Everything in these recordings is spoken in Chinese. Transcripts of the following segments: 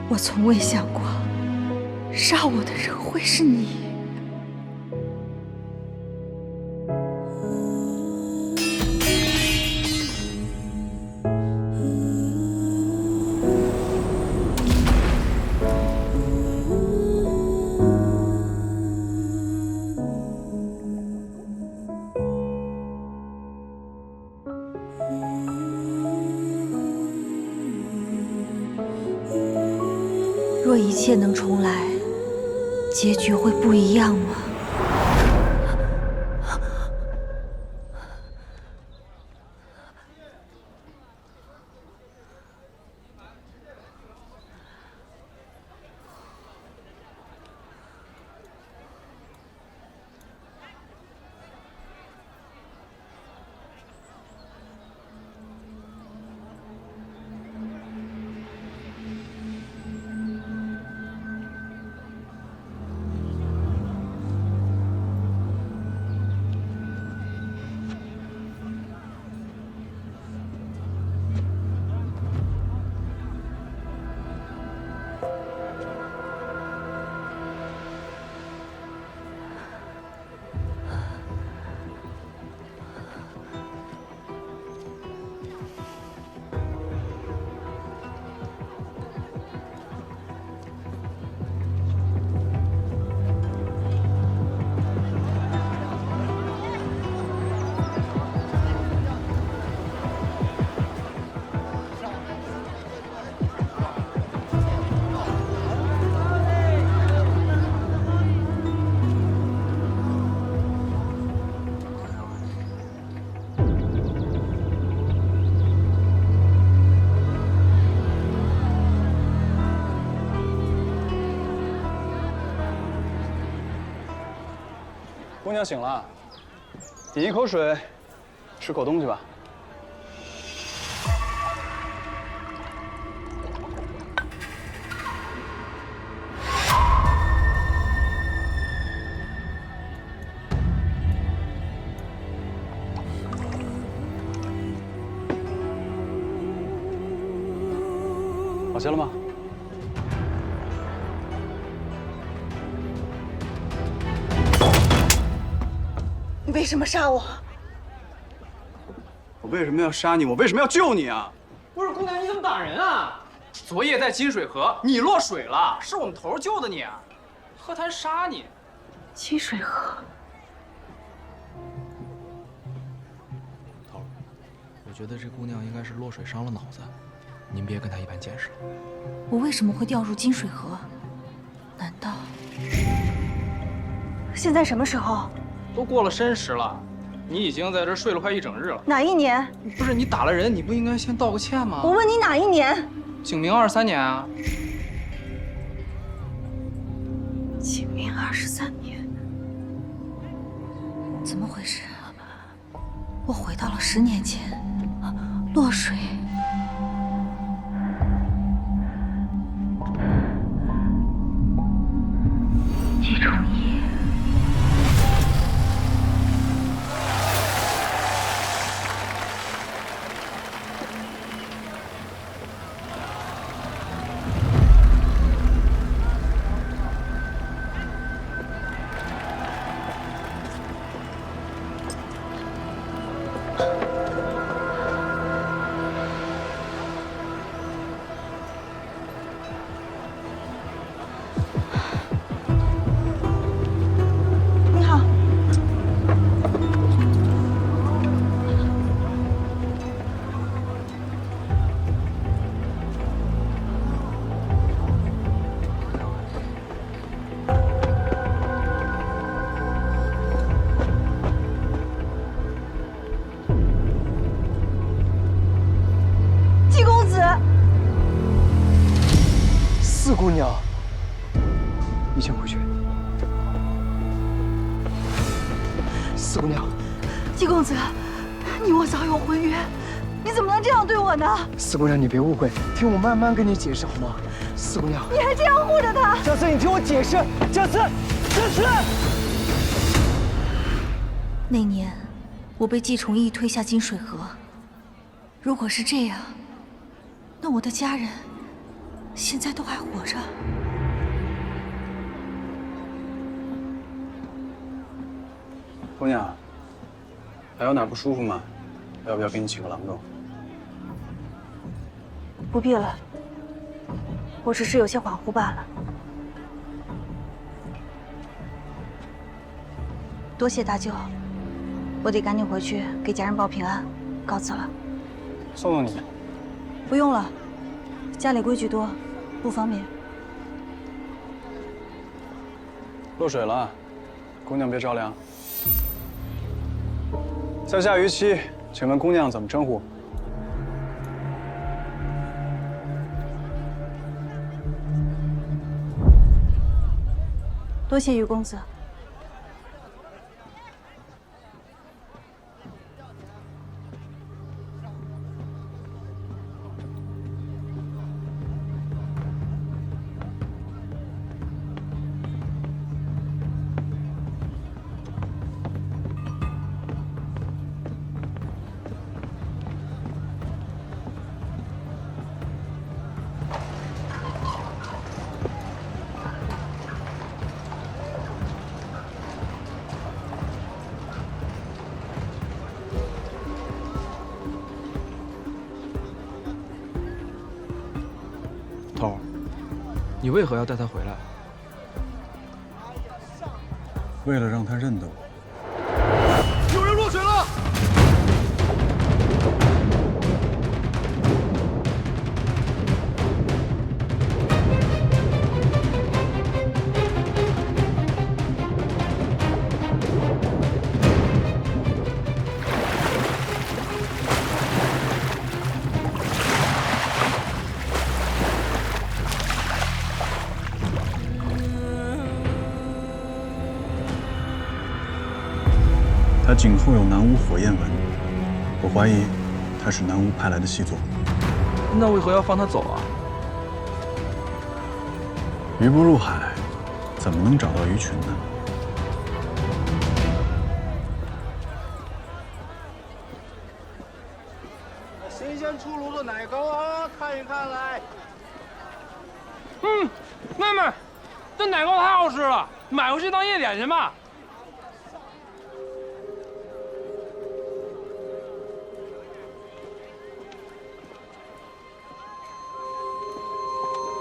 我从未想过，杀我的人会是你。若一切能重来，结局会不一样吗？姑娘醒了，饮一口水，吃口东西吧。好些了吗？ 你为什么杀我？我为什么要杀你？我为什么要救你啊？不是姑娘，你怎么打人啊？昨夜在金水河，你落水了，是我们头救的你啊，何谈杀你？金水河，头儿，我觉得这姑娘应该是落水伤了脑子，您别跟她一般见识了。我为什么会掉入金水河？难道现在什么时候？ 都过了申时了，你已经在这睡了快1整日了。哪一年？不是你打了人，你不应该先道个歉吗？我问你哪一年？景明23年啊。景明23年，怎么回事？我回到了10年前，落水。季重义。 你好，季公子。 四姑娘，你先回去。四姑娘，季公子，你我早有婚约，你怎么能这样对我呢？四姑娘，你别误会，听我慢慢跟你解释好吗？四姑娘，你还这样护着他？佳思，你听我解释，佳思，佳思。那年，我被季重义推下金水河。如果是这样，那我的家人现在都还活着。姑娘，还有哪儿不舒服吗？要不要给你请个郎中？不必了，我只是有些恍惚罢了。多谢大舅，我得赶紧回去给家人报平安，告辞了。送送你。不用了，家里规矩多，不方便。落水了，姑娘别着凉。在下于七，请问姑娘怎么称呼？多谢于公子。头儿，你为何要带他回来？为了让他认得我。有人落水了！他颈后有南巫火焰纹，我怀疑他是南巫派来的细作。那为何要放他走啊？鱼不入海，怎么能找到鱼群呢？新鲜出炉的奶糕啊，看一看来。妹妹，这奶糕太好吃了，买回去当夜点心吧。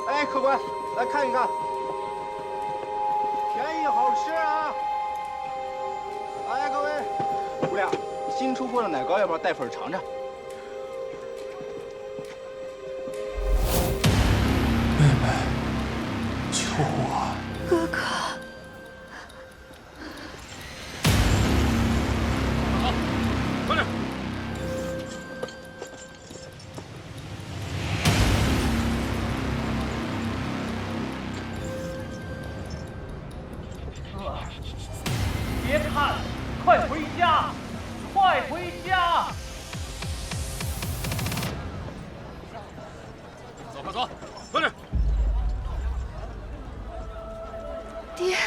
哎，客官，来看一看，便宜好吃啊！哎，各位姑娘，新出货的奶糕要不要带份尝尝？妹妹，救我！哥哥，快点！别看了，快回家，快回家！走，快走，快点！爹。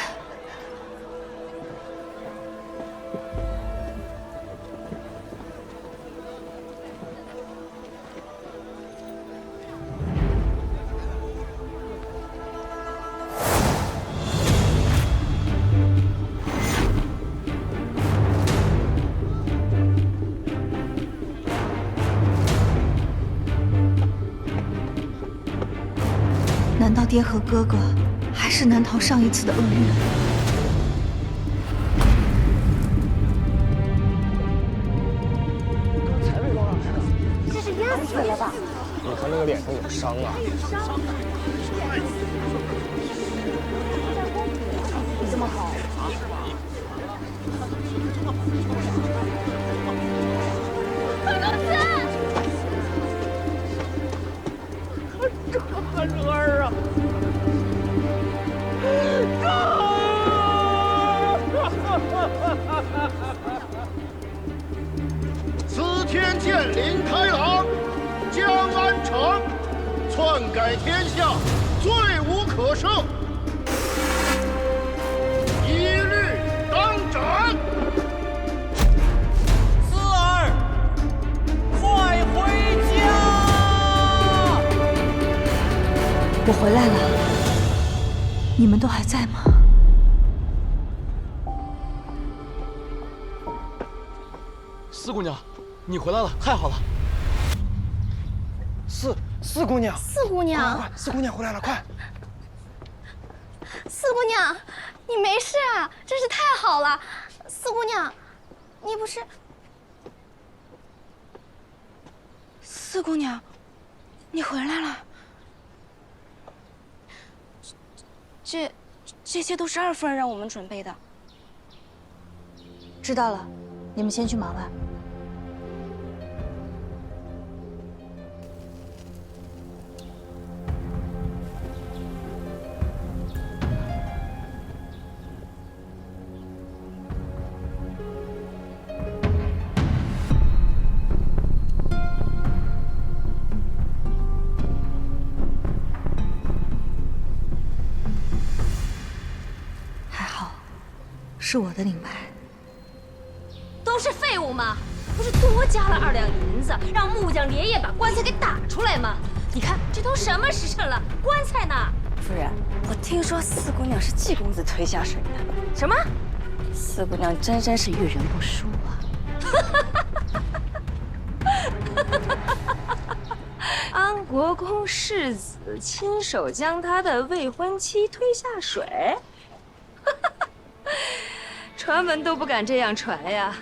难道爹和哥哥还是难逃上一次的厄运？才被罗老师的，这是压死了吧？你看那个脸上有伤啊！这么好，快公子！这个儿啊！此天剑灵开朗，江安城，篡改天下，罪无可赦，一律当斩！四儿，快回家！我回来了，你们都还在吗？四姑娘，你回来了，太好了！四姑娘，四姑娘，快，四姑娘回来了，快！四姑娘，你没事啊，真是太好了。四姑娘，你不是……四姑娘，你回来了。这些都是二夫人让我们准备的。知道了，你们先去忙吧。是我的领牌，都是废物吗？不是多加了2两银子，让木匠连夜把棺材给打出来吗？你看这都什么时辰了，棺材呢？夫人，我听说四姑娘是季公子推下水的。什么？四姑娘真是遇人不淑啊！安国公世子亲手将他的未婚妻推下水。传闻都不敢这样传呀！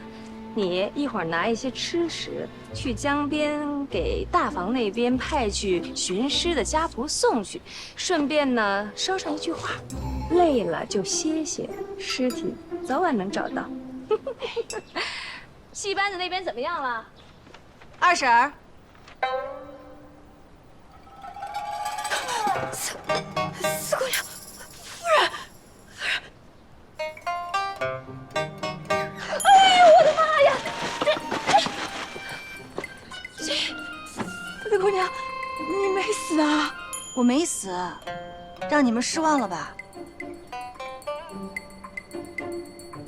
你一会儿拿一些吃食去江边给大房那边派去寻尸的家仆送去，顺便呢捎上一句话：累了就歇歇，尸体早晚能找到。戏班子那边怎么样了？二婶儿，四姑娘，夫人。四姑娘，你没死啊？我没死，让你们失望了吧？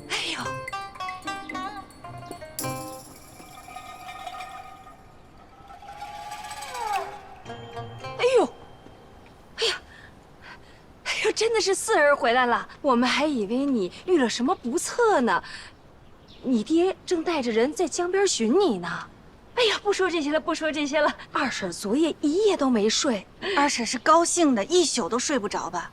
哎呦，哎呦，哎呀，哎呦，真的是四儿回来了，我们还以为你遇了什么不测呢。你爹正带着人在江边寻你呢。哎呀，不说这些了，不说这些了。二婶昨夜一夜都没睡，二婶是高兴的，一宿都睡不着吧？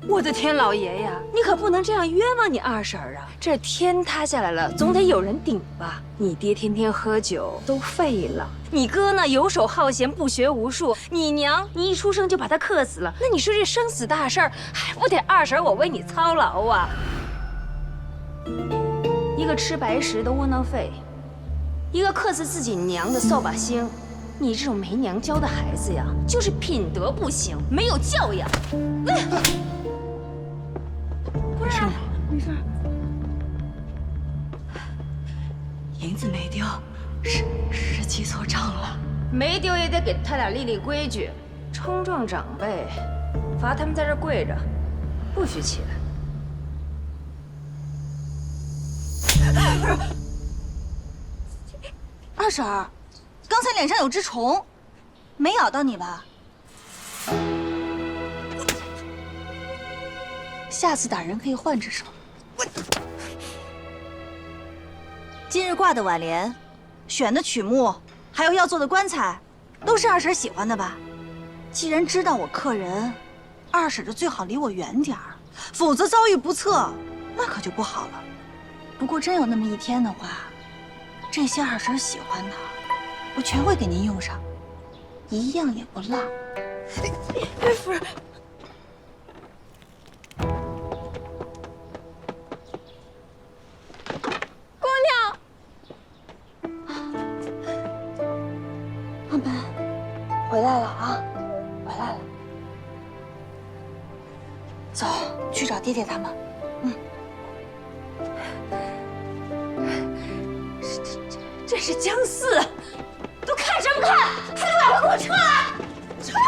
我的天老爷呀，你可不能这样冤枉你二婶啊！这天塌下来了，总得有人顶吧？你爹天天喝酒都废了，你哥呢游手好闲不学无术，你娘你一出生就把他克死了，那你说这生死大事儿还不得二婶我为你操劳啊？一个吃白食的窝囊废，一个克死自己娘的扫把星，你这种没娘教的孩子呀，就是品德不行，没有教养。没事吗？没事。银子没丢，是记错账了。没丢也得给他俩立规矩，冲撞长辈，罚他们在这跪着，不许起来。二婶儿，刚才脸上有只虫，没咬到你吧？下次打人可以换只手。今日挂的挽联，选的曲目，还有要做的棺材，都是二婶喜欢的吧？既然知道我克人，二婶就最好离我远点儿，否则遭遇不测，那可就不好了。不过真有那么一天的话，这些二婶喜欢的，我全会给您用上，一样也不落。夫人。回来了啊，回来了。走，去找爹爹他们。这是江四，都看什么看？还不赶快给我撤来！撤来！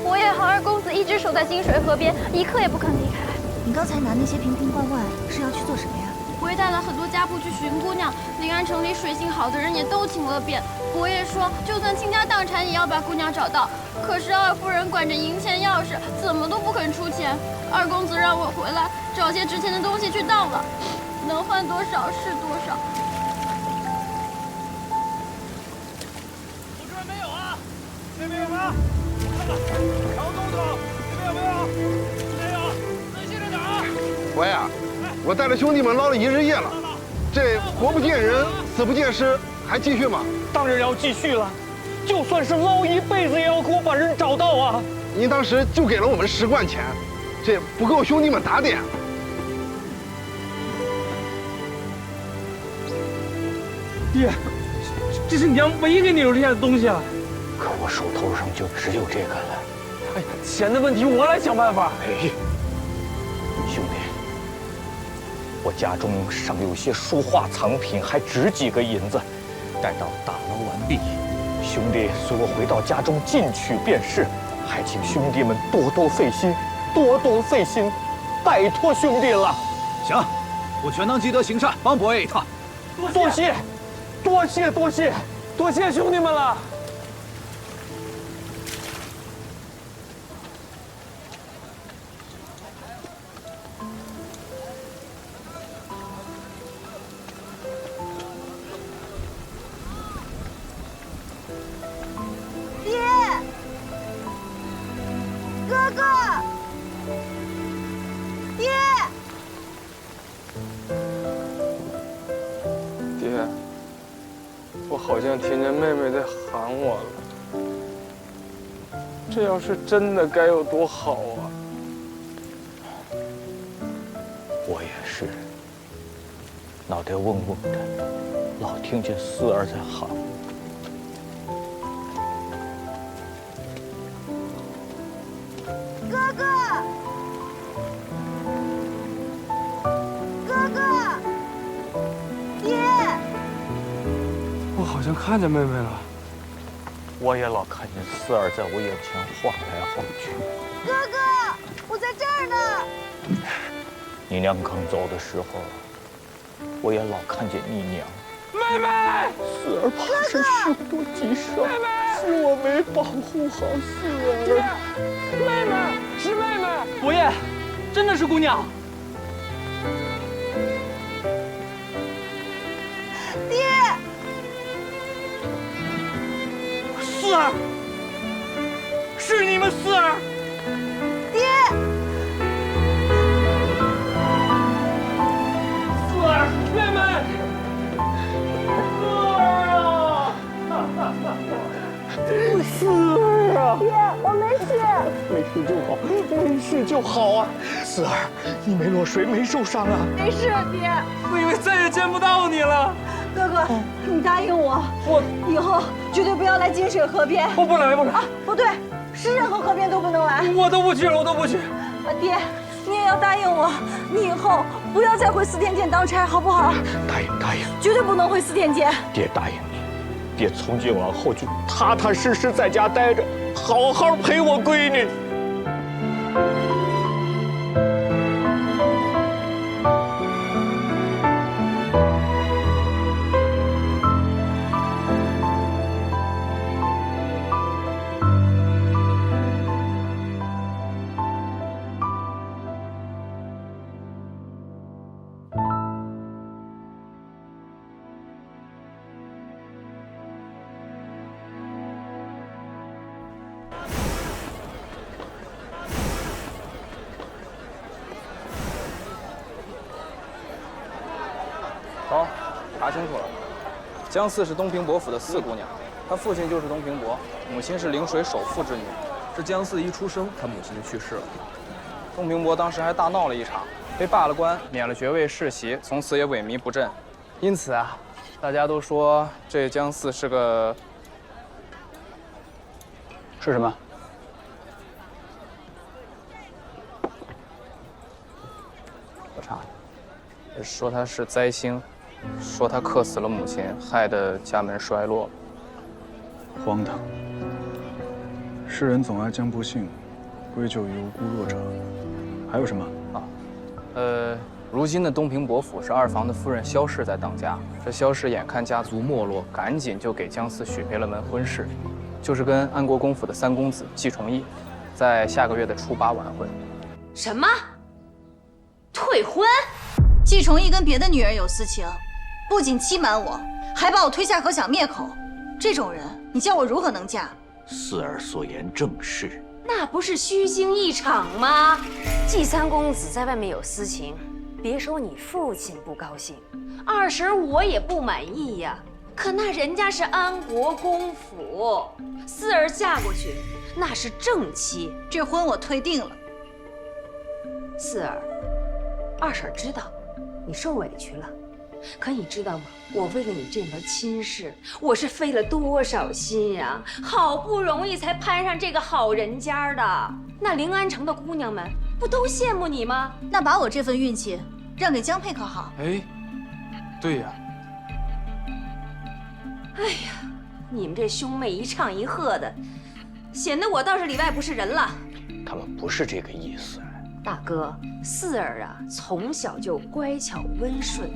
我也好，二公子一直守在金水河边，一刻也不肯离开。你刚才拿那些瓶瓶罐罐是要去做什么呀？伯爷带了很多家仆去寻姑娘，临安城里水性好的人也都请了遍。伯爷说，就算倾家荡产也要把姑娘找到。可是二夫人管着银钱钥匙，怎么都不肯出钱。二公子让我回来找些值钱的东西去当了，能换多少是多少。同志们没有啊？那边有吗？看看，调动动，那边有没有？没有，仔细着点啊！伯爷，我带着兄弟们捞了一日夜了，这活不见人，死不见尸，还继续吗？当然要继续了，就算是捞一辈子也要给我把人找到啊！您当时就给了我们10贯钱，这不够兄弟们打点。爹，这是娘唯一给你留下的东西啊！可我手头上就只有这个了。哎，钱的问题我来想办法。哎，兄弟，我家中尚有些书画藏品，还值几个银子。待到打捞完毕，兄弟随我回到家中进取便是。还请兄弟们多多费心，多多费心，拜托兄弟了。行，我全当积德行善，帮伯爷一趟。多谢，多谢，多谢，多谢兄弟们了。爹，哥哥，爹，爹，我好像听见妹妹在喊我了。这要是真的，该有多好啊！我也是，脑袋嗡嗡的，老听见四儿在喊我。哥哥，哥哥，爹，我好像看见妹妹了。我也老看见四儿在我眼前晃来晃去。哥哥，我在这儿呢。你娘刚走的时候，我也老看见你娘。妹妹，四儿怕是凶多吉少，是我没保护好四儿。妹妹，是妹妹。伯爷，真的是姑娘。爹，四儿，是你们四儿。爹，四儿，妹妹，四儿啊！四儿啊！爹，我没事。没事就好，没事就好啊！四儿，你没落水，没受伤啊？没事，爹。我以为再也见不到你了。哥哥，你答应我，以后绝对不要来金水河边。我不来，不来。啊，不对，是任何河边都不能来。我都不去了，我都不去。爹，你也要答应我，你以后不要再回四天监当差，好不好？答应，答应，绝对不能回四天监。爹答应你，爹从今往后就踏踏实实在家待着，好好陪我闺女。好，查清楚了，江四是东平伯府的四姑娘，她父亲就是东平伯，母亲是陵水首富之女。是江四一出生，他母亲就去世了。东平伯当时还大闹了一场，被罢了官，免了爵位世袭，从此也萎靡不振。因此啊，大家都说这江四是个是什么？我查，说他是灾星。说他克死了母亲，害得家门衰落。荒唐！世人总爱将不幸归咎于无辜弱者。还有什么？啊，如今的东平伯府是二房的夫人萧氏在当家。这萧氏眼看家族没落，赶紧就给姜嗣许配了门婚事，就是跟安国公府的三公子季崇义，在下个月的初8晚婚。什么？退婚？季崇义跟别的女人有私情，不仅欺瞒我，还把我推下河想灭口。这种人，你叫我如何能嫁？四儿所言正是。那不是虚惊一场吗？季三公子在外面有私情，别说你父亲不高兴，二婶我也不满意呀。可那人家是安国公府，四儿嫁过去那是正妻，这婚我退定了。四儿，二婶知道你受委屈了，可你知道吗？我为了你这门亲事，我是费了多少心呀！好不容易才攀上这个好人家的，那临安城的姑娘们不都羡慕你吗？那把我这份运气让给江佩可好？哎，对呀。哎呀，你们这兄妹一唱一和的，显得我倒是里外不是人了。他们不是这个意思。大哥，四儿啊，从小就乖巧温顺，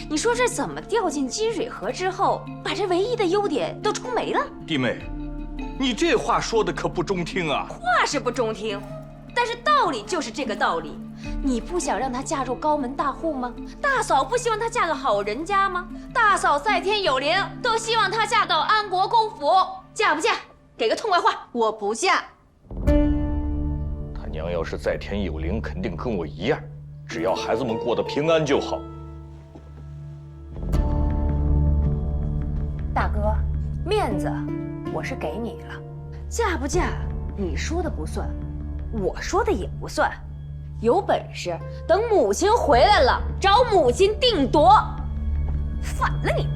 你说这怎么掉进金水河之后，把这唯一的优点都冲没了？弟妹，你这话说的可不中听啊！话是不中听，但是道理就是这个道理。你不想让她嫁入高门大户吗？大嫂不希望她嫁个好人家吗？大嫂在天有灵，都希望她嫁到安国公府。嫁不嫁？给个痛快话。我不嫁。他娘要是在天有灵，肯定跟我一样，只要孩子们过得平安就好。大哥，面子我是给你了，嫁不嫁你说的不算，我说的也不算。有本事等母亲回来了，找母亲定夺。反了你！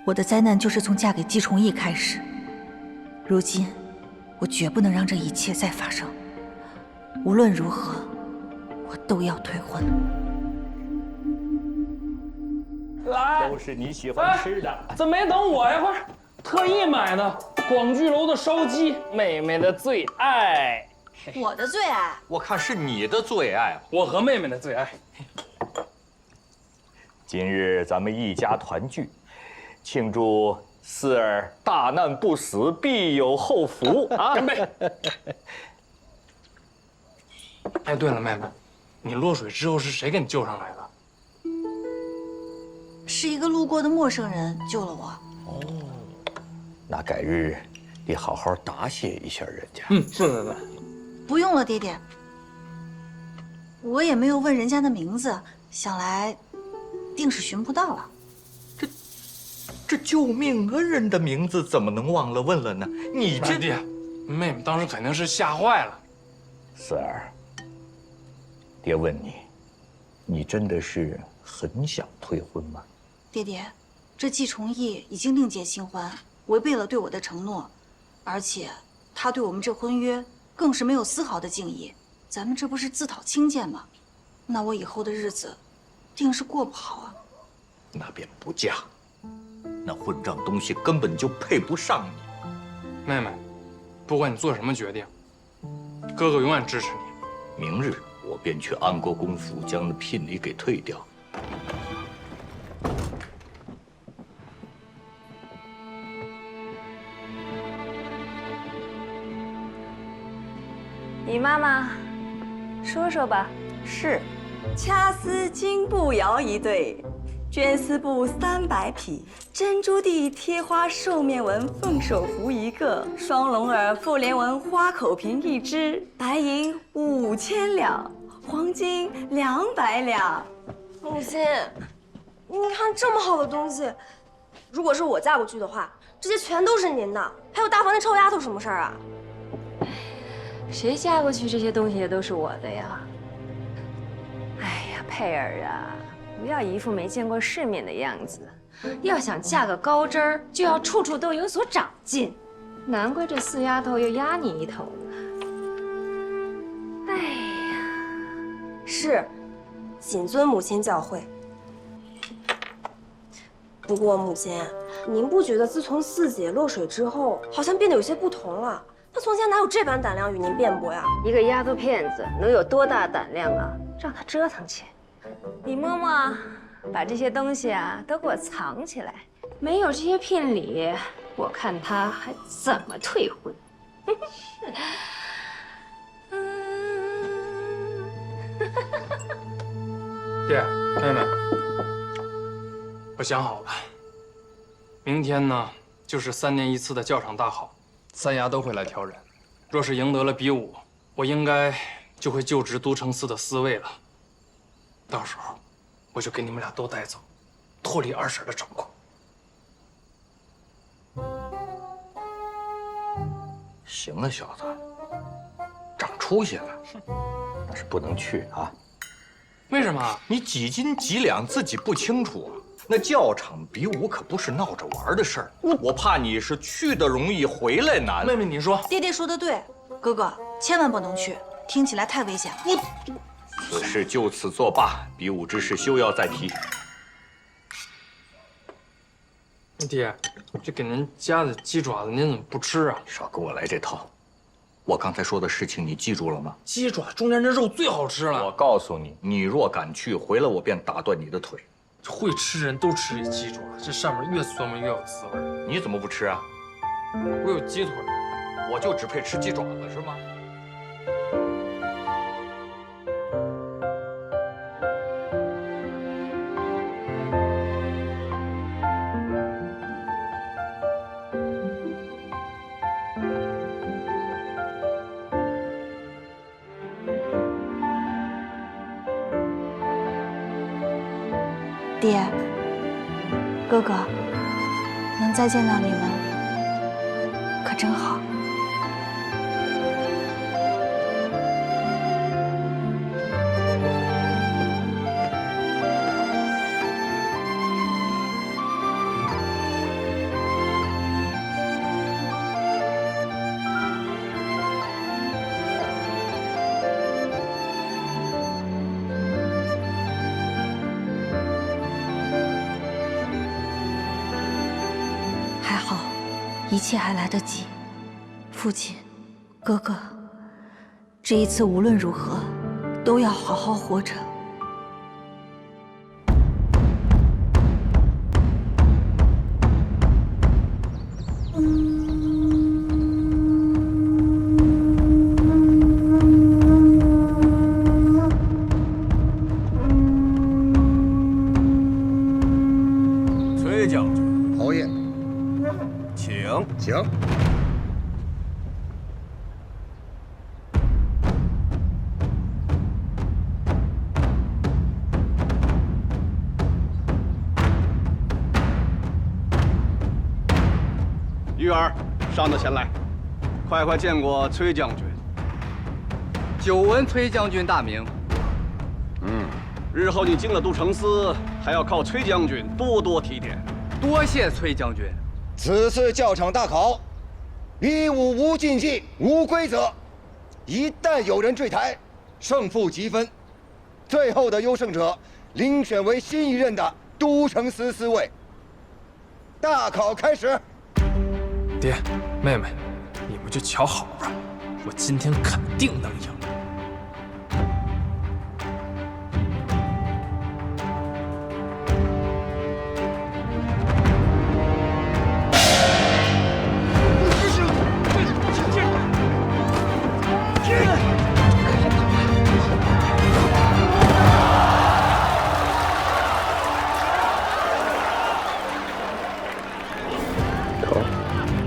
我的灾难就是从嫁给季崇义开始，如今我绝不能让这一切再发生。无论如何，我都要退婚。来，都是你喜欢吃的。怎么没等我一会儿？特意买的广聚楼的烧鸡，妹妹的最爱。我的最爱？我看是你的最爱。我和妹妹的最爱。今日咱们一家团聚，庆祝四儿大难不死，必有后福啊！干杯！哎，对了，妹妹，你落水之后是谁给你救上来的？是一个路过的陌生人救了我。哦，那改日你好好答谢一下人家。是。不用了，爹爹。我也没有问人家的名字，想来定是寻不到了。这救命恩人的名字怎么能忘了问了呢？你这爹，妹妹当时肯定是吓坏了。四儿，爹问你，你真的是很想退婚吗？爹爹，这季崇义已经另结新欢，违背了对我的承诺，而且他对我们这婚约更是没有丝毫的敬意。咱们这不是自讨轻贱吗？那我以后的日子定是过不好啊。那便不嫁，那混账东西根本就配不上你。妹妹，不管你做什么决定，哥哥永远支持你。明日我便去安国公府将那聘礼给退掉。你妈妈，说说吧。是，掐丝金步摇1对，绢丝布300匹，珍珠地贴花兽面纹凤首服1个，双龙耳妇联纹花口瓶1只，白银5000两，黄金200两。母亲，你看这么好的东西，如果是我嫁过去的话，这些全都是您的。还有大房那臭丫头什么事儿啊？谁嫁过去这些东西也都是我的呀。哎呀，佩儿啊，不要一副没见过世面的样子。要想嫁个高枝儿，就要处处都有所长进。难怪这四丫头又压你一头呢。哎呀，是，谨遵母亲教诲。不过母亲，您不觉得自从四姐落水之后，好像变得有些不同了？她从前哪有这般胆量与您辩驳呀？一个丫头片子能有多大胆量啊？让她折腾去。你摸摸，把这些东西啊都给我藏起来。没有这些聘礼，我看她还怎么退婚？爹，妹妹，我想好了，明天呢就是3年1次的教场大考。三衙都会来挑人，若是赢得了比武，我应该就会就职都城司的司尉了。到时候，我就给你们俩都带走，脱离二婶的掌控。行了，小子，长出息了，但是不能去啊。为什么？你几斤几两自己不清楚啊？那教场比武可不是闹着玩的事儿，我怕你是去的容易回来难。妹妹，你说，爹爹说的对，哥哥千万不能去，听起来太危险了。此事就此作罢，比武之事休要再提。爹，这给您夹的鸡爪子，您怎么不吃啊？少跟我来这套！我刚才说的事情你记住了吗？鸡爪中间这肉最好吃了。我告诉你，你若敢去，回来我便打断你的腿。会吃人都吃这鸡爪，这上面越酸嘛越有滋味。你怎么不吃啊？我有鸡腿，我就只配吃鸡爪子是吗？爹，哥哥，能再见到你们，可真好。一切还来得及，父亲，哥哥，这一次无论如何，都要好好活着。崔将军，侯爷。请。玉儿，上得前来，快快见过崔将军。久闻崔将军大名。日后你进了都城司，还要靠崔将军多多提点。多谢崔将军。此次教场大考，比武无禁忌，无规则。一旦有人坠台，胜负即分。最后的优胜者遴选为新一任的都城司司卫。大考开始。爹，妹妹，你们就瞧好吧，我今天肯定能赢。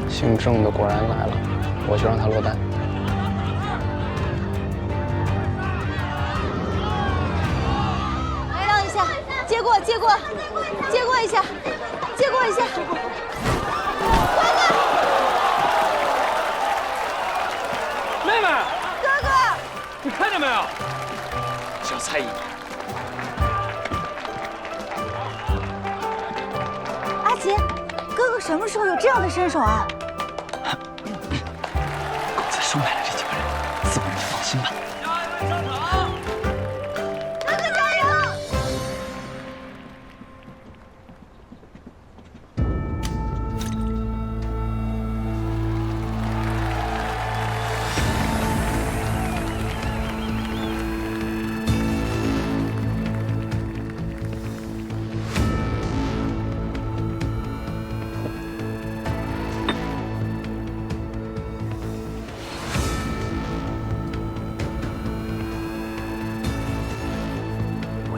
姓郑的果然来了，我去让他落单。让一下，接过一下，接过一下。妹妹，哥哥，你看见没有？小菜一碟。阿杰，哥哥什么时候有这样的身手啊？刚才收买了这几个人，司马，你放心吧。哥哥加油！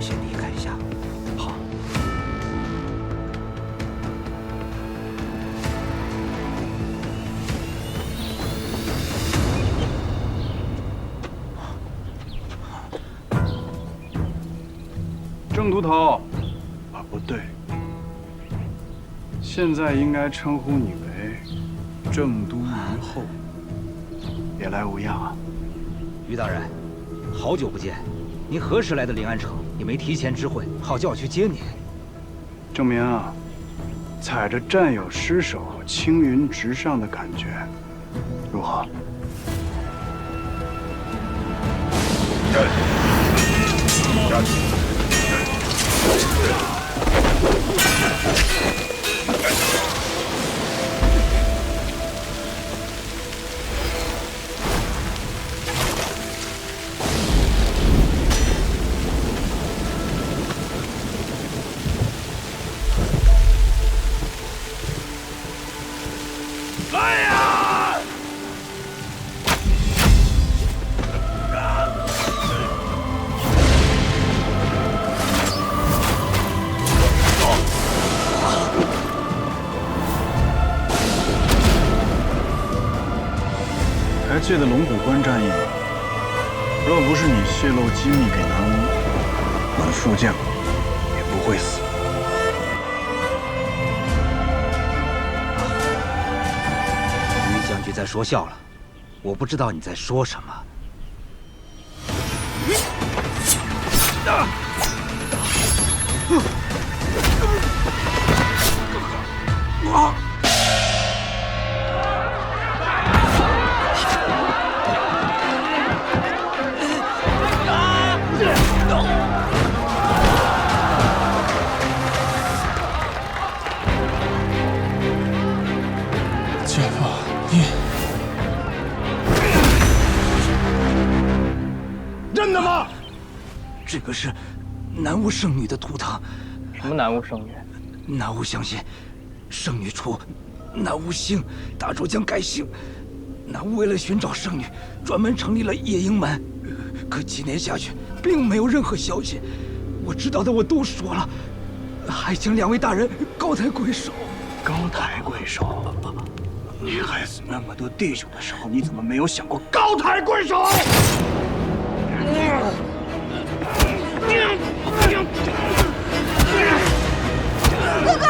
先离开一下。好。郑都头，啊，不对，现在应该称呼你为郑都虞候。别来无恙啊，于大人，好久不见。您何时来的临安城？也没提前知会，好叫我去接您。郑明啊，踩着战友尸首青云直上的感觉如何？还记得龙虎关战役吗？若不是你泄露机密给南巫，我的副将也不会死。于将军在说笑了，我不知道你在说什么。姐夫，你真的吗？这个是南巫圣女的图腾。什么南巫圣女？南巫相信，圣女出，南巫兴，大周将改姓。南巫为了寻找圣女，专门成立了夜莺门。可几年下去，并没有任何消息。我知道的我都说了，还请两位大人高抬贵手。高抬贵手？你害死那么多弟兄的时候，你怎么没有想过高抬贵手？哥哥！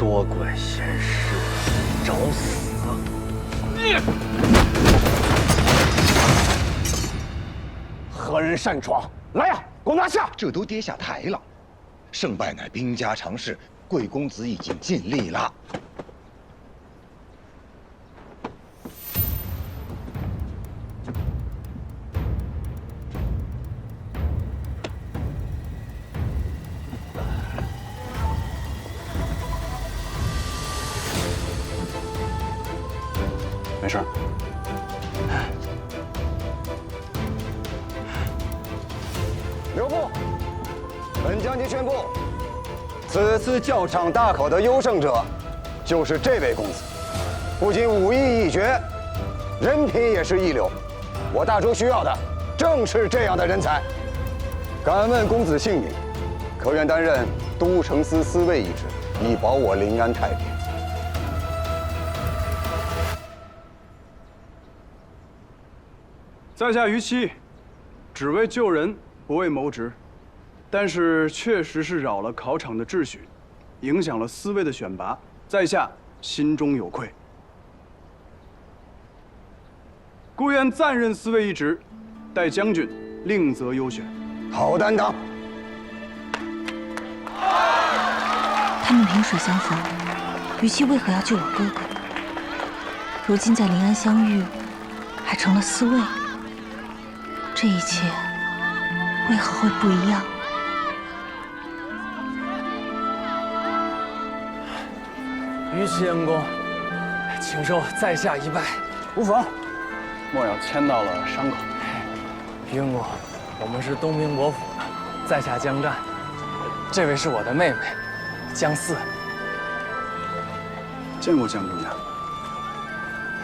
多管闲事，找死！何人擅闯？来呀，给我拿下！这都跌下台了，胜败乃兵家常事。贵公子已经尽力了。没事。留步！本将军宣布，此次教场大考的优胜者，就是这位公子。不仅武艺一绝，人品也是一流。我大周需要的正是这样的人才。敢问公子姓名？可愿担任都城司司尉一职，以保我临安太平？在下于七，只为救人，不为谋职，但是确实是扰了考场的秩序，影响了司尉的选拔，在下心中有愧，故愿暂任司尉一职，待将军另择优选。好担当。他们萍水相逢，于七为何要救我哥哥？如今在临安相遇，还成了司尉。这一切为何会不一样？于七恩公，请受在下一拜。无妨，莫要牵到了伤口。于恩公，我们是东平伯府的，在下江战。这位是我的妹妹，江四。见过江姑娘。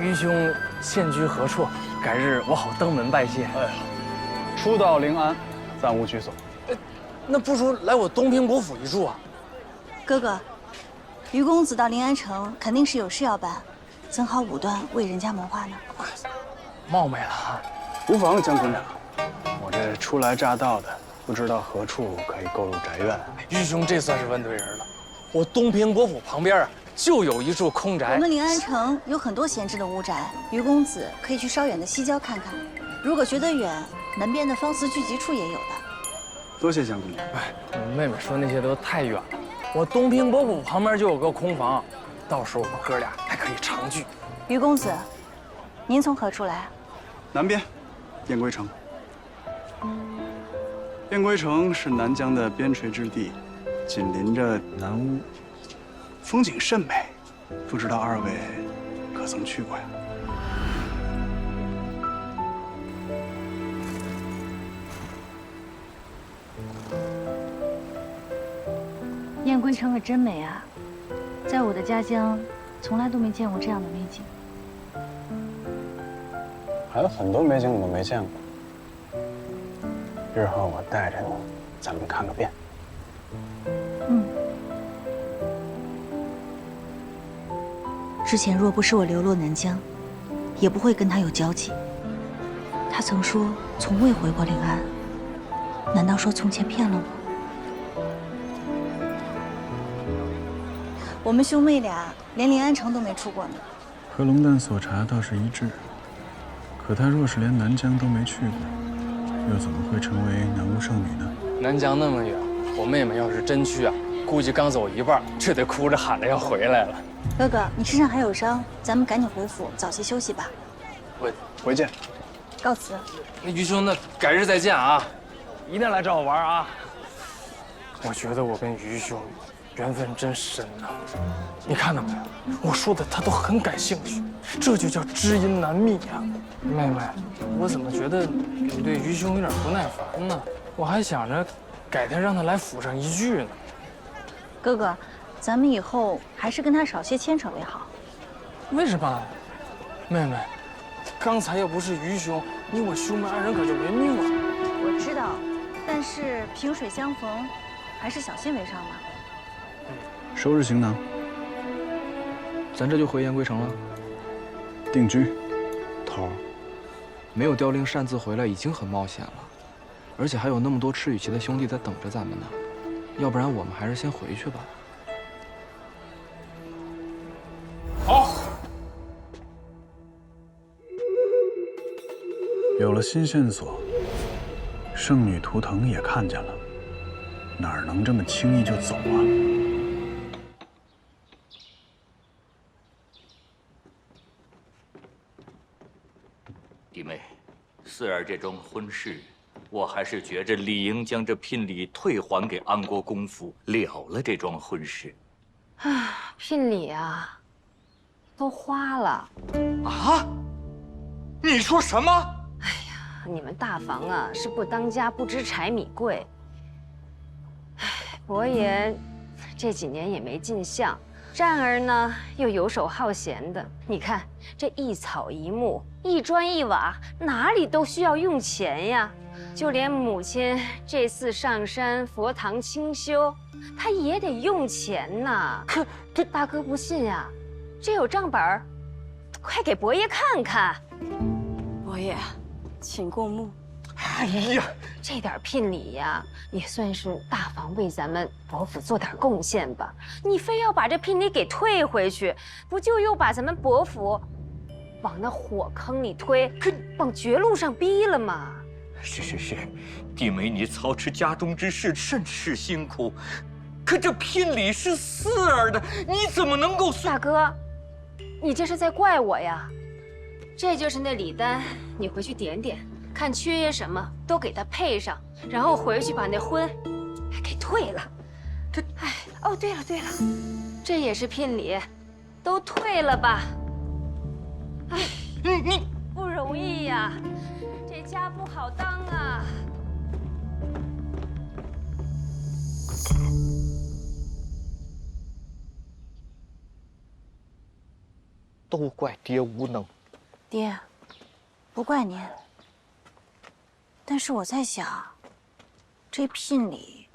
于兄现居何处？改日我好登门拜谢。哎呀，初到临安，暂无居所。那不如来我东平伯府一住啊。哥哥，于公子到临安城肯定是有事要办，怎好武断为人家谋划呢？冒昧了啊。无妨，江姑娘。我这初来乍到的，不知道何处可以购入宅院。于兄这算是问对人了。我东平伯府旁边啊，就有一处空宅。我们临安城有很多闲置的屋宅，于公子可以去稍远的西郊看看。如果觉得远，南边的方祠聚集处也有的。多谢江姑娘。哎，妹妹说那些都太远了。我东平伯府旁边就有个空房，到时候我们哥俩还可以常聚。于公子，您从何处来？南边，燕归城。燕归城是南疆的边陲之地，紧邻着南乌，风景甚美。不知道二位可曾去过呀？燕归城可真美啊！在我的家乡，从来都没见过这样的美景。还有很多美景你都没见过。日后我带着你，咱们看个遍。之前若不是我流落南疆，也不会跟他有交集。他曾说从未回过临安，难道说从前骗了我？我们兄妹俩连临安城都没出过呢。和龙蛋所查倒是一致，可他若是连南疆都没去过，又怎么会成为南巫圣女呢？南疆那么远，我妹妹要是真去啊，估计刚走一半，就得哭着喊着要回来了。哥哥，你身上还有伤，咱们赶紧回府，早些休息吧。回见。告辞。那于兄，那改日再见啊！一定来找我玩啊！我觉得我跟于兄缘分真深呐，你看到没有？我说的他都很感兴趣，这就叫知音难觅呀。妹妹，我怎么觉得你对于兄有点不耐烦呢？我还想着改天让他来府上一聚呢。哥哥，咱们以后还是跟他少些牵扯为好。为什么？妹妹，刚才要不是于兄，你我兄妹二人可就没命了。我知道，但是萍水相逢，还是小心为上吧。收拾行囊，咱这就回燕归城了。定居。头儿，没有凋零擅自回来已经很冒险了，而且还有那么多赤羽旗的兄弟在等着咱们呢。要不然我们还是先回去吧。有了新线索，圣女图腾也看见了，哪能这么轻易就走啊？弟妹，四儿这桩婚事，我还是觉着理应将这聘礼退还给安国公府，了这桩婚事。啊，聘礼啊，都花了。啊？你说什么？哎呀，你们大房啊是不当家不知柴米贵。哎，伯爷这几年也没进相，战儿呢又游手好闲的。你看这一草一木、一砖一瓦，哪里都需要用钱呀。就连母亲这次上山佛堂清修，她也得用钱呐。可这大哥不信呀，这有账本儿，快给伯爷看看。伯爷，请过目。哎呀，这点聘礼呀，也算是大房为咱们伯府做点贡献吧。你非要把这聘礼给退回去，不就又把咱们伯府往那火坑里推，往绝路上逼了吗？是，弟妹你操持家中之事甚是辛苦，可这聘礼是四儿的，你怎么能够？大哥，你这是在怪我呀？这就是那礼单，你回去点点，看缺些什么都给他配上，然后回去把那婚给退了。哦，对了，这也是聘礼，都退了吧。哎，你不容易呀，这家不好当啊。都怪爹无能。爹，不怪您。但是我在想，这聘礼，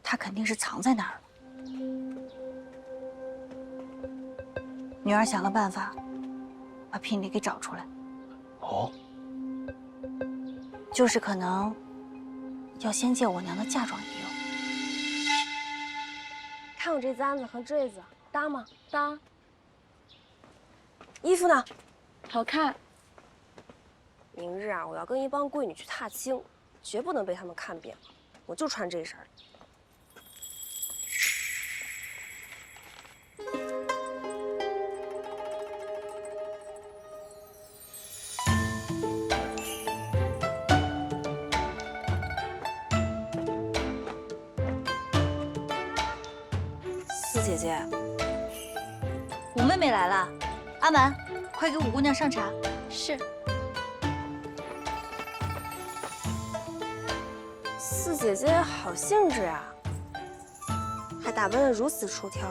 他肯定是藏在哪儿了。女儿想个办法，把聘礼给找出来。哦，就是可能要先借我娘的嫁妆一用。看我这簪子和坠子搭吗？搭。衣服呢？好看。明日啊，我要跟一帮闺女去踏青，绝不能被他们看扁了。我就穿这身儿。四姐姐，五妹妹来了，阿满，快给五姑娘上茶。是。四姐姐好兴致啊，还打扮得如此出挑。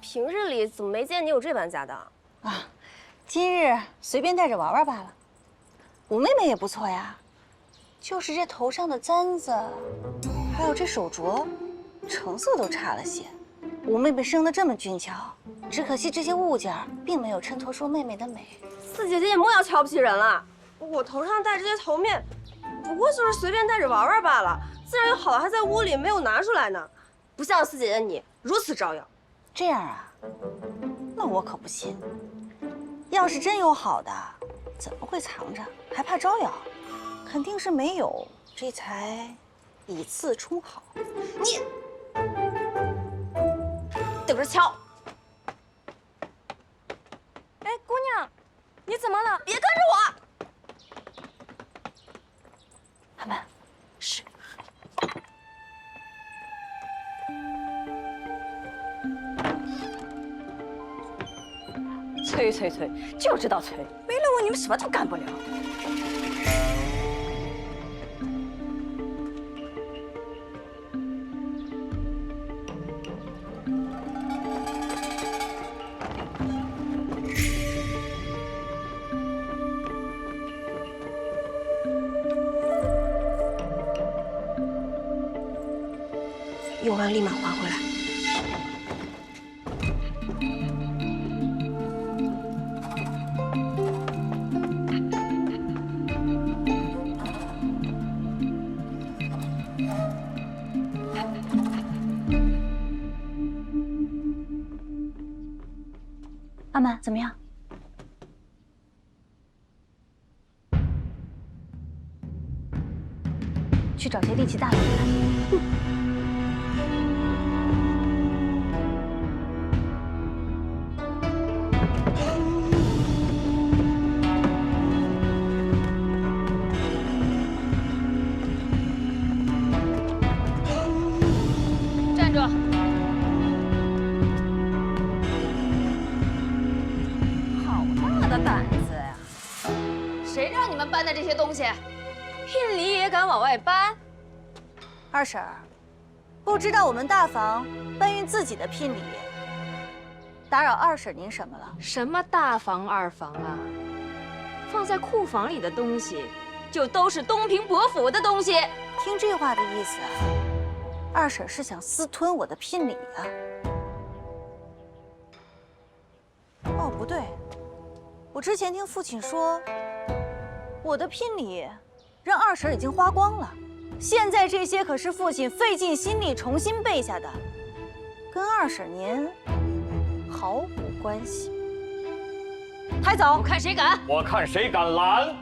平日里怎么没见你有这般家当啊？今日随便带着玩玩罢了。五妹妹也不错呀，就是这头上的簪子，还有这手镯，成色都差了些。五妹妹生得这么俊俏，只可惜这些物件并没有衬托出妹妹的美。四姐姐也莫要瞧不起人了，我头上戴这些头面，不过就是随便戴着玩玩罢了，自然有好的还在屋里没有拿出来呢，不像四姐姐你如此招摇。这样啊？那我可不信。要是真有好的，怎么会藏着，还怕招摇？肯定是没有，这才以次充好。你等着瞧！哎，姑娘，你怎么了？别跟着我！阿满，是。催，就知道催，没了我你们什么都干不了。用完立马还回来。阿满怎么样？去找些力气大的人来。站住！好大的胆子呀！谁让你们搬的这些东西？聘礼也敢往外搬？二婶儿，不知道我们大房搬运自己的聘礼，打扰二婶您什么了？什么大房二房啊？放在库房里的东西，就都是东平伯府的东西。听这话的意思，二婶是想私吞我的聘礼啊？哦，不对，我之前听父亲说，我的聘礼让二婶已经花光了。现在这些可是父亲费尽心力重新备下的，跟二婶您毫无关系。抬走！我看谁敢！我看谁敢拦！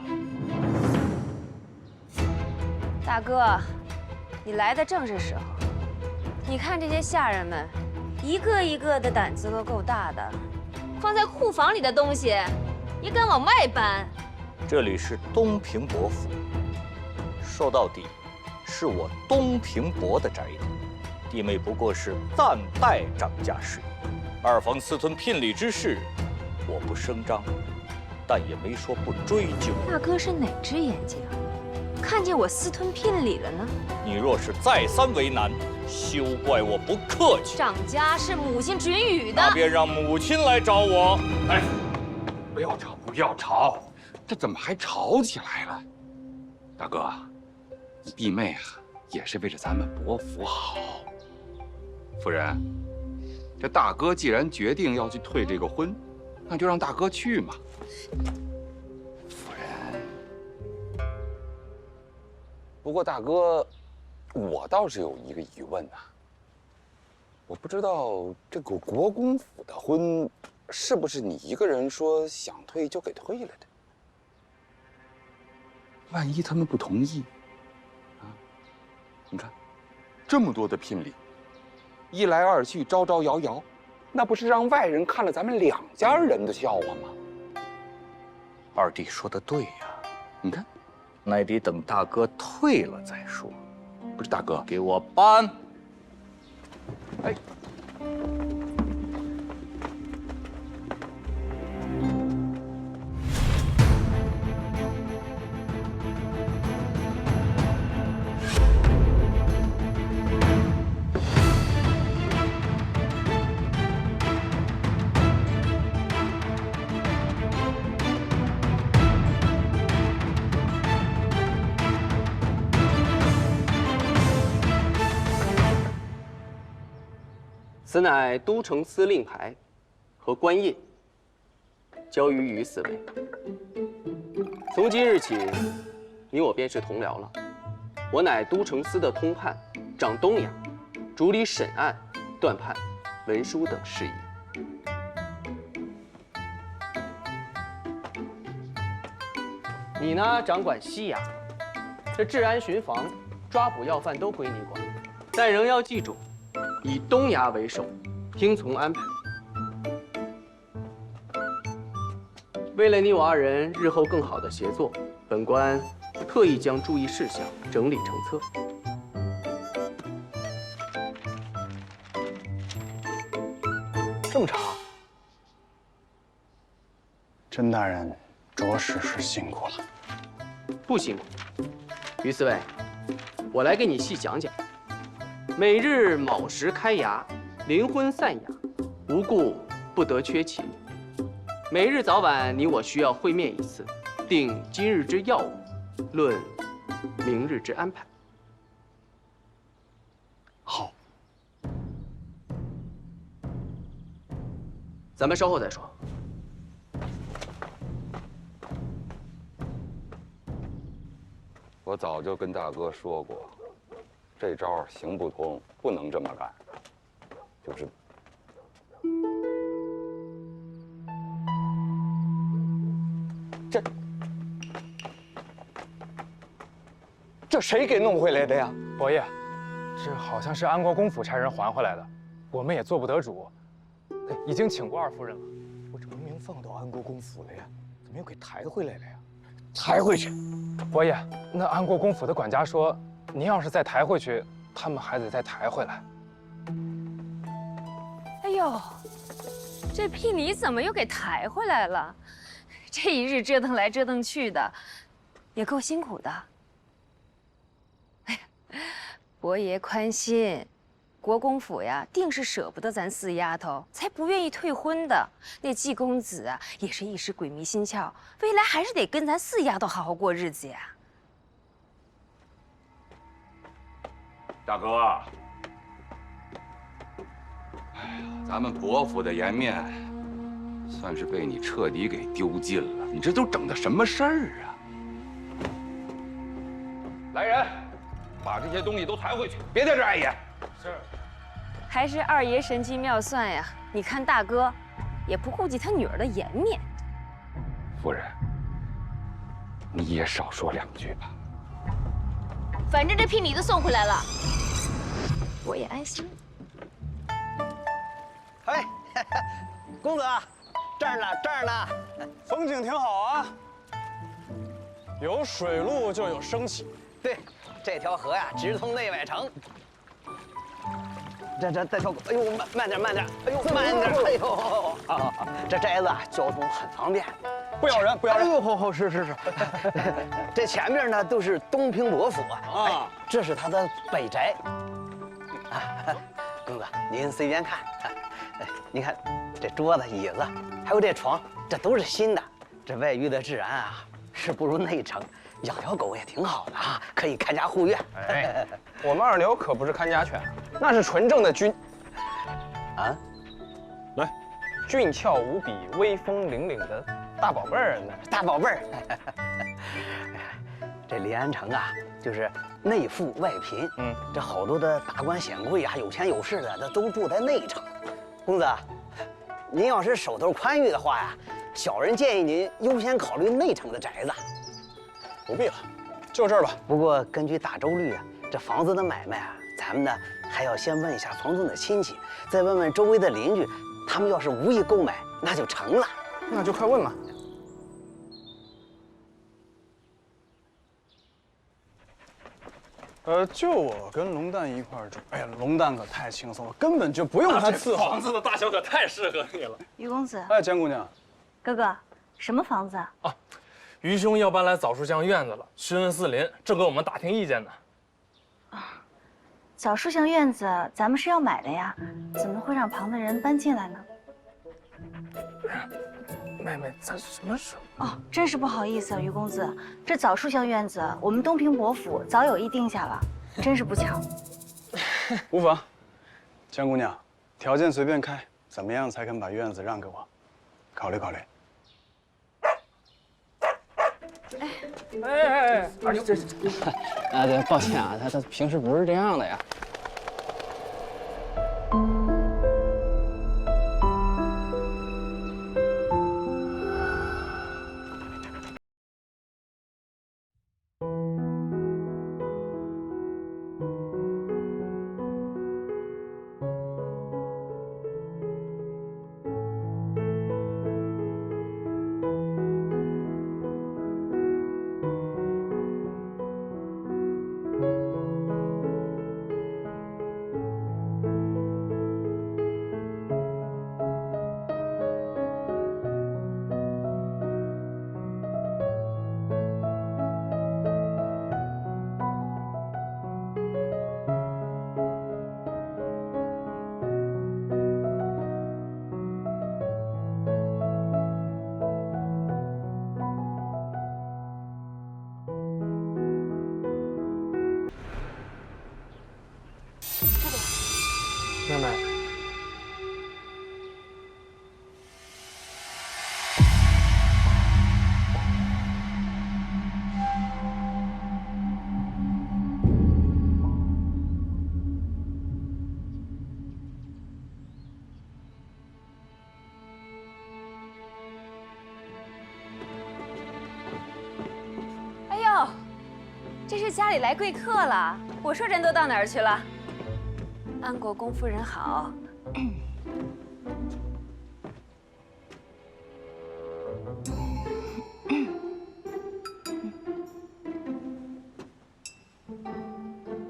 大哥，你来的正是时候。你看这些下人们，一个一个的胆子都够大的，放在库房里的东西，也敢往外搬。这里是东平伯府，说到底，是我东平伯的宅邸，弟妹不过是暂代掌家事。二房私吞聘礼之事，我不声张，但也没说不追究。大哥是哪只眼睛看见我私吞聘礼了呢？你若是再三为难，休怪我不客气。掌家是母亲准予的，那便让母亲来找我。哎，不要吵，不要吵，这怎么还吵起来了？大哥，弟妹啊，也是为了咱们伯府好。夫人，这大哥既然决定要去退这个婚，那就让大哥去嘛。夫人，不过大哥，我倒是有一个疑问呐。我不知道这个国公府的婚，是不是你一个人说想退就给退了的？万一他们不同意，啊？你看，这么多的聘礼，一来二去，招招摇摇，那不是让外人看了咱们两家人的笑话吗？二弟说的对呀，你看，那得等大哥退了再说。不是大哥，给我搬！哎。此乃都城司令牌和官印，交于于四位。从今日起，你我便是同僚了。我乃都城司的通判，掌东衙，主理审案、断判、文书等事宜。你呢，掌管西衙，这治安巡防、抓捕要犯都归你管，但仍要记住。以东衙为首，听从安排。为了你我二人日后更好的协作，本官特意将注意事项整理成册。这么长？甄大人着实是辛苦了。不辛苦，于四位，我来给你细讲讲。每日卯时开衙，临昏散衙，无故不得缺勤。每日早晚你我需要会面一次，定今日之要务，论明日之安排。好，咱们稍后再说。我早就跟大哥说过。这招行不通，不能这么干。就是，这谁给弄回来的呀？伯爷，这好像是安国公府差人还回来的，我们也做不得主，已经请过二夫人了。我这明明放到安国公府了呀，怎么又给抬回来了呀？抬回去！伯爷，那安国公府的管家说，您要是再抬回去，他们还得再抬回来。哎呦，这聘礼怎么又给抬回来了？这一日折腾来折腾去的，也够辛苦的。哎呀，伯爷宽心，国公府呀，定是舍不得咱四丫头，才不愿意退婚的。那季公子啊，也是一时鬼迷心窍，未来还是得跟咱四丫头好好过日子呀。大哥，哎呀，咱们伯府的颜面，算是被你彻底给丢尽了。你这都整的什么事儿啊？来人，把这些东西都抬回去，别在这儿碍眼。是。还是二爷神机妙算呀！你看大哥，也不顾及他女儿的颜面。夫人，你也少说两句吧。反正这聘礼都送回来了，我也安心。哎，公子，这儿呢，这儿呢，风景挺好啊。有水路就有生气。对，这条河呀，直通内外城。这条，哎呦，慢点，哎呦，慢点，哎呦，这宅子啊，交通很方便，不咬人，不咬人。哎呦，好，是。这前面呢都是东平伯府啊，这是他的北宅。公子，您随便看。您看这桌子、椅子，还有这床，这都是新的。这外域的治安啊，是不如内城。养条狗也挺好的啊，可以看家护院。哎，我们二牛可不是看家犬，那是纯正的军。啊，来，俊俏无比、威风凛凛的大宝贝儿呢。大宝贝儿。这临安城啊，就是内富外贫。这好多的达官显贵啊，有钱有势的，那都住在内城。公子，您要是手头宽裕的话呀，小人建议您优先考虑内城的宅子。不必了，就这儿吧。不过根据大周律啊，这房子的买卖啊，咱们呢还要先问一下房东的亲戚，再问问周围的邻居，他们要是无意购买，那就成了。那就快问嘛。就我跟龙蛋一块儿住。哎呀，龙蛋可太轻松了，根本就不用他伺候。房子的大小可太适合你了。于公子，哎，江姑娘，哥哥，什么房子啊？于兄要搬来枣树巷院子了，询问四邻，正跟我们打听意见呢。枣树巷院子咱们是要买的呀，怎么会让旁的人搬进来呢？妹妹，咱什么时候？哦，真是不好意思啊，于公子，这枣树巷院子我们东平伯府早有意定下了，真是不巧。无妨，江姑娘，条件随便开，怎么样才肯把院子让给我？考虑考虑。哎，二牛，这啊，对，抱歉啊，他平时不是这样的呀。妹妹，哎呦，这是家里来贵客了。我说人都到哪儿去了？安国公夫人好。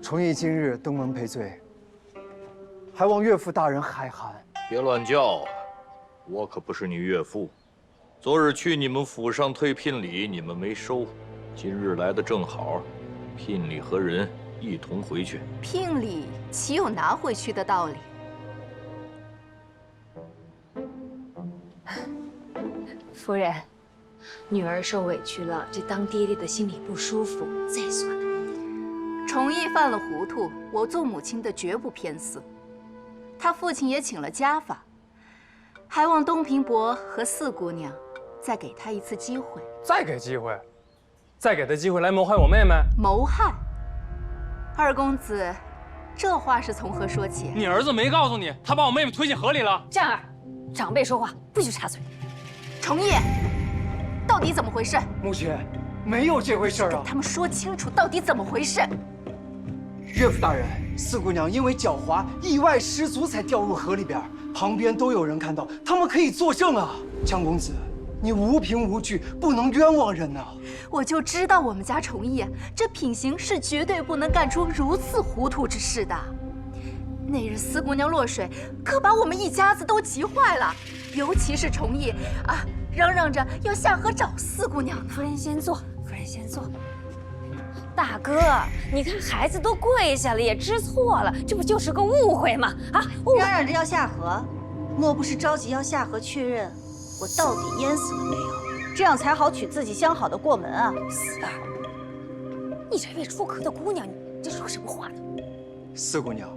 崇义今日登门赔罪，还望岳父大人海涵。别乱叫，我可不是你岳父。昨日去你们府上退聘礼，你们没收，今日来的正好，聘礼和人一同回去。聘礼岂有拿回去的道理？夫人，女儿受委屈了，这当爹爹的心里不舒服。再说呢，崇义犯了糊涂，我做母亲的绝不偏私。他父亲也请了家法，还望东平伯和四姑娘再给他一次机会。再给机会，再给他机会来谋害我妹妹？谋害？二公子，这话是从何说起？你儿子没告诉你，他把我妹妹推进河里了？湛儿，长辈说话不许插嘴。崇义，到底怎么回事？母亲，没有这回事啊！跟他们说清楚，到底怎么回事？岳父大人，四姑娘因为狡猾，意外失足才掉入河里边，旁边都有人看到，他们可以作证啊！江公子，你无凭无据，不能冤枉人呐！我就知道我们家崇义这品行是绝对不能干出如此糊涂之事的。那日四姑娘落水，可把我们一家子都急坏了，尤其是崇义啊，嚷嚷着要下河找四姑娘。夫人先坐，夫人先坐。大哥，你看孩子都跪下了，也知错了，这不就是个误会吗？啊，嚷嚷着要下河，莫不是着急要下河确认我到底淹死了没有，这样才好娶自己相好的过门啊？四儿，你这位出阁的姑娘，你这说什么话呢？四姑娘，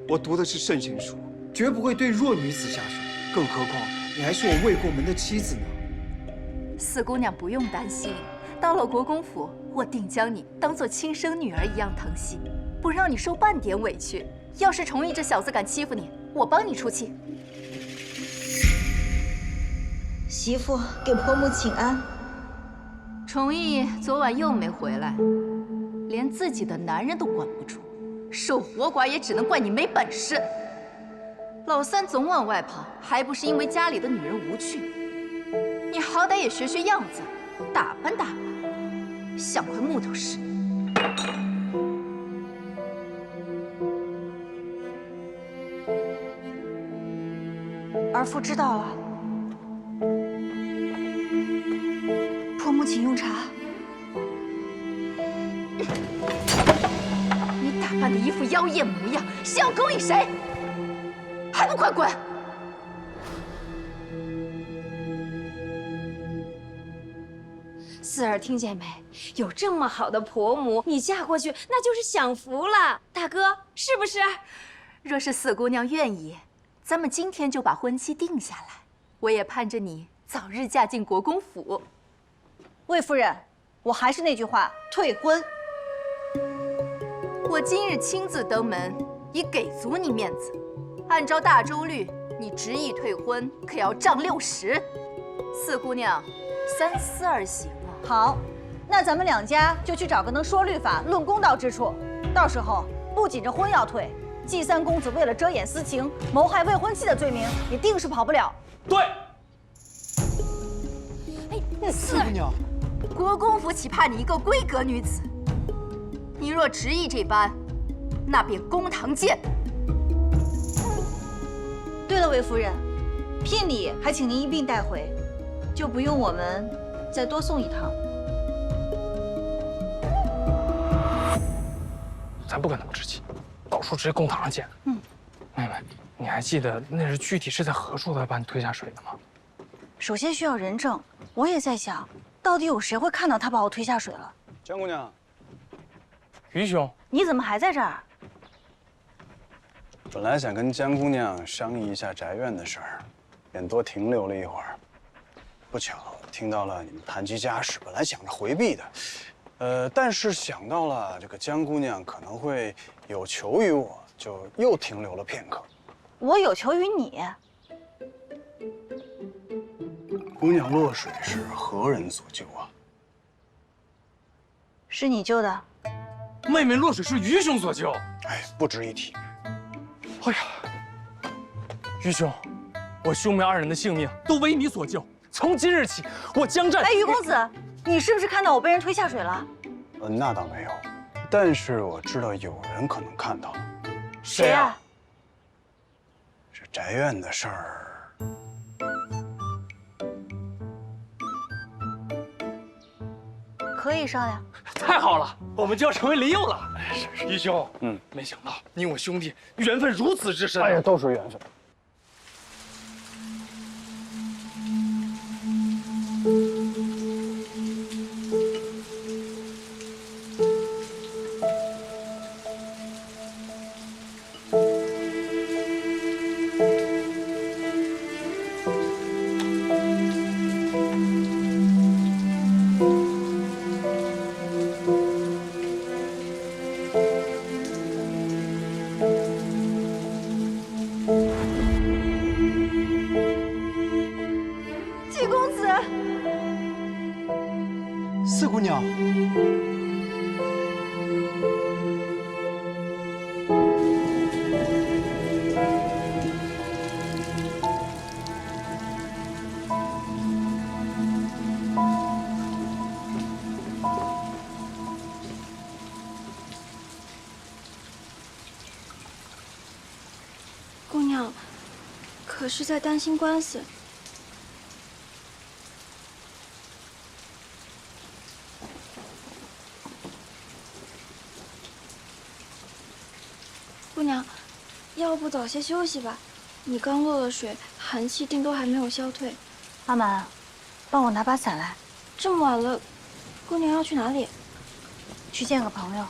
我读的是圣贤书，绝不会对弱女子下手，更何况你还是我未过门的妻子呢。四姑娘不用担心，到了国公府，我定将你当做亲生女儿一样疼惜，不让你受半点委屈。要是崇义这小子敢欺负你，我帮你出气。媳妇给婆母请安。崇义昨晚又没回来，连自己的男人都管不住，守活寡也只能怪你没本事。老三总往外跑，还不是因为家里的女人无趣？你好歹也学学样子，打扮打扮，像块木头似的。儿妇知道了。婆母请用茶。你打扮的一副妖艳模样，是要勾引谁？还不快滚！四儿听见没？有这么好的婆母，你嫁过去那就是享福了。大哥，是不是？若是四姑娘愿意，咱们今天就把婚期定下来。我也盼着你早日嫁进国公府。魏夫人，我还是那句话，退婚。我今日亲自登门，以给足你面子。按照大周律，你执意退婚，可要杖60。四姑娘，3思而行啊！好，那咱们两家就去找个能说律法、论公道之处。到时候不仅这婚要退，季三公子为了遮掩私情、谋害未婚妻的罪名，也定是跑不了。对。哎，四姑娘，国公府岂怕你一个闺阁女子？你若执意这般，那便公堂见。对了，魏夫人，聘礼还请您一并带回，就不用我们再多送一趟。咱不跟他们置气，到时候直接公堂上见。妹妹，你还记得那是具体是在何处他把你推下水的吗？首先需要人证，我也在想，到底有谁会看到他把我推下水了？江姑娘，于兄，你怎么还在这儿？本来想跟江姑娘商议一下宅院的事儿，便多停留了一会儿。不巧听到了你们谈及家事，本来想着回避的，但是想到了这个江姑娘可能会有求于我，就又停留了片刻。我有求于你。姑娘落水是何人所救啊？是你救的。妹妹落水是于兄所救。哎，不值一提。哎呀，于兄，我兄妹二人的性命都为你所救。从今日起，我江战。哎，于公子，你是不是看到我被人推下水了？那倒没有，但是我知道有人可能看到。谁啊？这宅院的事儿。 可以商量。太好了，我们就要成为邻友了。是，于兄，没想到你我兄弟缘分如此之深。哎呀，都是缘分。季公子，四姑娘，姑娘，可是在担心官司。 姑娘，要不早些休息吧。你刚落了水，寒气定都还没有消退。阿满，帮我拿把伞来。这么晚了，姑娘要去哪里？去见个朋友。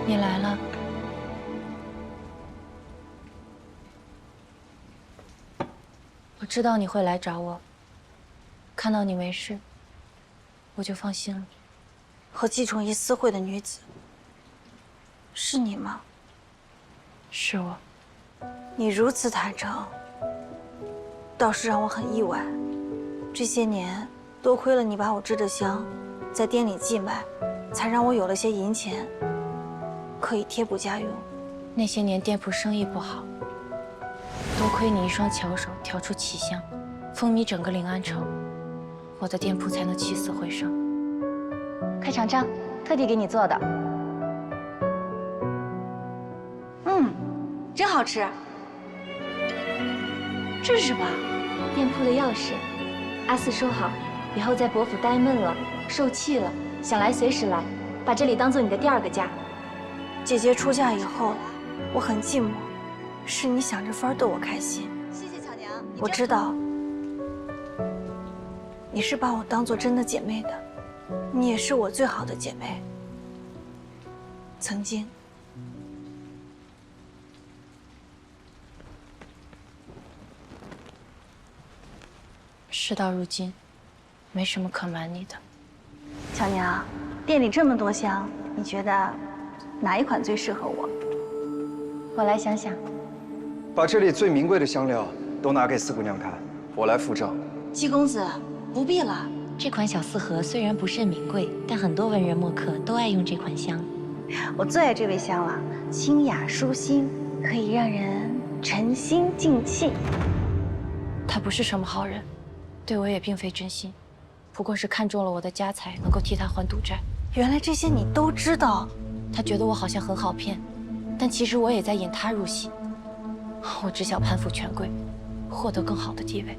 你来了。我知道你会来找我，看到你没事，我就放心了。和季崇义私会的女子，是你吗？是我。你如此坦诚，倒是让我很意外。这些年，多亏了你把我支的香，在店里寄卖，才让我有了些银钱。 可以贴补家用。那些年店铺生意不好，多亏你一双巧手调出奇香，风靡整个临安城，我的店铺才能起死回生。快尝尝，特地给你做的。真好吃。这是什么？店铺的钥匙。阿四收好，以后在伯府待闷了、受气了，想来随时来，把这里当做你的第二个家。 姐姐出嫁以后，我很寂寞，是你想着法逗我开心。谢谢巧娘，我知道，你是把我当做真的姐妹的，你也是我最好的姐妹。曾经，事到如今，没什么可瞒你的。巧娘，店里这么多香，你觉得？ 哪一款最适合我？我来想想。把这里最名贵的香料都拿给四姑娘看，我来付账。季公子，不必了。这款小四合虽然不甚名贵，但很多文人墨客都爱用这款香。我最爱这味香了，清雅舒心，可以让人沉心静气。他不是什么好人，对我也并非真心，不过是看中了我的家财，能够替他还赌债。原来这些你都知道。 他觉得我好像很好骗，但其实我也在引他入戏。我只想攀附权贵，获得更好的地位。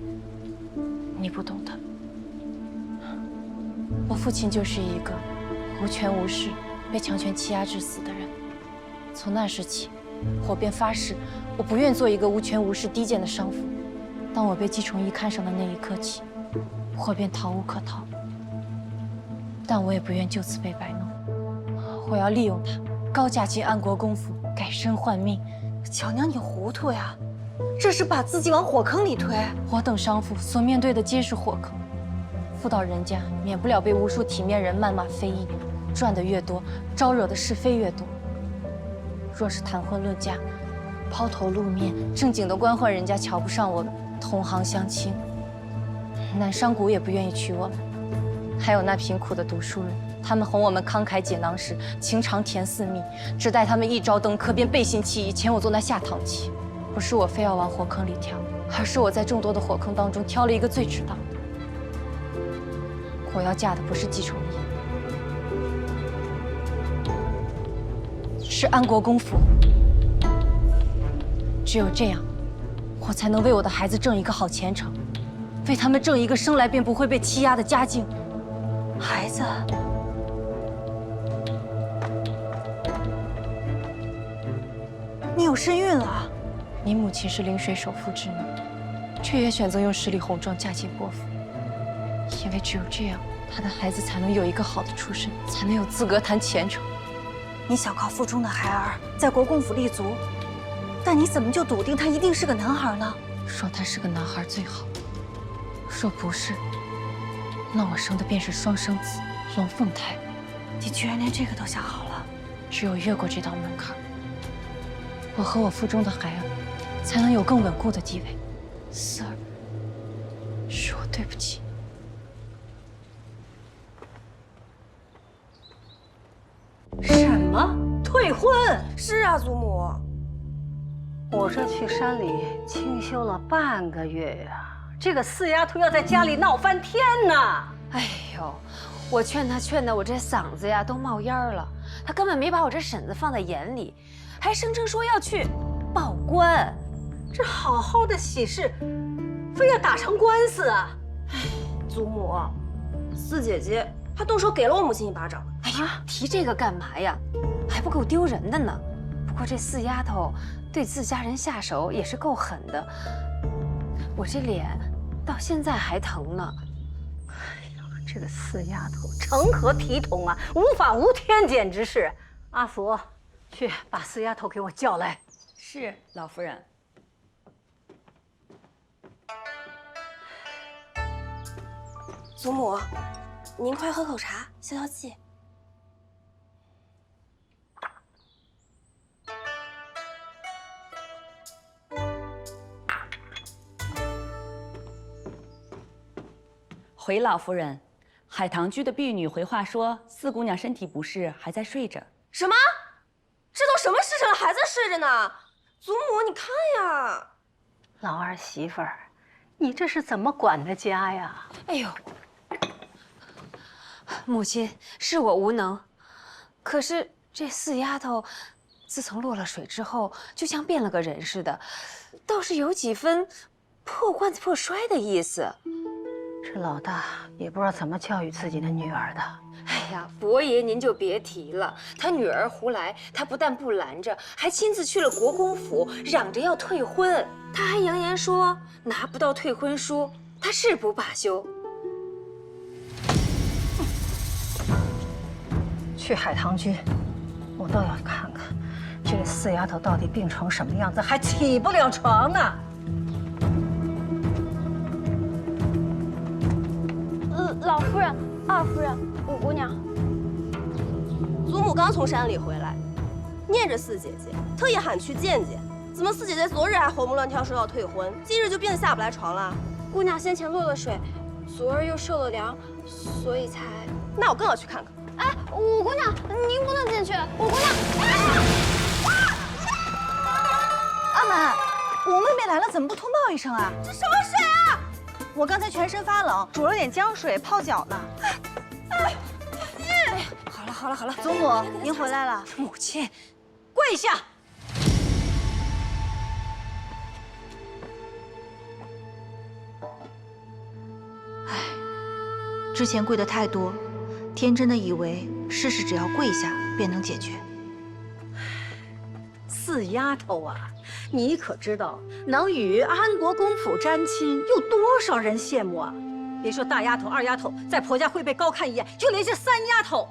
你不懂的。我父亲就是一个无权无势、被强权欺压致死的人。从那时起，我便发誓，我不愿做一个无权无势、低贱的商妇。当我被季重义看上的那一刻起，我便逃无可逃。但我也不愿就此被摆弄，我要利用他，高价进安国公府，改身换命。巧娘，你糊涂呀！这是把自己往火坑里推。我等商妇所面对的皆是火坑，妇道人家免不了被无数体面人谩骂非议，赚得越多，招惹的是非越多。若是谈婚论嫁，抛头露面，正经的官宦人家瞧不上我们，同行相亲，南商贾也不愿意娶我们。还有那贫苦的读书人，他们哄我们慷慨解囊时，情长甜似蜜，只待他们一朝登科，便背信弃义，遣我做那下堂妻。不是我非要往火坑里跳，而是我在众多的火坑当中挑了一个最值当的。我要嫁的不是季重义，是安国公府。只有这样，我才能为我的孩子挣一个好前程，为他们挣一个生来便不会被欺压的家境。孩子，你有身孕了。你母亲是临水首富之女，却也选择用十里红妆嫁进伯府，因为只有这样，她的孩子才能有一个好的出身，才能有资格谈前程。你想靠腹中的孩儿在国公府立足，但你怎么就笃定他一定是个男孩呢？说他是个男孩最好，若不是，那我生的便是双生子，龙凤胎。你居然连这个都想好了？只有越过这道门槛，我和我腹中的孩儿才能有更稳固的地位。四儿，是我对不起。什么退婚？是啊，祖母。我这去山里清修了半个月呀，这个四丫头要在家里闹翻天呢。哎呦，我劝她，我这嗓子呀都冒烟了。她根本没把我这婶子放在眼里，还声称说要去报官。这好好的喜事，非要打成官司啊！祖母，四姐姐还动手给了我母亲一巴掌。哎呀，提这个干嘛呀？还不够丢人的呢。不过这四丫头对自家人下手也是够狠的，我这脸到现在还疼呢。哎呀，这个四丫头成何体统啊！无法无天，简直是！阿锁，去把四丫头给我叫来。是，老夫人。祖母，您快喝口茶消消气。回老夫人，海棠居的婢女回话说，四姑娘身体不适，还在睡着。什么？这都什么时辰了，还在睡着呢？祖母，你看呀！老儿媳妇儿，你这是怎么管的家呀？哎呦，母亲，是我无能。可是这四丫头，自从落了水之后，就像变了个人似的，倒是有几分破罐子破摔的意思。这老大也不知道怎么教育自己的女儿的。哎呀，伯爷您就别提了，他女儿胡来，他不但不拦着，还亲自去了国公府，嚷着要退婚。他还扬言说，拿不到退婚书，他誓不罢休。去海棠居，我倒要看看这个四丫头到底病成什么样子，还起不了床呢。老夫人、二夫人、五姑娘，祖母刚从山里回来，念着四姐姐，特意喊去见见。怎么四姐姐昨日还活蹦乱跳说要退婚，今日就病得下不来床了？姑娘先前落了水，昨儿又受了凉，所以才……那我更要去看看。哎，五姑娘，您不能进去。五姑娘，阿满，我妹妹来了，怎么不通报一声啊？这什么水啊！我刚才全身发冷，煮了点姜水泡脚呢。好了，祖母，您回来了。母亲，跪下！之前跪的太多，天真的以为事只要跪下便能解决。四丫头啊，你可知道能与安国公府沾亲，有多少人羡慕啊？别说大丫头、二丫头在婆家会被高看一眼，就连这三丫头，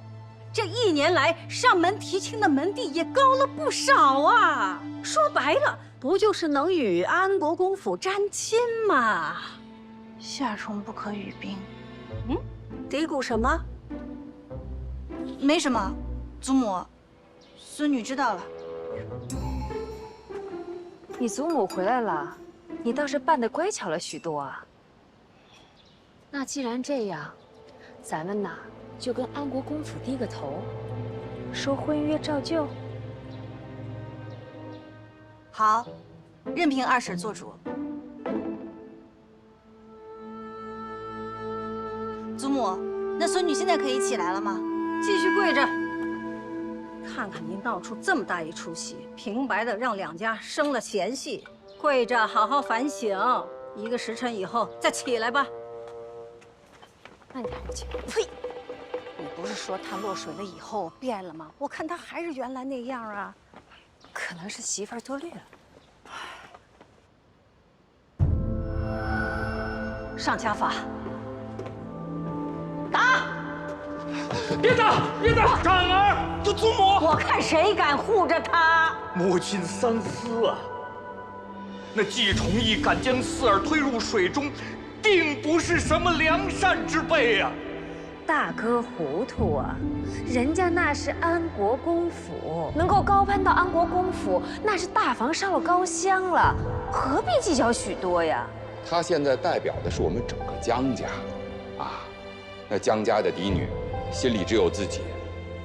这1年来上门提亲的门第也高了不少啊。说白了，不就是能与安国公府沾亲吗？夏虫不可语冰。嘀咕什么？没什么，祖母，孙女知道了。你祖母回来了，你倒是办得乖巧了许多啊。那既然这样，咱们呐就跟安国公府低个头，收婚约照旧。好，任凭二婶做主。祖母，那孙女现在可以起来了吗？继续跪着。看看您闹出这么大一出息，平白的让两家生了嫌隙，跪着好好反省，1个时辰以后再起来吧。那你还不起来？呸！你不是说他落水了以后变了吗？我看他还是原来那样啊。可能是媳妇儿多虑了。上家法，打！别打！别打！长儿，这祖母，我看谁敢护着他！母亲三思啊！那季崇义敢将四儿推入水中，定不是什么良善之辈呀！大哥糊涂啊！人家那是安国公府，能够高攀到安国公府，那是大房烧了高香了，何必计较许多呀？他现在代表的是我们整个江家，啊，那江家的嫡女心里只有自己，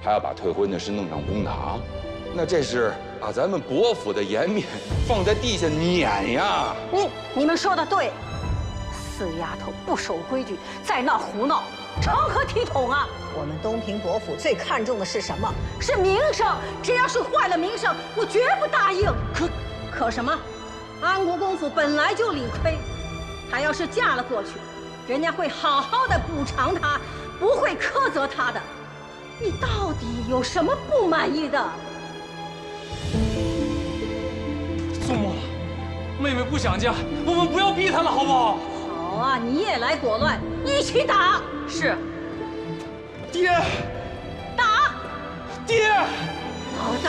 还要把退婚的事弄上公堂，那这是把咱们伯府的颜面放在地下碾呀！你们说的对，四丫头不守规矩，在那胡闹，成何体统啊！我们东平伯府最看重的是什么？是名声。只要是坏了名声，我绝不答应。可什么？安国公府本来就理亏，她要是嫁了过去，人家会好好的补偿她，不会苛责她的。你到底有什么不满意的？祖母，妹妹不想嫁，我们不要逼她了，好不好？好啊，你也来裹乱，一起打。是。爹。打。爹。好的。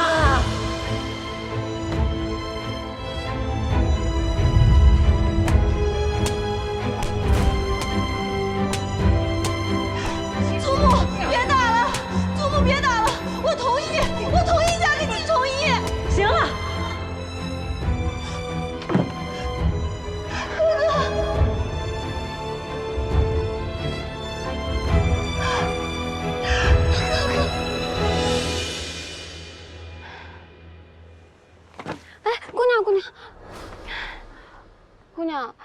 祖母，别打了！祖母，别打了！我同意嫁给季崇义。行了。姑娘，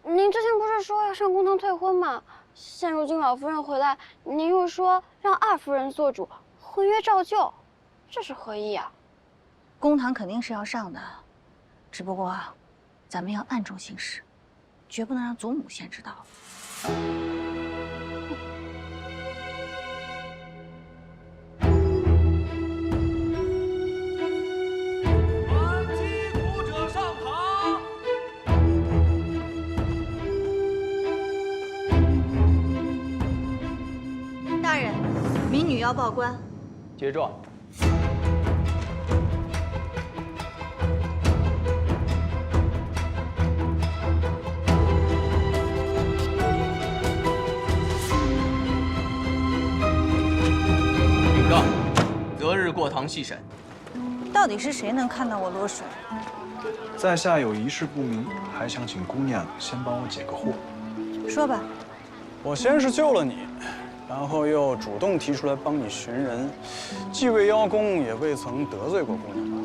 您之前不是说要上公堂退婚吗？现如今老夫人回来，您又说让二夫人做主，婚约照旧，这是何意啊？公堂肯定是要上的，只不过咱们要暗中行事，绝不能让祖母先知道。大人，民女要报官。接状。禀告，择日过堂细审。到底是谁能看到我落水？在下有一事不明，还想请姑娘先帮我解个惑。说吧。我先是救了你，然后又主动提出来帮你寻人，既未邀功，也未曾得罪过姑娘吧？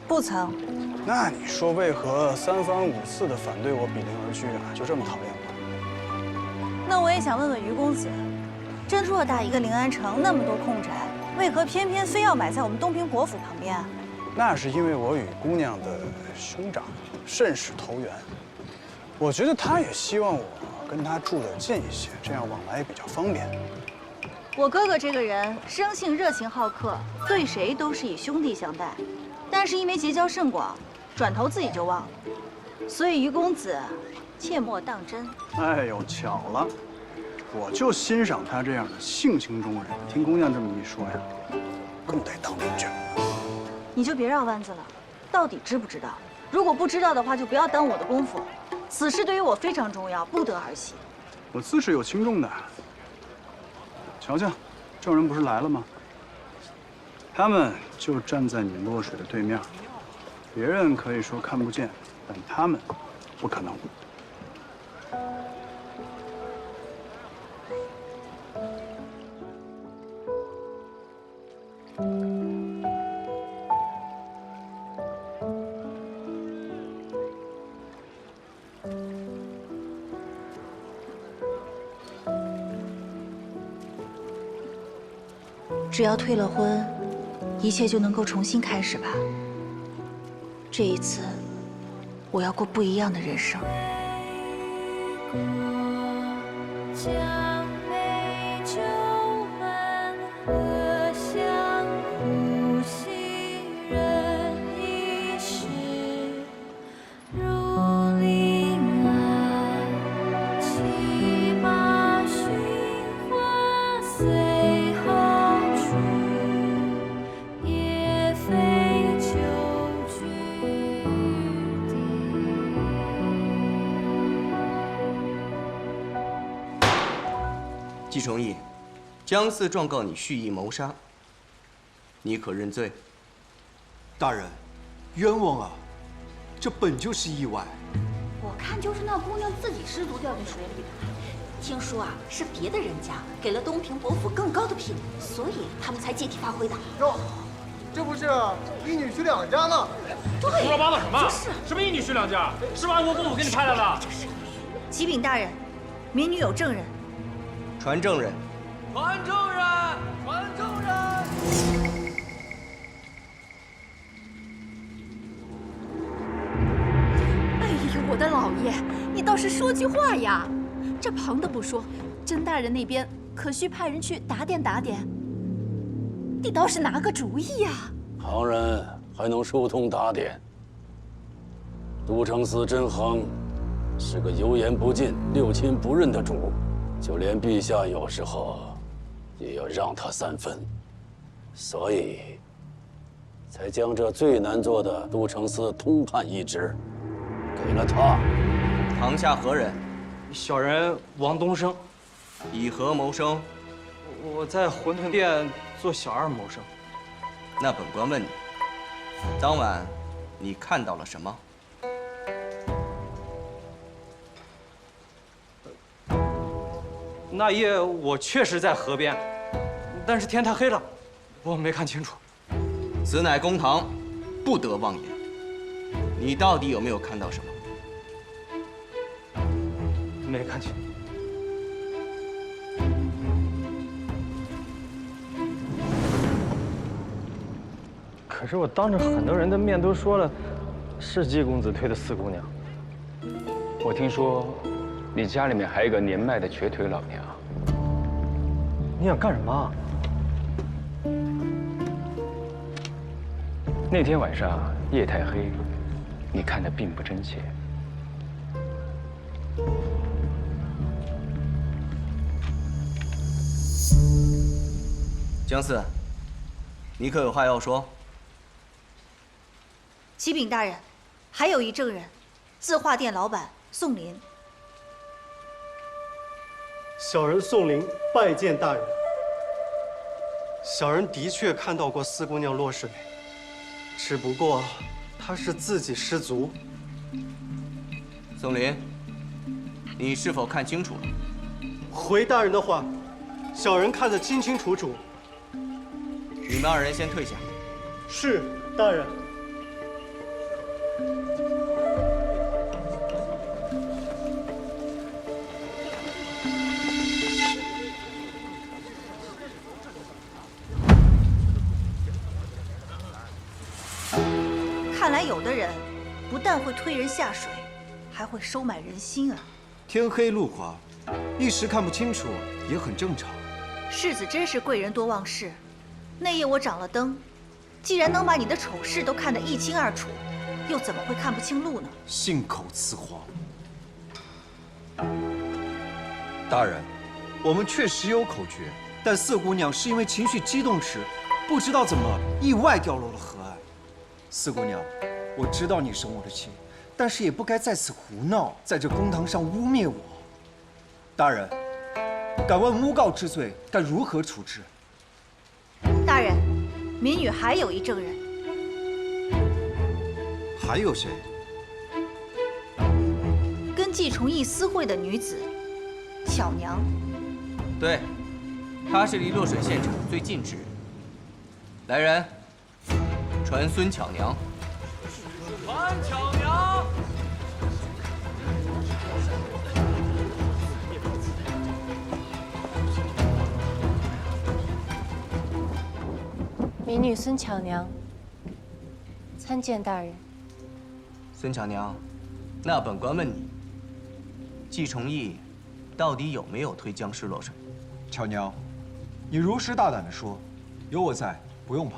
不曾。那你说为何3番5次的反对我比邻而居啊？就这么讨厌我？那我也想问问于公子，这偌大一个临安城，那么多空宅，为何偏偏非要买在我们东平国府旁边啊？那是因为我与姑娘的兄长甚是投缘，我觉得他也希望我跟他住得近一些，这样往来也比较方便。我哥哥这个人生性热情好客，对谁都是以兄弟相待，但是因为结交甚广，转头自己就忘了。所以于公子，切莫当真。哎呦，巧了，我就欣赏他这样的性情中人。听姑娘这么一说呀，更得当邻居。你就别绕弯子了，到底知不知道？如果不知道的话，就不要耽误我的功夫。此事对于我非常重要，不得儿戏。我自是有轻重的。瞧瞧，证人不是来了吗？他们就站在你落水的对面，别人可以说看不见，但他们不可能。只要退了婚，一切就能够重新开始吧。这一次，我要过不一样的人生。季崇义，江四状告你蓄意谋杀，你可认罪？大人，冤枉啊！这本就是意外。我看就是那姑娘自己失足掉进水里的。听说啊，是别的人家给了东平伯府更高的聘礼，所以他们才借题发挥的。哟，这不是一女婿两家吗？对，胡说八道什么？就是什么一女婿两家？是不是安国公主给你派来的？启禀大人，民女有证人。传证人。传证人，传证人。哎呦，我的老爷，你倒是说句话呀！这旁的不说，甄大人那边可需派人去打点打点。你倒是拿个主意呀！旁人还能疏通打点。都城司甄衡是个油盐不进、六亲不认的主。就连陛下有时候也要让他3分，所以才将这最难做的都城司通判一职给了他。堂下何人？小人王东升。以何谋生？我在馄饨店做小二谋生。那本官问你，当晚你看到了什么？那夜我确实在河边，但是天太黑了，我没看清楚。此乃公堂，不得妄言。你到底有没有看到什么？没看清。可是我当着很多人的面都说了，是季公子推的四姑娘。我听说，你家里面还有一个年迈的瘸腿老娘。你想干什么？那天晚上夜太黑，你看得并不真切。江四，你可有话要说？启禀大人，还有一证人，字画店老板宋林。小人宋林拜见大人。小人的确看到过四姑娘落水，只不过她是自己失足。宋林，你是否看清楚了？回大人的话，小人看得清清楚楚。你们2人先退下。是，大人。看来有的人不但会推人下水，还会收买人心啊！天黑路滑，一时看不清楚也很正常。世子真是贵人多忘事。那夜我掌了灯，既然能把你的丑事都看得一清二楚，又怎么会看不清路呢？信口雌黄。大人，我们确实有口诀，但四姑娘是因为情绪激动时，不知道怎么意外掉落了河岸。四姑娘，我知道你生我的气，但是也不该在此胡闹，在这公堂上污蔑我。大人，敢问诬告之罪该如何处置？大人，民女还有一证人。还有谁？跟季重义私会的女子，巧娘。对，她是离落水现场最近之人。来人，传孙巧娘。传巧娘。民女孙巧娘，参见大人。孙巧娘，那本官问你，季重义到底有没有推僵尸落水？巧娘，你如实大胆地说，有我在，不用怕。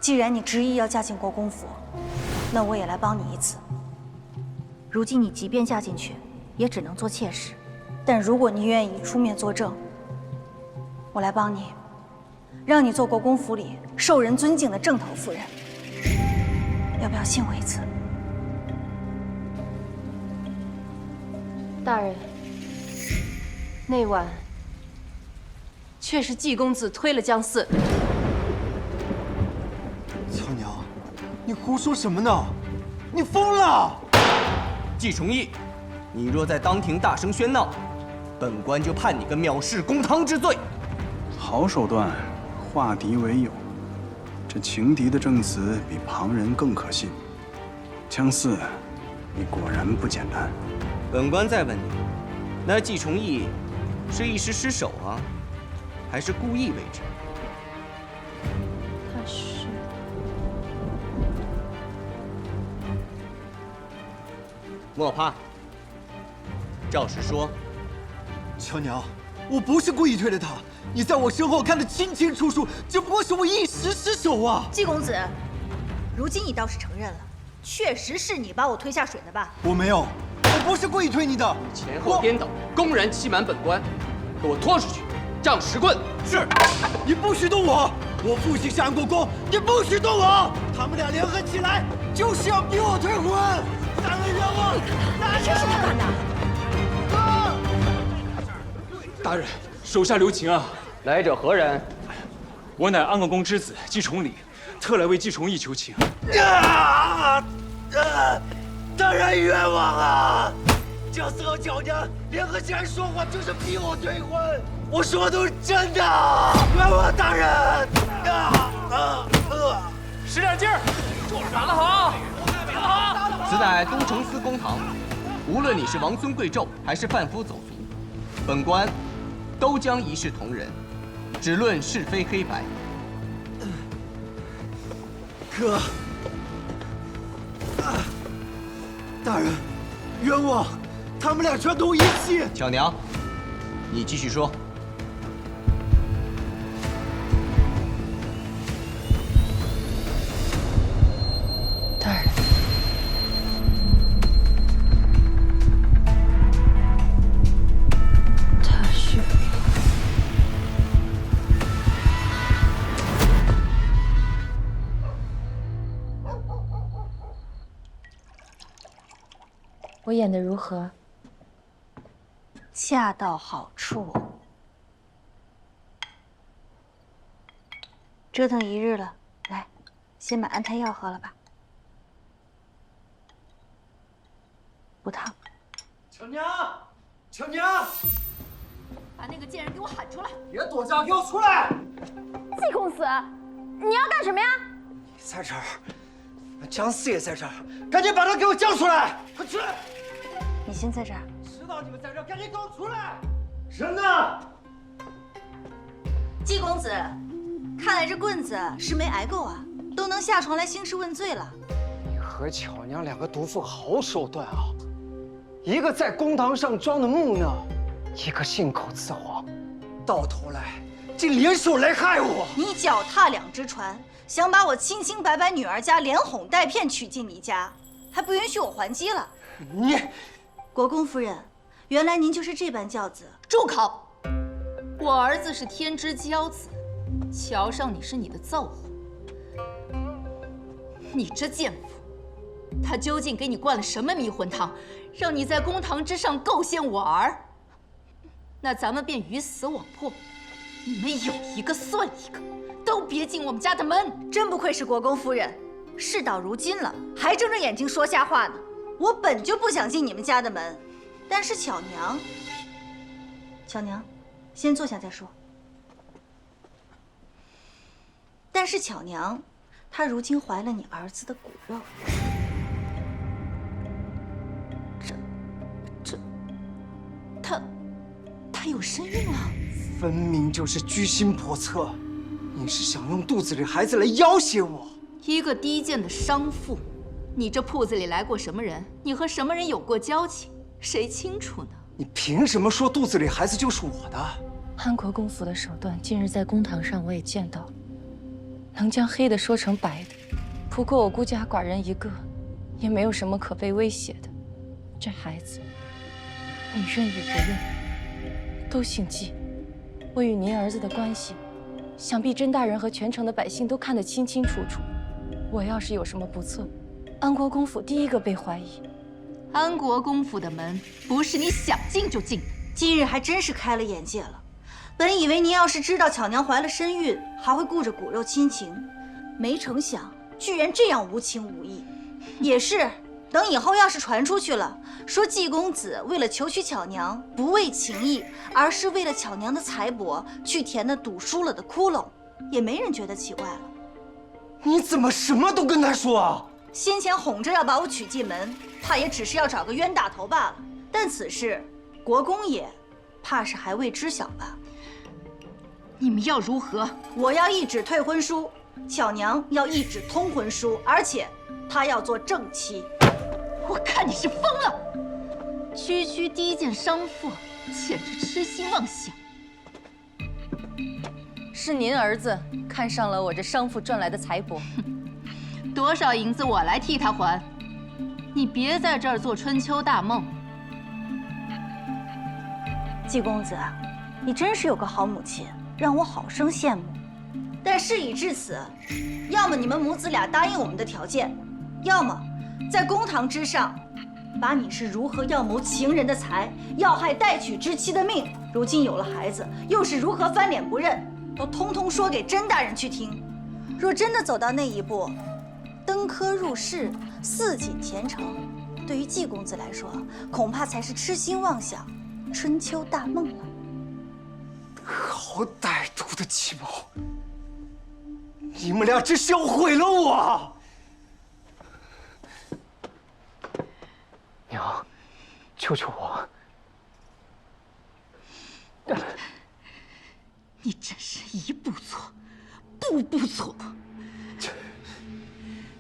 既然你执意要嫁进国公府，那我也来帮你一次。如今你即便嫁进去，也只能做妾室。但如果你愿意出面作证，我来帮你，让你做国公府里受人尊敬的正头夫人。要不要信我一次？大人，那晚却是季公子推了姜四。巧娘，你胡说什么呢？你疯了！季重义，你若在当庭大声喧闹，本官就判你个藐视公堂之罪。好手段，化敌为友。这情敌的证词比旁人更可信。姜四，你果然不简单。本官再问你，那季重义是一时失手啊，还是故意为之？他是。莫怕，照实说。巧娘，我不是故意推了他，你在我身后看得清清楚楚，只不过是我一时失手啊！季公子，如今你倒是承认了，确实是你把我推下水的吧？我没有，我不是故意推你的。前后颠倒，公然欺瞒本官，给我拖出去，杖10棍。是，你不许动我！我父亲是安国公，你不许动我！他们俩联合起来，就是要逼我退婚！大人冤枉！大人，这是他干的！大人，手下留情啊！来者何人？我乃安国公之子季重礼，特来为季重义求情。大人冤枉啊！姜四和巧娘联合起来说谎，就是逼我退婚。我说的都是真的，冤枉大人！使点劲儿，打得好，打得好！此乃东城司公堂，无论你是王孙贵胄，还是贩夫走卒，本官都将一视同仁，只论是非黑白。哥，大人，冤枉！他们俩串通一气。巧娘，你继续说。大人，他是。我演的如何？恰到好处。折腾一日了，来，先把安胎药喝了吧。不烫。巧娘，巧娘，把那个贱人给我喊出来！别躲着，给我出来！季公子，你要干什么呀？在这儿，姜四也在这儿，赶紧把他给我叫出来！快去！你先在这儿。知道你们在这儿，赶紧给我出来！人呢？季公子，看来这棍子是没挨够啊，都能下床来兴师问罪了。你和巧娘两个毒妇好手段啊！一个在公堂上装的木讷，一个信口雌黄，到头来竟联手来害我。你脚踏两只船，想把我清清白白女儿家连哄带骗娶进你家，还不允许我还击了。你，国公夫人，原来您就是这般教子。住口！我儿子是天之骄子，瞧上你是你的造化。你这贱妇，他究竟给你灌了什么迷魂汤，让你在公堂之上构陷我儿？那咱们便鱼死网破，你们有一个算一个，都别进我们家的门！真不愧是国公夫人，事到如今了，还睁着眼睛说瞎话呢。我本就不想进你们家的门，但是巧娘，先坐下再说。但是巧娘，她如今怀了你儿子的骨肉，她有身孕了，分明就是居心叵测。你是想用肚子里孩子来要挟我？一个低贱的商妇，你这铺子里来过什么人？你和什么人有过交情？谁清楚呢？你凭什么说肚子里孩子就是我的？安国公府的手段，近日在公堂上我也见到了，能将黑的说成白的。不过我孤家寡人一个，也没有什么可被威胁的。这孩子，你认与不认，都姓季。我与您儿子的关系，想必甄大人和全城的百姓都看得清清楚楚。我要是有什么不测，安国公府第一个被怀疑。安国公府的门不是你想进就进的。今日还真是开了眼界了。本以为您要是知道巧娘怀了身孕，还会顾着骨肉亲情，没成想居然这样无情无义。也是，等以后要是传出去了，说季公子为了求娶巧娘，不为情义，而是为了巧娘的财帛去填那赌输了的窟窿，也没人觉得奇怪了。你怎么什么都跟他说啊？先前哄着要把我娶进门，怕也只是要找个冤大头罢了。但此事，国公爷怕是还未知晓吧？你们要如何？我要一纸退婚书，巧娘要一纸通婚书，而且她要做正妻。我看你是疯了！区区低贱商妇，简直痴心妄想。是您儿子看上了我这商妇赚来的财帛，多少银子我来替他还。你别在这儿做春秋大梦。季公子，你真是有个好母亲，让我好生羡慕。但事已至此，要么你们母子俩答应我们的条件，要么在公堂之上，把你是如何要谋情人的财，要害待娶之妻的命，如今有了孩子，又是如何翻脸不认，都通通说给甄大人去听。若真的走到那一步，登科入仕，四锦前程，对于季公子来说，恐怕才是痴心妄想，春秋大梦了。好歹毒的计谋！你们俩只是要毁了我！娘，救救我！你真是一步错，步步错。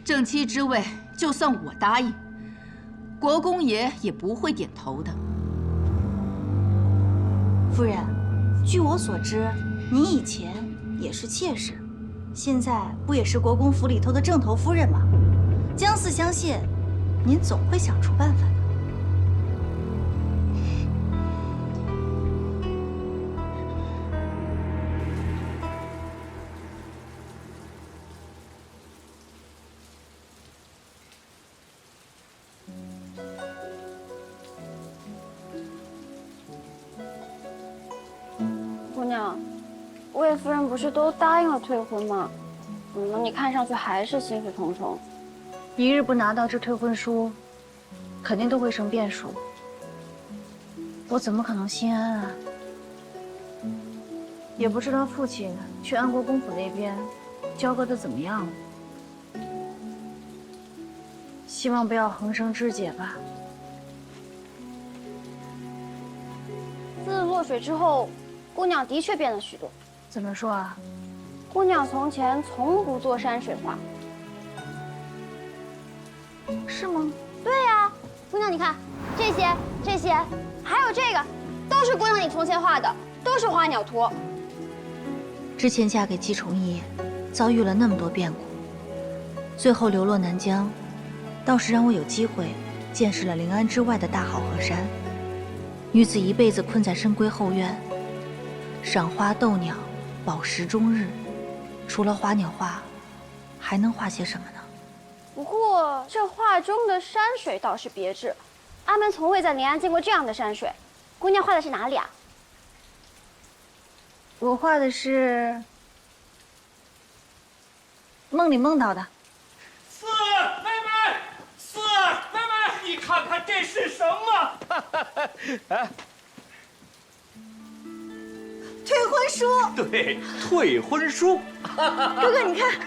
正妻之位，就算我答应，国公爷也不会点头的。夫人，据我所知，您以前也是妾室，现在不也是国公府里头的正头夫人吗？相似相谢，您总会想出办法的。姑娘，魏夫人不是都答应了退婚吗？怎么你看上去还是心事重重？一日不拿到这退婚书，肯定都会生变数。我怎么可能心安啊？也不知道父亲去安国公府那边交割的怎么样了。希望不要横生枝节吧。自落水之后，姑娘的确变了许多。怎么说啊？姑娘从前从不做山水画。是吗？对呀，姑娘，你看这些这些，还有这个，都是姑娘你从前画的，都是花鸟图。之前嫁给季崇义，遭遇了那么多变故，最后流落南疆，倒是让我有机会见识了临安之外的大好河山。女子一辈子困在深闺后院，赏花斗鸟，饱食终日，除了花鸟画，还能画些什么呢？不过这画中的山水倒是别致，阿门从未在临安见过这样的山水。姑娘画的是哪里啊？我画的是梦里梦到的。四妹妹，四妹妹，你看看这是什么？哎，退婚书。对，退婚书。哥哥，你看，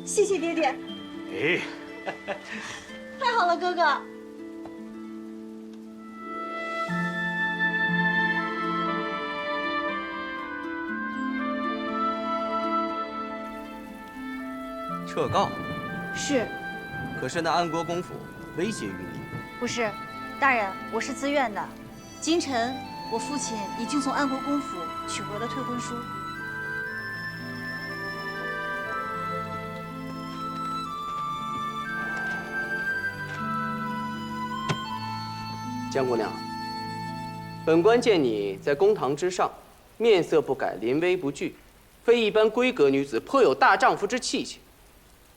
谢谢爹爹。哎，太好了，哥哥。撤告？是。可是那安国公府威胁于你。不是，大人，我是自愿的。今晨，我父亲已经从安国公府取回了退婚书。江姑娘，本官见你在公堂之上，面色不改，临危不惧，非一般闺阁女子，颇有大丈夫之气节。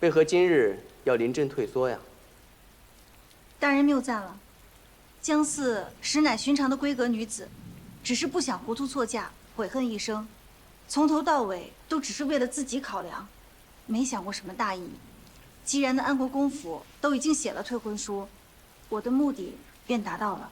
为何今日要临阵退缩呀？大人谬赞了，江四实乃寻常的闺阁女子，只是不想糊涂错嫁，悔恨一生，从头到尾都只是为了自己考量，没想过什么大义。既然那安国公府都已经写了退婚书，我的目的便达到了。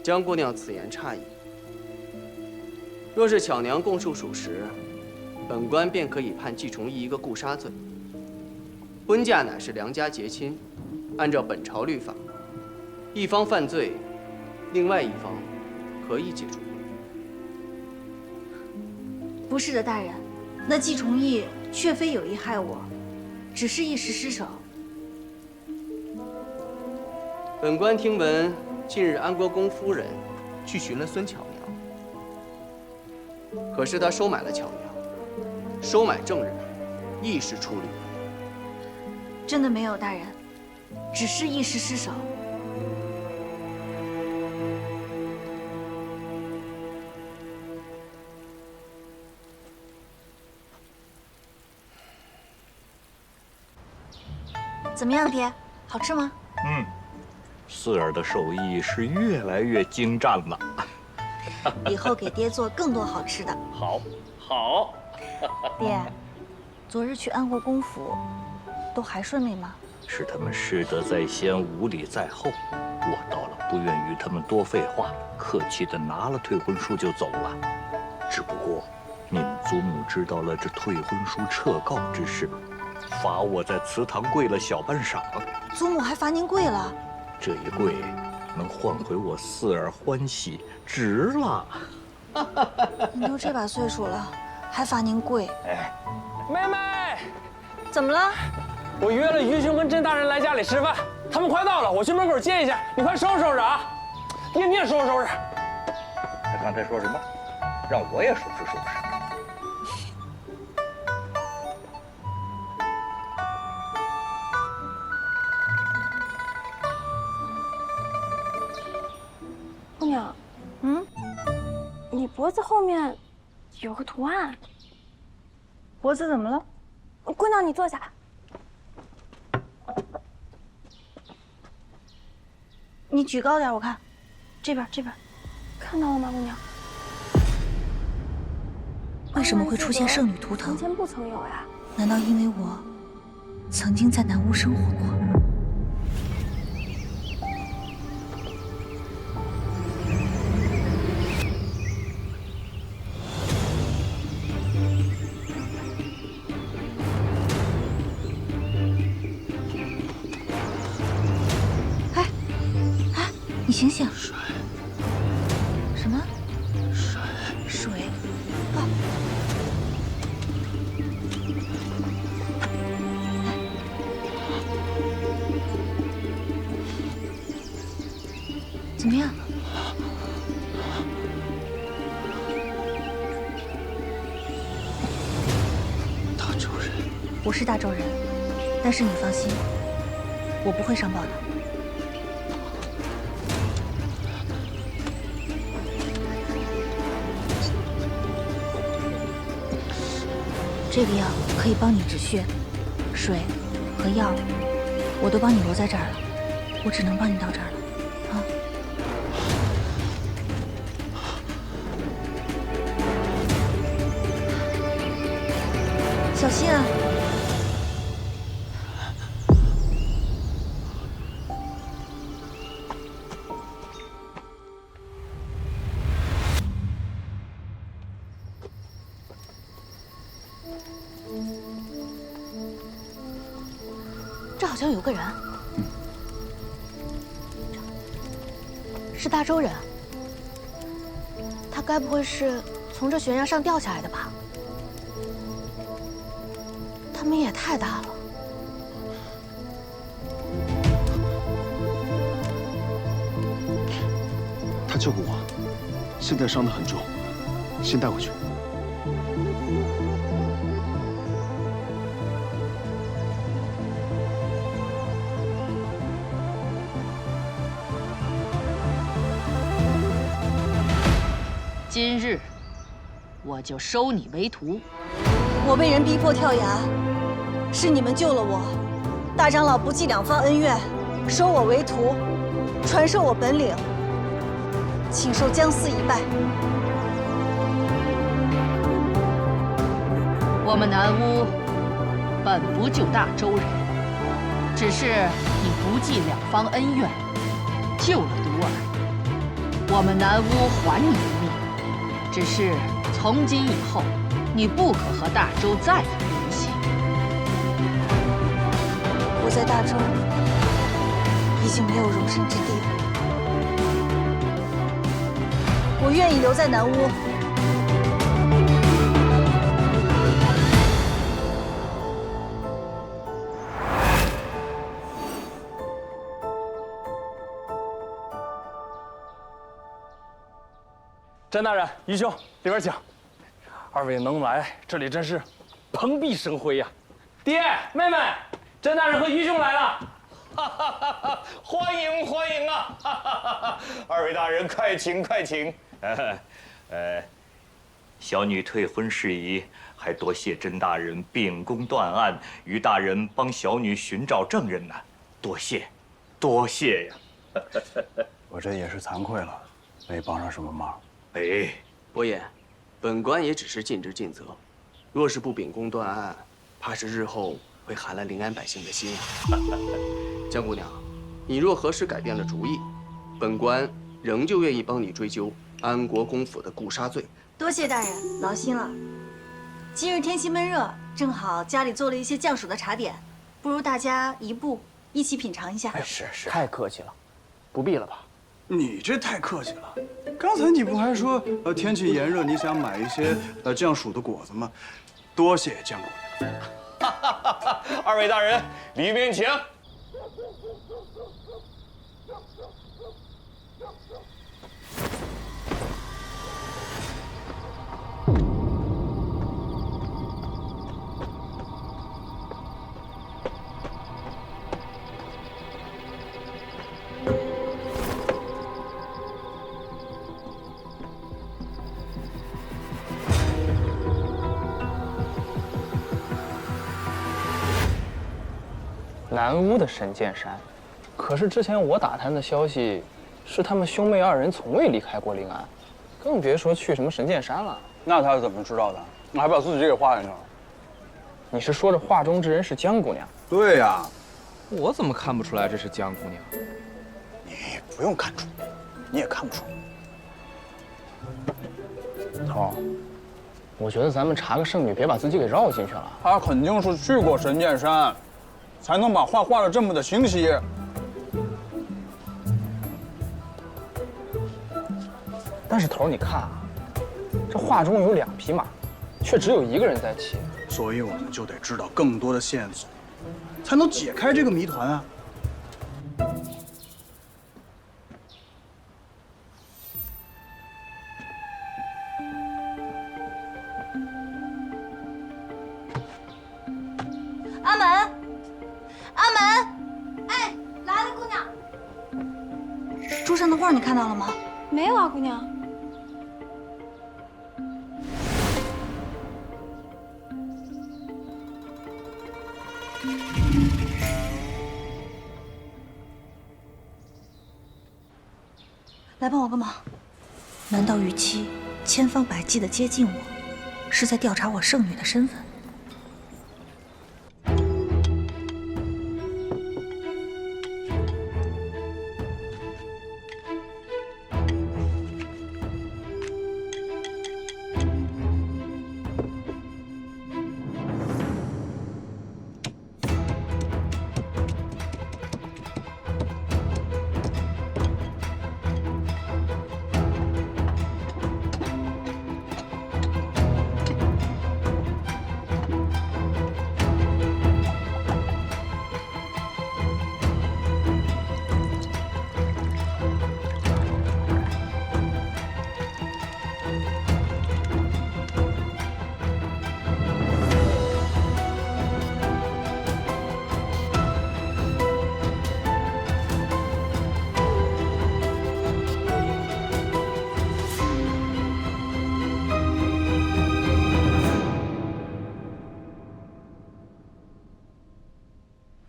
江姑娘此言差矣。若是巧娘供述属实，本官便可以判季崇义一个故杀罪。婚嫁乃是良家结亲，按照本朝律法，一方犯罪，另外一方可以解除。不是的，大人，那季崇义却非有意害我，只是一时失手。本官听闻，近日安国公夫人去寻了孙巧娘，可是她收买了巧娘，收买证人，一时出律。真的没有，大人，只是一时失手。怎么样，爹？好吃吗？嗯，四儿的手艺是越来越精湛了。以后给爹做更多好吃的。好，好。爹，昨日去安国公府，都还顺利吗？是他们失德在先，无礼在后。我到了，不愿与他们多废话，客气的拿了退婚书就走了。只不过，你们祖母知道了这退婚书撤告之事，罚我在祠堂跪了小半晌。祖母还罚您跪了？这一跪，能换回我四儿欢喜，值了。您都这把岁数了，还罚您跪？哎，妹妹，怎么了？我约了于兄跟甄大人来家里吃饭，他们快到了，我去门口接一下，你快收拾收拾啊！爹，你也收拾收拾。他刚才说什么？让我也收拾收拾。姑娘，你脖子后面有个图案。脖子怎么了？姑娘，你坐下。你举高点，我看。这边，这边。看到了吗，姑娘？为什么会出现圣女图腾？从前不曾有呀。难道因为我曾经在南屋生活过？你醒醒。水。什么？水。水。啊。怎么样？大周人。我是大周人，但是你放心，我不会上报的。这个药可以帮你止血，水和药我都帮你留在这儿了，我只能帮你到这儿了。 小心啊！这好像有个人，是大周人。他该不会是从这悬崖上掉下来的吧？ 他们也太大了。他救过我，现在伤得很重，先带回去。今日我就收你为徒。 我被人逼迫跳崖，是你们救了我。大长老不计两方恩怨，收我为徒，传授我本领，请受姜丝一拜。我们南巫本不救大周人，只是你不计两方恩怨，救了独儿。我们南巫还你一命，只是从今以后。 你不可和大周再有联系。我在大周已经没有容身之地了，我愿意留在南巫。詹大人、于兄，里边请。 二位能来，这里真是蓬荜生辉呀！爹、妹妹，甄大人和于兄来了，欢迎欢迎啊！二位大人，快请快请。小女退婚事宜，还多谢甄大人秉公断案，于大人帮小女寻找证人呢，多谢，多谢呀！我这也是惭愧了，没帮上什么忙。哎，伯爷。 本官也只是尽职尽责，若是不秉公断案，怕是日后会寒了临安百姓的心啊。江姑娘，你若何时改变了主意，本官仍旧愿意帮你追究安国公府的故杀罪。多谢大人，劳心了。今日天气闷热，正好家里做了一些降暑的茶点，不如大家一起品尝一下。哎，是，太客气了，不必了吧？ 你这太客气了，刚才你不还说天气炎热，你想买一些降暑的果子吗？多谢江姑娘。二位大人，里面请。南巫的神剑山，可是之前我打探的消息，是他们兄妹二人从未离开过临安，更别说去什么神剑山了。那他是怎么知道的？还把自己给画进去了？你是说这画中之人是江姑娘？对呀，我怎么看不出来这是江姑娘？你不用看出，你也看不出。头，我觉得咱们查个圣女，别把自己给绕进去了。他肯定是去过神剑山。 才能把画画的这么的清晰。但是头儿，你看啊，这画中有2匹马，却只有1个人在骑。所以我们就得知道更多的线索，才能解开这个谜团啊！阿门，阿门，哎，来了，姑娘。桌上的画你看到了吗？没有啊，姑娘。来帮我个忙，难道与其千方百计地接近我，是在调查我圣女的身份？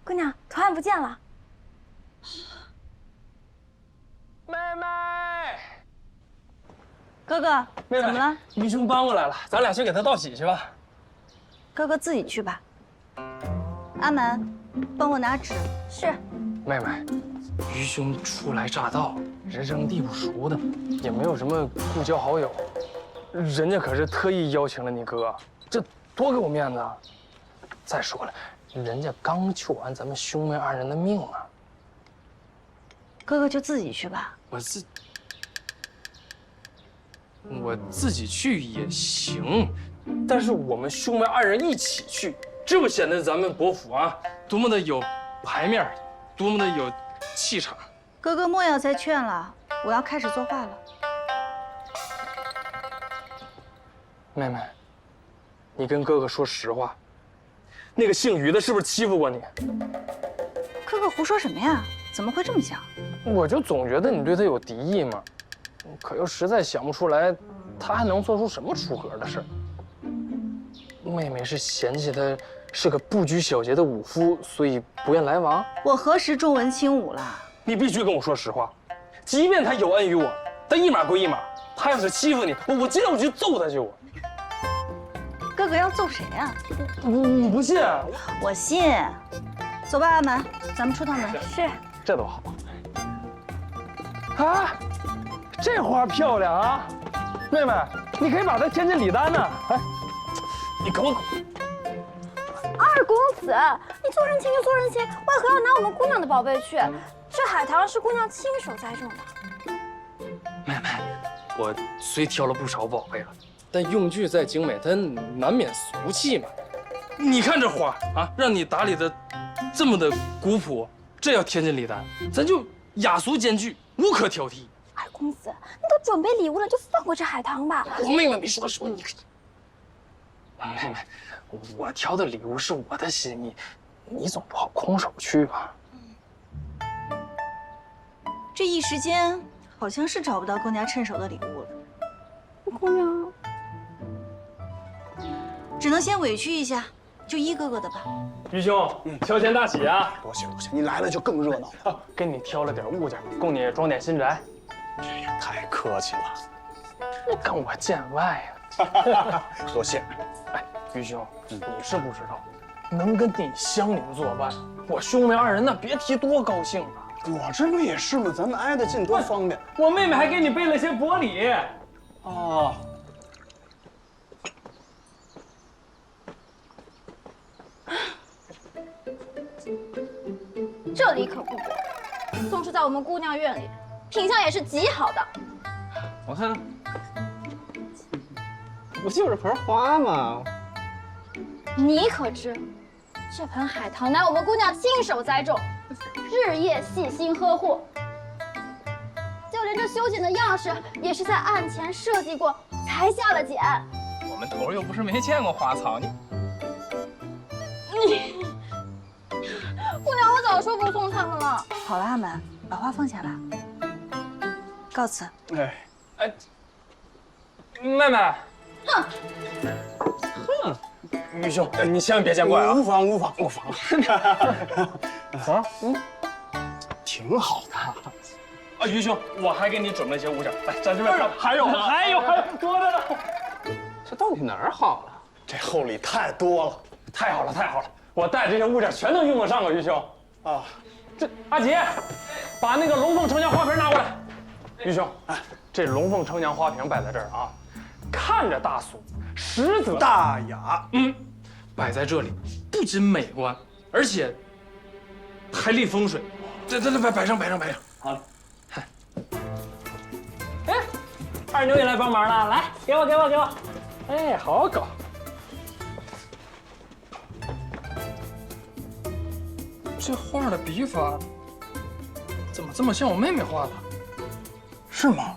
姑娘，图案不见了。妹妹，哥哥，妹妹，怎么了？医生搬过来了，咱俩去给他道喜去吧。哥哥自己去吧。阿满，帮我拿纸。是。妹妹，于兄初来乍到，人生地不熟的，也没有什么故交好友，人家可是特意邀请了你哥，这多给我面子啊！再说了，人家刚救完咱们兄妹2人的命啊！哥哥就自己去吧。我自己去也行，但是我们兄妹2人一起去，这不显得咱们伯府啊多么的有牌面，多么的有气场。哥哥莫要再劝了，我要开始作画了。妹妹，你跟哥哥说实话，那个姓于的是不是欺负过你？哥哥胡说什么呀？怎么会这么想？我就总觉得你对他有敌意嘛，可又实在想不出来，他还能做出什么出格的事儿。妹妹是嫌弃他是个不拘小节的武夫，所以不愿来往？我何时重文轻武了？你必须跟我说实话，即便他有恩于我，但一码归一码。他要是欺负你，我今天我就揍他去！我。哥哥要揍谁啊？我不信。我信。走吧，阿满，咱们出趟门。是。这多好啊！这花漂亮啊！妹妹，你可以把它添进礼单呢。哎，你给我滚！二公子，你做人情就做人情，为何要拿我们姑娘的宝贝去？这海棠是姑娘亲手栽种的。妹妹，我虽挑了不少宝贝了，但用具再精美，它难免俗气嘛。你看这花啊，让你打理的这么的古朴，这要添进礼单，咱就雅俗兼具，无可挑剔。二公子，你都准备礼物了，就放过这海棠吧。妹妹，别说你。妹妹，我挑的礼物是我的心意，你总不好空手去吧？这一时间好像是找不到更加趁手的礼物了。姑娘，只能先委屈一下，就依哥哥的吧。于兄，挑前大喜啊！多谢多谢，你来了就更热闹了。给你挑了点物件，供你装点新宅。这也太客气了，你跟我见外呀！多谢。哎，于兄，你是不知道，能跟你相邻作伴，我兄妹2人那别提多高兴了。我这不也是吗？咱们挨得近多方便。我妹妹还给你备了些薄礼。哦。这里可不薄，纵是在我们姑娘院里，品相也是极好的。我看，不就是盆花吗？你可知，这盆海棠乃我们姑娘亲手栽种，日夜细心呵护，就连这修剪的样式也是在案前设计过才下了剪。我们头又不是没见过花草，你姑娘，我早说不送他们了。好了，阿满，把花放下吧。告辞。哎，妹妹。哼。哼。玉兄，你千万别见怪啊！无妨无妨无妨。啊，挺好的。啊，于兄，我还给你准备些物件，来，在这边看。还有呢，还有多着呢。这到底哪儿好了？这厚礼太多了。太好了，太好了！我带这些物件全能用得上啊，于兄。啊，这阿杰，把那个龙凤呈祥花瓶拿过来。于兄，这龙凤呈祥花瓶摆在这儿啊，看着大俗，实则大雅。摆在这里不仅美观，而且还利风水。来，摆上。好嘞。哎，二牛也来帮忙了，来，给我。哎，好搞。这画的笔法怎么这么像我妹妹画的？是吗？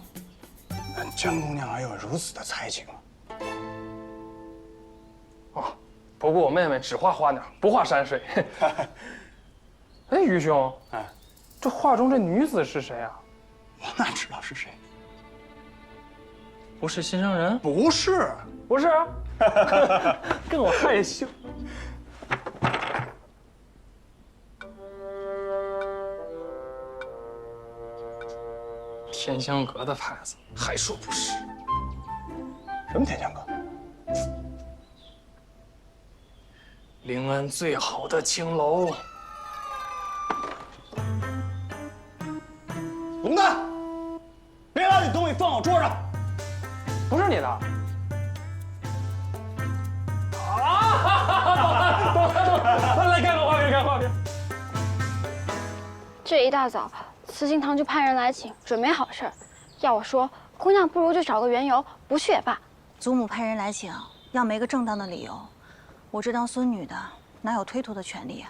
江姑娘还有如此的才情啊！不过我妹妹只画花鸟，不画山水。哎，于兄，这画中这女子是谁啊？我哪知道是谁？不是心上人？不是，不是，跟我害羞。天香阁的牌子，还说不是？什么天香阁？临安最好的青楼。龙蛋，别把你东西放我桌上。不是你的。来，看花瓶。这一大早，慈心堂就派人来请，准没好事儿。要我说，姑娘不如就找个缘由，不去也罢。祖母派人来请，要没个正当的理由，我这当孙女的哪有推脱的权利啊？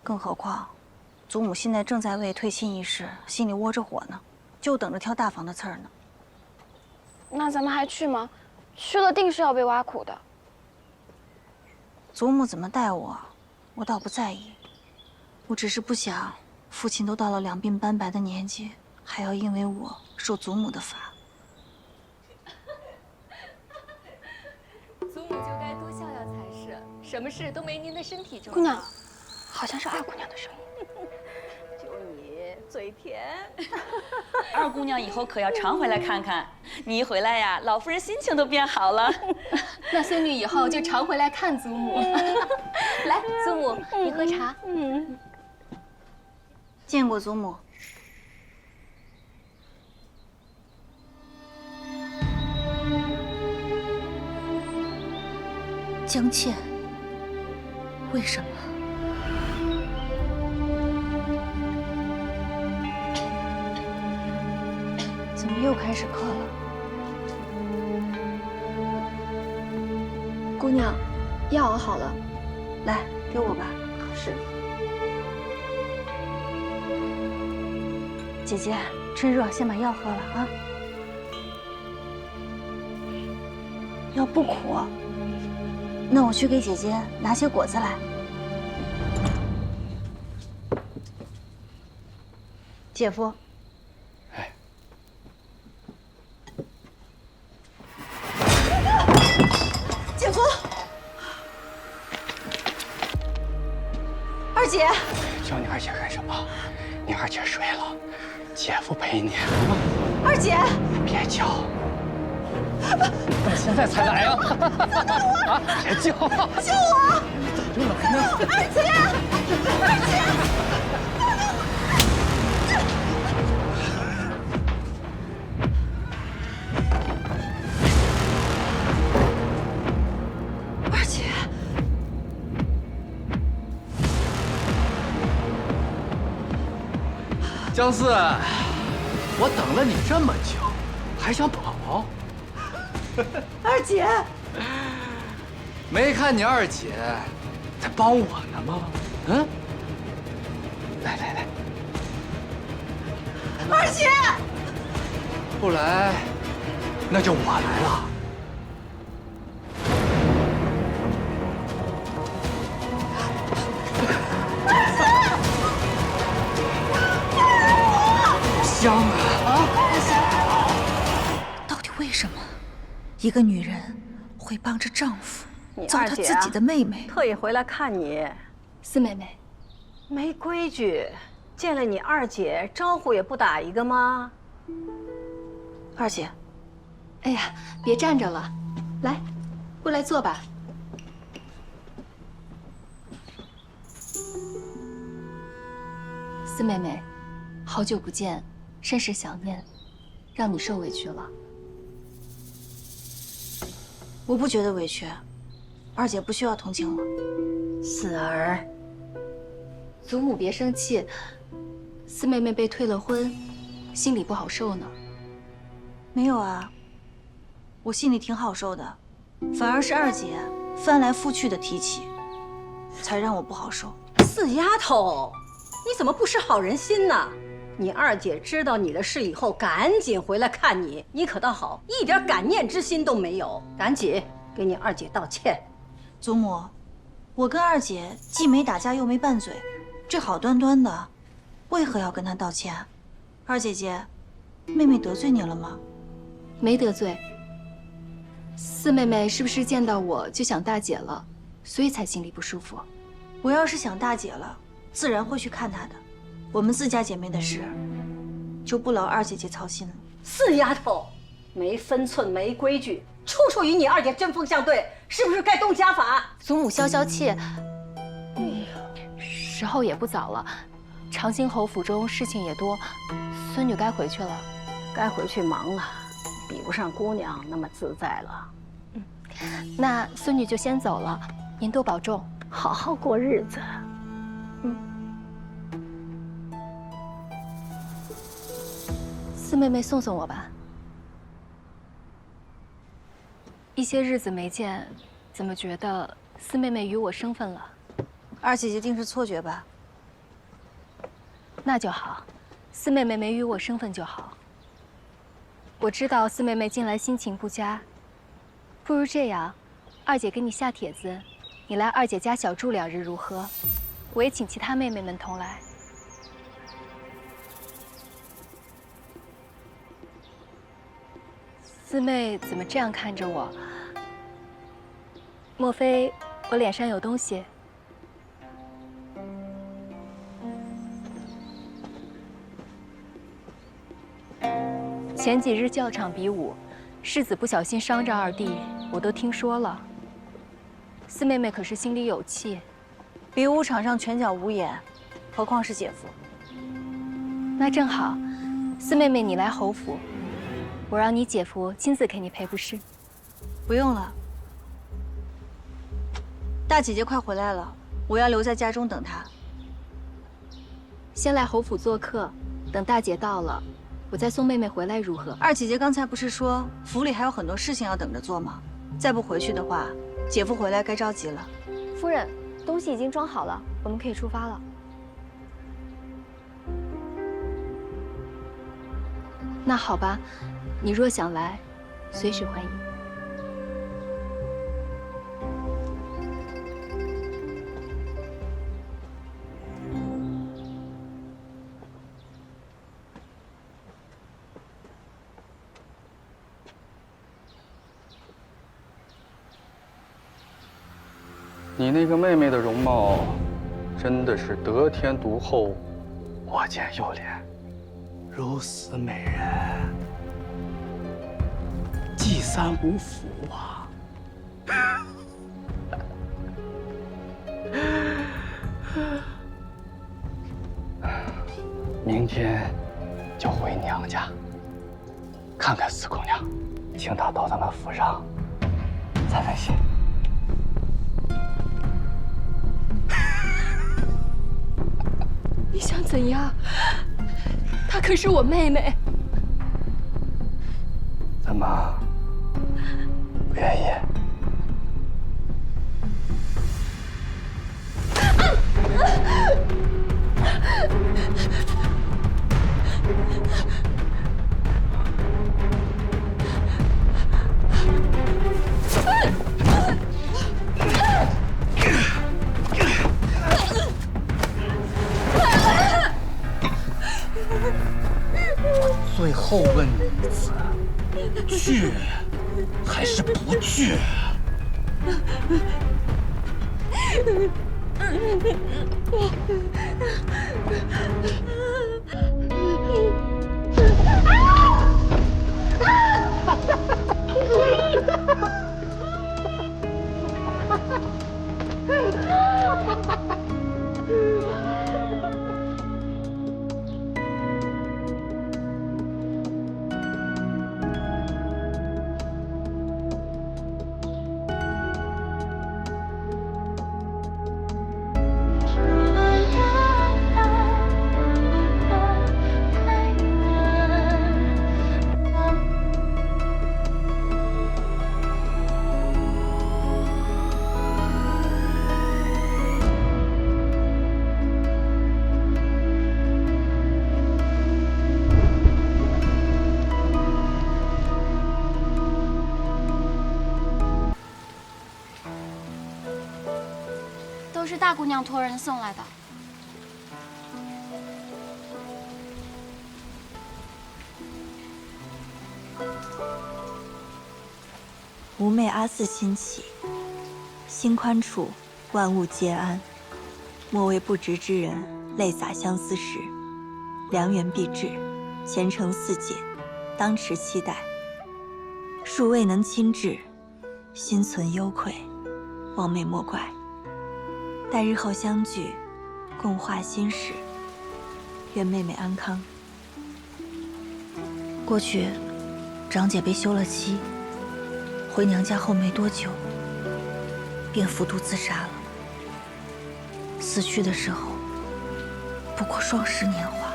更何况，祖母现在正在为退亲一事心里窝着火呢，就等着挑大房的刺儿呢。那咱们还去吗？去了定是要被挖苦的。祖母怎么待我，我倒不在意，我只是不想父亲都到了两鬓斑白的年纪，还要因为我受祖母的罚。祖母就该多孝孝才是，什么事都没您的身体重要。姑娘，好像是二姑娘的声音。就你嘴甜。二姑娘以后可要常回来看看，你一回来呀，老夫人心情都变好了。那孙女以后就常回来看祖母。来，祖母，你喝茶。见过祖母。江倩，为什么？怎么又开始渴了？姑娘，药熬好了，来，给我吧。是。姐姐，趁热先把药喝了啊。药不苦，那我去给姐姐拿些果子来。姐夫。姐夫，二姐，叫你二姐干什么？你二姐睡了，姐夫陪你。二姐，别叫！现在才来啊！啊！别叫！救我！怎么来呢？二姐，二姐！姜四，我等了你这么久，还想跑？二姐，没看你二姐在帮我呢吗？嗯，来来来，二姐，不来，那就我来了。香啊！到底为什么一个女人会帮着丈夫糟蹋自你二姐啊己的妹妹？特意回来看你，四妹妹，没规矩，见了你二姐招呼也不打一个吗？二姐，哎呀，别站着了，来，过来坐吧。四妹妹，好久不见，甚是想念，让你受委屈了。我不觉得委屈，二姐不需要同情我。四儿，祖母别生气，四妹妹被退了婚，心里不好受呢。没有啊，我心里挺好受的，反而是二姐翻来覆去的提起，才让我不好受。四丫头，你怎么不识好人心呢？你二姐知道你的事以后，赶紧回来看你，你可倒好，一点感念之心都没有。赶紧给你二姐道歉。祖母，我跟二姐既没打架又没拌嘴，这好端端的，为何要跟她道歉？二姐姐，妹妹得罪你了吗？没得罪。四妹妹是不是见到我就想大姐了，所以才心里不舒服？我要是想大姐了，自然会去看她的。我们自家姐妹的事，就不劳二姐姐操心了。四丫头，没分寸没规矩，处处与你二姐针锋相对，是不是该动家法？祖母消消气。时候也不早了，长兴侯府中事情也多，孙女该回去了。该回去忙了，比不上姑娘那么自在了。那孙女就先走了，您多保重，好好过日子。四妹妹送送我吧。一些日子没见，怎么觉得四妹妹与我生分了？二姐姐定是错觉吧？那就好，四妹妹没与我生分就好。我知道四妹妹近来心情不佳，不如这样，二姐给你下帖子，你来二姐家小住2日如何？我也请其他妹妹们同来。四妹怎么这样看着我？莫非我脸上有东西？前几日教场比武，世子不小心伤着二弟，我都听说了。四妹妹可是心里有气。比武场上拳脚无眼，何况是姐夫？那正好，四妹妹你来侯府，我让你姐夫亲自给你赔不是？不用了，大姐姐快回来了，我要留在家中等她。先来侯府做客，等大姐到了，我再送妹妹回来如何？二姐姐刚才不是说府里还有很多事情要等着做吗？再不回去的话，姐夫回来该着急了。夫人，东西已经装好了，我们可以出发了。那好吧，你若想来，随时欢迎。你那个妹妹的容貌，真的是得天独厚，我见犹怜。如此美人，祭三五府啊！明天就回娘家，看看四姑娘，请她到咱们府上散散心。你想怎样？她可是我妹妹。怎么不愿意？我最后问你一次，去还是不去？都是大姑娘托人送来的。吾妹阿四心起，心宽处，万物皆安。莫为不直之人，泪洒相思时。良缘必至，前程似锦，当持期待。恕未能亲至，心存忧愧，望妹莫怪。待日后相聚，共话心事。愿妹妹安康。过去，长姐被休了妻，回娘家后没多久，便服毒自杀了。死去的时候，不过双10年华。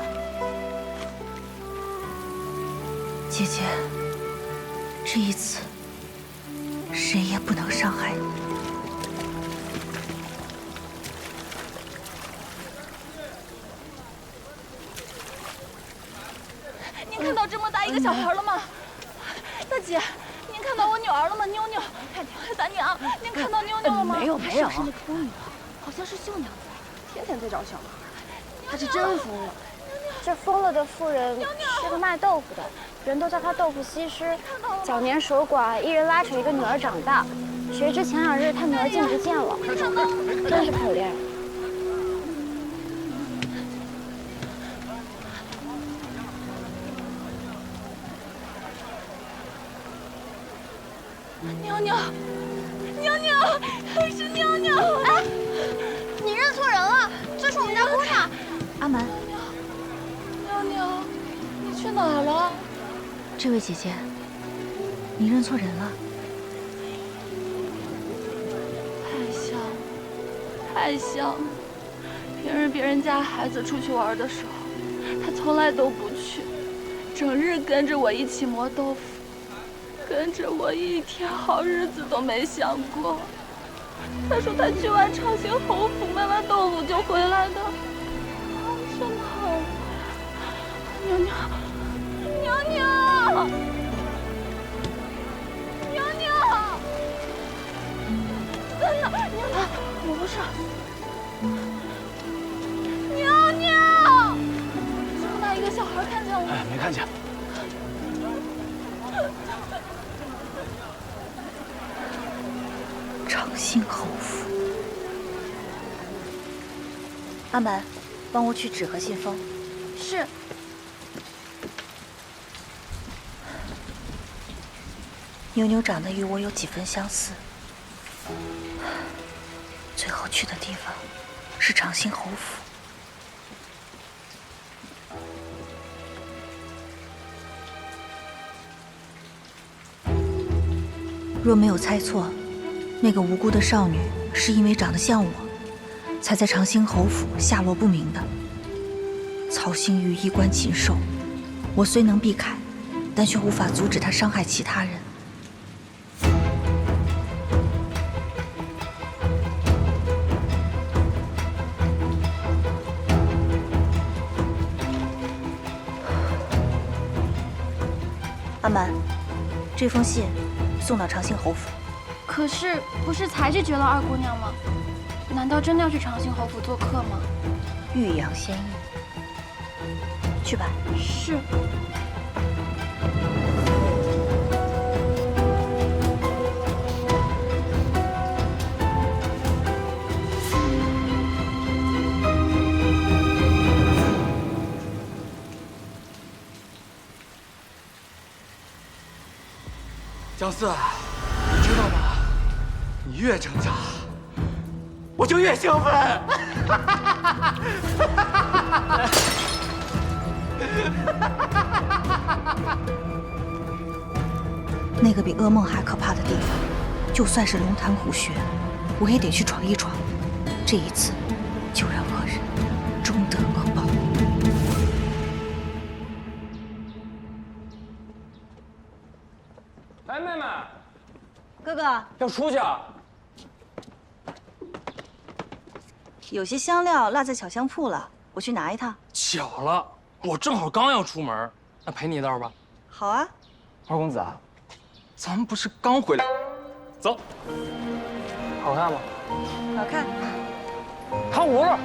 姐姐，这一次，谁也不能伤害你。您看到这么大一个小孩了吗？大姐，您看到我女儿了吗？妞妞，咱娘，您看到妞妞了吗？没有，是不是那个疯女儿？好像是秀娘子，天天在找小孩。她是真疯了。这疯了的妇人是个卖豆腐的，人都叫她豆腐西施。早年守寡，一人拉扯一个女儿长大，谁知前2日她女儿竟不见了，真是可怜。妞妞，妞妞，是妞妞！哎，你认错人了，这是我们家姑娘。阿蛮，妞妞，你去哪儿了？这位姐姐，你认错人了。太像，太像。平日别人家孩子出去玩的时候，她从来都不去，整日跟着我一起磨豆腐。跟着我一天好日子都没享过。他说他去完长兴侯府卖完豆腐就回来的，真好。妞妞，妞妞，妞妞，在哪？妞妞，我不是。妞妞，这么大一个小孩看见我？哎，没看见。长兴侯府。阿蛮，帮我取纸和信封。是。妞妞长得与我有几分相似，最后去的地方是长兴侯府。若没有猜错，那个无辜的少女是因为长得像我，才在长兴侯府下落不明的。曹星瑜衣冠禽兽，我虽能避开，但却无法阻止他伤害其他人。阿满，这封信送到长兴侯府。可是不是才拒绝了二姑娘吗？难道真的要去长兴侯府做客吗？欲扬先抑，去吧。是。姜四，你知道吗？你越挣扎，我就越兴奋。那个比噩梦还可怕的地方，就算是龙潭虎穴，我也得去闯一闯。这一次，就让恶人终得恶报。哎，妹妹，哥哥，要出去啊？有些香料落在小香铺了，我去拿一趟。巧了，我正好刚要出门，那陪你一道吧。好啊。二公子啊，咱们不是刚回来？走。好看吗？好看。糖葫芦，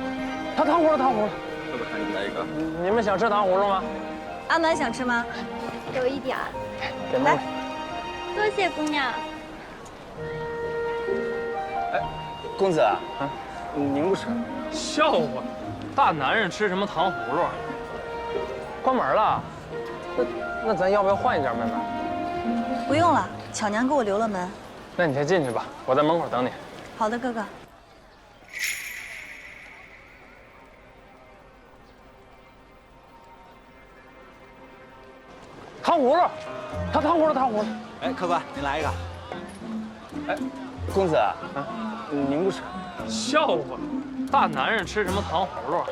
糖葫芦，糖葫芦。要不看你来一个？你们想吃糖葫芦吗？阿满想吃吗？有一点儿。给妹妹。多谢姑娘。公子，您不吃？笑话，大男人吃什么糖葫芦？关门了，那咱要不要换一家，妹妹？不用了，巧娘给我留了门。那你先进去吧，我在门口等你。好的，哥哥。糖葫芦，糖葫芦，糖葫芦。哎，客官，您来一个。哎，公子，您不吃？笑话，大男人吃什么糖葫芦？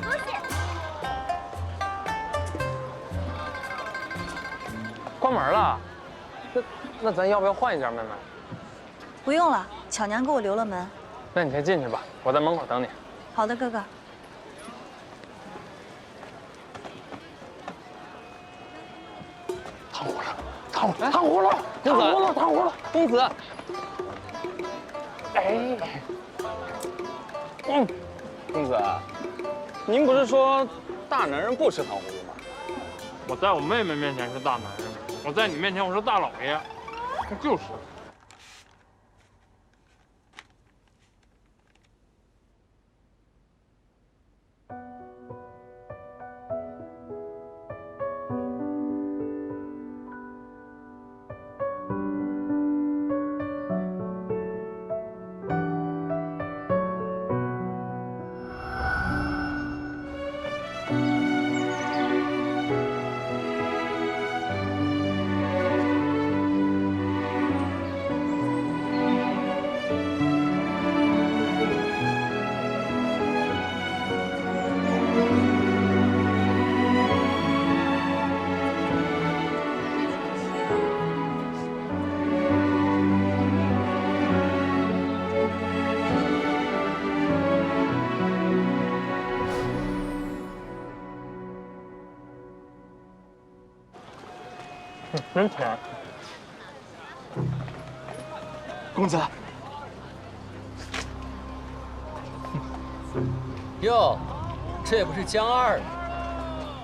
多谢。关门了，那咱要不要换一家，妹妹？不用了，巧娘给我留了门。那你先进去吧，我在门口等你。好的，哥哥。糖葫芦，糖葫芦，公子。哎，公子，您不是说大男人不吃糖葫芦吗？我在我妹妹面前是大男人，我在你面前我是大老爷，就是。真甜。公子，哟，这也不是江二吗？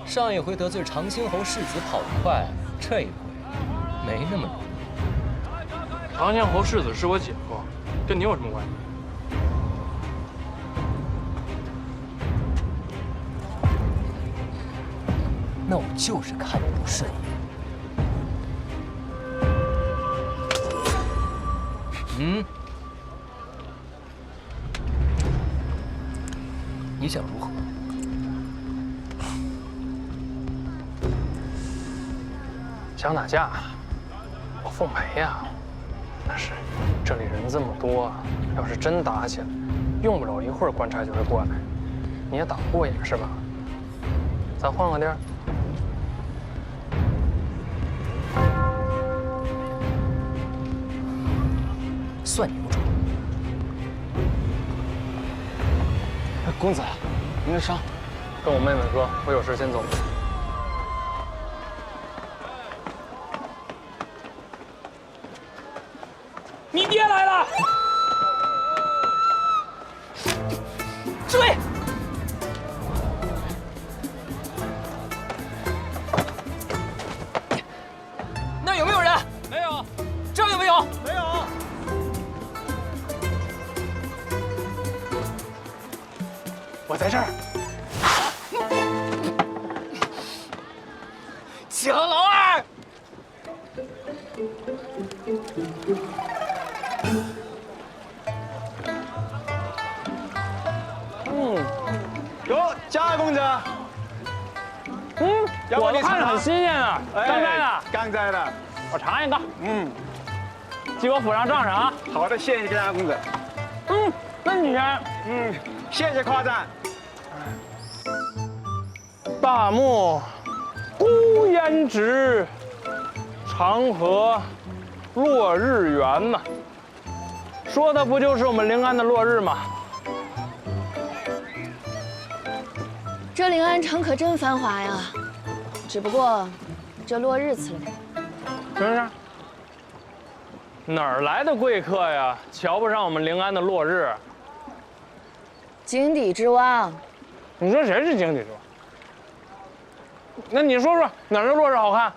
上一回得罪长兴侯世子跑得快，这一回没那么容易。长兴侯世子是我姐夫，跟你有什么关系？那我就是看你不顺眼。你想如何？想打架，我奉陪呀。但是这里人这么多，要是真打起来，用不了一会儿官差就会过来，你也打不过眼是吧？咱换个地儿。算你不中。公子，您的伤，跟我妹妹说，我有事先走。你爹来了！追！那有没有人？没有。这儿有没有？没有。我在这儿。启航老二。哟，嘉公子。我看着很新鲜啊，刚摘的。刚摘的。我尝一个。记我府上账上啊。好的，谢谢嘉公子。那你先。谢谢夸赞。大漠孤烟直，长河落日圆呐。说的不就是我们临安的落日吗？这临安城可真繁华呀，只不过这落日次了点。是不是？哪儿来的贵客呀？瞧不上我们临安的落日？井底之蛙。你说谁是井底之蛙？那你说说哪儿的落日好看？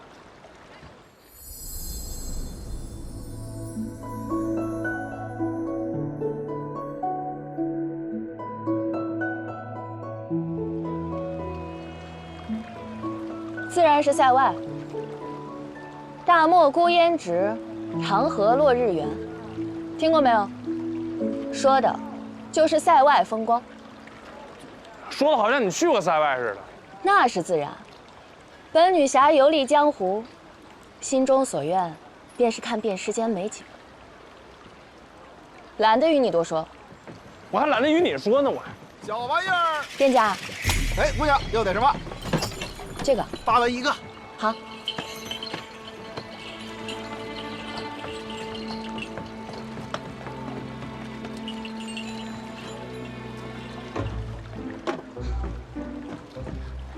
自然是塞外。大漠孤烟直，长河落日圆，听过没有？说的就是塞外风光。说的好像你去过塞外似的。那是自然。本女侠游历江湖，心中所愿便是看遍世间美景，懒得与你多说。我还懒得与你说呢，我还。小玩意儿。店家。哎，姑娘要点什么？这个8文一个。好。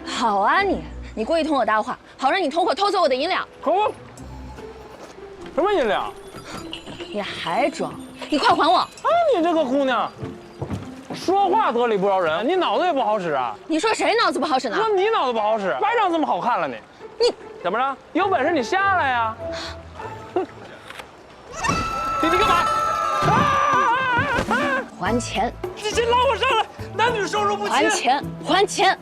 好啊你故意同我搭话，好让你同伙偷走我的银两。可我什么银两？你还装？你快还我！啊，你这个姑娘，说话得理不饶人，你脑子也不好使啊！你说谁脑子不好使呢？说你脑子不好使，白长这么好看了你。你怎么着？有本事你下来呀！你干嘛？还钱！你先拉我上来，男女授受不亲。还钱！还钱！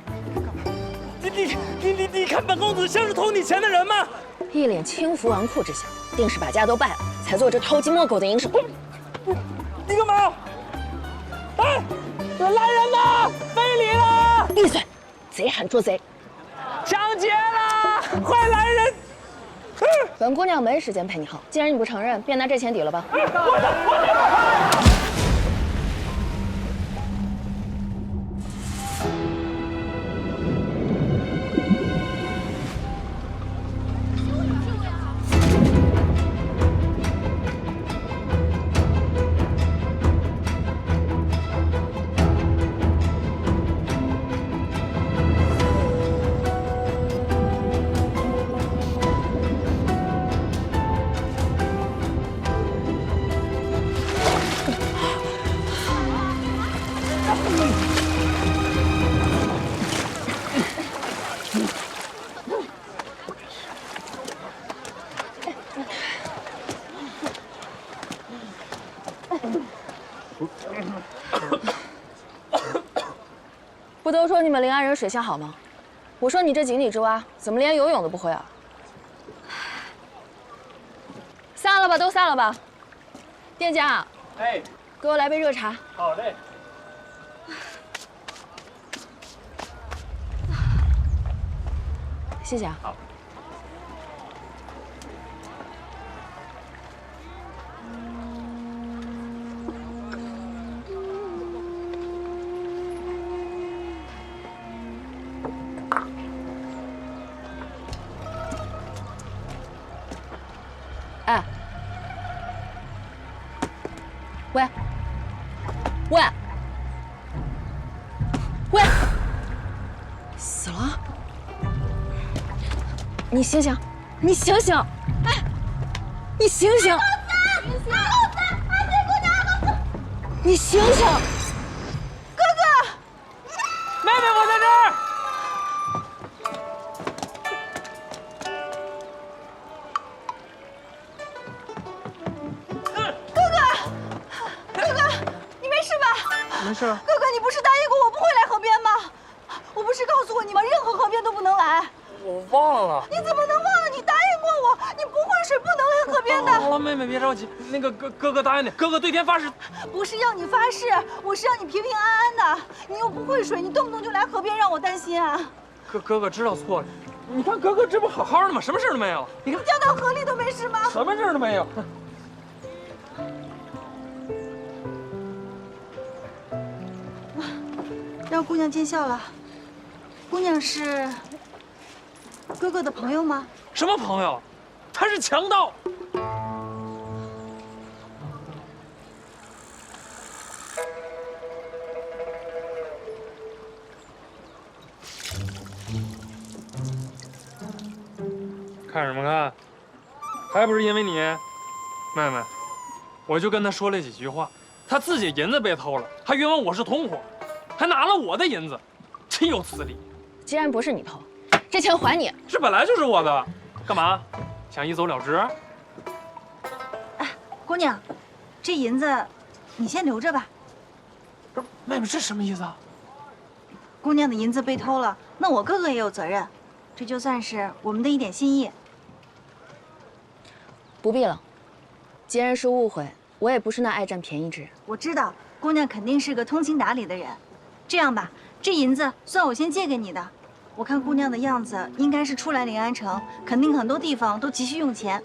你看本公子像是偷你钱的人吗？一脸轻浮纨绔之相，定是把家都败了，才做这偷鸡摸狗的营生。你干嘛？哎，来人呐！非礼了！闭嘴！贼喊捉贼！抢劫了！快来人！本姑娘没时间陪你耗，既然你不承认，便拿这钱抵了吧。不都说你们临安人水性好吗？我说你这井底之蛙，怎么连游泳都不会啊？散了吧，都散了吧。店家，哎，给我来杯热茶。好嘞。谢谢啊。好。喂，死了？你醒醒，你醒醒！哎，你醒醒！你醒醒！哥哥，妹妹，我在这儿。哥哥，你没事吧？没事。哥哥，你不是答应过我不会来河边吗？我不是告诉过你吗？任何河边都不能来。我忘了。你怎么能忘了？你答应过我，你不会水，不能来河边的。好了，妹妹别着急，那个哥哥答应你，哥哥对天发誓。不是要你发誓，我是让你平平安安的。你又不会水，你动不动就来河边，让我担心啊。哥哥知道错了，你看哥哥这不好好的吗？什么事都没有。你看掉到河里都没事吗？什么事都没有。让姑娘见笑了。姑娘是哥哥的朋友吗？什么朋友？他是强盗。看什么看？还不是因为你，妹妹，我就跟他说了几句话，他自己银子被偷了，还冤枉我是同伙，还拿了我的银子，真有此理。既然不是你偷，这钱还你。这本来就是我的，干嘛？想一走了之？哎，姑娘，这银子你先留着吧。不是，妹妹，这什么意思啊？姑娘的银子被偷了，那我哥哥也有责任，这就算是我们的一点心意。不必了，既然是误会，我也不是那爱占便宜之人。我知道姑娘肯定是个通情达理的人。这样吧，这银子算我先借给你的。我看姑娘的样子，应该是初来临安城，肯定很多地方都急需用钱。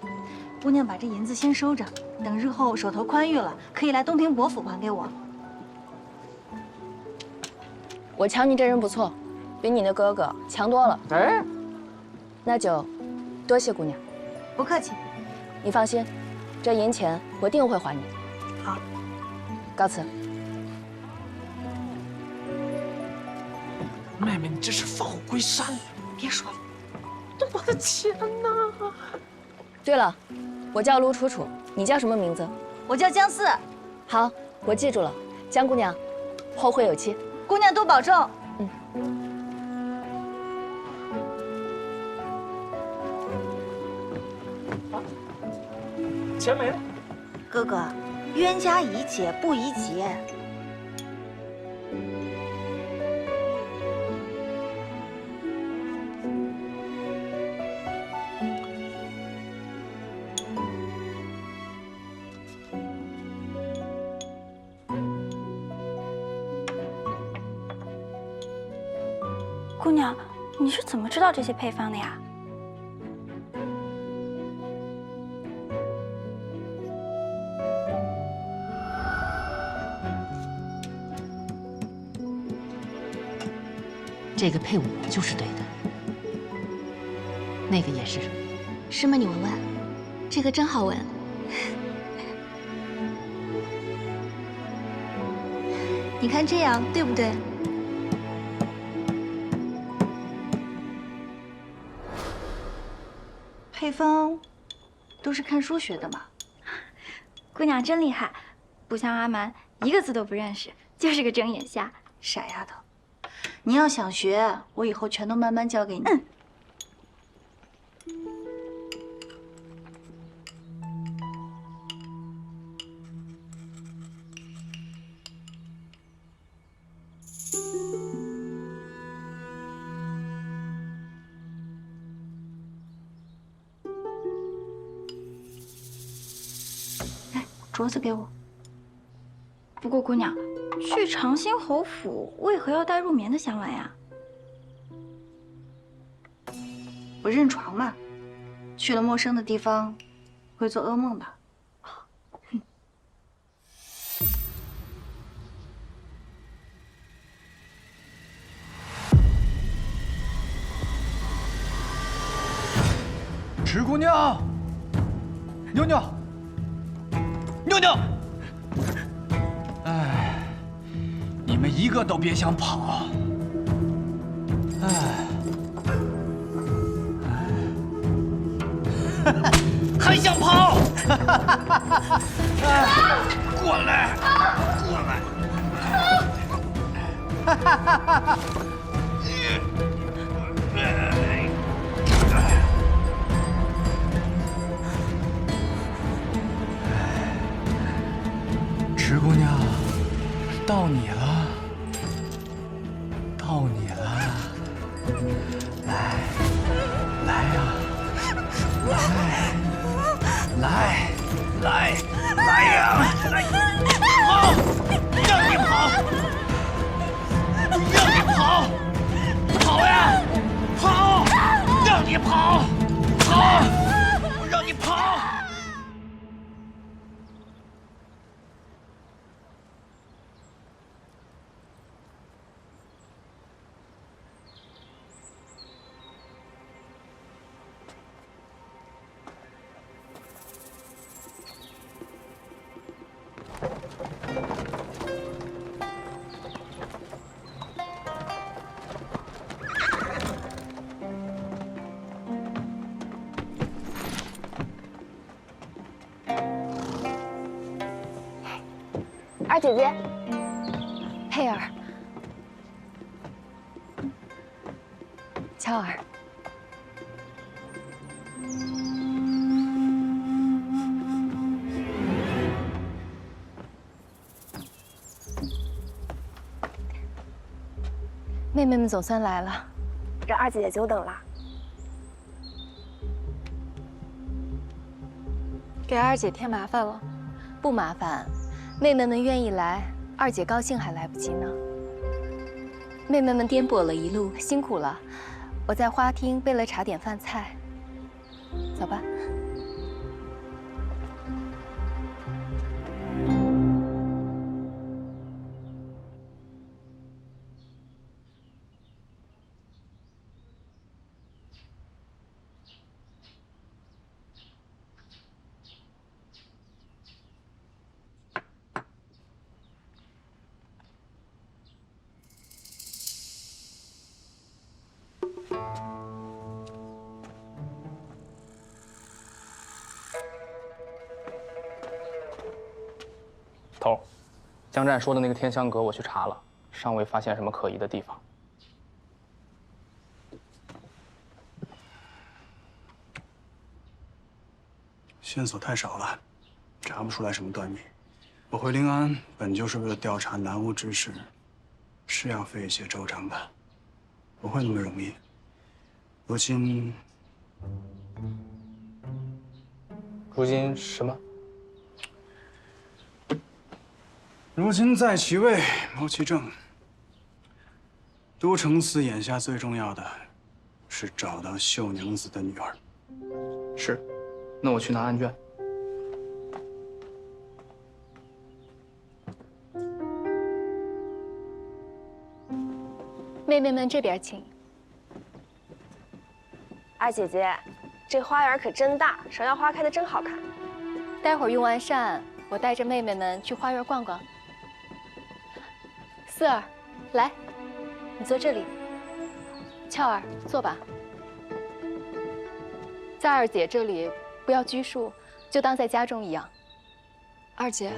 姑娘把这银子先收着，等日后手头宽裕了，可以来东平伯府还给我。我瞧你这人不错，比你那哥哥强多了。哎，那就多谢姑娘。不客气。你放心，这银钱我定会还你。好，告辞。妹妹，你这是放虎归山。别说了，这我的钱呢？对了，我叫卢楚楚，你叫什么名字？我叫江四。好，我记住了。江姑娘，后会有期。姑娘多保重。钱没了。哥哥，冤家宜解不宜结。姑娘，你是怎么知道这些配方的呀？这个配我就是对的，那个也是。是吗？你闻闻，这个真好闻。你看这样对不对？配方都是看书学的嘛。姑娘真厉害，不像阿蛮，一个字都不认识，就是个睁眼瞎。傻丫头，你要想学，我以后全都慢慢教给你。镯子给我。不过姑娘，去长兴侯府为何要带入眠的香丸呀？我认床嘛，去了陌生的地方，会做噩梦的。池姑娘，妞妞，妞妞，哎，你们一个都别想跑，还想跑？过来，过来！池姑娘，到你了，到你了，来，来呀，来，来，来呀，来，跑，让你跑，让你跑，跑呀，跑，让你跑，跑，让你跑。二姐姐，佩儿，乔儿，妹妹们总算来了，让二姐姐久等了。给二姐添麻烦了，不麻烦。妹妹们愿意来，二姐高兴还来不及呢。妹妹们颠簸了一路，辛苦了。我在花厅备了茶点饭菜，走吧。头，江战说的那个天香阁我去查了，尚未发现什么可疑的地方。线索太少了，查不出来什么端倪。我回临安本就是为了调查南吴之事，是要费一些周章的，不会那么容易。如今什么？如今在其位，谋其政。都城司眼下最重要的，是找到秀娘子的女儿。是，那我去拿案卷。妹妹们这边请。二姐姐，这花园可真大，芍药花开的真好看。待会儿用完膳，我带着妹妹们去花园逛逛。四儿，来，你坐这里。俏儿，坐吧。在二姐这里不要拘束，就当在家中一样。二姐，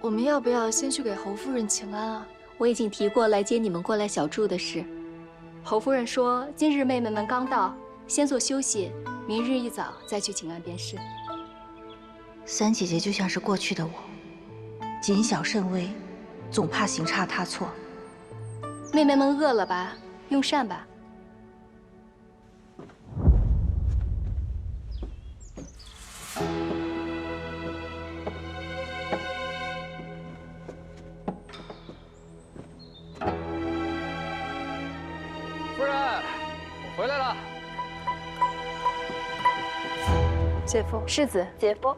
我们要不要先去给侯夫人请安啊？我已经提过来接你们过来小住的事。侯夫人说，今日妹妹们刚到，先做休息，明日一早再去请安便是。三姐姐就像是过去的我，谨小慎微，总怕行差踏错。妹妹们饿了吧？用膳吧。夫人，我回来了。姐夫，世子，姐夫。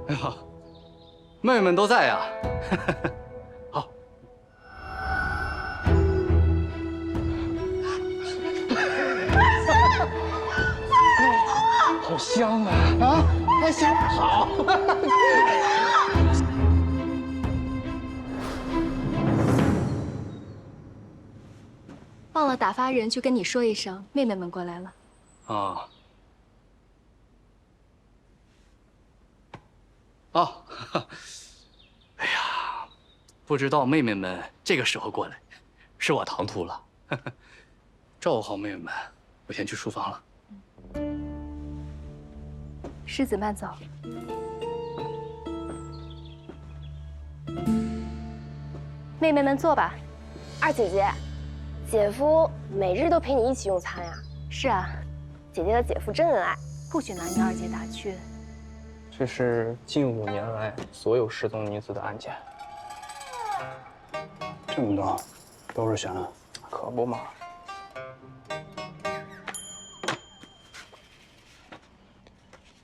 哎呀，妹妹们都在呀。好。好香啊！ 还想跑？了打发人去跟你说一声，妹妹们过来了。啊。哦，哎呀，不知道妹妹们这个时候过来，是我唐突了。照顾好妹妹们，我先去书房了。世子慢走。妹妹们坐吧。二姐姐，姐夫每日都陪你一起用餐呀？是啊，姐姐的姐夫真恩爱，不许拿你二姐打趣。这是近5年来所有失踪女子的案件。这么多，都是悬案，可不嘛。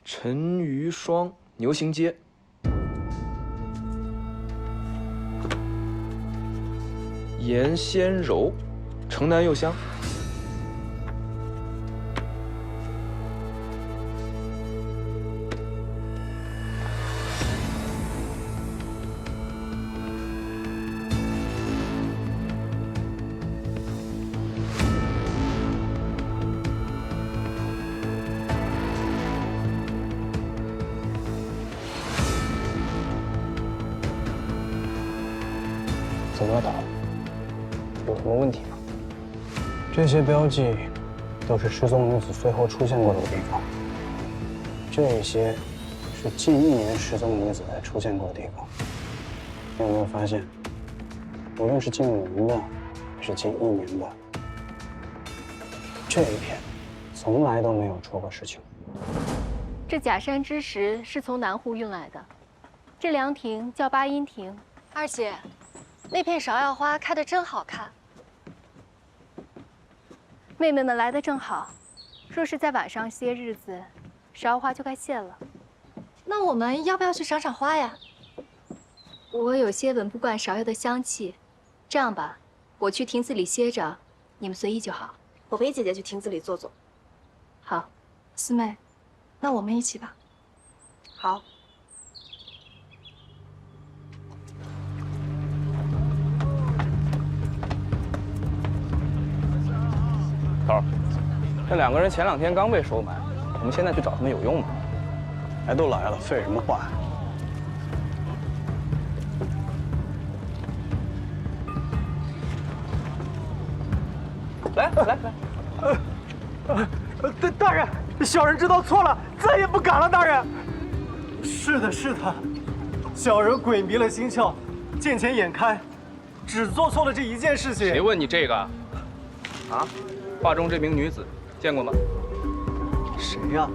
陈余双，牛行街。严先柔，城南右厢。怎么了，导？有什么问题吗？这些标记都是失踪女子随后出现过的地方，这些是近1年失踪女子才出现过的地方。你有没有发现，无论是近5年的，还是近1年的，这一片从来都没有出过事情。这假山之石是从南湖运来的，这凉亭叫八音亭。二姐，那片芍药花开得真好看。妹妹们来得正好，若是在晚上些日子，芍药花就该谢了。那我们要不要去赏赏花呀？我有些闻不惯芍药的香气，这样吧，我去亭子里歇着，你们随意就好。我陪姐姐去亭子里坐坐。好，四妹，那我们一起吧。好。头儿，那2个人前2天刚被收买，我们现在去找他们有用吗？来都来了，废什么话呀？来，大人，小人知道错了，再也不敢了。大人，是的，小人鬼迷了心窍，见钱眼开，只做错了这一件事情。谁问你这个？啊？画中这名女子见过吗？谁呀？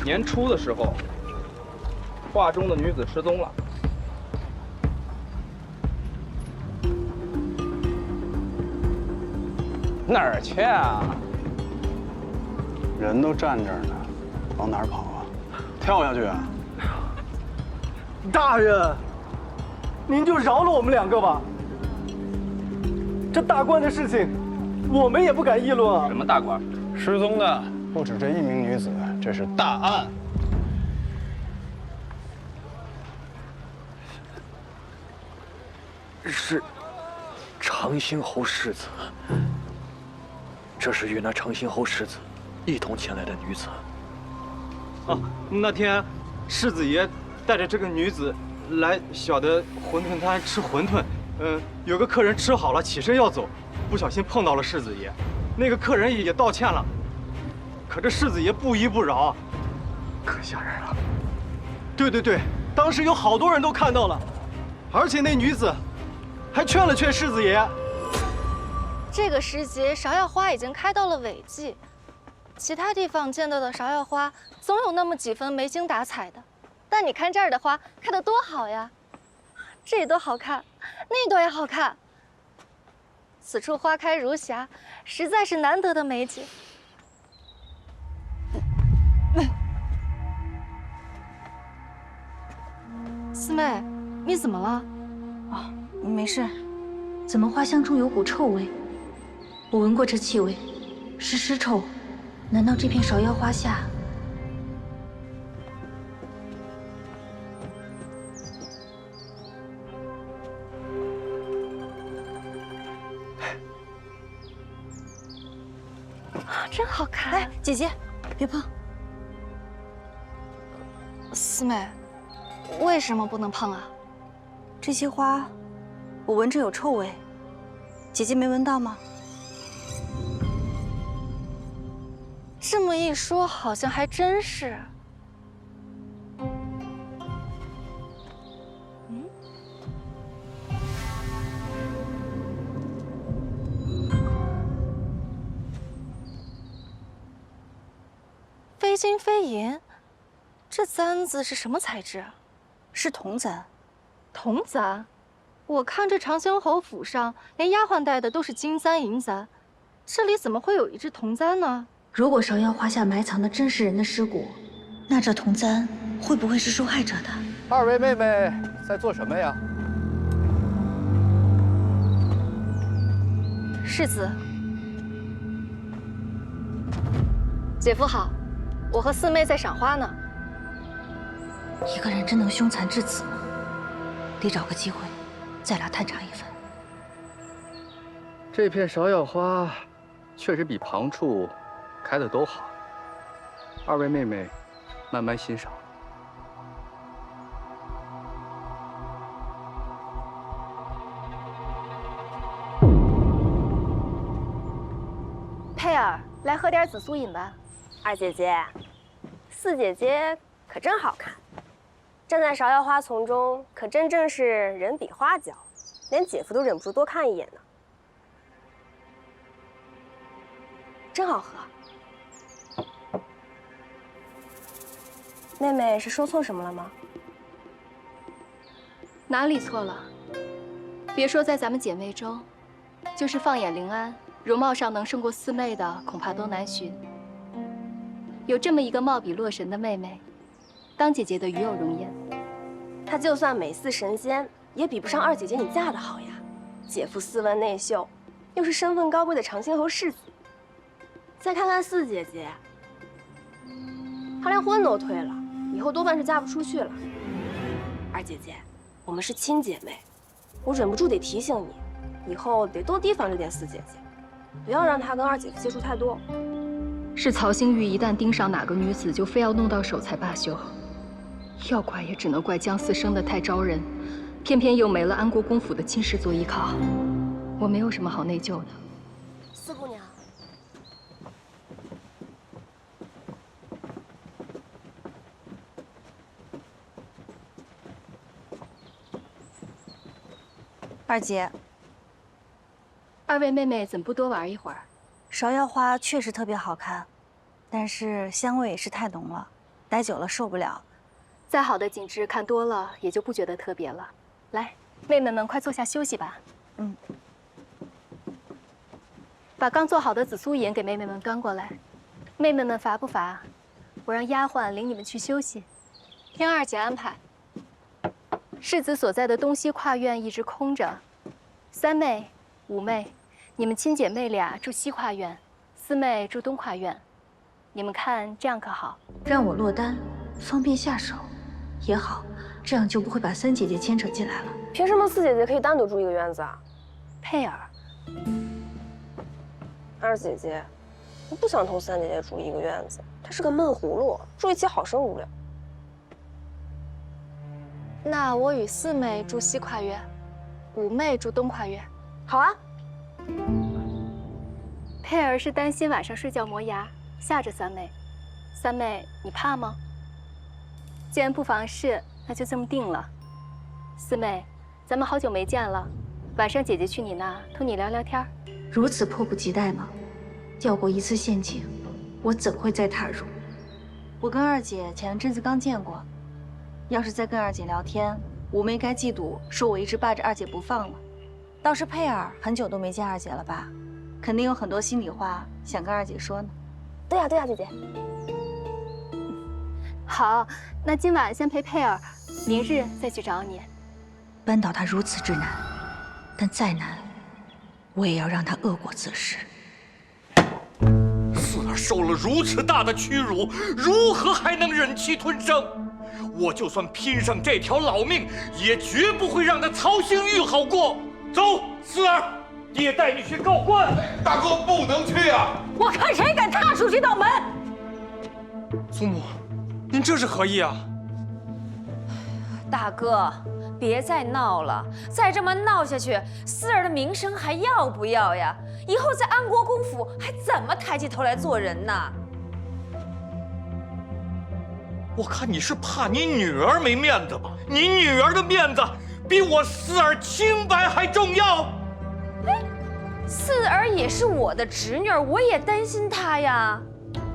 年初的时候，画中的女子失踪了。哪儿去啊？人都站这儿呢，往哪儿跑啊？跳下去啊！大人，您就饶了我们2个吧。这大官的事情，我们也不敢议论啊。什么大官？失踪的不止这1名女子，这是大案。是长兴侯世子，这是与那长兴侯世子一同前来的女子。啊，那天世子爷带着这个女子来小的馄饨摊吃馄饨。有个客人吃好了，起身要走，不小心碰到了世子爷，那个客人也道歉了，可这世子爷不依不饶，可吓人了。对，当时有好多人都看到了，而且那女子还劝了劝世子爷。这个时节，芍药花已经开到了尾季，其他地方见到的芍药花总有那么几分没精打采的，但你看这儿的花开得多好呀！这朵好看，那朵也好看。此处花开如霞，实在是难得的美景。四妹，你怎么了？哦，没事。怎么花香中有股臭味？我闻过这气味，是尸臭。难道这片芍药花下？姐姐，别碰。四妹，为什么不能碰啊？这些花，我闻着有臭味，姐姐没闻到吗？这么一说，好像还真是。非金非银，这簪子是什么材质？是铜簪。铜簪？我看这长兴侯府上连丫鬟戴的都是金簪银簪，这里怎么会有一只铜簪呢？如果芍药花下埋藏的真是人的尸骨，那这铜簪会不会是受害者的？二位妹妹在做什么呀？世子，姐夫好，我和四妹在赏花呢。一个人真能凶残至此吗？得找个机会，再来探查一番。这片芍药花确实比旁处开的都好，二位妹妹慢慢欣赏。佩儿，来喝点紫苏饮吧。二姐姐，四姐姐可真好看，站在芍药花丛中，可真正是人比花娇，连姐夫都忍不住多看一眼呢。真好喝。妹妹是说错什么了吗？哪里错了？别说在咱们姐妹中，就是放眼临安，容貌上能胜过四妹的，恐怕都难寻。有这么一个貌比洛神的妹妹，当姐姐的与有荣焉。她就算美似神仙，也比不上二姐姐你嫁的好呀。姐夫斯文内秀，又是身份高贵的长兴侯世子。再看看四姐姐，她连婚都退了，以后多半是嫁不出去了。二姐姐，我们是亲姐妹，我忍不住得提醒你，以后得多提防这点四姐姐，不要让她跟二姐夫接触太多。是曹星玉一旦盯上哪个女子，就非要弄到手才罢休。要怪也只能怪姜思生的太招人，偏偏又没了安国公府的亲事做依靠。我没有什么好内疚的。四姑娘，二姐，二位妹妹怎么不多玩一会儿？芍药花确实特别好看，但是香味也是太浓了，待久了受不了。再好的景致看多了也就不觉得特别了。来，妹妹们快坐下休息吧。嗯。把刚做好的紫苏饮给妹妹们端过来。妹妹们乏不乏？我让丫鬟领你们去休息。听二姐安排。世子所在的东西跨院一直空着，三妹、五妹，你们亲姐妹俩住西跨院，四妹住东跨院。你们看这样可好？让我落单，方便下手，也好，这样就不会把三姐姐牵扯进来了。凭什么四姐姐可以单独住一个院子啊？佩儿，二姐姐，我不想同三姐姐住一个院子，她是个闷葫芦，住一起好生无聊。那我与四妹住西跨院，五妹住东跨院。好啊。佩儿是担心晚上睡觉磨牙吓着三妹。三妹，你怕吗？既然不妨事，那就这么定了。四妹，咱们好久没见了，晚上姐姐去你那同你聊聊天。如此迫不及待吗？掉过一次陷阱，我怎会再踏入？我跟二姐前阵子刚见过，要是再跟二姐聊天，五妹该嫉妒，说我一直霸着二姐不放了。倒是佩儿很久都没见二姐了吧？肯定有很多心里话想跟二姐说呢。对呀，对呀，姐姐。好，那今晚先陪佩儿，明日再去找你。扳倒她如此之难，但再难，我也要让她恶果自食。四儿受了如此大的屈辱，如何还能忍气吞声？我就算拼上这条老命，也绝不会让他曹星玉好过。走，四儿，爹带你去告官。大哥不能去啊！我看谁敢踏出这道门！祖母，您这是何意啊？大哥，别再闹了，再这么闹下去，四儿的名声还要不要呀？以后在安国公府还怎么抬起头来做人呢？我看你是怕你女儿没面子吧？你女儿的面子比我四儿清白还重要。哎，四儿也是我的侄女儿，我也担心她呀。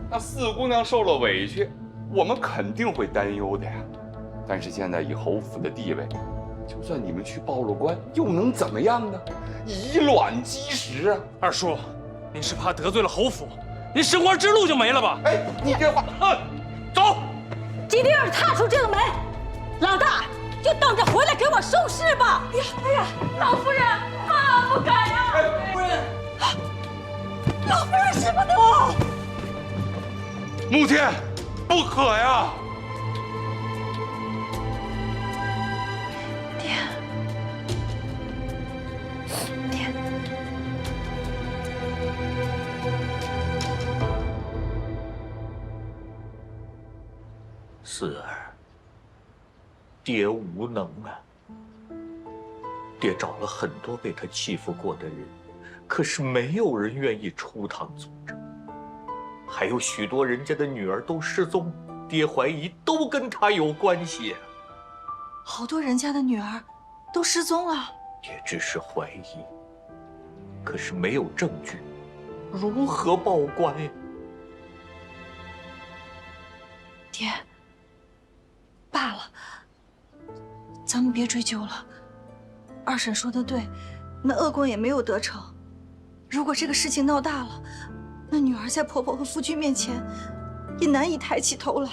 那四姑娘受了委屈，我们肯定会担忧的呀。但是现在以侯府的地位，就算你们去报了官，又能怎么样呢？以卵击石啊！二叔，您是怕得罪了侯府，您升官之路就没了吧？哎，你这话，走！今天要是踏出这个门，老大就等着回来给我收尸吧！哎呀，老夫人，不敢呀！夫人，老夫人使不得！穆天，不可呀！四儿，爹无能啊。爹找了很多被他欺负过的人，可是没有人愿意出堂作证。还有许多人家的女儿都失踪，爹怀疑都跟他有关系。好多人家的女儿都失踪了。爹只是怀疑，可是没有证据，如何报官呀？爹，罢了，咱们别追究了。二婶说的对，那恶棍也没有得逞。如果这个事情闹大了，那女儿在婆婆和夫君面前也难以抬起头来。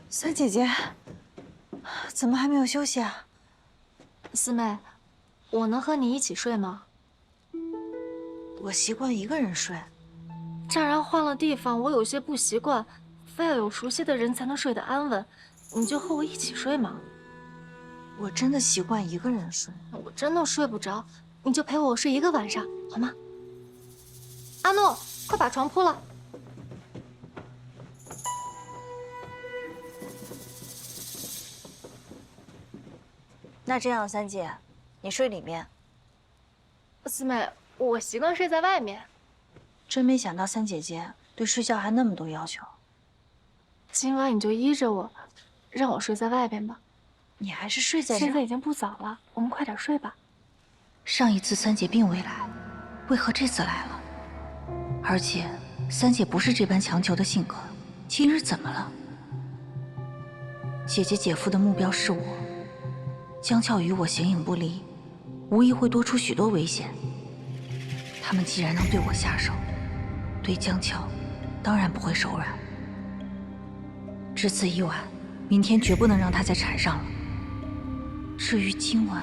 三姐姐，怎么还没有休息啊？四妹，我能和你一起睡吗？我习惯一个人睡。乍然换了地方，我有些不习惯，非要有熟悉的人才能睡得安稳。你就和我一起睡嘛。我真的习惯一个人睡。我真的睡不着，你就陪我睡一个晚上，好吗？阿诺，快把床铺了。那这样，三姐，你睡里面。四妹，我习惯睡在外面。真没想到三姐姐对睡觉还那么多要求。今晚你就依着我，让我睡在外边吧。你还是睡在这。现在已经不早了，我们快点睡吧。上一次三姐并未来，为何这次来了？而且三姐不是这般强求的性格，今日怎么了？姐姐姐夫的目标是我。江俏与我形影不离，无疑会多出许多危险。他们既然能对我下手，对江俏当然不会手软。至此已晚，明天绝不能让他再缠上了。至于今晚，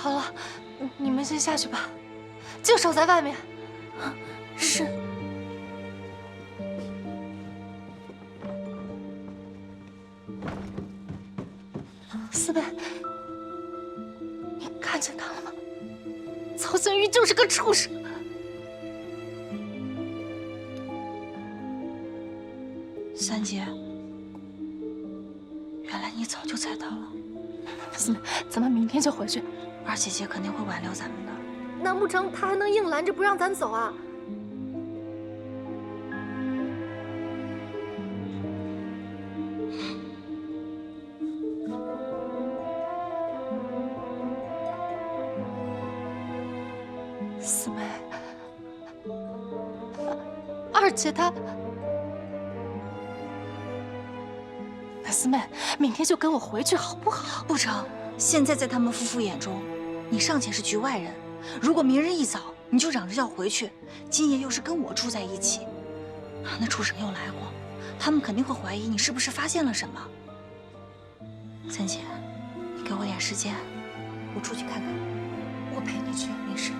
好了，你们先下去吧，就守在外面。是。四妹，你看见他了吗？曹星宇就是个畜生。三姐，原来你早就猜到了。四妹，咱们明天就回去。二姐姐肯定会挽留咱们的。难不成他还能硬拦着不让咱走啊？四妹，二姐她……四妹，明天就跟我回去好不好？不成，现在在他们夫妇眼中，你尚且是局外人。如果明日一早你就嚷着要回去，今夜又是跟我住在一起，那畜生又来过，他们肯定会怀疑你是不是发现了什么。三姐，你给我点时间，我出去看看。我陪你去，没事。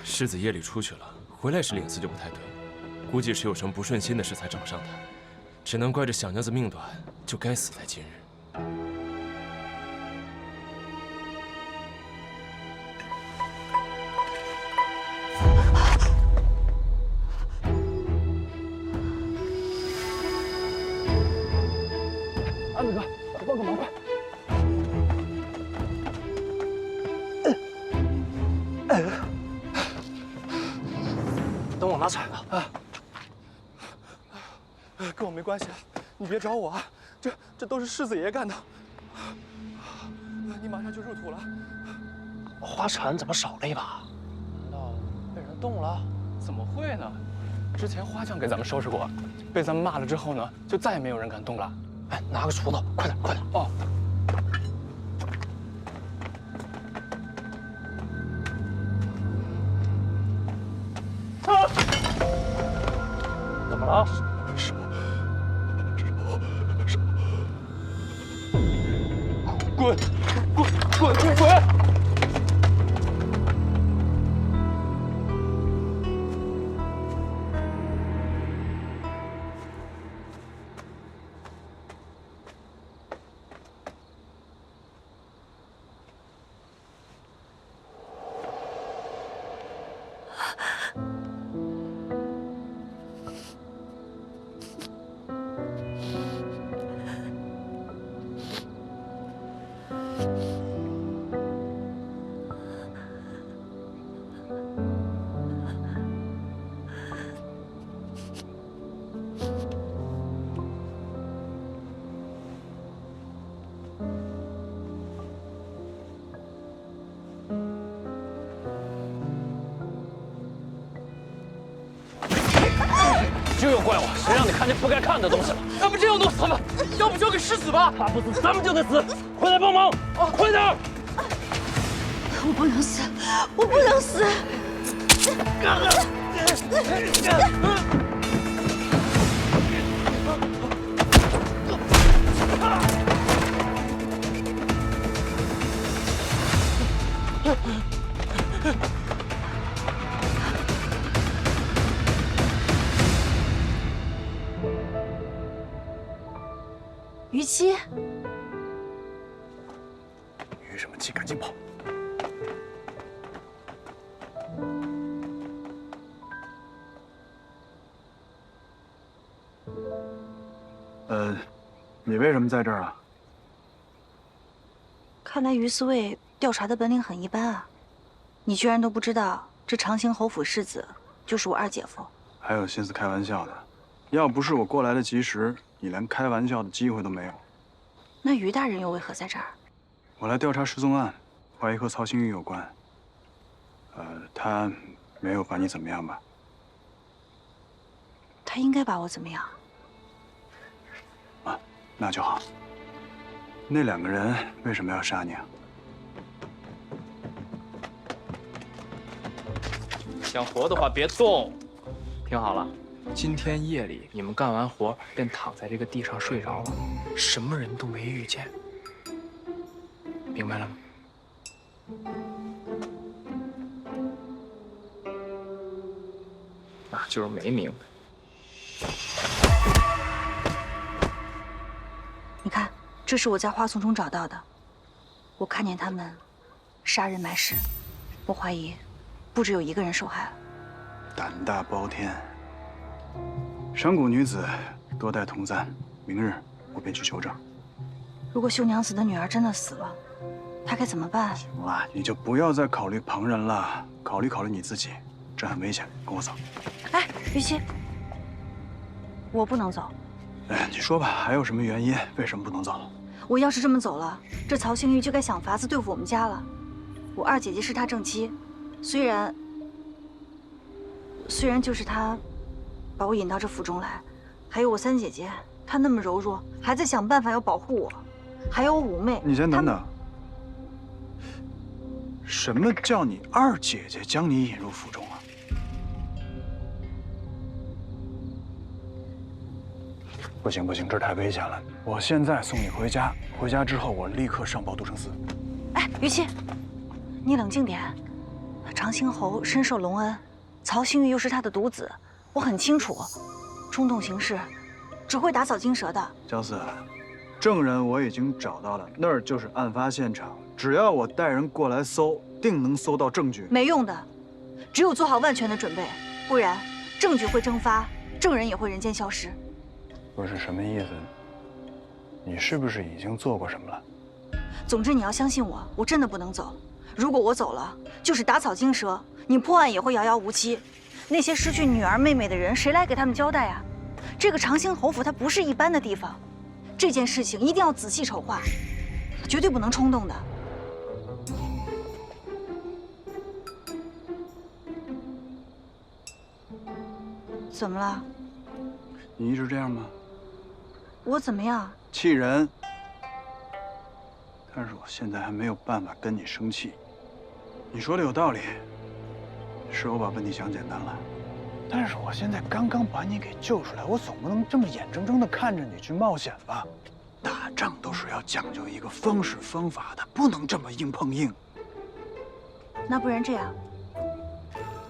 世子夜里出去了，回来时脸色就不太对，估计是有什么不顺心的事才找上他，只能怪这小娘子命短，就该死在今日。安子哥，帮个忙快！等我拿铲子啊！跟我没关系，你别找我啊！这都是世子爷干的。你马上就入土了。花铲怎么少了一把？难道被人动了？怎么会呢？之前花匠给咱们收拾过，被咱们骂了之后呢，就再也没有人敢动了。哎，拿个锄头，快点，快点！哦。怎么了？滚！滚！滚！滚！滚！就又怪我，谁让你看见不该看的东西了？要不这样弄死他们，要不交给师子吧。他不死，咱们就得死！快来帮忙！快点！我不能死，我不能死！于七，于什么气？赶紧跑！你为什么在这儿啊？看来于四卫调查的本领很一般啊！你居然都不知道，这长兴侯府世子就是我二姐夫。还有心思开玩笑的？要不是我过来的及时，你连开玩笑的机会都没有。那于大人又为何在这儿？我来调查失踪案，怀疑和曹星宇有关。他没有把你怎么样吧？他应该把我怎么样？啊，那就好。那2个人为什么要杀你啊？想活的话别动，听好了。今天夜里你们干完活便躺在这个地上睡着了，什么人都没遇见，明白了吗？那就是没明白。你看，这是我在花丛中找到的，我看见他们杀人埋尸，我怀疑不只有1个人受害了。胆大包天，山谷女子多带同簪，明日我便去求证。如果秀娘子的女儿真的死了，她该怎么办？行了，你就不要再考虑旁人了，考虑考虑你自己，这很危险，跟我走。哎，于七，我不能走。哎，你说吧，还有什么原因？为什么不能走？我要是这么走了，这曹星玉就该想法子对付我们家了。我2姐姐是她正妻，虽然就是她把我引到这府中来，还有我3姐姐，她那么柔弱，还在想办法要保护我，还有我5妹。你先等等，什么叫你2姐姐将你引入府中啊？不行不行，这太危险了！我现在送你回家，回家之后我立刻上报都城司。哎，于七，你冷静点。长兴侯深受隆恩，曹星玉又是他的独子，我很清楚，冲动行事只会打草惊蛇的。焦四，证人我已经找到了，那儿就是案发现场，只要我带人过来搜，定能搜到证据。没用的，只有做好万全的准备，不然证据会蒸发，证人也会人间消失。不是什么意思？你是不是已经做过什么了？总之你要相信我，我真的不能走。如果我走了，就是打草惊蛇，你破案也会遥遥无期。那些失去女儿妹妹的人，谁来给他们交代啊？这个长兴侯府它不是一般的地方，这件事情一定要仔细筹划，绝对不能冲动的。怎么了？你一直这样吗？我怎么样？气人。但是我现在还没有办法跟你生气。你说的有道理，是我把问题想简单了。但是我现在刚刚把你给救出来，我总不能这么眼睁睁地看着你去冒险吧？打仗都是要讲究一个方式方法的，不能这么硬碰硬。那不然这样，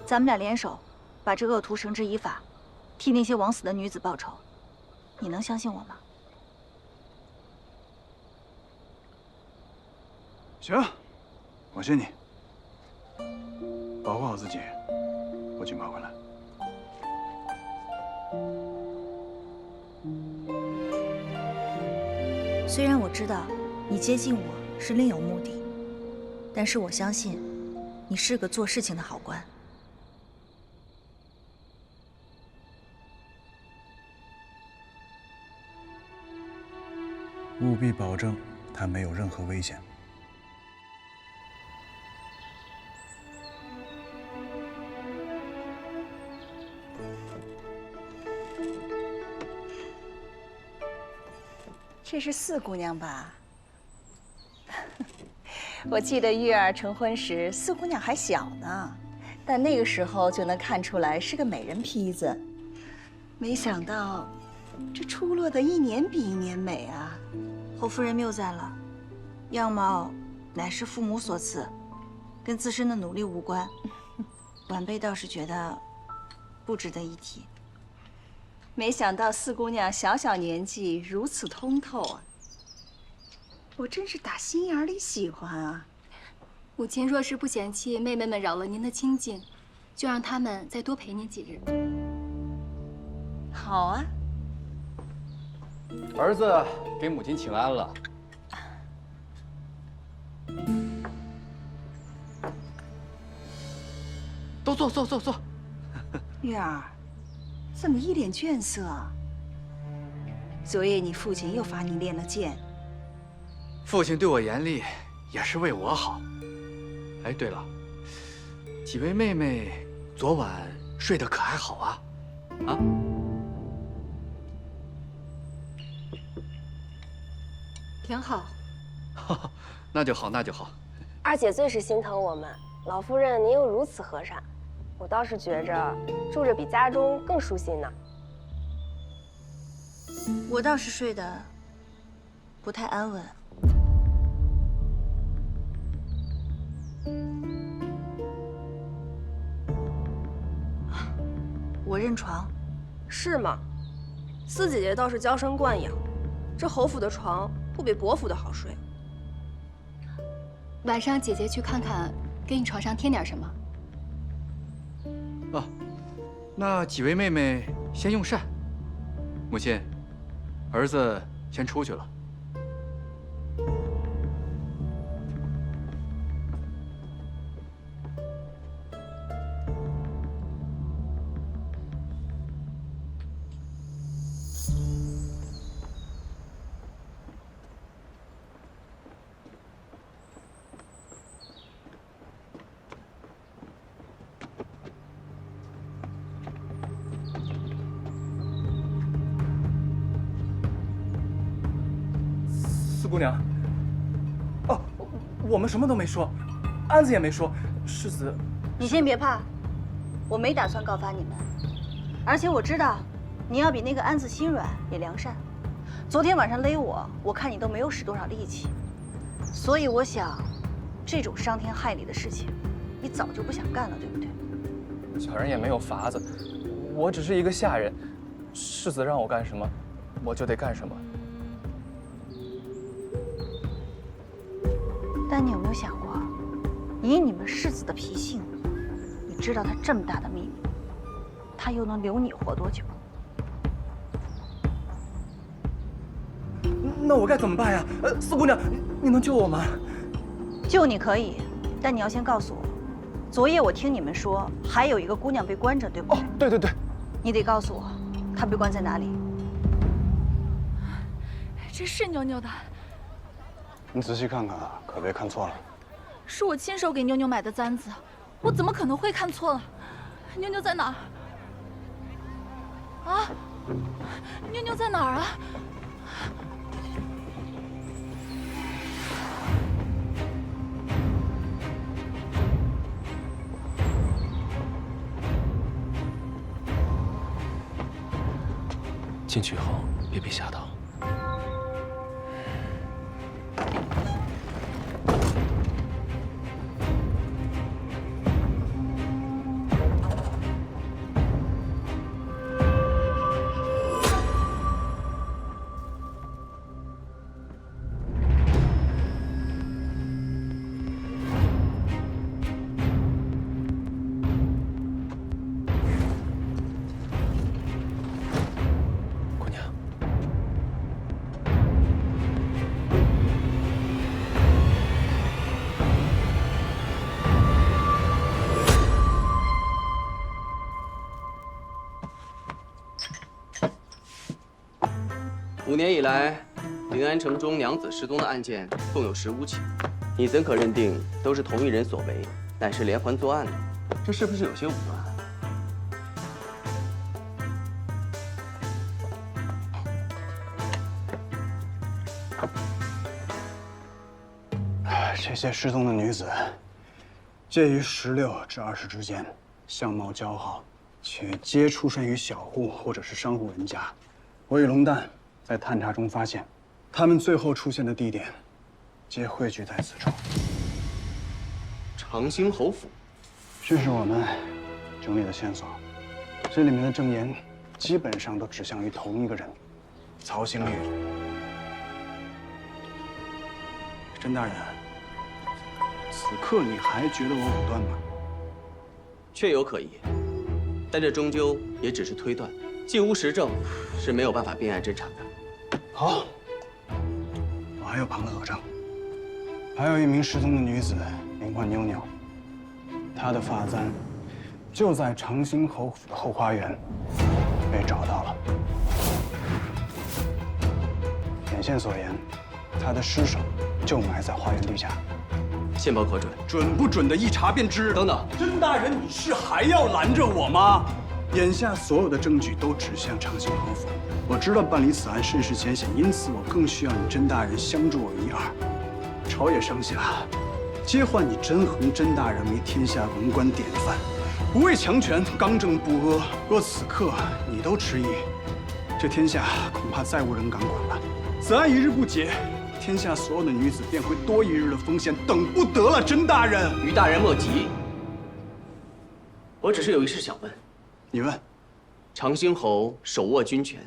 咱们俩联手，把这恶徒绳之以法，替那些枉死的女子报仇。你能相信我吗？行，我信你。保护好自己，我尽快回来。虽然我知道你接近我是另有目的，但是我相信你是个做事情的好官。务必保证他没有任何危险。这是4姑娘吧？我记得玉儿成婚时，4姑娘还小呢，但那个时候就能看出来是个美人坯子。没想到，这出落的一年比一年美啊！侯夫人谬赞了，样貌乃是父母所赐，跟自身的努力无关。晚辈倒是觉得不值得一提。没想到4姑娘小小年纪如此通透啊！我真是打心眼里喜欢啊！母亲若是不嫌弃妹妹们扰了您的清静，就让她们再多陪您几日。好啊。儿子给母亲请安了。都坐坐坐坐。玉儿。怎么一脸倦色啊？昨夜你父亲又罚你练了剑。父亲对我严厉，也是为我好。哎，对了，几位妹妹昨晚睡得可还好啊？啊？挺好。那就好，那就好。二姐最是心疼我们，老夫人您又如此和善，我倒是觉着住着比家中更舒心呢。我倒是睡得不太安稳。我认床。是吗？四姐姐倒是娇生惯养，这侯府的床不比伯府的好睡。晚上姐姐去看看，给你床上添点什么。啊，那几位妹妹先用膳。母亲，儿子先出去了。四姑娘，哦，我们什么都没说，安子也没说，世子，你先别怕，我没打算告发你们，而且我知道，你要比那个安子心软也良善。昨天晚上勒我，我看你都没有使多少力气，所以我想，这种伤天害理的事情，你早就不想干了，对不对？小人也没有法子，我只是一个下人，世子让我干什么，我就得干什么。但你有没有想过，以你们世子的脾性，你知道他这么大的秘密，他又能留你活多久？那我该怎么办呀？四姑娘，你能救我吗？救你可以，但你要先告诉我，昨夜我听你们说还有一个姑娘被关着，对不对？哦，对对对。你得告诉我，她被关在哪里？这是妞妞的。你仔细看看啊，可别看错了。是我亲手给妞妞买的簪子，我怎么可能会看错了？妞妞在哪儿？啊？妞妞在哪儿啊？进去后别被吓到。5年以来，临安城中娘子失踪的案件共有15起，你怎可认定都是同一人所为，乃是连环作案呢？这是不是有些武断？这些失踪的女子，介于16至20之间，相貌姣好，且皆出身于小户或者是商户人家。我与龙蛋在探查中发现，他们最后出现的地点，皆汇聚在此处。长兴侯府，这是我们整理的线索，这里面的证言基本上都指向于同一个人——曹兴玉。甄大人，此刻你还觉得我武断吗？确有可疑，但这终究也只是推断，既无实证，是没有办法辨案侦查的。好，我还有旁的讹证，还有一名失踪的女子，名唤妞妞，她的发簪就在长兴侯府的后花园被找到了。眼线所言，她的尸首就埋在花园地下。线报可准，准不准的一查便知。等等，甄大人，你是还要拦着我吗？眼下所有的证据都指向长兴侯府。我知道办理此案甚是艰险，因此我更需要你甄大人相助我一二。朝野上下皆唤你甄衡甄大人为天下文官典范，不畏强权，刚正不阿。若此刻你都迟疑，这天下恐怕再无人敢管了。此案一日不解，天下所有的女子便会多一日的风险，等不得了，甄大人。于大人莫急，我只是有一事想问。你问。长兴侯手握军权，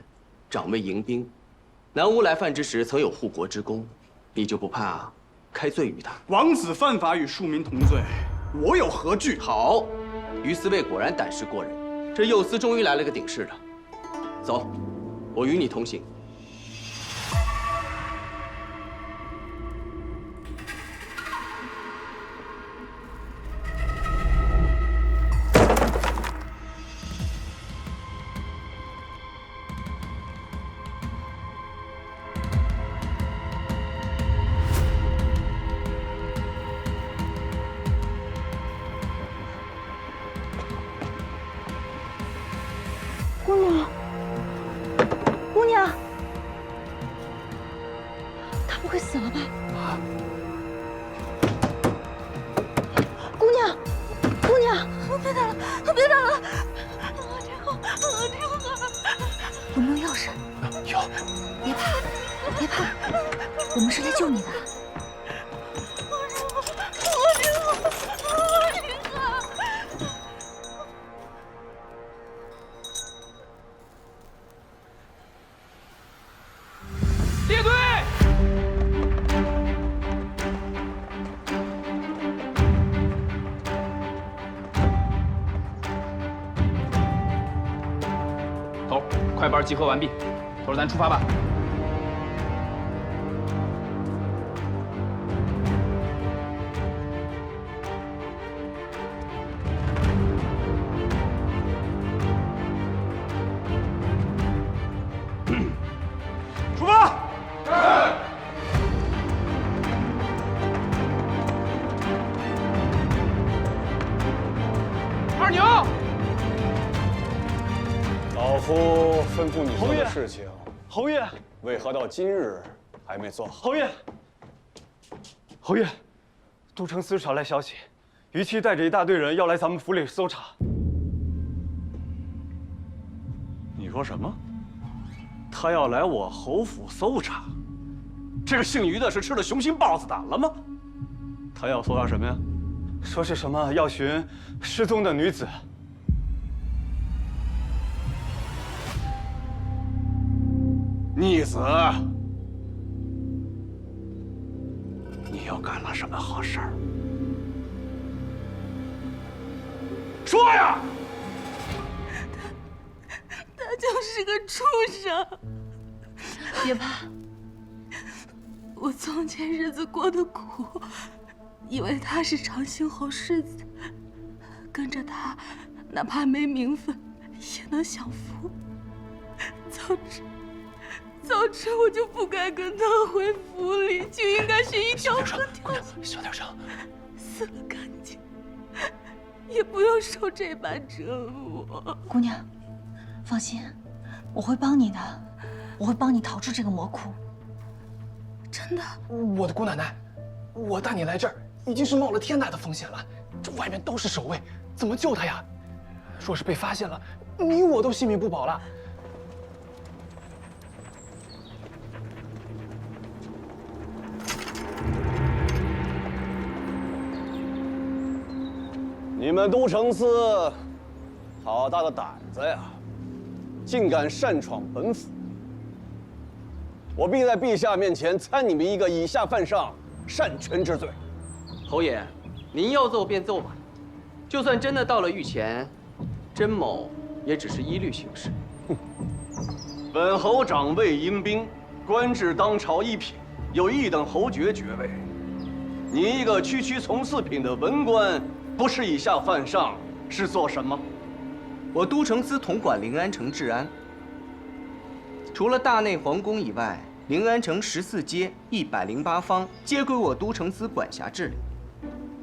掌卫迎兵，南吴来犯之时曾有护国之功，你就不怕开罪于他？王子犯法与庶民同罪，我有何惧？好，于司卫果然胆识过人，这右司终于来了个顶事的。走，我与你同行。姑娘，姑娘，她不会死了吧？姑娘，姑娘，别打了，别打了！天后，天后，有没有钥匙？有。别怕，别怕，我们是来救你的。列队！头，快班集合完毕，头儿咱出发吧。出发！二娘，老夫吩咐你做侯爷的事情，侯爷，为何到今日还没做好？侯爷，侯爷，都城司传来消息，于七带着一大队人要来咱们府里搜查。你说什么？他要来我侯府搜查？这个姓于的是吃了雄心豹子胆了吗？他要搜查什么呀？说是什么要寻失踪的女子。逆子，你又干了什么好事儿？说呀！他就是个畜生。别怕，我从前日子过得苦，以为他是长兴侯世子，跟着他，哪怕没名分，也能享福。早知我就不该跟他回府里，就应该选一条河跳下去。小点声，死了干净，也不用受这般折磨。姑娘，放心，我会帮你的，我会帮你逃出这个魔窟。真的？我的姑奶奶，我带你来这儿已经是冒了天大的风险了，这外面都是守卫，怎么救他呀？若是被发现了，你我都性命不保了。你们都城司，好大的胆子呀！竟敢擅闯本府！我必在陛下面前参你们一个以下犯上、擅权之罪。侯爷，您要奏便奏吧。就算真的到了御前，甄某也只是依律行事。本侯掌卫迎宾，官至当朝一品，有一等侯爵爵位。你一个区区从四品的文官，不是以下犯上，是做什么？我都城司统管临安城治安，除了大内皇宫以外，临安城14街108坊皆归我都城司管辖治理。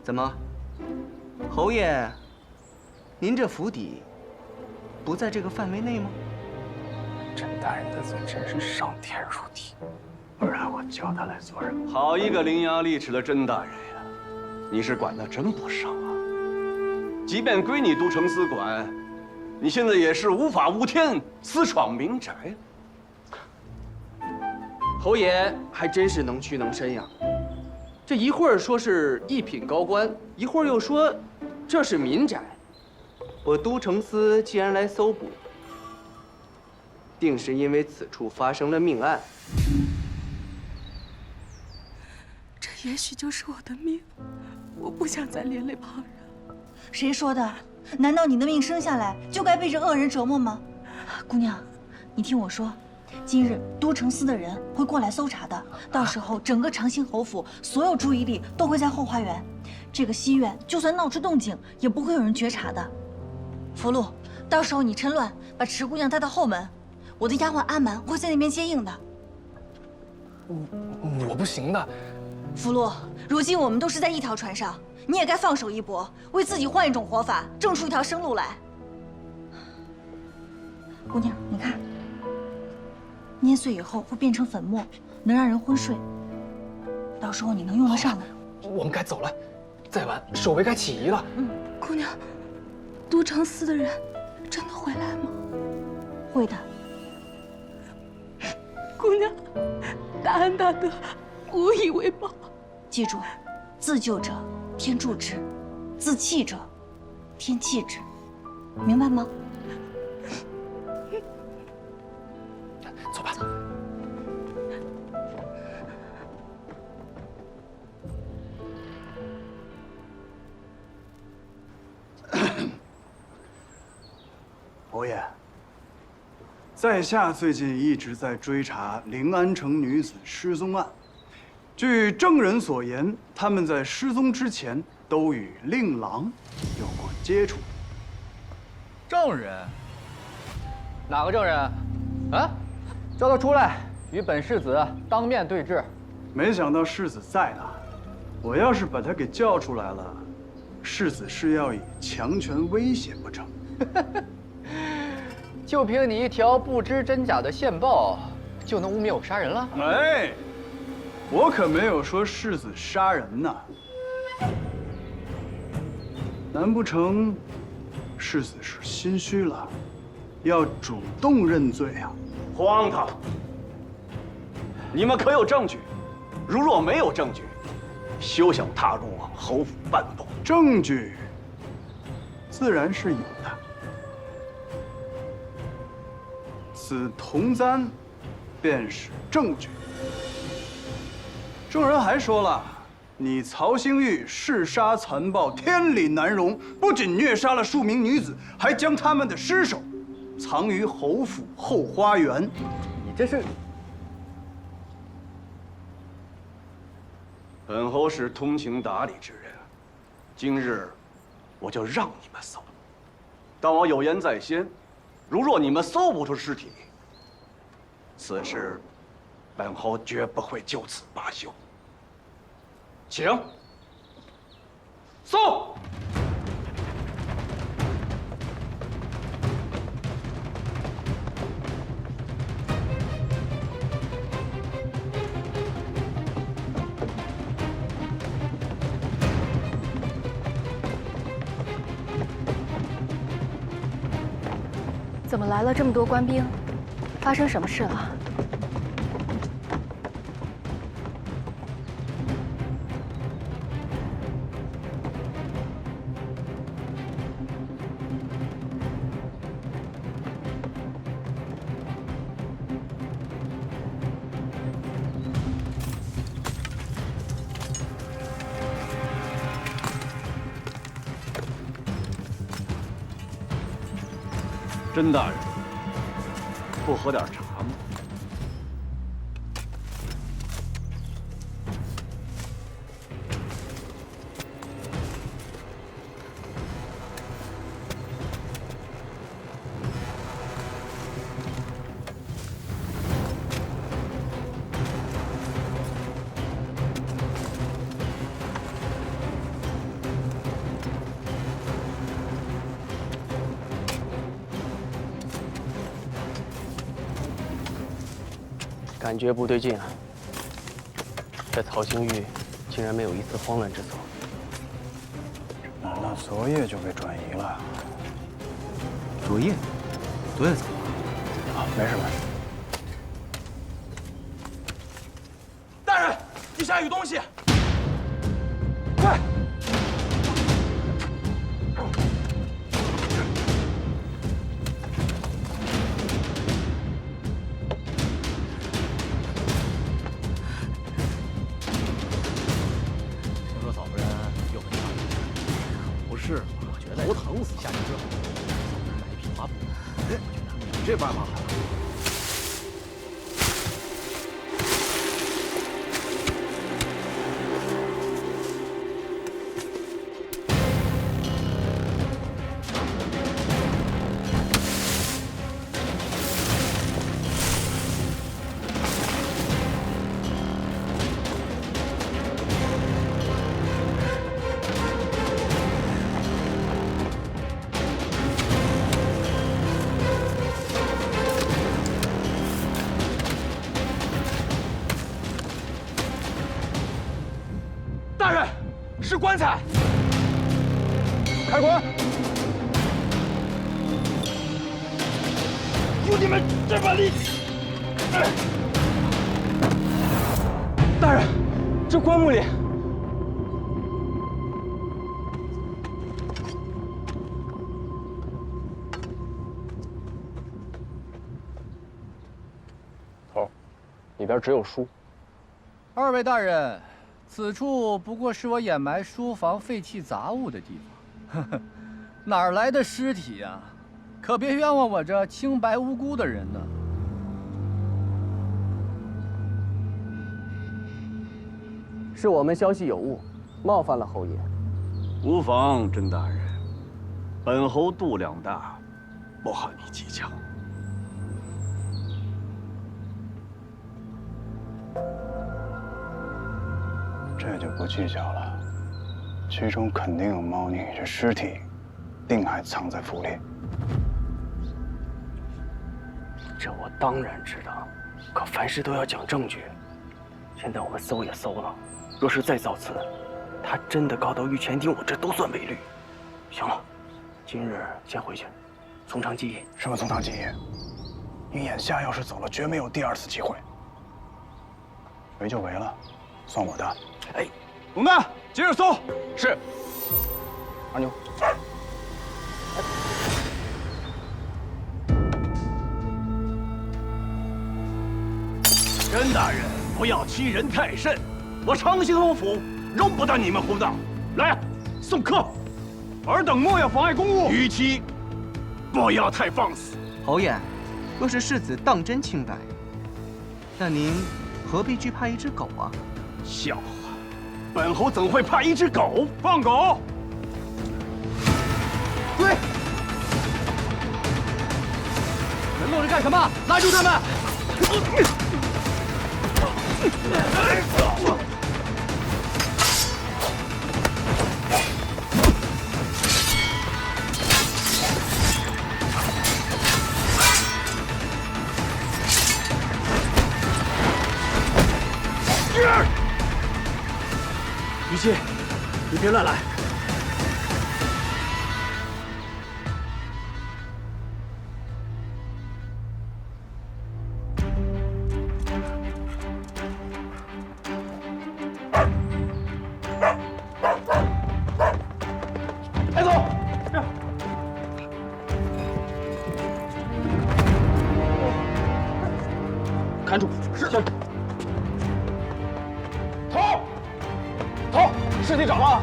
怎么，侯爷，您这府邸不在这个范围内吗？甄大人的嘴真是上天入地，不然我叫他来做什么？好一个伶牙俐齿的甄大人呀！你是管得真不上啊！即便归你都城司管，你现在也是无法无天，私闯民宅。侯爷还真是能屈能伸呀！这一会儿说是一品高官，一会儿又说这是民宅。我都城司既然来搜捕，定是因为此处发生了命案。这也许就是我的命，我不想再连累旁人。谁说的？难道你的命生下来就该被这恶人折磨吗？姑娘，你听我说，今日都城司的人会过来搜查的，到时候整个长兴侯府所有注意力都会在后花园。这个西院就算闹出动静，也不会有人觉察的。福禄，到时候你趁乱把池姑娘带到后门，我的丫鬟阿蛮会在那边接应的。我不行的。福禄，如今我们都是在一条船上，你也该放手一搏，为自己换一种活法，挣出一条生路来。姑娘，你看，捏碎以后会变成粉末，能让人昏睡。到时候你能用得上的。我们该走了，再晚守卫该起疑了。姑娘，都城司的人真的会来吗？会的。姑娘，大恩大德，无以为报。记住，自救者天助之，自弃者天弃之，明白吗？走吧。侯爷，在下最近一直在追查临安城女子失踪案。据证人所言，他们在失踪之前都与令郎有过接触。证人？哪个证人？啊，叫他出来，与本世子当面对质。没想到世子在呢，我要是把他给叫出来了，世子是要以强权威胁不成？就凭你一条不知真假的线报，就能污蔑我杀人了？哎，我可没有说世子杀人呐。难不成世子是心虚了，要主动认罪啊？荒唐！你们可有证据？如若没有证据，休想踏入侯府半步。证据自然是有的。此铜簪便是证据。证人还说了，你曹星玉嗜杀残暴，天理难容，不仅虐杀了数名女子，还将他们的尸首藏于侯府后花园。你这是……本侯是通情达理之人，今日我就让你们搜。但我有言在先，如若你们搜不出尸体，此事本侯绝不会就此罢休。请搜。怎么来了这么多官兵？发生什么事了？甄大人，不喝点茶吗？感觉不对劲啊！这曹兴玉竟然没有一丝慌乱之色。难道昨夜就被转移了？昨夜怎么了？啊，没事没事。大人，地下有东西！快！听说嫂夫人又被杀了，不是，我觉得头疼死。下去之后，嫂夫人买一批花布，我觉得你这办法好。大人，是棺材！开棺！有你们这把力！大人，这棺木里……头，里边只有书。二位大人。此处不过是我掩埋书房废弃杂物的地方，呵呵，哪儿来的尸体呀？可别冤枉我这清白无辜的人呢！是我们消息有误，冒犯了侯爷。无妨，甄大人，本侯度量大，不和你计较。这就不计较了，其中肯定有猫腻，这尸体定还藏在府里。这我当然知道，可凡事都要讲证据。现在我们搜也搜了，若是再造次，他真的告到御前庭，我这都算违律。行了，今日先回去，从长计议。什么从长计议？你眼下要是走了，绝没有第二次机会。围就围了，算我的。哎，龙干，接着搜。是。二牛。甄大人，不要欺人太甚，我长兴侯府容不得你们胡闹。来，送客。尔等莫要妨碍公务。逾期，不要太放肆。侯爷，若是世子当真清白，那您何必惧怕一只狗啊？笑话，本侯怎会怕一只狗？放狗！追！人愣着干什么？拉住他们！于七，你别乱来。带走。看住！是。头，头，尸体找了。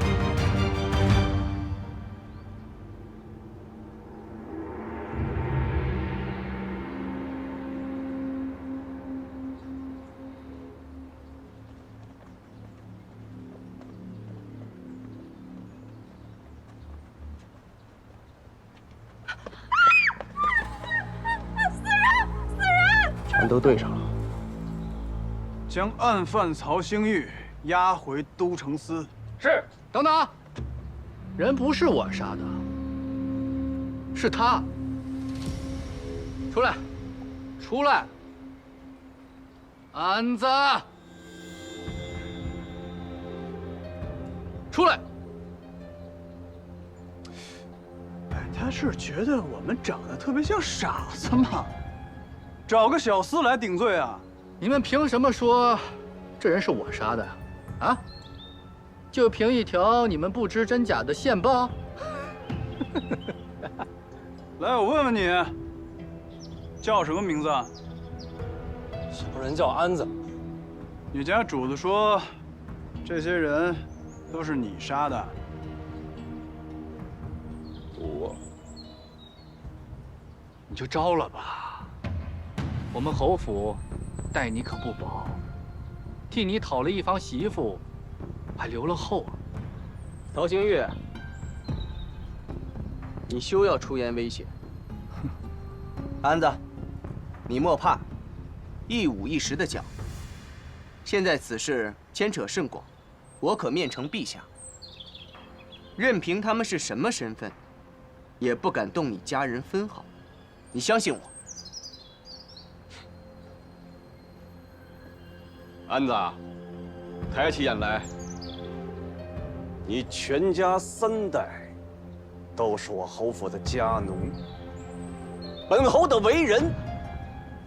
全都对上了。将案犯曹兴玉押回都城司。是。等等，人不是我杀的，是他。出来，出来！安子，出来！哎，他是觉得我们长得特别像傻子吗？找个小厮来顶罪啊！你们凭什么说这人是我杀的？啊？就凭一条你们不知真假的线报？来，我问问你，叫什么名字？小人叫安子。你家主子说，这些人都是你杀的。我，你就招了吧。我们侯府待你可不薄，替你讨了一房媳妇，还留了后啊。陶星月，你休要出言威胁。安子，你莫怕，一五一十的讲。现在此事牵扯甚广，我可面呈陛下。任凭他们是什么身份，也不敢动你家人分毫。你相信我。安子，抬起眼来，你全家3代都是我侯府的家奴，本侯的为人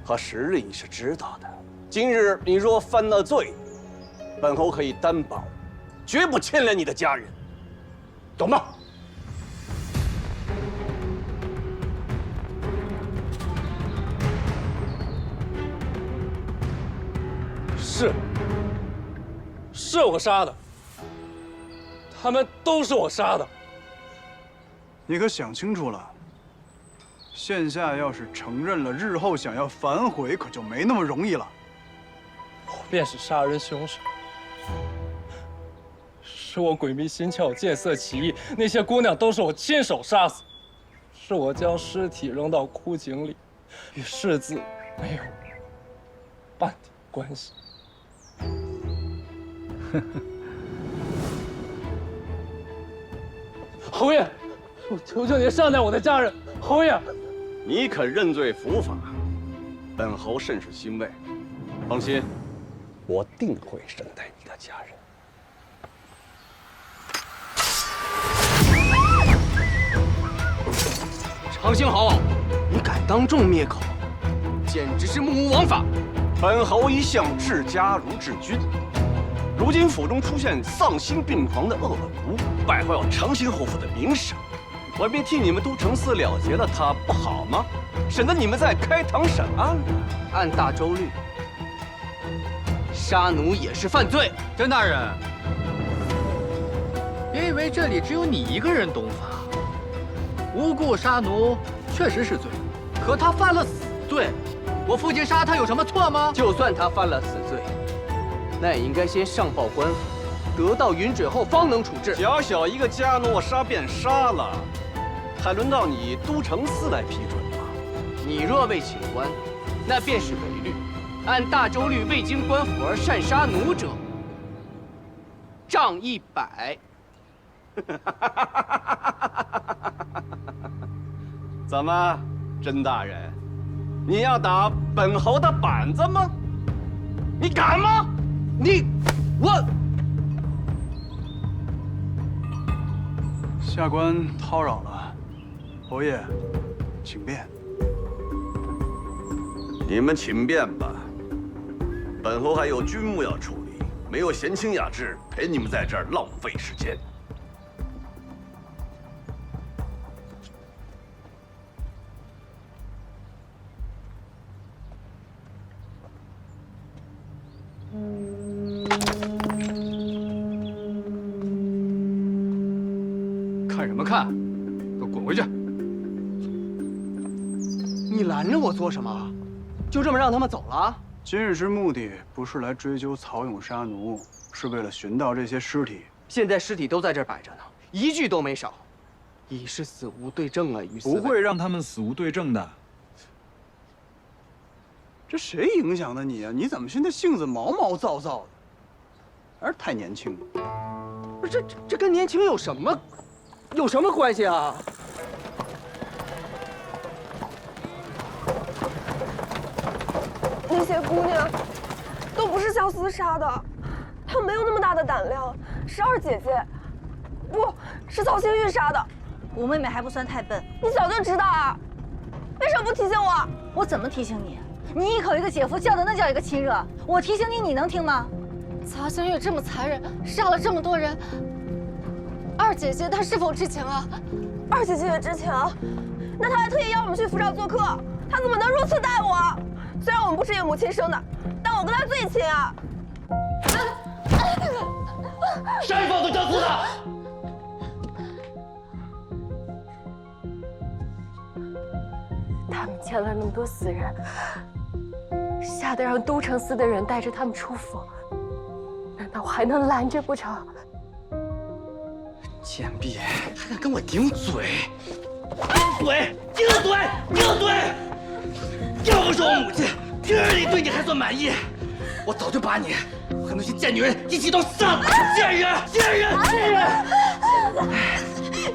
和实力你是知道的。今日你若犯了罪，本侯可以担保，绝不牵连你的家人，懂吗？是我杀的，他们都是我杀的。你可想清楚了，现下要是承认了，日后想要反悔可就没那么容易了。我便是杀人凶手，是我鬼迷心窍、见色起意，那些姑娘都是我亲手杀死，是我将尸体扔到枯井里，与世子没有半点关系。侯爷，我求求您善待我的家人。侯爷，你肯认罪伏法，本侯甚是欣慰。放心，我定会善待你的家人。常兴侯，你敢当众灭口，简直是目无王法。本侯一向治家如治军，如今府中出现丧心病狂的恶奴，败坏我长兴侯府的名声，我便替你们都城司了结了他，不好吗？省得你们再开堂审案了。按大周律，杀奴也是犯罪。甄大人，别以为这里只有你一个人懂法。无故杀奴确实是罪，可他犯了死罪，我父亲杀他有什么错吗？就算他犯了死罪，那也应该先上报官府，得到允准后方能处置。小小一个家奴，杀便杀了，还轮到你都城司来批准吗？你若未请官，那便是违律。按大周律，未经官府而擅杀奴者，杖100。怎么，甄大人，你要打本侯的板子吗？你敢吗？下官叨扰了，侯爷，请便。你们请便吧，本侯还有军务要处理，没有闲情雅致陪你们在这儿浪费时间。看什么看？给我滚回去！你拦着我做什么？就这么让他们走了？今日之目的不是来追究曹勇杀奴，是为了寻到这些尸体。现在尸体都在这儿摆着呢，一具都没少，已是死无对证了。于不会让他们死无对证的。这谁影响的你啊？你怎么现在性子毛毛躁躁的？还是太年轻了。不是这跟年轻有什么关系啊？那些姑娘都不是萧思杀的，他没有那么大的胆量，是二姐姐，不是曹星玉杀的。五妹妹还不算太笨，你早就知道啊，为什么不提醒我？我怎么提醒你？你一口一个姐夫叫的那叫一个亲热，我提醒你，你能听吗？曹星玉这么残忍，杀了这么多人，二姐姐她是否知情啊？二姐姐也知情，那她还特意邀我们去府上做客，她怎么能如此待我？虽然我们不是异母亲生的，但我跟她最亲啊！谁放的教唆的？他们见了那么多死人，吓得让都城司的人带着他们出府，难道我还能拦着不成？贱婢还敢跟我顶嘴！顶嘴！顶嘴！顶嘴！要不是我母亲平日里对你还算满意，我早就把你和那些贱女人一起都杀了！贱人！贱人！贱人！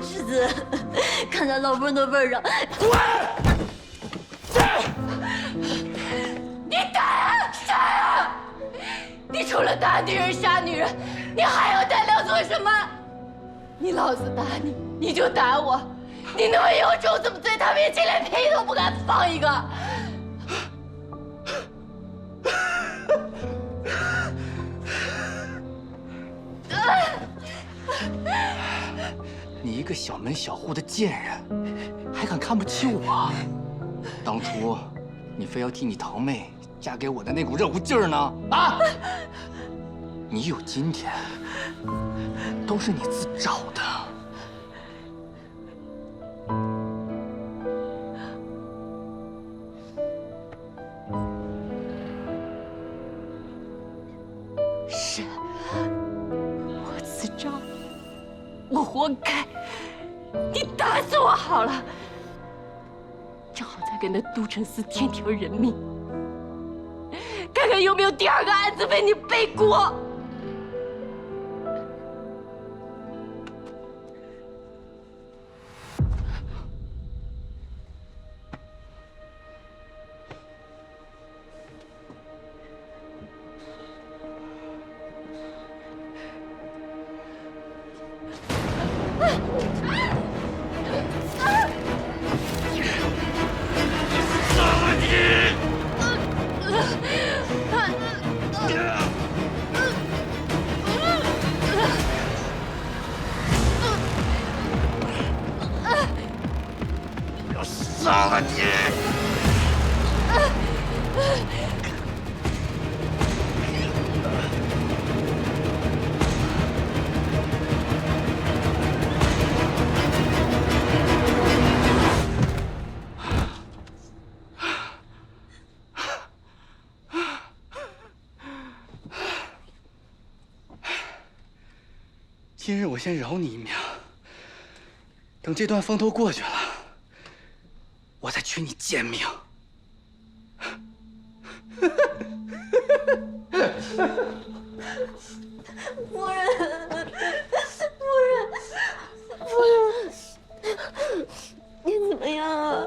世子，看在老夫人的份上，滚！你打啊！杀啊！你除了打女人、杀女人，你还有胆量做什么？你老子打你，你就打我，你那么有种，怎么在他面前连屁都不敢放一个？你一个小门小户的贱人，还敢看不起我？当初你非要替你堂妹嫁给我的那股热乎劲儿呢？啊！你有今天，都是你自找的。是，我自找，我活该。你打死我好了，正好再给那都城司添条人命，看看有没有第二个案子为你背锅。杀了你！今日我先饶你一命，等这段风头过去了，我再取你贱命。夫人，夫人，你怎么样啊？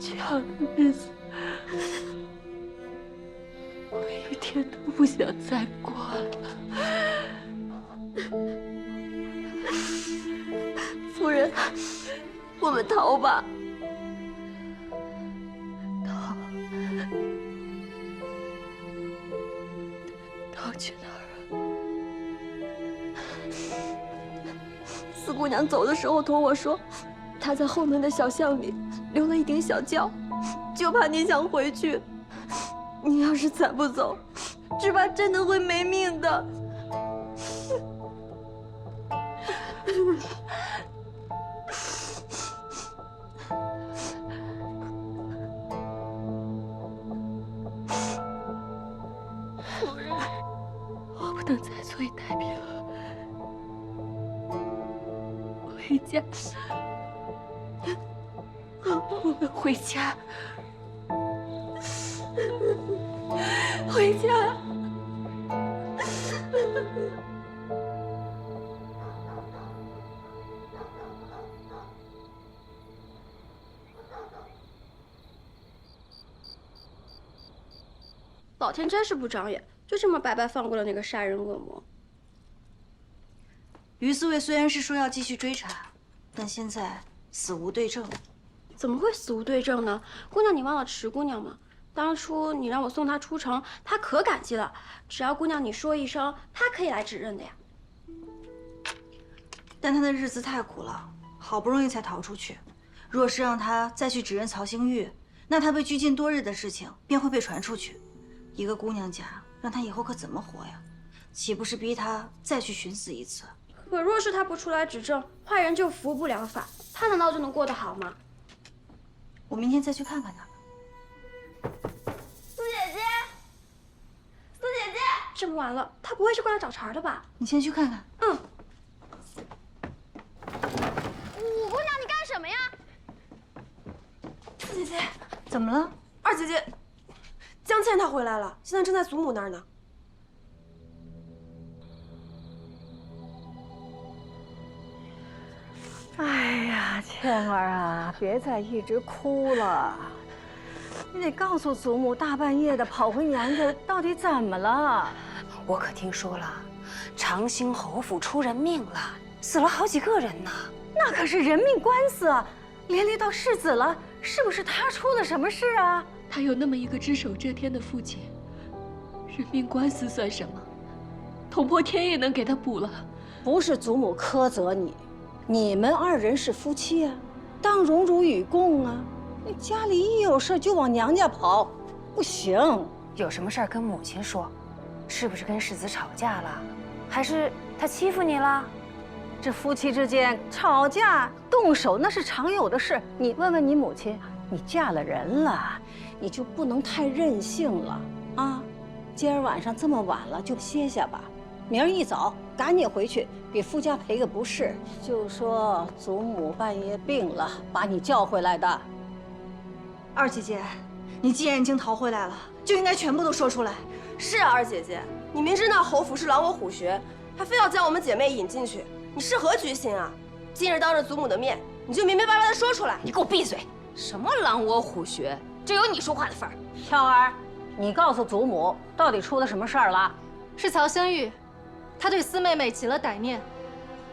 这样的日子，我一天都不想再过了。夫人，我们逃吧。逃去哪儿啊？四姑娘走的时候托我说，她在后门的小巷里留了一顶小轿，就怕你想回去。你要是再不走，只怕真的会没命的。夫人，我不能再坐以待毙了，回家。我们回家，回家。老天真是不长眼，就这么白白放过了那个杀人恶魔。于四卫虽然是说要继续追查，但现在死无对证。怎么会死无对证呢？姑娘，你忘了池姑娘吗？当初你让我送她出城，她可感激了。只要姑娘你说一声，她可以来指认的呀。但她的日子太苦了，好不容易才逃出去。若是让她再去指认曹星玉，那她被拘禁多日的事情便会被传出去。一个姑娘家，让她以后可怎么活呀？岂不是逼她再去寻死一次？可若是她不出来指证，坏人就服不了法，她难道就能过得好吗？我明天再去看看她。苏姐姐，苏姐姐，这么晚了，她不会是过来找茬的吧？你先去看看。嗯。五姑娘，你干什么呀？苏姐姐，怎么了？二姐姐，江倩她回来了，现在正在祖母那儿呢。哎呀，倩儿啊，别再一直哭了，你得告诉祖母，大半夜的跑回娘家，到底怎么了？我可听说了，长兴侯府出人命了，死了好几个人呢。那可是人命官司啊，连累到世子了，是不是他出了什么事啊？他有那么一个只手遮天的父亲，人命官司算什么？捅破天也能给他补了。不是祖母苛责你。你们二人是夫妻啊，当荣辱与共啊！你家里一有事就往娘家跑，不行。有什么事儿跟母亲说，是不是跟世子吵架了，还是他欺负你了？这夫妻之间吵架动手那是常有的事。你问问你母亲，你嫁了人了，你就不能太任性了啊！今儿晚上这么晚了，就歇下吧。明儿一早赶紧回去，给夫家赔个不是，就说祖母半夜病了，把你叫回来的。二姐姐，你既然已经逃回来了，就应该全部都说出来。是啊，二姐姐，你明知那侯府是狼我虎穴，还非要将我们姐妹引进去，你是何居心啊？今日当着祖母的面，你就明明白白的说出来。你给我闭嘴！什么狼我虎穴，这有你说话的份儿。巧儿，你告诉祖母，到底出了什么事儿了？是曹星玉。他对四妹妹起了歹念。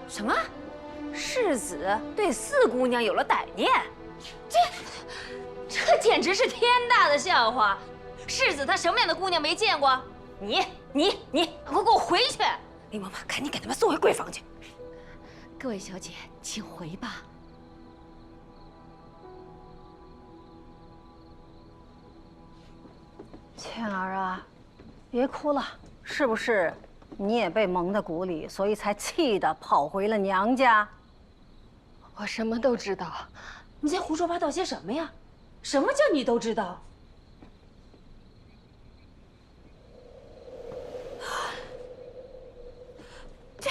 什么？世子对四姑娘有了歹念？这简直是天大的笑话！世子他什么样的姑娘没见过？你快给我回去！林嬷嬷，赶紧给他们送回闺房去。各位小姐，请回吧。倩儿啊，别哭了，是不是？你也被蒙在鼓里，所以才气得跑回了娘家。我什么都知道。你在胡说八道些什么呀？什么叫你都知道？这……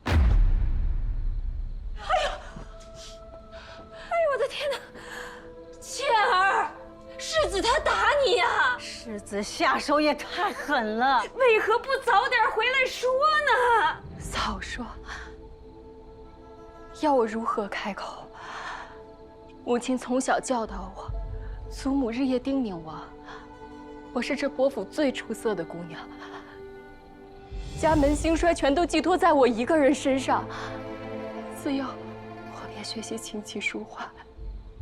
哎呦，我的天哪！倩儿，世子他打你呀！世子下手也太狠了，为何不早点回来说呢？早说，要我如何开口？母亲从小教导我，祖母日夜叮咛我是这伯府最出色的姑娘，家门兴衰全都寄托在我一个人身上。自幼我便学习琴棋书画，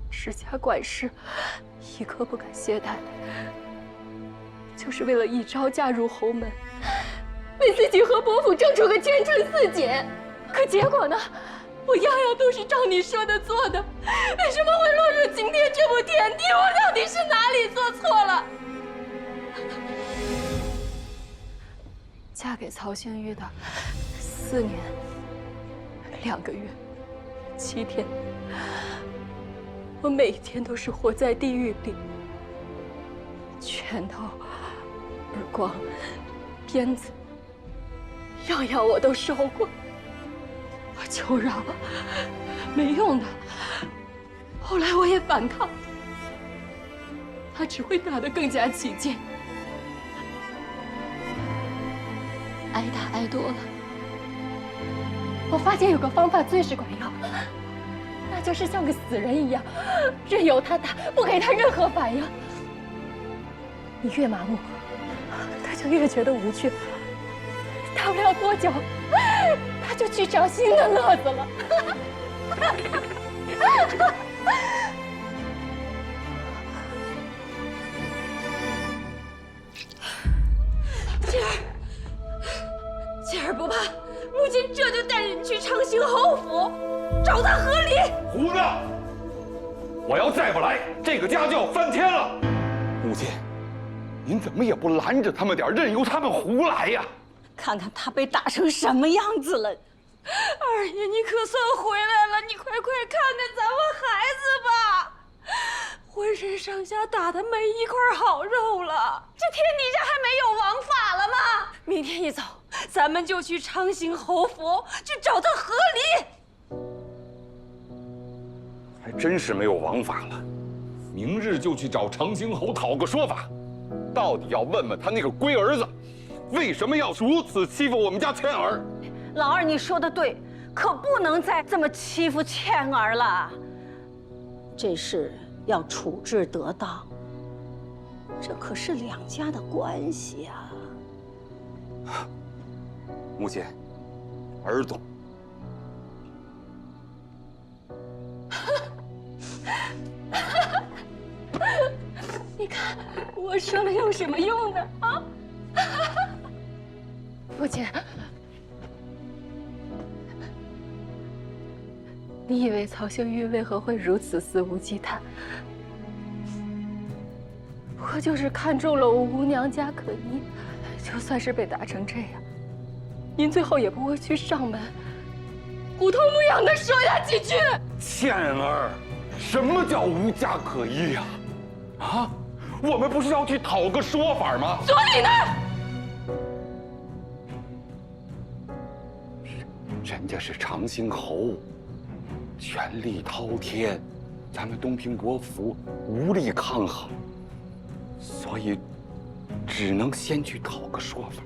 持家管事，一刻不敢懈怠。就是为了一朝嫁入侯门，为自己和伯父争出个前程似锦。可结果呢？我样样都是照你说的做的，为什么会落入今天这步田地？我到底是哪里做错了？嫁给曹星玉的4年2个月7天，我每一天都是活在地狱里，拳头、耳光、鞭子，样样我都受过。我求饶，没用的。后来我也反抗，他只会打得更加起劲。挨打挨多了，我发现有个方法最是管用，那就是像个死人一样，任由他打，不给他任何反应。你越麻木，他就越觉得无趣。大不了多久，他就去找新的乐子了。静儿不怕，母亲这就带着你去长兴侯府，找他和离。胡闹！我要再不来，这个家就要翻天了。母亲，您怎么也不拦着他们点，任由他们胡来呀？看看他被打成什么样子了。二爷，你可算回来了，你快看看咱们孩子吧，浑身上下打的没一块好肉了，这天底下还没有王法了吗？明天一早，咱们就去长兴侯府去找他和离。还真是没有王法了，明日就去找长兴侯讨个说法，到底要问问他那个龟儿子，为什么要如此欺负我们家倩儿？老二，你说的对，可不能再这么欺负倩儿了。这事要处置得当，这可是两家的关系啊。母亲，儿懂。你看我说了有什么用呢？啊！父亲，你以为曹秀玉为何会如此肆无忌惮？不过就是看中了我吴娘家可依，就算是被打成这样，您最后也不会去上门，虎头牧羊的说下几句。倩儿，什么叫无家可依呀？啊，我们不是要去讨个说法吗？所以呢？人家是长兴侯，权力滔天，咱们东平国府无力抗衡，所以只能先去讨个说法。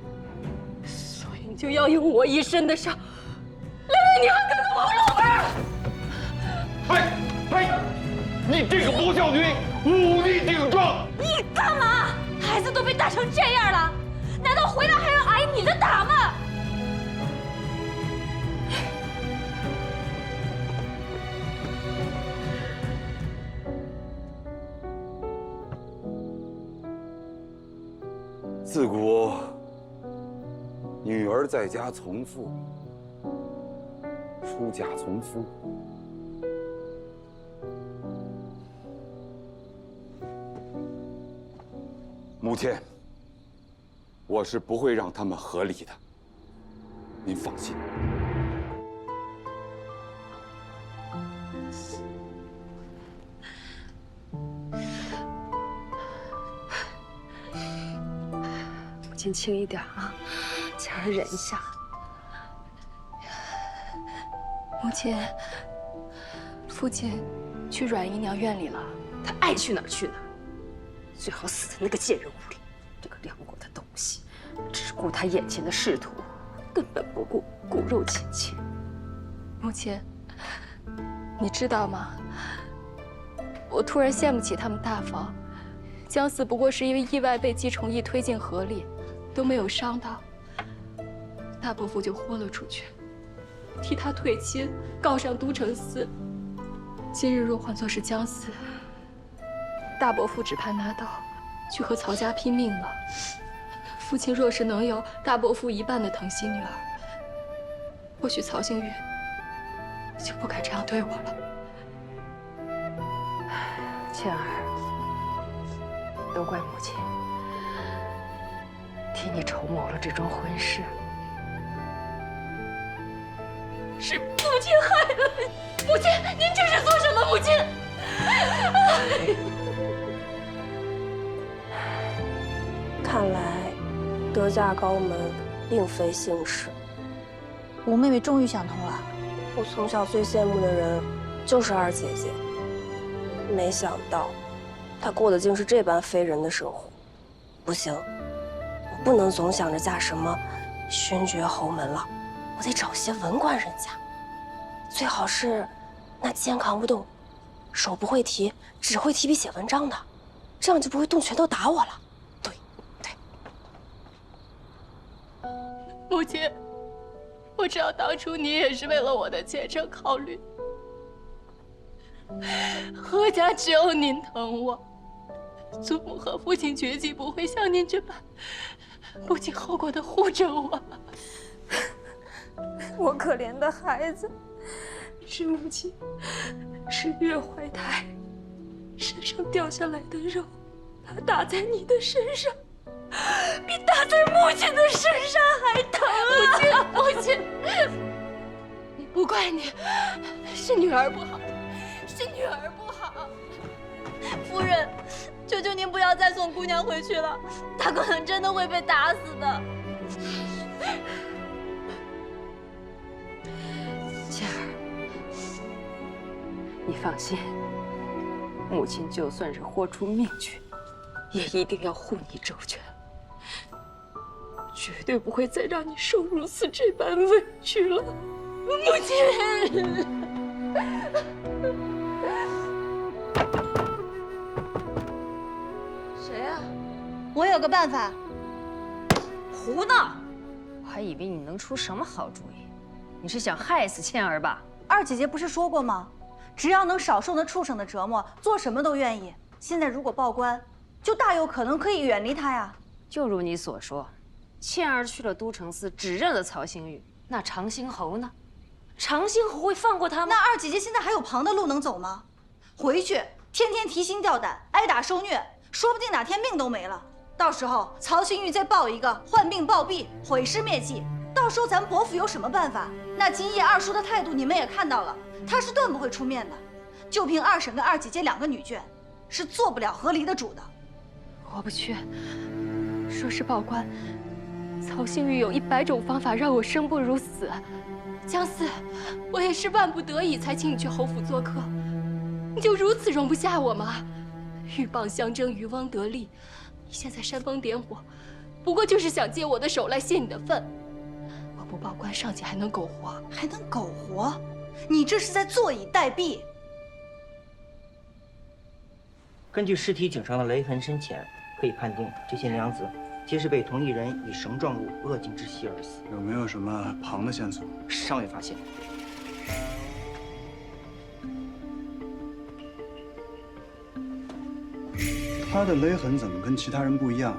所以你就要用我一身的伤来为你和哥哥谋路吧！哎，你这个不孝女，忤逆顶撞！你干嘛？孩子都被打成这样了，难道回来还要挨你的打吗？自古女儿在家从父，出嫁从夫。母亲，我是不会让他们和离的，您放心。母亲轻一点啊，倩儿忍一下。母亲，父亲去阮姨娘院里了。他爱去哪儿去哪儿，最好死在那个贱人屋里。这个梁国的东西，只顾他眼前的仕途，根本不顾骨肉亲情。母亲，你知道吗？我突然羡慕起他们大房，姜四不过是因为意外被季崇义推进河里，都没有伤到，大伯父就豁了出去，替他退亲，告上都城司。今日若换作是姜四，大伯父只怕拿刀去和曹家拼命了。父亲若是能有大伯父一半的疼惜女儿，或许曹星宇就不敢这样对我了。倩儿，都怪母亲替你筹谋了这桩婚事，是母亲害了你。母亲，您这是做什么？母亲，看来德驾高门并非幸事。吴妹妹终于想通了，我从小最羡慕的人就是二姐姐，没想到她过的竟是这般非人的生活。不行，我不能总想着嫁什么勋爵侯门了，我得找些文官人家，最好是那肩扛不动，手不会提，只会提笔写文章的，这样就不会动拳头打我了。对，母亲，我知道当初你也是为了我的前程考虑。何家只有您疼我，祖母和父亲绝技不会像您这般不计后果的护着我。我可怜的孩子，是母亲10月怀胎，身上掉下来的肉，它打在你的身上，比打在母亲的身上还疼啊！母亲，不怪你，是女儿不好，是女儿不好。夫人，求求您不要再送姑娘回去了，她可能真的会被打死的。倩儿，你放心，母亲就算是豁出命去，也一定要护你周全，绝对不会再让你受如此这般委屈了，母亲。谁呀？我有个办法。胡闹！我还以为你能出什么好主意，你是想害死倩儿吧？二姐姐不是说过吗？只要能少受那畜生的折磨，做什么都愿意。现在如果报官，就大有可能可以远离他呀。就如你所说，倩儿去了都城司，只认了曹星玉，那长兴侯呢？长兴侯会放过他吗？那二姐姐现在还有旁的路能走吗？回去天天提心吊胆，挨打受虐，说不定哪天命都没了。到时候曹星玉再报一个患病暴毙，毁尸灭迹，到时候咱伯父有什么办法？那金叶二叔的态度你们也看到了，他是断不会出面的。就凭二婶跟二姐姐2个女眷，是做不了和离的主的。我不去。说是报官，曹星玉有100种方法让我生不如死。江四，我也是万不得已才请你去侯府做客，你就如此容不下我吗？鹬蚌相争，渔翁得利，你现在煽风点火，不过就是想借我的手来泄你的愤。我不报官，尚且还能苟活，还能苟活？你这是在坐以待毙。根据尸体颈上的勒痕深浅，可以判定这些娘子皆是被同一人以绳状物扼颈窒息而死。有没有什么旁的线索？尚未发现。他的勒痕怎么跟其他人不一样？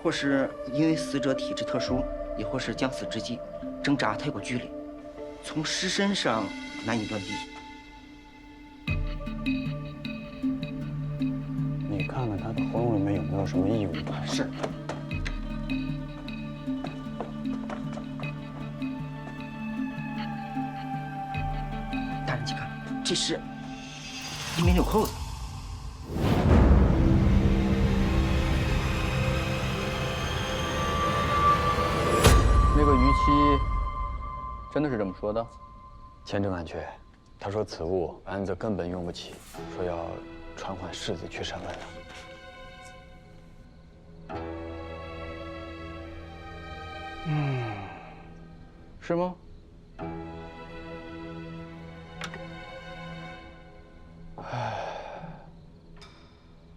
或是因为死者体质特殊，也或是将死之际挣扎太过剧烈，从尸身上难以断定。你看看他的喉咙里面有没有什么异物？是。大人，请看，这是一枚纽扣子。那个于七真的是这么说的？千真万确，他说此物安子根本用不起，说要传唤世子去审问了。是吗？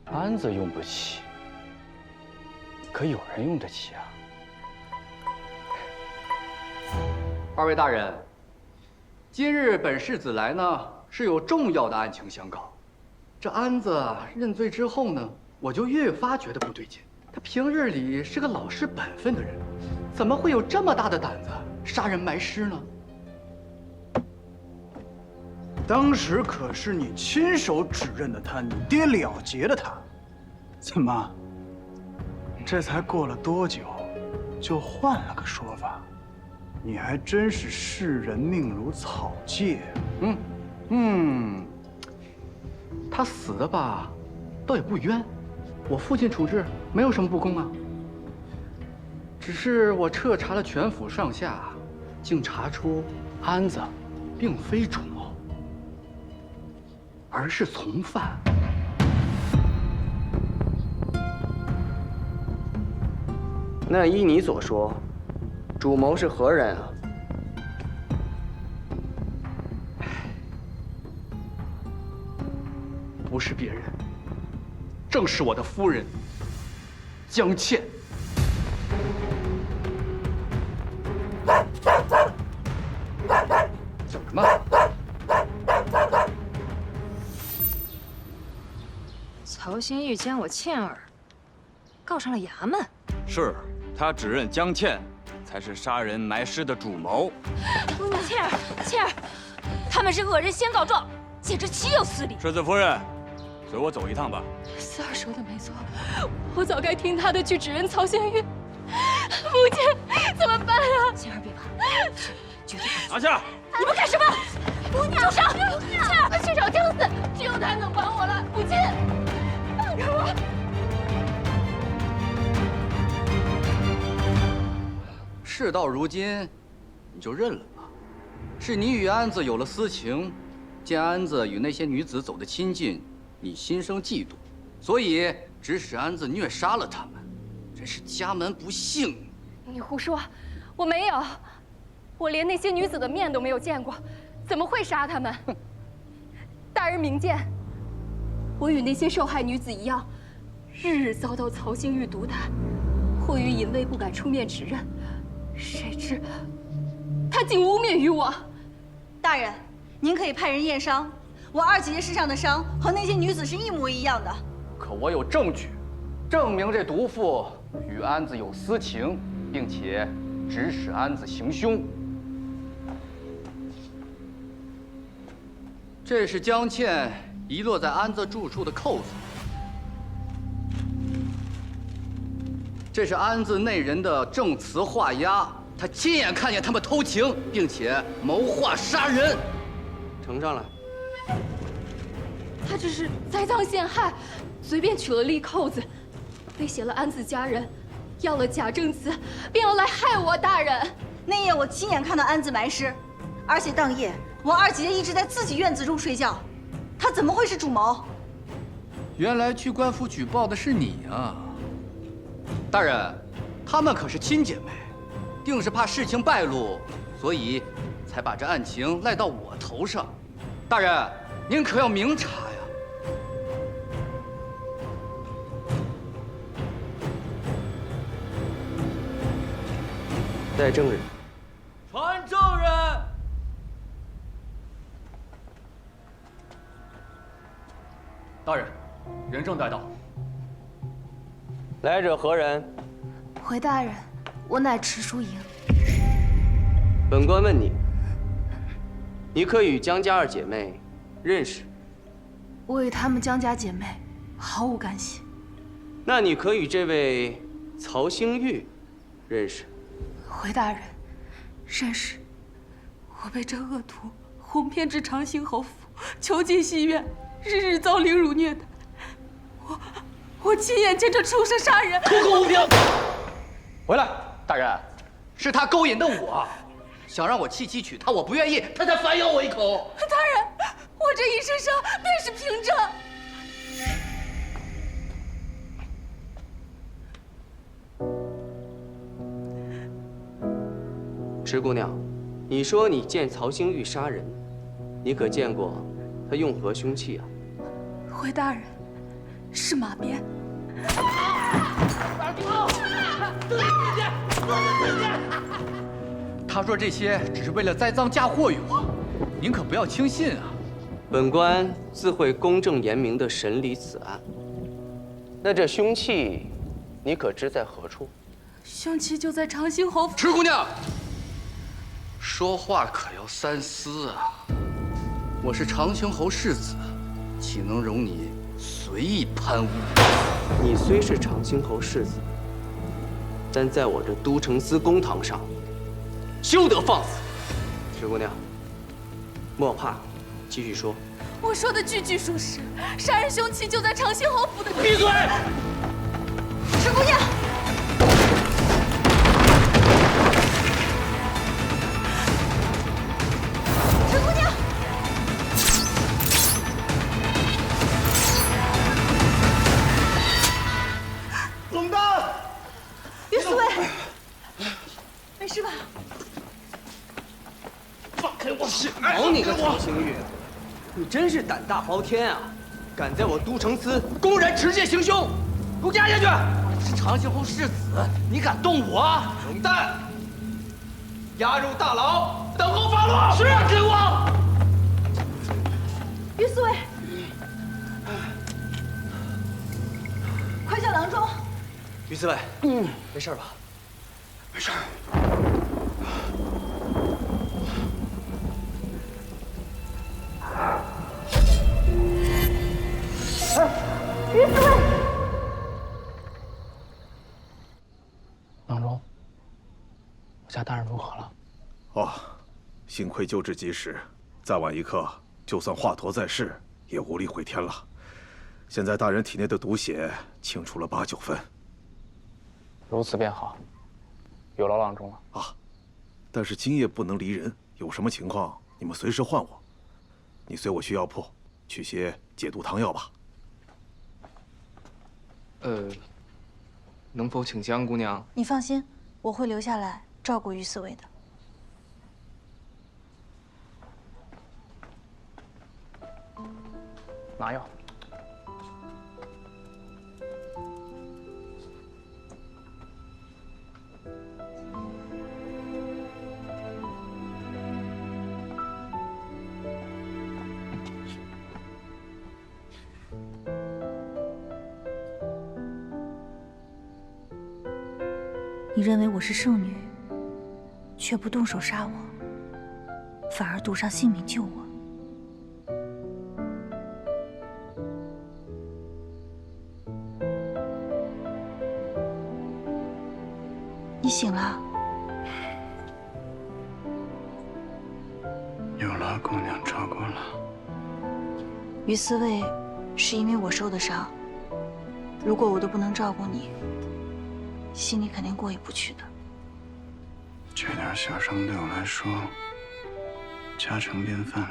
安子用不起，可有人用得起啊。2位大人，今日本世子来呢，是有重要的案情相告。这安子认罪之后呢，我就越发觉得不对劲。他平日里是个老实本分的人，怎么会有这么大的胆子杀人埋尸呢？当时可是你亲手指认的他，你爹了结了他，怎么？这才过了多久，就换了个说法？你还真是视人命如草芥。他死的吧，倒也不冤，我父亲处置没有什么不公啊。只是我彻查了全府上下，竟查出安子并非主谋，而是从犯。那依你所说，主谋是何人啊？不是别人，正是我的夫人江倩。兴玉奸我倩儿，告上了衙门。是，他指认江倩才是杀人埋尸的主谋。倩儿，他们是恶人先告状，简直岂有此理！世子夫人，随我走一趟吧。四儿说的没错，我早该听他的去指认曹星玉。母亲，怎么办啊？倩儿别怕，绝对拿下！你们干什么？姑娘，住手！倩儿去找江四，只有他能帮我了。母亲，放开我！事到如今，你就认了吧。是你与安子有了私情，见安子与那些女子走得亲近，你心生嫉妒，所以指使安子虐杀了他们，真是家门不幸。你胡说，我没有，我连那些女子的面都没有见过，怎么会杀他们？大人明鉴，我与那些受害女子一样，日日遭到曹星玉毒打，迫于隐畏不敢出面指认，谁知他竟污蔑于我。大人，您可以派人验伤，我二姐姐身上的伤和那些女子是一模一样的。可我有证据，证明这毒妇与安子有私情，并且指使安子行凶。这是江倩遗落在安子住处的扣子，这是安子内人的证词画押，他亲眼看见他们偷情，并且谋划杀人。呈上来。他只是栽赃陷害，随便取了粒扣子，威胁了安子家人，要了假证词，便要来害我大人。那夜我亲眼看到安子埋尸，而且当夜我二姐姐一直在自己院子中睡觉，她怎么会是主谋？原来去官府举报的是你啊！大人，她们可是亲姐妹，定是怕事情败露，所以才把这案情赖到我头上。大人，您可要明察呀！带证人。传证人。大人，人证带到。来者何人？回大人，我乃池淑莹。本官问你，你可与江家二姐妹认识？我与她们江家姐妹毫无干系。那你可与这位曹星玉认识？回大人，认识。我被这恶徒哄骗至长兴侯府，囚禁戏院，日日遭凌辱虐待。我亲眼见这畜生杀人，口口无凭。回来，大人，是他勾引的我，想让我弃妻娶她，我不愿意，他才反咬我一口。大人，我这一身伤便是凭证。池姑娘，你说你见曹星玉杀人，你可见过他用何凶器啊？回大人，是马鞭。他说这些只是为了栽赃嫁祸于我，您可不要轻信啊！本官自会公正严明地审理此案。那这凶器，你可知在何处？凶器就在长兴侯府。池姑娘，说话可要三思啊！我是长兴侯世子，岂能容你随意攀污？你虽是长兴侯世子，但在我这都城司公堂上，休得放肆！池姑娘，莫怕，继续说。我说的句句属实，杀人凶器就在长兴侯府的。闭嘴！池姑娘。是吧？放开我！好你个曹星玉，你真是胆大包天啊！敢在我都城司公然持剑行凶，给我押下去！我是长兴侯世子，你敢动我？混蛋！押入大牢，等候发落。是，给我。于思维，一下郎中。于司卫，没事吧？没事。于司卫，郎中，我家大人如何了？哦，幸亏救治及时，再晚一刻，就算华佗在世，也无力回天了。现在大人体内的毒血清除了8、9分。如此便好，有劳郎中了。啊，但是今夜不能离人，有什么情况你们随时唤我。你随我去药铺取些解毒汤药吧。能否请江姑娘？你放心，我会留下来照顾于四卫的。拿药。你认为我是圣女，却不动手杀我，反而赌上性命救我。你醒了？有劳姑娘照顾了。于四卫，是因为我受的伤。如果我都不能照顾你，心里肯定过意不去的。这点小伤对我来说家常便饭，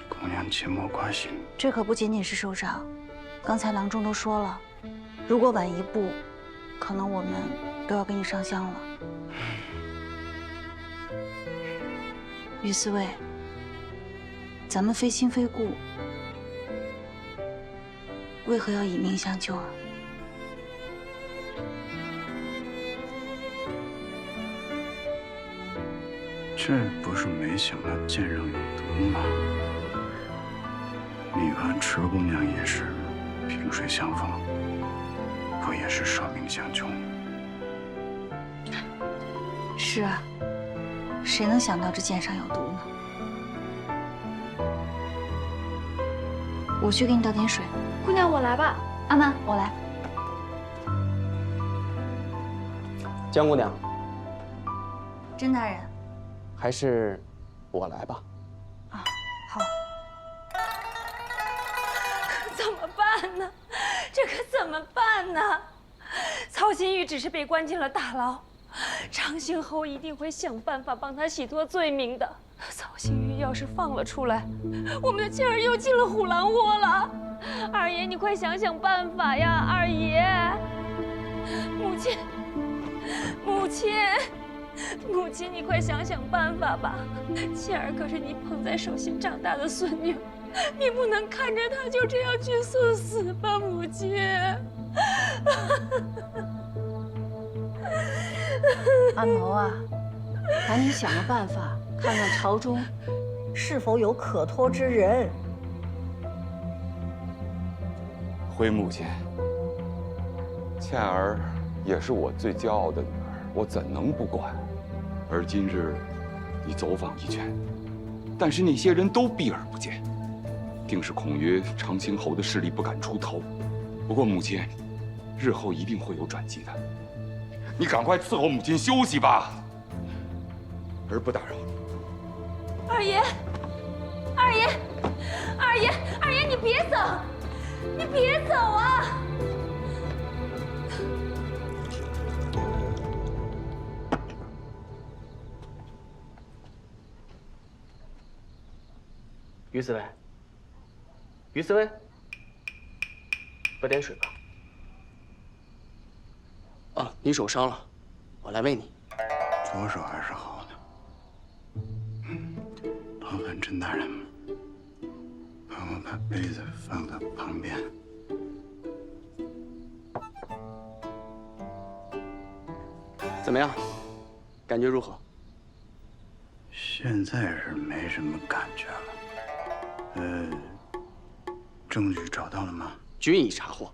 姑娘切莫挂心。这可不仅仅是受伤，刚才郎中都说了，如果晚一步，可能我们都要给你上香了。于四卫，咱们非亲非故，为何要以命相救啊？这不是没想到剑上有毒吗？你和池姑娘也是萍水相逢，不也是舍命相救吗？是啊，谁能想到这剑上有毒呢？我去给你倒点水。姑娘，我来吧。阿曼，我来。江姑娘，甄大人，还是我来吧。好。怎么办呢？这可怎么办呢？曹新玉只是被关进了大牢，长兴侯一定会想办法帮他洗脱罪名的。曹新玉要是放了出来，我们的倩儿又进了虎狼窝了。二爷，你快想想办法呀！二爷，母亲，母亲，母亲，你快想想办法吧！倩儿可是你捧在手心长大的孙女，你不能看着她就这样去送死吧，母亲！安谋啊，赶紧想个办法，看看朝中是否有可托之人。回母亲，倩儿也是我最骄傲的女儿，我怎能不管？而今日你走访一圈，但是那些人都避而不见，定是恐于长兴侯的势力不敢出头。不过母亲，日后一定会有转机的。你赶快伺候母亲休息吧，而不打扰。二爷，二爷，二爷，二爷，你别走，你别走啊！于四卫，于四卫，喝点水吧。啊，你手伤了，我来喂你。左手还是好的。劳烦甄大人，帮我把杯子放到旁边。怎么样？感觉如何？现在是没什么感觉了。证据找到了吗？均已查获。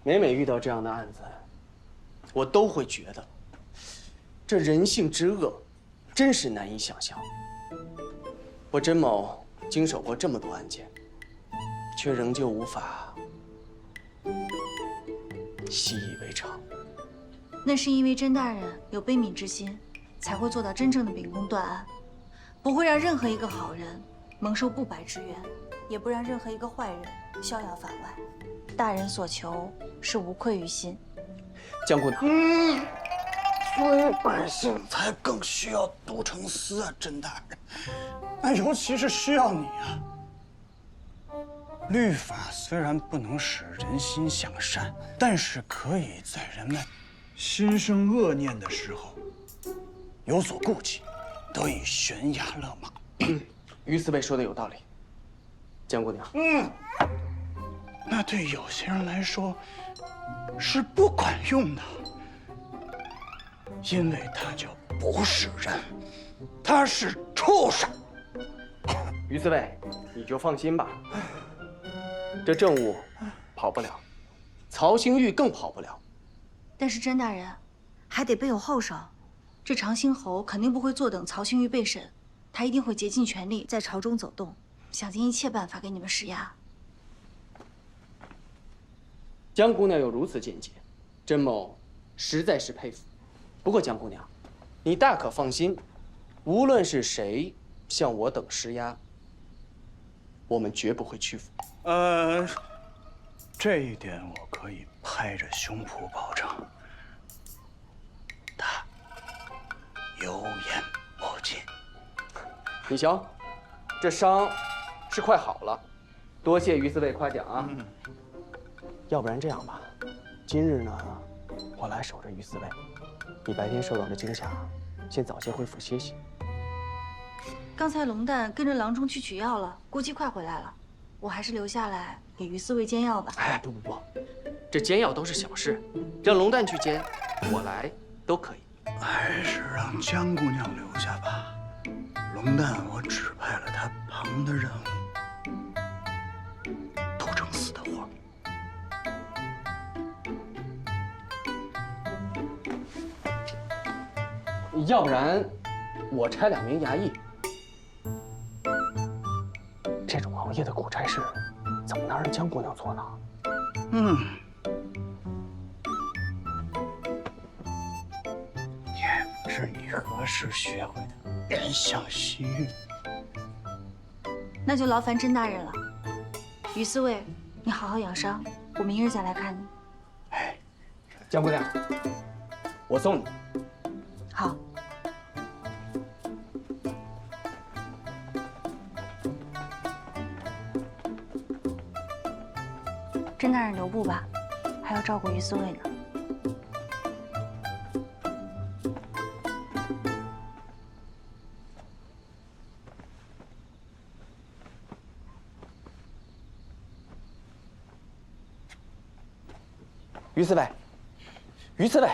每每遇到这样的案子，我都会觉得，这人性之恶，真是难以想象。我甄某经手过这么多案件，却仍旧无法习以为常。那是因为甄大人有悲悯之心，才会做到真正的秉公断案，不会让任何一个好人蒙受不白之冤，也不让任何一个坏人逍遥法外。大人所求是无愧于心。江姑娘，所以百姓才更需要都城司啊，甄大人，那尤其是需要你啊。律法虽然不能使人心向善，但是可以在人们心生恶念的时候有所顾忌，得以悬崖勒马。于四位说的有道理，江姑娘。那对有些人来说是不管用的，因为他就不是人，他是畜生。于四位，你就放心吧，这政务跑不了，曹兴玉更跑不了。但是甄大人还得备有后手，这长兴侯肯定不会坐等曹兴玉被审，他一定会竭尽全力在朝中走动，想尽一切办法给你们施压。江姑娘有如此见解，甄某实在是佩服。不过江姑娘，你大可放心，无论是谁向我等施压，我们绝不会屈服。这一点我可以拍着胸脯保证，他有眼不进。你瞧，这伤是快好了，多谢于四位夸奖啊。要不然这样吧，今日呢，我来守着于四位，你白天受到的惊吓，先早些恢复歇息。刚才龙蛋跟着郎中去取药了，估计快回来了，我还是留下来给于四位煎药吧。哎，不，这煎药都是小事，让龙蛋去煎，我来都可以。还是让江姑娘留下吧。龙蛋，我指派了他旁的任务，都成死的活。要不然，我差2名衙役。这种熬夜的苦差事，怎么能让江姑娘做呢？也不知你何时学会的怜香惜玉。那就劳烦甄大人了。于四位，你好好养伤，我明日再来看你。江姑娘，我送你。好。甄大人留步吧，还要照顾于四位呢。于四位，于四位，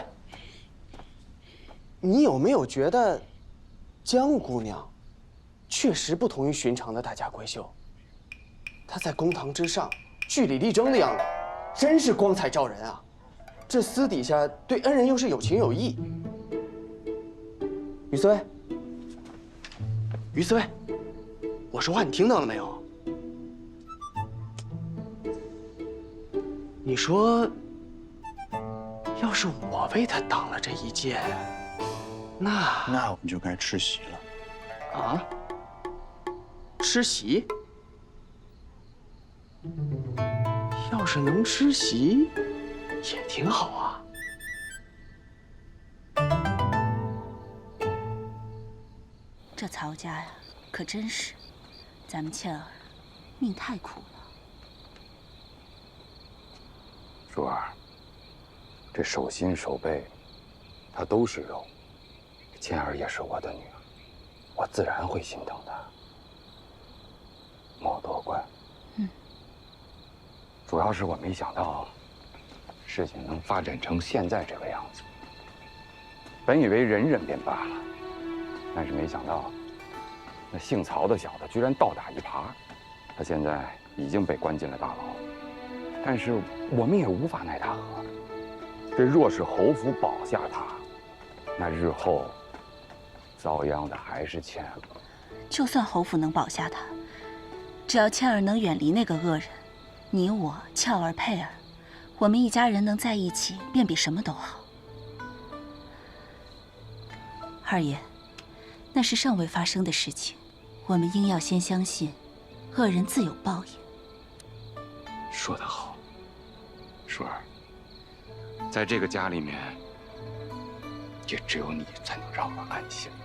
你有没有觉得江姑娘确实不同于寻常的大家闺秀？她在公堂之上据理力争的样子，真是光彩照人啊！这私底下对恩人又是有情有义。于四位，于四位，我说话你听到了没有？你说，要是我为他挡了这一剑，那我们就该吃席了。啊？吃席？要是能吃席，也挺好啊。这曹家呀，可真是，咱们倩儿命太苦了。珠儿，这手心手背，她都是肉。倩儿也是我的女儿，我自然会心疼她。莫多怪。主要是我没想到，事情能发展成现在这个样子。本以为忍忍便罢了，但是没想到，那姓曹的小子居然倒打一耙，他现在已经被关进了大牢。但是我们也无法奈他何。这若是侯府保下他，那日后遭殃的还是倩儿。就算侯府能保下他，只要倩儿能远离那个恶人，你我俏儿佩儿，我们一家人能在一起，便比什么都好。二爷，那是尚未发生的事情，我们应要先相信，恶人自有报应。说得好，舒儿，在这个家里面，也只有你才能让我安心了。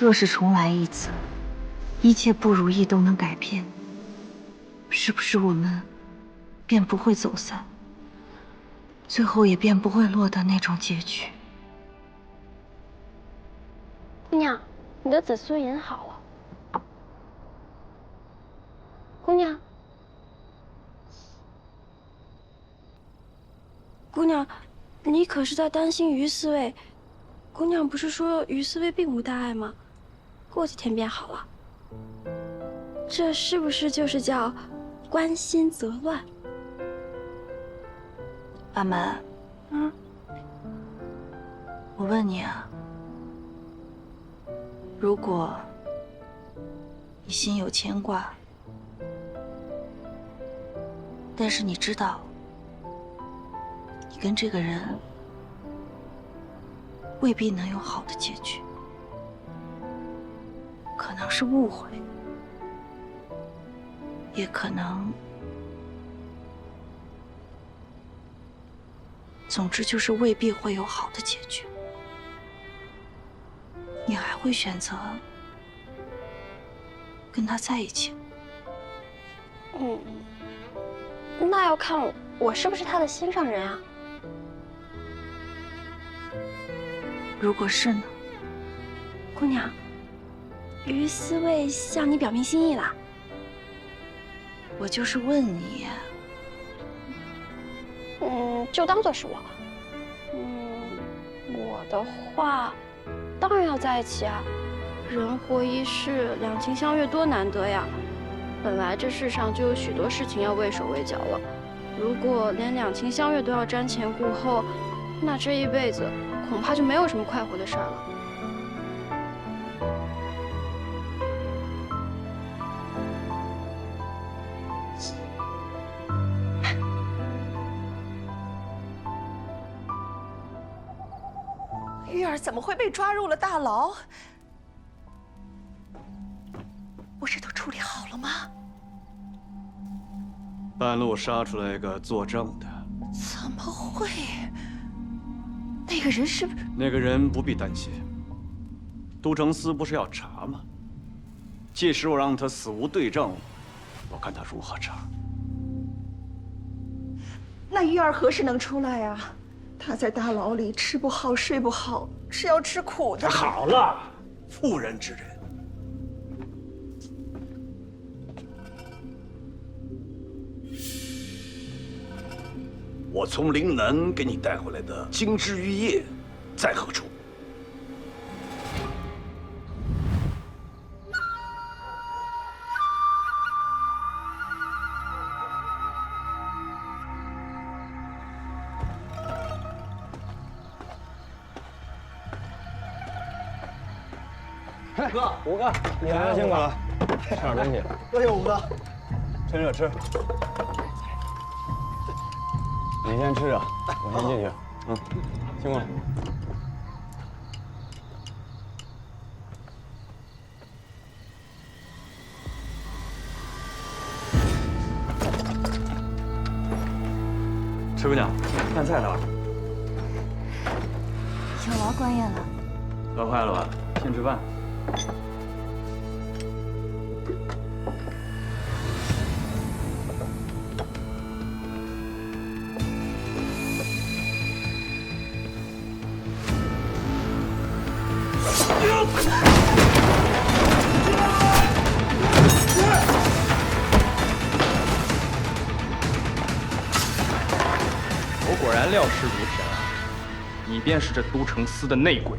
若是重来一次，一切不如意都能改变，是不是我们便不会走散，最后也便不会落得那种结局。姑娘，你的紫苏饮好了。姑娘，姑娘，你可是在担心于四卫？姑娘不是说于四卫并无大碍吗？过几天便好了。这是不是就是叫关心则乱？阿满，我问你啊，如果你心有牵挂，但是你知道，你跟这个人未必能有好的结局，可能是误会，也可能，总之就是未必会有好的结局。你还会选择跟他在一起？那要看我是不是他的心上人啊。如果是呢？姑娘，于四卫向你表明心意啦。我就是问你。就当做是我。我的话，当然要在一起啊！人活一世，两情相悦多难得呀！本来这世上就有许多事情要畏手畏脚了，如果连两情相悦都要瞻前顾后，那这一辈子恐怕就没有什么快活的事儿了。玉儿怎么会被抓入了大牢？不是都处理好了吗？半路杀出来一个作证的。怎么会？那个人是？那个人不必担心。都城司不是要查吗？届时我让他死无对证，我看他如何查。那玉儿何时能出来呀？她在大牢里吃不好睡不好，是要吃苦的。好了，妇人之仁。我从陵南给你带回来的金枝玉叶，在何处？哥，五哥，你来了，辛苦了。吃点东西。多谢五哥。趁热吃。你先吃着，我先进去。辛苦了。崔姑娘，饭菜呢？有劳官爷了。饿坏了吧？先吃饭。我果然料事如神，你便是这都城司的内鬼。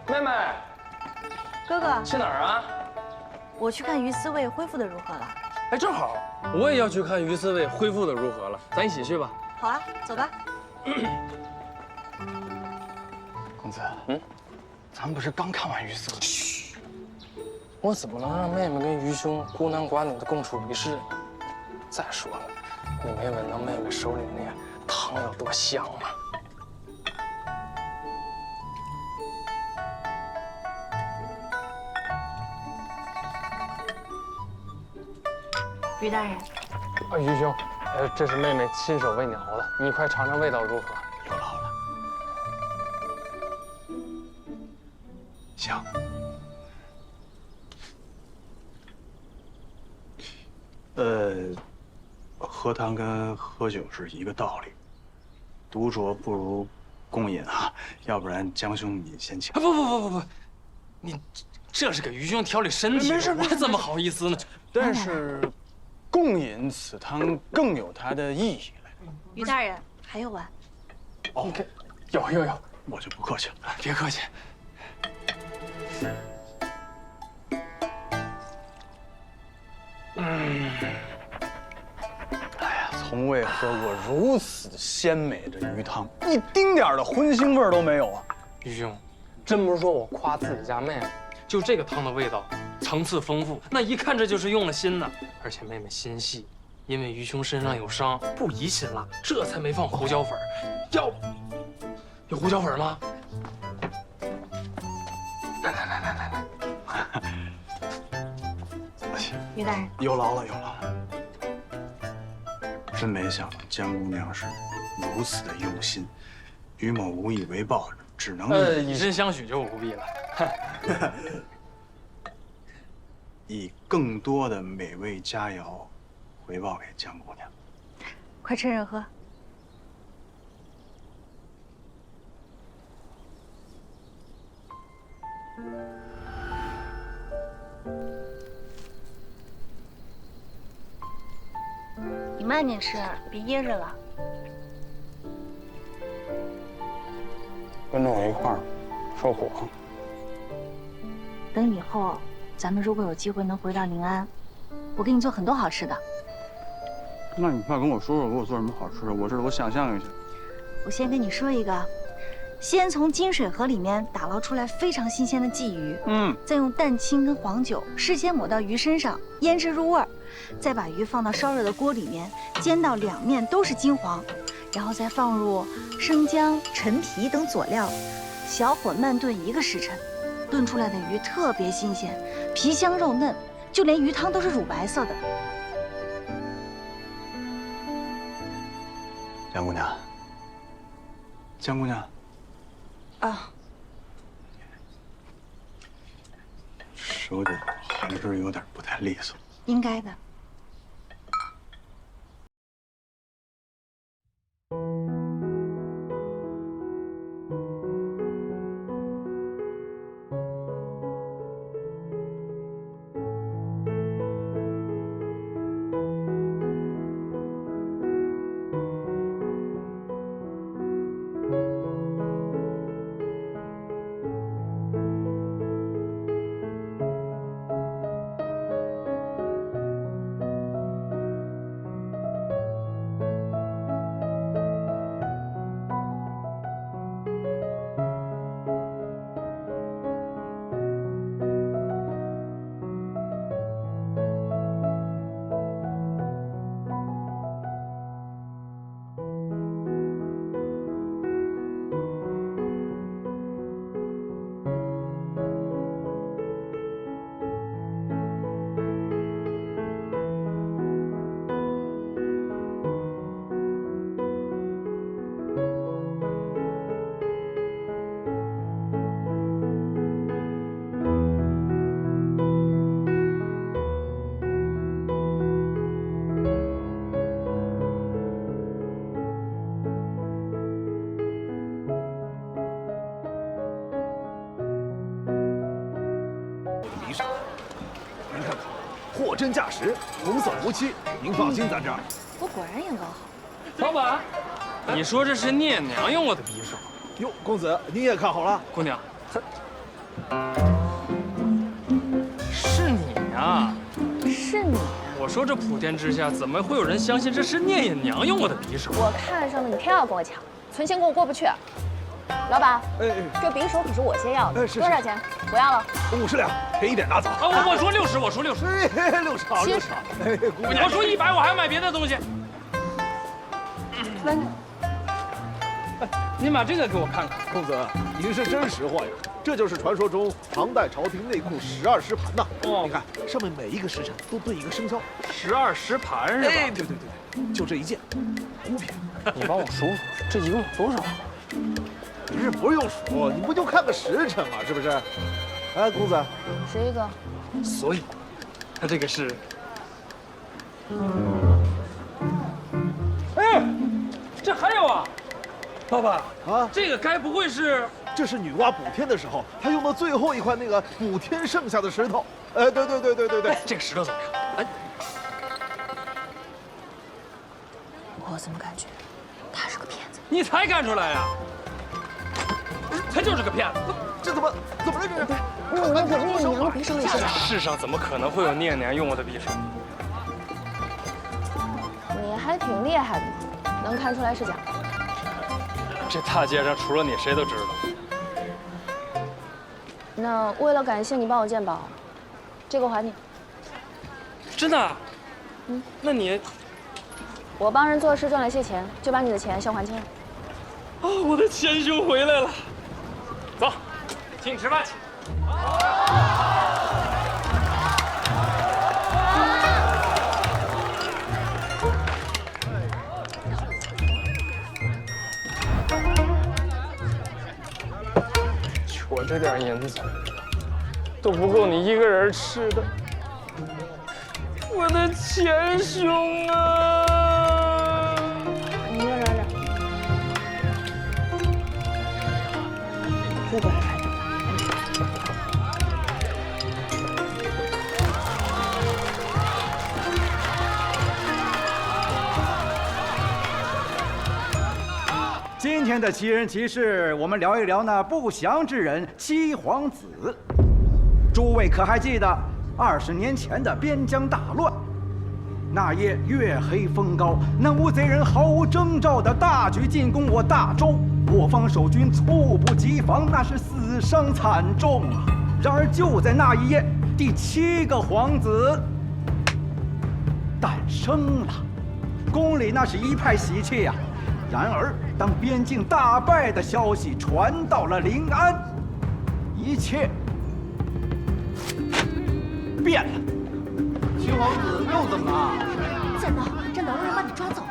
妹妹，哥哥去哪儿啊？我去看于四卫恢复的如何了。哎，正好，我也要去看于四卫恢复的如何了，咱一起去吧。好啊，走吧。公子，咱们不是刚看完于四卫？嘘，我怎么能让妹妹跟于兄孤男寡女的共处一室呢？再说了，你没闻到妹妹手里那个汤有多香吗？于大人，啊，于兄，这是妹妹亲手为你熬的，你快尝尝味道如何？有了好了，香。喝汤跟喝酒是一个道理，独酌不如共饮啊，要不然江兄你先请。不，你这是给于兄调理身体，我怎么好意思呢？但是，共饮此汤更有它的意义了。于大人还有碗。哦，有，我就不客气了。别客气。从未喝过如此鲜美的鱼汤，一丁点的荤腥味儿都没有啊！于兄，真不是说我夸自己家妹妹，就这个汤的味道层次丰富，那一看这就是用了心的。而且妹妹心细，因为于兄身上有伤，不宜辛辣，这才没放胡椒粉。要有胡椒粉吗？来，于大人，有劳了。真没想到江姑娘是如此的用心，于某无以为报，只能以身相许就不必了。以更多的美味佳肴回报给江姑娘。快趁热喝。你慢点吃，别噎着了。跟着我一块儿受苦。等以后咱们如果有机会能回到临安，我给你做很多好吃的。那你快跟我说说，给我做什么好吃的？我想象一下。我先跟你说一个，先从金水河里面打捞出来非常新鲜的鲫鱼，再用蛋清跟黄酒事先抹到鱼身上，腌制入味儿，再把鱼放到烧热的锅里面煎到两面都是金黄，然后再放入生姜、陈皮等佐料，小火慢炖1个时辰，炖出来的鱼特别新鲜，皮香肉嫩，就连鱼汤都是乳白色的。江姑娘，啊，手脚还是有点不太利索。应该的。货真价实，红色无漆，您放心，咱这儿。我果然眼光好。老板，你说这是聂娘用我的匕首？哟，公子，您也看好了。姑娘，是你呀？是你。我说这普天之下怎么会有人相信这是聂隐娘用我的匕首？我看上了你，偏要跟我抢，存钱跟我过不去。老板，这匕首可是我先要的，多少钱？不要了，50两，便宜点拿走。我说60，我说60，60好，70。我说100，我还要买别的东西。来，您把这个给我看看。公子，您是真识货呀！这就是传说中唐代朝廷内库12石盘呐。哦，你看上面每一个时辰都对一个生肖。12石盘是吧？哎，对，就这一件，孤品。你帮我数数，这一共有多少？不用数，你不就看个时辰嘛，是不是？哎，公子11个。所以，他这个是。哎，这还有啊！爸爸啊，这个该不会是？这是女娲补天的时候，她用的最后一块那个补天剩下的石头。哎，对。哎，这个石头怎么样？哎，我怎么感觉他是个骗子？你才干出来呀！他就是个骗子。这怎么了？这是？我那个聂娘的匕首也是假的。世上怎么可能会有聂娘用我的匕首？你还挺厉害的嘛，能看出来是假的。这大街上除了你，谁都知道。那为了感谢你帮我鉴宝，这个还你。真的？嗯，那你，我帮人做事赚了些钱，就把你的钱先还清了。啊，我的钱兄回来了。走，请你吃饭去。我这点银子都不够你一个人吃的，我的钱兄啊！你这这个还今天的奇人奇事，我们聊一聊那不祥之人七皇子。诸位可还记得20年前的边疆大乱？那夜月黑风高，那乌贼人毫无征兆的大举进攻我大周，我方守军猝不及防，那是死伤惨重啊！然而就在那一夜，第7个皇子诞生了，宫里那是一派喜气呀。然而，当边境大败的消息传到了临安，一切变了。七皇子又怎么了？在哪？这哪有人把你抓走？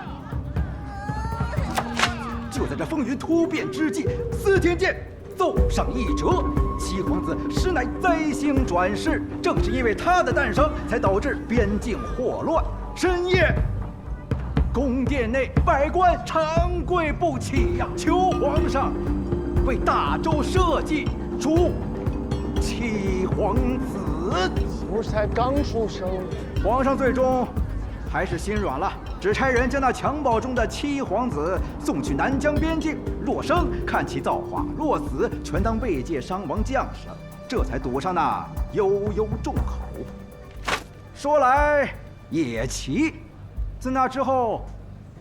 就在这风云突变之际，司天监奏上一折，七皇子实乃灾星转世。正是因为他的诞生，才导致边境祸乱。深夜，宫殿内百官长跪不起呀，求皇上为大周社稷出七皇子。不是才刚出生吗？皇上最终还是心软了，只差人将那襁褓中的七皇子送去南疆边境，若生看其造化，若死全当慰藉伤亡将士，这才堵上那悠悠众口。说来也奇，自那之后，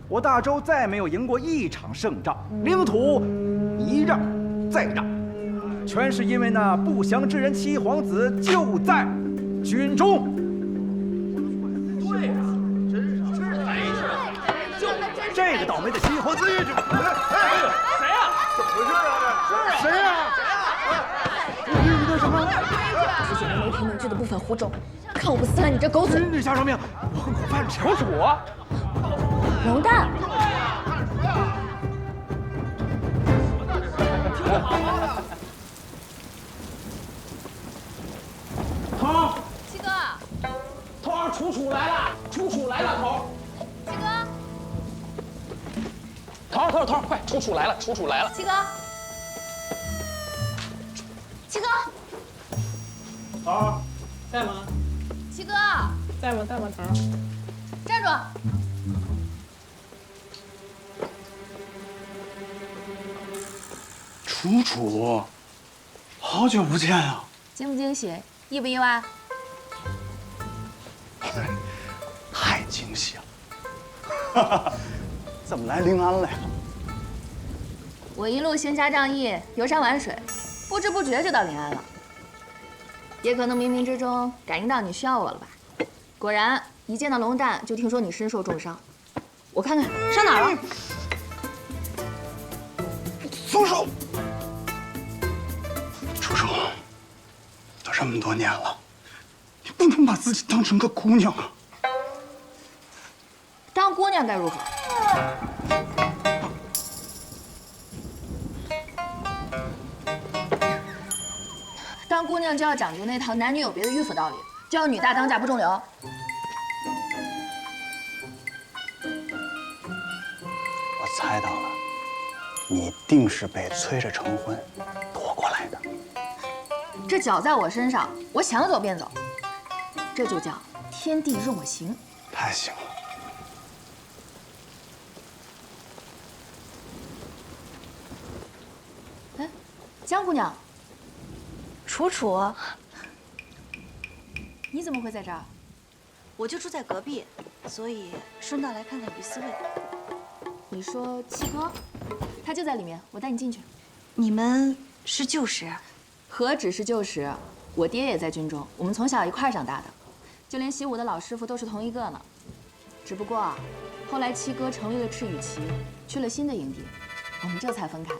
我大周再没有赢过一场胜仗，领土一让再让，全是因为那不祥之人七皇子就在军中。对呀，真是就这个倒霉的七皇子也就……谁呀？怎么回事啊？谁呀？你干什么？之前的雷霆门剧的部分胡诌，看我不撕了你这狗嘴！你下什么命？我混口饭吃。求主啊！龙蛋。头，七哥，头，楚楚来了，楚楚来了，头。七哥，头，快，楚楚来了，楚楚来了。七哥，七哥，头，在吗？七哥，在吗？头。站住！楚楚，好久不见啊！惊不惊喜？意不意外？太惊喜了！哈哈，怎么来临安来了？我一路行侠仗义，游山玩水，不知不觉就到临安了。也可能冥冥之中感应到你需要我了吧？果然，一见到龙蛋就听说你身受重伤。我看看伤哪儿了？松手！楚楚，都这么多年了，你不能把自己当成个姑娘啊！当姑娘该如何？当姑娘就要讲究那套男女有别的迂腐道理，就要女大当嫁不中留。我猜到了，你定是被催着成婚躲过来的。这脚在我身上，我想走便走，这就叫天地任我行。太行了。哎，江姑娘，楚楚，你怎么会在这儿？我就住在隔壁，所以顺道来看看于思卫。你说七哥，他就在里面，我带你进去。你们是旧识？何止是旧识，我爹也在军中，我们从小一块儿长大的，就连习武的老师傅都是同一个呢。只不过啊，后来七哥成立了赤羽旗，去了新的营地，我们这才分开。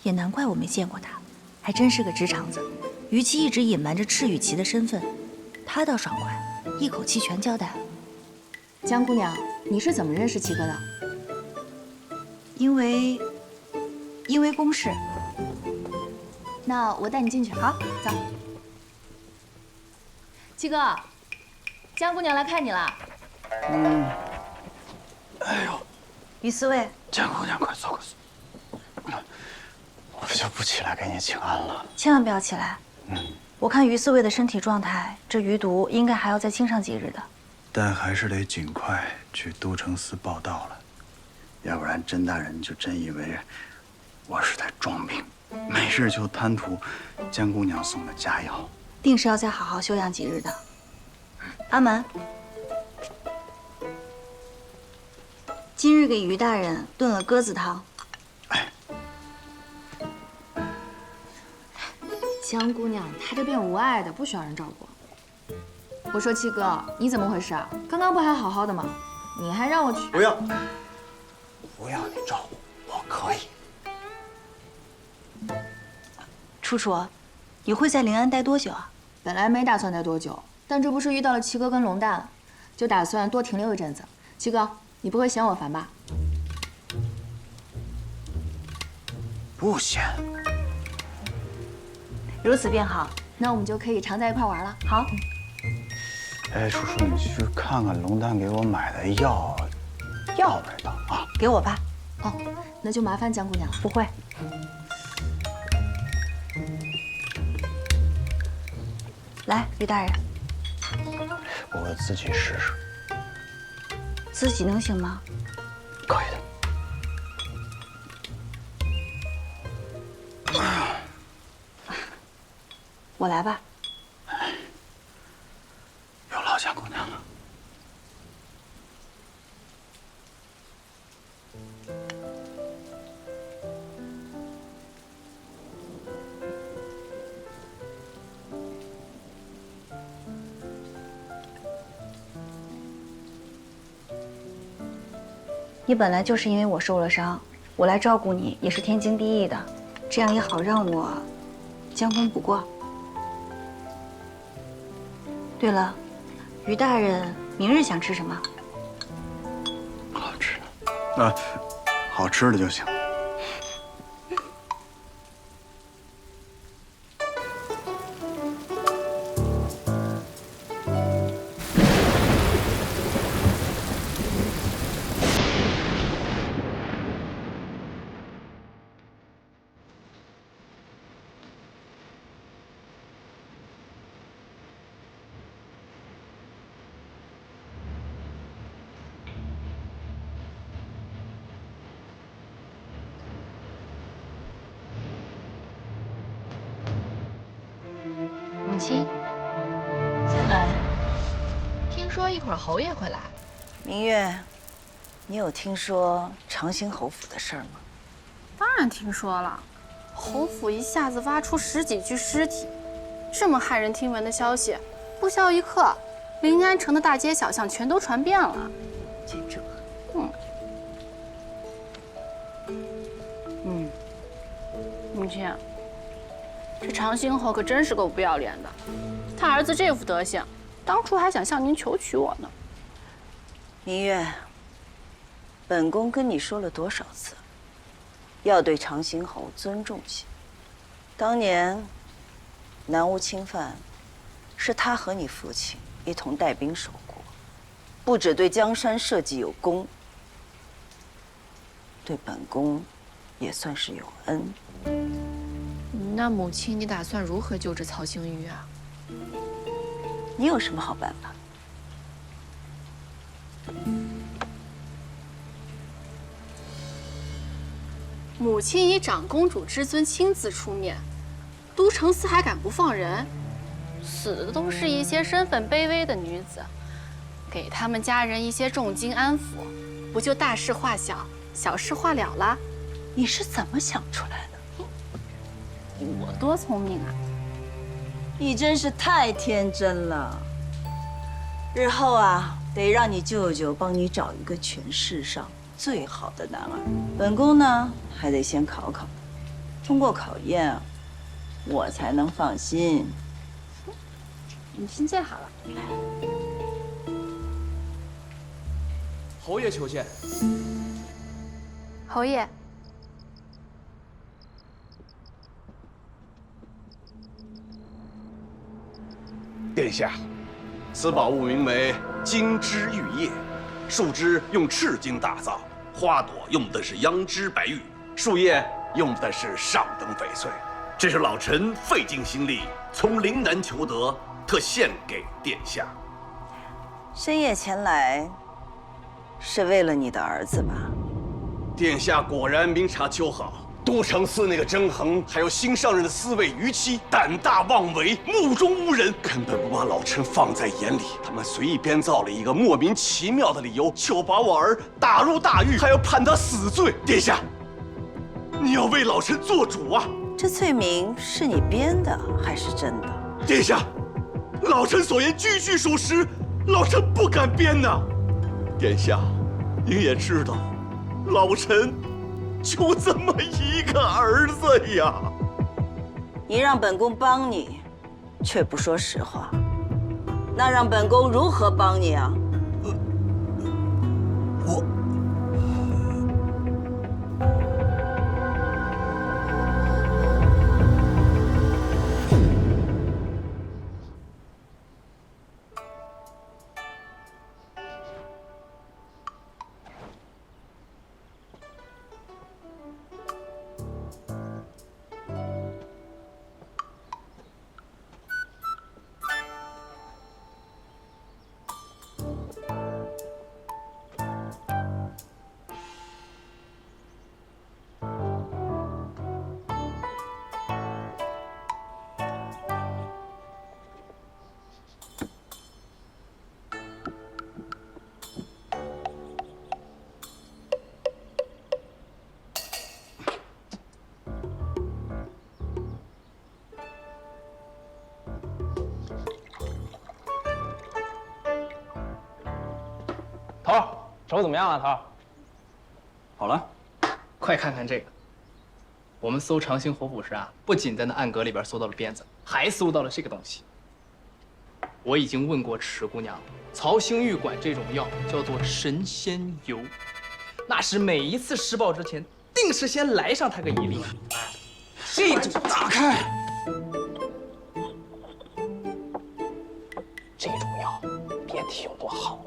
也难怪我没见过他，还真是个直肠子。于七一直隐瞒着赤羽旗的身份，他倒爽快，一口气全交代了。江姑娘，你是怎么认识七哥的？因为公事。那我带你进去。好，走。七哥，江姑娘来看你了。哎呦，于思卫，江姑娘，快坐，快坐。我就不起来给你请安了。千万不要起来。我看于思卫的身体状态，这余毒应该还要再清上几日的。但还是得尽快去都城司报道了，要不然甄大人就真以为我是在装病，没事就贪图江姑娘送的佳肴。定是要再好好休养几日的。阿蛮，今日给于大人炖了鸽子汤。江姑娘，她这边无碍的，不需要人照顾。我说七哥，你怎么回事啊？刚刚不还好好的吗？你还让我去？不要你照顾，我可以。楚楚，你会在临安待多久啊？本来没打算待多久，但这不是遇到了七哥跟龙蛋，就打算多停留一阵子。七哥，你不会嫌我烦吧？不嫌。如此便好，那我们就可以常在一块玩了。好。哎，楚楚，你去看看龙丹给我买的药，药没到啊？给我吧。哦，那就麻烦江姑娘了。不会。来，于大人，我自己试试。自己能行吗？可以的。我来吧。有劳江姑娘了。你本来就是因为我受了伤，我来照顾你也是天经地义的，这样也好让我将功补过。对了，于大人明日想吃什么？好吃的，好吃的就行。母亲，进来。听说一会儿侯爷会来。明月，你有听说长兴侯府的事儿吗？当然听说了，侯府一下子挖出10几具尸体，这么骇人听闻的消息，不消一刻，临安城的大街小巷全都传遍了。记住。亲，这长兴侯可真是够不要脸的。他儿子这副德行，当初还想向您求娶我呢。明月，本宫跟你说了多少次，要对长兴侯尊重些。当年南吴侵犯，是他和你父亲一同带兵守国，不止对江山社稷有功，对本宫也算是有恩。那母亲，你打算如何救治曹兴玉啊？你有什么好办法？母亲以长公主之尊亲自出面，都城司还敢不放人？死的都是一些身份卑微的女子，给他们家人一些重金安抚，不就大事化小，小事化了啦？你是怎么想出来的？我多聪明啊！你真是太天真了。日后啊，得让你舅舅帮你找一个全世上最好的男儿。本宫呢，还得先考考，通过考验啊，我才能放心。你心最好了。侯爷求见。侯爷。殿下，此宝物名为金枝玉叶，树枝用赤金打造，花朵用的是央枝白玉，树叶用的是上等翡翠。这是老臣费尽心力从岭南求得，特献给殿下。深夜前来，是为了你的儿子吧？殿下果然明察秋毫。都城司那个甄衡，还有新上任的司卫于七，胆大妄为，目中无人，根本不把老臣放在眼里。他们随意编造了一个莫名其妙的理由，就把我儿打入大狱，还要判他死罪。殿下，你要为老臣做主啊！这罪名是你编的还是真的？殿下，老臣所言句句属实，老臣不敢编呐。殿下，您也知道，老臣就这么一个儿子呀！你让本宫帮你，却不说实话，那让本宫如何帮你啊？我。头儿，手怎么样了？头儿，好了，快看看这个。我们搜长兴侯府时啊，不仅在那暗格里边搜到了鞭子，还搜到了这个东西。我已经问过池姑娘，曹兴玉管这种药叫做神仙油，那是每一次施暴之前，定是先来上他个一粒。这种打开，这种药，别提有多好了。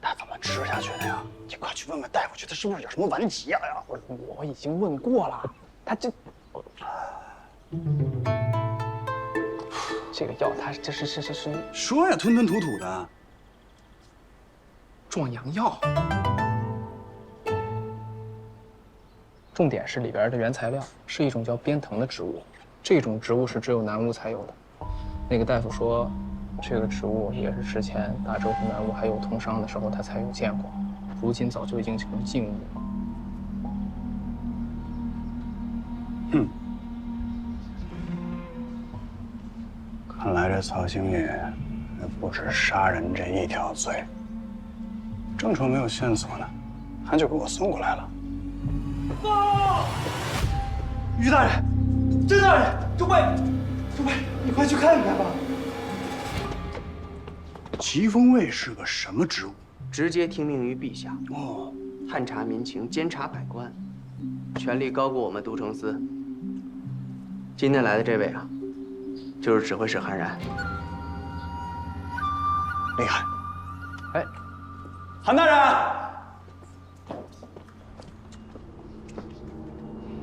他怎么吃下去的呀？你快去问问大夫去，他是不是有什么顽疾呀？我已经问过了，他这个药，它这是说呀，吞吞吐吐的，壮阳药。重点是里边的原材料是一种叫边藤的植物，这种植物是只有南吴才有的。那个大夫说，这个植物也是之前大周和南吴还有通商的时候他才有见过，如今早就已经成禁物了。看来这曹兴业那不止杀人这一条罪，正愁没有线索呢，他就给我送过来了。于大人，甄大人，诸位，你快去看看吧。疾风卫是个什么职务？直接听命于陛下。哦，探查民情，监察百官，权力高过我们都城司。今天来的这位啊，就是指挥使韩然。厉害！哎，韩大人，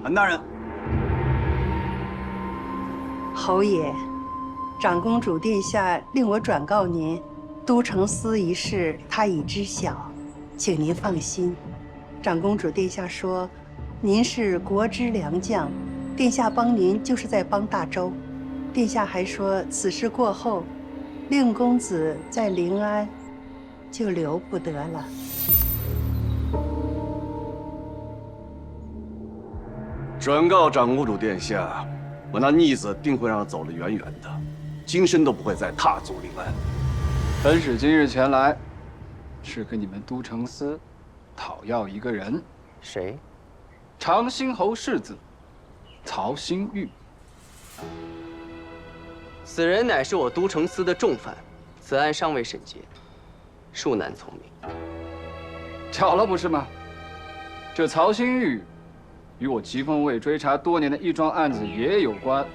韩大人，侯爷，长公主殿下令我转告您，都城司一事他已知晓，请您放心。长公主殿下说，您是国之良将，殿下帮您就是在帮大周。殿下还说，此事过后，令公子在临安就留不得了。转告长公主殿下，我那逆子定会让他走得远远的，今生都不会再踏足临安。本使今日前来，是跟你们都城司讨要一个人。谁？长兴侯世子曹兴玉。此人乃是我都城司的重犯，此案尚未审结，恕难从命。巧了，不是吗？这曹兴玉与我疾风卫追查多年的一桩案子也有关，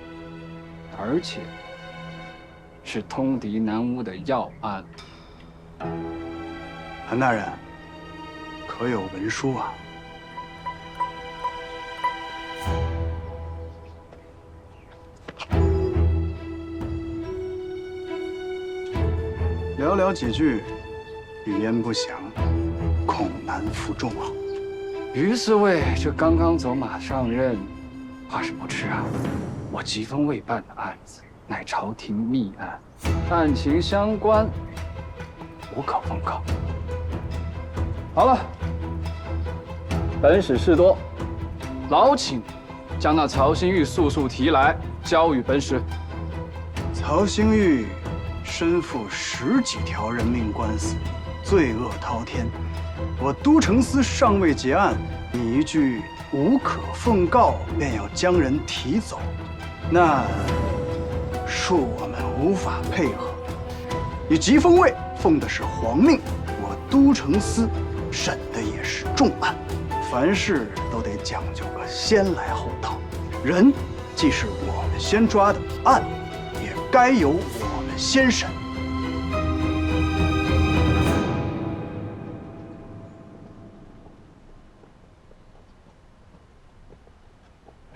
而且是通敌南巫的要案。韩大人，可有文书啊？寥寥几句，语焉不详，恐难服众啊。于四卫这刚刚走马上任，怕是不知啊。我疾风卫办的案子乃朝廷密案，案情相关，无可奉告。好了，本使事多，劳请将那曹兴玉速提来，交与本使。曹兴玉身负10几条人命官司，罪恶滔天。我都城司尚未结案，你一句无可奉告，便要将人提走，那恕我们无法配合。你疾风卫奉的是皇命，我都城司审的也是重案，凡事都得讲究个先来后到。人既是我们先抓的，案也该由我们先审。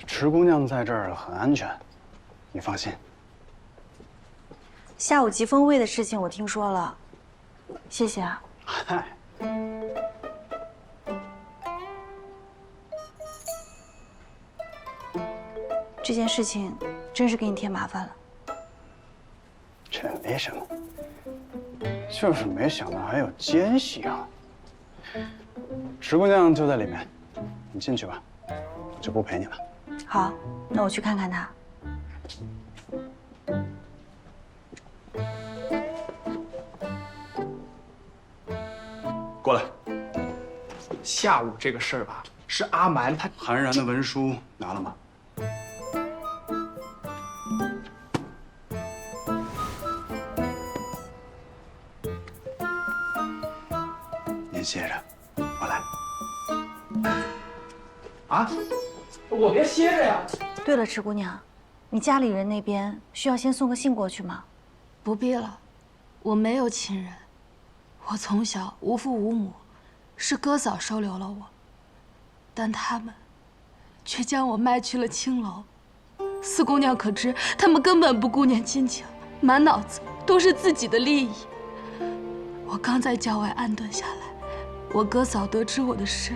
池姑娘在这儿很安全，你放心。下午疾风卫的事情我听说了，谢谢啊。嗨，这件事情真是给你添麻烦了。这没什么，就是没想到还有奸细啊。池姑娘就在里面，你进去吧，我就不陪你了。好，那我去看看他。过来。下午这个事儿吧，是阿蛮他韩然的文书拿了吗？您歇着，我来。啊，我别歇着呀。对了，池姑娘，你家里人那边需要先送个信过去吗？不必了，我没有亲人，我从小无父无母，是哥嫂收留了我，但他们却将我卖去了青楼。四姑娘可知，他们根本不顾念亲情，满脑子都是自己的利益。我刚在郊外安顿下来，我哥嫂得知我的事，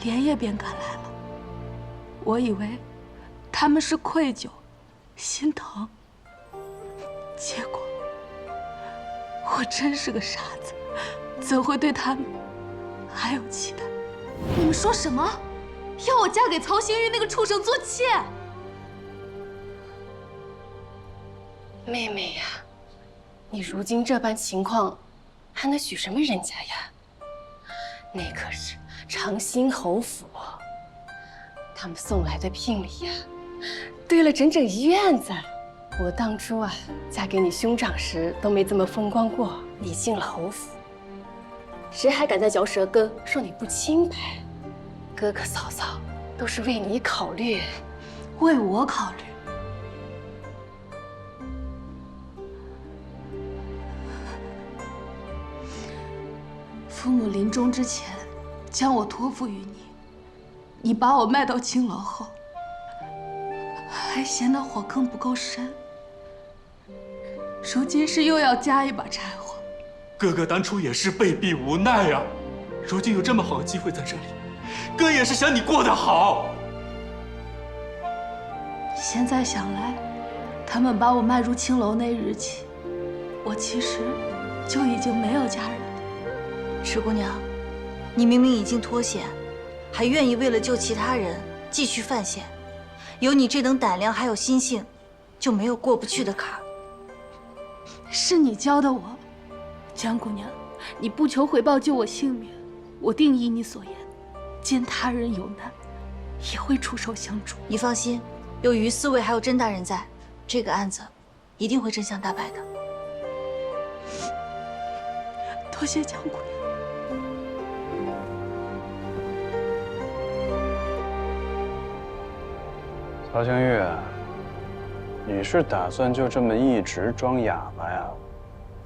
连夜便赶来了。我以为他们是愧疚、心疼，结果我真是个傻子，怎会对他们还有期待？你们说什么？要我嫁给曹兴玉那个畜生做妾？妹妹呀，你如今这般情况，还能许什么人家呀？那可是长兴侯府，他们送来的聘礼呀，堆了整整1院子。我当初啊，嫁给你兄长时都没这么风光过。你进了侯府，谁还敢再嚼舌根，说你不清白？哥哥嫂嫂都是为你考虑，为我考虑。父母临终之前，将我托付于你。你把我卖到青楼后，还嫌那火坑不够深，如今是又要加一把柴火。哥哥当初也是被逼无奈呀，如今有这么好的机会在这里，哥也是想你过得好。现在想来，他们把我卖入青楼那日起，我其实就已经没有家人了。池姑娘，你明明已经脱险，还愿意为了救其他人继续犯险，有你这等胆量还有心性，就没有过不去的坎儿。是你教的我，江姑娘，你不求回报救我性命，我定依你所言，见他人有难，也会出手相助。你放心，有于四卫还有甄大人在，这个案子一定会真相大白的。多谢江姑娘。曹香玉，你是打算就这么一直装哑巴呀？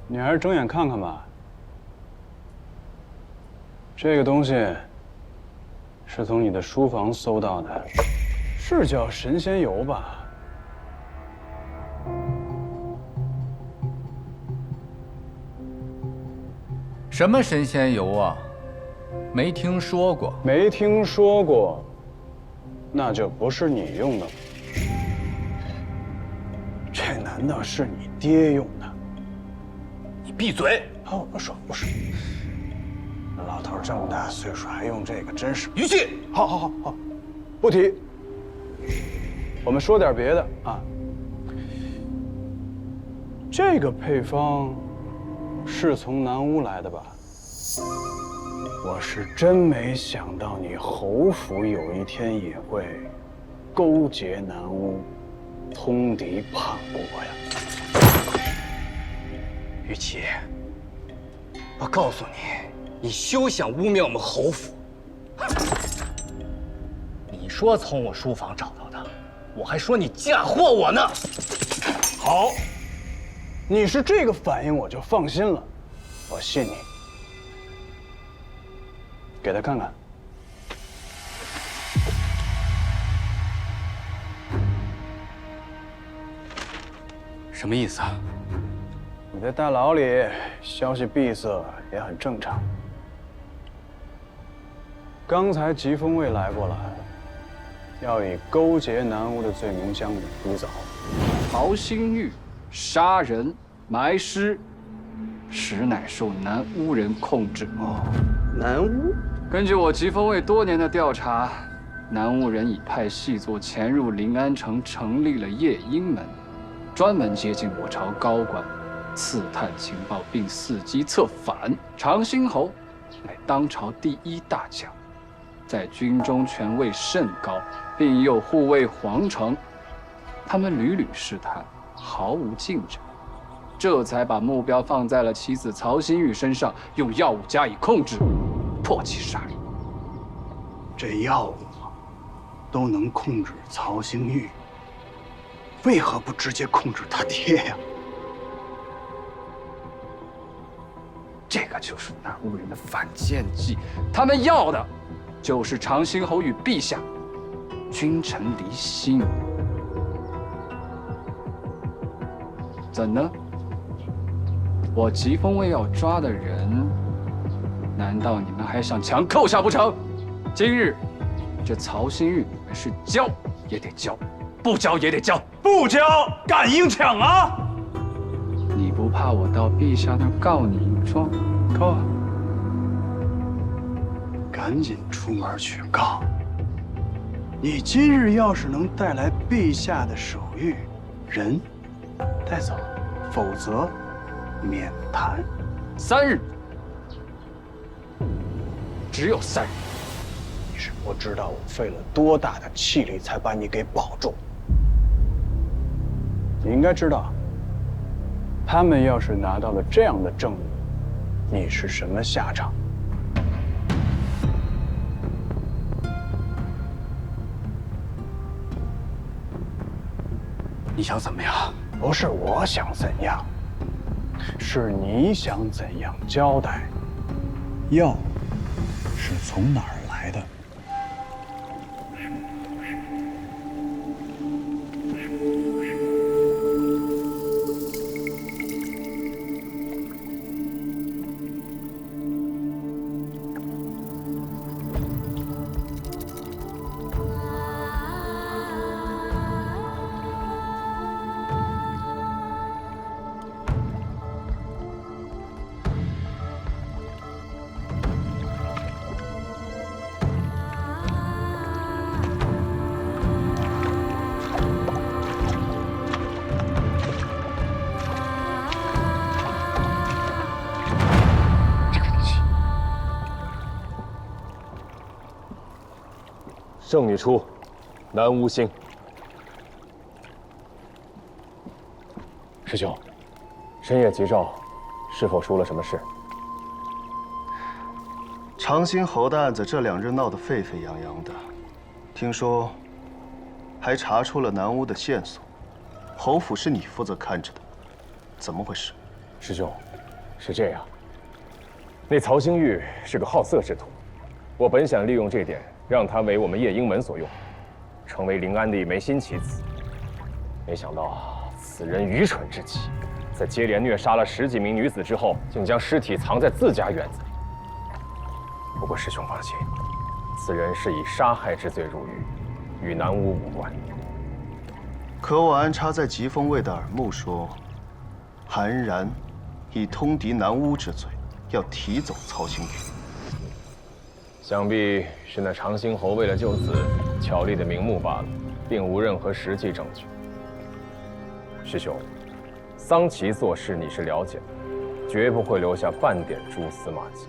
你还是睁眼看看吧。这个东西是从你的书房搜到的，是叫神仙油吧？什么神仙油啊？没听说过。没听说过。那就不是你用的了，这难道是你爹用的？你闭嘴！我不说，不是。那老头这么大岁数还用这个，真是语气。好，不提。我们说点别的啊。这个配方是从南屋来的吧？我是真没想到你侯府有一天也会勾结南屋，通敌叛国呀！玉琪，我告诉你，你休想污蔑我们侯府。你说从我书房找到的，我还说你嫁祸我呢。好，你是这个反应，我就放心了，我信你。给他看看。什么意思啊？你在大牢里消息闭塞也很正常。刚才疾风卫来过了，要以勾结南屋的罪名将你扶走。曹兴玉杀人埋尸，实乃受南屋人控制。南屋？根据我疾风卫多年的调查，南屋人已派细作潜入临安城，成立了夜莺门，专门接近我朝高官，刺探情报，并伺机策反。长兴侯乃当朝第1大将，在军中权位甚高，并又护卫皇城。他们屡屡试探，毫无进展，这才把目标放在了妻子曹新玉身上，用药物加以控制，迫其杀人。这药物都能控制曹兴玉，为何不直接控制他爹呀？这个就是南屋人的反间计，他们要的就是长兴侯与陛下君臣离心。怎呢？我疾风卫要抓的人，难道你们还想强扣下不成？今日这曹新玉是交也得交，不交也得交，不交敢硬抢啊！你不怕我到陛下那儿告你一状？告啊！赶紧出门去告！你今日要是能带来陛下的手谕，人带走，否则免谈。3日，只有3日。你是不知道我费了多大的气力才把你给保住。你应该知道，他们要是拿到了这样的证物，你是什么下场？你想怎么样？不是我想怎样，是你想怎样交代。药是从哪儿来的？圣女出，南无兴。师兄，深夜急召，是否出了什么事？长兴侯的案子这2日闹得沸沸扬扬的，听说还查出了南屋的线索。侯府是你负责看着的，怎么回事？师兄，是这样。那曹兴玉是个好色之徒，我本想利用这点，让他为我们夜莺门所用，成为临安的一枚新棋子。没想到此人愚蠢至极，在接连虐杀了10几名女子之后，竟将尸体藏在自家院子里。不过师兄放心，此人是以杀害之罪入狱，与南屋无关。可我安插在疾风卫的耳目说，韩然以通敌南屋之罪，要提走曹兴玉。想必是那长兴侯为了救子，巧立的名目罢了，并无任何实际证据。师兄，桑琪做事你是了解的，绝不会留下半点蛛丝马迹。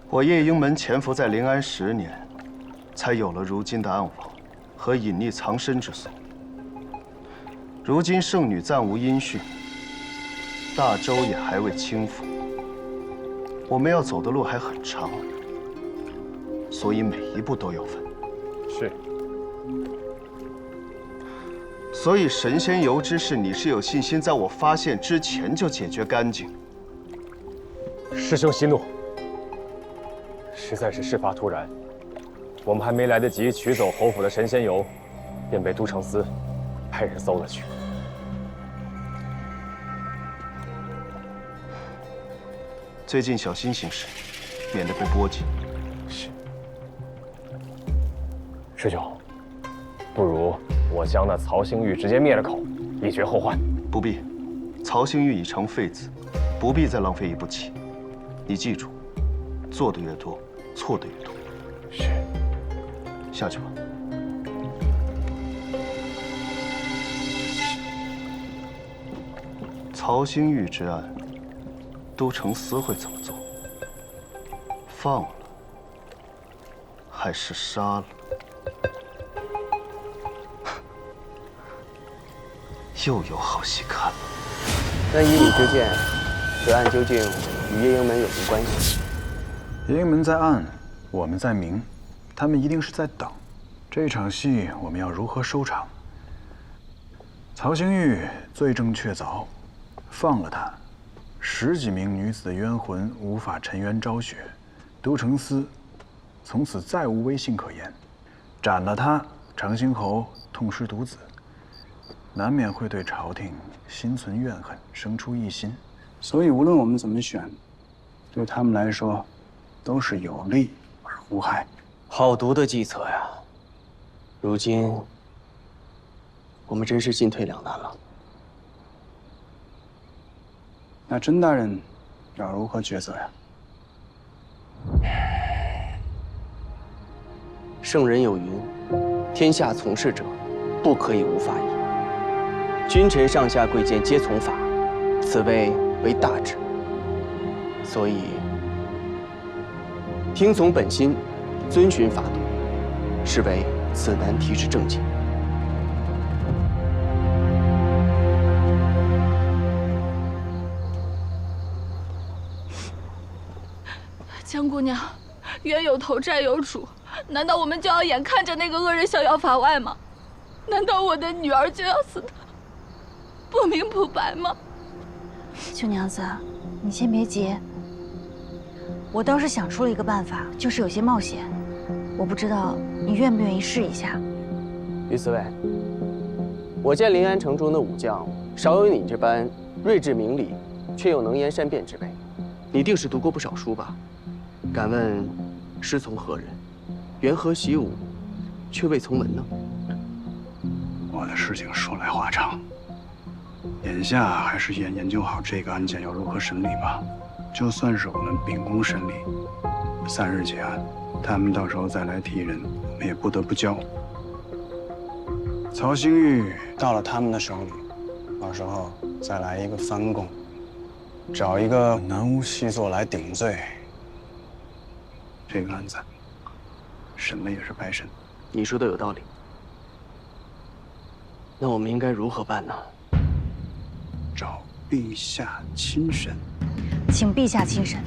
我夜莺门潜伏在临安10年，才有了如今的暗网和隐匿藏身之所。如今圣女暂无音讯，大周也还未倾覆，我们要走的路还很长，所以每一步都有分。是。所以神仙游之事，你是有信心在我发现之前就解决干净？师兄息怒，实在是事发突然，我们还没来得及取走侯府的神仙油，便被都城司派人搜了去。最近小心行事，免得被波及。是。师兄，不如我将那曹兴玉直接灭了口，以绝后患。不必，曹兴玉已成废子，不必再浪费一步棋。你记住，做的越多，错的越多。是。下去吧。曹兴玉之案，都城司会怎么做？放了，还是杀了？又有好戏看了。那依你之见，此案究竟与夜莺门有什么关系？夜莺门在暗，我们在明，他们一定是在等。这场戏我们要如何收场？曹兴玉罪证确凿，放了他，10几名女子的冤魂无法沉冤昭雪，都城司从此再无威信可言。斩了他，长兴侯痛失独子，难免会对朝廷心存怨恨，生出异心。所以无论我们怎么选，对他们来说都是有利而无害。好毒的计策呀！如今我们真是进退两难了。那甄大人要如何抉择呀？圣人有云：天下从事者，不可以无法矣。君臣上下贵贱皆从法，此谓为大治。所以，听从本心，遵循法度，是为此难题之正解。江姑娘，冤有头债有主，难道我们就要眼看着那个恶人逍遥法外吗？难道我的女儿就要死得不明不白吗？秋娘子，你先别急，我倒是想出了一个办法，就是有些冒险，我不知道你愿不愿意试一下。于四卫，我见临安城中的武将少有你这般睿智明理，却又能言善辩之辈。你定是读过不少书吧？敢问师从何人？缘何习武，却未从文呢？我的事情说来话长，眼下还是先研究好这个案件要如何审理吧。就算是我们秉公审理，3日结案，他们到时候再来提人，我们也不得不交。曹兴玉到了他们的手里，到时候再来一个翻供，找一个南屋细作来顶罪，这个案子审了也是白审。你说的有道理。那我们应该如何办呢？找陛下亲审。请陛下亲审。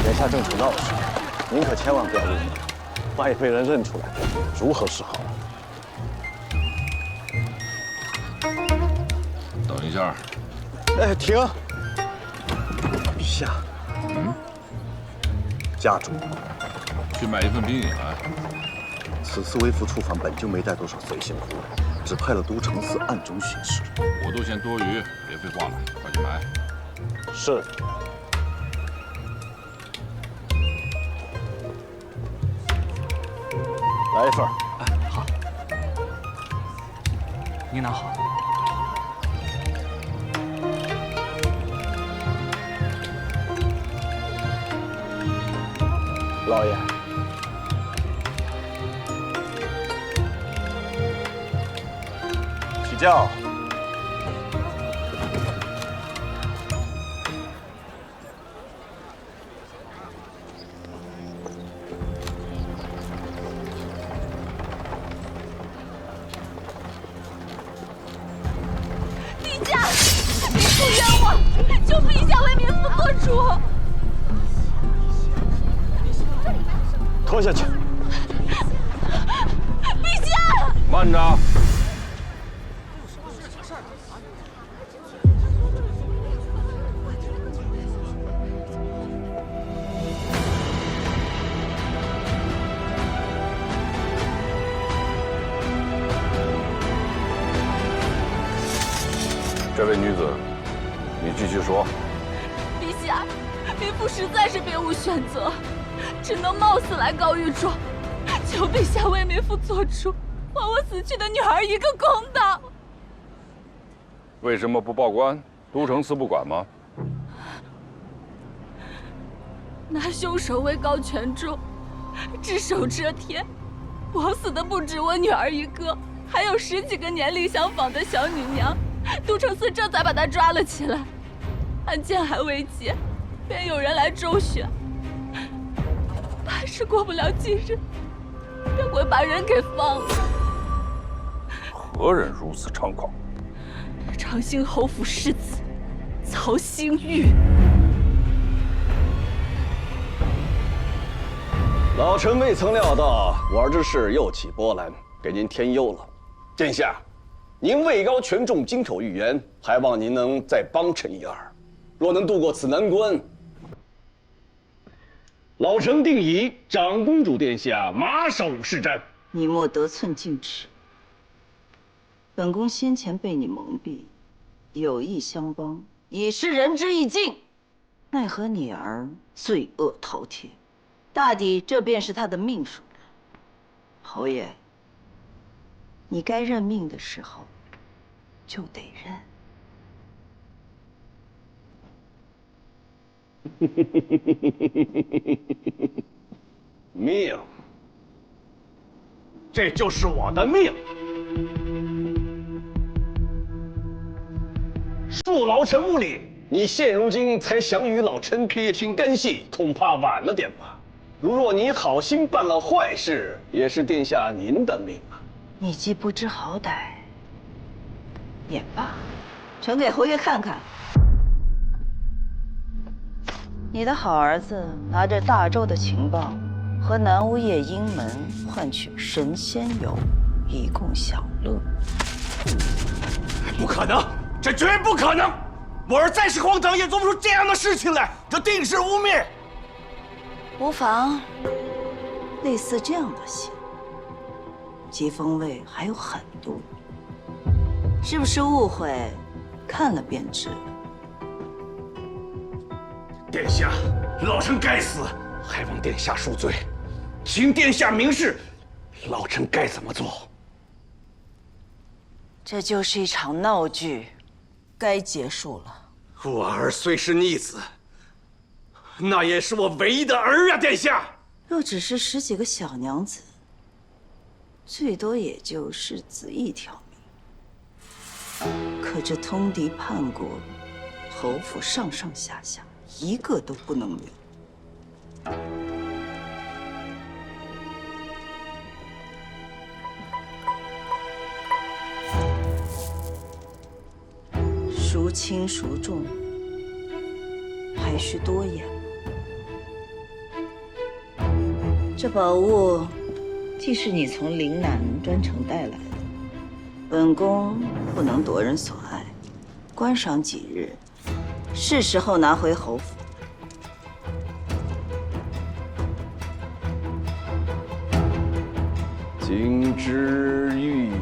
眼下正处闹市，您可千万不要入门，万一被人认出来，如何是好？等一下。哎，停！陛下，家主，去买一份冰饮来。此次微服出访本就没带多少随行货，只派了都城司暗中巡视。我都嫌多余，别废话了，快去买。是。来一份。哎，好。您拿好。老爷，起轿。陛下，民妇冤枉，求陛下为民妇做主。拖下去！陛下，慢着！这位女子，你继续说。陛下，民妇实在是别无选择。只能冒死来告御状，求陛下为民妇做主，还我死去的女儿一个公道。为什么不报官？都城司不管吗？拿凶手位高权重，只手遮天。枉死的不止我女儿一个，还有10几个年龄相仿的小女娘。都城司这才把她抓了起来，案件还未结，便有人来周旋。怕是过不了几日，便会把人给放了。何人如此猖狂？长兴侯府世子曹兴玉。老臣未曾料到我儿之事又起波澜，给您添忧了。殿下，您位高权重，金口玉言，还望您能再帮衬一二。若能渡过此难关，老臣定以长公主殿下马首是瞻。你莫得寸进尺。本宫先前被你蒙蔽，有意相帮，已是仁至义尽。奈何你儿罪恶滔天，大抵这便是他的命数。侯爷，你该认命的时候，就得认。命，这就是我的命。恕老臣无礼，你现如今才想与老臣撇清干系，恐怕晚了点吧。如若你好心办了坏事，也是殿下您的命啊。你既不知好歹，也罢，呈给侯爷看看。你的好儿子拿着大周的情报，和南巫夜鹰门换取神仙油，以供享乐。不可能，这绝不可能！我儿再是荒唐，也做不出这样的事情来，这定是污蔑。无妨，类似这样的戏，疾风卫还有很多。是不是误会？看了便知。殿下，老臣该死，还望殿下恕罪，请殿下明示，老臣该怎么做？这就是一场闹剧，该结束了。我儿虽是逆子，那也是我唯一的儿啊，殿下。若只是10几个小娘子，最多也就世子一条命。可这通敌叛国，侯府上上下下一个都不能留。孰轻孰重，还需多言。这宝物既是你从岭南专程带来的，本宫不能夺人所爱，观赏几日，是时候拿回侯府。金枝玉叶，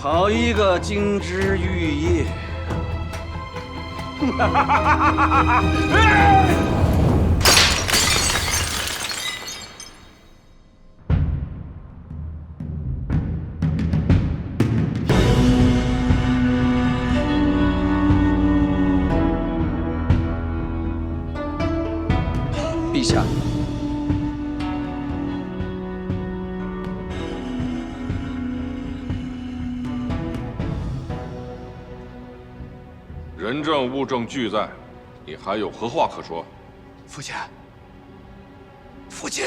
好一个金枝玉叶！陛下，人证物证俱在，你还有何话可说？父亲，父亲，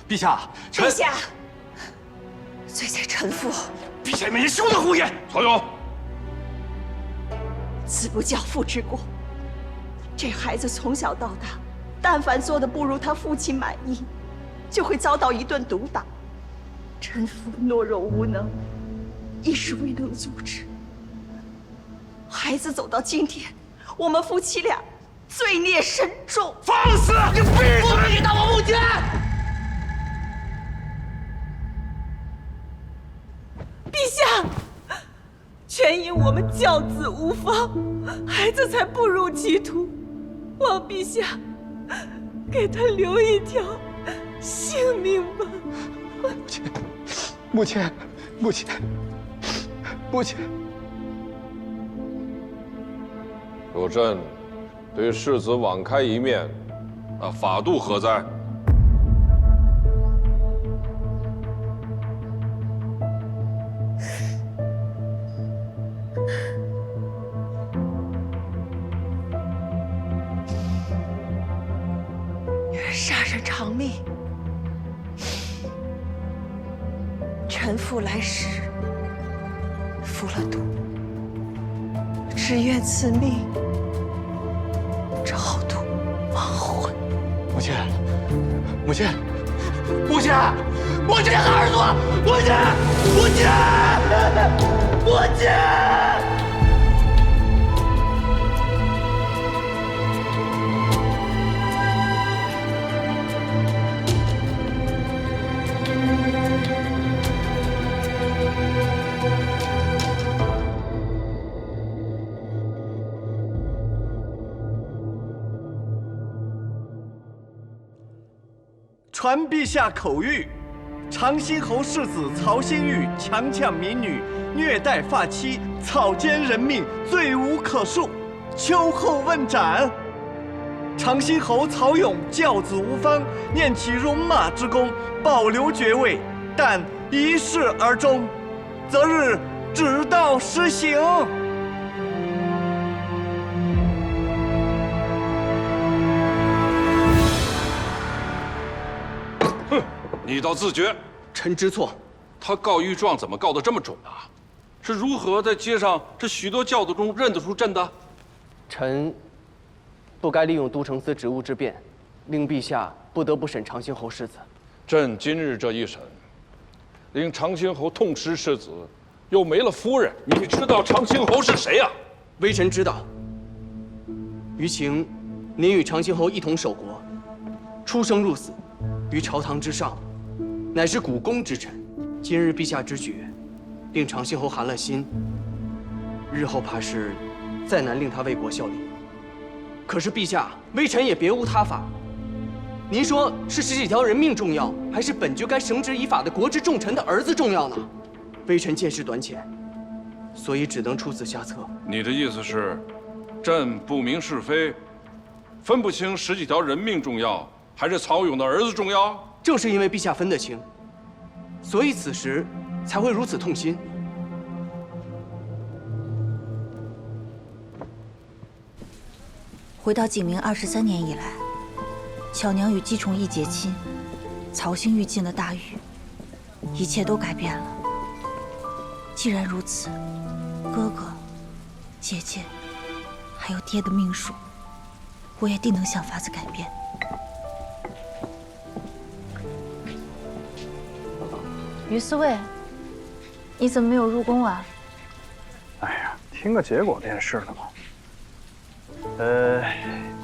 陛下，臣陛下，罪在臣妇。陛下面前休得胡言！曹勇，子不教父之过。这孩子从小到大，但凡做的不如他父亲满意，就会遭到一顿毒打。臣父懦弱无能，一时未能阻止。孩子走到今天，我们夫妻俩罪孽深重。放肆！你闭嘴！不可以打我母亲！陛下，全因我们教子无方，孩子才步入歧途。望陛下给他留一条性命吧。母亲，母亲，母亲。若朕对世子网开一面，那法度何在？杀人偿命，臣父来时服了毒，只愿此命超度亡魂。母亲，母亲，母亲，母亲，儿子，母亲，母亲，母亲。传陛下口谕，长兴侯世子曹兴玉强抢民女，虐待发妻，草菅人命，罪无可恕，秋后问斩。长兴侯曹勇教子无方，念其戎马之功，保留爵位，但一试而终，择日指导实行。哼，你倒自觉。臣知错。他告御状怎么告得这么准啊？是如何在街上这许多轿子中认得出朕的？臣不该利用都城司职务之便，令陛下不得不审长兴侯世子。朕今日这一审，令长兴侯痛失世子，又没了夫人。你知道长兴侯是谁呀？微臣知道。于情，您与长兴侯一同守国，出生入死，于朝堂之上，乃是股肱之臣。今日陛下之举，令长兴侯寒了心，日后怕是再难令他为国效力。可是陛下，微臣也别无他法。您说是十几条人命重要，还是本就该绳之以法的国之重臣的儿子重要呢？微臣见识短浅，所以只能出此下策。你的意思是，朕不明是非，分不清十几条人命重要，还是曹勇的儿子重要？正是因为陛下分得清，所以此时才会如此痛心。回到景明23年以来，巧娘与姬崇义结亲，曹兴玉进了大狱，一切都改变了。既然如此，哥哥、姐姐，还有爹的命数，我也定能想法子改变。于四卫，你怎么没有入宫啊？哎呀，听个结果便是了嘛。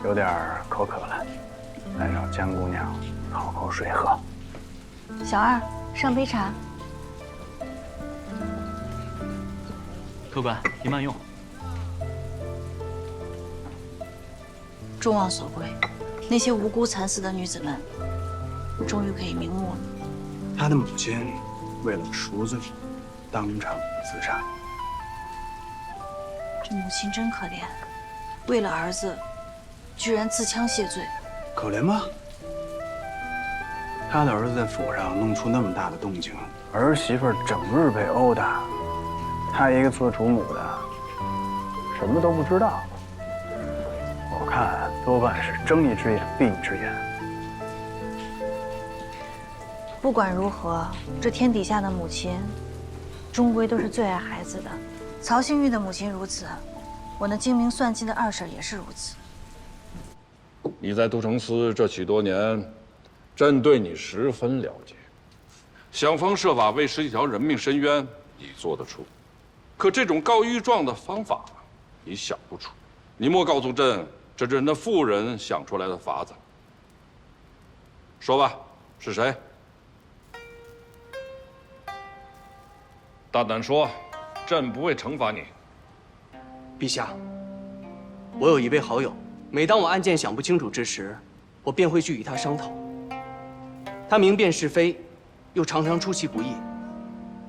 有点口渴了，来找江姑娘讨口水喝。小二，上杯茶。客官，您慢用。众望所归，那些无辜惨死的女子们，终于可以瞑目了。她的母亲为了赎罪，当场自杀。这母亲真可怜，为了儿子，居然自枪谢罪。可怜吗？他的儿子在府上弄出那么大的动静，儿媳妇整日被殴打，他一个做主母的，什么都不知道。我看多半是睁一只眼闭一只眼。不管如何，这天底下的母亲，终归都是最爱孩子的。曹兴玉的母亲如此，我那精明算计的二婶也是如此。你在都城司这许多年，朕对你十分了解。想方设法为十几条人命伸冤，你做得出；可这种告御状的方法，你想不出。你莫告诉朕，这是那妇人想出来的法子。说吧，是谁？大胆说，朕不会惩罚你。陛下，我有一位好友，每当我案件想不清楚之时，我便会去与他商讨。他明辨是非，又常常出其不意。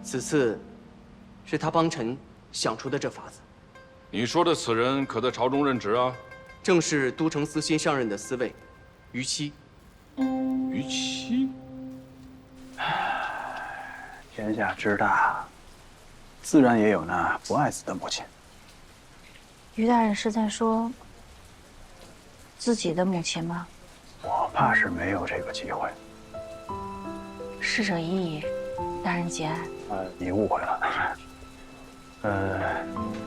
此次，是他帮臣想出的这法子。你说的此人可在朝中任职啊？正是都城司新上任的司卫，于七。于七？天下之大，自然也有那不爱子的母亲。于大人是在说自己的母亲吗？我怕是没有这个机会。逝者已矣，大人节哀。你误会了。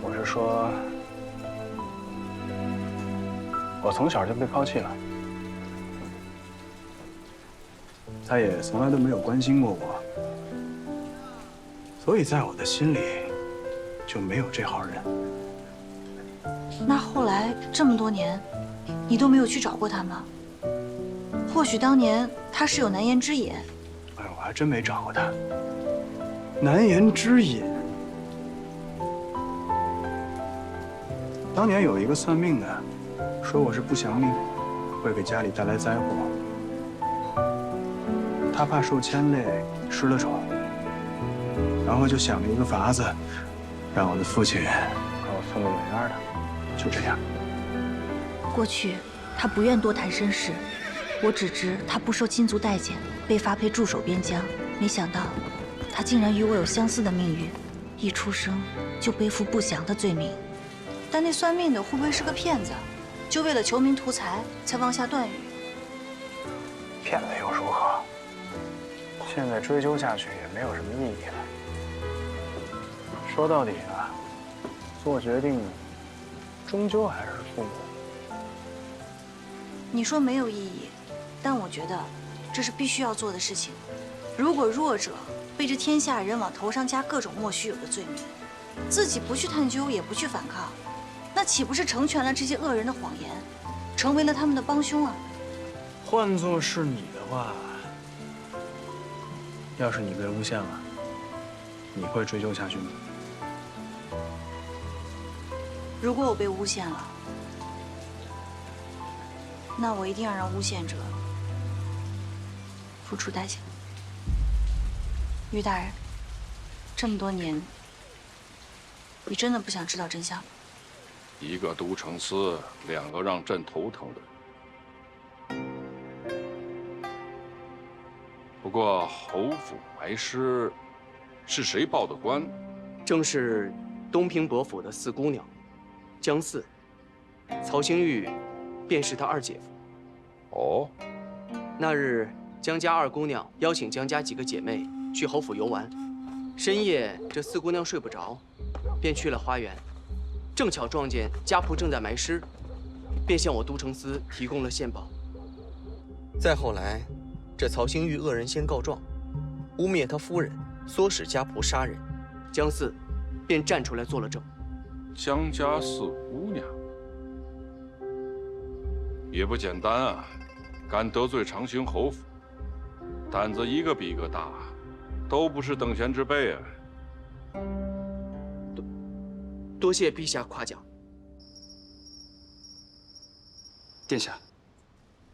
我是说，我从小就被抛弃了，他也从来都没有关心过我，所以在我的心里就没有这号人。那后来这么多年，你都没有去找过他吗？或许当年他是有难言之隐。哎，我还真没找过他。难言之隐。当年有一个算命的，说我是不祥命，会给家里带来灾祸。他怕受牵累，失了宠，然后就想了一个法子，让我的父亲把我送给灵儿的，就这样。过去他不愿多谈身世，我只知他不受亲族待见，被发配驻守边疆。没想到他竟然与我有相似的命运，一出生就背负不祥的罪名。但那算命的会不会是个骗子？就为了求名图财才妄下断语？骗子又如何？现在追究下去也没有什么意义了。说到底啊，做决定终究还是父母。你说没有意义，但我觉得这是必须要做的事情。如果弱者被这天下人往头上加各种莫须有的罪名，自己不去探究，也不去反抗，那岂不是成全了这些恶人的谎言，成为了他们的帮凶啊？换作是你的话，要是你被诬陷了，你会追究下去吗？如果我被诬陷了，那我一定要让诬陷者付出代价。于大人，这么多年，你真的不想知道真相吗？一个都城司，两个让朕头疼的。不过侯府埋尸，是谁报的官？正是东平伯府的四姑娘，江四，曹星玉，便是她二姐夫。哦，那日江家二姑娘邀请江家几个姐妹去侯府游玩，深夜这四姑娘睡不着，便去了花园，正巧撞见家仆正在埋尸，便向我都城司提供了线报。再后来，这曹星玉恶人先告状，污蔑他夫人，唆使家仆杀人，江四便站出来做了证。江家四姑娘也不简单啊，敢得罪长兴侯府，胆子一个比一个大，都不是等闲之辈啊。多谢陛下夸奖。殿下，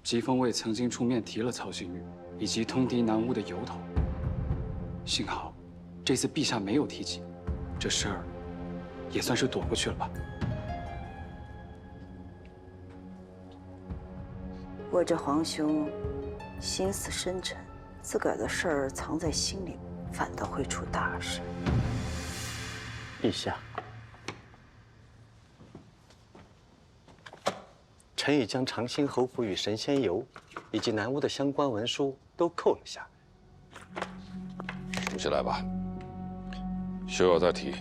疾风卫曾经出面提了曹星玉以及通敌南巫的由头，幸好这次陛下没有提及，这事儿也算是躲过去了吧。我这皇兄心思深沉，自个儿的事儿藏在心里，反倒会出大事。陛下，臣已将长兴侯府与神仙游以及南巫的相关文书都扣了下来。收起来吧，休要再提。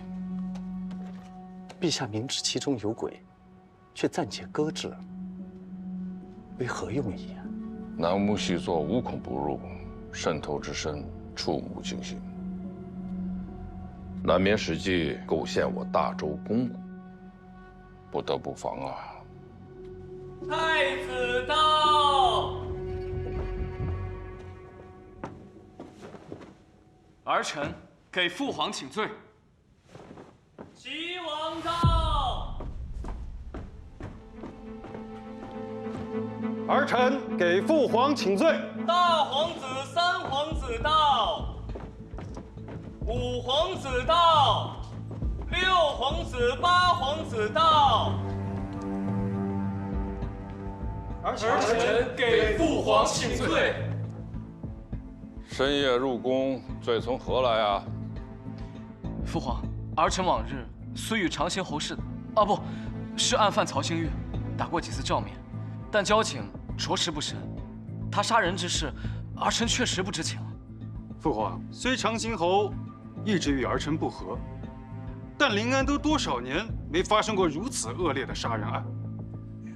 陛下明知其中有鬼，却暂且搁置，为何用意啊？南巫细作无孔不入，渗透之深，触目惊心，难免使计构陷我大周公公，不得不防啊。太子到，儿臣给父皇请罪。齐王到，儿臣给父皇请罪。大皇子、三皇子到，五皇子到，六皇子、八皇子到。儿臣给父皇请罪。深夜入宫，罪从何来啊？父皇，儿臣往日虽与长兴侯氏，不是案犯曹星玉，打过几次照面，但交情着实不深。他杀人之事，儿臣确实不知情。父皇，虽长兴侯一直与儿臣不和，但临安都多少年没发生过如此恶劣的杀人案。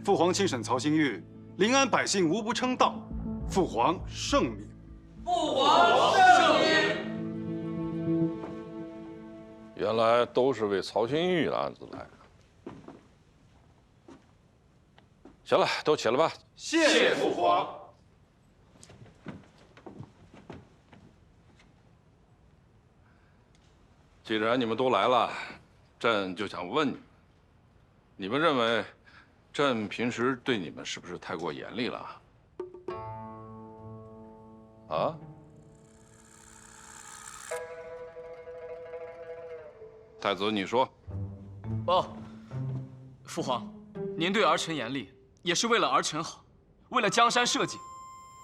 父皇亲审曹星玉，临安百姓无不称道，父皇圣明。父皇圣明。原来都是为曹星玉的案子来的。行了，都起来吧。谢父皇。既然你们都来了，朕就想问你们认为朕平时对你们是不是太过严厉了？啊？太子，你说。哦，父皇，您对儿臣严厉，也是为了儿臣好，为了江山社稷。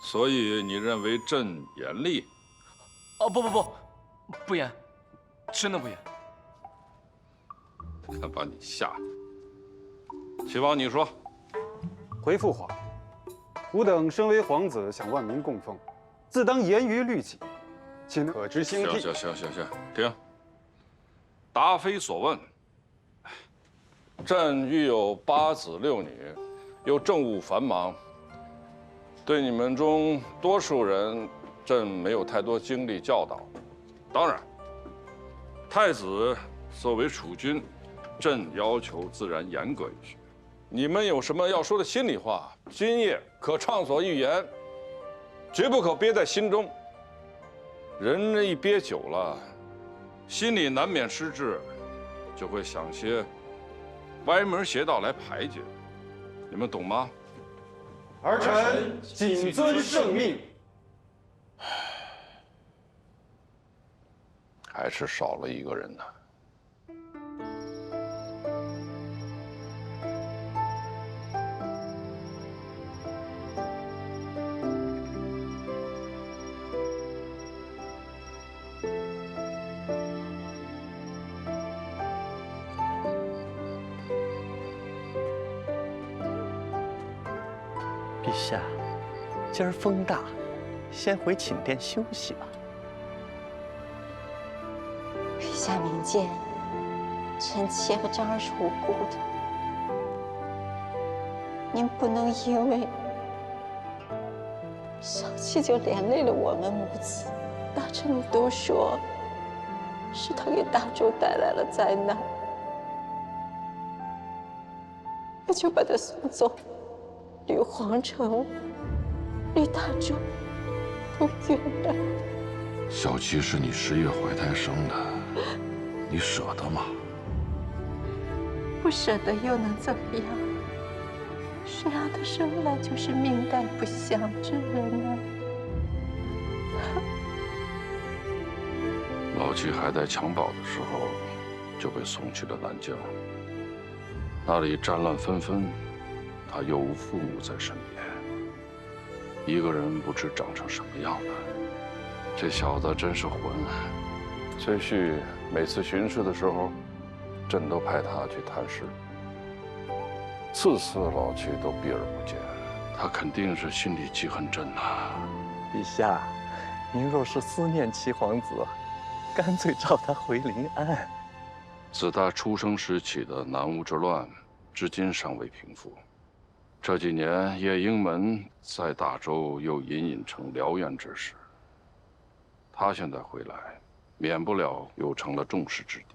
所以你认为朕严厉？哦，不严，真的不严。看把你吓的。齐王，你说。回父皇，吾等身为皇子，向万民供奉，自当严于律己，岂能可知兴替？行，停。答非所问。朕育有8子6女，又政务繁忙，对你们中多数人，朕没有太多精力教导。当然，太子作为储君，朕要求自然严格一些。你们有什么要说的心里话，今夜可畅所欲言，绝不可憋在心中。人一憋久了，心里难免失志，就会想些歪门邪道来排解。你们懂吗？儿臣谨遵圣命。还是少了一个人呢。陛下，今儿风大，先回寝殿休息吧。陛下明鉴，臣妾和张儿是无辜的，您不能因为生气就连累了我们母子。大臣们都说，是他给大周带来了灾难，我就把他送走。离皇城，离大周都远了。小琪是你10月怀胎生的，你舍得吗？不舍得又能怎么样？谁让他生来就是命带不祥之人呢？老七还在襁褓的时候就被送去了南疆，那里战乱纷纷。他又无父母在身边，一个人不知长成什么样的。这小子真是混。崔旭每次巡视的时候，朕都派他去探视，次次老七都避而不见。他肯定是心里记恨朕呐。陛下，您若是思念七皇子，干脆召他回临安。自他出生时起的南吴之乱，至今尚未平复。这几年，夜莺门在大周又隐成燎原之势。他现在回来，免不了又成了众矢之的。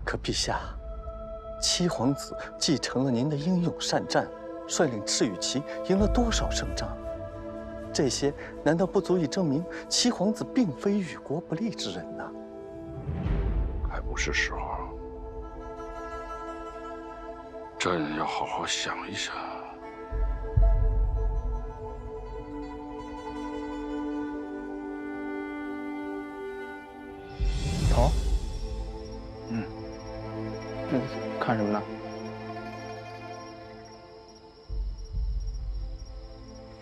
可陛下，七皇子继承了您的英勇善战，率领赤羽旗赢了多少胜仗？这些难道不足以证明七皇子并非与国不利之人呢？还不是时候。朕要好好想一想。头，看什么呢？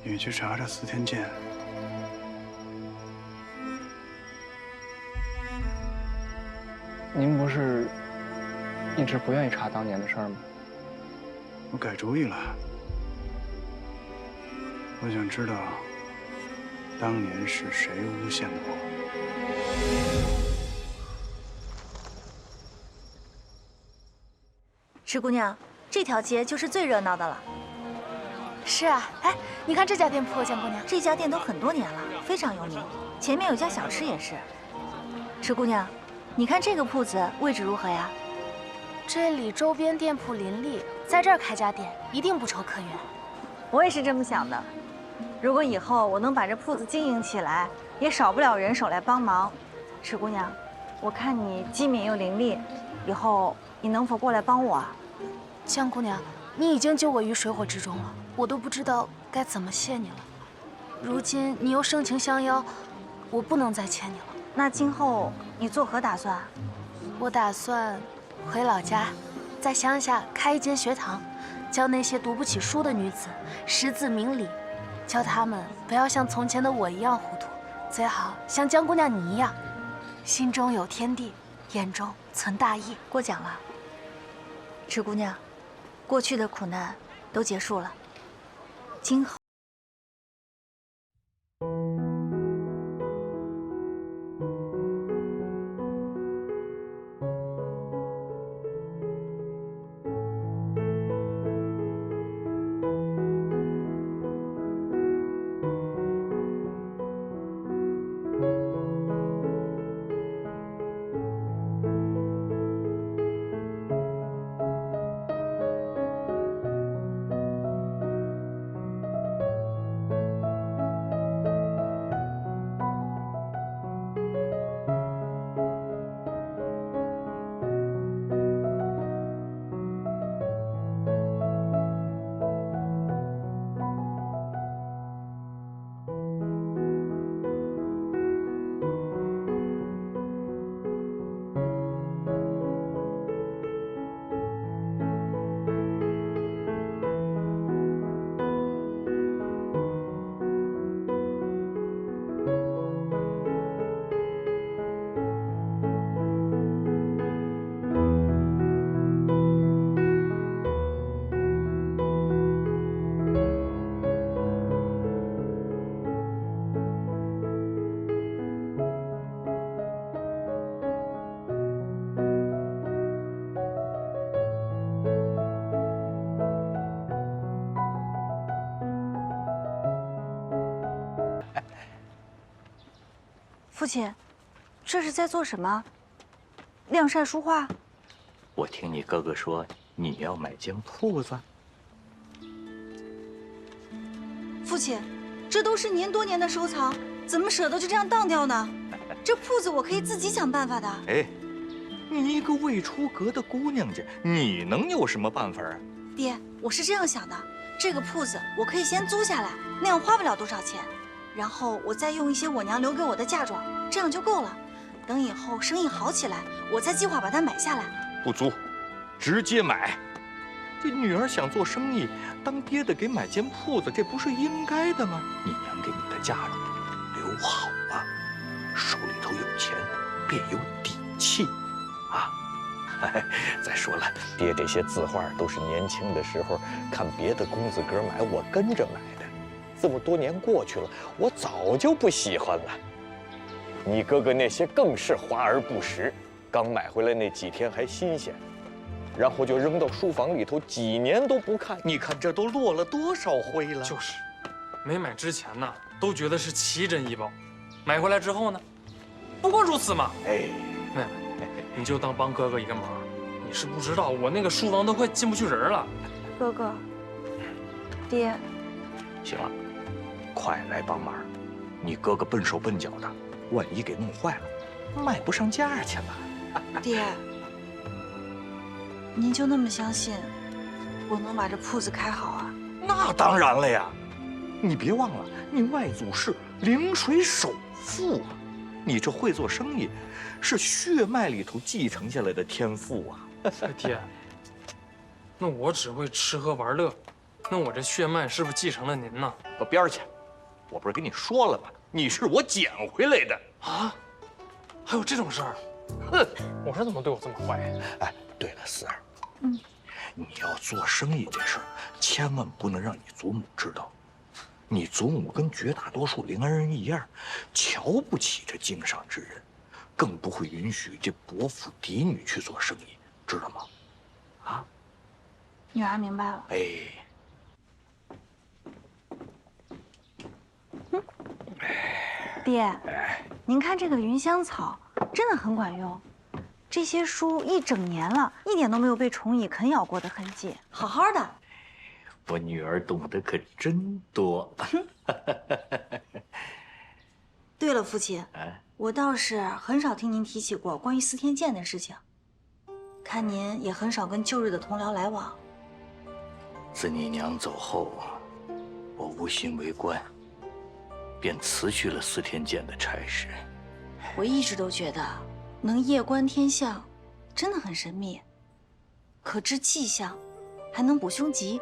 你去查查司天监。您不是一直不愿意查当年的事儿吗？我改主意了。我想知道当年是谁诬陷的我。石姑娘，这条街就是最热闹的了。是啊，哎，你看这家店铺，江姑娘，这家店都很多年了，非常有名。前面有家小吃也是。石姑娘，你看这个铺子位置如何呀？这里周边店铺林立，在这儿开家店一定不愁客源。我也是这么想的。如果以后我能把这铺子经营起来，也少不了人手来帮忙。石姑娘，我看你机敏又伶俐，以后你能否过来帮我啊？江姑娘，你已经救我于水火之中了，我都不知道该怎么谢你了。如今你又盛情相邀，我不能再欠你了。那今后你作何打算？我打算回老家，在乡下开一间学堂，教那些读不起书的女子识字明理，教她们不要像从前的我一样糊涂，最好像江姑娘你一样，心中有天地，眼中存大义。过奖了，池姑娘，过去的苦难都结束了，今后。父亲，这是在做什么？晾晒书画？我听你哥哥说你要买间铺子。父亲，这都是您多年的收藏，怎么舍得就这样当掉呢？这铺子我可以自己想办法的。哎，你一个未出阁的姑娘家，你能有什么办法啊？爹，我是这样想的，这个铺子我可以先租下来，那样花不了多少钱。然后我再用一些我娘留给我的嫁妆，这样就够了。等以后生意好起来，我再计划把它买下来。不租，直接买。这女儿想做生意，当爹的给买间铺子，这不是应该的吗？你娘给你的嫁妆留好啊，手里头有钱，便有底气啊。再说了，爹这些字画都是年轻的时候看别的公子哥买，我跟着买的。这么多年过去了，我早就不喜欢了。你哥哥那些更是华而不实，刚买回来那几天还新鲜，然后就扔到书房里头，几年都不看。你看这都落了多少灰了？就是，没买之前呢，都觉得是奇珍异宝，买回来之后呢，不过如此嘛。哎，妹妹，你就当帮哥哥一个忙。你是不知道，我那个书房都快进不去人了。哥哥，爹，行了，快来帮忙！你哥哥笨手笨脚的，万一给弄坏了，卖不上价去了。爹，您就那么相信我能把这铺子开好啊？那当然了呀！你别忘了，你外祖是陵水首富啊，你这会做生意，是血脉里头继承下来的天赋啊。爹，那我只会吃喝玩乐，那我这血脉是不是继承了您呢？到边儿去！我不是跟你说了吗？你是我捡回来的啊！还有这种事儿？哼！我说怎么对我这么坏？哎，对了，四儿，你要做生意这事儿，千万不能让你祖母知道。你祖母跟绝大多数临安人一样，瞧不起这经商之人，更不会允许这伯父嫡女去做生意，知道吗？啊？女儿明白了。哎。爹，您看这个云香草真的很管用，这些书一整年了，一点都没有被虫蚁啃咬过的痕迹，好好的。我女儿懂得可真多。对了，父亲，我倒是很少听您提起过关于司天监的事情，看您也很少跟旧日的同僚来往。自你娘走后，我无心为官，便辞去了司天监的差事。我一直都觉得，能夜观天象，真的很神秘，可知气象，还能补凶吉。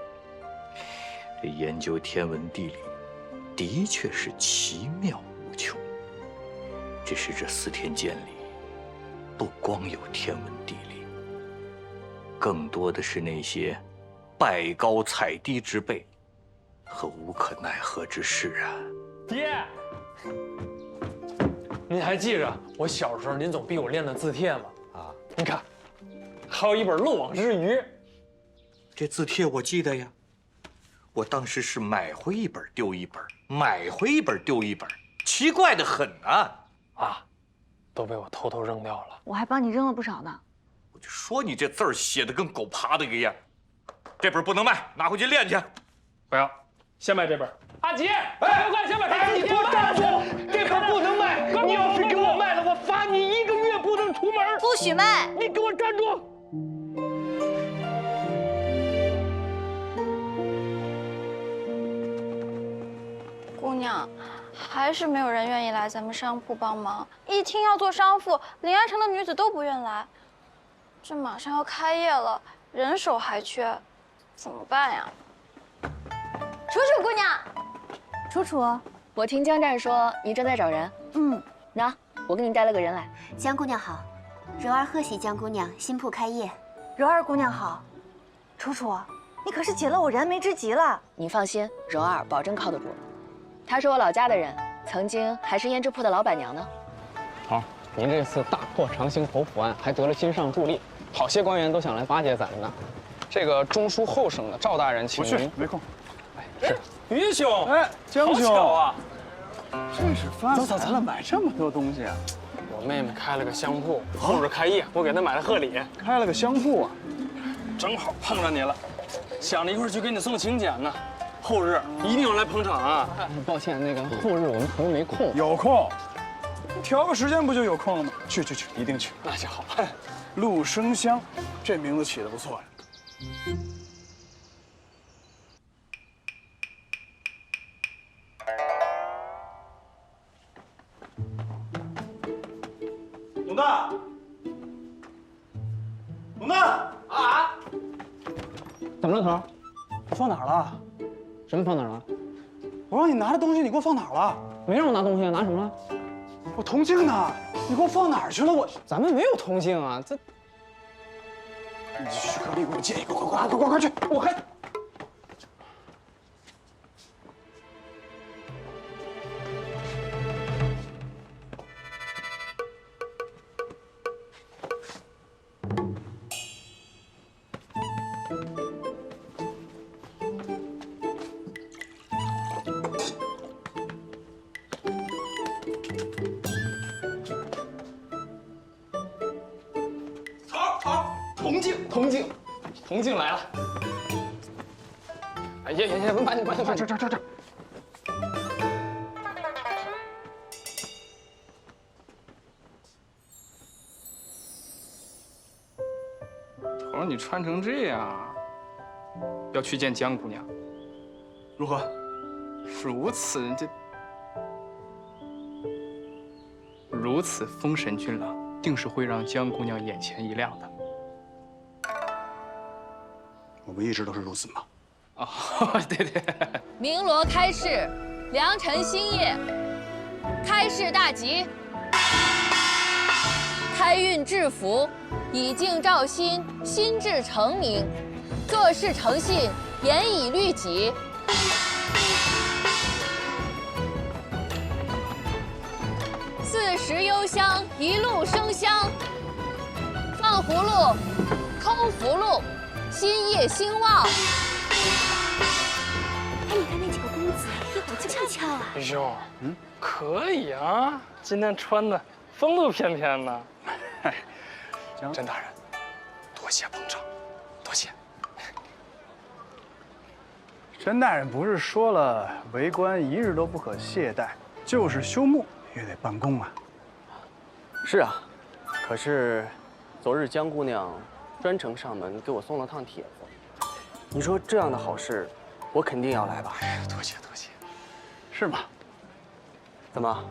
这研究天文地理，的确是奇妙无穷。只是这4天间里，不光有天文地理，更多的是那些拜高踩低之辈和无可奈何之事啊！爹，您还记着我小时候您总逼我练的字帖吗？啊，你看，还有一本《漏网之鱼》。这字帖我记得呀，我当时是买回一本丢一本，买回一本丢一本，奇怪的很啊！啊，都被我偷偷扔掉了。我还帮你扔了不少呢。我就说你这字儿写的跟狗爬的一样，这本不能卖，拿回去练去。不要，先卖这本。阿吉，快快先把这字帖卖了！这本不能卖，你要是给我卖了，我罚你1个月不能出门。不许卖！你给我站住！姑娘，还是没有人愿意来咱们商铺帮忙。一听要做商铺，临安城的女子都不愿来。这马上要开业了，人手还缺，怎么办呀？楚楚姑娘，楚楚，我听江战说你正在找人。那我给你带了个人来。江姑娘好，柔儿贺喜江姑娘新铺开业。柔儿姑娘好，楚楚，你可是解了我燃眉之急了。你放心，柔儿保证靠得住。她是我老家的人，曾经还是胭脂铺的老板娘呢。好，您这次大破长兴侯府案，还得了新上助力，好些官员都想来巴结咱们呢。这个中书后省的赵大人请您，没空。是于兄，哎，江兄，好巧啊！真是发财了，买这么多东西啊！我妹妹开了个香铺，后日开业，我给她买了贺礼。开了个香铺啊，正好碰上你了，想着一会儿去给你送请柬呢。后日一定要来捧场啊！抱歉，那个后日我们可能没空。有空，调个时间不就有空了吗？去，一定去。那就好。陆生香，这名字起得不错呀。董大，董大啊！怎么了，头？我放哪儿了？什么放哪儿了？我让你拿的东西，你给我放哪儿了？没让我拿东西，拿什么了？我铜镜呢？你给我放哪儿去了？我咱们没有铜镜啊，这。你许可力给我借一个，快去！我还。铜镜来了！哎呀，慢点，这。头儿，你穿成这样，要去见江姑娘，如何？如此风神俊朗，定是会让江姑娘眼前一亮的。我们一直都是如此嘛。哦，对。鸣锣开市，良辰新业，开市大吉，开运致福，以敬兆新，心志成明，做事诚信，严以律己。40幽香，一路生香，放葫芦，抠福禄。新业兴旺。哎，你看那几个公子，一会儿就翘啊！于兄，可以啊，今天穿的风度翩翩的。甄大人，多谢捧场，多谢。甄大人不是说了，为官一日都不可懈怠，就是休沐也得办公啊。是啊，可是昨日江姑娘专程上门给我送了趟帖子，你说这样的好事，我肯定要来吧？哎，多谢。是吗？怎么，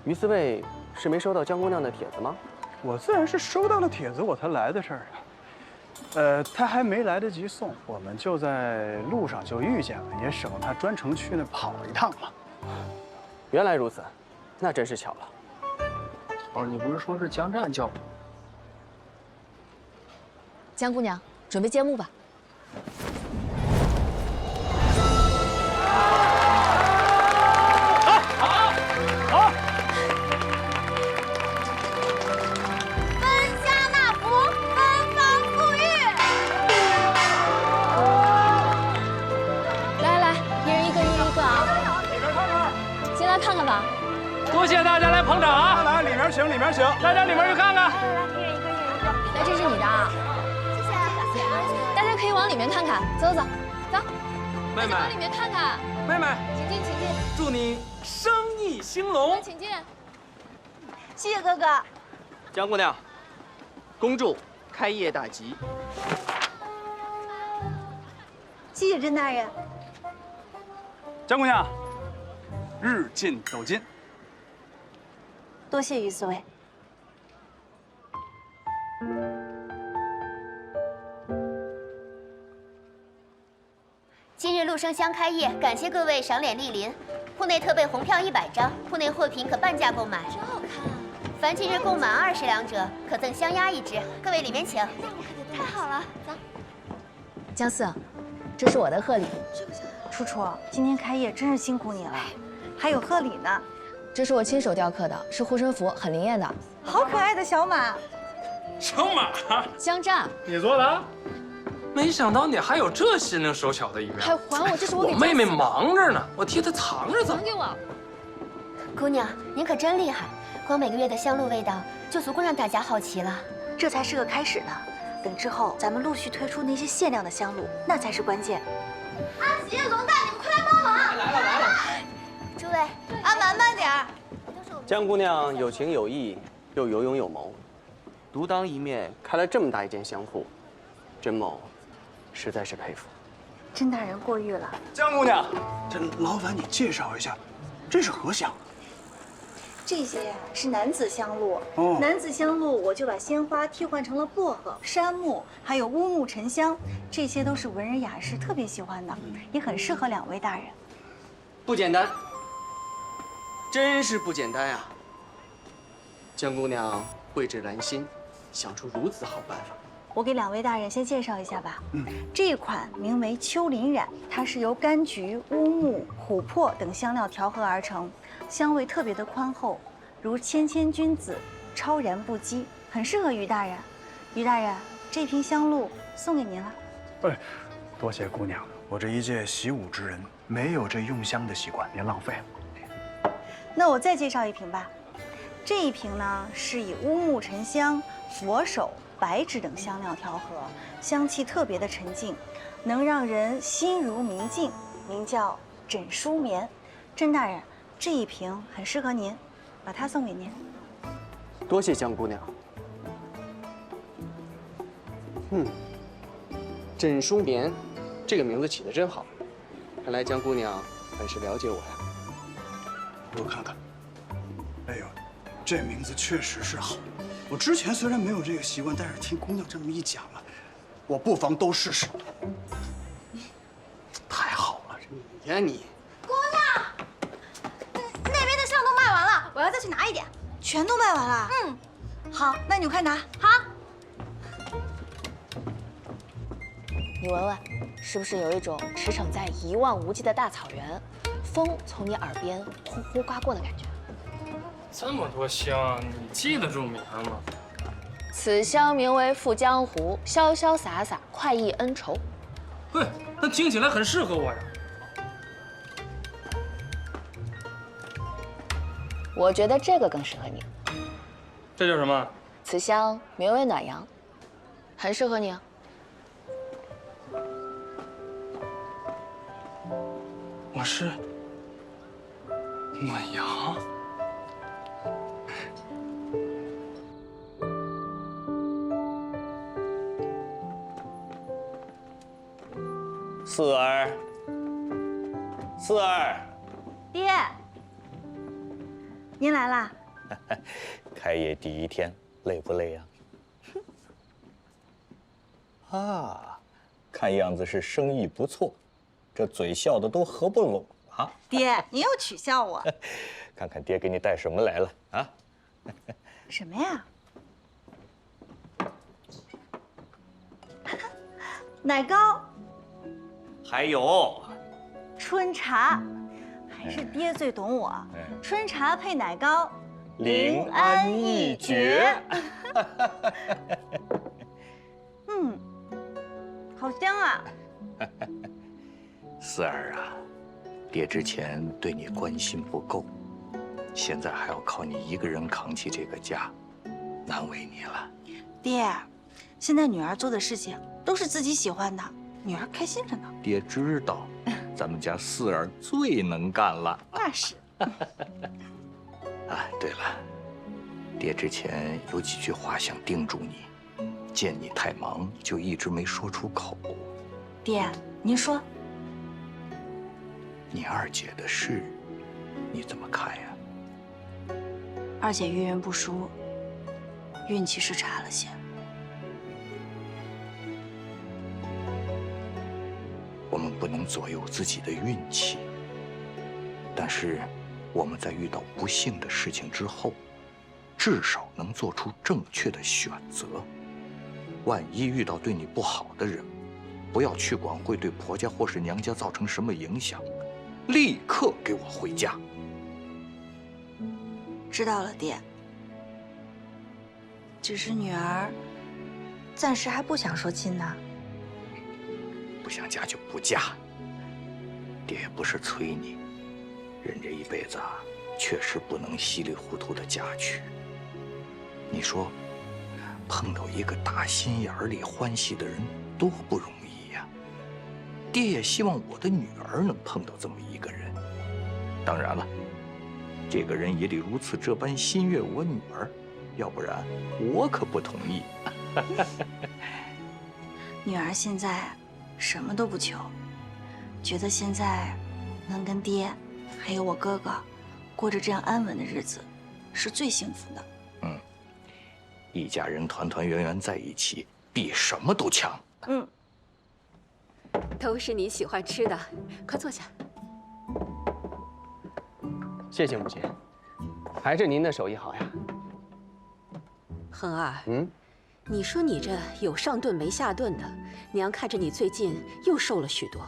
于四卫是没收到江姑娘的帖子吗？我自然是收到了帖子我才来的事儿啊。他还没来得及送，我们就在路上就遇见了，也省他专程去那跑了一趟了。原来如此，那真是巧了。哦，你不是说是江战叫我？江姑娘，准备揭幕吧。好。分家纳福，分芳馥郁。来来，一人一个啊！里面看看，进来看看吧。多谢大家来捧场啊！来，里面请，里面请，大家里面去看看。来，这是你的啊。谢谢。大家可以往里面看看，走走走。妹妹，往里面看看。妹妹，请进，请进。祝你生意兴隆。请进。谢谢哥哥。江姑娘，恭祝开业大吉。谢谢甄大人。江姑娘，日进斗金。多谢于四卫。今日陆生乡开业，感谢各位赏脸莅临。铺内特备红票100张，铺内货品可半价购买。真好看啊！凡今日购满20两者，可赠香鸭1只。各位里面请。太好了，走。江四，这是我的贺礼。楚楚，今天开业真是辛苦你了，还有贺礼呢。这是我亲手雕刻的，是护身符，很灵验的。好可爱的小马。小马，江战，你做的？没想到你还有这心灵手巧的一面。还还我，这是我给我妹妹忙着呢，我替她藏着走。还给我。姑娘，您可真厉害，光每个月的香露味道就足够让大家好奇了。这才是个开始呢，等之后咱们陆续推出那些限量的香露，那才是关键。阿吉、龙大，你们快来帮忙！来了。诸位，慢点儿。江姑娘有情有义，又有勇有谋，独当一面开了这么大一间香铺，甄某实在是佩服。甄大人过誉了。江姑娘，这劳烦你介绍一下，这是何香？这些呀是男子香露。哦，男子香露我就把鲜花替换成了薄荷、杉木，还有乌木、沉香，这些都是文人雅士特别喜欢的，也很适合2位大人。不简单，真是不简单呀！江姑娘蕙质兰心，想出如此好办法。我给2位大人先介绍一下吧。这一款名为秋林染，它是由柑橘、乌木、琥珀等香料调和而成，香味特别的宽厚，如谦谦君子，超然不羁，很适合于大人。于大人，这瓶香露送给您了。哎，多谢姑娘，我这一介习武之人，没有这用香的习惯，别浪费了。那我再介绍一瓶吧。这一瓶呢是以乌木、沉香、佛手、白芷等香料调和，香气特别的沉静，能让人心如明镜，名叫枕舒眠。甄大人，这一瓶很适合您，把它送给您。多谢江姑娘。枕舒眠，这个名字起得真好，看来江姑娘很是了解我呀。我看看，哎呦，这名字确实是好。我之前虽然没有这个习惯，但是听姑娘这么一讲啊，我不妨都试试。太好了，你呀你！姑娘，那边的香都卖完了，我要再去拿一点。全都卖完了？好，那你就快拿。好。你闻闻，是不是有一种驰骋在一望无际的大草原，风从你耳边呼呼刮过的感觉？这么多香，你记得住名吗？此香名为赴江湖，潇潇洒洒，快意恩仇。嘿，那听起来很适合我呀。我觉得这个更适合你。这叫什么？此香名为暖阳，很适合你啊。我是暖阳。四儿，四儿，爹，您来啦。开业第1天，累不累呀？啊，看样子是生意不错，这嘴笑的都合不拢啊！爹，你又取笑我？看看爹给你带什么来了啊？什么呀？奶糕，还有春茶，还是爹最懂我。春茶配奶糕，临安一绝。嗯，好香啊！四儿啊，爹之前对你关心不够，现在还要靠你一个人扛起这个家，难为你了。爹，现在女儿做的事情都是自己喜欢的，女儿开心着呢。爹知道，咱们家四儿最能干了。那是。啊，对了，爹之前有几句话想叮嘱你，见你太忙，就一直没说出口。爹，您说。你二姐的事，你怎么看呀？二姐遇人不淑，运气是差了些。我们不能左右自己的运气，但是我们在遇到不幸的事情之后，至少能做出正确的选择。万一遇到对你不好的人，不要去管会对婆家或是娘家造成什么影响，立刻给我回家。知道了，爹。只是女儿暂时还不想说亲呢。不想嫁就不嫁，爹也不是催你，人这一辈子啊，确实不能稀里糊涂的嫁去。你说，碰到一个大心眼里欢喜的人多不容易呀！爹也希望我的女儿能碰到这么一个人。当然了，这个人也得如此这般心悦我女儿，要不然我可不同意。女儿现在什么都不求，觉得现在能跟爹还有我哥哥过着这样安稳的日子，是最幸福的。嗯，一家人团团圆圆在一起，比什么都强。嗯，都是你喜欢吃的，快坐下。谢谢母亲，还是您的手艺好呀。恒儿，嗯，你说你这有上顿没下顿的，娘看着你最近又瘦了许多。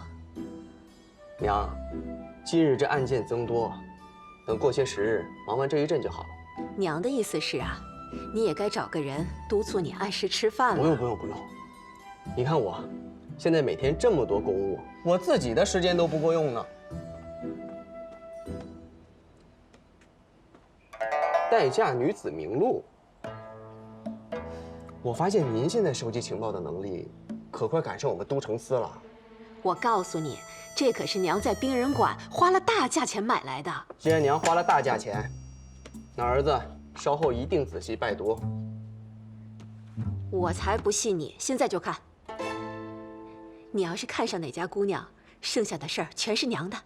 娘，今日这案件增多，等过些时日忙完这一阵就好了。娘的意思是啊，你也该找个人督促你按时吃饭了。不用不用不用，你看我，现在每天这么多公务，我自己的时间都不够用呢。待嫁女子名录。我发现您现在收集情报的能力，可快赶上我们都城司了。我告诉你，这可是娘在兵人馆花了大价钱买来的。既然娘花了大价钱，那儿子稍后一定仔细拜读。我才不信你现在就看。你要是看上哪家姑娘，剩下的事儿全是娘的。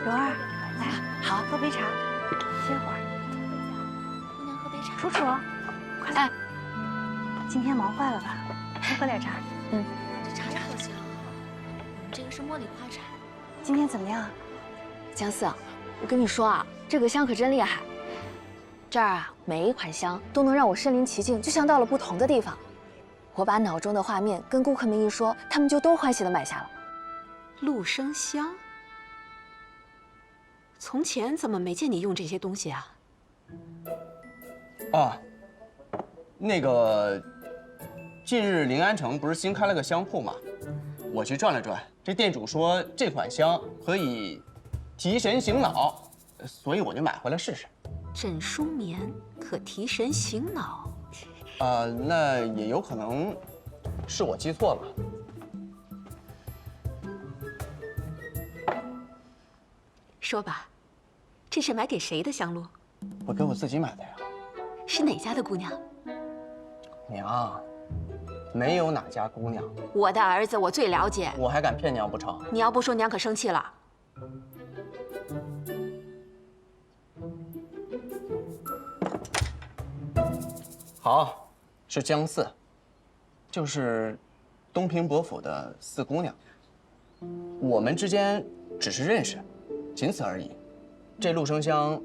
柔儿，来，好，喝杯茶，歇会儿。姑娘喝杯茶。楚楚，快来。今天忙坏了吧？先喝点茶。嗯。这茶可香啊，我们这个是茉莉花茶。今天怎么样？姜四，我跟你说啊，这个香可真厉害。这儿啊，每一款香都能让我身临其境，就像到了不同的地方。我把脑中的画面跟顾客们一说，他们就都欢喜的买下了。陆生香。从前怎么没见你用这些东西啊？啊，那个，近日临安城不是新开了个香铺吗？我去转了转，这店主说这款香可以提神醒脑，所以我就买回来试试。枕舒眠可提神醒脑。那也有可能是我记错了。说吧，这是买给谁的香炉？我给我自己买的呀。是哪家的姑娘？娘，没有哪家姑娘。我的儿子我最了解。我还敢骗娘不成？你要不说，娘可生气了。好，是江四，就是东平伯府的四姑娘。我们之间只是认识，仅此而已。这陆生香，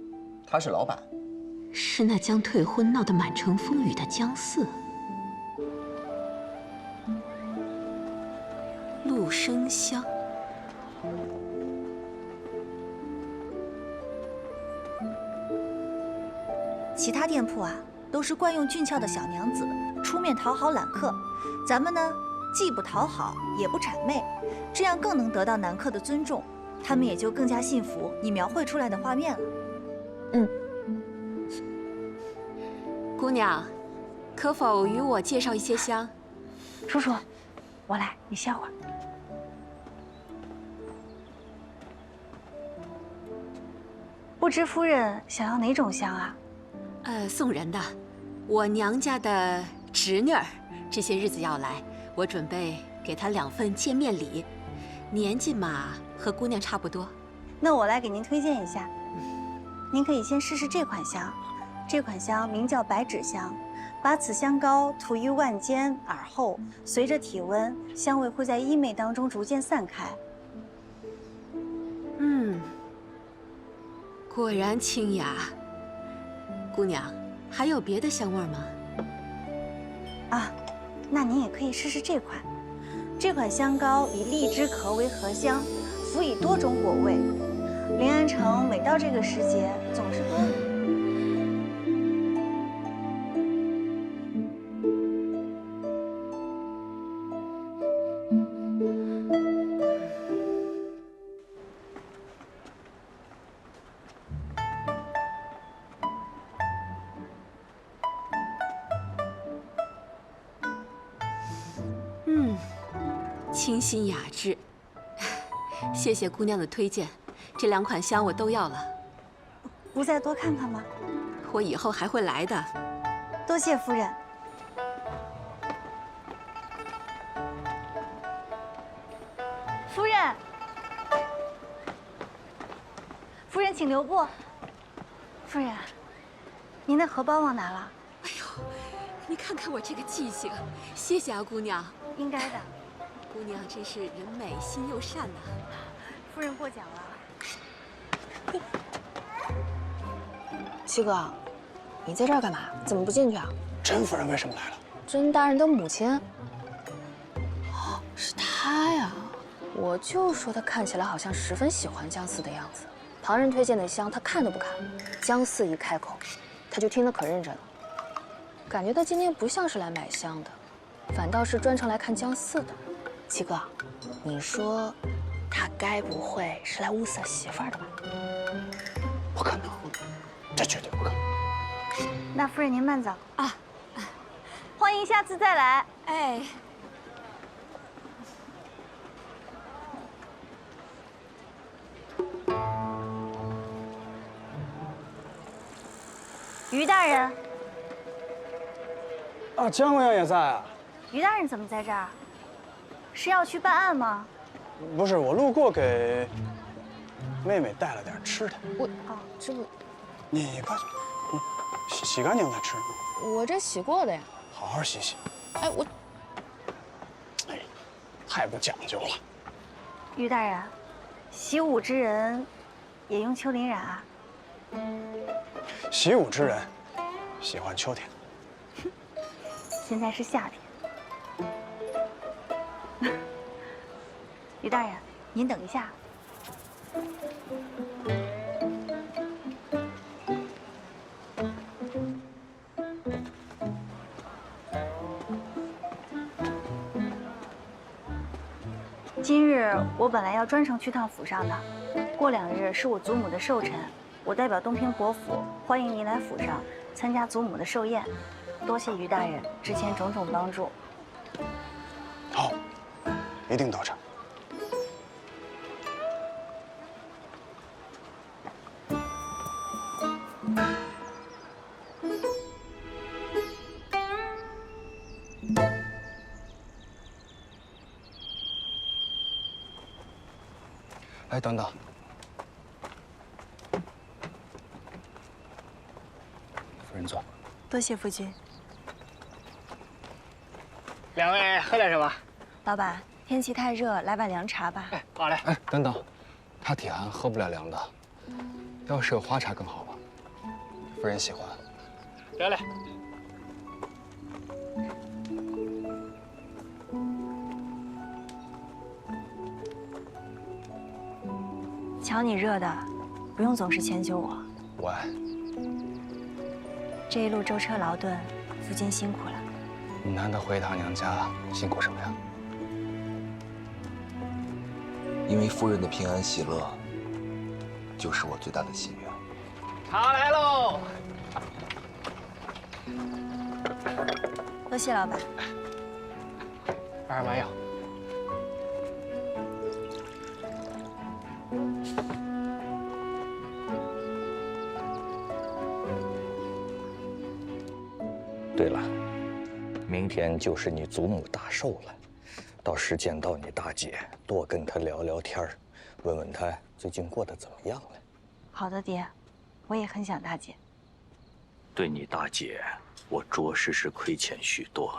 他是老板。是那将退婚闹得满城风雨的江四。陆生香。其他店铺啊，都是惯用俊俏的小娘子出面讨好揽客，咱们呢，既不讨好，也不谄媚，这样更能得到男客的尊重，他们也就更加信服你描绘出来的画面了。嗯。姑娘，可否与我介绍一些香？叔叔，我来，你歇会儿。不知夫人想要哪种香啊？送人的，我娘家的侄女儿，这些日子要来，我准备给她2份见面礼。年纪嘛，和姑娘差不多。那我来给您推荐一下，您可以先试试这款香。这款香名叫白芷香，把此香膏涂于腕间、耳后，随着体温，香味会在衣袂当中逐渐散开。果然清雅。姑娘，还有别的香味吗？啊，那您也可以试试这款。这款香膏以荔枝壳为核香，辅以多种果味。临安城每到这个时节，总是多。清新雅致，谢谢姑娘的推荐，这2款香我都要了。不再多看看吗？我以后还会来的。多谢夫人。夫人，夫人请留步。夫人，您的荷包忘拿了。哎呦，你看看我这个记性，谢谢啊，姑娘。应该的。姑娘真是人美心又善呐。夫人过奖了。七哥，你在这儿干嘛？怎么不进去啊？甄夫人为什么来了？甄大人的母亲。哦，是她呀！我就说她看起来好像十分喜欢江四的样子。旁人推荐的香，她看都不看。江四一开口，她就听得可认真了。感觉她今天不像是来买香的，反倒是专程来看江四的。七哥，你说他该不会是来物色媳妇儿的吧？不可能，这绝对不可能。那夫人您慢走啊，欢迎下次再来。哎，于大人。啊，江姑娘也在啊。于大人怎么在这儿？是要去办案吗？不是，我路过给妹妹带了点吃的。这不，你快洗干净再吃。我这洗过的呀。好好洗洗。哎，哎，太不讲究了。于大人，习武之人也用秋林染啊？习武之人喜欢秋天。现在是夏天。于大人，您等一下。今日我本来要专程去趟府上的，过2日是我祖母的寿辰，我代表东平伯府欢迎您来府上参加祖母的寿宴。多谢于大人之前种种帮助。好，一定到场。哎，等等，夫人坐。多谢夫君。两位喝点什么？老板，天气太热，来碗凉茶吧。好嘞。哎，等等，他体寒，喝不了凉的，要是有花茶更好吧？夫人喜欢。得嘞。瞧你热的，不用总是迁就我。喂，这一路舟车劳顿，夫君辛苦了。你难得回一趟娘家，辛苦什么呀？因为夫人的平安喜乐，就是我最大的心愿。茶来喽！多谢老板。二麻药。对了，明天就是你祖母大寿了，到时见到你大姐，多跟她聊聊天儿，问问她最近过得怎么样了。好的，爹，我也很想大姐。对你大姐，我着实是亏欠许多。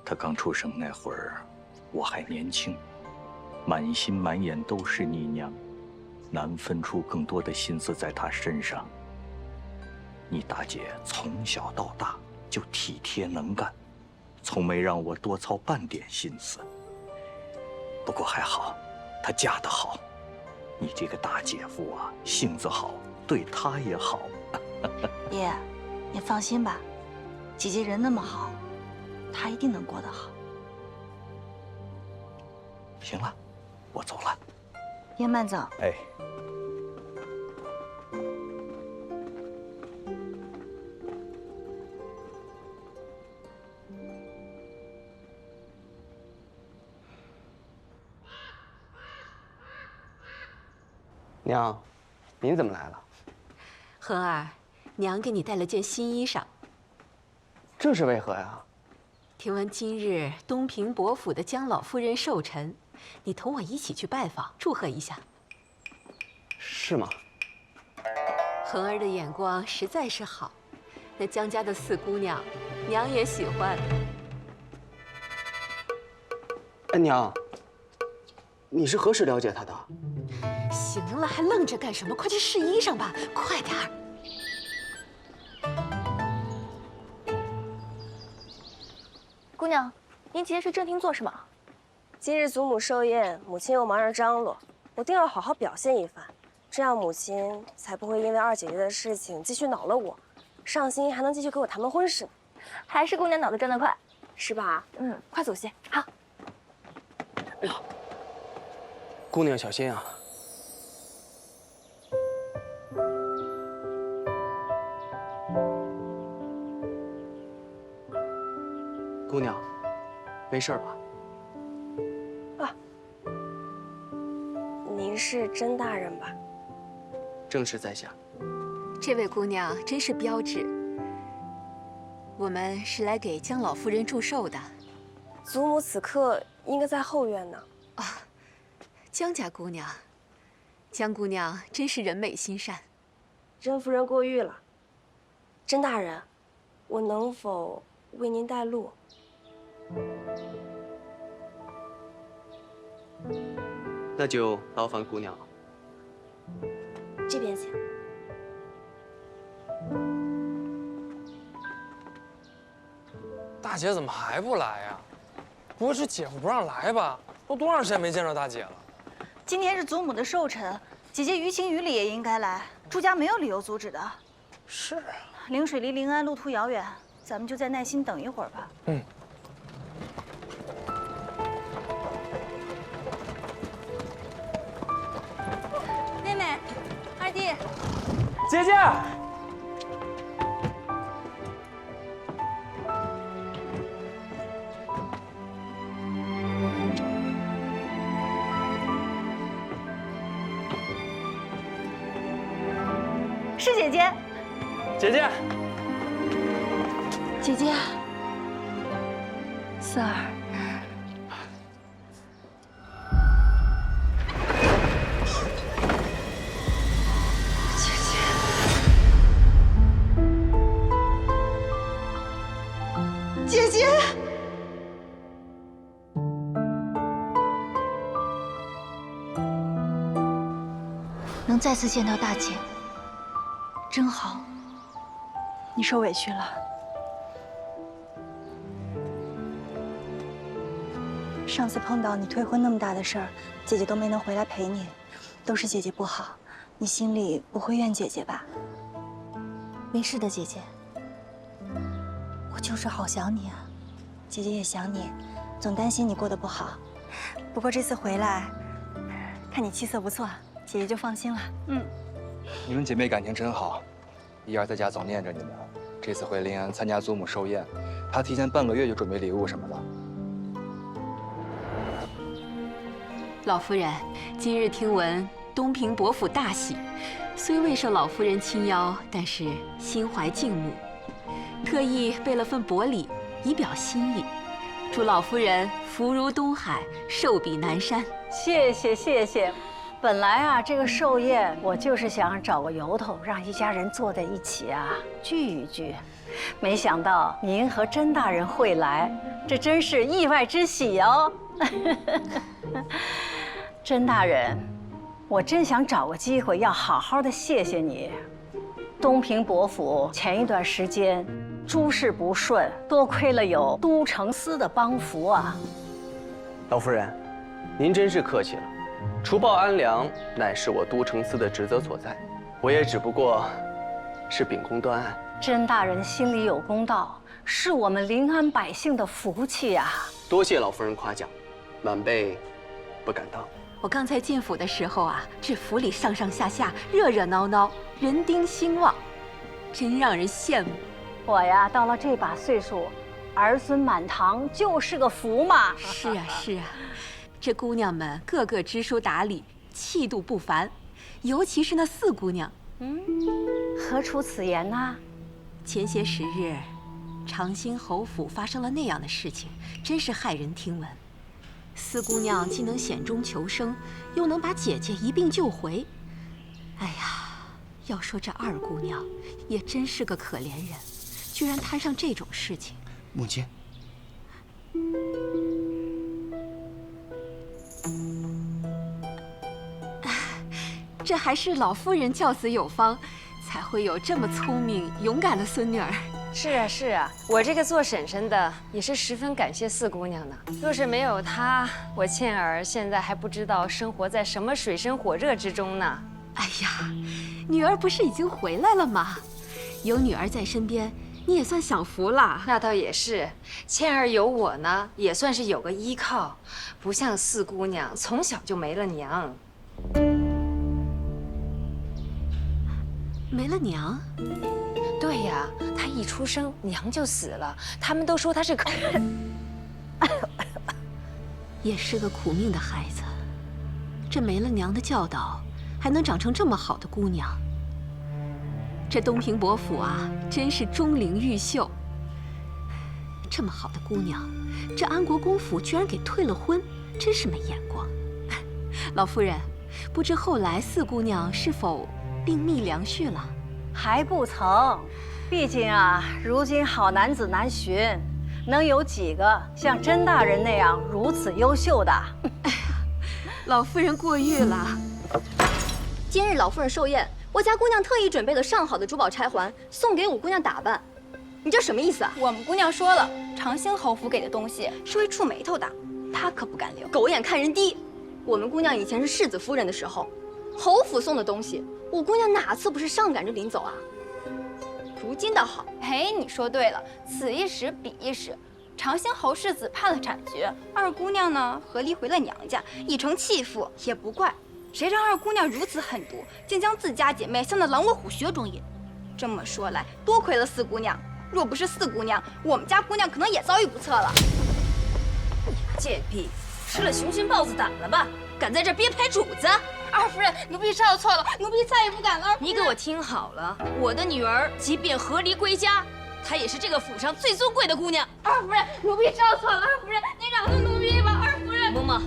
她刚出生那会儿，我还年轻，满心满眼都是你娘，难分出更多的心思在她身上。你大姐从小到大就体贴能干，从没让我多操半点心思。不过还好，她嫁得好，你这个大姐夫啊，性子好，对她也好。爷，你放心吧，姐姐人那么好，她一定能过得好。行了，我走了。爷慢走。哎。娘，您怎么来了？恒儿，娘给你带了件新衣裳。这是为何呀？听闻今日东平伯府的江老夫人寿辰，你同我一起去拜访，祝贺一下。是吗？恒儿的眼光实在是好，那江家的四姑娘，娘也喜欢。哎，娘，你是何时了解她的？行了，还愣着干什么？快去试衣裳吧，快点儿！姑娘，您今天去正厅做什么？今日祖母寿宴，母亲又忙着张罗，我定要好好表现一番，这样母亲才不会因为二姐姐的事情继续恼了我，上心还能继续给我谈门婚事呢。还是姑娘脑子转得快，是吧？嗯，快走些。好。哎呦，姑娘小心啊！姑娘，没事吧？啊，您是甄大人吧？正是在下。这位姑娘真是标致。我们是来给江老夫人祝寿的。祖母此刻应该在后院呢。啊，江家姑娘，江姑娘真是人美心善。甄夫人过誉了。甄大人，我能否为您带路？那就劳烦姑娘了。这边请。大姐怎么还不来呀？不会是姐夫不让来吧？都多长时间没见着大姐了？今天是祖母的寿辰，姐姐于情于理也应该来，朱家没有理由阻止的。是啊。陵水离临安路途遥远，咱们就再耐心等一会儿吧。嗯。妹妹，二弟，姐姐。是姐姐。姐姐。姐姐。四儿，姐姐，能再次见到大姐，真好。你受委屈了。上次碰到你退婚那么大的事儿，姐姐都没能回来陪你，都是姐姐不好。你心里不会怨姐姐吧？没事的，姐姐。我就是好想你啊，姐姐也想你，总担心你过得不好。不过这次回来，看你气色不错，姐姐就放心了。你们姐妹感情真好，一儿在家总念着你们。这次回临安参加祖母寿宴，她提前半个月就准备礼物什么的。老夫人，今日听闻东平伯府大喜，虽未受老夫人亲邀，但是心怀敬慕，特意备了份薄礼以表心意。祝老夫人福如东海，寿比南山。谢谢谢谢。本来啊，这个寿宴我就是想找个由头，让一家人坐在一起啊，聚一聚。没想到您和甄大人会来，这真是意外之喜哦。甄大人，我真想找个机会，要好好的谢谢你。东平伯府前一段时间诸事不顺，多亏了有都城司的帮扶啊。老夫人，您真是客气了。除暴安良乃是我都城司的职责所在，我也只不过是秉公断案。甄大人心里有公道，是我们临安百姓的福气啊！多谢老夫人夸奖，晚辈不敢当。我刚才进府的时候啊，这府里上上下下热热闹闹，人丁兴旺，真让人羡慕。我呀，到了这把岁数，儿孙满堂就是个福嘛。是啊，是啊。这姑娘们个个知书达理，气度不凡，尤其是那四姑娘。何出此言呢？前些时日，长兴侯府发生了那样的事情，真是骇人听闻。四姑娘既能险中求生，又能把姐姐一并救回。哎呀，要说这二姑娘，也真是个可怜人，居然摊上这种事情。母亲。这还是老夫人教子有方，才会有这么聪明勇敢的孙女儿。是啊是啊，我这个做婶婶的也是十分感谢四姑娘呢。若是没有她，我倩儿现在还不知道生活在什么水深火热之中呢。哎呀，女儿不是已经回来了吗？有女儿在身边，你也算享福了。那倒也是，倩儿有我呢，也算是有个依靠，不像四姑娘从小就没了娘。没了娘？对呀，她一出生娘就死了，他们都说她是也是个苦命的孩子。这没了娘的教导，还能长成这么好的姑娘。这东平伯府啊，真是钟灵毓秀。这么好的姑娘，这安国公府居然给退了婚，真是没眼光。老夫人，不知后来四姑娘是否另觅良婿了？还不曾，毕竟啊，如今好男子难寻，能有几个像甄大人那样如此优秀的？哎呀，老夫人过誉了。今日老夫人寿宴，我家姑娘特意准备了上好的珠宝钗环，送给五姑娘打扮。你这什么意思啊？我们姑娘说了，长兴侯府给的东西是会触眉头的，她可不敢留。狗眼看人低。我们姑娘以前是世子夫人的时候，侯府送的东西，五姑娘哪次不是上赶着领走啊？如今倒好。哎，你说对了，此一时彼一时。长兴侯世子判了斩决，二姑娘呢合力回了娘家，已成弃妇，也不怪。谁让二姑娘如此狠毒，竟将自家姐妹像那狼卧虎穴中引。这么说来，多亏了四姑娘。若不是四姑娘，我们家姑娘可能也遭遇不测了。你个贱婢，吃了雄心豹子胆了吧？敢在这编排主子！二夫人，奴婢知道错了，奴婢再也不敢了。你给我听好了，我的女儿即便和离归家，她也是这个府上最尊贵的姑娘。二夫人，奴婢知道错了，二夫人，您饶了奴婢吧，二夫人。嬷嬷，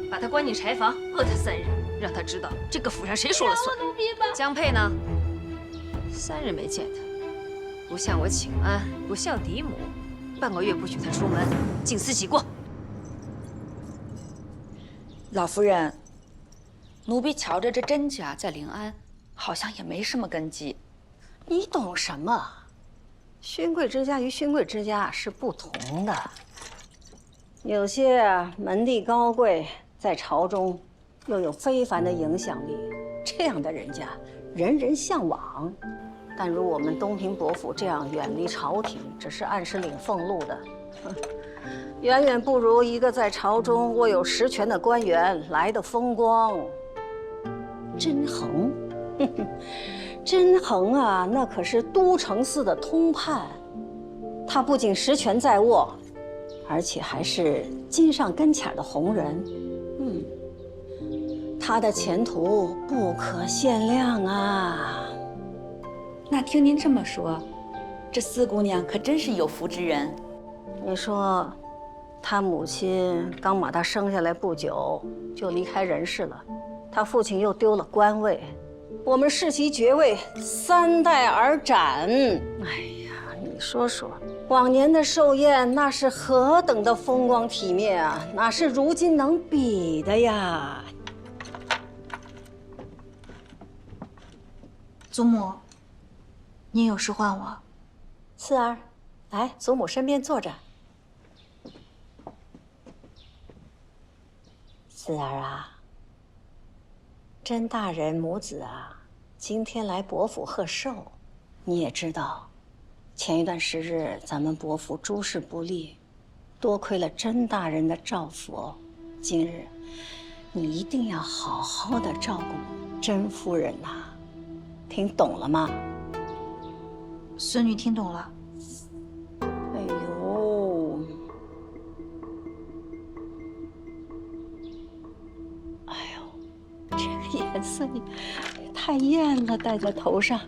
把她关进柴房，饿她3日，让她知道这个府上谁说了算。奴婢吧。江佩呢？3日没见她，不向我请安，不孝嫡母，半个月不许她出门，静思己过。老夫人，奴婢瞧着这甄家在临安，好像也没什么根基。你懂什么？勋贵之家与勋贵之家是不同的。有些门第高贵，在朝中又有非凡的影响力，这样的人家人人向往。但如我们东平伯府这样远离朝廷，只是按时领俸禄的，远远不如一个在朝中握有实权的官员来的风光。甄衡，甄衡啊，那可是都城司的通判，他不仅实权在握，而且还是金上跟前的红人。他的前途不可限量啊！那听您这么说，这四姑娘可真是有福之人。你说，他母亲刚把他生下来不久就离开人世了，他父亲又丢了官位，我们世袭爵位3代而斩。哎呀，你说说，往年的寿宴那是何等的风光体面啊，哪是如今能比的呀？祖母，您有事唤我。四儿，来祖母身边坐着。四儿啊，甄大人母子啊，今天来伯府贺寿。你也知道，前一段时日咱们伯府诸事不利，多亏了甄大人的照拂。今日，你一定要好好的照顾甄夫人呐。听懂了吗？孙女听懂了。哎呦，哎呦，这个颜色也太艳了，戴在头上。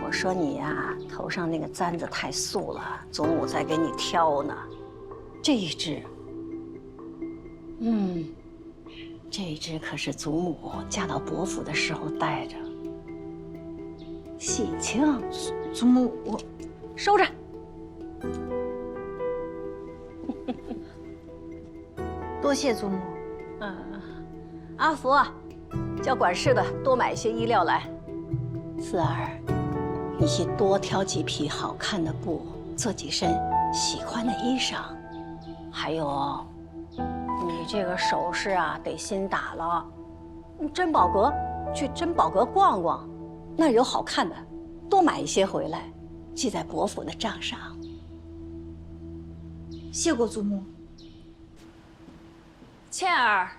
我说你呀，头上那个簪子太素了，祖母在给你挑呢。这一只，这一只可是祖母嫁到伯府的时候戴着。喜庆，祖母，我收着。多谢祖母。阿福，叫管事的多买一些衣料来。四儿，你去多挑几匹好看的布，做几身喜欢的衣裳。还有，你这个首饰啊，得新打了。珍宝阁，去珍宝阁逛逛。那儿有好看的，多买一些回来，记在伯府的账上。谢过祖母。倩儿，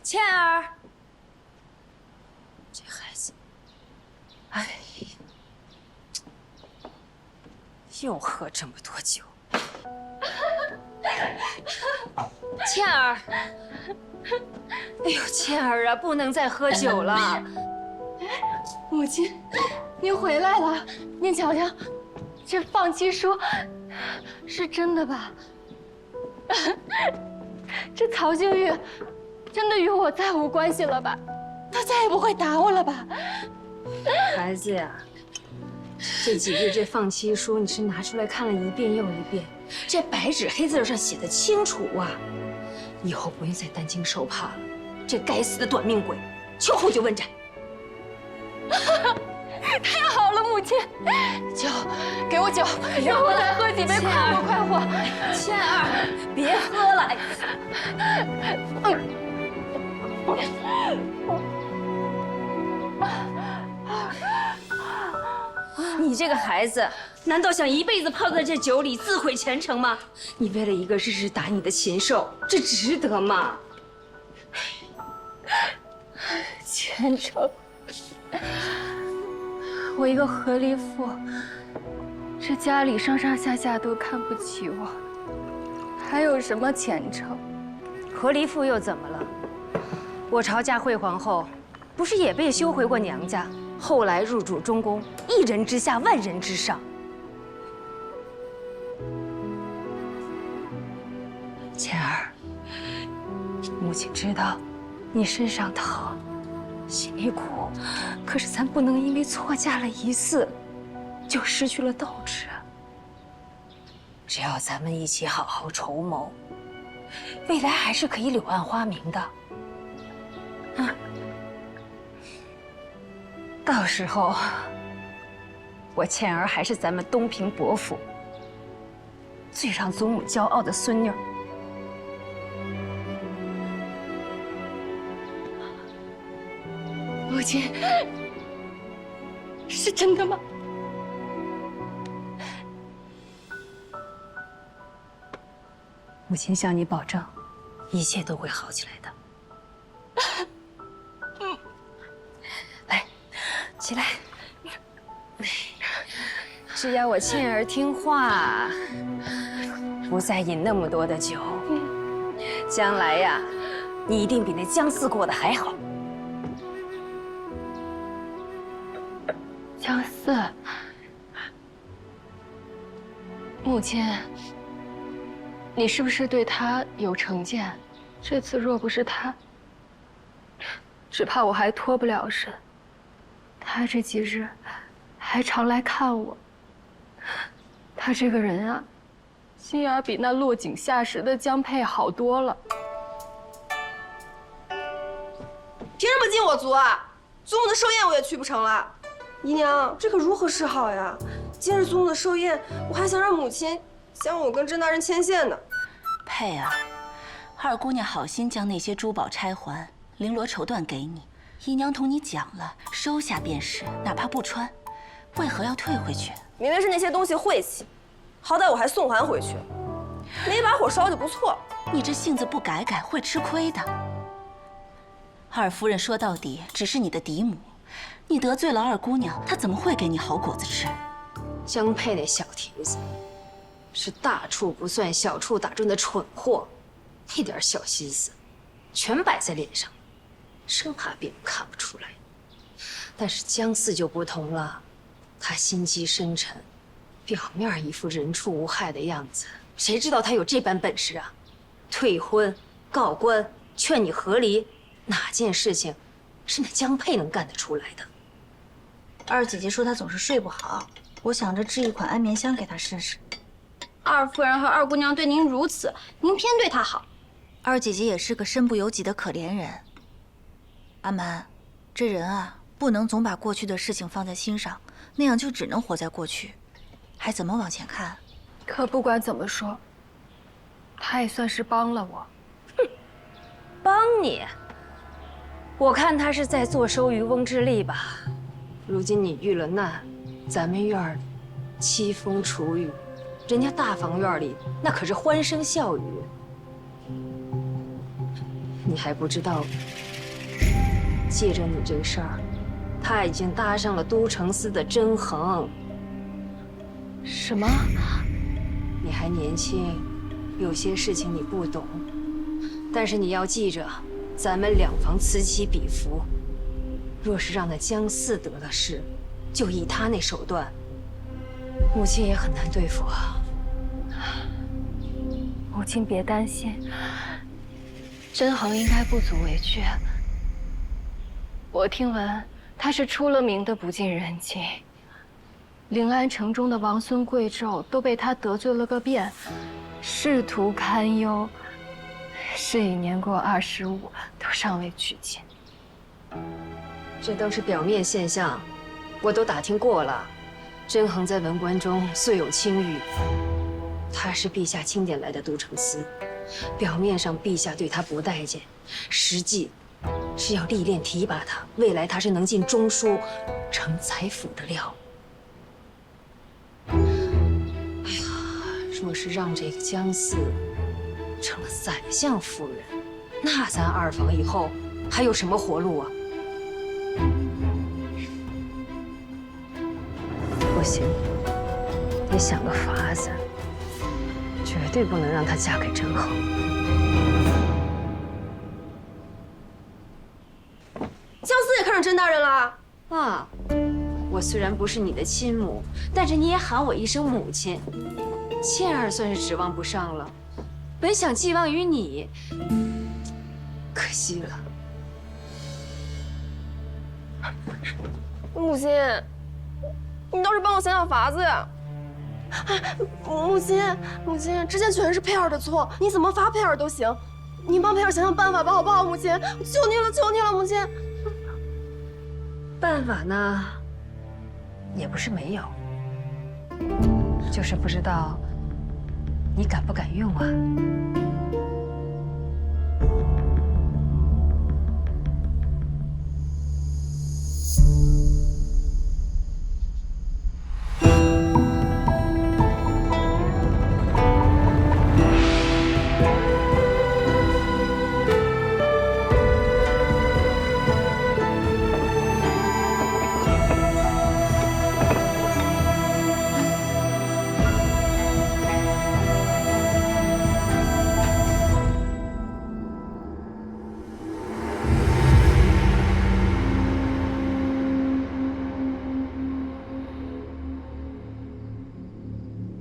倩儿，这孩子，哎呀，又喝这么多酒。倩儿。哎呦，倩儿啊，不能再喝酒了。母亲，您回来了，您瞧瞧，这放弃书是真的吧？这曹静玉真的与我再无关系了吧？他再也不会打我了吧？孩子呀，这几日这放弃书你是拿出来看了一遍又一遍，这白纸黑字上写的清楚啊。以后不用再担惊受怕了。这该死的短命鬼，秋后就问斩。太好了，母亲，酒，给我酒，让我再喝几杯，快活快活。倩儿，别喝了。你这个孩子，难道想一辈子泡在这酒里自毁前程吗？你为了一个日日打你的禽兽，这值得吗？前程，我一个和离妇，这家里上上下下都看不起我，还有什么前程？和离妇又怎么了？我朝佳惠皇后，不是也被休回过娘家，后来入主中宫，一人之下，万人之上。倩儿，母亲知道你身上疼，心里苦，可是咱不能因为错嫁了一次，就失去了斗志。只要咱们一起好好筹谋，未来还是可以柳暗花明的。啊，到时候我倩儿还是咱们东平伯府最让祖母骄傲的孙女儿。母亲，是真的吗？母亲向你保证，一切都会好起来的。来，起来。只要我倩儿听话，不再饮那么多的酒，将来呀，你一定比那江四过得还好。江四，母亲，你是不是对他有成见？这次若不是他，只怕我还脱不了身。他这几日还常来看我。他这个人啊，心眼比那落井下石的江佩好多了。凭什么禁我族啊？祖母的寿宴我也去不成了。姨娘，这可如何是好呀？今日祖母的寿宴，我还想让母亲将我跟甄大人牵线呢。佩儿，二姑娘好心将那些珠宝钗环、绫罗绸缎给你，姨娘同你讲了，收下便是，哪怕不穿，为何要退回去？明明是那些东西晦气，好歹我还送还回去，没把火烧就不错。你这性子不改改，会吃亏的。二夫人说到底只是你的嫡母，你得罪了二姑娘，她怎么会给你好果子吃？江佩那小蹄子，是大处不算小处打中的蠢货，那点小心思，全摆在脸上，生怕别人看不出来。但是江四就不同了，他心机深沉，表面一副人畜无害的样子，谁知道他有这般本事啊？退婚、告官、劝你和离，哪件事情是那江佩能干得出来的？二姐姐说她总是睡不好，我想着制一款安眠香给她试试。二夫人和二姑娘对您如此，您偏对她好。二姐姐也是个身不由己的可怜人。阿瞒，这人啊，不能总把过去的事情放在心上，那样就只能活在过去，还怎么往前看？可不管怎么说，她也算是帮了我。哼，帮你？我看他是在坐收渔翁之利吧。如今你遇了难，咱们院儿里凄风楚雨，人家大房院里那可是欢声笑语。你还不知道，借着你这个事儿，他已经搭上了都城司的甄衡。什么？你还年轻，有些事情你不懂，但是你要记着，咱们两房此起彼伏。若是让那江四得了势，就以他那手段，母亲也很难对付啊。母亲别担心，甄衡应该不足为惧。我听闻他是出了名的不近人情，临安城中的王孙贵胄都被他得罪了个遍，仕途堪忧，是已年过25，都尚未娶亲。这都是表面现象，我都打听过了。甄衡在文官中素有清誉，他是陛下钦点来的都城司，表面上陛下对他不待见，实际是要历练提拔他，未来他是能进中书、成宰辅的料。哎呀，若是让这个江四成了宰相夫人，那咱二房以后还有什么活路啊？不行，得想个法子，绝对不能让她嫁给甄衡。江四也看上甄大人了啊，虽然不是你的亲母，但是你也喊我一声母亲，倩儿算是指望不上了。本想寄望于你，可惜了。母亲，你倒是帮我想想法子呀！母亲，之前全是佩儿的错，你怎么罚佩儿都行，你帮佩儿想想办法吧，好不好？母亲，求你了，求你了，母亲。办法呢，也不是没有，就是不知道你敢不敢用啊？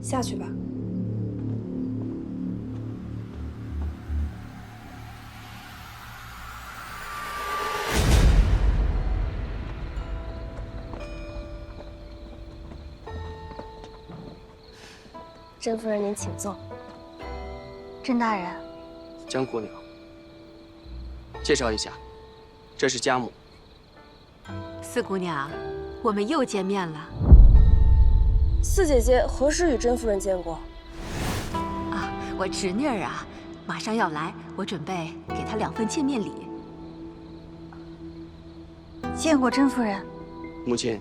下去吧。甄夫人，您请坐。甄大人，江姑娘，介绍一下，这是家母。四姑娘，我们又见面了。四姐姐何时与甄夫人见过？啊，我侄女儿啊，马上要来，我准备给她2份见面礼。见过甄夫人。母亲，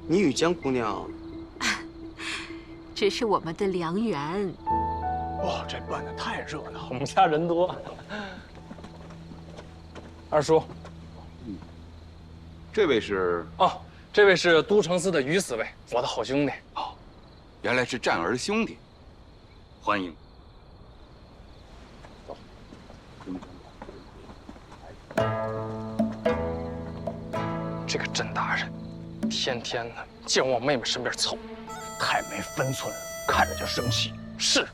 你与江姑娘，这是我们的良缘。哇，这办得太热闹，我们家人多。二叔，这位是？哦，这位是都城司的于司尉，我的好兄弟。哦，原来是战儿兄弟，欢迎。走。这个甄大人，天天的净往妹妹身边凑，太没分寸了，看着就生气。是。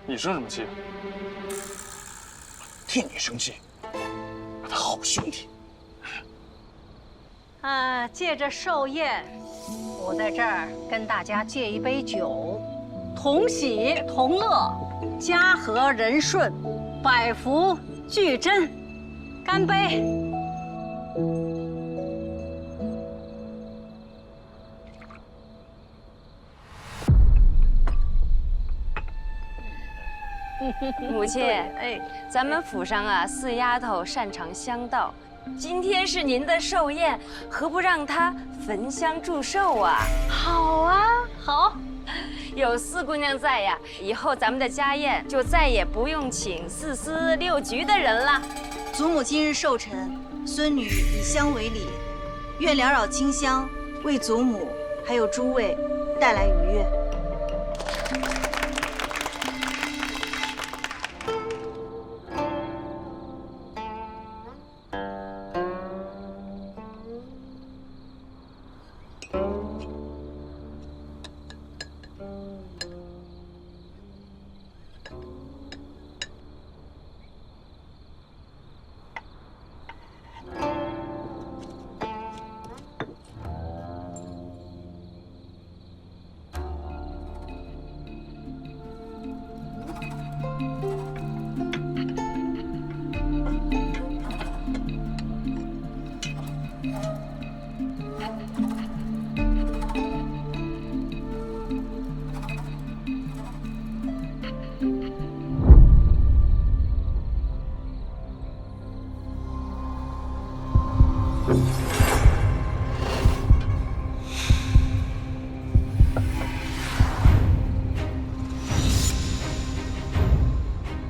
你生什么气？替你生气，我的好兄弟。借着寿宴，我在这儿跟大家借一杯酒，同喜同乐，家和人顺，百福俱真，干杯！母亲，咱们府上啊，4丫头擅长香道，今天是您的寿宴，何不让她焚香祝寿啊？好啊，好。有四姑娘在呀，以后咱们的家宴就再也不用请4司6局的人了。祖母今日寿辰，孙女以香为礼，愿缭绕清香为祖母还有诸位带来愉悦。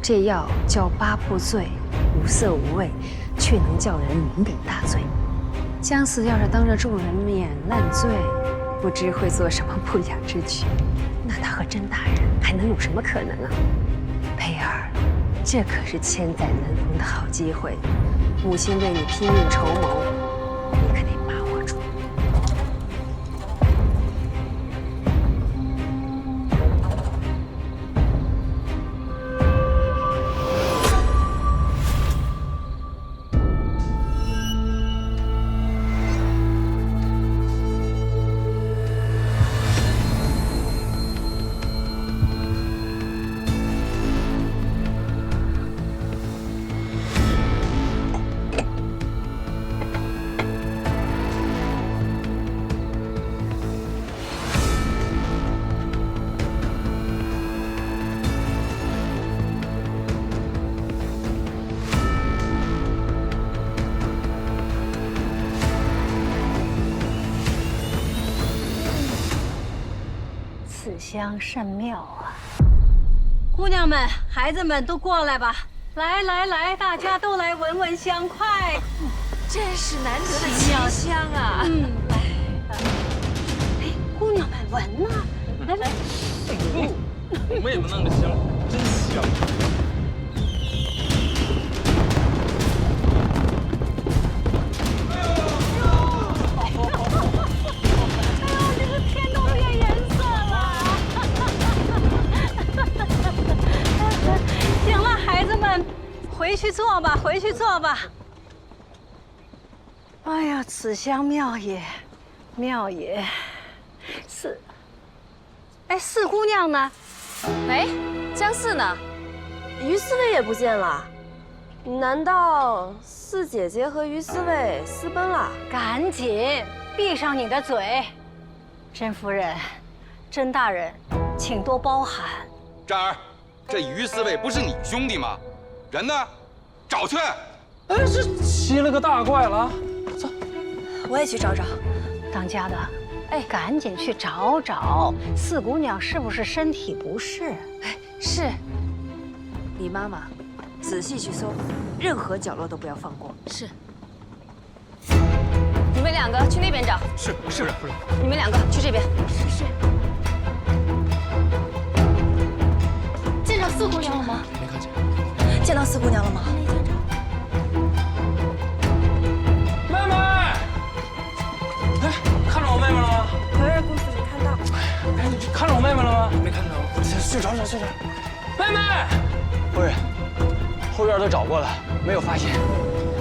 这药叫八步醉，无色无味，却能叫人酩酊大醉。姜四要是当着众人面烂醉，不知会做什么不雅之举。那他和甄大人还能有什么可能啊？佩儿，这可是千载难逢的好机会，母亲为你拼命筹谋，你可得把握住。此香甚妙啊！姑娘们、孩子们都过来吧！来来来，大家都来闻闻香，快！真是难得的清香啊！来，哎，姑娘们闻呐，来来，妹妹弄的香，真香。行了，孩子们，回去坐吧，回去坐吧。哎呀，此香妙也，妙也。四姑娘呢？哎，江四呢？于四卫也不见了。难道四姐姐和于四卫私奔了？赶紧闭上你的嘴！甄夫人，甄大人，请多包涵。战儿，这于四卫不是你兄弟吗？人呢？找去！哎，这奇了个大怪了！走，我也去找找。当家的，哎，赶紧去找找四姑娘是不是身体不适？哎，是。李妈妈，仔细去搜，任何角落都不要放过。是。你们两个去那边找。是。你们两个去这边。是。见着四姑娘了吗？没看见。见到四姑娘了吗？没见着。妹妹，哎，看着我妹妹了吗？公子没看到。哎，你看着我妹妹了吗？没看着。去找。妹妹，夫人，后院都找过了，没有发现。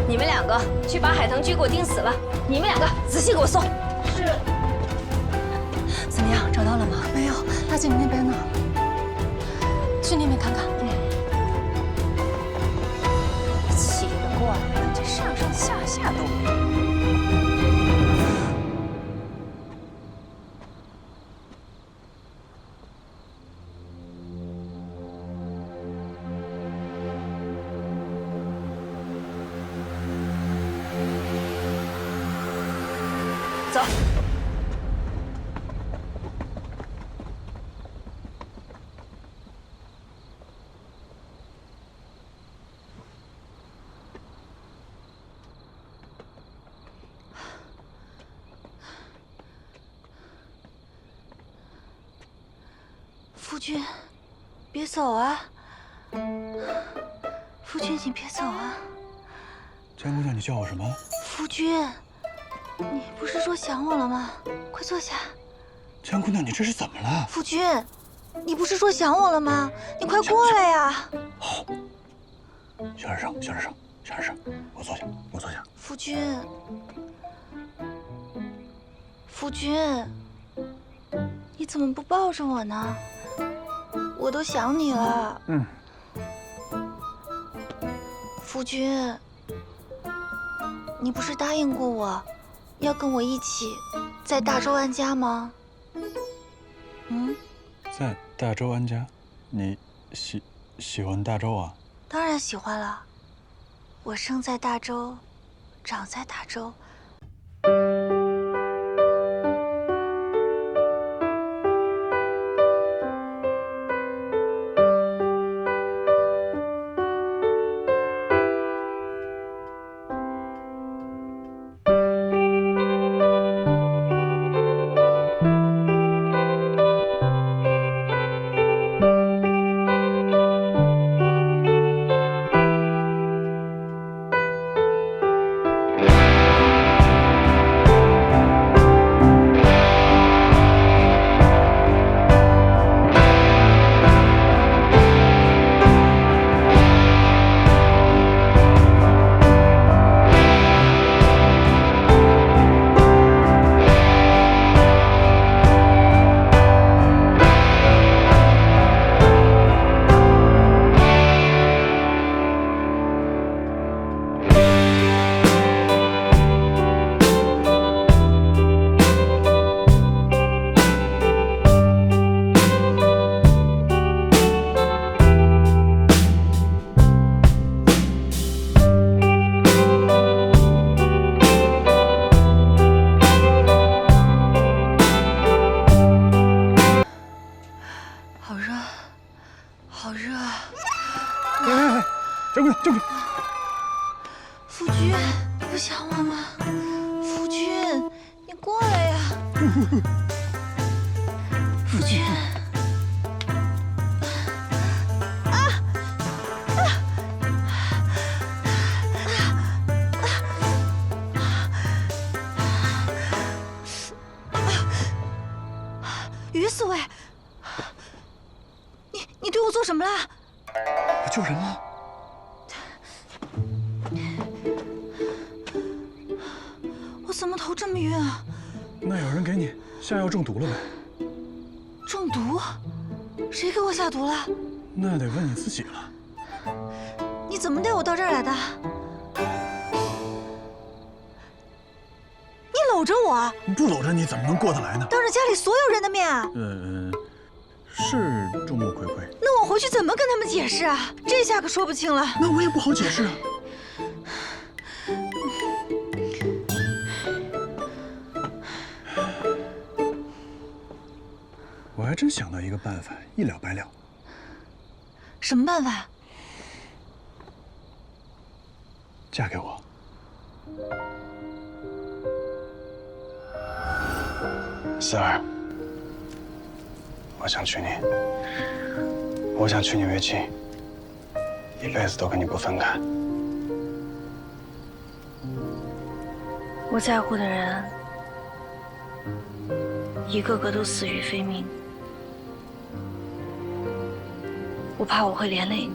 你们两个去把海棠居给我盯死了。你们两个仔细给我搜。是。怎么样，找到了吗？没有，大姐你那边呢？去那边看看。奇了怪了，这上上下下都没。走。夫君，别走啊！夫君，你别走啊！江姑娘，你叫我什么？夫君，你不是说想我了吗？快坐下。江姑娘，你这是怎么了？夫君，你不是说想我了吗？你快过来呀！好，小点声，我坐下。夫君，夫君，你怎么不抱着我呢？我都想你了。夫君，你不是答应过我，要跟我一起在大周安家吗？在大周安家，你喜欢大周啊？当然喜欢了。我生在大周，长在大周。这不，夫君，不想我吗？夫君，你过来呀！夫君。 于四卫，你对我做什么了？我救人了。我怎么头这么晕啊？那有人给你下药中毒了呗？中毒？谁给我下毒了？那得问你自己了。你怎么带我到这儿来的？你搂着我？不搂着你怎么能过得来呢？当着家里所有人的面啊！是众目睽睽。那我回去怎么跟他们解释啊？这下可说不清了。那我也不好解释啊。我还真想到一个办法，一了百了。什么办法？嫁给我。四儿，我想娶你，我想娶你为妻，一辈子都跟你不分开。我在乎的人，一个个都死于非命，我怕我会连累你。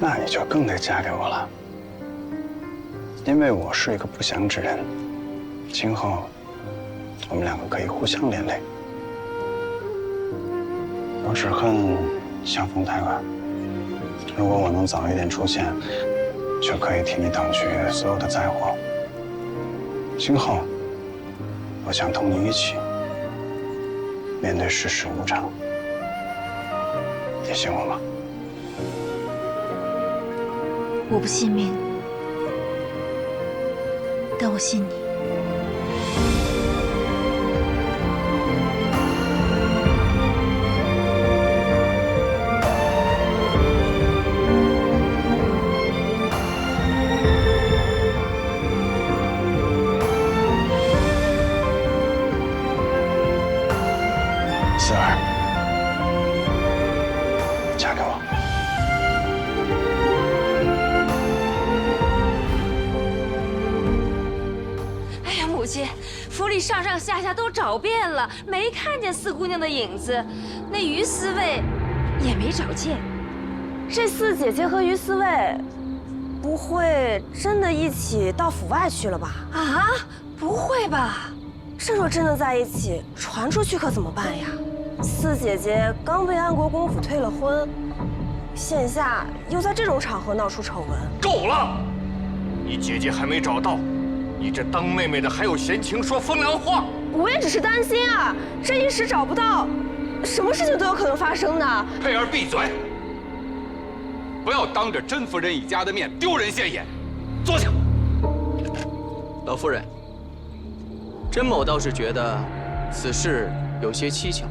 那你就更得嫁给我了，因为我是一个不祥之人，今后我们两个可以互相连累。我只恨相逢太晚，如果我能早一点出现，就可以替你挡去所有的灾祸。今后，我想同你一起面对世事无常，你信我吗？我不信命，但我信你。四儿，嫁给我。哎呀，母亲，府里上上下下都找遍了，没看见四姑娘的影子，那于司卫也没找见。这四姐姐和于司卫，不会真的一起到府外去了吧？啊，不会吧？这若真的在一起，传出去可怎么办呀？四姐姐刚被安国公府退了婚，现下又在这种场合闹出丑闻，够了！你姐姐还没找到，你这当妹妹的还有闲情说风凉话？我也只是担心啊，这一时找不到，什么事情都有可能发生的。佩儿，闭嘴！不要当着甄夫人一家的面丢人现眼。坐下。老夫人，甄某倒是觉得此事有些蹊跷。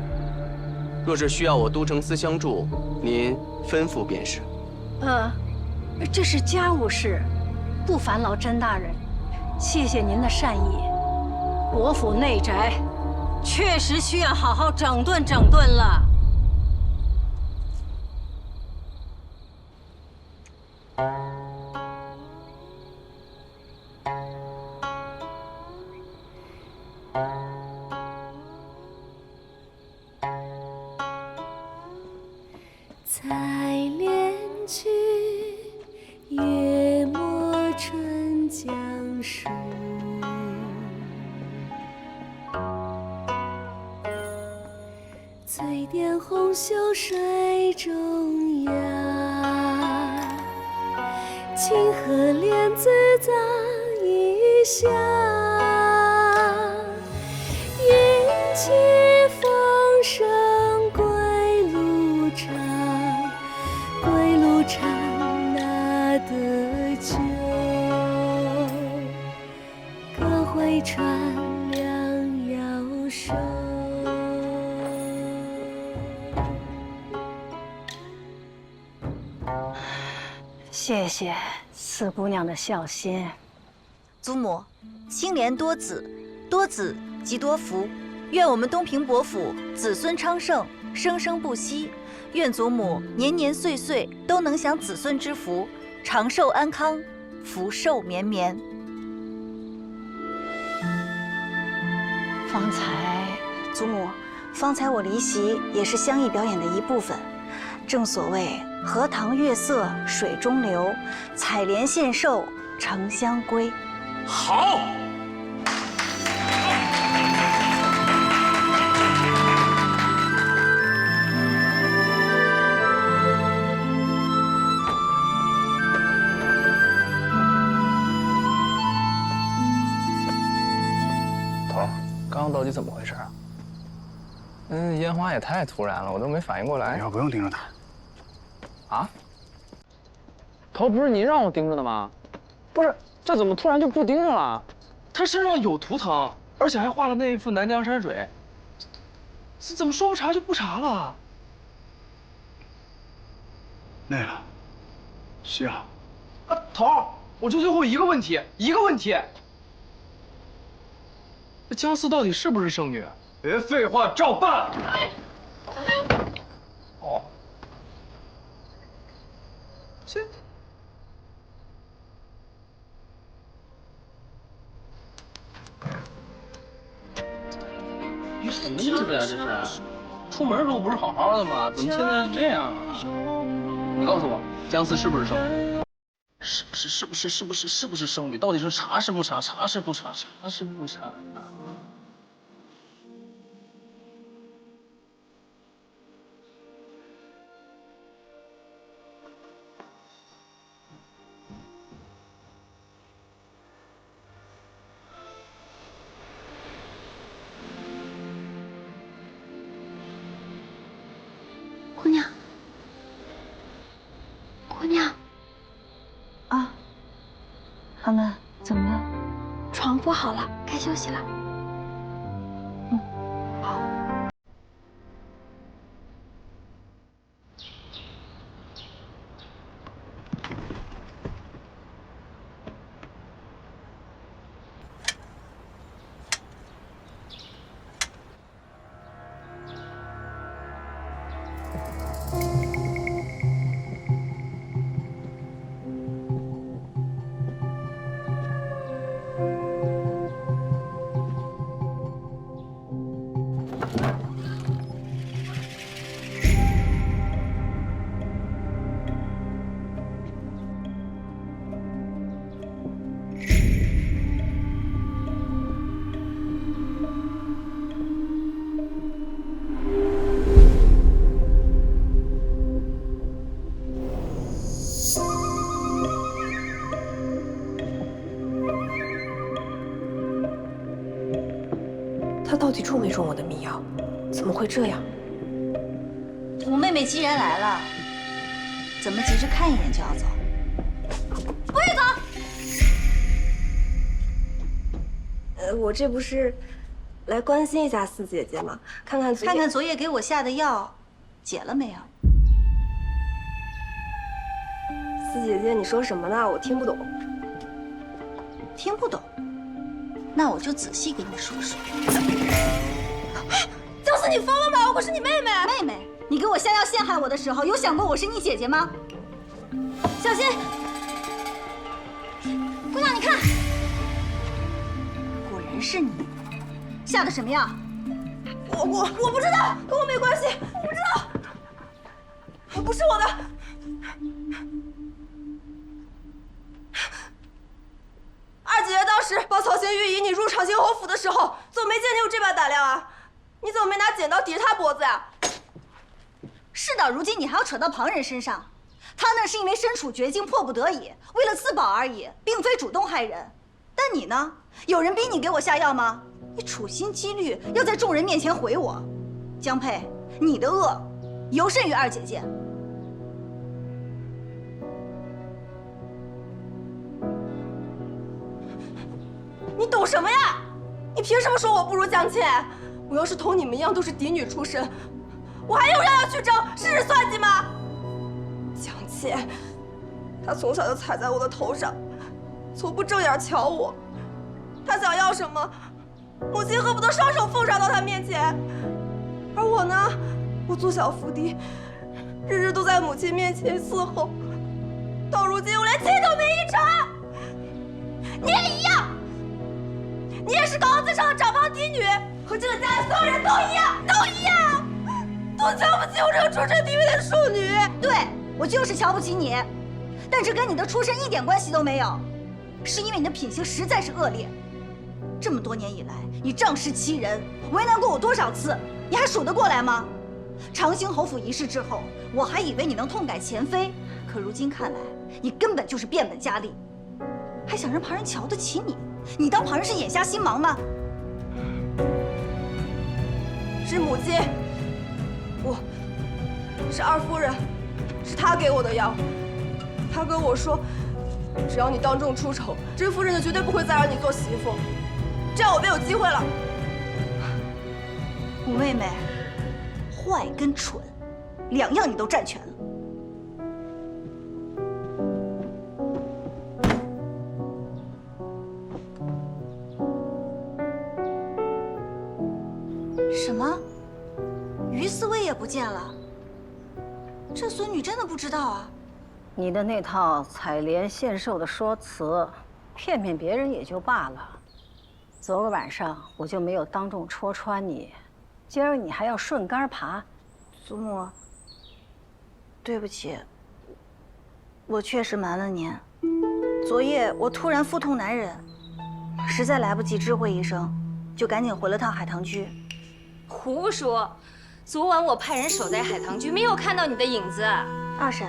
若是需要我都城司相助，您吩咐便是。这是家务事，不烦劳甄大人。谢谢您的善意。伯府内宅确实需要好好整顿整顿了。采莲去，月陌春江树。醉点红袖水中央，清河莲子杂异香。云起风生归路长，归路长哪得久？隔回川梁遥收。谢谢四姑娘的孝心。祖母，清廉多子，多子即多福。愿我们东平伯府子孙昌盛，生生不息。愿祖母年年岁岁都能享子孙之福，长寿安康，福寿绵绵。方才，祖母，方才我离席也是乡艺表演的一部分。正所谓荷塘月色水中流，采莲献寿城乡归。好。刚刚到底怎么回事啊？烟花也太突然了，我都没反应过来。以后不用盯着他。啊？头不是你让我盯着的吗？不是，这怎么突然就不盯着了？他身上有图腾，而且还画了那一幅南江山水，这怎么说不查就不查了？累了，需要。头，我就最后一个问题，这姜四到底是不是圣女？别废话，照办。哦，这你什么意思呀？这是，出门时候不是好好的吗？怎么现在这样啊？你告诉我，姜四是不是圣女？是不是圣女？到底是查是不查？查是不查？查是不查？姑娘，姑娘。啊，阿曼，怎么了？床铺好了，该休息了。好。他到底中没中我的迷药？怎么会这样？我妹妹既然来了，怎么急着看一眼就要走？不许走！我这不是来关心一下四姐姐吗？看看昨夜给我下的药解了没有？四姐姐，你说什么呢？我听不懂。听不懂？那我就仔细给你说说。姜四，你疯了吗？我可是你妹妹。妹妹，你给我下药陷害我的时候，有想过我是你姐姐吗？小心！姑娘，你看，果然是你。下的什么药？我不知道，跟我没关系，我不知道，不是我的。二姐姐当时帮曹贤玉引你入长兴侯府的时候，怎么没见你有这般胆量啊？你怎么没拿剪刀抵着她脖子呀？事到如今，你还要扯到旁人身上。他那是因为身处绝境，迫不得已，为了自保而已，并非主动害人。但你呢？有人逼你给我下药吗？你处心积虑要在众人面前毁我。江佩，你的恶尤甚于二姐姐。你懂什么呀？你凭什么说我不如江倩？我要是同你们一样都是嫡女出身，我还用药去争，试试算计吗？江倩，他从小就踩在我的头上，从不正眼瞧我。他想要什么，母亲恨不得双手奉上到他面前。而我呢，我做小伏低，日日都在母亲面前伺候。到如今，我连亲都没一成。你也一样，你也是高高在上的长房嫡女，和这个家的所有人都一样，都一样，都瞧不起我这个出身低微的庶女。对，我就是瞧不起你，但这跟你的出身一点关系都没有，是因为你的品行实在是恶劣。这么多年以来，你仗势欺人，为难过我多少次，你还数得过来吗？长兴侯府一事之后，我还以为你能痛改前非，可如今看来，你根本就是变本加厉，还想让旁人瞧得起你？你当旁人是眼瞎心盲吗？是母亲，不是二夫人，是她给我的药。她跟我说，只要你当众出丑，甄夫人就绝对不会再让你做媳妇，这样我便有机会了。五妹妹，坏跟蠢，两样你都占全了。什么？于思薇也不见了？这孙女真的不知道啊？你的那套采莲献寿的说辞，骗骗别人也就罢了。昨个晚上我就没有当众戳穿你，今儿你还要顺杆爬。祖母，对不起，我确实瞒了您。昨夜我突然腹痛难忍，实在来不及知会一声，就赶紧回了趟海棠居。胡说！昨晚我派人守在海棠居，没有看到你的影子。二婶，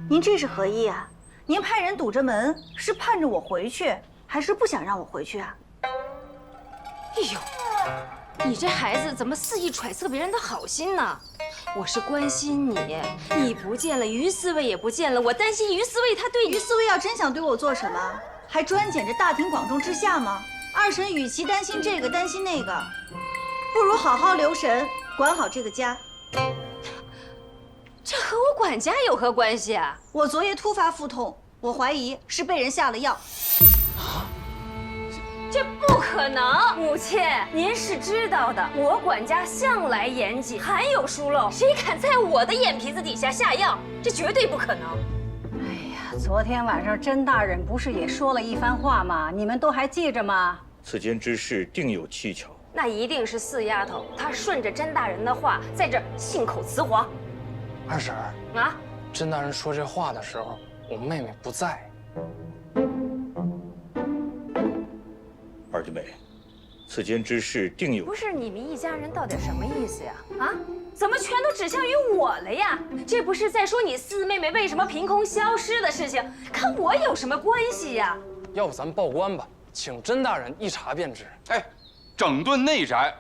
您这是何意啊？您派人堵着门，是盼着我回去，还是不想让我回去啊？哎呦，你这孩子怎么肆意揣测别人的好心呢？我是关心你，你不见了，于思薇也不见了，我担心于思薇她对你。于思薇要真想对我做什么，还专拣着大庭广众之下吗？二婶与其担心这个担心那个，不如好好留神管好这个家。这和我管家有何关系啊？我昨夜突发腹痛，我怀疑是被人下了药。这不可能！母亲，您是知道的，我管家向来严谨，罕有疏漏，谁敢在我的眼皮子底下下药？这绝对不可能！哎呀，昨天晚上甄大人不是也说了一番话吗？你们都还记着吗？此间之事定有蹊跷。那一定是四丫头，她顺着甄大人的话，在这信口雌黄。二婶儿啊，甄大人说这话的时候，我妹妹不在。二弟妹，此间之事定有……不是你们一家人到底什么意思呀？啊，怎么全都指向于我了呀？这不是在说你四妹妹为什么凭空消失的事情，跟我有什么关系呀？要不咱们报官吧，请甄大人一查便知。哎，整顿内宅，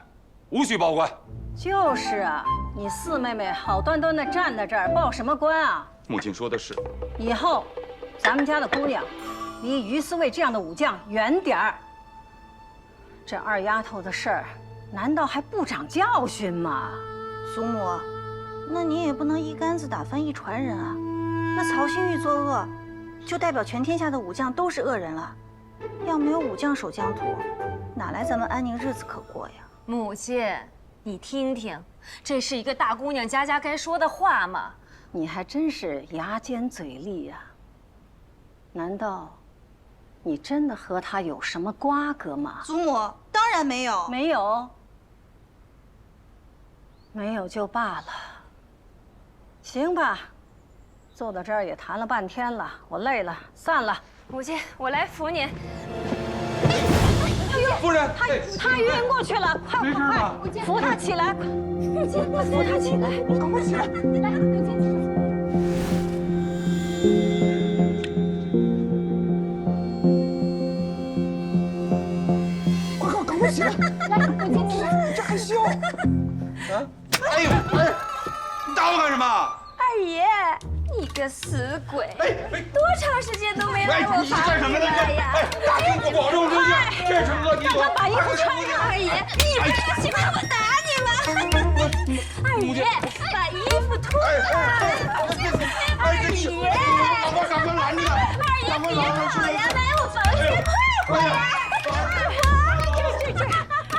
无需报官。就是啊，你四妹妹好端端的站在这儿，报什么官啊？母亲说的是，以后咱们家的姑娘，离于思薇这样的武将远点儿。这二丫头的事儿，难道还不长教训吗？祖母，那你也不能一竿子打翻一船人啊。那曹新玉作恶，就代表全天下的武将都是恶人了。要没有武将守疆土，哪来咱们安宁日子可过呀？母亲，你听听，这是一个大姑娘家该说的话吗？你还真是牙尖嘴利呀！难道你真的和他有什么瓜葛吗？祖母，当然没有。没有？没有就罢了。行吧，坐到这儿也谈了半天了，我累了，散了。母亲，我来扶您。夫人，他晕过去了，快快快，扶他起来！母亲，扶他起来，赶快起来！来，母亲。赶快起来！来，母亲，这还笑？啊！哎呦哎！你打我干什么？二爷，你个死鬼！多长时间都没来我你干什么呢？了呀？大兵不保重出去，这是恶逆让他把衣服穿上。二爷，你不是喜欢我打你吗？二爷，把衣服脱了！二爷，老婆赶快来！别跑呀，买我房钱，快回来！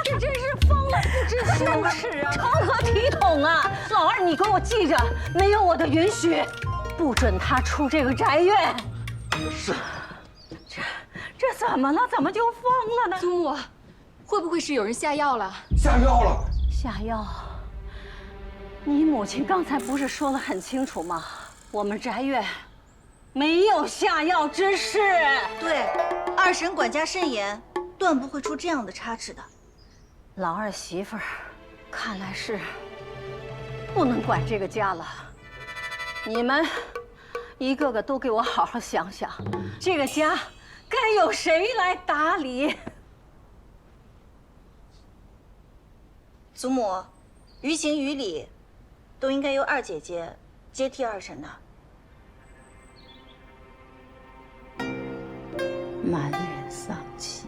这真是疯了，不知羞耻啊！成何体统啊！老二，你给我记着，没有我的允许，不准他出这个宅院。是。这怎么了？怎么就疯了呢？祖母，会不会是有人下药了？下药了！下药？你母亲刚才不是说得很清楚吗？我们宅院没有下药之事。对，二婶管家甚严，断不会出这样的差池的。老二媳妇儿，看来是不能管这个家了。你们一个个都给我好好想想，这个家该由谁来打理？祖母，于情于理，都应该由二姐姐接替二婶的。满脸丧气，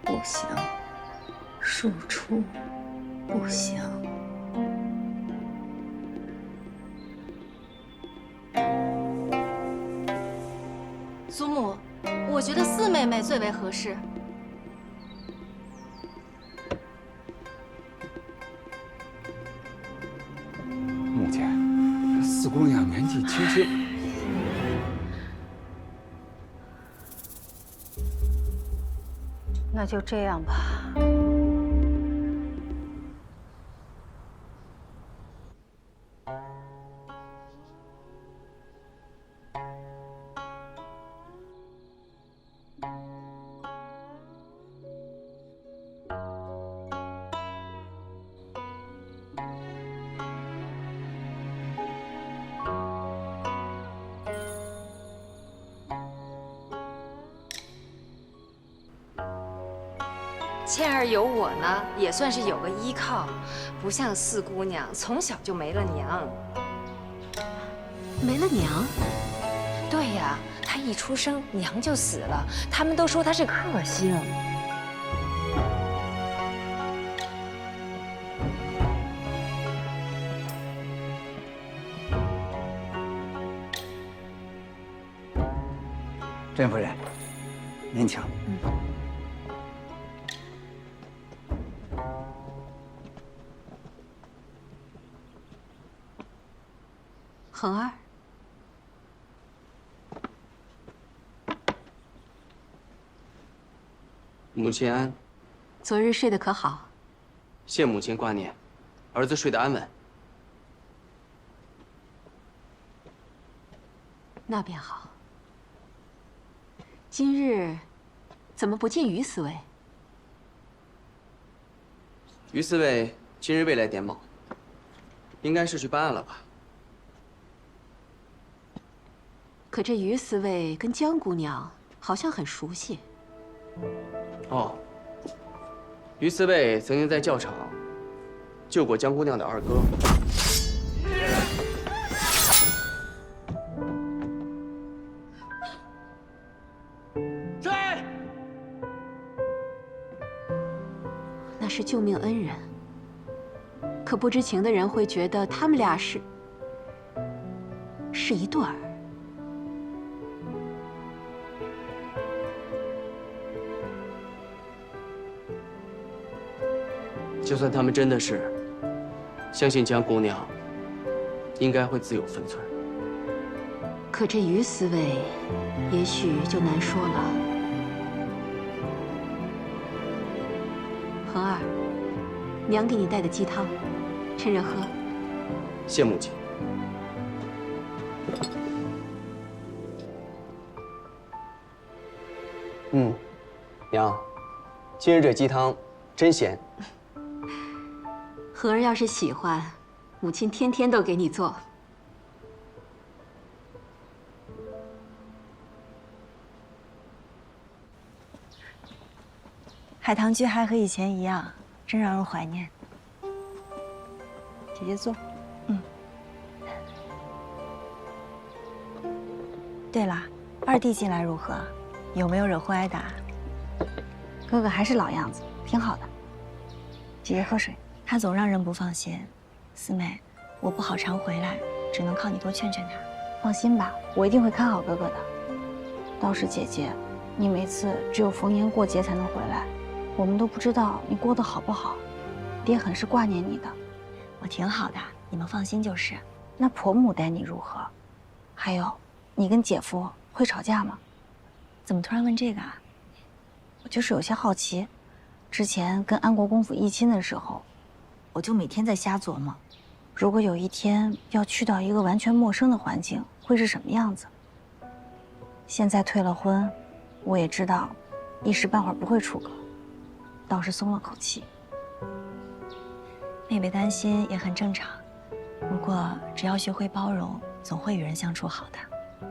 不行；输出，不行。祖母，我觉得四妹妹最为合适。母亲，四姑娘年纪轻轻。那就这样吧。倩儿有我呢，也算是有个依靠，不像四姑娘从小就没了娘。没了娘？对呀，她一出生娘就死了，他们都说她是克星。甄夫人，您请。恒儿，母亲安。昨日睡得可好？谢母亲挂念，儿子睡得安稳。那便好。今日怎么不见于四卫？于四卫今日未来点卯，应该是去办案了吧？可这于四卫跟江姑娘好像很熟悉。哦，于四卫曾经在教场救过江姑娘的二哥。追！那是救命恩人。可不知情的人会觉得他们俩是一对儿。就算他们真的是，相信江姑娘应该会自有分寸。可这于四卫，也许就难说了。恒儿，娘给你带的鸡汤，趁热喝。谢母亲。娘，今日这鸡汤真鲜。恒儿要是喜欢，母亲天天都给你做。海棠居还和以前一样，真让人怀念。姐姐坐。对了，二弟近来如何？有没有惹祸挨打？哥哥还是老样子，挺好的。姐姐喝水。他总让人不放心。四妹，我不好常回来，只能靠你多劝劝他。放心吧，我一定会看好哥哥的。倒是姐姐，你每次只有逢年过节才能回来，我们都不知道你过得好不好。爹很是挂念你的。我挺好的，你们放心就是。那婆母待你如何？还有，你跟姐夫会吵架吗？怎么突然问这个啊？我就是有些好奇。之前跟安国公府议亲的时候，我就每天在瞎琢磨，如果有一天要去到一个完全陌生的环境，会是什么样子。现在退了婚，我也知道，一时半会儿不会出格，倒是松了口气。妹妹担心也很正常，不过只要学会包容，总会与人相处好的。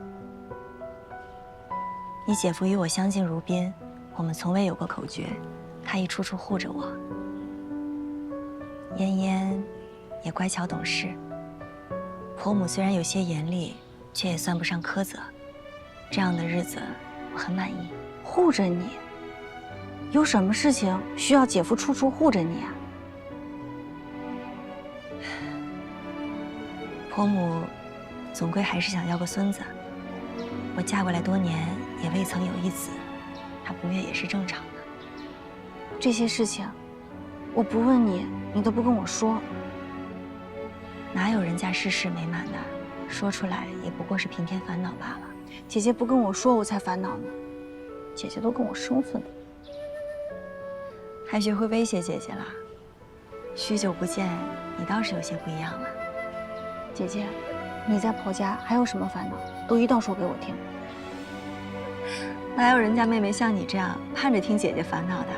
你姐夫与我相敬如宾，我们从未有过口诀，他一处处护着我。嫣嫣也乖巧懂事，婆母虽然有些严厉，却也算不上苛责。这样的日子我很满意。护着你？有什么事情需要姐夫处处护着你啊？婆母总归还是想要个孙子，我嫁过来多年也未曾有一子，她不悦也是正常的。这些事情，我不问你，你都不跟我说。哪有人家事事美满的？说出来也不过是平添烦恼罢了。姐姐不跟我说，我才烦恼呢。姐姐都跟我生分了，还学会威胁姐姐了。许久不见，你倒是有些不一样了。姐姐，你在婆家还有什么烦恼，都一道说给我听。哪有人家妹妹像你这样盼着听姐姐烦恼的？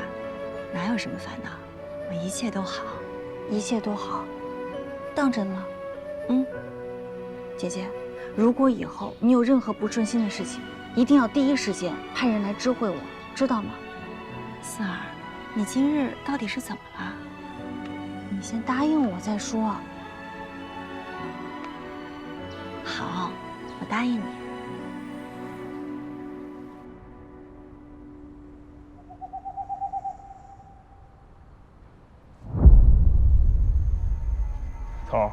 哪有什么烦恼，我一切都好，一切都好，当真了？姐姐，如果以后你有任何不顺心的事情，一定要第一时间派人来知会我，知道吗？四儿，你今日到底是怎么了？你先答应我再说。好，我答应你。头儿，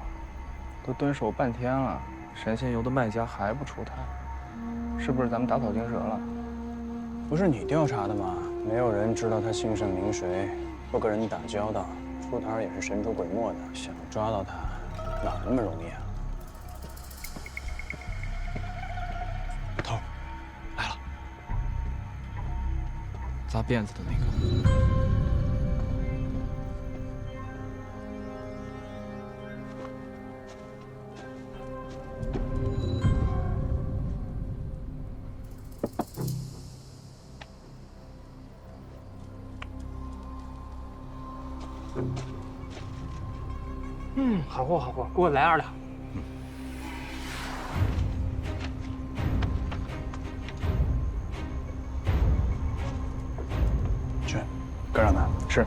都蹲守半天了，神仙油的卖家还不出台，是不是咱们打草惊蛇了？不是你调查的吗？没有人知道他姓甚名谁，不跟人打交道，出摊也是神出鬼没的，想抓到他哪那么容易啊？头儿，来了，扎辫子的那个。好货好货，给我来2两。去，跟上他。是。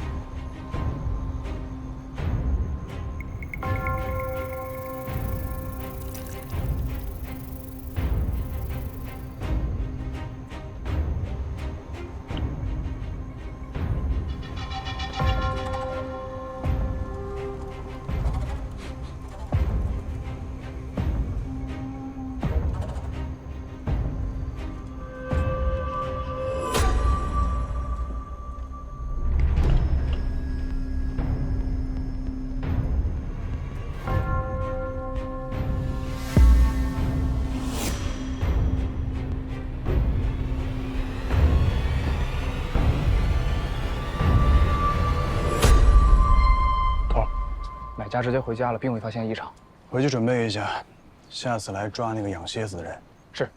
买家直接回家了，并未发现异常。回去准备一下，下次来抓那个养蝎子的人。是。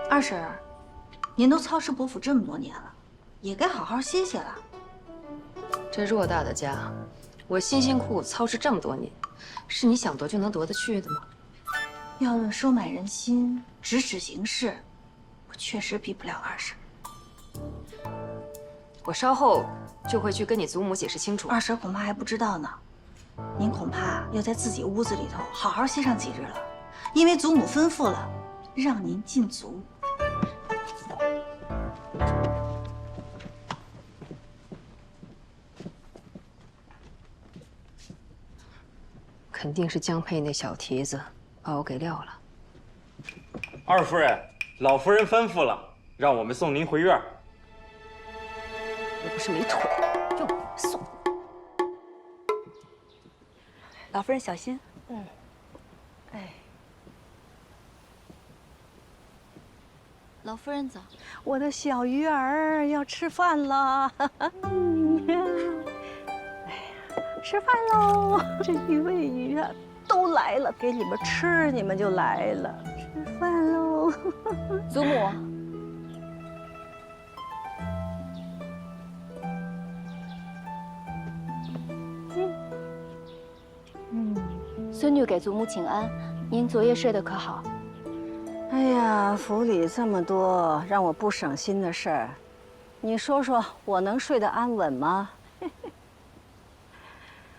二婶儿，您都操持伯府这么多年了，也该好好歇歇了。这偌大的家，我辛辛苦苦操持这么多年，是你想夺就能夺得去的吗？要论收买人心、直指形势，我确实比不了二婶。我稍后就会去跟你祖母解释清楚。二婶恐怕还不知道呢，您恐怕要在自己屋子里头好好歇上几日了，因为祖母吩咐了，让您禁足。肯定是江佩那小蹄子把我给撂了。二夫人，老夫人吩咐了，让我们送您回院。又不是没腿，就送。老夫人小心。嗯。哎，老夫人早。我的小鱼儿要吃饭了。哎呀，吃饭喽！这鱼喂鱼啊，都来了，给你们吃，你们就来了。吃饭喽！祖母。孙女给祖母请安，您昨夜睡得可好？哎呀，府里这么多让我不省心的事儿，你说说我能睡得安稳吗？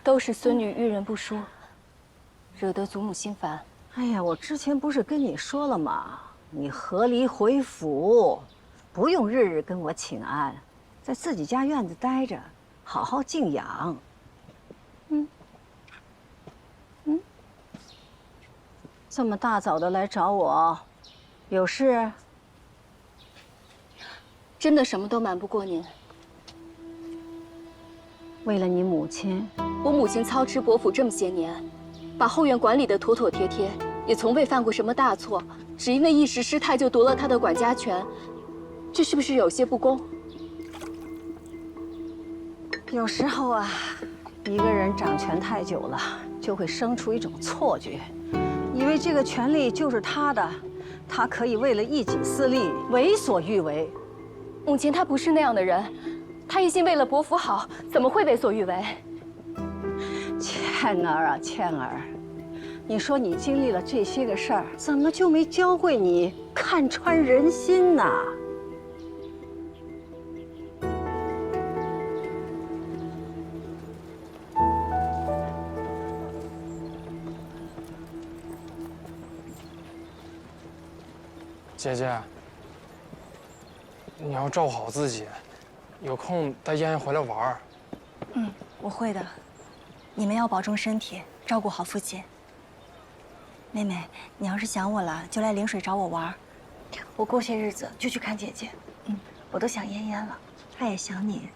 都是孙女遇人不淑，惹得祖母心烦。哎呀，我之前不是跟你说了吗？你和离回府，不用日日跟我请安，在自己家院子待着，好好静养。这么大早的来找我，有事？真的什么都瞒不过您。为了你母亲，我母亲操持伯府这么些年，把后院管理得妥妥帖帖，也从未犯过什么大错，只因为一时失态就夺了她的管家权，这是不是有些不公？有时候啊，一个人掌权太久了，就会生出一种错觉。以为这个权力就是他的，他可以为了一己私利为所欲为。母亲她不是那样的人，她一心为了伯府好，怎么会为所欲为？倩儿啊，倩儿，你说你经历了这些个事儿，怎么就没教会你看穿人心呢？姐姐，你要照顾好自己，有空带燕燕回来玩。我会的。你们要保重身体，照顾好父亲。妹妹，你要是想我了，就来陵水找我玩。我过些日子就去看姐姐。我都想燕燕了，她也想你。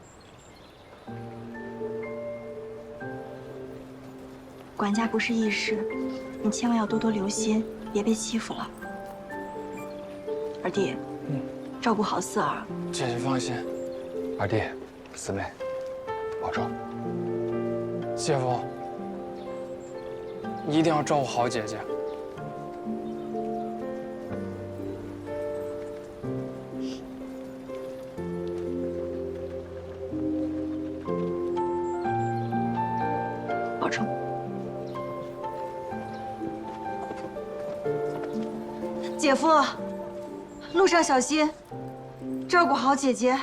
管家不是一时，你千万要多多留心，别被欺负了。二弟，照顾好四儿。姐姐放心。二弟，四妹，保重。姐夫，一定要照顾好姐姐。保重。姐夫。路上小心，照顾好姐姐。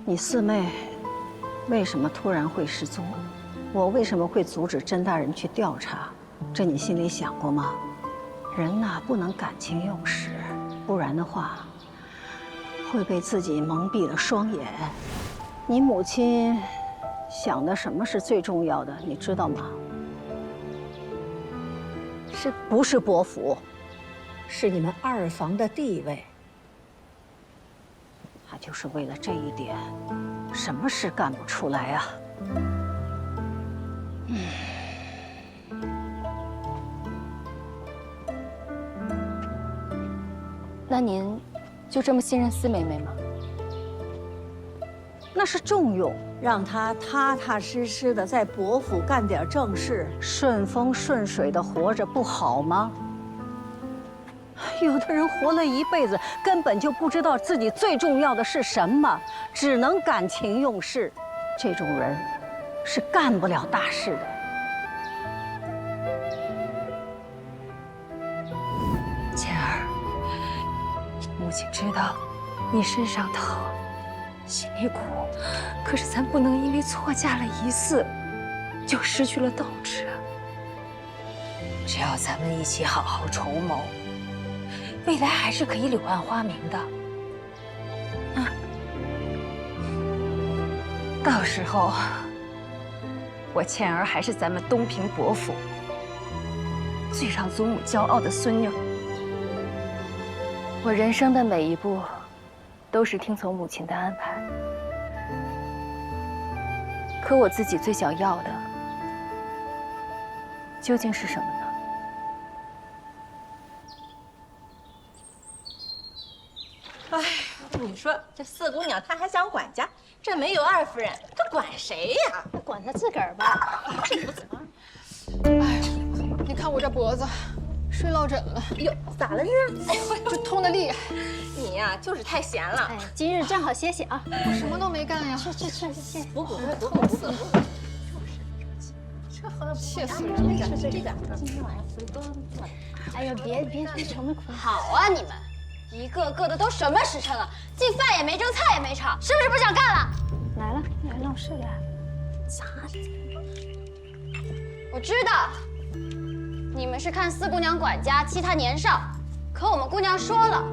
你四妹为什么突然会失踪？我为什么会阻止甄大人去调查？这你心里想过吗？人呐，不能感情用事，不然的话会被自己蒙蔽了双眼。你母亲想的什么是最重要的，你知道吗？不是伯府，是你们二房的地位。他就是为了这一点，什么事干不出来啊？那您就这么信任四妹妹吗？那是重用，让她踏踏实实的在伯府干点正事，顺风顺水的活着，不好吗？有的人活了一辈子，根本就不知道自己最重要的是什么，只能感情用事。这种人是干不了大事的。倩儿，母亲知道你身上疼，心里苦，可是咱不能因为错嫁了一次，就失去了斗志啊。只要咱们一起好好筹谋，未来还是可以柳暗花明的。啊，到时候我倩儿还是咱们东平伯府最让祖母骄傲的孙女。我人生的每一步都是听从母亲的安排，可我自己最想要的究竟是什么呢？哎，你说这四姑娘她还想管家，这没有二夫人，她管谁呀？管她自个儿吧。这不怎么？哎，你看我这脖子，睡落枕了。哟，咋了这？哎呦，这痛得厉害。你呀，就是太闲了。哎，今日正好歇歇啊。我什么都没干呀。去，补补补痛死了。气死人了！这个，今天晚上回多。哎呦，别什么苦。好啊，你们一个个的都什么时辰了，进饭也没蒸，菜也没炒，是不是不想干了？来了，来闹事了。咋？我知道，你们是看四姑娘管家欺她年少，可我们姑娘说了，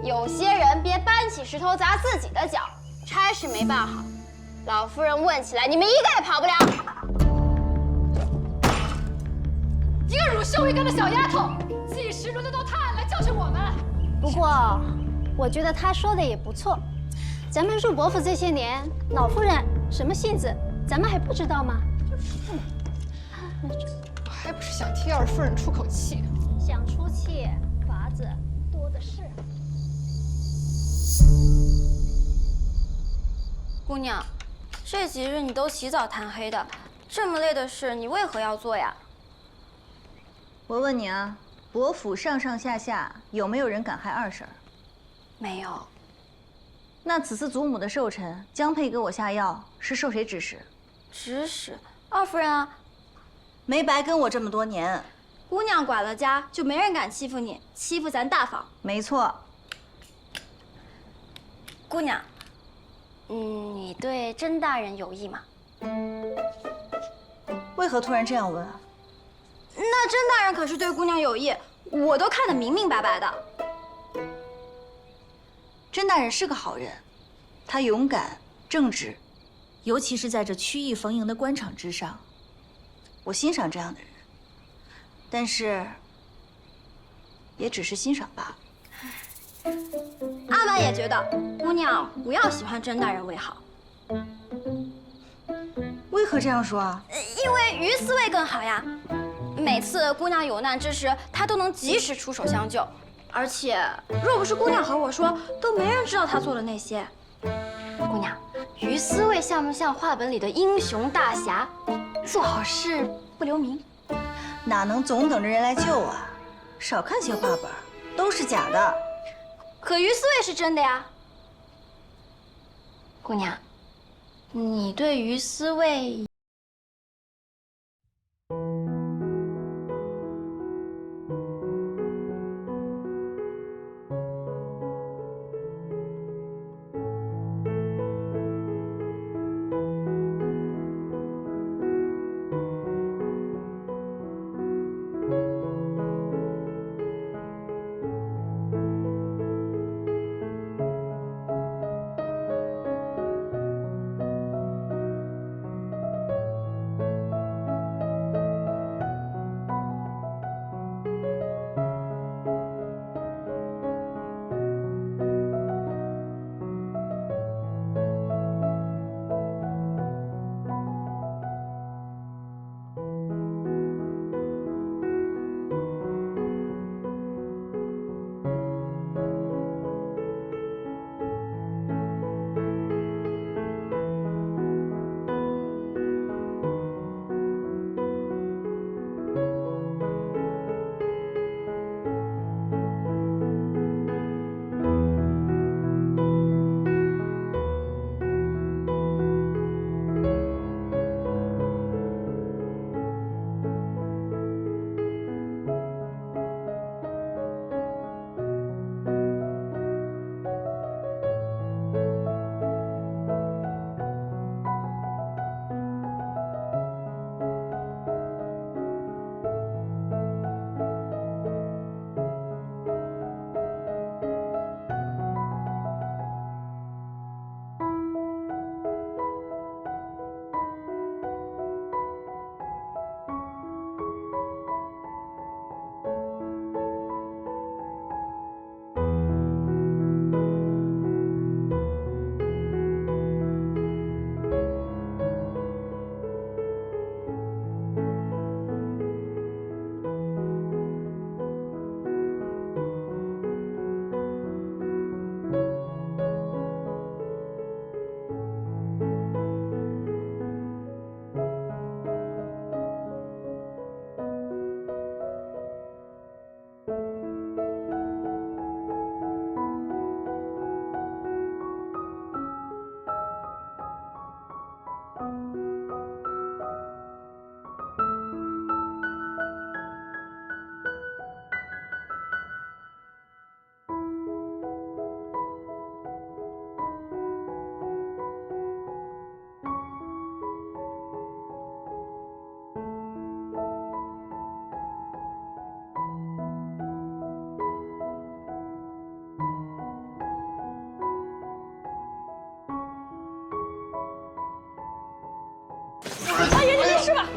有些人别搬起石头砸自己的脚，差事没办好，老夫人问起来，你们一个也跑不了。一个乳臭未干的小丫头，几十轮的都她来教训我们。不过，我觉得他说的也不错。咱们入伯府这些年，老夫人什么性子，咱们还不知道吗？我还不是想替二夫人出口气。想出气，法子多的是。姑娘，这几日你都起早贪黑的，这么累的事，你为何要做呀？我问你啊，伯府上上下下有没有人敢害二婶？没有。那此次祖母的寿辰，江佩给我下药是受谁指使？指使二夫人啊。没白跟我这么多年。姑娘管了家，就没人敢欺负你，欺负咱大房。没错。姑娘，你对甄大人有意吗？为何突然这样问啊？那甄大人可是对姑娘有意，我都看得明明白白的。甄大人是个好人，他勇敢正直，尤其是在这曲意逢迎的官场之上，我欣赏这样的人。但是，也只是欣赏罢了。阿满也觉得姑娘不要喜欢甄大人为好。为何这样说啊？因为于思卫更好呀。每次姑娘有难之时，他都能及时出手相救。而且，若不是姑娘和我说，都没人知道他做了那些。姑娘，于思卫像不像话本里的英雄大侠？做好事不留名。哪能总等着人来救啊？少看些话本，都是假的。可于思卫是真的呀。姑娘，你对于思卫？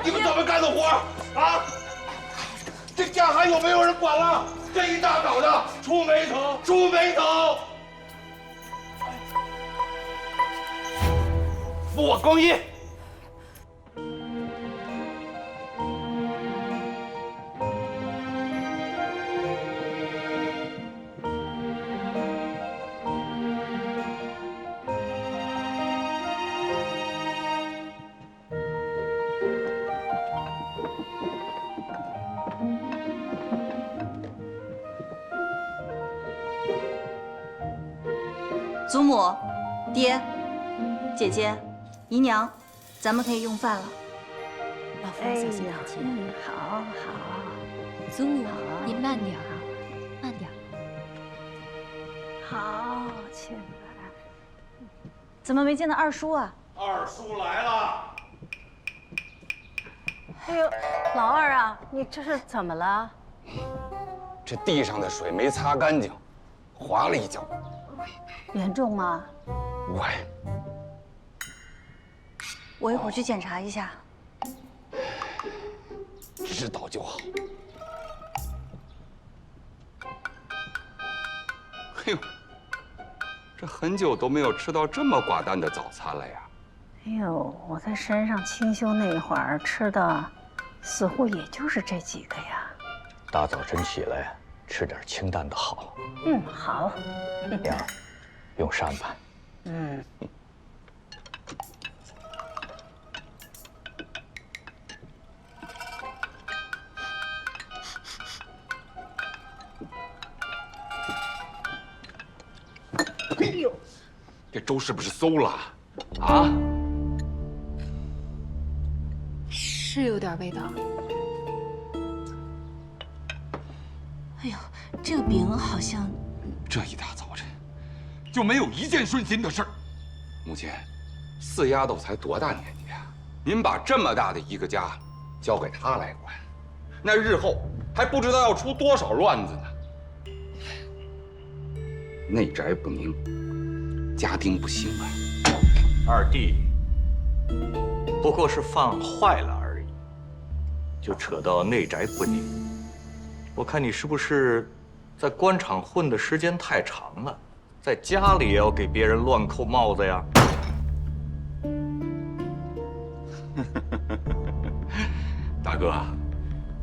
你们怎么干的活啊？这家还有没有人管了？这一大早的，出眉头，出眉头！付我更衣。祖母、爹、姐姐、姨娘，咱们可以用饭了。老夫人小心小心。好好。祖母，您慢点啊，慢点。好，进来。怎么没见到二叔啊？二叔来了。哎呦，老二啊，你这是怎么了？这地上的水没擦干净，滑了一跤。严重吗？喂，我一会儿去检查一下。知道就好。哎呦，这很久都没有吃到这么寡淡的早餐了呀！哎呦，我在山上清修那会儿吃的，似乎也就是这几个呀。大早晨起来吃点清淡的好。嗯，好。娘，用膳吧。嗯。哎呦，这粥是不是馊了？啊？是有点味道。哎呦，这个饼好像……这一大早晨，就没有一件顺心的事儿。母亲，四丫头才多大年纪啊？您把这么大的一个家交给她来管，那日后还不知道要出多少乱子呢。内宅不宁，家丁不兴啊。二弟不过是饭坏了而已，就扯到内宅不宁。我看你是不是在官场混的时间太长了，在家里也要给别人乱扣帽子呀？大哥，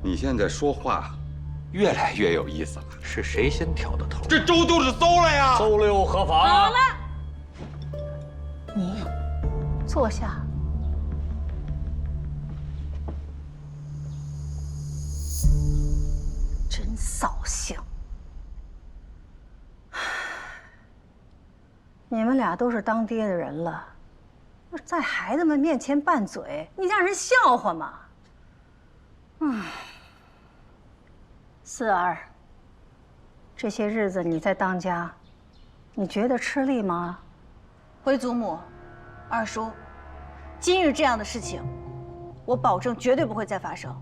你现在说话越来越有意思了。是谁先挑的头？这粥就是馊了呀！馊了又何妨？好了，你坐下。真扫兴！你们俩都是当爹的人了，在孩子们面前拌嘴，你让人笑话吗？四儿，这些日子你在当家，你觉得吃力吗？回祖母，二叔，今日这样的事情，我保证绝对不会再发生。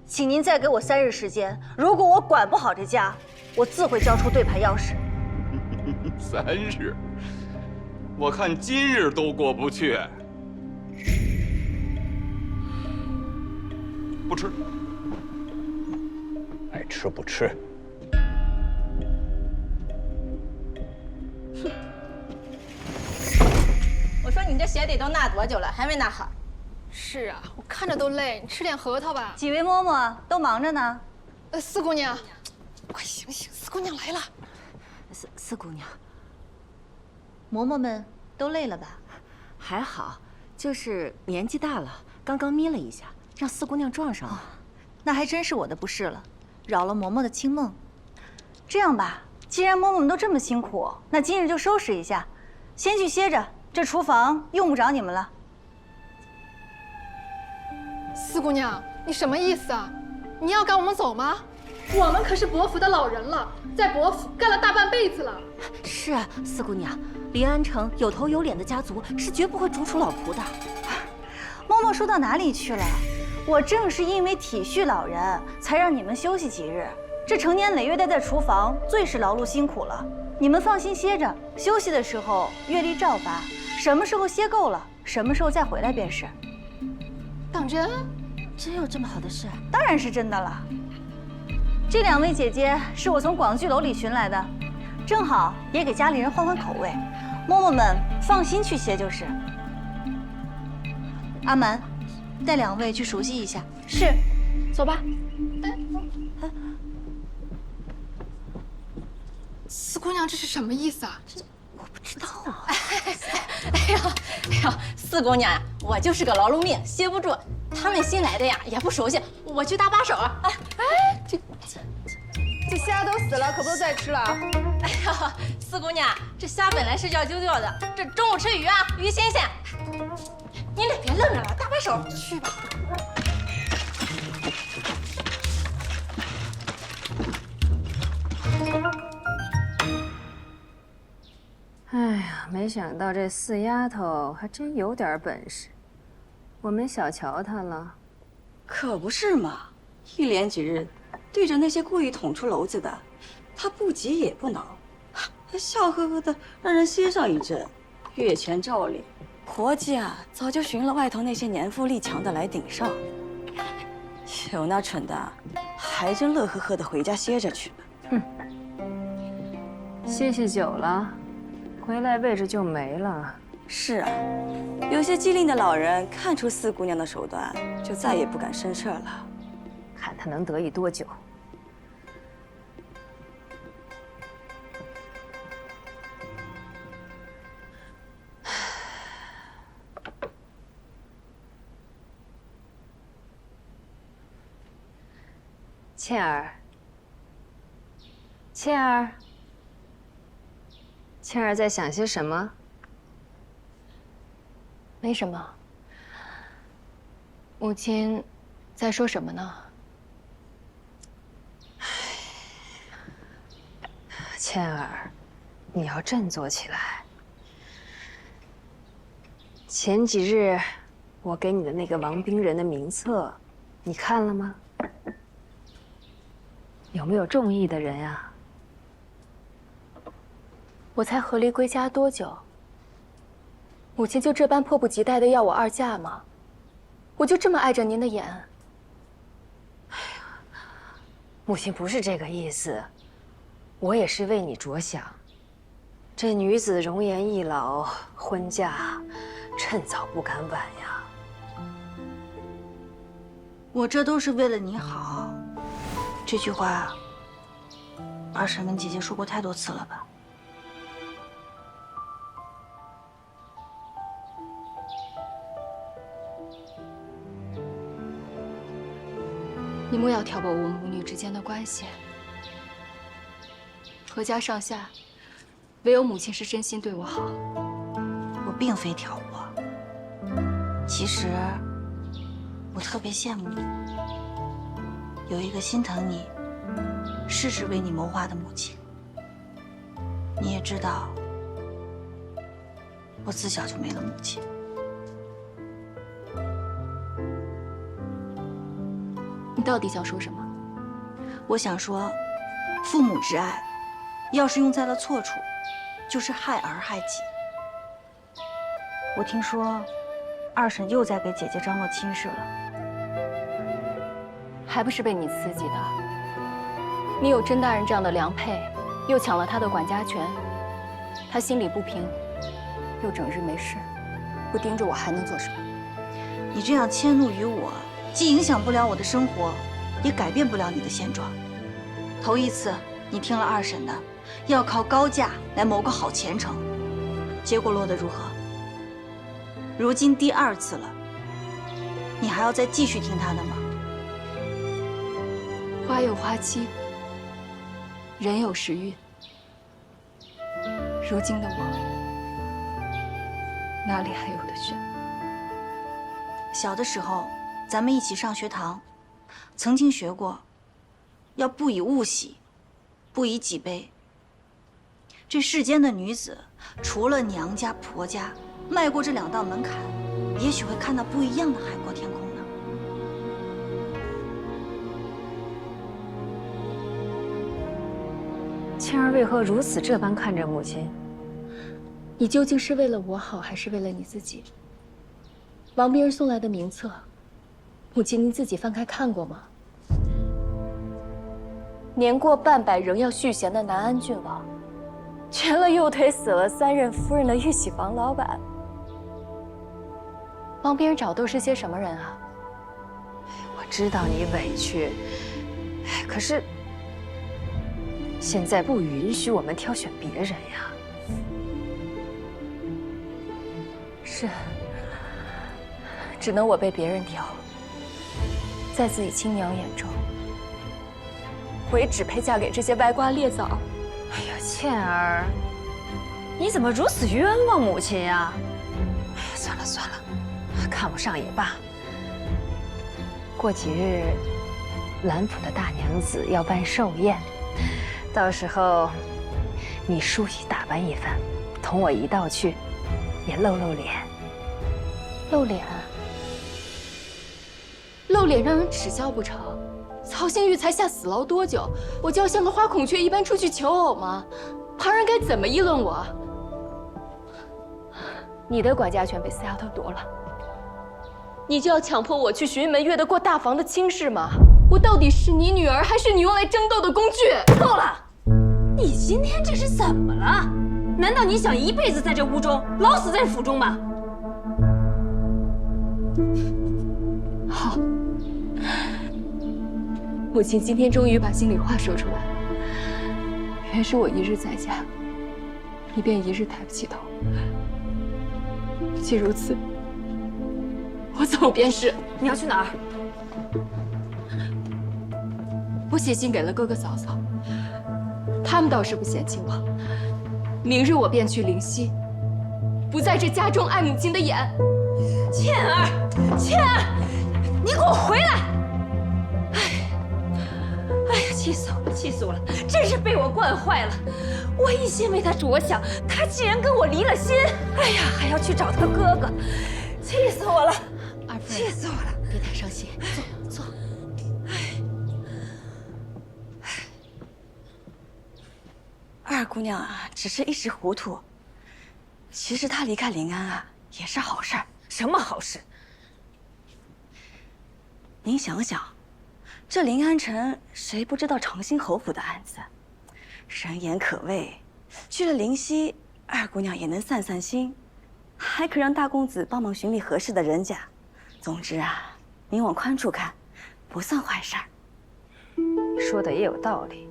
请您再给我3日时间，如果我管不好这家，我自会交出对牌钥匙。3日，我看今日都过不去。不吃，爱吃不吃。我说你这鞋底都纳多久了，还没纳好？是啊，我看着都累，你吃点核桃吧。几位嬷嬷都忙着呢。四姑娘，快醒醒，四姑娘来了。四姑娘，嬷嬷们都累了吧？还好，就是年纪大了，刚刚眯了一下，让四姑娘撞上了。那还真是我的不是了，扰了嬷嬷的清梦。这样吧，既然嬷嬷们都这么辛苦，那今日就收拾一下，先去歇着。这厨房用不着你们了。四姑娘，你什么意思啊？你要赶我们走吗？我们可是伯府的老人了，在伯府干了大半辈子了。是啊，四姑娘，临安城有头有脸的家族是绝不会逐出老仆的。嬷嬷说到哪里去了？我正是因为体恤老人，才让你们休息几日。这成年累月待在厨房，最是劳碌辛苦了。你们放心歇着，休息的时候月例照发，什么时候歇够了，什么时候再回来便是。当真？真有这么好的事？当然是真的了。这2位姐姐是我从广聚楼里寻来的，正好也给家里人换换口味，嬷嬷们放心去歇就是。阿蛮，带2位去熟悉一下。是，走吧。四姑娘，这是什么意思啊？我不知道啊。哎呦，四姑娘呀，我就是个劳碌命，歇不住。他们新来的呀，也不熟悉，我去搭把手。这虾都死了，可不能再吃了啊！哎呀，四姑娘，这虾本来是要丢掉的，这中午吃鱼啊，鱼新鲜。你俩别愣着了，搭把手去吧。哎呀，没想到这四丫头还真有点本事，我没小瞧她了。可不是嘛，一连几日对着那些故意捅出篓子的，她不急也不恼，还笑呵呵的让人歇上一阵，月全照脸。伙计啊，早就寻了外头那些年富力强的来顶上，有那蠢的，还真乐呵呵的回家歇着去了。歇久了，回来位置就没了。是啊，有些机灵的老人看出四姑娘的手段，就再也不敢生事了。看她能得意多久。倩儿，倩儿，倩儿在想些什么？没什么。母亲在说什么呢？倩儿，你要振作起来。前几日我给你的那个王兵人的名册，你看了吗？有没有中意的人呀？我才和离归家多久？母亲就这般迫不及待的要我2嫁吗？我就这么碍着您的眼？母亲不是这个意思，我也是为你着想。这女子容颜易老，婚嫁趁早不敢晚呀。我这都是为了你好。这句话，二婶跟姐姐说过太多次了吧？你莫要挑拨我母女之间的关系。何家上下，唯有母亲是真心对我好。我并非挑拨，其实我特别羡慕你，有一个心疼你、事事为你谋划的母亲。你也知道，我自小就没了母亲。你到底想说什么？我想说，父母之爱，要是用在了错处，就是害儿害己。我听说，二婶又在给姐姐张罗亲事了，还不是被你刺激的？你有甄大人这样的良配，又抢了他的管家权，他心里不平，又整日没事，不盯着我还能做什么？你这样迁怒于我，既影响不了我的生活，也改变不了你的现状。头一次你听了二婶的，要靠高价来谋个好前程，结果落得如何？如今第2次了，你还要再继续听她的吗？花有花期，人有时运。如今的我，哪里还有得选？小的时候，咱们一起上学堂，曾经学过，要不以物喜，不以己悲。这世间的女子，除了娘家、婆家，迈过这2道门槛，也许会看到不一样的海阔天空呢。倩儿为何如此这般看着母亲？你究竟是为了我好，还是为了你自己？王兵人送来的名册，母亲，您自己翻开看过吗？年过半百仍要续弦的南安郡王，瘸了右腿死了3任夫人的玉玺房老板，帮别人找都是些什么人啊？我知道你委屈，可是现在不允许我们挑选别人呀。是，只能我被别人挑。在自己亲娘眼中，我也只配嫁给这些歪瓜裂枣。哎呀，倩儿，你怎么如此冤枉母亲呀？哎呀，算了算了，看不上也罢。过几日，兰府的大娘子要办寿宴，到时候你梳洗打扮一番，同我一道去，也露露脸。露脸？露脸让人耻笑不成？曹星玉才下死牢多久，我就要像个花孔雀一般出去求偶吗？旁人该怎么议论我？你的管家权被四丫头夺了，你就要强迫我去寻门月的过大房的亲事吗？我到底是你女儿，还是你用来争斗的工具？够了！你今天这是怎么了？难道你想一辈子在这屋中，老死在府中吗？好。母亲今天终于把心里话说出来，原是我一日在家，你便一日抬不起头。既如此，我走便是。你要去哪儿？我写信给了哥哥嫂嫂，他们倒是不嫌弃我。明日我便去灵溪，不在这家中碍母亲的眼。倩儿，倩儿，你给我回来！哎呀，气死我了，气死我了！真是被我惯坏了。我一心为他着想，他竟然跟我离了心。哎呀，还要去找他哥哥，气死我了！二夫人，气死我了！别太伤心，坐。二姑娘啊，只是一时糊涂。其实她离开临安啊，也是好事儿。什么好事？您想想，这临安城谁不知道长兴侯府的案子，人言可畏。去了灵溪，二姑娘也能散散心，还可让大公子帮忙寻觅合适的人家。总之啊，您往宽处看，不算坏事儿。说的也有道理。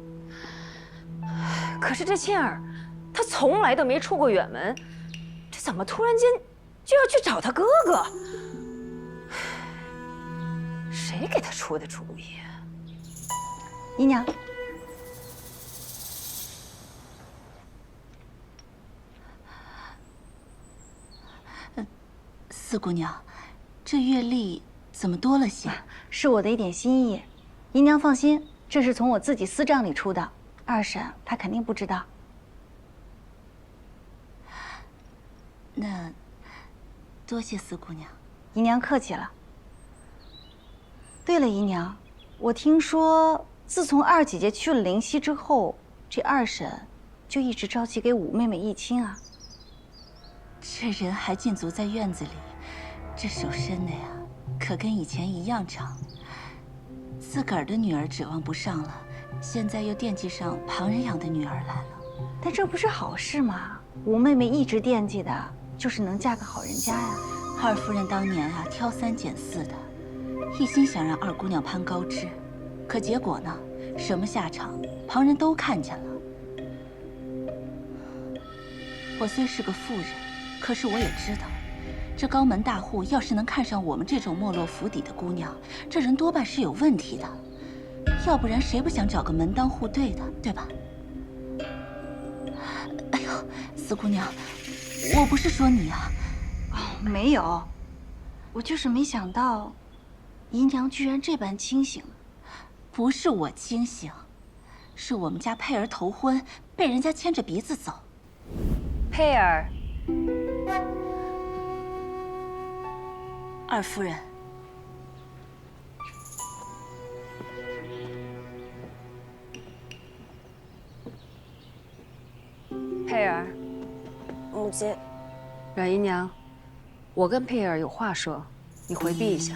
可是这倩儿，她从来都没出过远门，这怎么突然间就要去找她哥哥？谁给她出的主意啊？姨娘，四姑娘，这月历怎么多了些？是我的一点心意。姨娘放心，这是从我自己私账里出的，二婶她肯定不知道。那多谢四姑娘。姨娘客气了。对了，姨娘，我听说自从二姐姐去了灵溪之后，这二婶就一直着急给五妹妹议亲啊。这人还禁足在院子里，这手伸的呀，可跟以前一样长。自个儿的女儿指望不上了，现在又惦记上旁人养的女儿来了。但这不是好事吗？五妹妹一直惦记的就是能嫁个好人家呀。二夫人当年啊，挑三拣四的，一心想让二姑娘攀高枝，可结果呢，什么下场，旁人都看见了。我虽是个妇人，可是我也知道，这高门大户要是能看上我们这种没落府邸的姑娘，这人多半是有问题的。要不然谁不想找个门当户对的，对吧？哎呦，四姑娘，我不是说你啊。哦，没有，我就是没想到，姨娘居然这般清醒。不是我清醒，是我们家佩儿头婚，被人家牵着鼻子走。佩儿，二夫人，佩儿，母亲，阮姨娘，我跟佩儿有话说，你回避一下。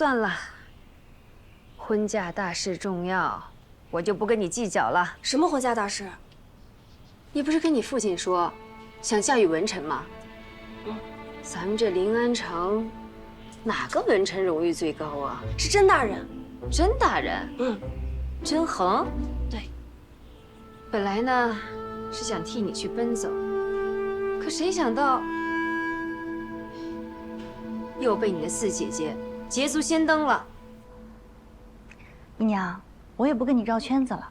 算了，婚嫁大事重要，我就不跟你计较了。什么婚嫁大事？你不是跟你父亲说，想嫁与文臣吗？咱们这临安城，哪个文臣荣誉最高啊？是甄大人。甄大人？甄衡？对。本来呢，是想替你去奔走，可谁想到，又被你的四姐姐捷足先登了。姨娘，我也不跟你绕圈子了。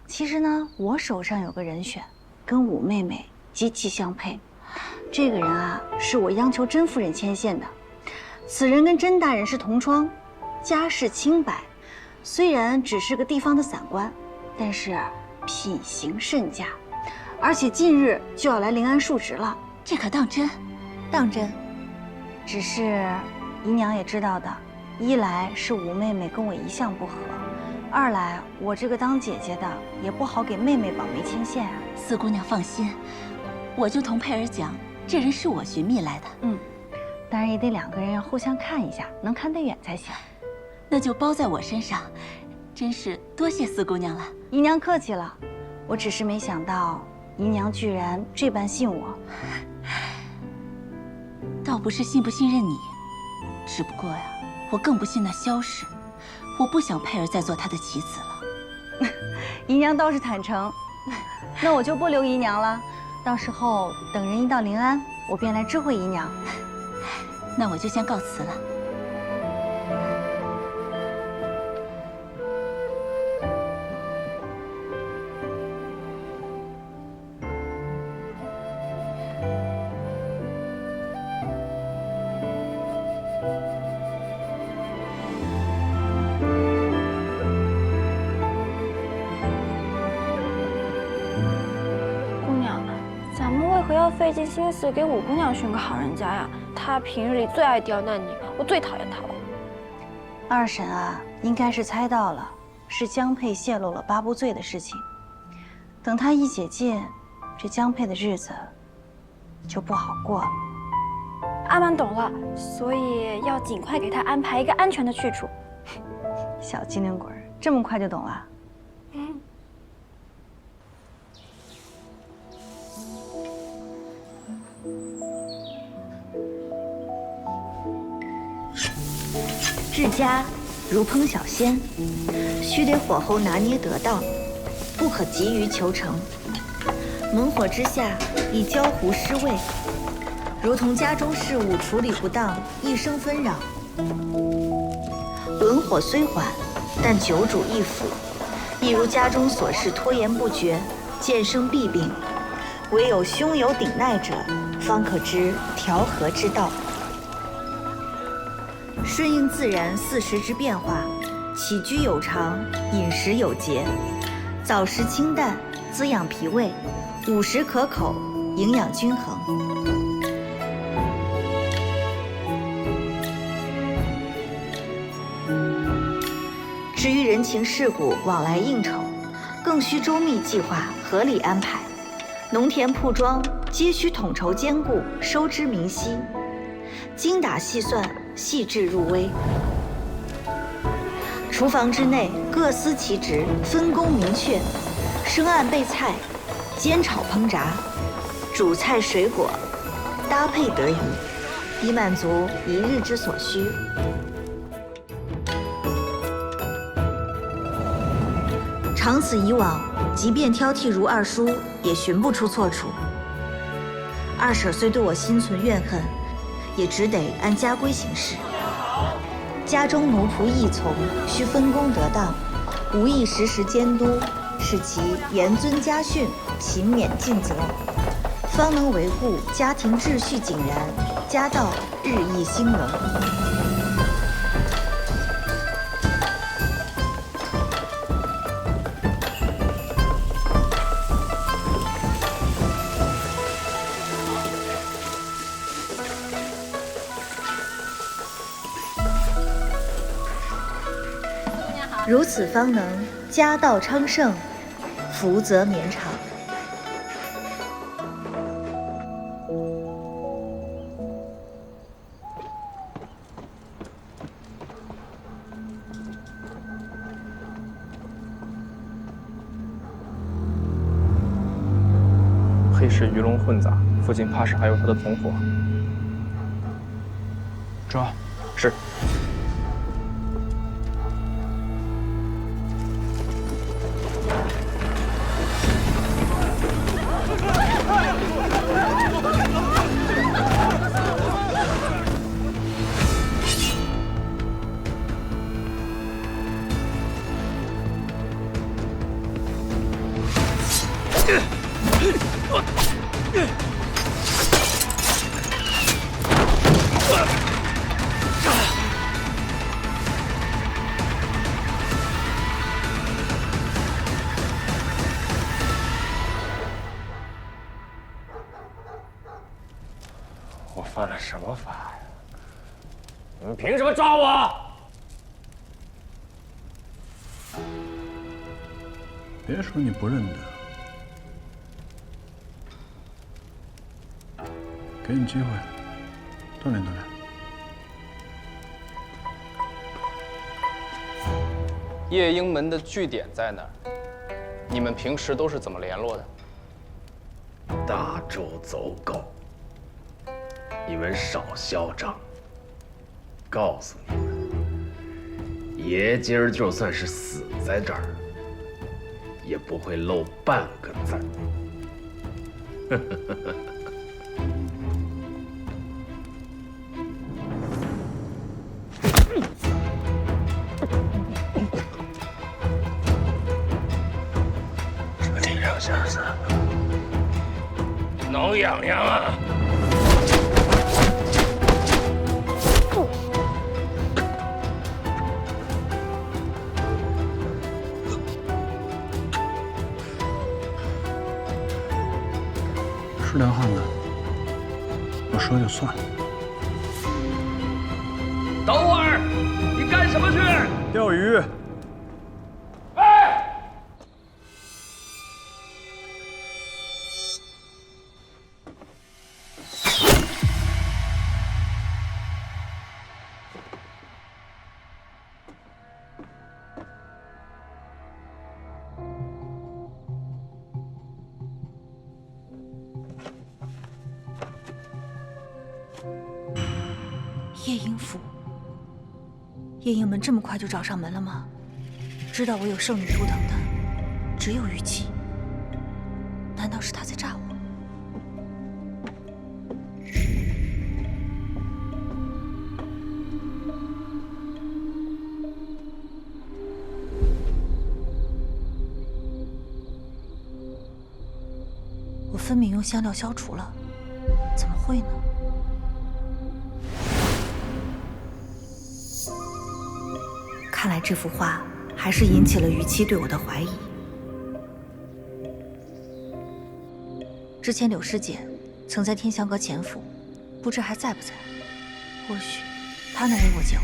其实呢，我手上有个人选，跟武妹妹极其相配。这个人啊，是我央求甄夫人牵线的。此人跟甄大人是同窗，家世清白，虽然只是个地方的散官，但是品行甚佳，而且近日就要来临安述职了。这可当真？当真。只是姨娘也知道的，一来是武妹妹跟我一向不和，二来我这个当姐姐的也不好给妹妹绑媒牵线啊。四姑娘放心，我就同佩儿讲，这人是我寻觅来的。当然也得两个人要互相看一下，能看得远才行。那就包在我身上，真是多谢四姑娘了。姨娘客气了，我只是没想到姨娘居然这般信我。倒不是信不信任你，只不过呀，我更不信那萧氏。我不想佩儿再做他的棋子了。姨娘倒是坦诚，那我就不留姨娘了。到时候等人一到临安，我便来知会姨娘。那我就先告辞了。姑娘，咱们为何要费尽心思给五姑娘寻个好人家呀？她平日里最爱刁难你，我最讨厌她了。二婶啊，应该是猜到了，是江佩泄露了八部罪的事情。等她一解禁，这江佩的日子就不好过了。阿满懂了，所以要尽快给她安排一个安全的去处。小机灵鬼，这么快就懂了？治家如烹小鲜，须得火候拿捏得当，不可急于求成。猛火之下易焦糊失味，如同家中事务处理不当，一生纷扰。文火虽缓，但久煮易腐，亦如家中琐事拖延不决，渐生弊病。唯有胸有顶耐者，方可知调和之道。顺应自然四时之变化，起居有常，饮食有节，早食清淡，滋养脾胃；午时可口，营养均衡。至于人情世故、往来应酬，更需周密计划，合理安排。农田铺庄皆需统筹兼顾，收支明晰，精打细算，细致入微。厨房之内各司其职，分工明确，生案备菜，煎炒烹炸，主菜水果，搭配得宜，以满足一日之所需。长此以往，即便挑剔如二叔，也寻不出错处。二婶虽对我心存怨恨，也只得按家规行事。家中奴仆役从，需分工得当，无意时时监督，使其严遵家训，勤勉尽责，方能维护家庭秩序井然，家道日益兴隆。如此方能家道昌盛，福泽绵长。黑市鱼龙混杂，附近怕是还有他的同伙。抓！是。我犯了什么法呀？你们凭什么抓我？别说你不认得，给你机会，锻炼锻炼。夜鹰门的据点在哪儿？你们平时都是怎么联络的？大周走狗，你们少嚣张！告诉你们，爷今儿就算是死在这儿，也不会漏半个字儿。这地上下子挠痒痒啊！是条汉子，我说就算了。等会儿，你干什么去？钓鱼。夜莺府，夜莺门这么快就找上门了吗？知道我有圣女图腾的，只有雨姬。难道是他在诈我？我分明用香料消除了，怎么会呢？看来这幅画还是引起了于七对我的怀疑。之前柳师姐曾在天香阁潜伏，不知还在不在？或许她能为我解惑。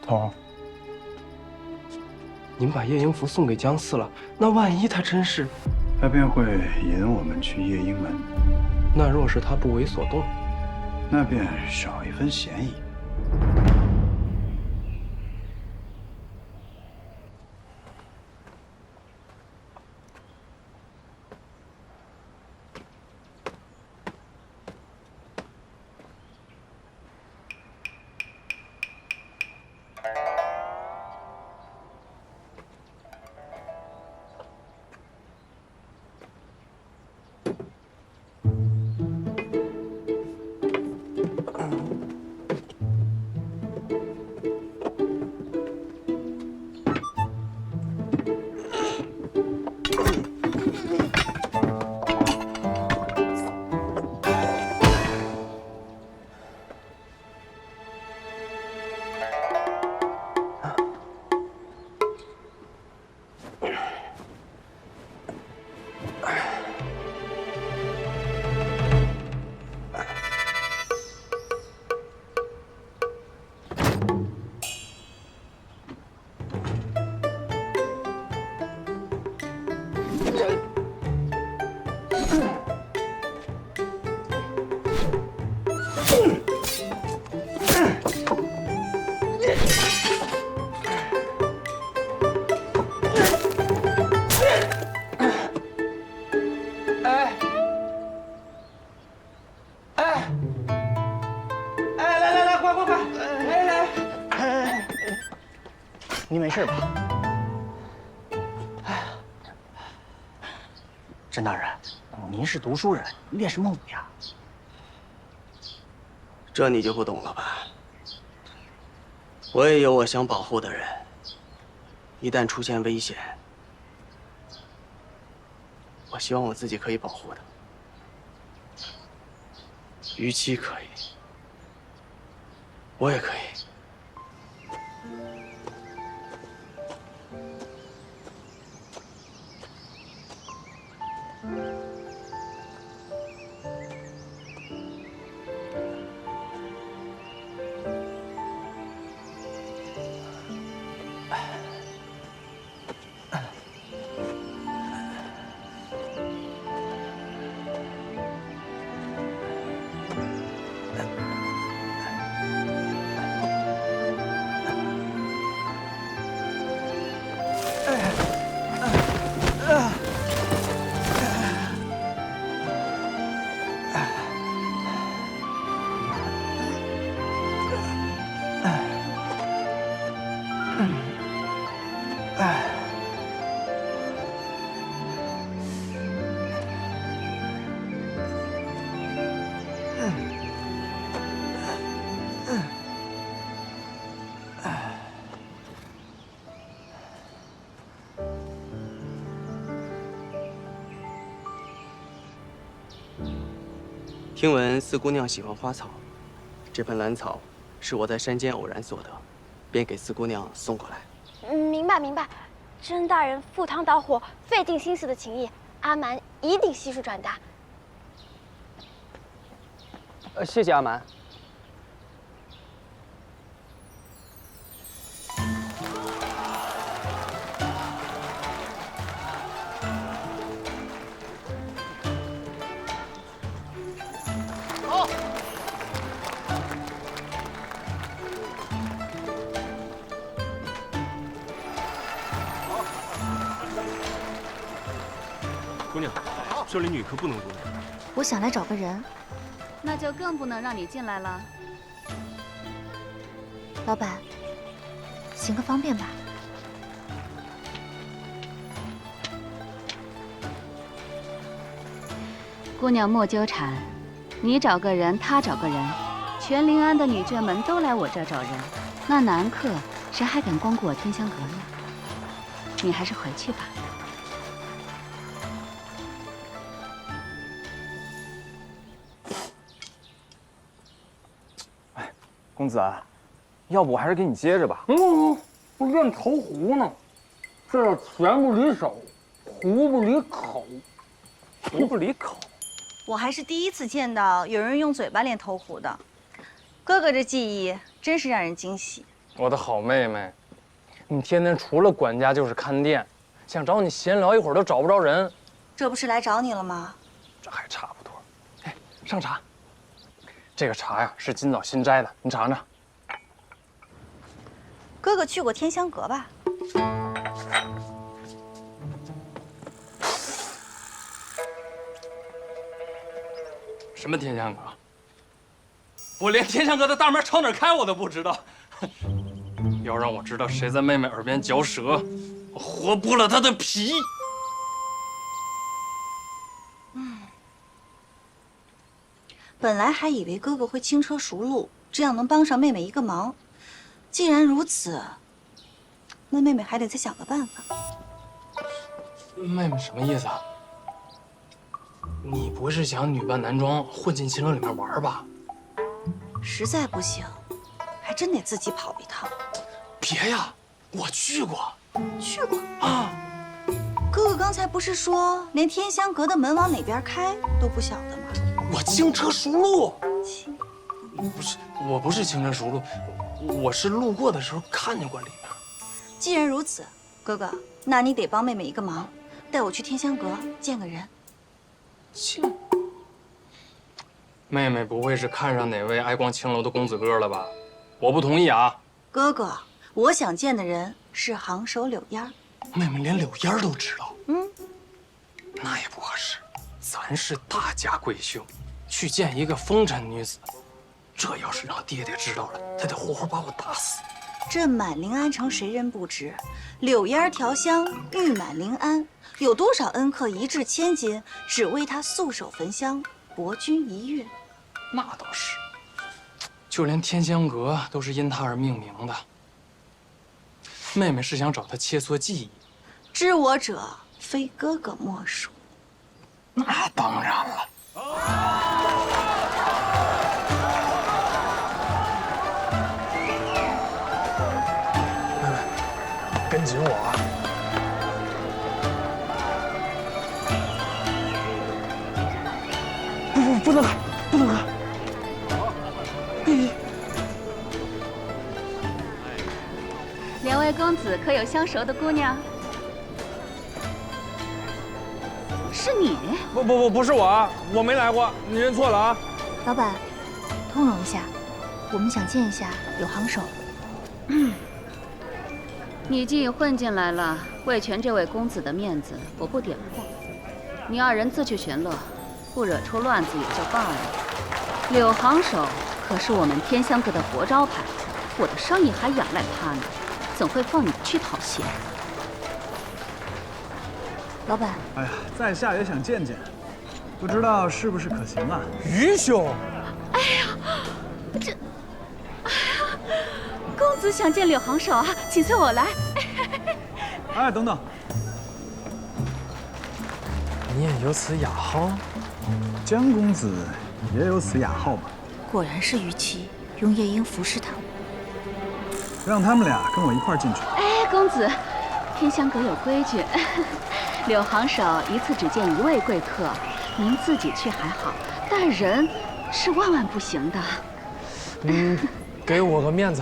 头，您把夜莺符送给姜四了，那万一他真是……他便会引我们去夜莺门。那若是他不为所动，那便少一分嫌疑。您没事吧？哎，甄大人，您是读书人，练什么武呀？这你就不懂了吧？我也有我想保护的人，一旦出现危险，我希望我自己可以保护的。虞姬可以，我也可以。听闻四姑娘喜欢花草，这盆兰草是我在山间偶然所得，便给四姑娘送过来。明白明白，甄大人赴汤蹈火、费尽心思的情谊，阿蛮一定悉数转达。谢谢阿蛮。姑娘，这里女客不能入内。我想来找个人。那就更不能让你进来了。老板，行个方便吧。姑娘莫纠缠，你找个人，他找个人，全临安的女眷们都来我这儿找人，那男客谁还敢光顾我天香阁呢？你还是回去吧。公子，要不我还是给你接着吧。我练投壶呢，这叫钱不离手，壶不离口，壶不离口。我还是第一次见到有人用嘴巴练投壶的，哥哥这技艺真是让人惊喜。我的好妹妹，你天天除了管家就是看店，想找你闲聊一会儿都找不着人。这不是来找你了吗？这还差不多。哎，上茶。这个茶呀是今早新摘的，你尝尝。哥哥去过天香阁吧？什么天香阁？我连天香阁的大门朝哪开我都不知道。要让我知道谁在妹妹耳边嚼舌，我活剥了她的皮。本来还以为哥哥会轻车熟路，这样能帮上妹妹一个忙。既然如此，那妹妹还得再想个办法。妹妹什么意思啊？你不是想女扮男装混进秦楼里面玩吧？实在不行，还真得自己跑一趟。别呀，我去过。去过啊？哥哥刚才不是说连天香阁的门往哪边开都不晓得吗？我轻车熟路。不是，我不是轻车熟路，我是路过的时候看见过里面。既然如此，哥哥，那你得帮妹妹一个忙，带我去天香阁见个人。妹妹不会是看上哪位爱逛青楼的公子哥了吧？我不同意啊！哥哥，我想见的人是行首柳烟。妹妹连柳烟都知道，那也不合适。咱是大家闺秀，去见一个风尘女子，这要是让爹爹知道了，他得活活把我打死。这满临安城谁人不知？柳烟调香，誉满临安。有多少恩客一掷千金，只为他素手焚香，博君一阅？那倒是，就连天香阁都是因他而命名的。妹妹是想找他切磋技艺，知我者非哥哥莫属。那当然了。妹妹，跟紧我啊！不能看，不能看！两位公子可有相熟的姑娘？是你？不是我啊，我没来过，你认错了啊！老板，通融一下，我们想见一下柳行首。你既混进来了，为全这位公子的面子，我不点破。你二人自去寻乐，不惹出乱子也就罢了。柳行首可是我们天香阁的活招牌，我的生意还仰赖他呢，怎会放你去讨嫌？老板，哎呀，在下也想见见，不知道是不是可行啊？于兄，哎呀，这，哎呀，公子想见柳行首啊，请随我来。哎，等等，你也有此雅号？江公子也有此雅号吧？果然是于七用夜莺服侍他。让他们俩跟我一块儿进去。哎，公子，天香阁有规矩，柳行首一次只见一位贵客，您自己去还好，但人是万万不行的。给我个面子。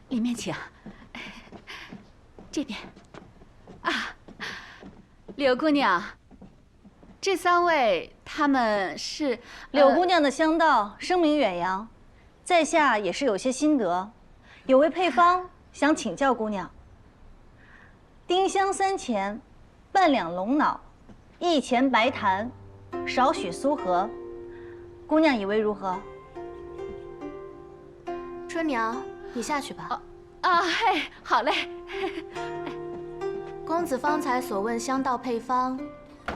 里面请。这边。啊，柳姑娘，这三位他们是柳姑娘的香道声名远扬，在下也是有些心得，有位配方想请教姑娘。丁香3钱，半两龙脑，1钱白檀，少许苏合，姑娘以为如何？春娘，你下去吧。嘿，好嘞。公子方才所问香道配方，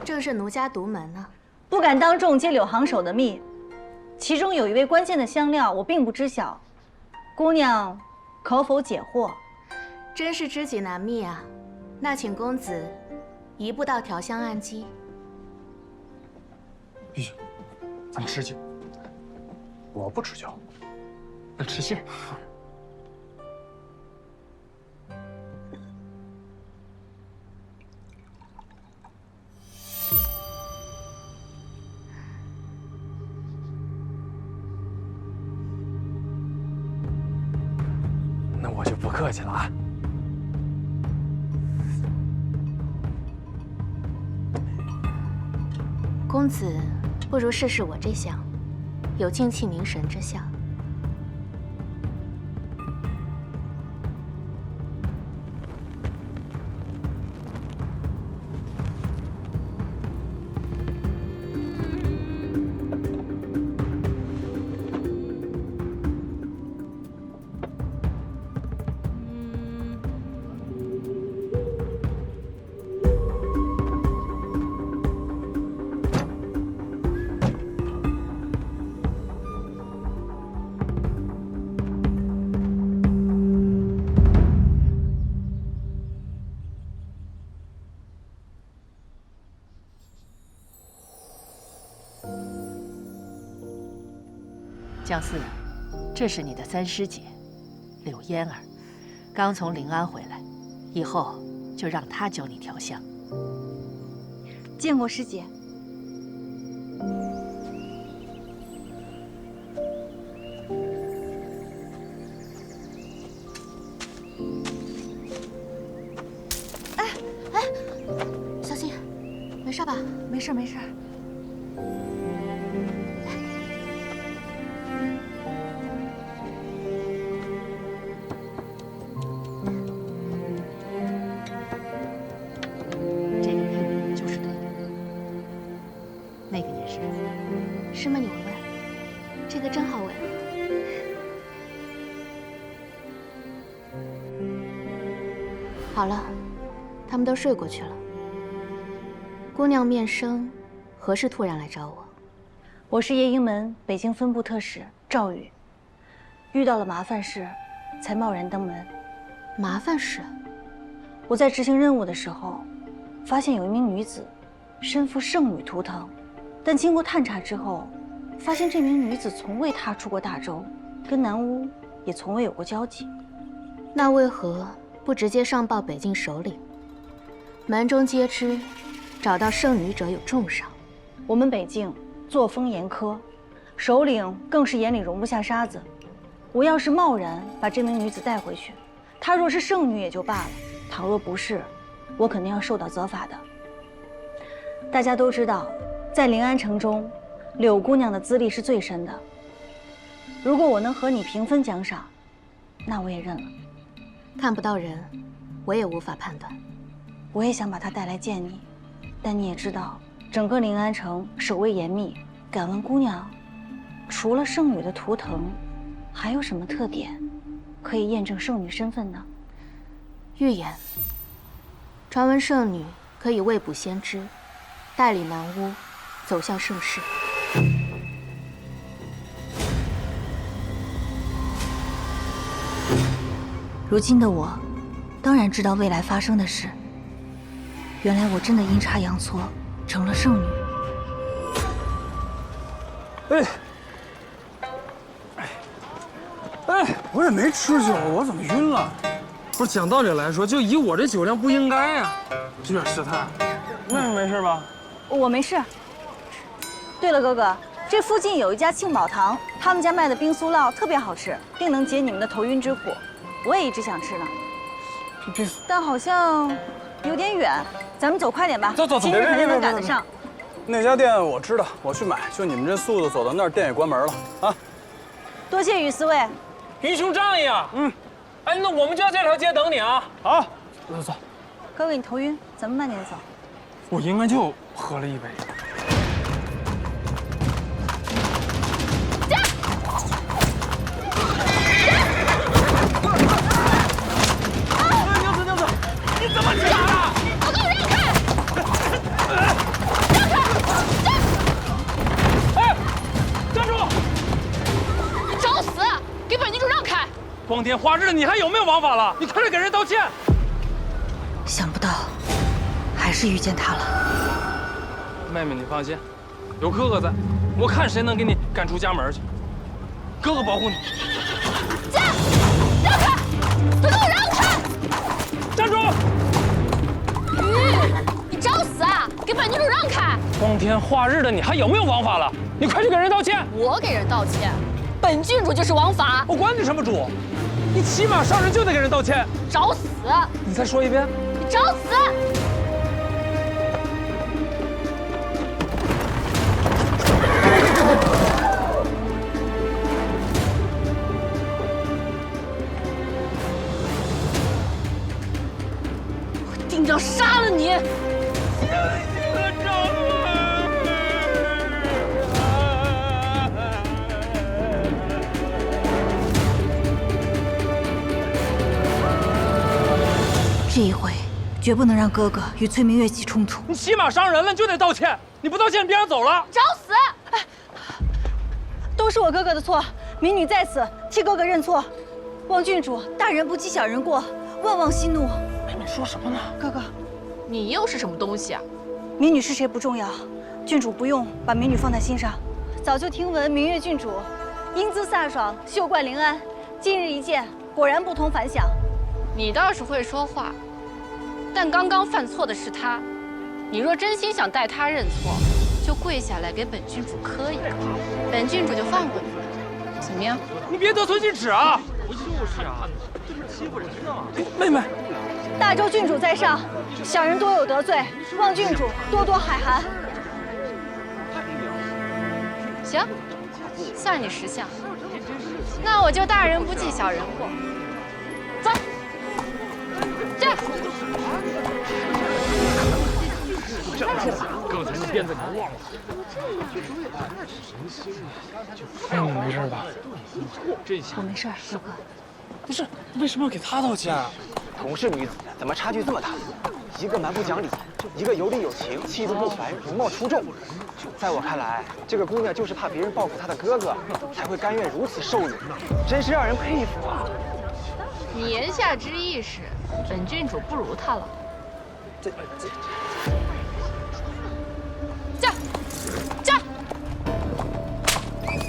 正是奴家独门呢。不敢当众揭柳行首的秘，其中有一味关键的香料，我并不知晓，姑娘可否解惑？真是知己难觅啊！那请公子移步到调香案几。玉兄，咱吃酒。我不吃酒，咱吃杏。那我就不客气了啊。公子，不如试试我这香，有静气明神之效。江思人，这是你的三师姐，柳嫣儿，刚从临安回来，以后就让她教你调香。见过师姐。哎，小心，没事吧？没事没事。这个真好闻。好了，他们都睡过去了。姑娘面生，何事突然来找我？我是夜莺门北京分部特使赵宇，遇到了麻烦事，才贸然登门。麻烦事？我在执行任务的时候，发现有一名女子身负圣女图腾，但经过探查之后，发现这名女子从未踏出过大周，跟南巫也从未有过交集。那为何不直接上报北境首领？门中皆知，找到圣女者有重赏。我们北境作风严苛，首领更是眼里容不下沙子。我要是贸然把这名女子带回去，她若是圣女也就罢了，倘若不是，我肯定要受到责罚的。大家都知道，在临安城中，柳姑娘的资历是最深的。如果我能和你平分奖赏，那我也认了。看不到人，我也无法判断。我也想把她带来见你，但你也知道，整个临安城守卫严密。敢问姑娘，除了圣女的图腾，还有什么特点可以验证圣女身份呢？预言。传闻圣女可以未卜先知，带领南巫走向盛世。如今的我，当然知道未来发生的事。原来我真的阴差阳错成了圣女。我也没吃酒，我怎么晕了？不是，讲道理来说，就以我这酒量不应该呀，有点失态。妹妹没事吧？我没事。对了，哥哥，这附近有一家庆宝堂，他们家卖的冰酥酪特别好吃，定能解你们的头晕之苦。我也一直想吃呢，但好像有点远，咱们走快点吧。走，今日肯定能赶得上。那家店我知道，我去买。就你们这速度，走到那儿店也关门了啊。多谢雨四位。云兄仗义啊！哎，那我们就在这条街等你啊！好，走。哥哥，你头晕，咱们慢点走。我应该就喝了一杯。娘子，你怎么假了？我给我让开！让开！哎，站住！你找死！给本女主让开！光天化日的，你还有没有王法了？你快点给人道歉！想不到，还是遇见他了。妹妹，你放心，有哥哥在，我看谁能给你赶出家门去。哥哥保护你。站！让开！都给我让开！站住！你找死啊！给本女主让开！光天化日的，你还有没有王法了？你快去给人道歉！我给人道歉，本郡主就是王法。我管你什么主？你骑马上任就得给人道歉。找死！你再说一遍。你找死！我定要杀了你！这一回，绝不能让哥哥与崔明月起冲突。你骑马伤人了，你就得道歉。你不道歉，别人走了。找死！都是我哥哥的错，民女在此替哥哥认错。望郡主，大人不计小人过，万望息怒。妹妹说什么呢？哥哥，你又是什么东西啊？民女是谁不重要，郡主不用把民女放在心上。早就听闻明月郡主英姿飒爽，秀冠临安，今日一见，果然不同凡响。你倒是会说话，但刚刚犯错的是他。你若真心想代他认错，就跪下来给本郡主磕一个，本郡主就放过你，怎么样？你别得寸进尺啊！就是啊，这不是欺负人呢吗？妹妹，大周郡主在上，小人多有得罪，望郡主多多海涵。行，算你识相。那我就大人不计小人过。走，这。刚才那鞭子你忘了？哎，你没事吧？我没事，哥哥。不是，为什么要给他道歉啊？同是女子，怎么差距这么大？一个蛮不讲理，一个有理有情，气度不凡，容貌出众。在我看来，这个姑娘就是怕别人报复她的哥哥，才会甘愿如此受辱，真是让人佩服啊！你言下之意是，本郡主不如他了？驾！驾！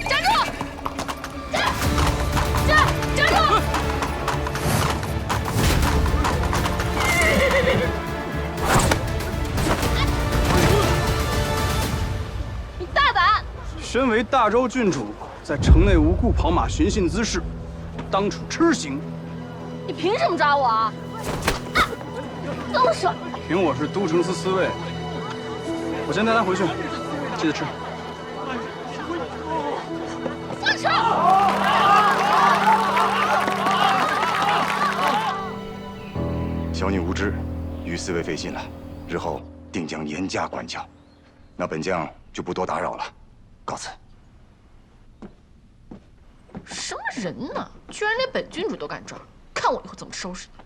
站住！驾！站住！你大胆！身为大周郡主，在城内无故跑马寻衅滋事，当处笞刑。你凭什么抓我啊？动手！凭我是都城司司卫，我先带他回去，记得吃。放手！小女无知，于司卫费心了，日后定将严加管教。那本将就不多打扰了，告辞。什么人呢？居然连本郡主都敢抓，看我以后怎么收拾你！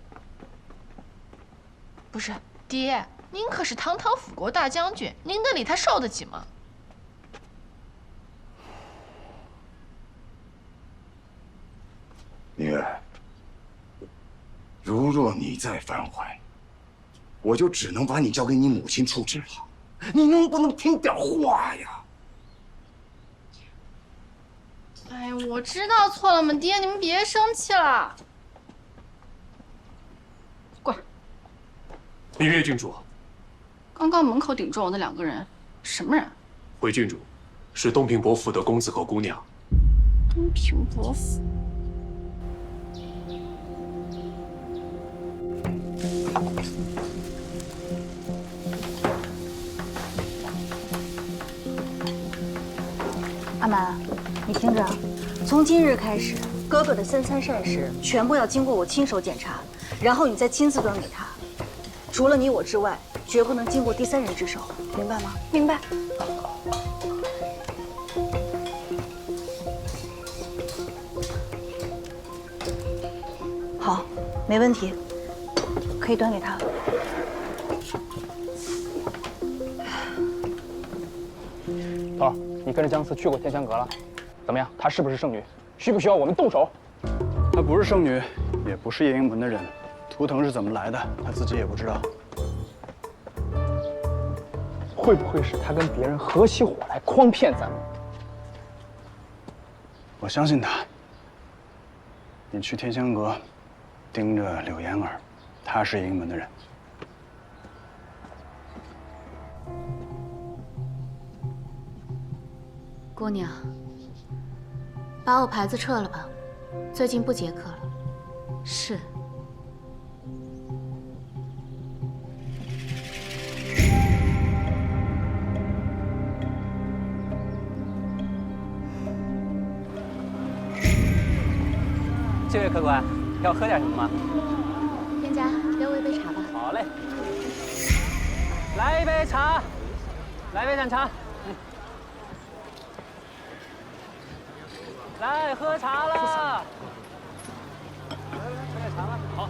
不是，爹，您可是堂堂辅国大将军，您能理他受得起吗？宁远，如若你再反悔，我就只能把你交给你母亲处置了。你能不能听点话呀？哎，我知道错了嘛，爹，你们别生气了。明月郡主，刚刚门口顶撞我那2个人，什么人？回郡主，是东平伯府的公子和姑娘。东平伯府。阿满，你听着，从今日开始，哥哥的3餐膳食全部要经过我亲手检查，然后你再亲自端给他。除了你我之外，绝不能经过第3人之手，明白吗？明白。好，没问题，可以端给他了。头儿，你跟着姜思去过天香阁了，怎么样？她是不是圣女？需不需要我们动手？她不是圣女，也不是夜莺门的人。图腾是怎么来的，她自己也不知道。会不会是她跟别人合起伙来诓骗咱们？我相信她。你去天香阁，盯着柳妍儿，她是夜莺门的人。姑娘，把我牌子撤了吧，最近不接客了。是。这位客官，要喝点什么吗？店家，给我一杯茶吧。好嘞，来一杯茶，来杯盏茶。来喝茶了，喝点茶吗？好。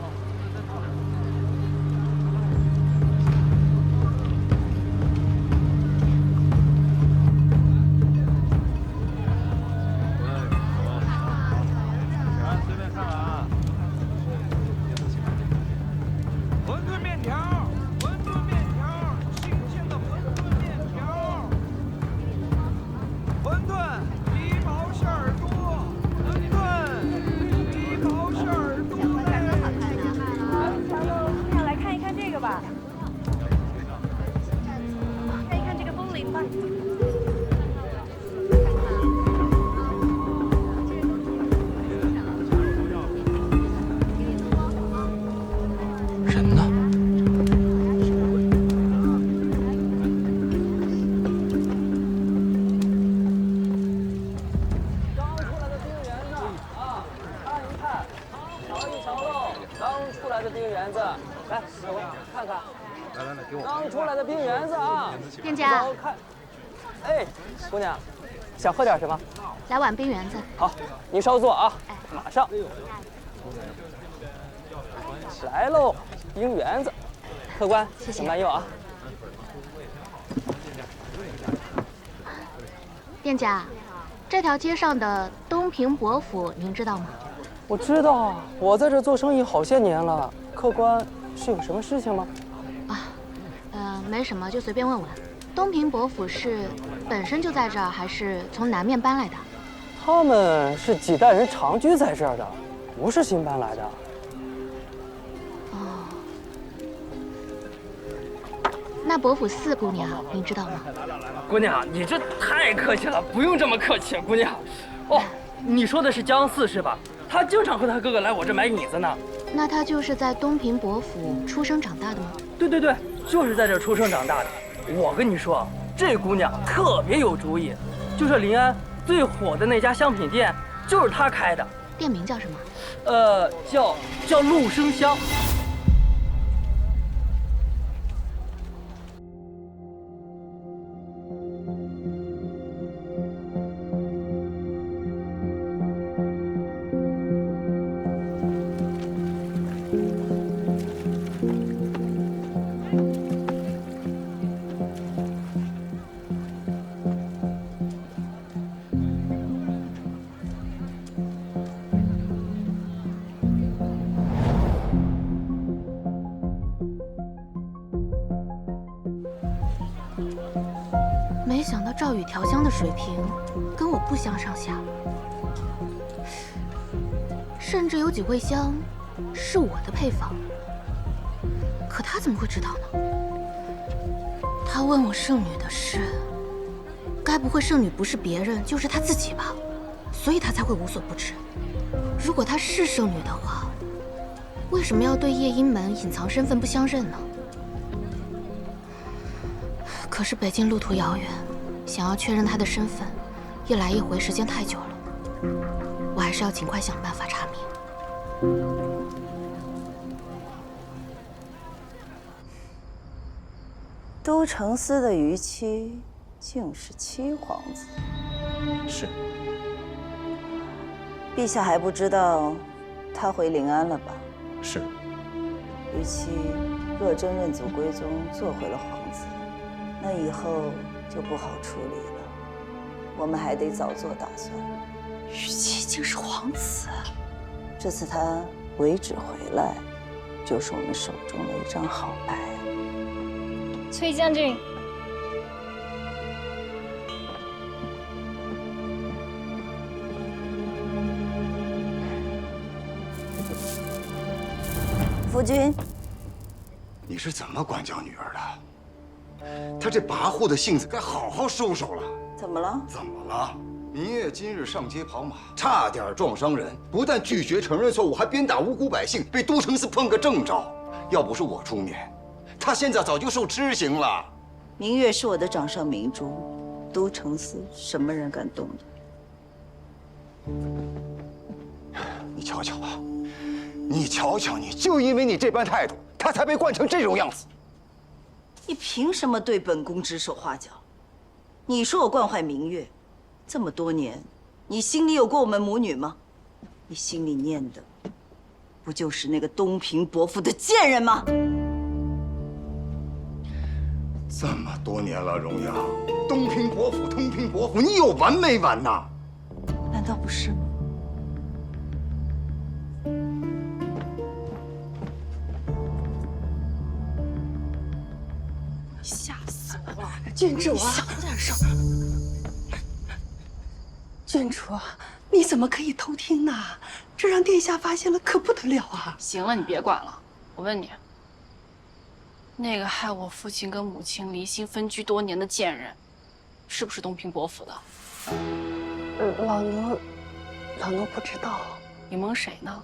随便看啊。馄饨面条，馄饨面条，新鲜的馄饨面条，馄饨皮毛馅儿多。来看一看这个吧，看一看这个风铃吧。人呢？刚出来的丁园子，来，看看，来，给我。刚出来的冰圆子啊！店家，走开。哎，姑娘，想喝点什么？来碗冰圆子。好，您稍坐啊，马上。来喽，冰圆子。客官，谢谢。慢用啊。店家，这条街上的东平伯府您知道吗？我知道，我在这做生意好些年了。客官是有什么事情吗？没什么，就随便问问。东平伯府是本身就在这儿，还是从南面搬来的？他们是几代人长居在这儿的，不是新搬来的。哦，那伯府四姑娘您知道吗？姑娘，你这太客气了，不用这么客气，姑娘。哦，你说的是江四是吧？他经常和他哥哥来我这买椅子呢。那他就是在东平伯府出生长大的吗？对对对，就是在这出生长大的。我跟你说，这姑娘特别有主意，就这临安最火的那家香品店，就是她开的。店名叫什么？叫陆生香。没想到赵宇调香的水平跟我不相上下，甚至有几味香是我的配方，可他怎么会知道呢？他问我圣女的事，该不会圣女不是别人就是他自己吧？所以他才会无所不知。如果她是圣女的话，为什么要对夜莺门隐藏身份不相认呢？可是北京路途遥远，想要确认他的身份，一来一回时间太久了，我还是要尽快想办法查明。都城司的虞妻竟是七皇子，是。陛下还不知道他回临安了吧？是。虞妻若真认祖归宗，做回了皇子，那以后就不好处理了。我们还得早做打算。虞妻竟是皇子，这次他为止回来，就是我们手中的一张好牌。崔将军，夫君，你是怎么管教女儿的？她这跋扈的性子该好好收收了。怎么了？怎么了？明月今日上街跑马，差点撞伤人，不但拒绝承认错误，还鞭打无辜百姓，被都城司碰个正着。要不是我出面，她现在早就受痴刑了。明月是我的掌上明珠，都城司什么人敢动的？你瞧瞧吧，你瞧瞧你，就因为你这般态度，他才被惯成这种样子。你凭什么对本宫指手画脚？你说我惯坏明月，这么多年，你心里有过我们母女吗？你心里念的，不就是那个东平伯府的贱人吗？这么多年了，荣阳，东平伯府，东平伯府，你有完没完呐？难道不是吗？吓死我了！郡主啊，小点声。郡主，你怎么可以偷听呢？这让殿下发现了可不得了啊！行了，你别管了。我问你，那个害我父亲跟母亲离心分居多年的贱人，是不是东平伯府的？老奴不知道。你蒙谁呢？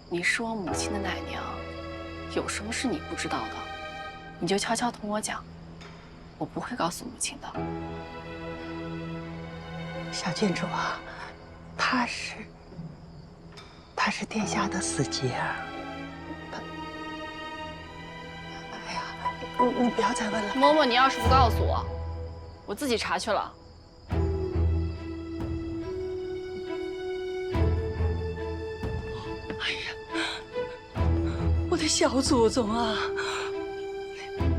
你是我母亲的奶娘，有什么是你不知道的，你就悄悄同我讲，我不会告诉母亲的。小郡主啊，他是殿下的死结啊。你不要再问了。嬷嬷，你要是不告诉我，我自己查去了。我的小祖宗啊，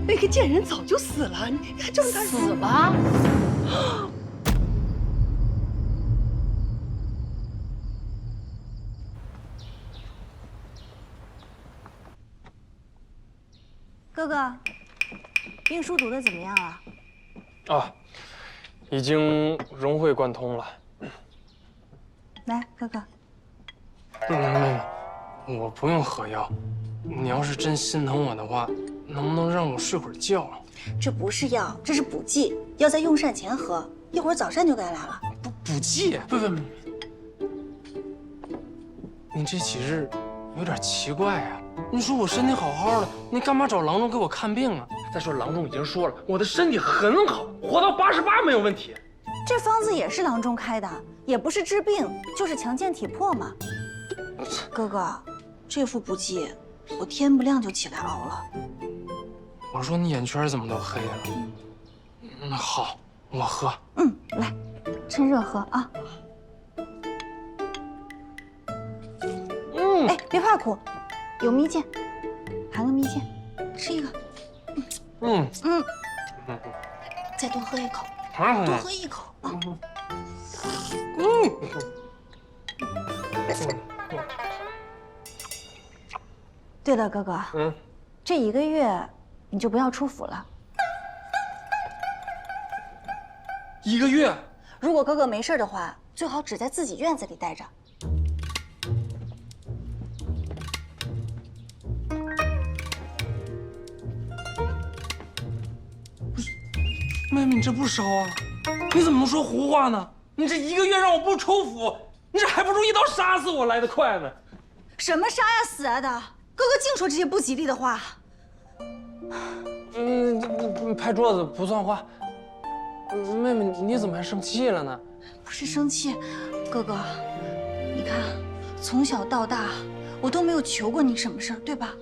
那个贱人早就死了，你还这么大死了？哥哥，兵书读的怎么样啊？啊，已经融会贯通了。来，哥哥。妹妹，我不用喝药。你要是真心疼我的话，能不能让我睡会儿觉？这不是药，这是补剂，要在用膳前喝，一会儿早膳就该来了。补剂？不，你这起日有点奇怪呀。你说我身体好好的，你干嘛找郎中给我看病啊？再说郎中已经说了，我的身体很好，活到88没有问题。这方子也是郎中开的，也不是治病，就是强健体魄嘛。哥哥，这副补剂我天不亮就起来熬了。我说你眼圈怎么都黑了？那好，我喝。来，趁热喝啊。哎，别怕苦，有蜜饯，含个蜜饯，吃一个。再多喝一口，多喝一口啊。对了，哥哥，这1个月你就不要出府了。1个月？如果哥哥没事的话，最好只在自己院子里待着。妹妹，你这不烧啊？你怎么能说胡话呢？你这1个月让我不出府，你这还不如一刀杀死我来得快呢。什么杀呀死啊的，哥哥净说这些不吉利的话。拍桌子不算话。妹妹，你怎么还生气了呢？不是生气，哥哥，你看，从小到大我都没有求过你什么事儿，对吧？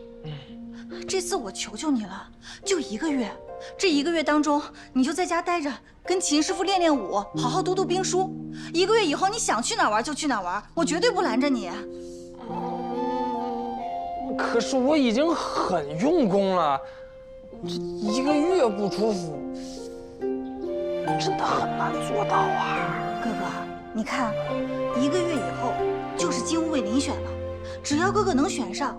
这次我求求你了，就1个月。这1个月当中，你就在家待着，跟秦师傅练练武，好好读读兵书。1个月以后，你想去哪儿玩就去哪儿玩，我绝对不拦着你。可是我已经很用功了，这1个月不出府，真的很难做到啊。哥哥，你看，1个月以后就是金吾卫遴选了，只要哥哥能选上，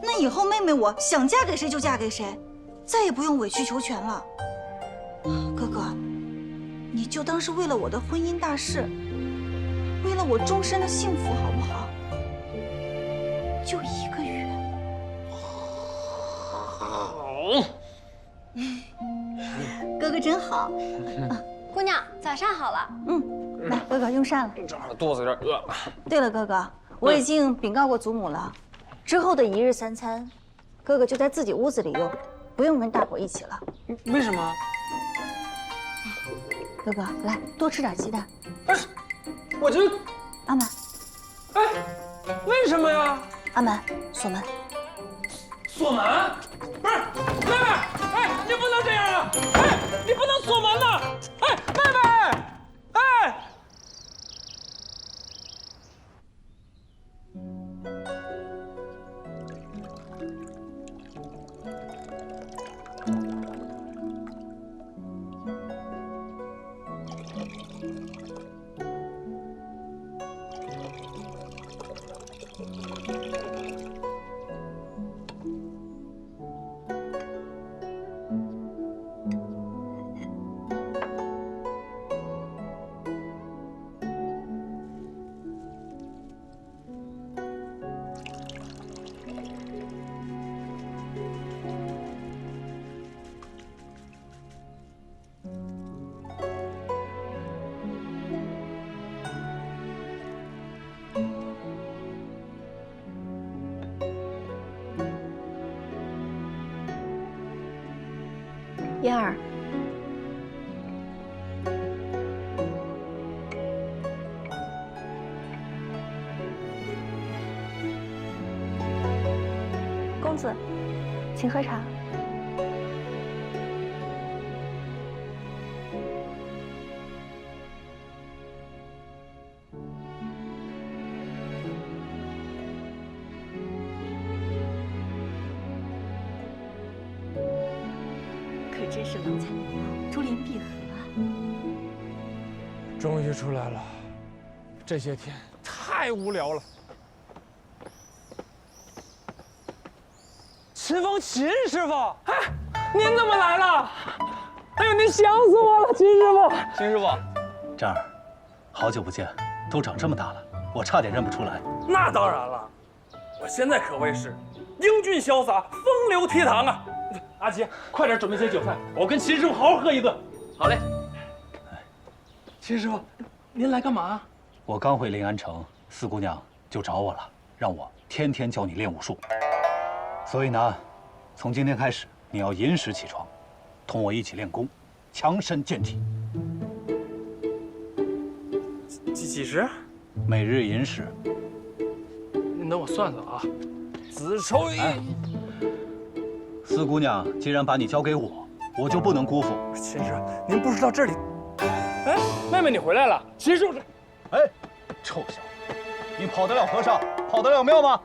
那以后妹妹我想嫁给谁就嫁给谁。再也不用委曲求全了，哥哥，你就当是为了我的婚姻大事，为了我终身的幸福，好不好？就1个月。好。哥哥真好。姑娘，早上好了。来，哥哥用膳了。正好肚子有点饿。对了，哥哥，我已经禀告过祖母了，之后的1日3餐，哥哥就在自己屋子里用。不用跟大伙一起了。为什么？哥哥，来多吃点鸡蛋。我就阿满。哎，为什么呀？阿满，锁门。锁门？不是，妹妹，哎，你不能这样啊！哎，你不能锁门呐！哎，妹妹，哎。嫣儿，公子，请喝茶。真是郎才女貌，珠联璧合啊！终于出来了，这些天太无聊了。秦风，秦师傅，哎，您怎么来了？哎呦，您想死我了，秦师傅！秦师傅，张儿，好久不见，都长这么大了，我差点认不出来。那当然了，我现在可谓是英俊潇洒，风流倜傥啊！阿奇，快点准备些酒菜，我跟秦师傅好好喝一顿。好嘞。秦师傅，您来干嘛？我刚回临安城，四姑娘就找我了，让我天天教你练武术。所以呢，从今天开始，你要寅时起床，同我一起练功，强身健体。几时？每日寅时。您等我算算啊。子丑寅。四姑娘既然把你交给我，我就不能辜负。秦师傅，您不知道这里……哎，妹妹你回来了。秦师傅，哎，臭小子，你跑得了和尚，跑得了庙吗？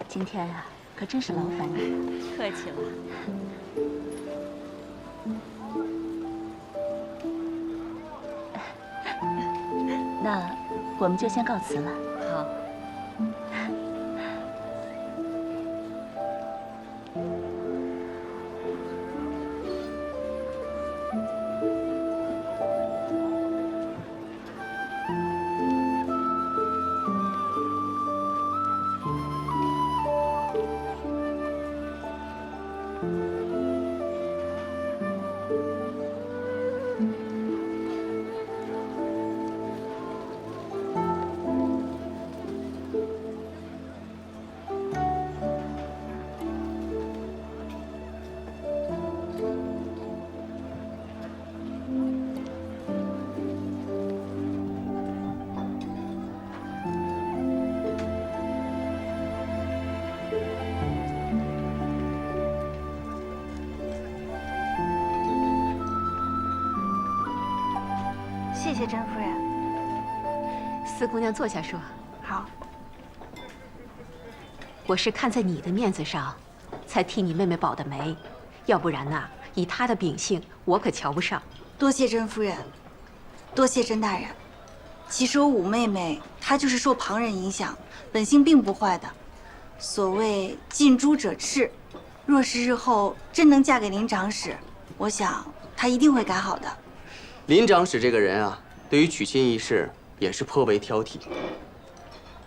今天啊，可真是劳烦你了。客气了。那我们就先告辞了。好。谢谢甄夫人。四姑娘坐下说。好。我是看在你的面子上，才替你妹妹保的媒，要不然呐，以她的秉性，我可瞧不上。多谢甄夫人，多谢甄大人。其实我五妹妹她就是受旁人影响，本性并不坏的。所谓近朱者赤，若是日后真能嫁给林长史，我想她一定会改好的。林长史这个人啊，对于娶亲一事也是颇为挑剔，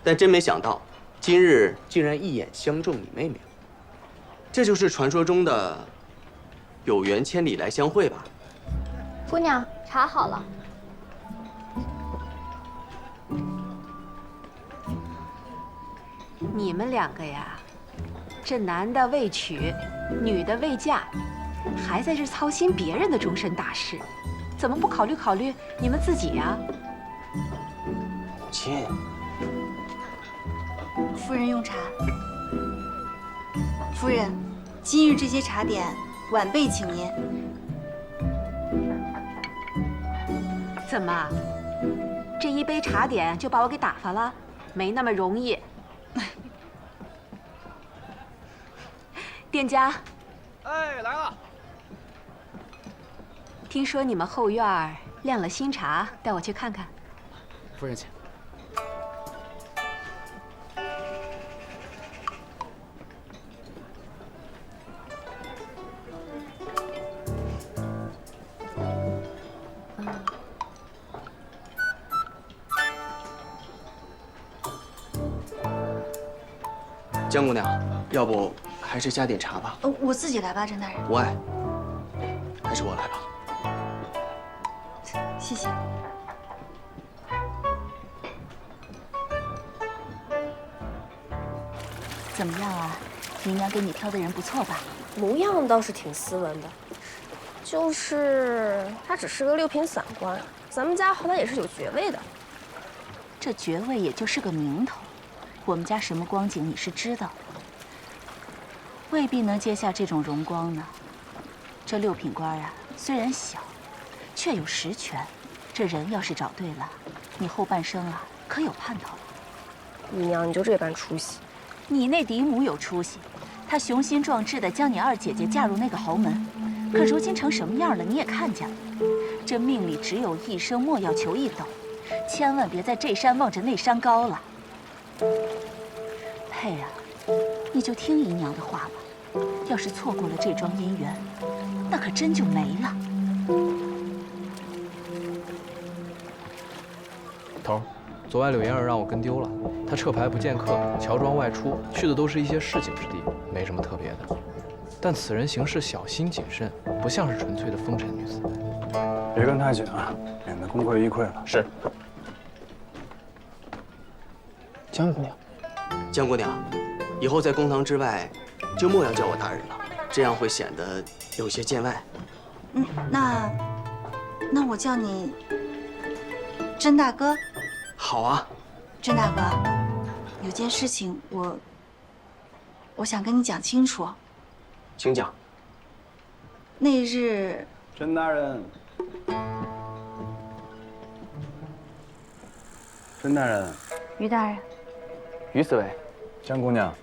但真没想到，今日竟然一眼相中你妹妹了。这就是传说中的有缘千里来相会吧？姑娘，茶好了。你们两个呀，这男的未娶，女的未嫁，还在这操心别人的终身大事，怎么不考虑考虑你们自己呀？亲，夫人用茶。夫人，今日这些茶点，晚辈请您。怎么，这一杯茶点就把我给打发了？没那么容易。店家，哎，来了。听说你们后院酿了新茶，带我去看看。夫人请。江姑娘，要不还是加点茶吧？我自己来吧，甄大人。不爱，还是我来吧。谢谢。怎么样啊？姨娘给你挑的人不错吧？模样倒是挺斯文的，就是他只是个六品散官，咱们家好歹也是有爵位的。这爵位也就是个名头，我们家什么光景你是知道的，未必能接下这种荣光呢。这六品官啊，虽然小，却有实权。这人要是找对了，你后半生啊可有盼头。姨娘你就这般出息。你那嫡母有出息，她雄心壮志地将你二姐姐嫁入那个豪门，可如今成什么样了，你也看见了。这命里只有一生，莫要求一斗，千万别在这山望着那山高了。佩啊，你就听姨娘的话吧，要是错过了这桩姻缘，那可真就没了。头儿，昨晚柳妍儿让我跟丢了，她撤牌不见客，乔装外出，去的都是一些市井之地，没什么特别的。但此人行事小心谨慎，不像是纯粹的风尘女子。别跟太紧啊，免得功亏一篑了。是。江姑娘，江姑娘，以后在公堂之外，就莫要叫我大人了，这样会显得有些见外。那我叫你甄大哥。好啊，甄大哥，有件事情我想跟你讲清楚。请讲。那日，甄大人，甄大人，于大人，于四位，江姑娘，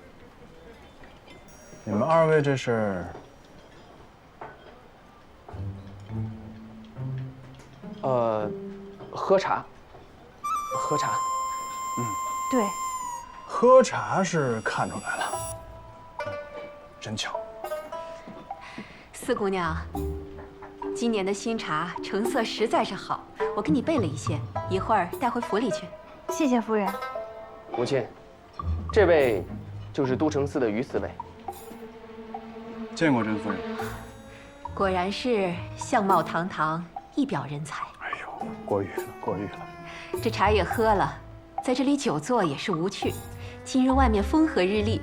你们二位这是？喝茶。喝茶。对，喝茶是看出来了，真巧。四姑娘，今年的新茶成色实在是好，我给你备了一些，一会儿带回府里去。谢谢夫人。母亲，这位就是都城司的于四位。见过甄夫人。果然是相貌堂堂，一表人才。哎呦，过誉了，过誉了。这茶也喝了，在这里久坐也是无趣。今日外面风和日丽，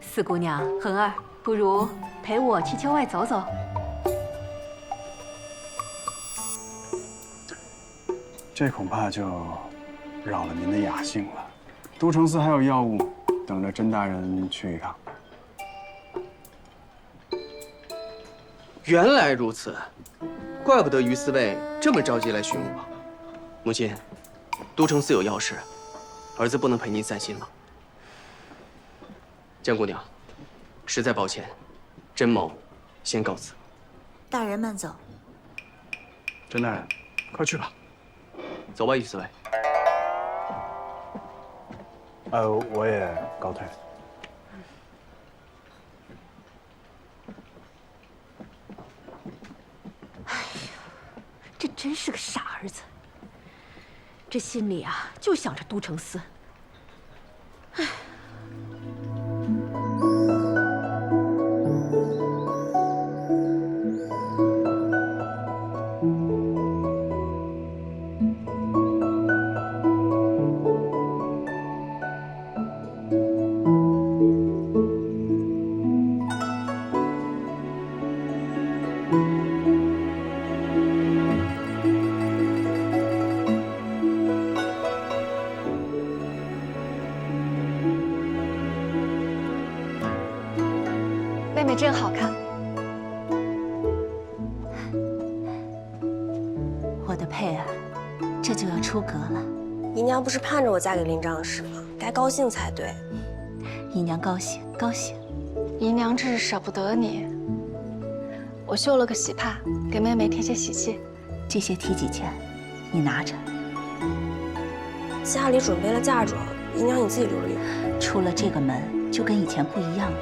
四姑娘，恒儿，不如陪我去郊外走走。这恐怕就扰了您的雅兴了。都城司还有要务，等着甄大人去一趟。原来如此，怪不得于四位这么着急来寻我。母亲，都城司有要事，儿子不能陪您散心了。江姑娘，实在抱歉，甄某先告辞。大人慢走。甄大人，快去吧。走吧，于四位。我也告退。哎呀，这真是个傻儿子。这心里啊，就想着都城司。唉。妹妹真好看。我的佩儿，这就要出阁了。姨娘不是盼着我嫁给林长史吗？该高兴才对。姨娘高兴，高兴。姨娘这是舍不得你。我绣了个喜帕，给妹妹添些喜气。这些提几钱，你拿着。家里准备了嫁妆，姨娘你自己留着用。出了这个门，就跟以前不一样了。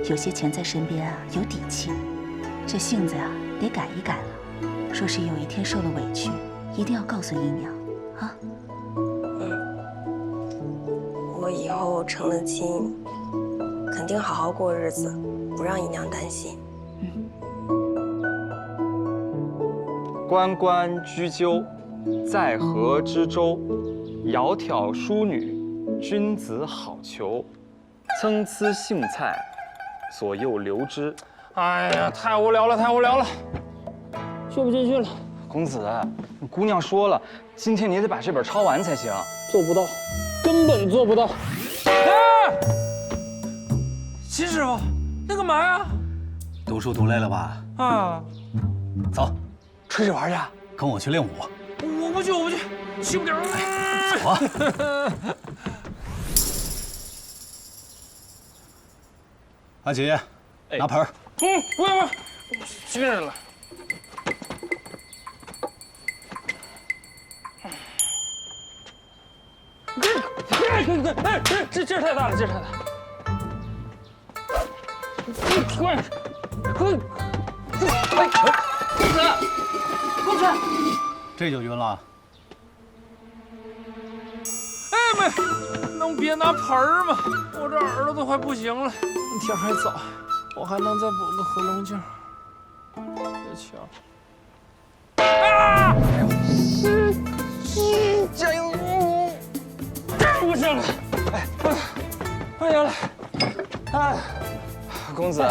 有些钱在身边啊，有底气。这性子啊，得改一改了。若是有一天受了委屈，一定要告诉姨娘，啊。我以后成了亲，肯定好好过日子，不让姨娘担心。关关雎鸠，在河之洲。窈窕淑女，君子好逑。参差荇菜，左右流之。哎呀，太无聊了，太无聊了，学不进去了。公子，姑娘说了，今天你得把这本抄完才行。做不到，根本做不到。哎，秦师傅，那干嘛呀？读书读累了吧？啊，走，出去玩去，跟我去练武。我不去，我不去，去不了。走啊！阿杰，拿盆儿。不用，去人了。这劲儿太大了，劲儿太大。公子，这就晕了。哎没，能别拿盆儿吗？我这耳朵都快不行了，天还早，我还能再补个回笼觉。别抢！啊！加油！不行了，哎呀了！哎，公子，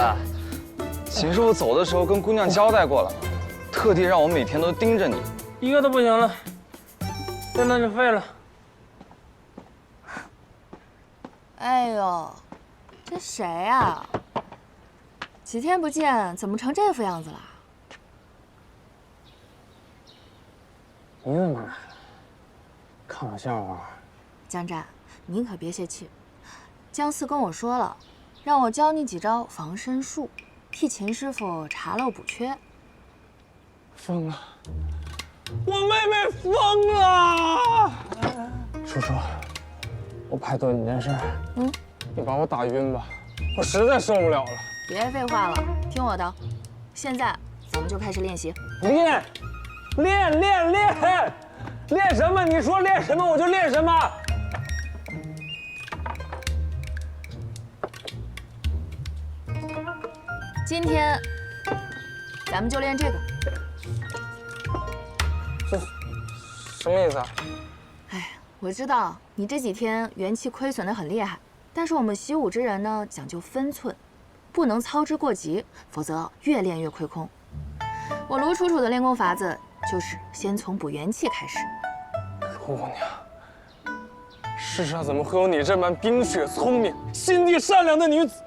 秦师傅走的时候跟姑娘交代过了，特地让我每天都盯着你。一个都不行了，真的就废了。哎呦，这谁呀？几天不见，怎么成这副样子了？你怎么看我笑话？江战，你可别泄气。江四跟我说了，让我教你几招防身术，替秦师傅查漏补缺。疯了！我妹妹疯了！叔叔，我拜托你件事，你把我打晕吧，我实在受不了了。别废话了，听我的，现在咱们就开始练习。练什么？你说练什么我就练什么。今天咱们就练这个。这什么意思啊？哎，我知道你这几天元气亏损得很厉害，但是我们习武之人呢讲究分寸，不能操之过急，否则越练越亏空。我卢楚楚的练功法子就是先从补元气开始。姑娘，世上怎么会有你这般冰雪聪明、心地善良的女子？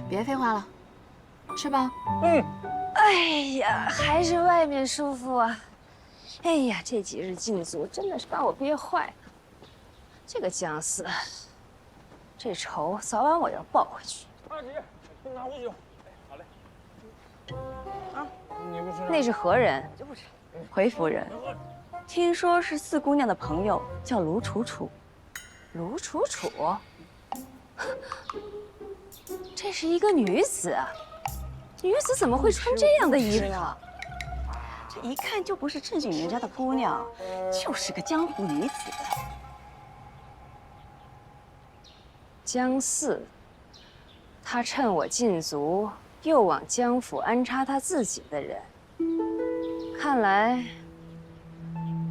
别废话了，吃吧。哎呀，还是外面舒服啊！哎呀，这几日禁足真的是把我憋坏了。这个姜四，这仇早晚我要报回去。阿姐，去拿壶酒。好嘞。啊，你不吃？那是何人？回夫人，听说是四姑娘的朋友，叫卢楚楚。卢楚楚，这是一个女子啊！女子怎么会穿这样的衣服啊？这一看就不是正经人家的姑娘，就是个江湖女子。姜四，他趁我禁足，又往江府安插他自己的人。看来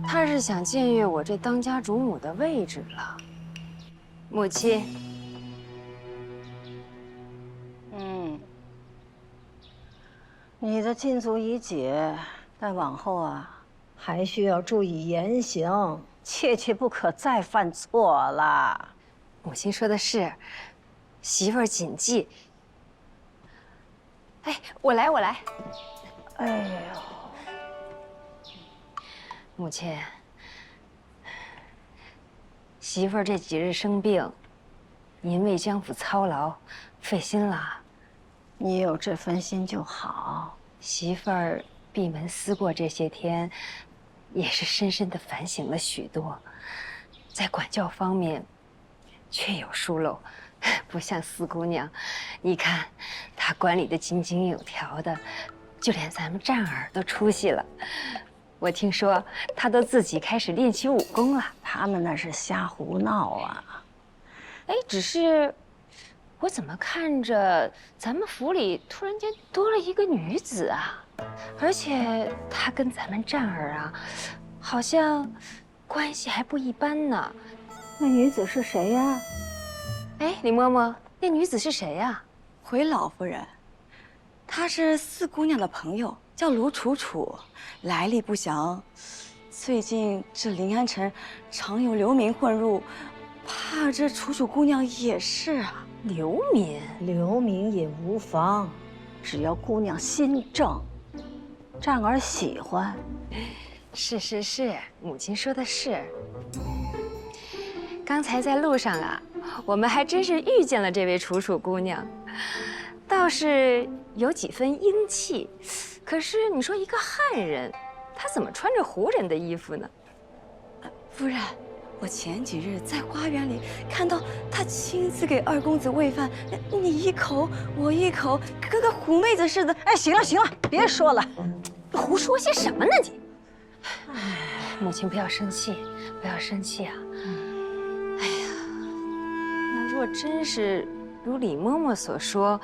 他是想僭越我这当家主母的位置了。母亲，你的禁足已解，但往后啊，还需要注意言行，切不可再犯错了。母亲说的是，媳妇儿谨记。哎，我来。哎呦，母亲，媳妇儿这几日生病，您为江府操劳，费心了。你有这份心就好。媳妇儿闭门思过这些天，也是深深地反省了许多，在管教方面确有疏漏，不像四姑娘，你看她管理得井井有条的，就连咱们战儿都出息了。我听说她都自己开始练起武功了。他们那是瞎胡闹啊！哎，只是我怎么看着咱们府里突然间多了一个女子啊？而且她跟咱们战儿啊，好像关系还不一般呢。那女子是谁呀？哎，李嬷嬷，那女子是谁呀？回老夫人，她是四姑娘的朋友，叫卢楚楚，来历不详。最近这临安城常有流民混入，怕这楚楚姑娘也是啊。流民也无妨，只要姑娘心正，战儿喜欢。是，母亲说的是。刚才在路上啊，我们还真是遇见了这位楚楚姑娘。倒是有几分英气。可是你说一个汉人，他怎么穿着胡人的衣服呢？夫人，我前几日在花园里看到他亲自给二公子喂饭，你一口我一口，跟个虎妹子似的。哎，行了行了，别说了，胡说些什么呢你？哎，母亲不要生气，不要生气啊！哎呀，那若真是如李嬷嬷所说，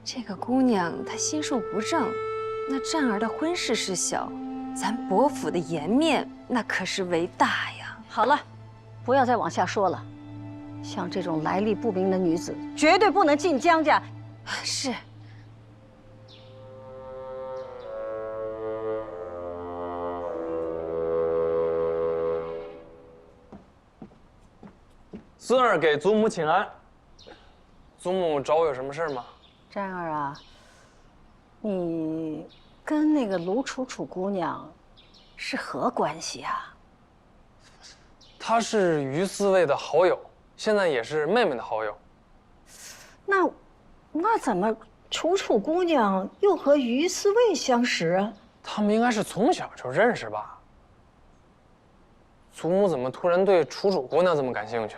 这个姑娘她心术不正，那战儿的婚事是小，咱伯府的颜面那可是为大呀。好了，不要再往下说了。像这种来历不明的女子，绝对不能进江家。是。孙儿给祖母请安。祖母找我有什么事吗？战儿啊，你跟那个卢楚楚姑娘是何关系啊？她是于四卫的好友，现在也是妹妹的好友。那怎么楚楚姑娘又和于四卫相识啊？他们应该是从小就认识吧？祖母怎么突然对楚楚姑娘这么感兴趣？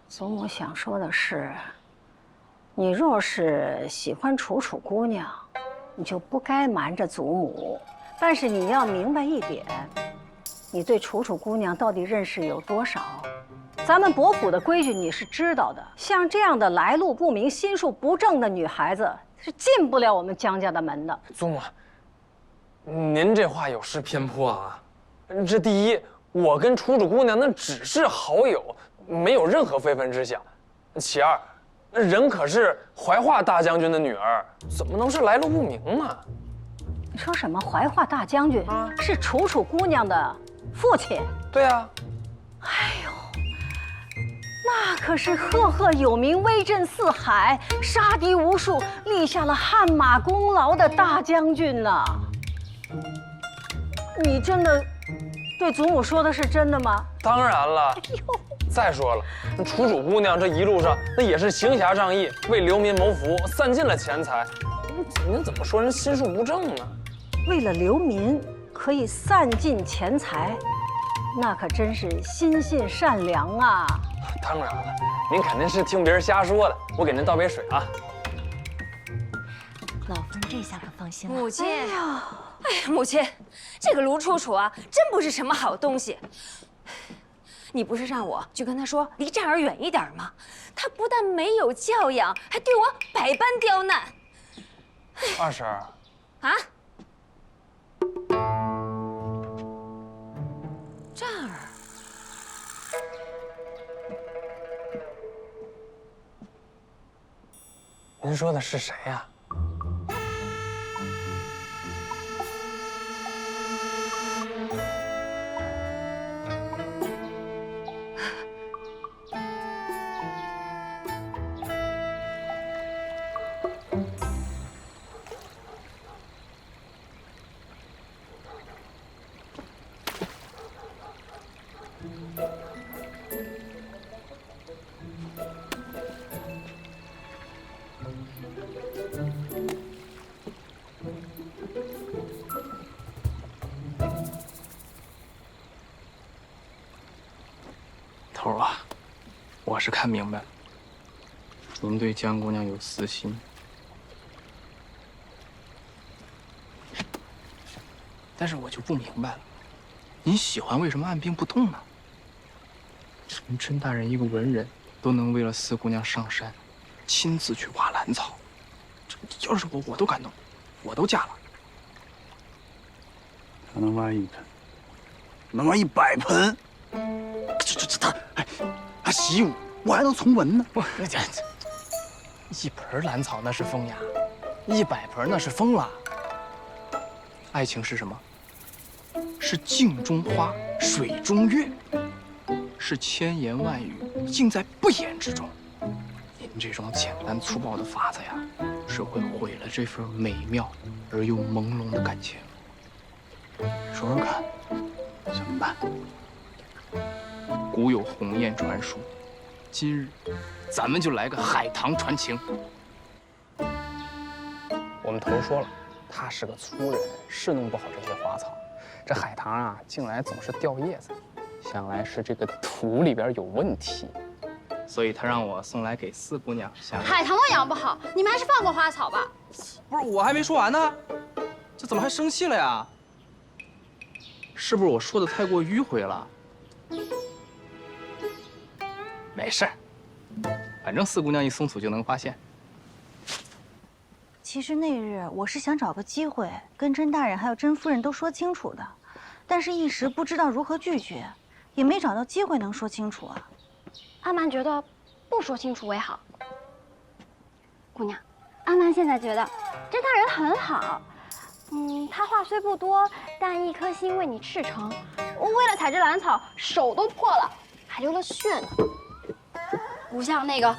祖母想说的是，你若是喜欢楚楚姑娘，你就不该瞒着祖母。但是你要明白一点，你对楚楚姑娘到底认识有多少？咱们伯府的规矩你是知道的，像这样的来路不明、心术不正的女孩子是进不了我们江家的门的。祖母，您这话有失偏颇啊！这第一，我跟楚楚姑娘那只是好友，没有任何非分之想。其二，人可是怀化大将军的女儿，怎么能是来路不明呢？你说什么？怀化大将军是楚楚姑娘的父亲？对啊。哎呦，那可是赫赫有名、威震四海、杀敌无数、立下了汗马功劳的大将军呐！你真的对祖母说的是真的吗？当然了。哎呦，再说了，楚楚姑娘这一路上那也是行侠仗义，为流民谋福，散尽了钱财。您怎么说人心术不正呢？为了流民可以散尽钱财，那可真是心性善良啊！当然了，您肯定是听别人瞎说的。我给您倒杯水啊。老夫这下可放心了。母亲，哎呀，母亲，这个卢楚楚啊，真不是什么好东西。你不是让我去跟他说离战儿远一点吗？他不但没有教养，还对我百般刁难。二婶儿啊，战儿，您说的是谁呀？头儿啊，我是看明白了，您对江姑娘有私心。但是我就不明白了，您喜欢为什么按兵不动呢？您甄大人一个文人，都能为了四姑娘上山，亲自去挖兰草，这要是我都感动，我都嫁了。他能挖1盆，能挖100盆。他习武，我还能从文呢。1盆兰草那是风雅，100盆那是疯了。爱情是什么？是镜中花，水中月，是千言万语尽在不言之中。您这种简单粗暴的法子呀，是会毁了这份美妙而又朦胧的感情。说说看，怎么办？古有鸿雁传书，今日咱们就来个海棠传情。我们头说了，他是个粗人，是弄不好这些花草。这海棠啊，近来总是掉叶子，想来是这个土里边有问题，所以他让我送来给四姑娘。海棠都养不好，你们还是放过花草吧。不是，我还没说完呢，这怎么还生气了呀？是不是我说的太过迂回了？没事儿，反正四姑娘一松土就能发现。其实那日我是想找个机会跟甄大人还有甄夫人都说清楚的，但是一时不知道如何拒绝，也没找到机会能说清楚啊。阿曼觉得不说清楚为好。姑娘，阿曼现在觉得甄大人很好。他话虽不多，但一颗心为你赤诚。为了采这兰草，手都破了，还流了血呢。不像那个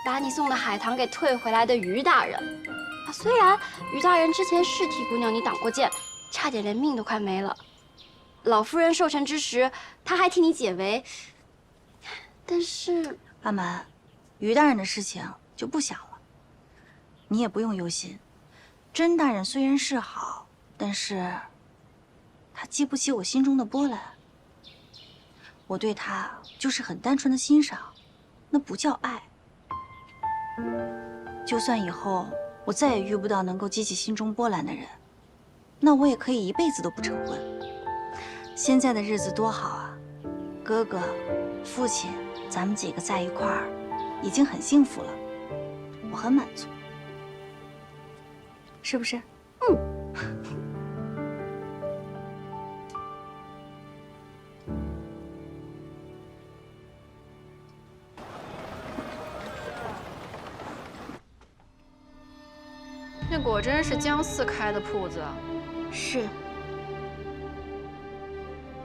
把你送的海棠给退回来的于大人。虽然于大人之前是替姑娘你挡过剑，差点连命都快没了。老夫人寿辰之时，他还替你解围。但是阿满，于大人的事情就不想了，你也不用忧心。甄大人虽然是好，但是他激不起我心中的波澜。我对他就是很单纯的欣赏，那不叫爱。就算以后我再也遇不到能够激起心中波澜的人，那我也可以一辈子都不成婚。现在的日子多好啊，哥哥、父亲，咱们几个在一块儿，已经很幸福了，我很满足，是不是？那果真是江四开的铺子？是。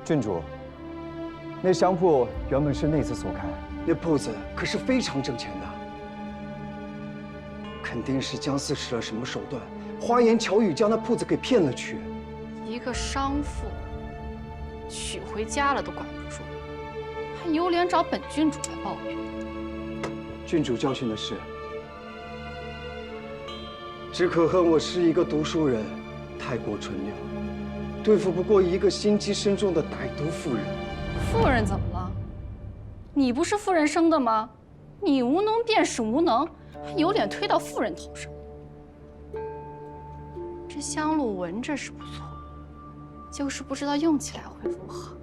郡主，那商铺原本是内子所开，那铺子可是非常挣钱的，肯定是江四使了什么手段，花言巧语将那铺子给骗了去。一个商妇娶回家了都管不住，还有脸找本郡主来抱怨。郡主教训的是，只可恨我是一个读书人，太过纯良，对付不过一个心机深重的歹毒妇人。妇人怎么了？你不是妇人生的吗？你无能便是无能，还有脸推到妇人头上。这香露闻着是不错，就是不知道用起来会如何。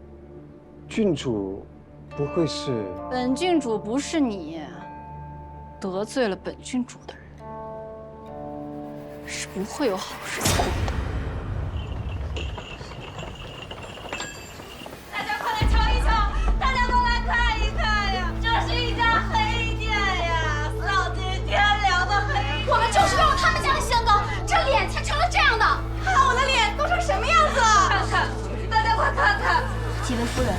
郡主不会是……本郡主不是你，得罪了本郡主的人是不会有好事情的。大家快来瞧一瞧，大家都来看一看呀！这是一家黑店呀，丧尽天良的黑店。我们就是用他们家的香膏，这脸才成了这样的。看我的脸都成什么样子了！看看，大家快看看！几位夫人，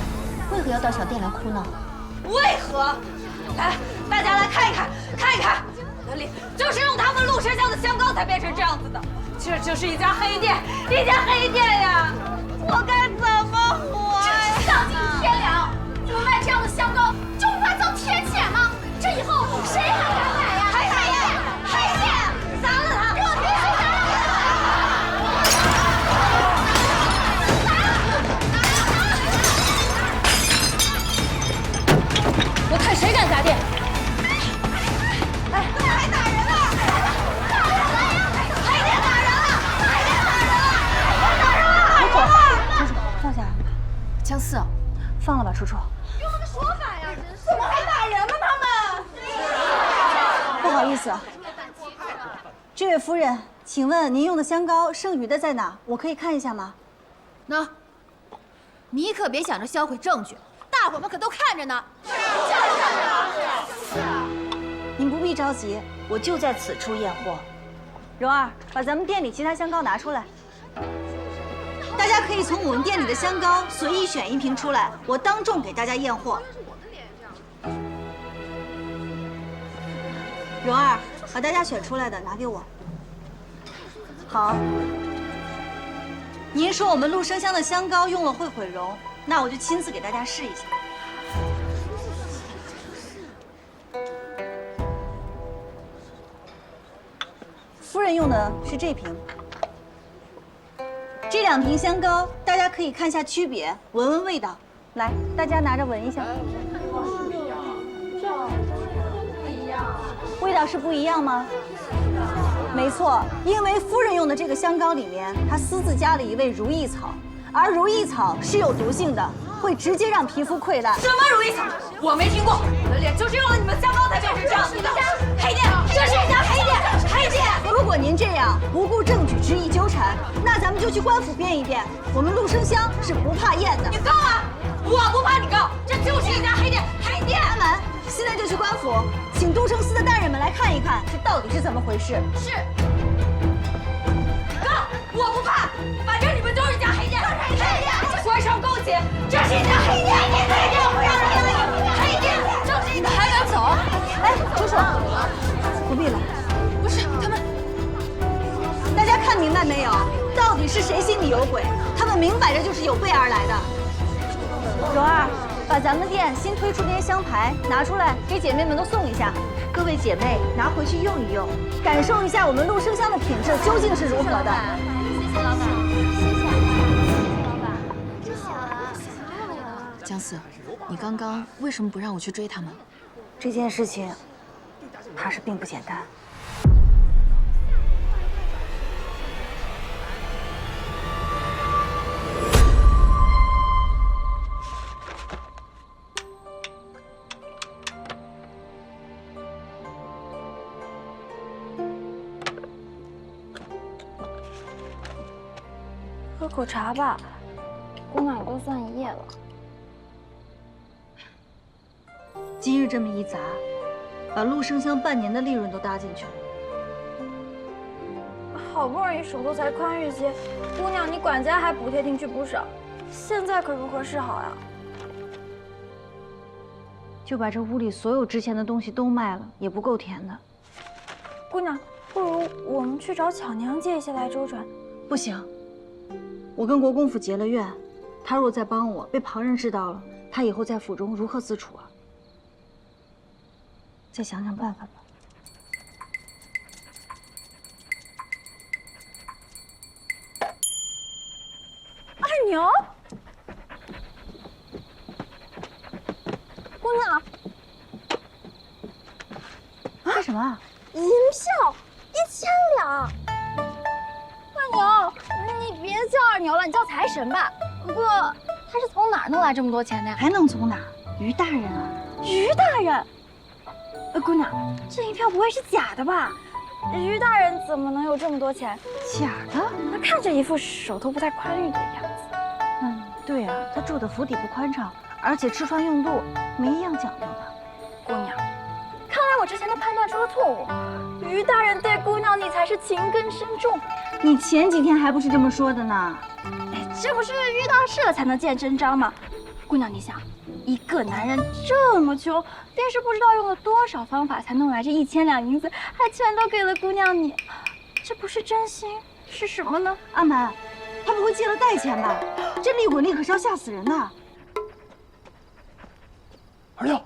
为何要到小店来哭闹？为何？来，大家来看一看，看一看，我的脸就是用他们陆山乡的香膏才变成这样子的。这就是一家黑店，一家黑店呀！我该怎么活呀？这是丧尽天良！你们卖这样的香膏，就不怕遭天谴吗？这以后谁还敢买呀？黑店，黑店，砸了他！给我停手！我看谁敢砸店！哎，还打人了！打人了呀！黑店打人了！黑店打人了！打人了！楚楚，放下。江四，放了吧，楚楚。用了个说法呀，真是！怎么还打人呢？他们！不好意思，这位夫人，请问您用的香膏剩余的在哪？我可以看一下吗？那，你可别想着销毁证据，大伙们可都看着呢。您不必着急，我就在此处验货。蓉儿，把咱们店里其他香膏拿出来。大家可以从我们店里的香膏随意选一瓶出来，我当众给大家验货。蓉儿，把大家选出来的拿给我。好。您说我们陆生香的香膏用了会毁容，那我就亲自给大家试一下。夫人用的的是这瓶。这2瓶香膏，大家可以看下区别，闻闻味道。来，大家拿着闻一下。味道是不一样吗？没错，因为夫人用的这个香膏里面，她私自加了一味如意草，而如意草是有毒性的，会直接让皮肤溃烂。什么如意草？我没听过，我的脸就是用了你们香膏才变成这样子的。黑店，这是人家黑店，黑店！如果您这样不顾证据执意纠缠，那咱们就去官府辩一辩。我们陆生香是不怕验的。你告啊！我不怕你告，这就是一家黑店，黑店！阿满，现在就去官府，请都城司的大人们来看一看，这到底是怎么回事。是。告，我不怕，反正你们都是一家黑店，黑店！官商勾结，这是一家黑店，黑店不让人黑店，就是一家。还敢走？哎，叔叔，不必了。不是他们，大家看明白没有？到底是谁心里有鬼？他们明摆着就是有备而来的。蓉儿，把咱们店新推出那些香牌拿出来，给姐妹们都送一下。各位姐妹拿回去用一用，感受一下我们陆生香的品质究竟是如何的。谢谢老板，谢谢老板，谢谢啊。江四，你刚刚为什么不让我去追他们？这件事情，怕是并不简单。喝口茶吧，姑娘也都算一夜了。今日这么一砸，把陆生香半年的利润都搭进去了。好不容易手头才宽裕些，姑娘你管家还补贴进去不少，现在可如何是好呀？就把这屋里所有值钱的东西都卖了，也不够填的。姑娘，不如我们去找巧娘借一些来周转。不行，我跟国公府结了怨，他若再帮我，被旁人知道了，他以后在府中如何自处啊？再想想办法吧。二牛，姑娘，干什么？银票1000两。二牛，你别叫二牛了，你叫财神吧。不过他是从哪儿弄来这么多钱的呀？还能从哪儿？于大人啊！于大人。姑娘，这银票不会是假的吧？于大人怎么能有这么多钱？假的？他看着一副手头不太宽裕的样子。对啊，他住的府邸不宽敞，而且吃穿用度没一样讲究的。姑娘，看来我之前的判断出了错误。于大人对姑娘你才是情根深重。你前几天还不是这么说的呢？哎，这不是遇到事了才能见真章吗？姑娘，你想，一个男人这么穷，便是不知道用了多少方法才弄来这1000两银子，还全都给了姑娘你，这不是真心是什么呢？阿满，他不会借了代钱吧？这利滚利可是要吓死人的。二六，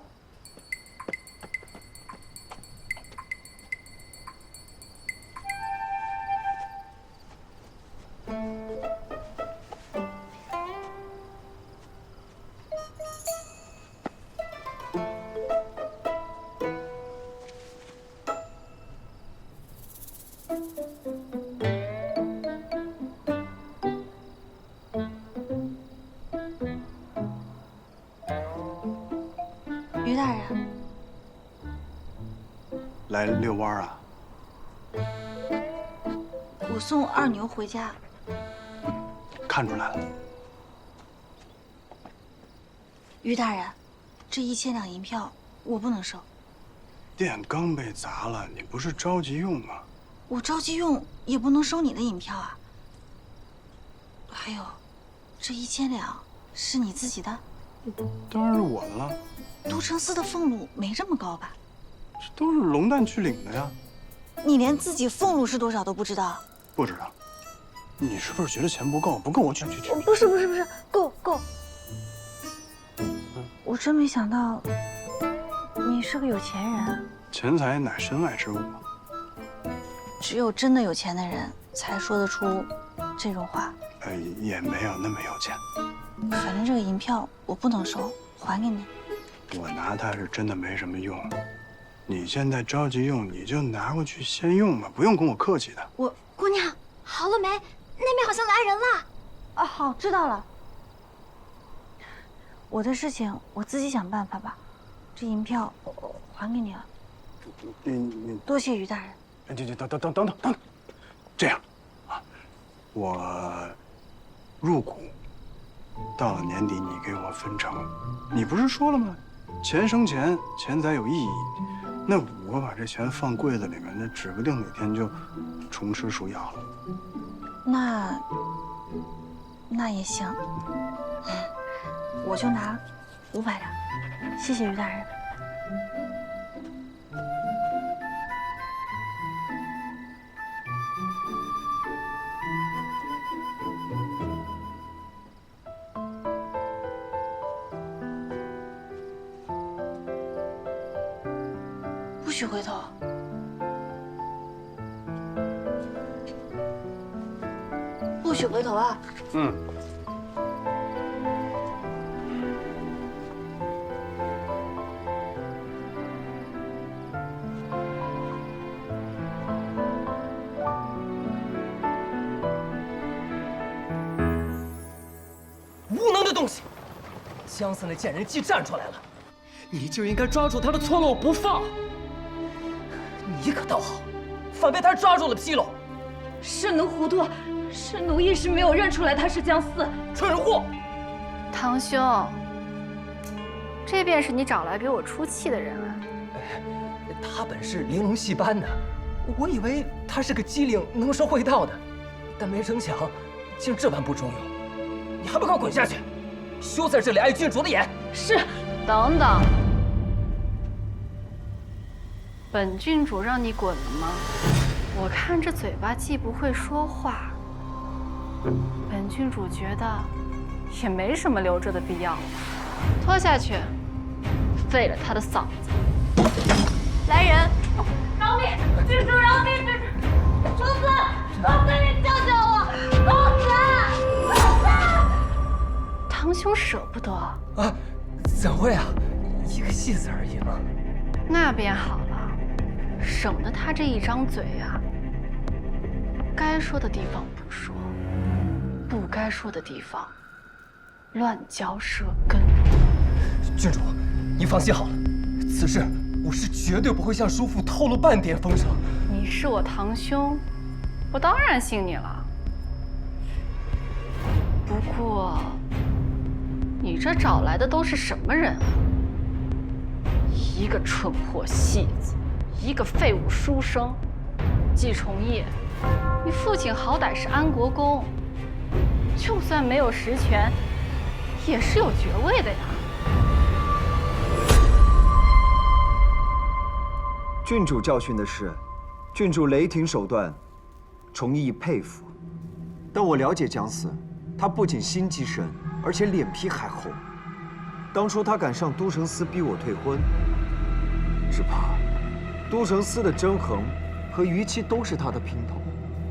于大人，来遛弯啊？我送二牛回家。看出来了。于大人，这1000两银票我不能收。店刚被砸了，你不是着急用吗？我着急用也不能收你的银票啊。还有，这1000两是你自己的？当然是我的了。都城司的俸禄没这么高吧？这都是龙蛋去领的呀。你连自己俸禄是多少都不知道？不知道。你是不是觉得钱不够？不够我去。不是，够。我真没想到，你是个有钱人。钱财乃身外之物。只有真的有钱的人才说得出这种话。也没有那么有钱。反正这个银票我不能收，还给你。我拿它是真的没什么用。你现在着急用，你就拿过去先用吧，不用跟我客气的。姑娘，好了没？那边好像来人了。啊，好，知道了。我的事情我自己想办法吧。这银票还给你了。你多谢于大人。等，这样啊，我入股，到了年底你给我分成。你不是说了吗？钱生钱，钱财有意义。那我把这钱放柜子里面，那指不定哪天就虫吃鼠咬了。那也行，我就拿500两，谢谢于大人。不许回头。不许回头啊！无能的东西！江四那贱人既站出来了，你就应该抓住他的错漏不放。你可倒好，反被他抓住了纰漏。是奴糊涂，是奴一时没有认出来他是江四。蠢货！堂兄，这便是你找来给我出气的人啊。他本是玲珑戏班的，我以为他是个机灵能说会道的，但没成想竟这般不中用。你还不快滚下去！休在这里碍郡主的眼！是。等等，本郡主让你滚了吗？我看这嘴巴既不会说话，本郡主觉得也没什么留着的必要了。拖下去，废了他的嗓子。来人！饶命！郡主饶命！郡主！公子，公子，你救救我！公子，公子！堂兄舍不得啊？怎会啊？一个戏子而已嘛。那便好了，省得他这一张嘴啊，该说的地方不说，不该说的地方乱嚼舌根。郡主，你放心好了，此事我是绝对不会向叔父透露半点风声。你是我堂兄，我当然信你了。不过，你这找来的都是什么人啊？一个蠢货戏子，一个废物书生。季重业，你父亲好歹是安国公，就算没有实权，也是有爵位的呀。郡主教训的是，郡主雷霆手段，崇义佩服。但我了解姜四，他不仅心机深，而且脸皮还厚。当初他敢上都城司逼我退婚，只怕都城司的甄衡和于七都是他的姘头，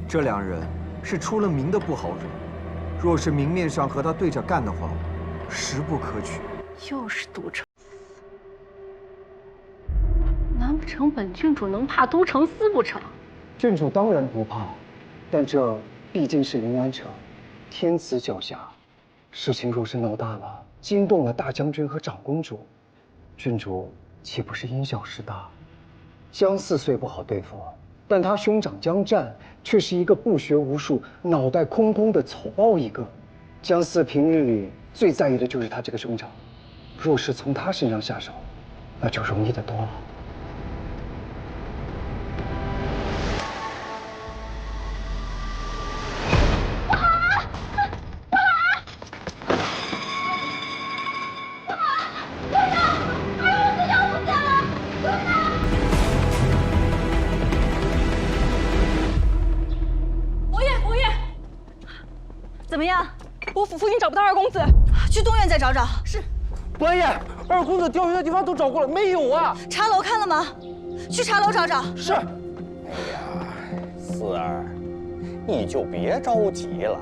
这两人是出了名的不好惹。若是明面上和他对着干的话，实不可取。又是都城司，难不成本郡主能怕都城司不成？郡主当然不怕，但这毕竟是临安城，天子脚下，事情若是闹大了，惊动了大将军和长公主，郡主岂不是因小失大？姜四虽不好对付，但他兄长姜湛却是一个不学无术、脑袋空空的丑包一个。姜四平日里最在意的就是他这个兄长，若是从他身上下手，那就容易得多了。怎么样？我府附近找不到二公子，去东院再找找。是。官爷，二公子钓鱼的地方都找过了，没有啊。茶楼看了吗？去茶楼找找。是。哎呀，思儿，你就别着急了。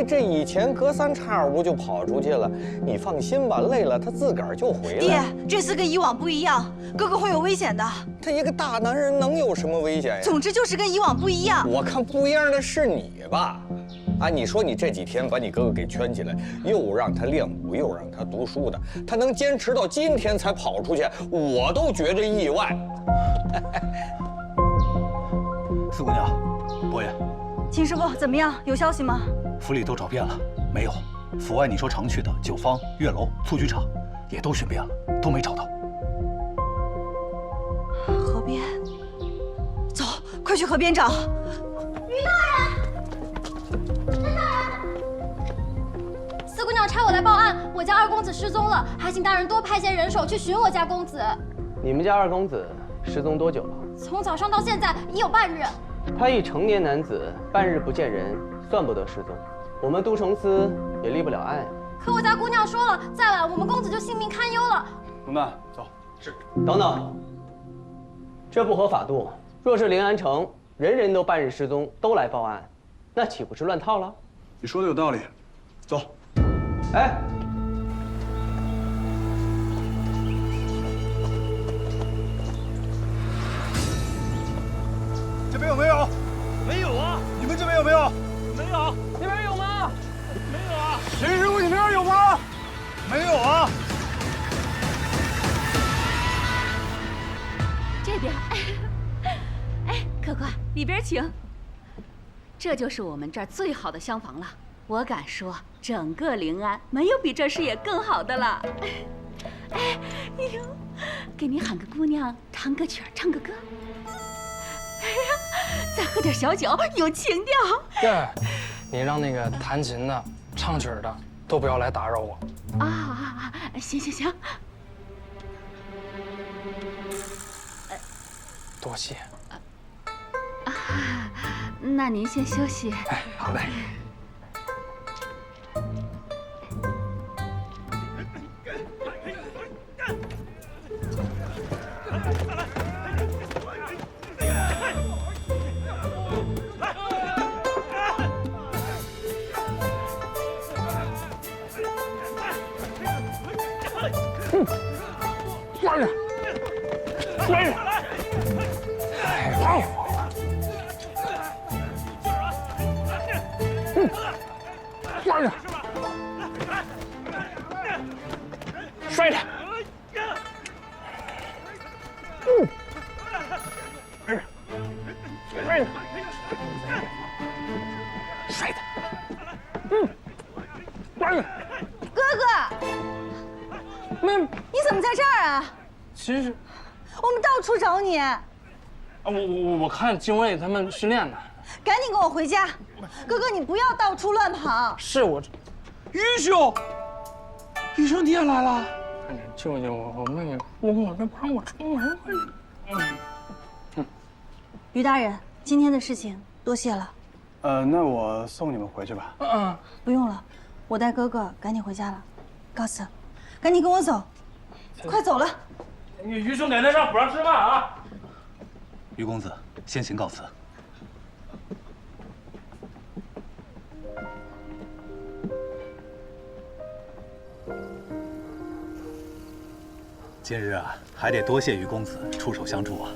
这以前隔三差五就跑出去了，你放心吧，累了他自个儿就回来。爹，这次跟以往不一样，哥哥会有危险的。他一个大男人能有什么危险呀？总之就是跟以往不一样。我看不一样的是你吧？啊，你说你这几天把你哥哥给圈起来，又让他练武，又让他读书的，他能坚持到今天才跑出去，我都觉着意外。四姑娘，伯爷，秦师傅怎么样？有消息吗？府里都找遍了，没有。府外你说常去的酒坊、月楼、蹴鞠场，也都寻遍了，都没找到。河边，走，快去河边找。于大人，于大人，四姑娘差我来报案，我家二公子失踪了，还请大人多派些人手去寻我家公子。你们家二公子失踪多久了？从早上到现在已有半日。他一成年男子，半日不见人，算不得失踪。我们都城司也立不了案。可我家姑娘说了，再晚我们公子就性命堪忧了。文办，走。是。等等，这不合法度。若是临安城人人都半日失踪，都来报案，那岂不是乱套了？你说的有道理。走。哎。这边有没有？没有啊！你们这边有没有？没有。那边有吗？没有啊。秦师傅，你那儿有吗？没有啊。这边，哎，客官，里边请。这就是我们这儿最好的厢房了，我敢说，整个临安没有比这视野更好的了。哎呦，给你喊个姑娘，唱个曲儿，唱个歌。哎呀，再喝点小酒，有情调。对，你让那个弹琴的、唱曲的都不要来打扰我。行行行。多谢。那您先休息。哎，好嘞。摔着，摔着，哎，好。摔着，摔着，摔着，摔着，摔着。哥哥，你怎么在这儿啊？其实，我们到处找你。我看警卫他们训练呢。赶紧跟我回家，哥哥，你不要到处乱跑。是我，于兄，于兄你也来了。救救我妹妹，我这不让我出门吗？于大人，今天的事情多谢了。那我送你们回去吧。不用了，我带哥哥赶紧回家了。告辞，赶紧跟我走，快走了。于兄奶奶让府上吃饭啊。于公子，先行告辞。今日啊，还得多谢于公子出手相助啊。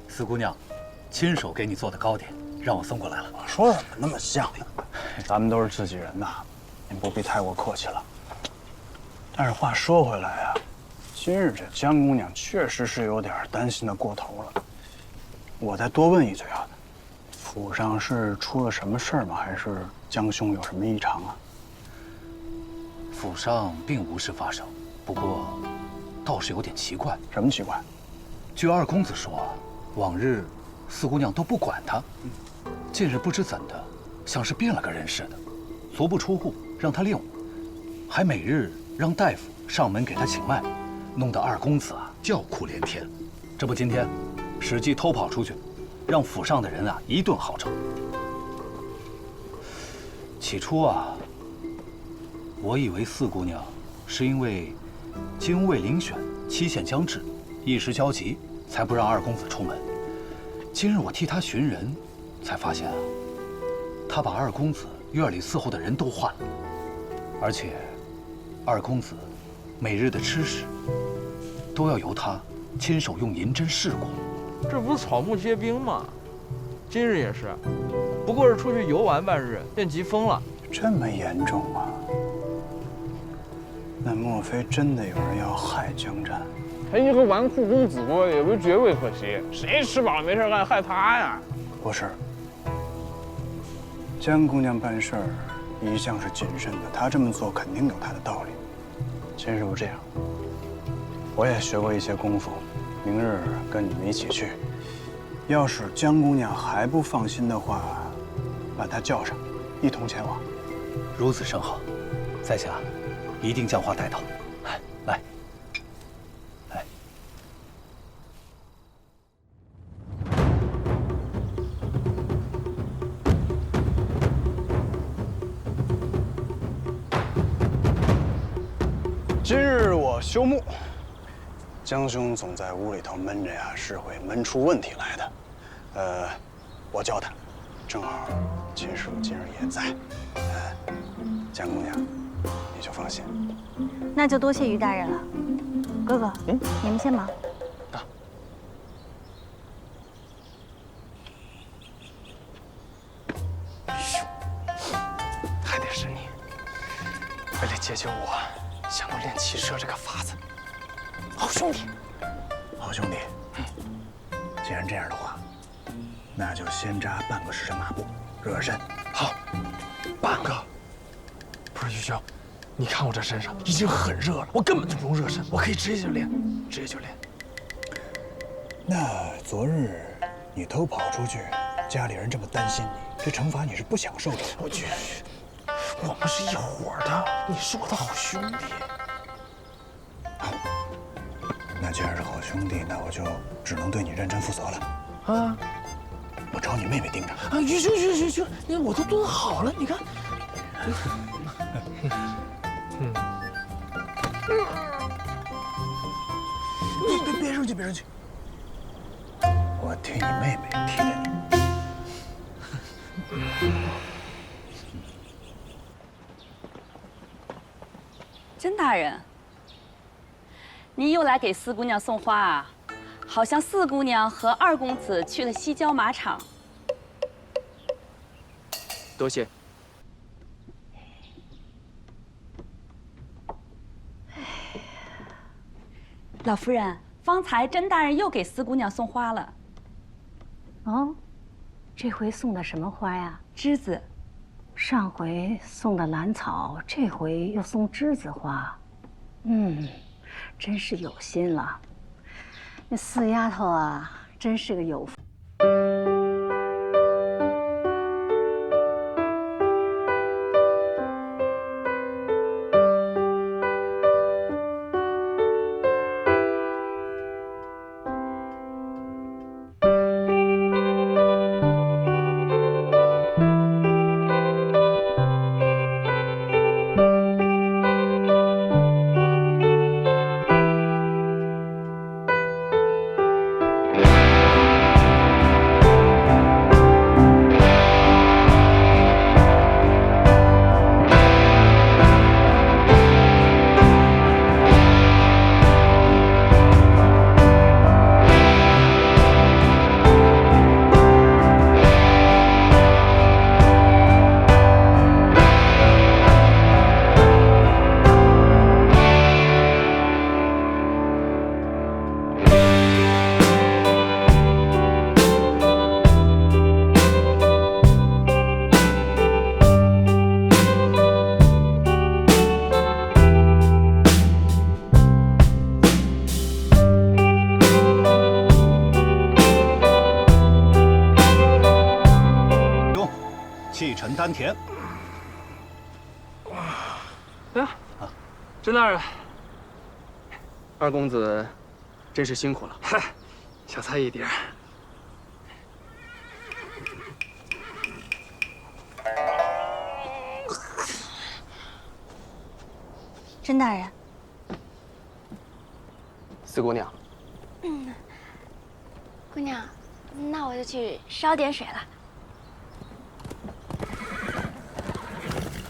四姑娘亲手给你做的糕点，让我送过来了。说的怎么那么像呢？咱们都是自己人呐，您不必太过客气了。但是话说回来啊，今日这江姑娘确实是有点担心的过头了。我再多问一嘴啊，府上是出了什么事儿吗？还是江兄有什么异常啊？府上并无事发生，不过倒是有点奇怪。什么奇怪？据二公子说，往日四姑娘都不管他，近日不知怎的，像是变了个人似的，足不出户让他练武，还每日让大夫上门给他请脉，弄得二公子啊叫苦连天。这不今天使计偷跑出去，让府上的人啊一顿号召。起初啊，我以为四姑娘是因为京卫遴选期限将至，一时焦急，才不让二公子出门。今日我替他寻人，才发现啊，他把二公子院里伺候的人都换了，而且二公子每日的吃食都要由他亲手用银针试过。这不是草木皆兵吗？今日也是，不过是出去游玩半日，便急疯了。这么严重吗？那莫非真的有人要害江战？他一个纨绔公子也不绝味可惜，谁吃饱了没事干害他呀？不是，江姑娘办事儿一向是谨慎的，她这么做肯定有她的道理。秦师傅这样，我也学过一些功夫，明日跟你们一起去。要是江姑娘还不放心的话，把她叫上，一同前往。如此甚好，在下一定将话带到。来。今日我休沐，江兄总在屋里头闷着呀，是会闷出问题来的。我教他，正好秦师傅今日也在。江姑娘，你就放心。那就多谢于大人了。哥哥，你们先忙。还得是你，为了解救我，想到练骑射这个法子。好兄弟，好兄弟。既然这样的话，那就先扎半个时辰马步，热热身。好，半个。不是玉兄，你看我这身上已经很热了，我根本就不用热身，我可以直接就练，直接就练。那昨日你偷跑出去，家里人这么担心你，这惩罚你是不享受的。我去，我们是一伙的，你是我的好兄弟。好，那既然是好兄弟，那我就只能对你认真负责了。啊，我找你妹妹盯着。啊，玉兄，你看我都蹲好了，你看。别生气，别生气。我替你妹妹替着你。甄大人，你又来给四姑娘送花啊？好像四姑娘和二公子去了西郊马场。多谢。老夫人，方才甄大人又给四姑娘送花了。哦，这回送的什么花呀？栀子。上回送的兰草，这回又送栀子花，真是有心了。那四丫头啊，真是个有福。气沉丹田。呀，甄大人，二公子真是辛苦了。嗨，小菜一碟。甄大人，四姑娘，姑娘，那我就去烧点水了。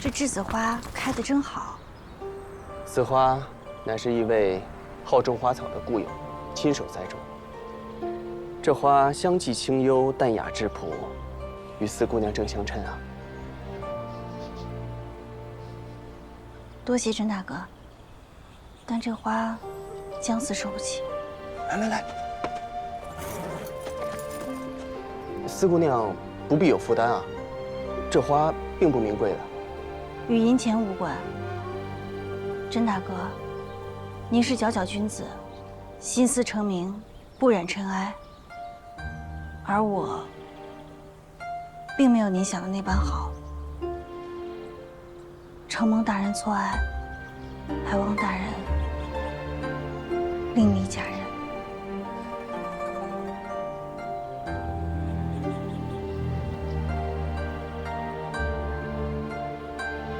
这栀子花开得真好。此花乃是一位好种花草的故友亲手栽种。这花香气清幽，淡雅质朴，与四姑娘正相称啊。多谢甄大哥，但这花姜丝收不起。来，四姑娘不必有负担啊，这花并不名贵的。与银钱无关。甄大哥，您是佼佼君子，心思澄明，不染尘埃。而我，并没有您想的那般好。承蒙大人错爱，还望大人另觅佳人。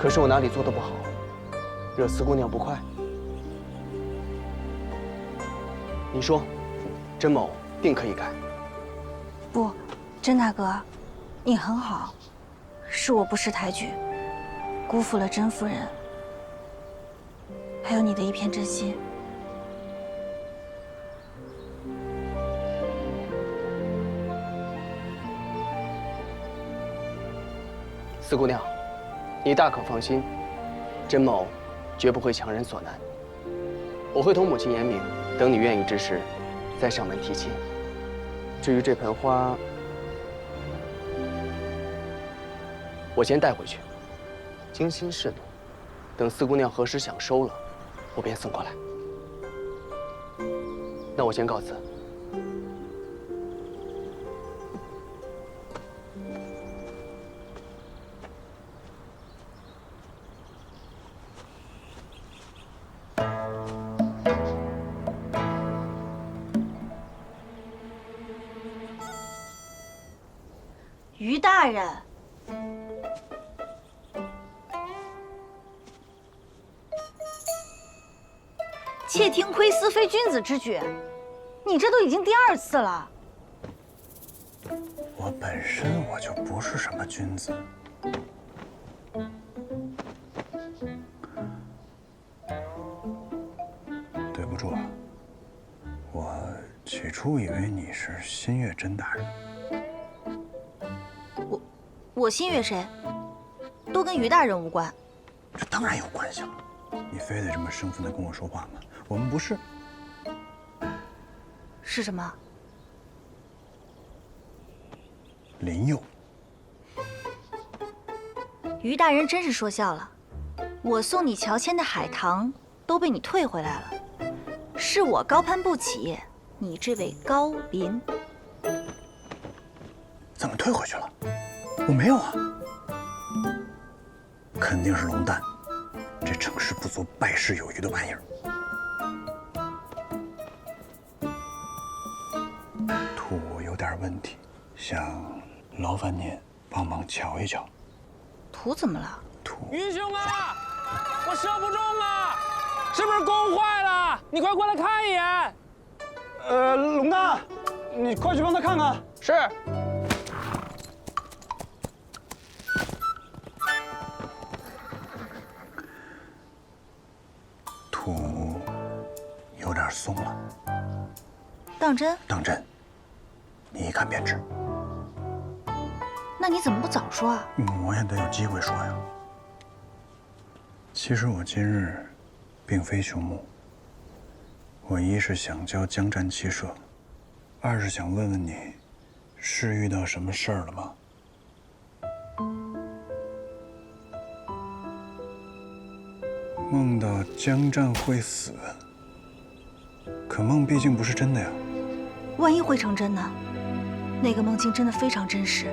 可是我哪里做得不好，惹四姑娘不快？你说，甄某定可以改。不，甄大哥，你很好，是我不识抬举，辜负了甄夫人，还有你的一片真心。四姑娘，你大可放心，甄某绝不会强人所难。我会同母亲言明，等你愿意之时，再上门提亲。至于这盆花，我先带回去，精心侍弄。等四姑娘何时想收了，我便送过来。那我先告辞。于大人，妾听窥私非君子之举，你这都已经第2次了。我本身我就不是什么君子。对不住啊，我起初以为你是新月甄大人。我心悦谁，都跟于大人无关。这当然有关系了，你非得这么生分的跟我说话吗？我们不是。是什么？林佑。于大人真是说笑了，我送你乔迁的海棠都被你退回来了，是我高攀不起你这位高邻。怎么退回去了？我没有啊，肯定是龙蛋，这成事不足败事有余的玩意儿。图有点问题，想劳烦您帮忙瞧一瞧。图怎么了？云兄啊，我射不中啊，是不是弓坏了？你快过来看一眼。龙蛋，你快去帮他看看。是。土有点松了。当真？当真，你一看便知。那你怎么不早说啊？我也得有机会说呀。其实我今日并非凶目，我一是想教江战骑射，二是想问问你，是遇到什么事儿了吗？梦到江战会死，可梦毕竟不是真的呀。万一会成真呢？那个梦境真的非常真实，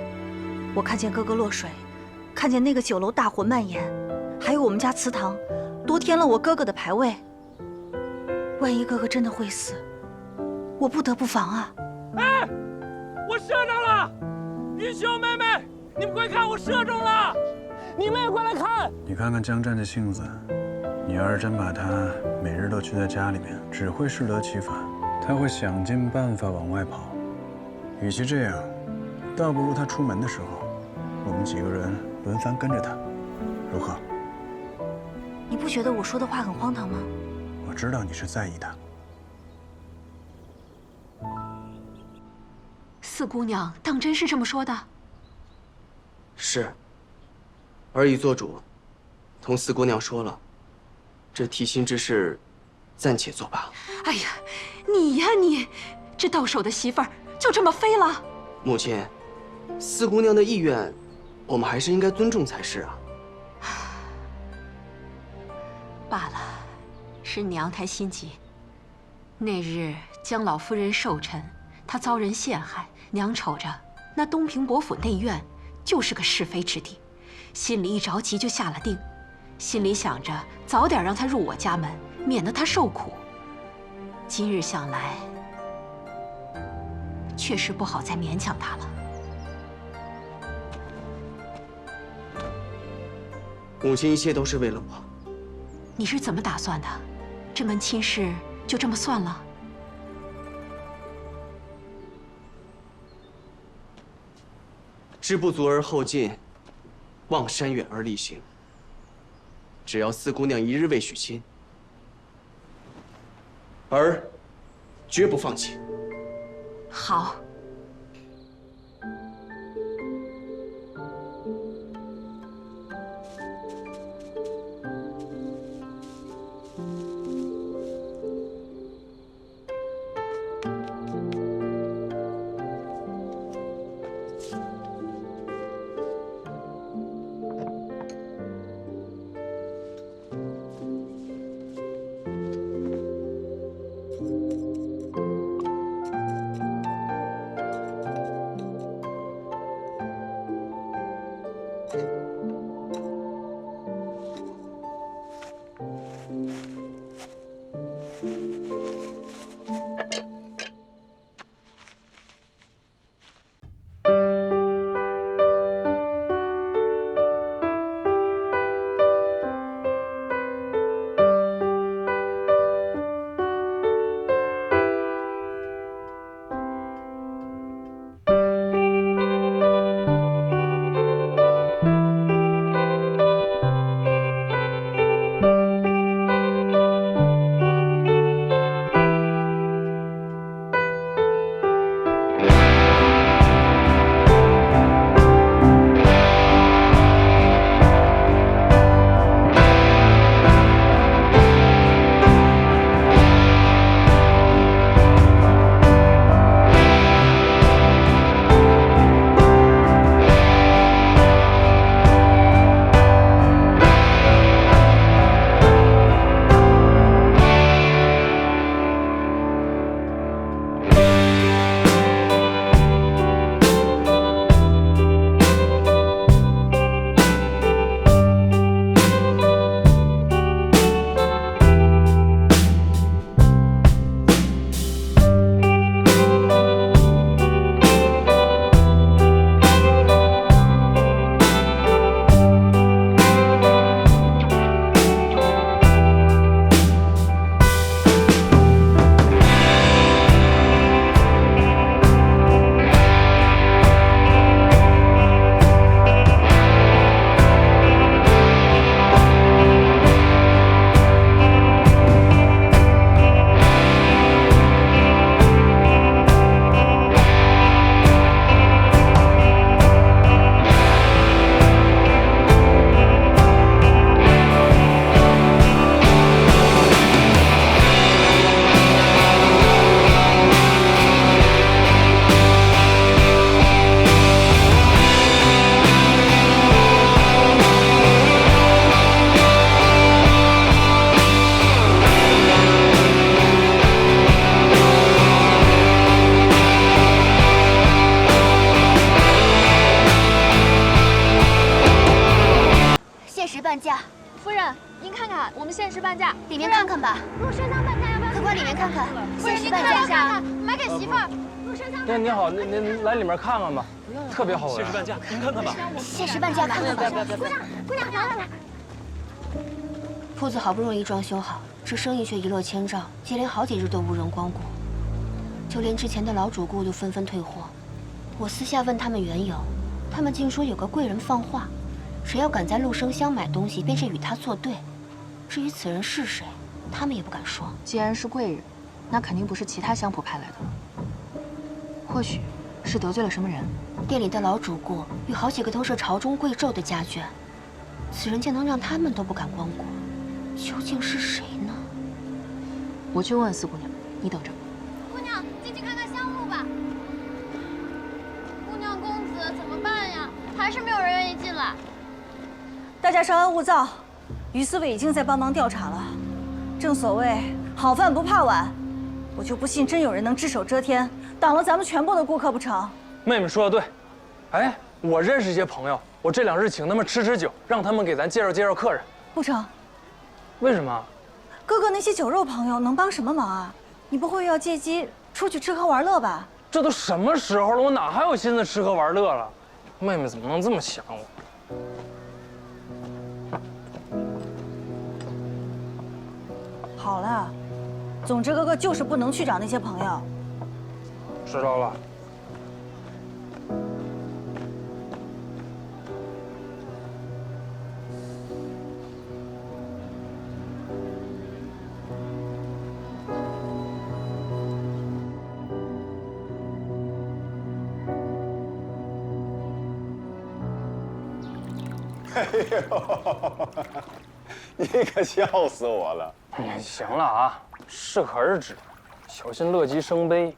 我看见哥哥落水，看见那个酒楼大火蔓延，还有我们家祠堂多添了我哥哥的牌位。万一哥哥真的会死，我不得不防啊！哎，我射着了！云兄妹妹，你们快看，我射中了！你们也快来看！你看看江战的性子，你要是真把他每日都拘在家里面，只会适得其反。他会想尽办法往外跑。与其这样，倒不如他出门的时候，我们几个人轮番跟着他。如何？你不觉得我说的话很荒唐吗？我知道你是在意他。四姑娘当真是这么说的？是。而已做主，同四姑娘说了，这提亲之事，暂且作罢。哎呀，你呀你，这到手的媳妇儿就这么飞了？母亲，四姑娘的意愿，我们还是应该尊重才是啊。罢了，是娘太心急。那日江老夫人寿辰，她遭人陷害，娘瞅着那东平伯府内院就是个是非之地，心里一着急就下了定，心里想着早点让她入我家门，免得她受苦。今日想来，确实不好再勉强她了。母亲一切都是为了我。你是怎么打算的？这门亲事就这么算了？知不足而后进，望山远而力行。只要四姑娘一日未许亲，儿绝不放弃。好。半价。夫人，您看看，我们限时半价，里面看看吧。陆生香半价要不要？客官里面看看，限时半价下，买给媳妇儿。陆生香。您好，您来里面看看吧，特别好玩。限时半价，您看看吧。限时半价，看看吧。姑娘，来。铺子好不容易装修好，这生意却一落千丈，接连好几日都无人光顾，就连之前的老主顾都纷纷退货。我私下问他们缘由，他们竟说有个贵人放话，谁要敢在陆生乡买东西，便是与他作对。至于此人是谁，他们也不敢说。既然是贵人，那肯定不是其他香仆派来的，或许是得罪了什么人。店里的老主顾有好几个都是朝中贵胄的家眷，此人竟能让他们都不敢光顾，究竟是谁呢？我去问问四姑娘，你等着。姑娘，进去看看香路吧。姑娘公子怎么办呀？还是没有人愿意进来。大家稍安勿躁，于司卫已经在帮忙调查了。正所谓好饭不怕晚，我就不信真有人能只手遮天，挡了咱们全部的顾客不成？妹妹说的对，哎，我认识一些朋友，我这2日请他们吃酒，让他们给咱介绍介绍客人。不成。为什么？哥哥那些酒肉朋友能帮什么忙啊？你不会要借机出去吃喝玩乐吧？这都什么时候了，我哪还有心思吃喝玩乐了？妹妹怎么能这么想我？好了，总之哥哥就是不能去找那些朋友。知道了。哎呦，你可笑死我了！行了啊，适可而止，小心乐极生悲。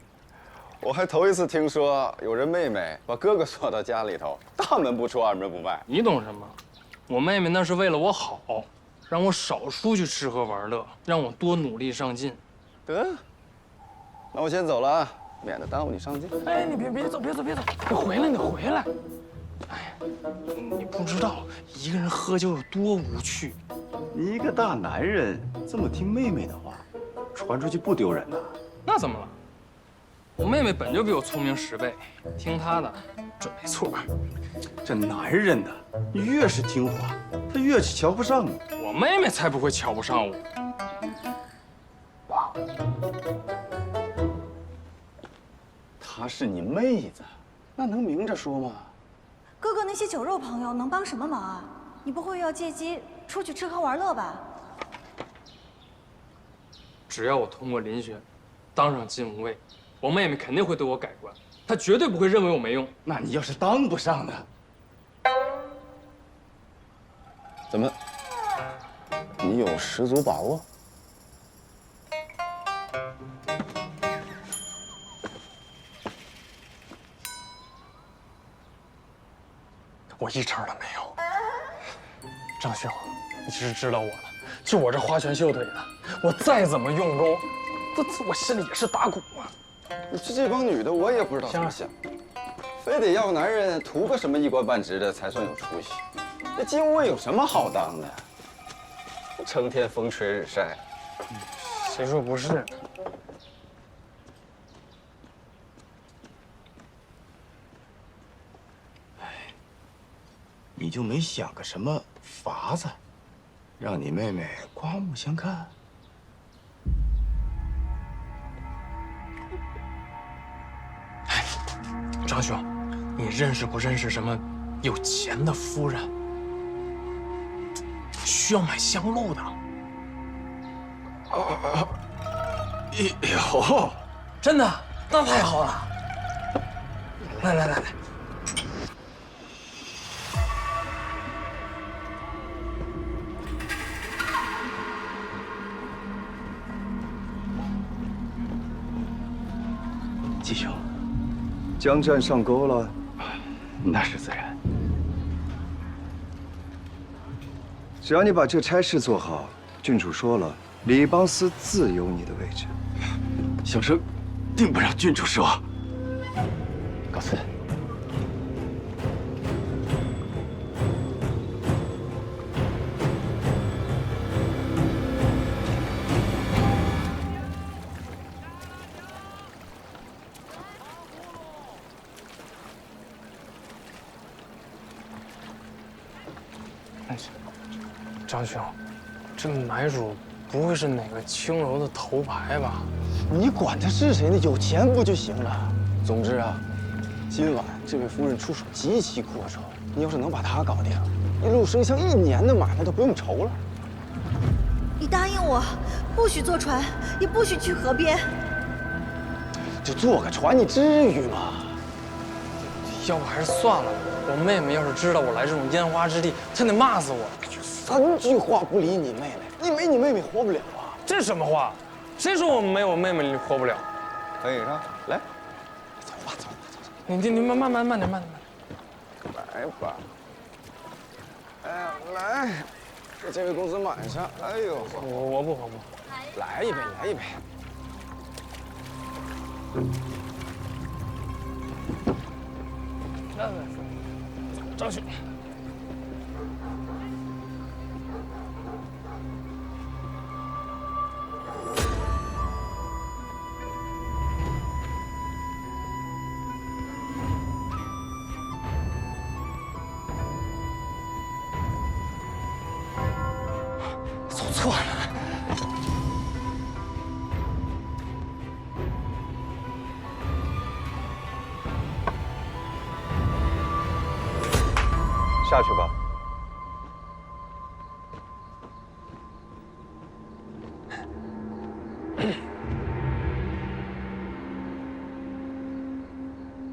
我还头一次听说有人妹妹把哥哥锁到家里头，大门不出二门不迈。你懂什么？我妹妹那是为了我好，让我少出去吃喝玩乐，让我多努力上进。得，那我先走了啊，免得耽误你上进。哎，你别走，别走，你回来，你回来。哎，你不知道一个人喝酒有多无趣。你一个大男人这么听妹妹的话，传出去不丢人呐？那怎么了？我妹妹本就比我聪明10倍，听她的准没错。这男人呢，越是听话，他越是瞧不上你。我妹妹才不会瞧不上我。爸，她是你妹子，那能明着说吗？哥哥那些酒肉朋友能帮什么忙啊？你不会要借机出去吃喝玩乐吧？只要我通过遴选，当上金吾卫，我妹妹肯定会对我改观，她绝对不会认为我没用。那你要是当不上呢？怎么？你有十足把握？我一茬都没有。张兄，你是知道我的，就我这花拳绣腿的，我再怎么用功，我心里也是打鼓啊。你这帮女的，我也不知道怎么想，非得要个男人图个什么一官半职的才算有出息。这金吾卫有什么好当的？成天风吹日晒。谁说不是呢？你就没想个什么法子，让你妹妹刮目相看？张兄，你认识不认识什么有钱的夫人？需要买香露的。有，真的？那太好了。来。季兄，江战上钩了，那是自然。只要你把这差事做好，郡主说了，李邦司自有你的位置。小生定不让郡主失望。告辞。张兄，这买主不会是哪个青楼的头牌吧？你管他是谁呢？有钱不就行了？总之啊，今晚这位夫人出手极其阔绰，你要是能把她搞定，一路生香1年的买卖都不用愁了。你答应我，不许坐船，也不许去河边。就坐个船，你至于吗？要不还是算了。我妹妹要是知道我来这种烟花之地，她得骂死我。3句话不理你妹妹，你没你妹妹活不了啊！这是什么话？谁说我没有妹妹活不了？可以是吧？来，走吧。你慢点。来吧。哎呀，来，给这位公子满上。哎呦，我不。来一杯。来，张兄。走错了。下去吧。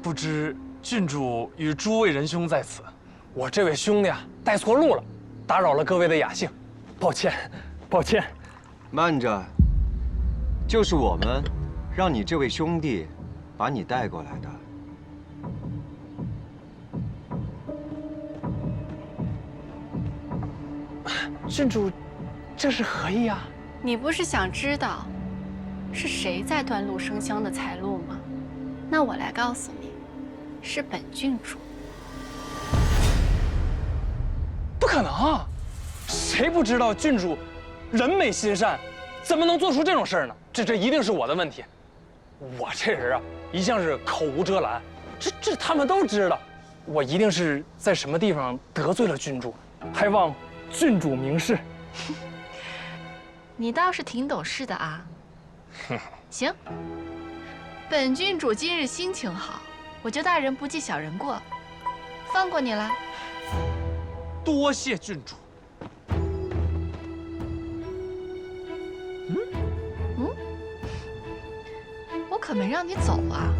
不知郡主与诸位仁兄在此，我这位兄弟啊带错路了，打扰了各位的雅兴，抱歉。慢着，就是我们让你这位兄弟把你带过来的。郡主，这是何意啊？你不是想知道是谁在断陆生香的财路吗？那我来告诉你，是本郡主。不可能啊！谁不知道郡主人美心善，怎么能做出这种事儿呢？这一定是我的问题。我这人啊，一向是口无遮拦，这他们都知道。我一定是在什么地方得罪了郡主，还望郡主明示。你倒是挺懂事的啊。行，本郡主今日心情好，我就大人不计小人过，放过你了。多谢郡主。我可没让你走啊。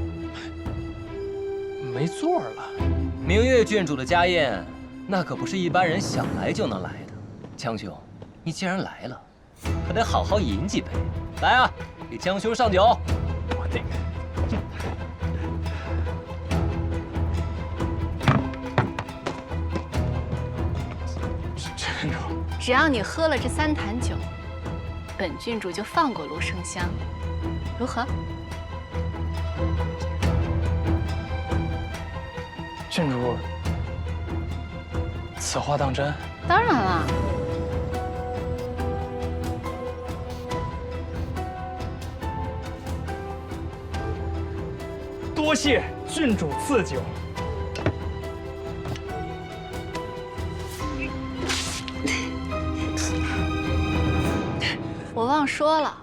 没座了。明月郡主的家宴，那可不是一般人想来就能来的。江兄，你既然来了，可得好好饮几杯。来啊，给江兄上酒。我的个！郡主，只要你喝了这3坛酒，本郡主就放过陆生香，如何？郡主，此话当真？当然了。多谢郡主赐酒。我忘说了，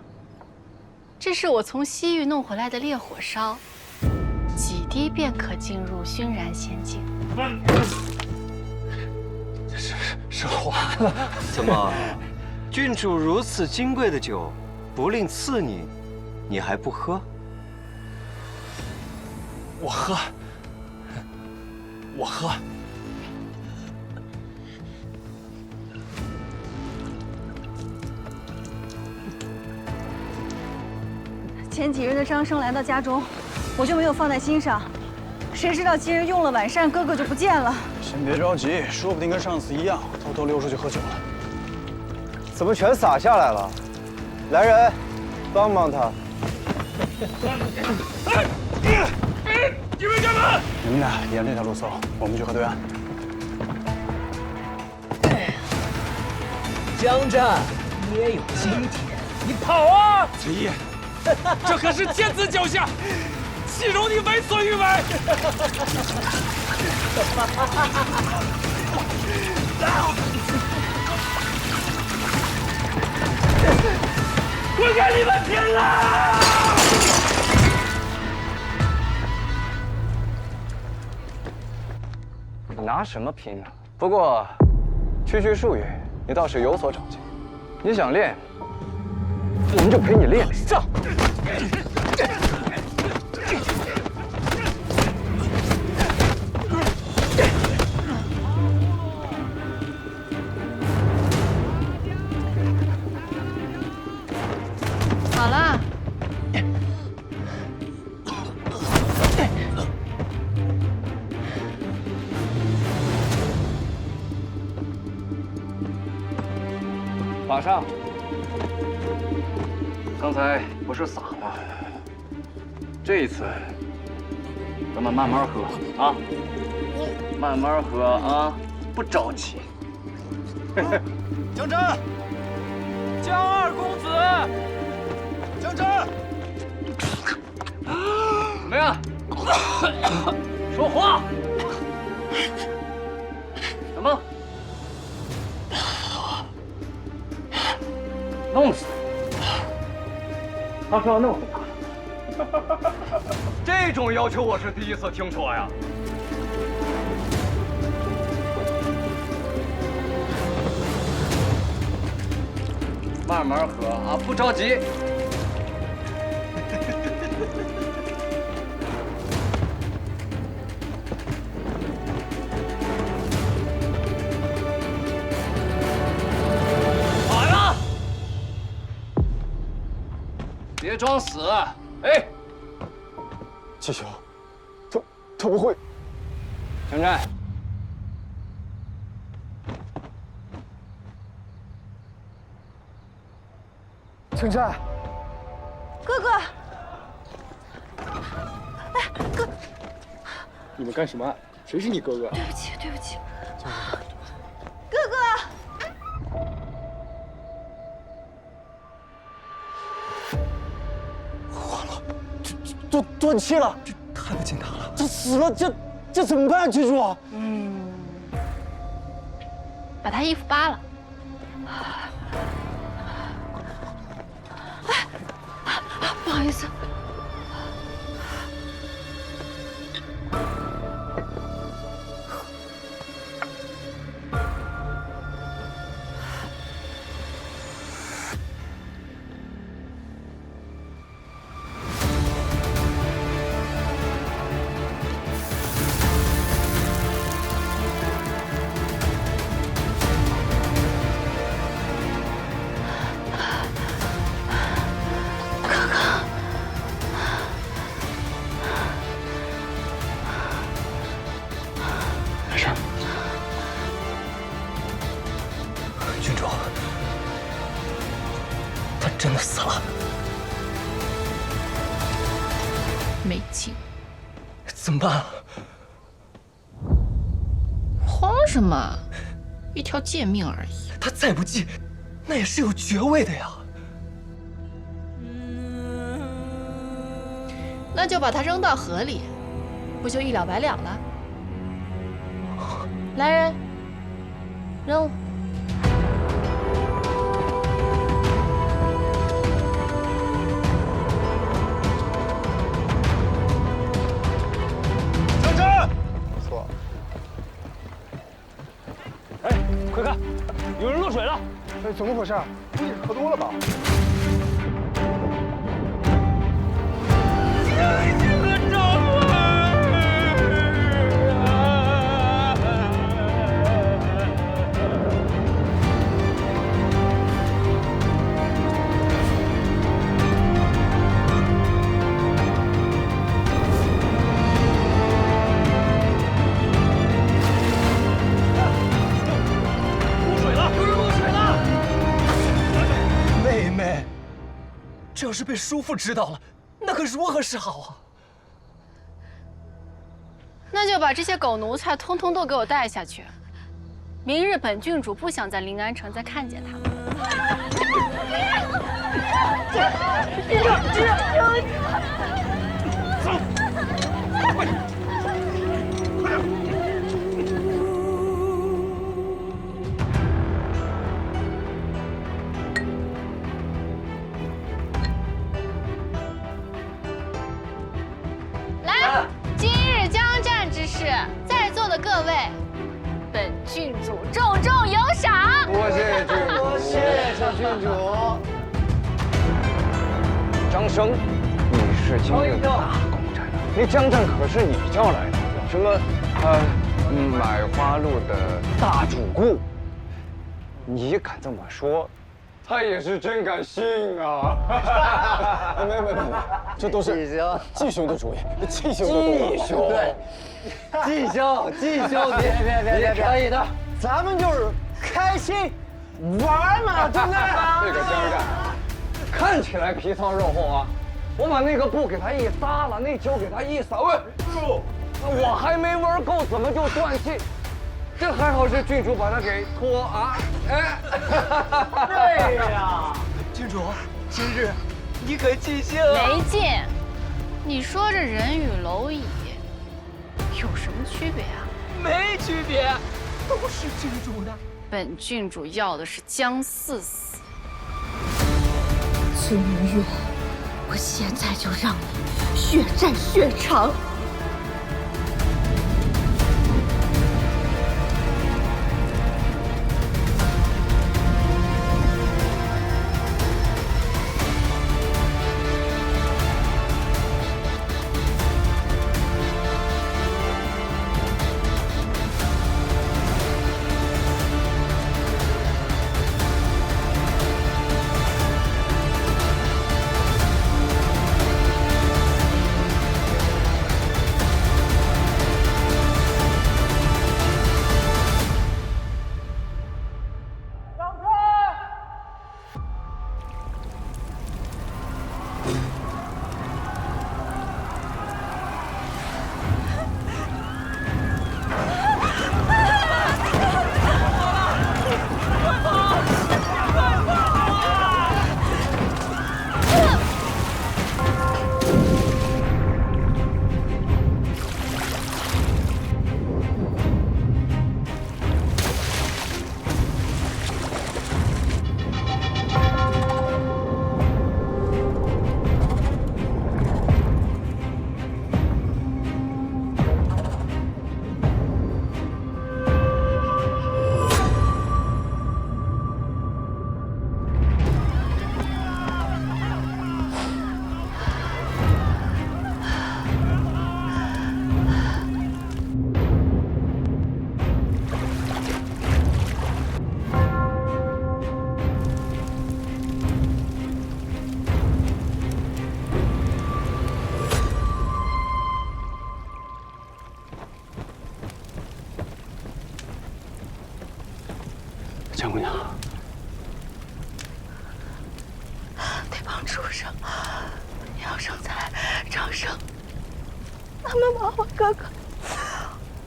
这是我从西域弄回来的烈火烧，几滴便可进入熏然仙境。是花了。怎么，郡主如此金贵的酒，不吝赐你，你还不喝？我喝。前几日的张生来到家中，我就没有放在心上。谁知道今日用了晚膳，哥哥就不见了。先别着急，说不定跟上次一样，偷偷溜出去喝酒了。怎么全洒下来了？来人，帮帮他！你们干嘛？你们俩沿这条路走，我们去河对岸。江战，你也有今天，你跑啊！崔毅，这可是天子脚下，岂容你为所欲为？我跟你们拼了！拿什么拼啊？不过区区数月，你倒是有所长进。你想练，我们就陪你练。上！好了。马上！刚才不是洒吗？这一次，咱们慢慢喝啊，慢慢喝啊，不着急。江真，江二公子，江真，怎么样？说话！什么？弄死他！他说要弄死他。这种要求我是第一次听说呀。慢慢喝啊，不着急。别装死！哎，季兄，他不会。江战，江战，哥哥，哎，哥，你们干什么？谁是你哥哥？对不起，对不起，哥哥。断气了，这太不经他了。这死了，这怎么办，郡主？把他衣服扒了。不好意思。真的死了，没劲，怎么办啊？慌什么？一条贱命而已。他再不济，那也是有爵位的呀。那就把他扔到河里，不就一了百了了？来人，扔了。快看，有人落水了！哎，怎么回事？估计是喝多了吧？这要是被叔父知道了，那可如何是好啊？那就把这些狗奴才通通都给我带下去。明日本郡主不想在临安城再看见他们。走，快点！在座的各位，本郡主重重有赏。郡主。张生，你是今日的大功臣，那江战可是你叫来的，什么买花路的大主顾，你敢这么说？ 他也是真敢信啊！没，这都是季兄的主意，季兄的主意。对，季兄，别可以的，咱们就是开心玩嘛，对不对？这个江战看起来皮糙肉厚啊，我把那个布给他一撒了，那酒给他一洒，我还没玩够，怎么就断气？ 这还好是郡主把他给拖啊！哎，对呀，郡主，今日你可尽兴啊！没劲，你说这人与蝼蚁有什么区别啊？没区别，都是郡主的。本郡主要的是江四死。崔明月，我现在就让你血债血偿。 江姑娘，那帮畜生，杨生才、张生，他们把我哥哥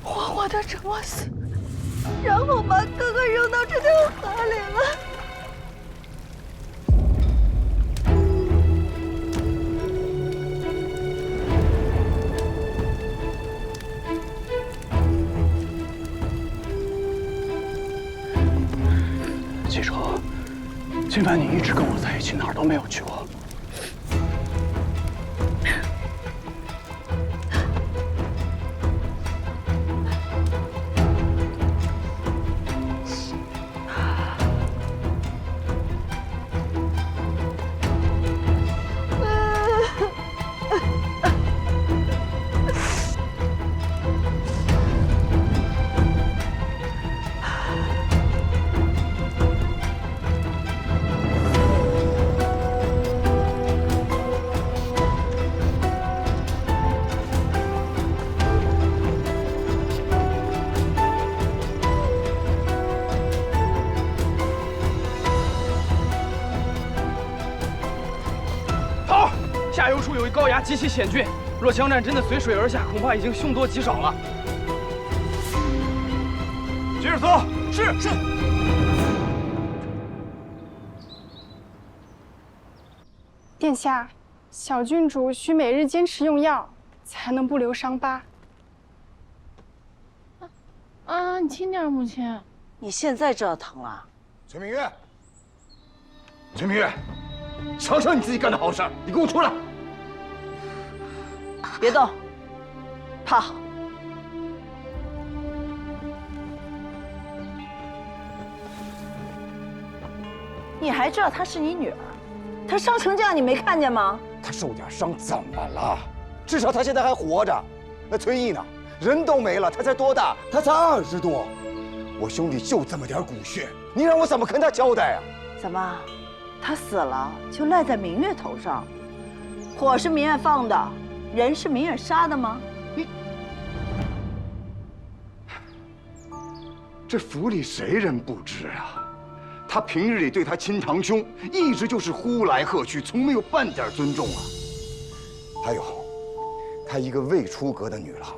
活活的折磨死，然后把哥哥扔到这条河里了。 记住，今晚你一直跟我在一起，哪儿都没有去过。下游处有一高崖极其险峻，若江战真的随水而下，恐怕已经凶多吉少了。接着走，是。殿下，小郡主需每日坚持用药，才能不留伤疤。啊，你轻点，母亲。你现在知道疼了？崔明月，崔明月，瞧瞧你自己干的好事，你给我出来！ 别动，趴好。你还知道她是你女儿？她伤成这样，你没看见吗？她受点伤怎么了？至少她现在还活着。那崔毅呢？人都没了，他才多大？他才20多。我兄弟就这么点骨血，你让我怎么跟他交代啊？怎么，他死了就赖在明月头上？火是明月放的，人是明月杀的吗？这府里谁人不知啊？他平日里对他亲堂兄一直就是呼来喝去，从没有半点尊重啊。还有，他一个未出阁的女郎，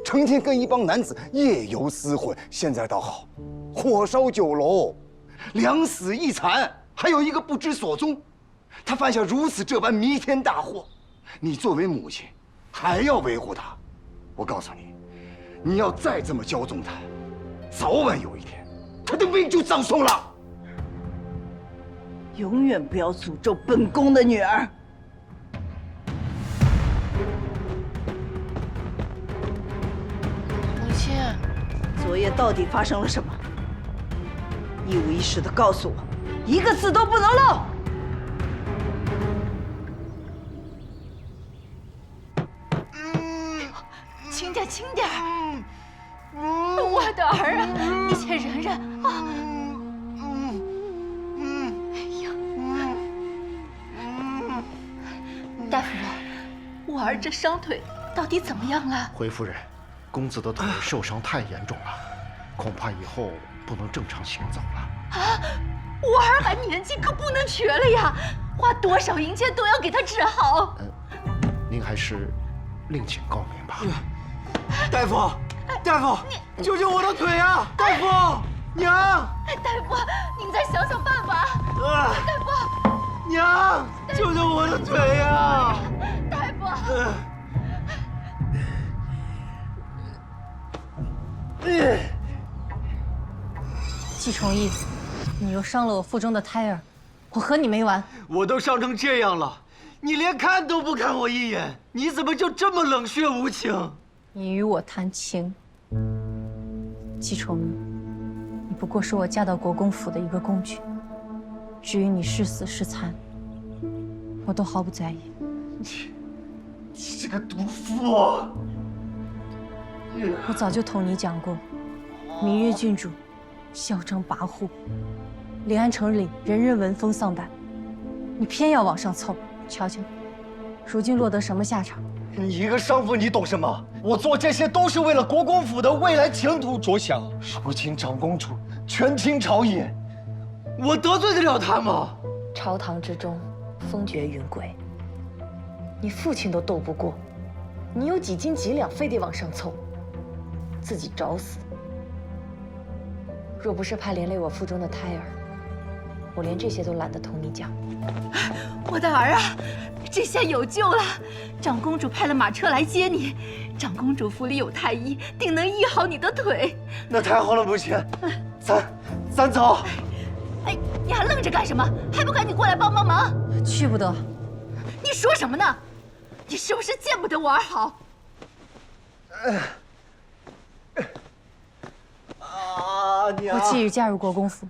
成天跟一帮男子夜游厮混，现在倒好，火烧酒楼，2死1残，还有一个不知所踪。他犯下如此这般弥天大祸，你作为母亲，还要维护他？我告诉你，你要再这么骄纵他，早晚有一天，他的命就葬送了。永远不要诅咒本宫的女儿。母亲，昨夜到底发生了什么？一五一十的告诉我，一个字都不能漏。轻点，轻点！我的儿啊，你先忍忍啊！大夫，我儿这伤腿到底怎么样了？回夫人，公子的腿受伤太严重了，恐怕以后不能正常行走了。啊！我儿还年轻，可不能瘸了呀！花多少银钱都要给他治好。您还是另请高明吧。大夫，大夫，救救我的腿啊！大夫，娘！大夫，您再想想办法。大夫，娘，救救我的腿呀！大夫。季崇义，你又伤了我腹中的胎儿，我和你没完！我都伤成这样了，你连看都不看我一眼，你怎么就这么冷血无情？你与我谈情，季崇义，你不过是我嫁到国公府的一个工具。至于你是死是残，我都毫不在意。你这个毒妇！我早就同你讲过，明月郡主嚣张跋扈，临安城里人人闻风丧胆，你偏要往上凑。瞧瞧，如今落得什么下场？你一个商妇，你懂什么？我做这些都是为了国公府的未来前途着想。如今长公主权倾朝野，我得罪得了她吗？朝堂之中，风绝云诡，你父亲都斗不过，你有几斤几两，非得往上凑，自己找死。若不是怕连累我腹中的胎儿，我连这些都懒得同你讲。我的儿啊，这下有救了！长公主派了马车来接你，长公主府里有太医，定能医好你的腿。那太好了，母亲，咱走。哎，你还愣着干什么？还不赶紧过来帮忙！去不得。你说什么呢？你是不是见不得我儿好？娘！我既已嫁入国公府，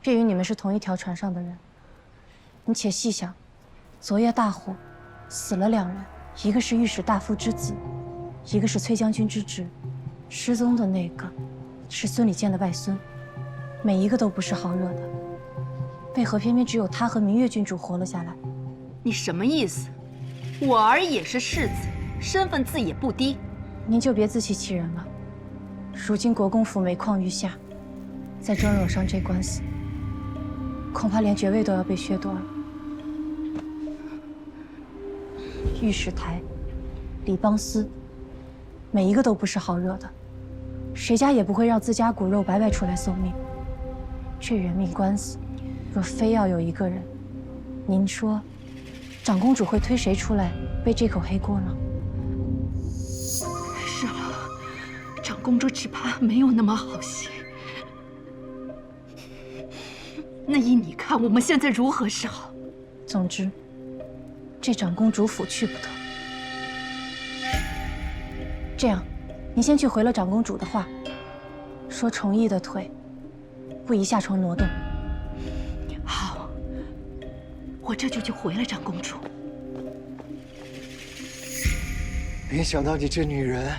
便与你们是同一条船上的人。你且细想，昨夜大火，死了2人，一个是御史大夫之子，一个是崔将军之侄，失踪的那个是孙礼监的外孙，每一个都不是好惹的。为何偏偏只有他和明月郡主活了下来？你什么意思？我儿也是世子，身份自也不低。您就别自欺欺人了。如今国公府每况愈下，再争惹上这官司，恐怕连爵位都要被削夺了。御史台、李邦司，每一个都不是好惹的，谁家也不会让自家骨肉白白出来送命。这人命官司，若非要有一个人，您说，长公主会推谁出来背这口黑锅呢？是了，长公主只怕没有那么好心。那依你看，我们现在如何是好？总之，这长公主府去不得。这样，你先去回了长公主的话，说崇义的腿不宜下床挪动。好，我这就去回了长公主。没想到你这女人，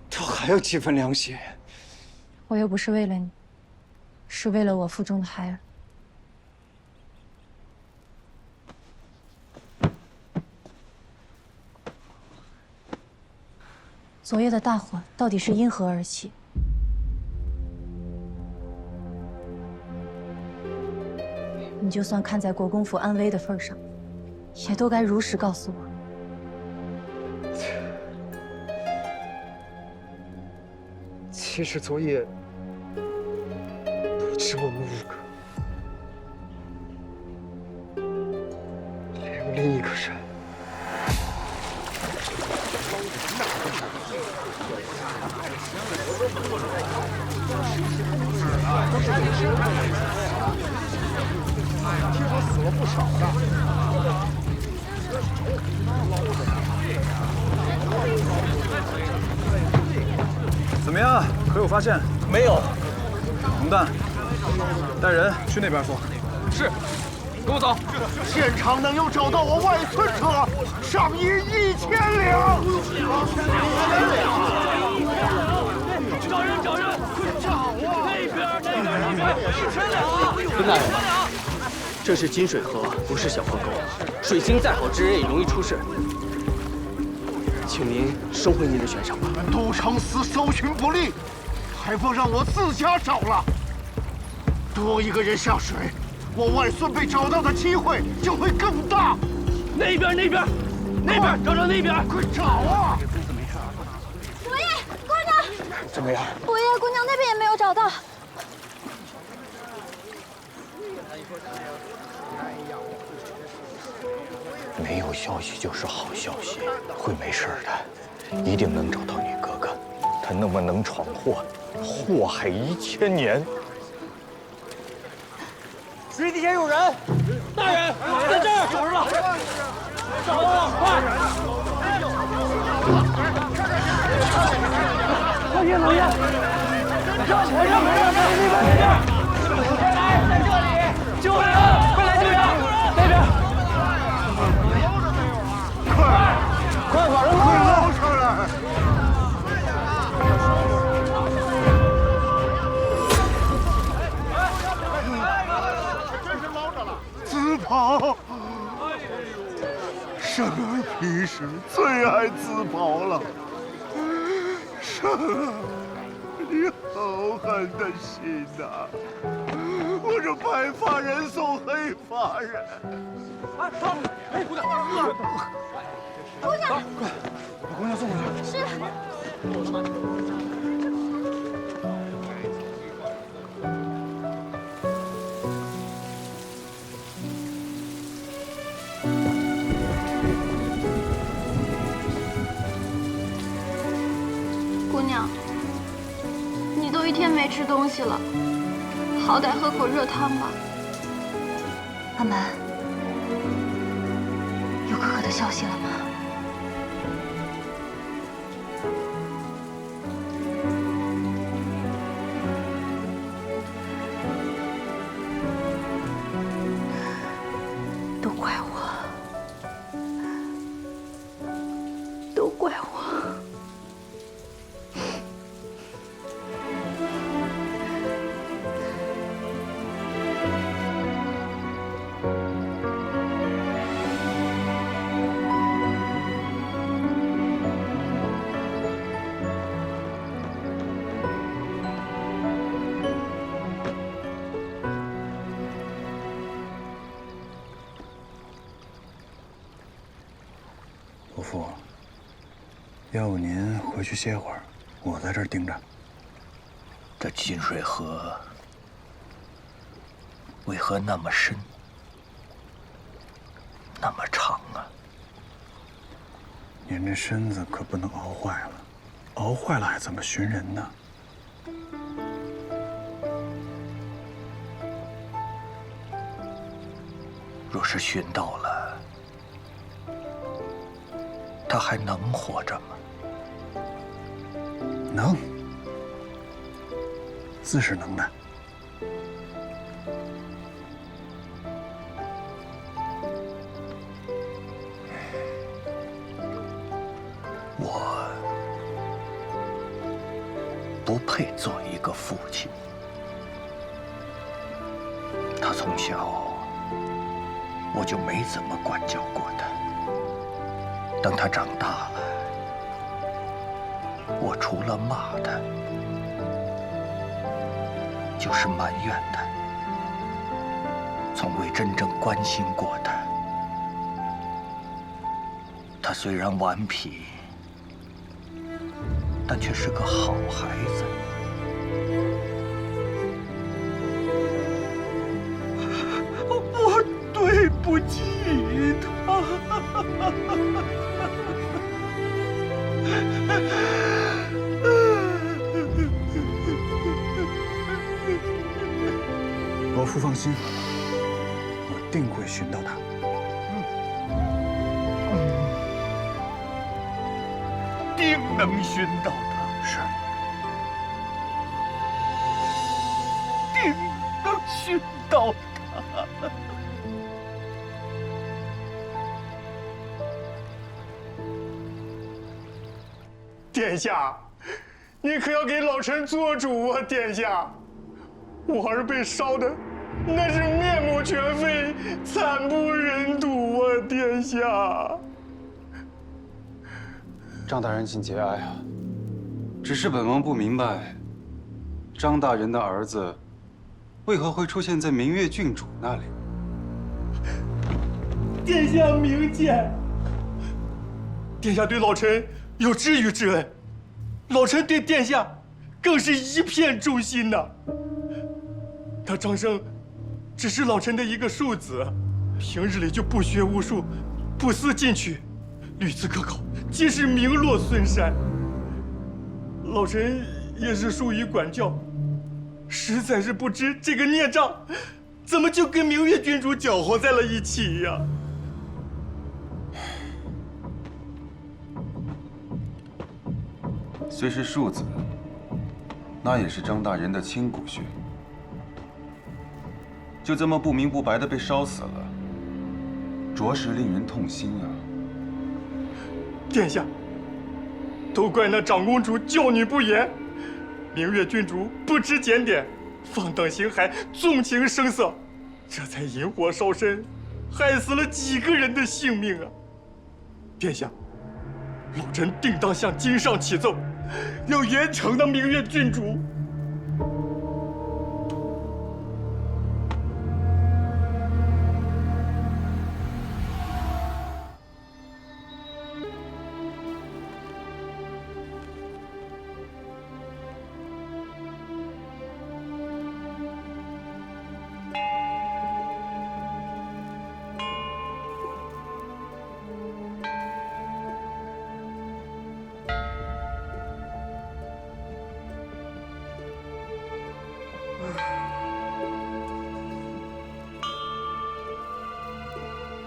都还有几分良心。我又不是为了你，是为了我腹中的孩儿。昨夜的大火到底是因何而起？你就算看在国公府安危的份上，也都该如实告诉我。其实昨夜不止我们5个，还有另一个人。听说死了不少的。怎么样？可有发现？没有。红蛋，带人去那边做。是，跟我走。现场能有找到我外孙者，赏银1000两。找人，快找啊！那边，1000两。孙大人，这是金水河，不是小河沟，水性再好，之人也容易出事。请您收回您的悬赏吧。都城司搜寻不力，还不让我自家找了。多一个人下水，我外孙被找到的机会就会更大。那边，找那边，快找啊！伯爷，姑娘，怎么样？伯爷，姑娘那边也没有找到。没有消息就是好消息，会没事的，一定能找到你哥哥。他那么能闯祸，祸害1000年。水底下有人，大人在这儿，找着了，找到了，快！老爷，上前上那边，在这里，救人，快来救人，那边。快把人捞上来！自跑！生儿平时最爱自跑了。生儿，你好狠的心呐！我这白发人送黑发人。哎，走！哎，姑娘，姑娘，快，把姑娘送回去。是。姑娘，你都1天没吃东西了，好歹喝口热汤吧。阿满，有哥哥的消息了吗？都怪我，都怪我。伯父，要不您回去歇会儿，我在这儿盯着。这金水河为何那么深，那么长啊？您这身子可不能熬坏了，熬坏了还怎么寻人呢？若是寻到了，他还能活着吗？能，自是能的。不配做一个父亲。他从小我就没怎么管教过他，等他长大了，我除了骂他，就是埋怨他，从未真正关心过他。他虽然顽皮，但却是个好孩子。我对不起他。伯父放心，我定会寻到他。定能寻到他。是。定能寻到他。殿下，你可要给老臣做主啊！殿下，我儿被烧的那是面目全非，惨不忍睹啊！殿下。张大人请节哀啊！只是本王不明白，张大人的儿子为何会出现在明月郡主那里？殿下明鉴，殿下对老臣有知遇之恩，老臣对殿下更是一片忠心呐。他张生只是老臣的一个庶子，平日里就不学无术，不思进取，屡次科考皆是名落孙山。老臣也是疏于管教，实在是不知这个孽障怎么就跟明月郡主搅和在了一起呀。虽是庶子，那也是张大人的亲骨血，就这么不明不白的被烧死了，着实令人痛心啊！殿下，都怪那长公主教女不严，明月郡主不知检点，放荡形骸，纵情声色，这才引火烧身，害死了几个人的性命啊！殿下，老臣定当向京上启奏，要严惩那明月郡主。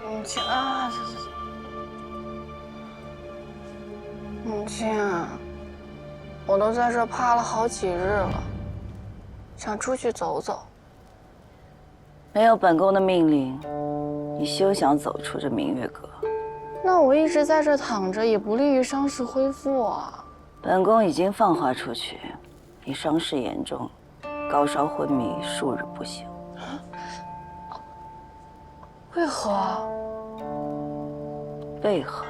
母亲啊，母亲，我都在这趴了好几日了，想出去走走。没有本宫的命令，你休想走出这明月阁。那我一直在这躺着，也不利于伤势恢复啊。本宫已经放话出去，你伤势严重，高烧昏迷，数日不醒。为何？为何？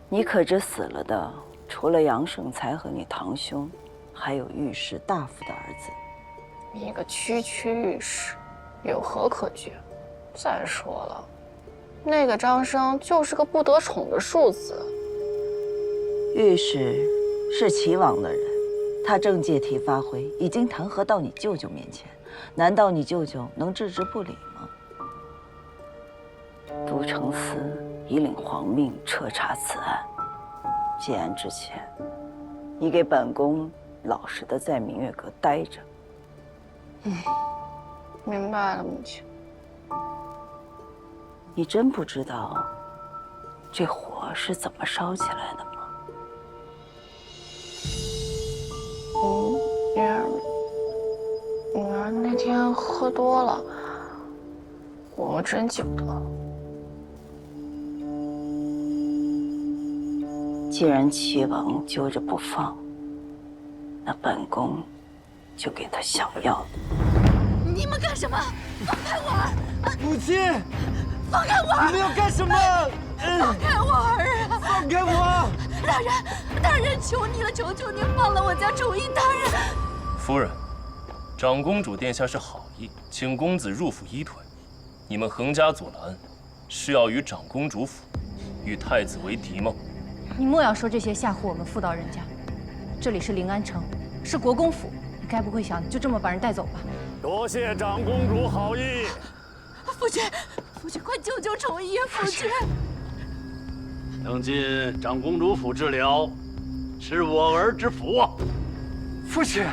你可知死了的，除了杨胜才和你堂兄，还有御史大夫的儿子。一个区区御史，有何可惧？再说了，那个张生就是个不得宠的庶子。御史是齐王的人，他正借题发挥，已经弹劾到你舅舅面前，难道你舅舅能置之不理吗？都承司已领皇命彻查此案，结案之前，你给本宫老实的在明月阁待着。明白了，母亲。你真不知道这火是怎么烧起来的吗？女儿那天喝多了，我真记不得了。既然齐王揪着不放，那本宫就给他想要的。你们干什么？放开我儿！母亲，放开我儿！你们要干什么？放开我儿啊！放开我！大人，求你了，求求您放了我家宠妃大人！夫人，长公主殿下是好意，请公子入府依退。你们横加阻拦，是要与长公主府与太子为敌吗？你莫要说这些吓唬我们妇道人家。这里是临安城，是国公府，你该不会想就这么把人带走吧？多谢长公主好意。夫君，快救救宠妃！夫君，能进长公主府治疗，是我儿之福啊！父亲，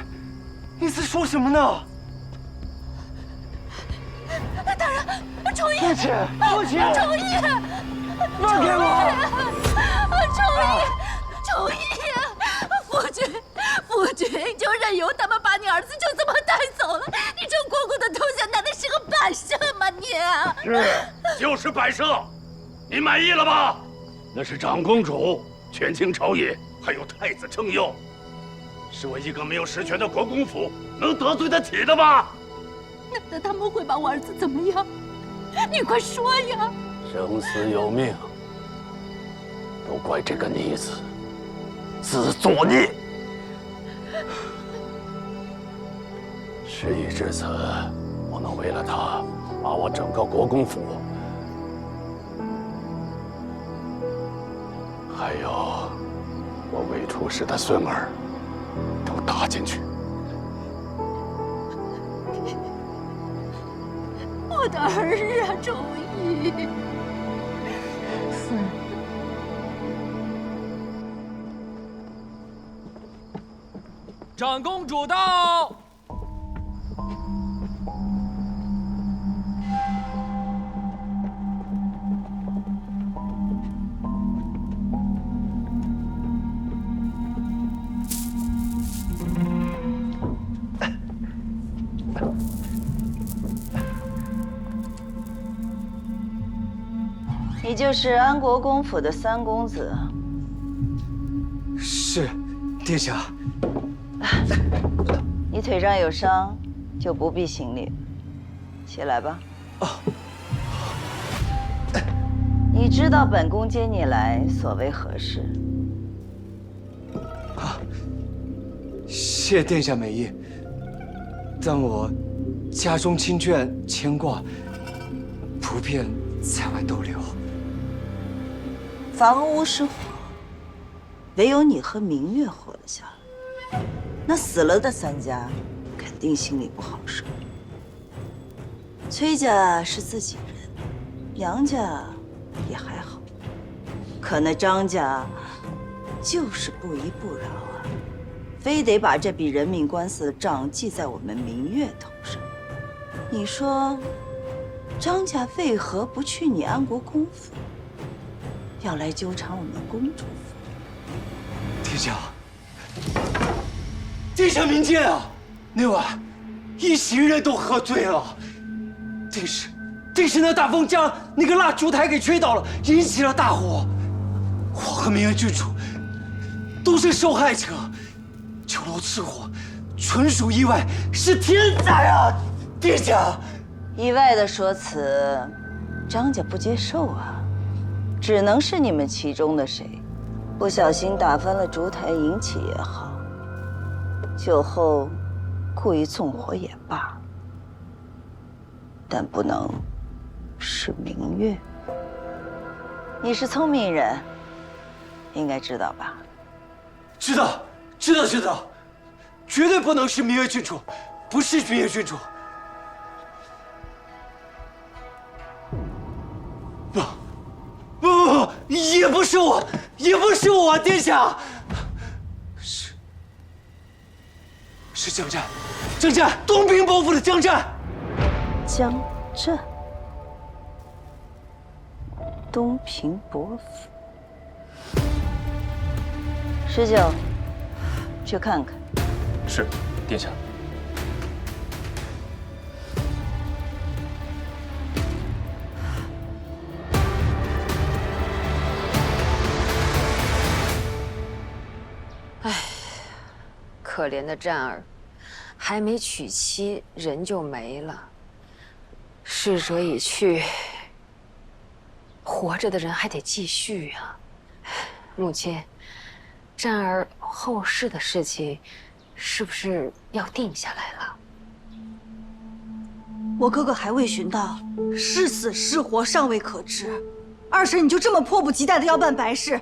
你在说什么呢？大人，宠妃！父亲，父亲，宠妃！放开我！宠妃！夫君，就任由他们把你儿子就这么带走了？你这国公的头衔难道是个摆设吗？你就是摆设，你满意了吧？那是长公主权倾朝野，还有太子撑腰，是我一个没有实权的国公府能得罪得起的吗？那他们会把我儿子怎么样？你快说呀！生死有命，都怪这个逆子自作孽。事已至此，不能为了他把我整个国公府，还有我未出世的孙儿，都搭进去。我的儿啊，宠妃！夫人，长公主到。你就是安国公府的三公子。是，殿下。你腿上有伤，就不必行礼。起来吧。你知道本宫接你来所为何事？谢殿下美意。但我家中亲眷牵挂，不便在外逗留。房屋失火，唯有你和明月活了下来。那死了的三家，肯定心里不好受。崔家是自己人，杨家也还好，可那张家就是不依不饶啊，非得把这笔人命官司的账记在我们明月头上。你说，张家为何不去你安国公府？要来纠缠我们公主府？殿下，殿下明鉴啊！那晚，一行人都喝醉了，定是那大风将那个蜡烛台给吹倒了，引起了大火。我和明月郡主都是受害者，酒楼失火，纯属意外，是天灾啊！殿下，意外的说辞，张家不接受啊。只能是你们其中的谁，不小心打翻了烛台引起也好，酒后故意纵火也罢，但不能是明月。你是聪明人，应该知道吧？知道，绝对不能是明月郡主，不是明月郡主。不，也不是我，殿下，是江战，东平伯府的江战，东平伯府。19，去看看。是，殿下。可可怜的战儿，还没娶妻，人就没了。逝者已去，活着的人还得继续啊。母亲，战儿后事的事情，是不是要定下来了？我哥哥还未寻到，是死是活尚未可知。二婶，你就这么迫不及待的要办白事，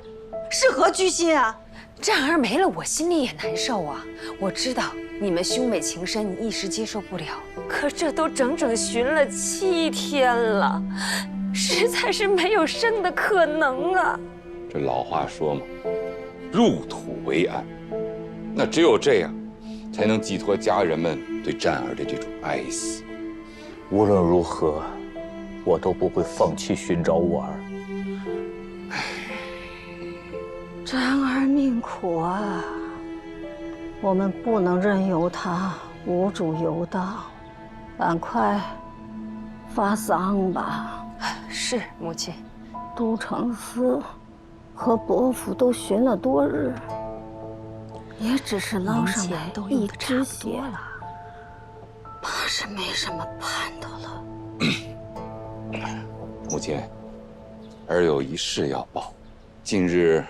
是何居心啊？战儿没了，我心里也难受啊。我知道你们兄妹情深，你一时接受不了。可这都整整寻了7天了，实在是没有生的可能啊。这老话说嘛，入土为安。那只有这样，才能寄托家人们对战儿的这种哀思。无论如何，我都不会放弃寻找我儿。战儿命苦啊，我们不能任由他无主游荡，赶快发丧吧。是，母亲。都城司和伯父都寻了多日，也只是捞上来一只血了，怕是没什么盼头了。母亲，儿有一事要报。近日，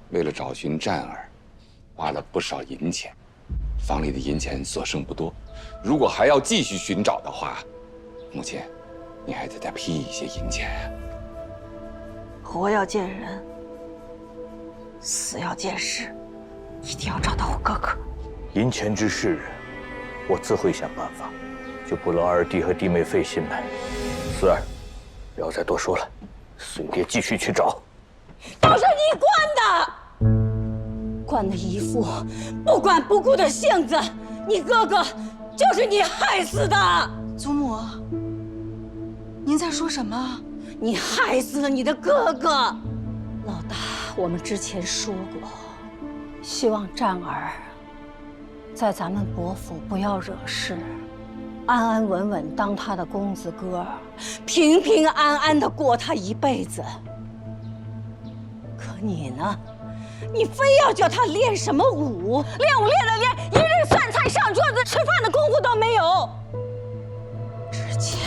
为了找寻战儿，花了不少银钱，房里的银钱所剩不多。如果还要继续寻找的话，母亲，你还得再批一些银钱呀。活要见人，死要见尸，一定要找到我哥哥。银钱之事，我自会想办法，就不劳二弟和弟妹费心了。四儿，不要再多说了，随爹继续去找。都是你惯的，惯的一副不管不顾的性子，你哥哥就是你害死的。祖母，您在说什么？你害死了你的哥哥。老大，我们之前说过，希望战儿在咱们伯府不要惹事，安安稳稳当他的公子哥，平平安安的过他一辈子。可你呢？你非要叫他练什么武？练武练了练，一日饭菜上桌子吃饭的功夫都没有。之前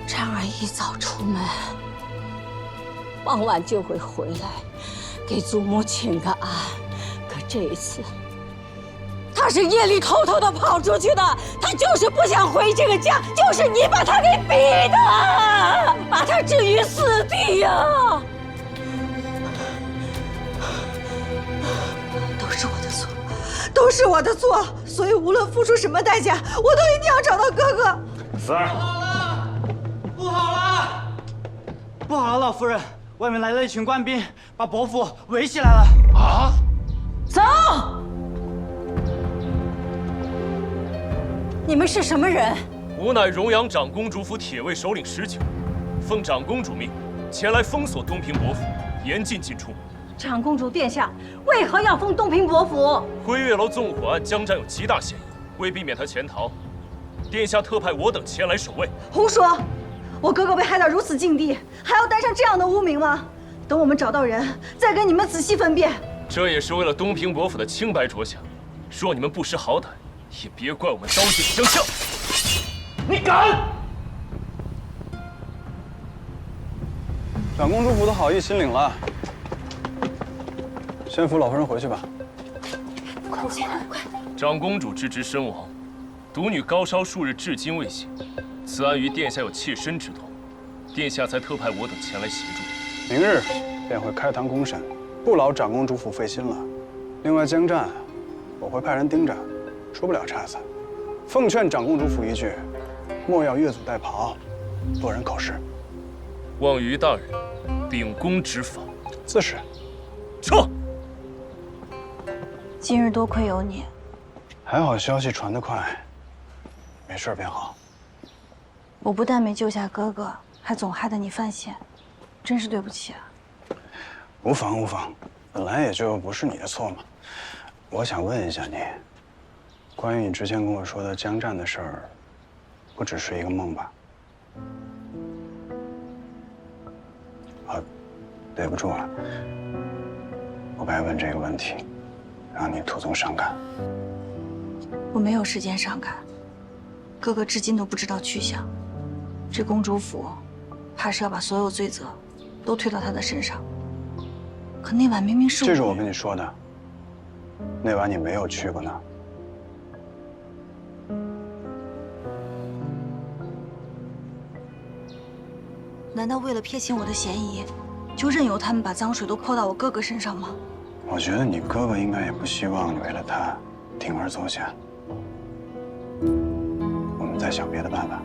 战儿一早出门，傍晚就会回来，给祖母请个安。可这一次，他是夜里偷偷的跑出去的，他就是不想回这个家，就是你把他给逼的，把他置于死地呀！都是我的错，都是我的错，所以无论付出什么代价，我都一定要找到哥哥。四儿，不好了！不好了，老夫人，外面来了一群官兵，把伯父围起来了。啊！走！你们是什么人？吾乃荣阳长公主府铁卫首领19，奉长公主命，前来封锁东平伯府，严禁进出。长公主殿下，为何要封东平伯府？辉月楼纵火案，江战有极大嫌疑，为避免他潜逃，殿下特派我等前来守卫。胡说！我哥哥被害到如此境地，还要担上这样的污名吗？等我们找到人，再跟你们仔细分辨。这也是为了东平伯府的清白着想。若你们不识好歹，也别怪我们刀剑相向。你敢！长公主府的好意心领了，先扶老夫人回去吧。快快快！长公主之职身亡，独女高烧数日至今未醒，此案与殿下有切身之痛，殿下才特派我等前来协助。明日便会开堂公审，不劳长公主府费心了。另外江战，我会派人盯着，出不了差错。奉劝长公主府一句，莫要越俎代庖，落人口实。望于大人秉公执法。自是。撤。今日多亏有你，还好消息传得快，没事便好。我不但没救下哥哥，还总害得你犯险，真是对不起啊。无妨无妨，本来也就不是你的错嘛。我想问一下你，关于你之前跟我说的江战的事儿，不只是一个梦吧？啊，对不住了，我该问这个问题，让你徒增伤感。我没有时间伤感，哥哥至今都不知道去向。这公主府，怕是要把所有罪责都推到他的身上。可那晚明明是我……这是我跟你说的，那晚你没有去过呢。难道为了撇清我的嫌疑，就任由他们把脏水都泼到我哥哥身上吗？我觉得你哥哥应该也不希望你为了他铤而走险。我们再想别的办法。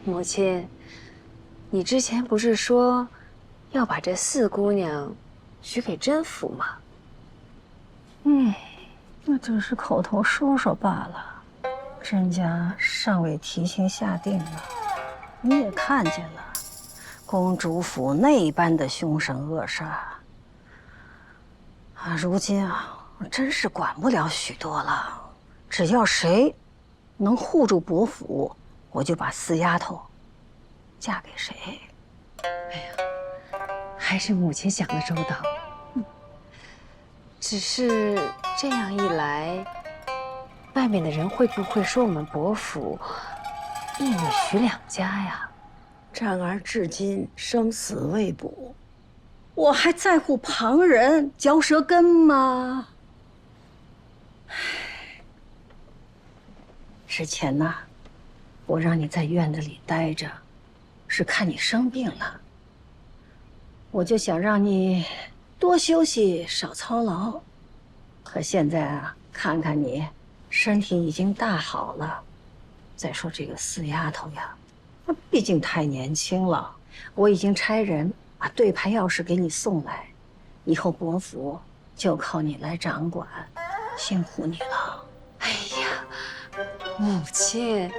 母亲，你之前不是说要把这四姑娘许给甄府吗？那只是口头说说罢了，甄家尚未提亲下定呢。你也看见了，公主府那般的凶神恶煞啊！如今啊，我真是管不了许多了。只要谁能护住伯府，我就把四丫头嫁给谁。还是母亲想的周到。只是这样一来，外面的人会不会说我们伯府一女许两家呀？战儿至今生死未卜，我还在乎旁人嚼舌根吗？之前呢，我让你在院子里待着，是看你生病了，我就想让你多休息，少操劳。可现在啊，看看你身体已经大好了，再说这个四丫头呀，毕竟太年轻了。我已经差人把对牌钥匙给你送来，以后伯府就靠你来掌管，辛苦你了。哎呀，母亲，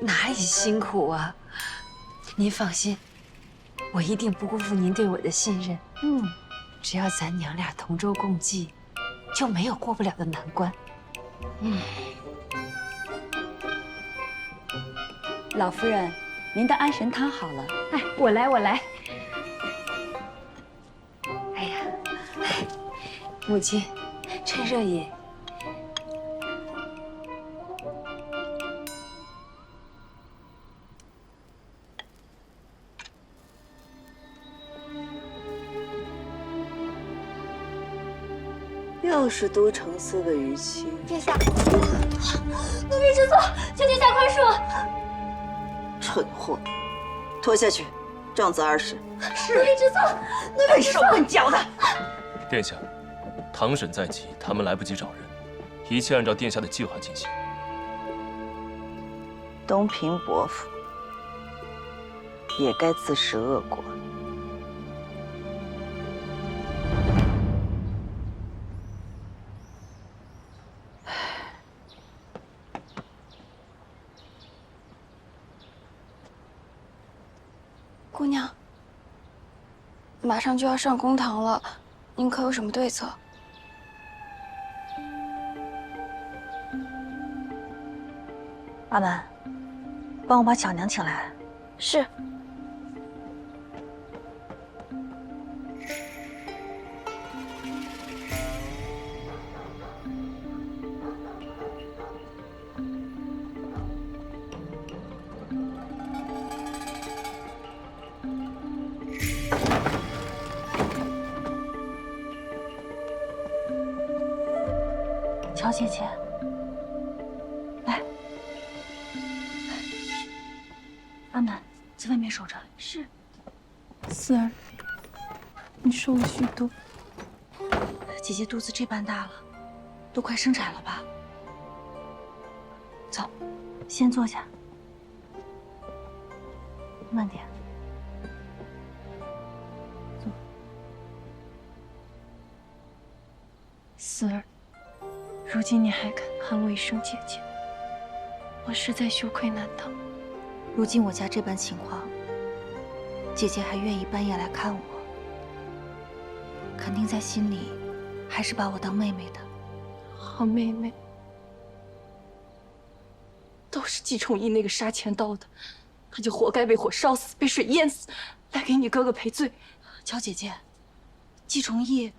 哪里辛苦啊？您放心，我一定不辜负您对我的信任。只要咱娘俩同舟共济，就没有过不了的难关。老夫人，您的安神汤好了。哎，我来。哎呀，母亲，趁热饮。又是都城司的余妻。殿下，奴婢知错，求殿下宽恕。蠢货，拖下去，杖子20。奴婢知错，奴婢知错。笨手笨脚的。殿下，堂审在即，他们来不及找人，一切按照殿下的计划进行。东平伯府也该自食恶果。姑娘，马上就要上公堂了，您可有什么对策？阿满，帮我把巧娘请来。是。乔姐姐，来，阿满在外面守着。是。四儿，你瘦了许多。姐姐肚子这般大了，都快生产了吧？走，先坐下，慢点。坐。四儿。如今你还肯喊我一声姐姐，我实在羞愧难当。如今我家这般情况，姐姐还愿意半夜来看我，肯定在心里还是把我当妹妹的。好妹妹，都是季崇义那个杀钱刀的，他就活该被火烧死，被水淹死，来给你哥哥赔罪。乔姐姐，季崇义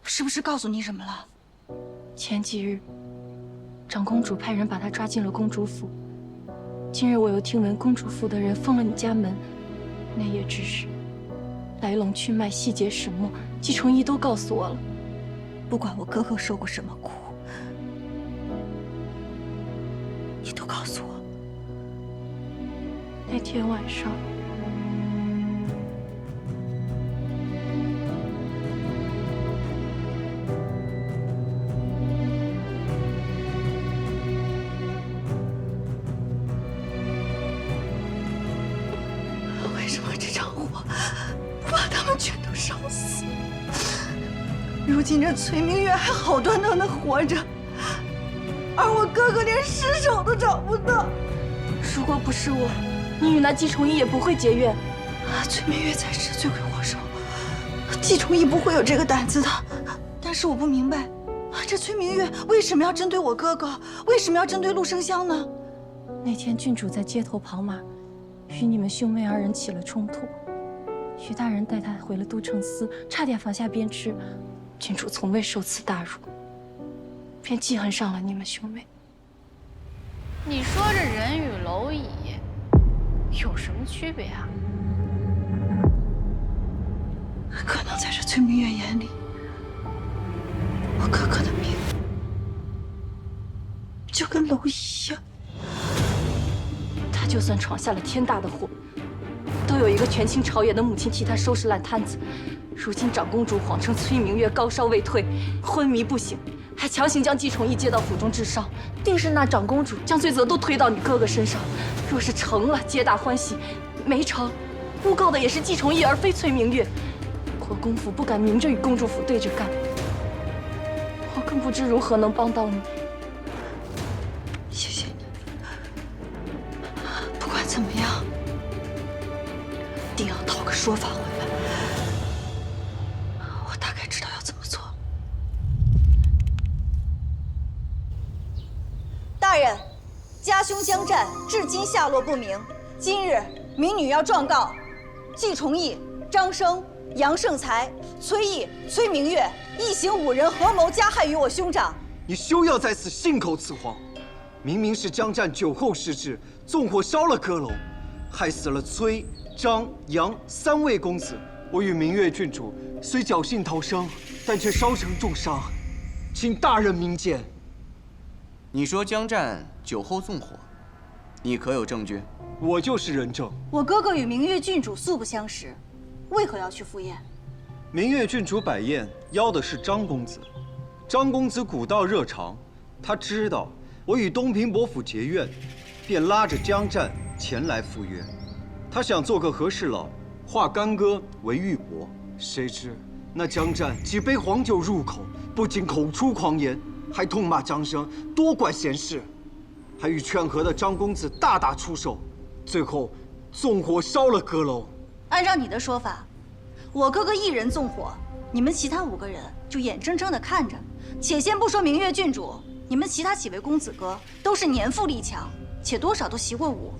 是不是告诉你什么了？前几日，长公主派人把他抓进了公主府。今日我又听闻公主府的人封了你家门，那夜之事，来龙去脉、细节始末，季崇义都告诉我了。不管我哥哥受过什么苦，你都告诉我。那天晚上，为什么这场火不把他们全都烧死？如今这崔明月还好端端的活着，而我哥哥连尸首都找不到。如果不是我，你与那季崇义也不会结怨。崔明月才是罪魁祸首，季崇义不会有这个胆子的。但是我不明白，这崔明月为什么要针对我哥哥？为什么要针对陆生香呢？那天郡主在街头跑马，与你们兄妹二人起了冲突。徐大人带他回了都城司，差点放下鞭笞。郡主从未受此大辱，便记恨上了你们兄妹。你说这人与蝼蚁有什么区别啊？可能在这崔明月眼里，我哥哥的命就跟蝼蚁一样。他就算闯下了天大的祸，都有一个权倾朝野的母亲替他收拾烂摊子。如今长公主谎称崔明月高烧未退，昏迷不醒，还强行将季崇义接到府中治伤，定是那长公主将罪责都推到你哥哥身上。若是成了，皆大欢喜；没成，诬告的也是季崇义，而非崔明月。国公府不敢明着与公主府对着干，我更不知如何能帮到你。谢谢你。不管怎么样，定要讨个说法回来。我大概知道要怎么做。大人，家兄江战至今下落不明。今日民女要状告季崇义、张生、杨胜才、崔毅、崔明月一行5人合谋加害于我兄长。你休要在此信口雌黄！明明是江战酒后失智，纵火烧了阁楼，害死了崔、张、杨3位公子。我与明月郡主虽侥幸逃生，但却烧成重伤，请大人明鉴。你说江战酒后纵火，你可有证据？我就是人证。我哥哥与明月郡主素不相识，为何要去赴宴？明月郡主摆宴邀的是张公子，张公子古道热肠，他知道我与东平伯府结怨，便拉着江战前来赴约。他想做个和事佬，化干戈为玉帛。谁知那江战几杯黄酒入口，不仅口出狂言，还痛骂张生多管闲事，还与劝和的张公子大打出手，最后纵火烧了阁楼。按照你的说法，我哥哥一人纵火，你们其他5个人就眼睁睁地看着。且先不说明月郡主，你们其他几位公子哥都是年富力强，且多少都习过武。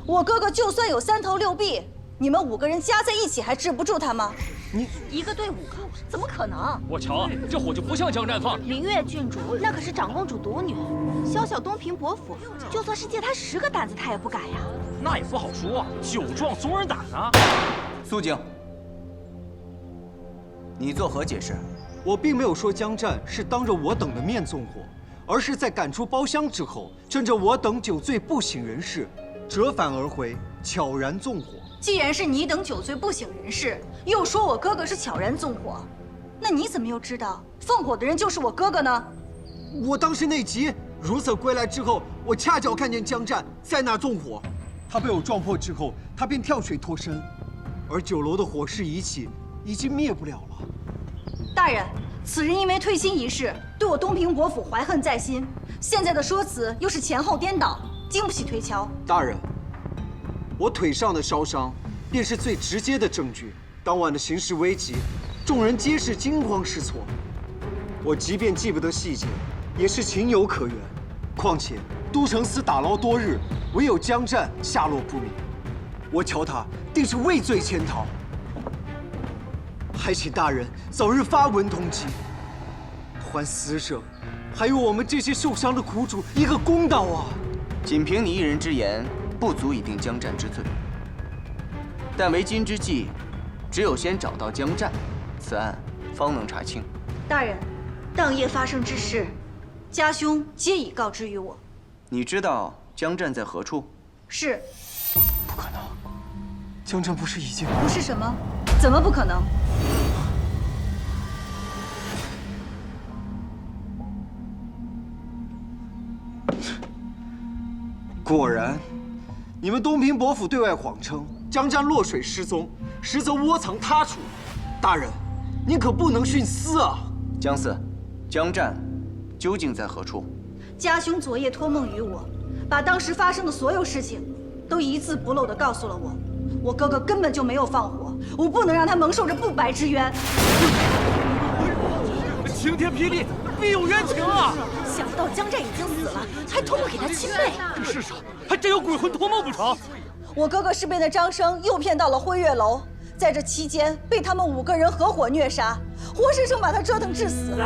我哥哥就算有3头6臂，你们5个人加在一起还治不住他吗？你1个对5个，怎么可能？我瞧这火就不像江战放。明月郡主那可是长公主独女，小小东平伯府，就算是借她10个胆子，她也不敢呀。那也不好说啊，酒壮怂人胆啊。肃静，你作何解释？我并没有说江战是当着我等的面纵火，而是在赶出包厢之后，趁着我等酒醉不省人事，折返而回，悄然纵火。既然是你等酒醉不省人事，又说我哥哥是悄然纵火，那你怎么又知道放火的人就是我哥哥呢？我当时内急，如厕归来之后，我恰巧看见江战在那纵火，他被我撞破之后，他便跳水脱身，而酒楼的火势已起，已经灭不了了。大人，此人因为退亲一事，对我东平伯府怀恨在心，现在的说辞又是前后颠倒，经不起推敲。大人，我腿上的烧伤，便是最直接的证据。当晚的形势危急，众人皆是惊慌失措。我即便记不得细节，也是情有可原。况且都城司打捞多日，唯有江战下落不明。我瞧他定是畏罪潜逃。还请大人早日发文通缉，还死者，还有我们这些受伤的苦主一个公道啊！仅凭你一人之言，不足以定江战之罪。但为今之计，只有先找到江战，此案方能查清。大人，当夜发生之事，家兄皆已告知于我。你知道江战在何处？是。不可能，江战不是已经……不是什么？怎么不可能？果然，你们东平伯府对外谎称江战落水失踪，实则窝藏他处。大人，您可不能徇私啊！江四，江战究竟在何处？家兄昨夜托梦于我，把当时发生的所有事情都一字不漏地告诉了我。我哥哥根本就没有放火，我不能让他蒙受着不白之冤。晴天霹雳，必有冤情啊！想不到江战已经死了，还托梦给他亲妹。这世上还真有鬼魂托梦不成？我哥哥是被那张生诱骗到了辉月楼，在这期间被他们5个人合伙虐杀，活生生把他折腾致死。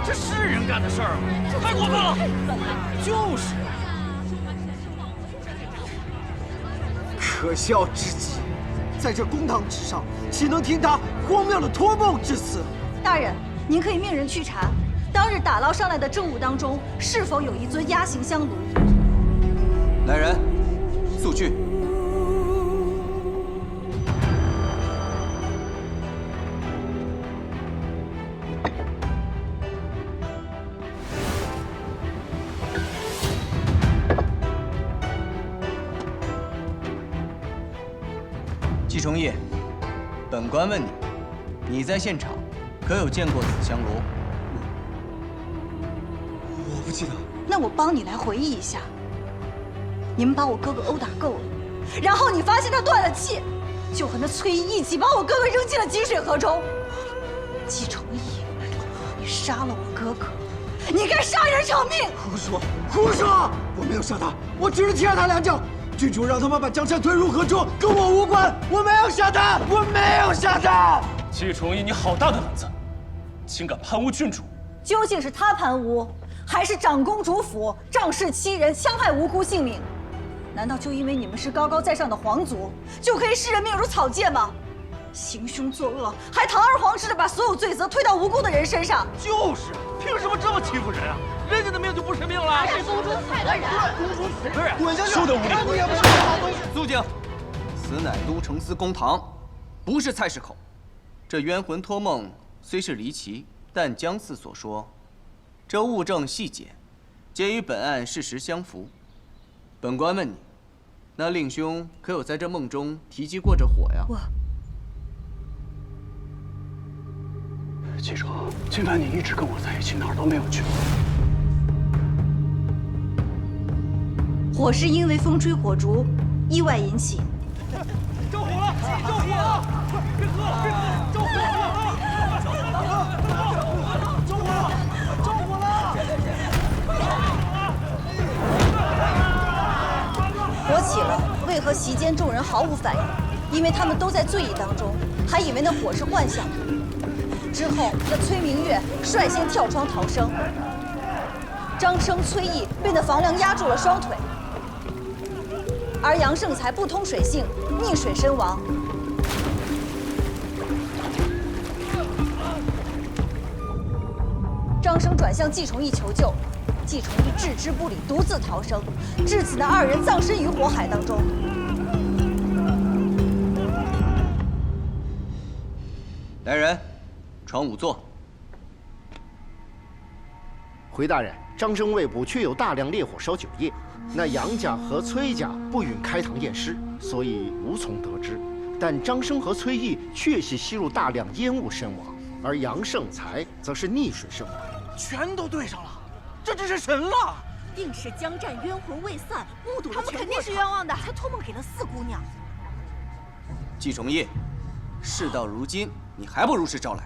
这是人干的事儿吗？太过分了！就是。可笑之极，在这公堂之上，岂能听他荒谬的托梦之词？大人，您可以命人去查，当日打捞上来的证物当中，是否有一尊压形香炉？来人，速去！季崇义，本官问你，你在现场可有见过此香炉？我不记得。那我帮你来回忆一下。你们把我哥哥殴打够了，然后你发现他断了气，就和那崔毅一起把我哥哥扔进了积水河中。季崇义，你杀了我哥哥，你该杀人偿命！胡说，胡说！我没有杀他，我只是踢了他2脚。郡主让他们把江山推入河中，跟我无关。我没有杀他，我没有杀他。季崇义，你好大的胆子，竟敢攀污郡主！究竟是他攀污，还是长公主府仗势欺人，戕害无辜性命？难道就因为你们是高高在上的皇族，就可以视人命如草芥吗？行凶作恶，还堂而皇之的把所有罪责推到无辜的人身上。就是，凭什么这么欺负人啊？人家的命就不是命了？还是公主踩了人，公主死不是，滚下去！休得无礼！你也不是个好东西。肃静！此乃都城司公堂，不是菜市口。这冤魂托梦虽是离奇，但江四所说，这物证细节，皆与本案事实相符。本官问你，那令兄可有在这梦中提及过这火呀？季承，今晚你一直跟我在一起，哪儿都没有去。火是因为风吹火烛意外引起。着火了！着火了！别喝了！别喝了！着火了！着火了！着火了！着火了！火起了，为何席间众人毫无反应？因为他们都在醉意当中，还以为那火是幻象。之后，那崔明月率先跳窗逃生，张生、崔毅被那房梁压住了双腿。而杨胜才不通水性，溺水身亡。张生转向季崇义求救，季崇义置之不理，独自逃生，至此那2人葬身于火海当中。来人，传仵作。回大人，张生魏部确有大量烈火烧酒业，那杨家和崔家不允开堂验尸，所以无从得知。但张生和崔毅确系吸入大量烟雾身亡，而杨胜才则是溺水身亡。全都对上了，这真是神了！定是江战冤魂未散，目睹了他们肯定是冤枉的，才托梦给了4姑娘。季崇义，事到如今，你还不如实招来，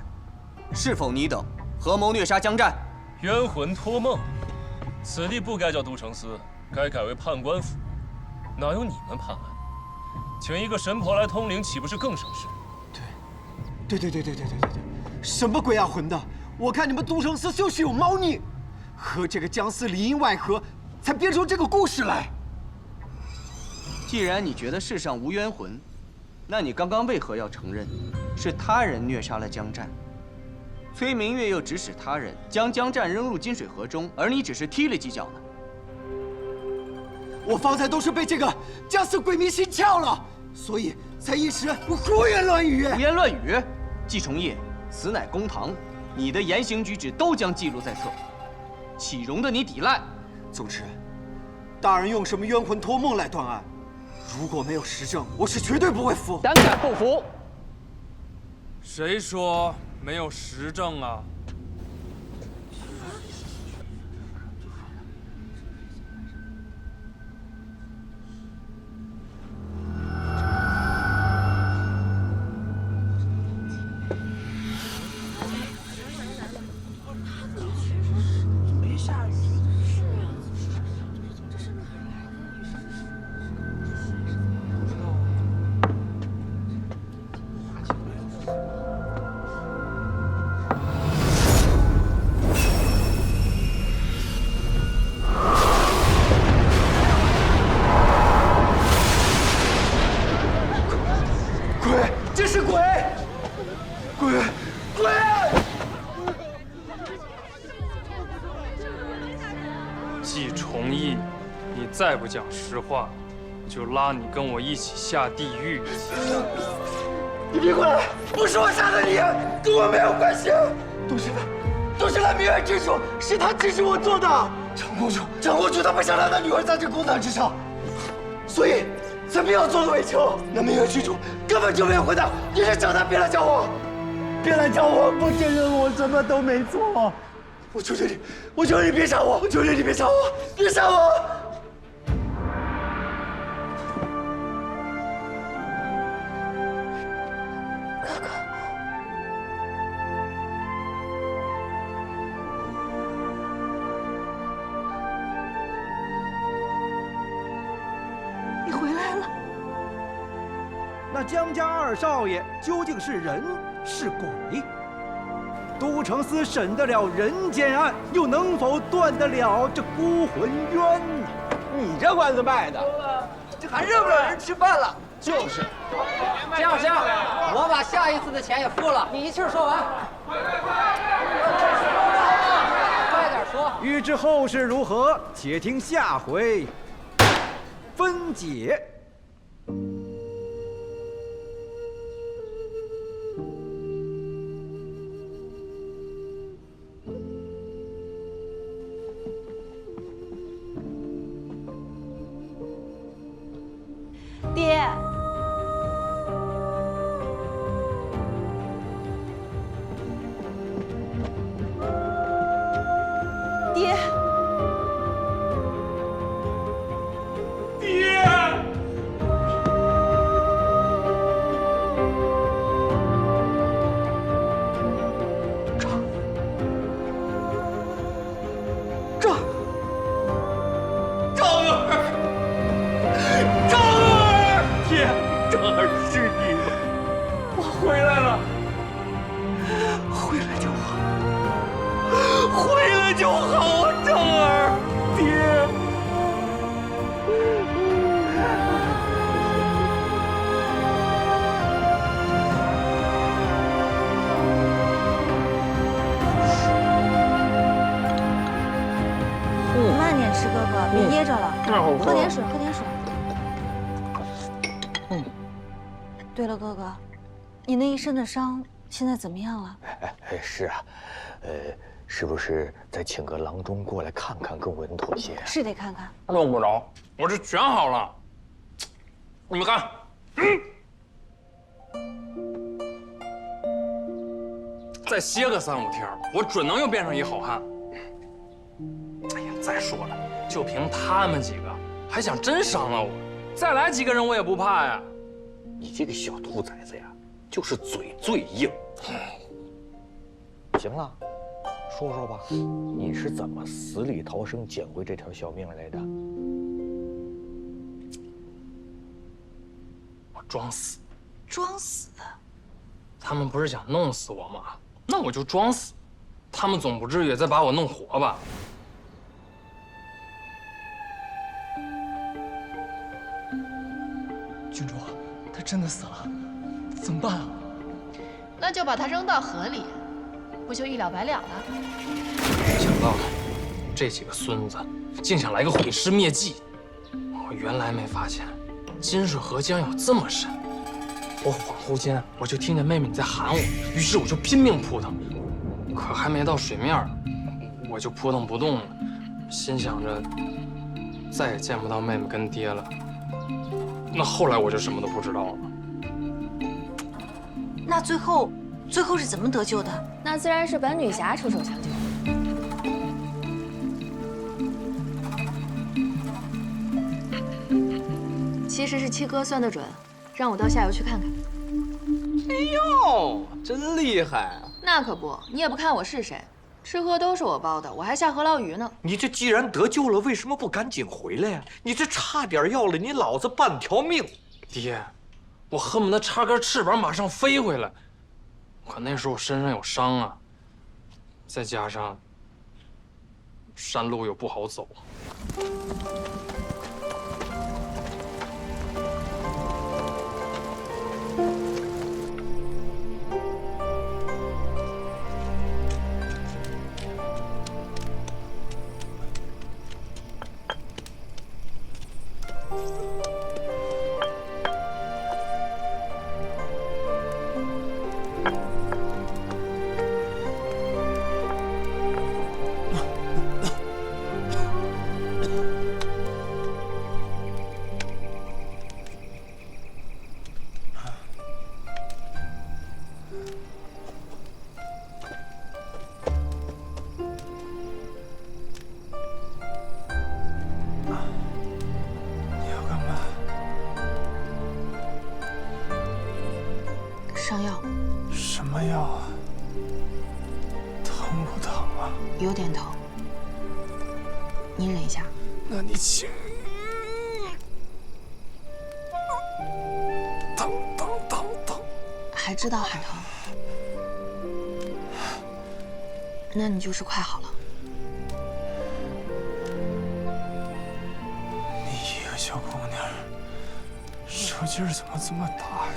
是否你等合谋虐杀江战？冤魂托梦，此地不该叫都城司，该改为判官府。哪有你们判案？请一个神婆来通灵，岂不是更省事？对，什么鬼啊混的！我看你们都城司就是有猫腻，和这个僵尸里应外合，才编出这个故事来。既然你觉得世上无冤魂，那你刚刚为何要承认是他人虐杀了江战？崔明月又指使他人将江战扔入金水河中，而你只是踢了几脚呢？我方才都是被这个僵尸鬼迷心窍了，所以才一时胡言乱语。胡言乱语！季重业，此乃公堂，你的言行举止都将记录在册，岂容得你抵赖？总之，大人用什么冤魂托梦来断案？如果没有实证，我是绝对不会服。胆敢不服？谁说没有实证啊？季重义，你再不讲实话，就拉你跟我一起下地狱！你别过来！不是我杀的你，跟我没有关系，都是他明月之主，是他指使我做的。长公主她不想让她女儿在这公堂之上，所以才必要做个伪证。那明月之主根本就没有回答，你是找他别来找我，不承认我什么都没做。我求求你别杀我！别杀我！哥哥，你回来了。那江家二少爷究竟是人是鬼？都城司审得了人间案，又能否断得了这孤魂冤呢？你这官司卖的，这还认不了人吃饭了。就是。行，我把下一次的钱也付了，你一气说完。快点说。欲知后事如何，且听下回分解。爹，爹，爹！张儿是你吗？我回来了，回来就好，张儿，爹。慢点吃，哥哥，别噎着了。喝点水。对了，哥哥，你那一身的伤现在怎么样了？是啊，是不是再请个郎中过来看看更稳妥些？是得看看。用不着，我这全好了。你们看，再歇个3、5天，我准能又变成一好汉。哎呀，再说了，就凭他们几个，还想真伤了我？再来几个人我也不怕呀。你这个小兔崽子呀，就是嘴最硬。行了，说说吧，你是怎么死里逃生捡回这条小命来的？我装死。装死？他们不是想弄死我吗？那我就装死，他们总不至于再把我弄活吧？郡主，他真的死了，怎么办啊？那就把他扔到河里，不就一了百了了？没想到这几个孙子竟想来个毁尸灭迹。我原来没发现金水河竟然有这么深。我恍惚间我就听见妹妹你在喊我，于是我就拼命扑腾，可还没到水面，我就扑腾不动了，心想着再也见不到妹妹跟爹了。那后来我就什么都不知道了。那最后是怎么得救的？那自然是本女侠出手相救。其实是七哥算得准，让我到下游去看看。哎呦，真厉害！那可不，你也不看我是谁，吃喝都是我包的，我还下河捞鱼呢。你这既然得救了，为什么不赶紧回来呀？你这差点要了你老子半条命。爹，我恨不得插根翅膀马上飞回来，可那时候我身上有伤啊，再加上山路又不好走。上药。什么药啊？疼不疼啊？有点疼，你忍一下。那你请。疼。还知道喊疼？那你就是快好了。你一个小姑娘，手劲儿怎么这么大呀？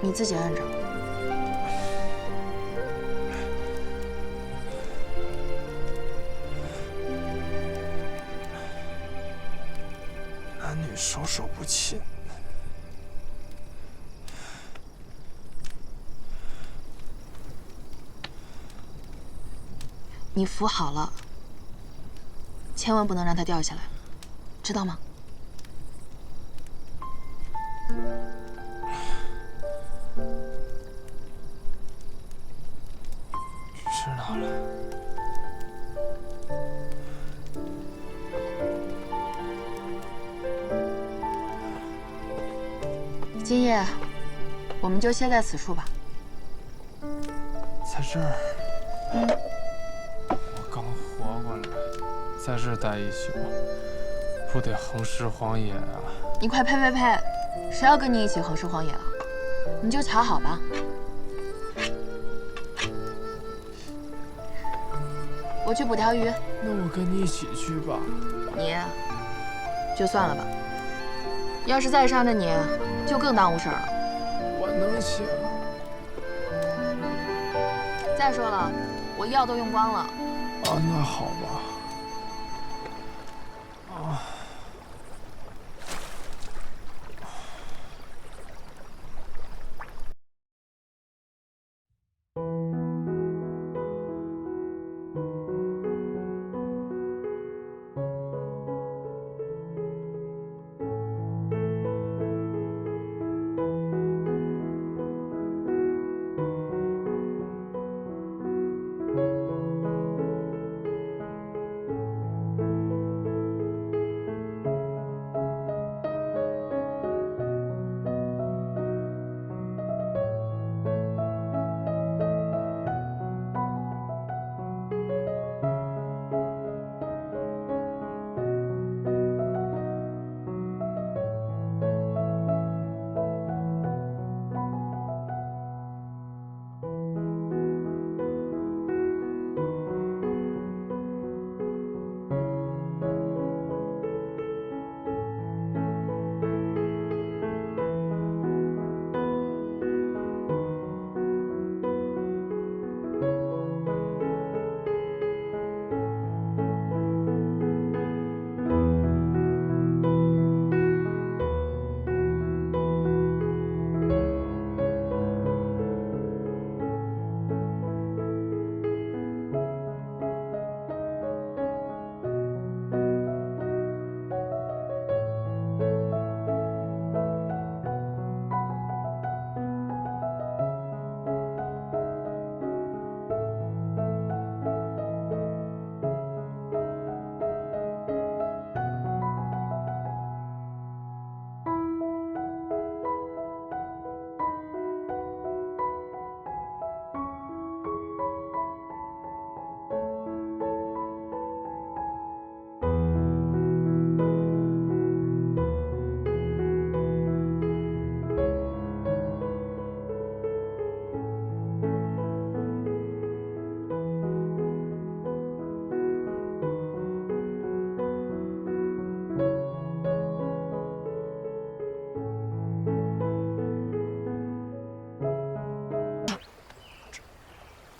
你自己摁着。男女授受不亲。你扶好了，千万不能让它掉下来，知道吗？知道了。今夜，我们就歇在此处吧。在这儿。我刚活过来，在这儿待一宿，不得横尸荒野啊！你快呸！谁要跟你一起横尸荒野了？你就瞧好吧。我去捕条鱼。那我跟你一起去吧。你，就算了吧。要是再杀了你，就更耽误事儿了。我能行。再说了，我药都用光了。啊，那好吧。啊。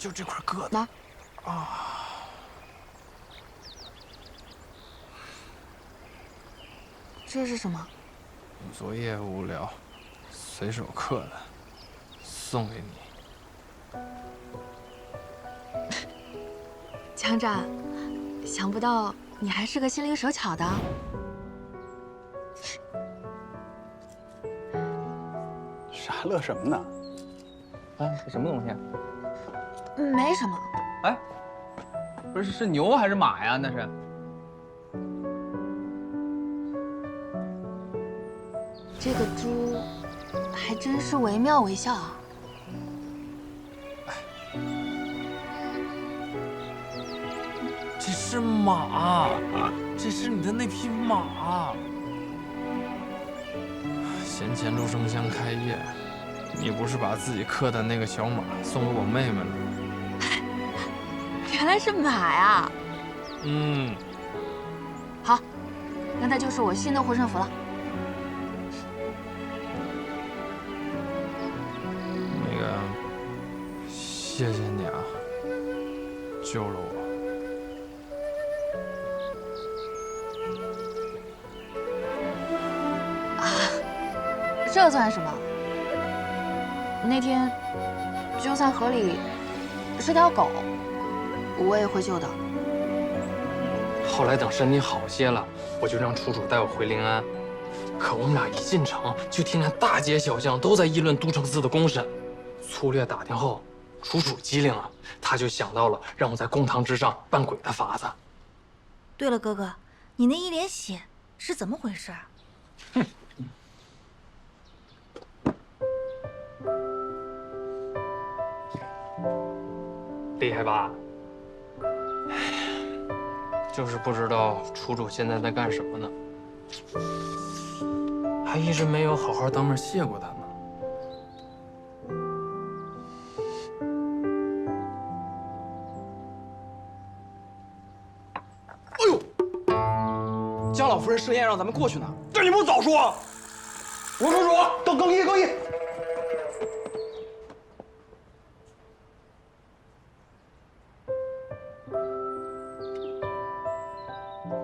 就这块疙瘩。哪？啊！这是什么？作业无聊，随手刻的，送给你。强展，想不到你还是个心灵手巧的。傻乐什么呢？啊，这什么东西啊？没什么。哎，不是牛还是马呀？那是。这个猪还真是惟妙惟肖啊！这是马，这是你的那匹马。先前祝生香开业，你不是把自己刻的那个小马送给我妹妹了吗？原来是马呀！嗯，好，那它就是我新的护身符了。那个，谢谢你啊，救了我。这算什么？那天，就算河里是条狗，我也会救的。后来等身体好些了，我就让楚楚带我回临安。可我们俩一进城，就听见大街小巷都在议论都城司的公审。粗略打听后，楚楚机灵啊，他就想到了让我在公堂之上扮鬼的法子。对了，哥哥，你那一脸血是怎么回事？哼。厉害吧？就是不知道楚楚现在在干什么呢，还一直没有好好当面谢过他呢。哎呦，江老夫人设宴让咱们过去呢，这你不早说！吴楚楚，都更衣更衣。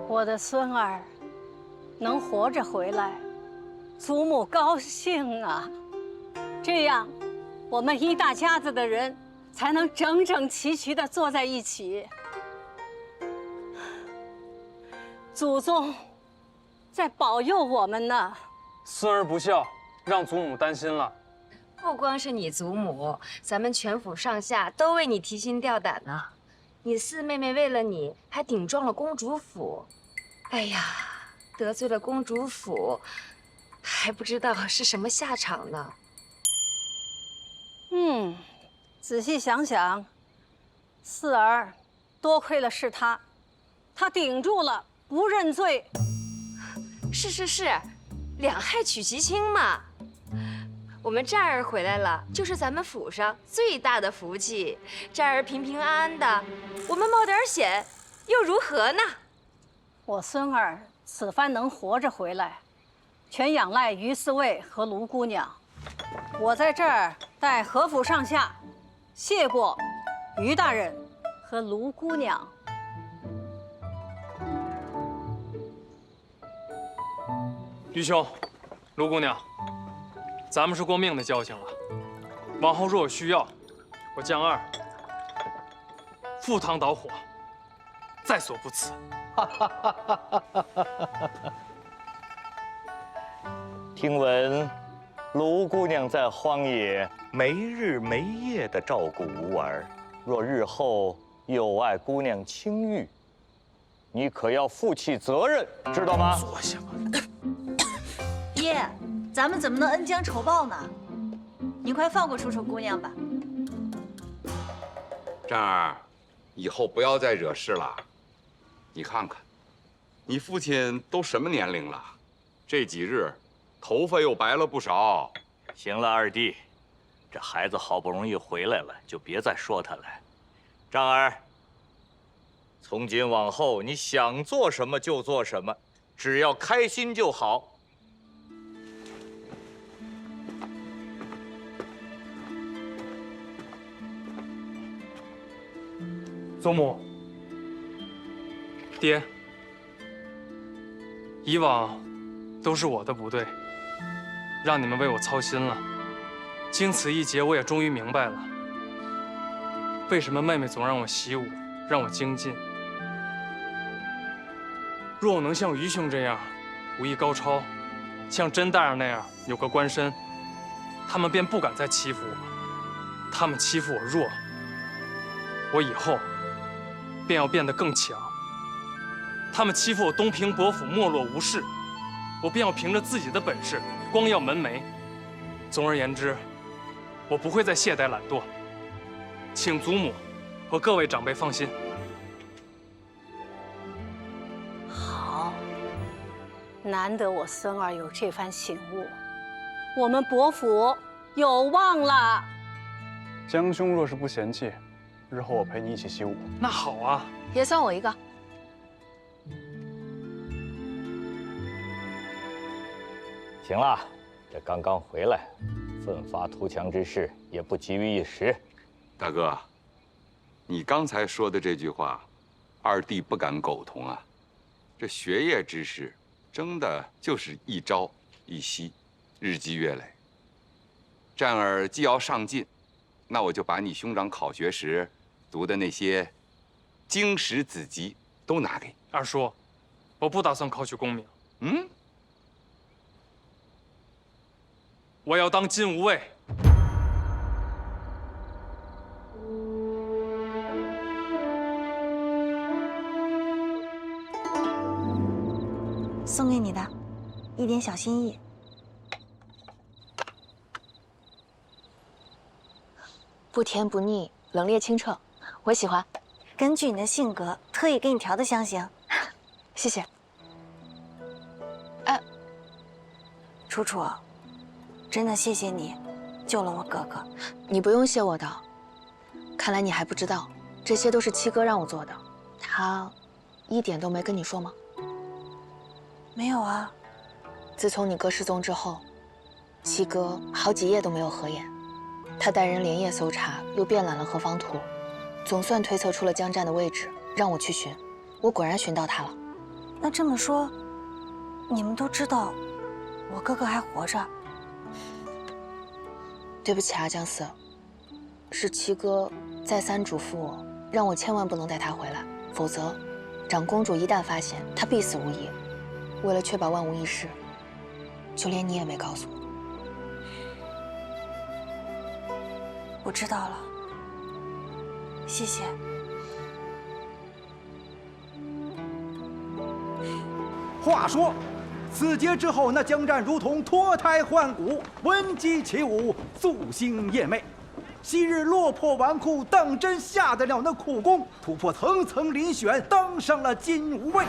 我的孙儿能活着回来，祖母高兴啊！这样，我们一大家子的人才能整整齐齐地坐在一起。祖宗在保佑我们呢。孙儿不孝，让祖母担心了。不光是你祖母，咱们全府上下都为你提心吊胆呢。你四妹妹为了你，还顶撞了公主府。哎呀，得罪了公主府，还不知道是什么下场呢。仔细想想，四儿多亏了是他，他顶住了，不认罪。是，两害取其轻嘛。我们战儿回来了，就是咱们府上最大的福气。战儿平平安安的，我们冒点险又如何呢？我孙儿此番能活着回来，全仰赖于四卫和卢姑娘。我在这儿代何府上下谢过于大人和卢姑娘。于兄，卢姑娘，咱们是过命的交情了。往后若有需要，我江二赴汤蹈火，在所不辞。听闻卢姑娘在荒野没日没夜地照顾吾儿，若日后有碍姑娘清誉，你可要负起责任，知道吗？坐下吧。爹，咱们怎么能恩将仇报呢？您快放过楚楚姑娘吧。战儿，以后不要再惹事了。你看看，你父亲都什么年龄了？这几日头发又白了不少。行了，二弟，这孩子好不容易回来了，就别再说他了。张儿，从今往后你想做什么就做什么，只要开心就好。祖母，爹，以往都是我的不对，让你们为我操心了。经此一劫，我也终于明白了，为什么妹妹总让我习武，让我精进。若我能像于兄这样武艺高超，像甄大人那样有个官身，他们便不敢再欺负我。他们欺负我弱，我以后便要变得更强。他们欺负我东平伯府没落无势，我便要凭着自己的本事光耀门楣。总而言之，我不会再懈怠懒惰，请祖母和各位长辈放心。好，难得我孙儿有这番醒悟，我们伯府有望了。江兄若是不嫌弃，日后我陪你一起习武。那好啊，也算我一个。行了，这刚刚回来，奋发图强之事也不急于一时。大哥，你刚才说的这句话，二弟不敢苟同啊。这学业之事，争的就是一朝一夕，日积月累。战儿既要上进，那我就把你兄长考学时读的那些经史子集都拿给你。二叔，我不打算考取功名。嗯，我要当金吾卫。送给你的，一点小心意。不甜不腻，冷冽清澈，我喜欢。根据你的性格，特意给你调的香型。谢谢。楚楚，真的谢谢你，救了我哥哥。你不用谢我的。看来你还不知道，这些都是七哥让我做的。他一点都没跟你说吗？没有啊。自从你哥失踪之后，七哥好几夜都没有合眼。他带人连夜搜查，又遍览了何方图，总算推测出了江战的位置，让我去寻。我果然寻到他了。那这么说，你们都知道我哥哥还活着？对不起啊，江四，是七哥再三嘱咐我，让我千万不能带他回来，否则长公主一旦发现，她必死无疑。为了确保万无一失，就连你也没告诉我。我知道了，谢谢。话说，此劫之后，那江战如同脱胎换骨，闻鸡起舞，夙兴夜寐。昔日落魄纨绔，当真下得了那苦功，突破层层遴选，当上了金吾卫。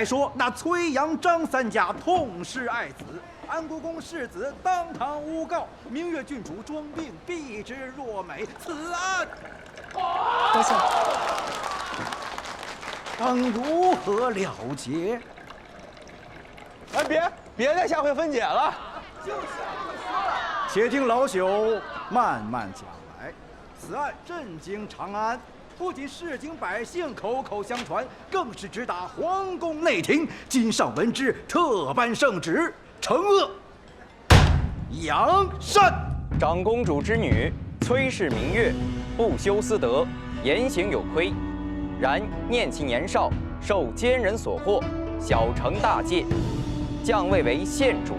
再说那崔杨张三家痛失爱子，安国公世子当堂诬告，明月郡主装病，避之若美。此案，多谢。当如何了结？哎，别再下回分解了。且听老朽慢慢讲来。此案震惊长安，不仅市井百姓口口相传，更是直达皇宫内廷。今上闻之，特颁圣旨，惩恶扬善。长公主之女崔氏明月，不修私德，言行有亏。然念其年少，受奸人所惑，小惩大戒，降位为县主，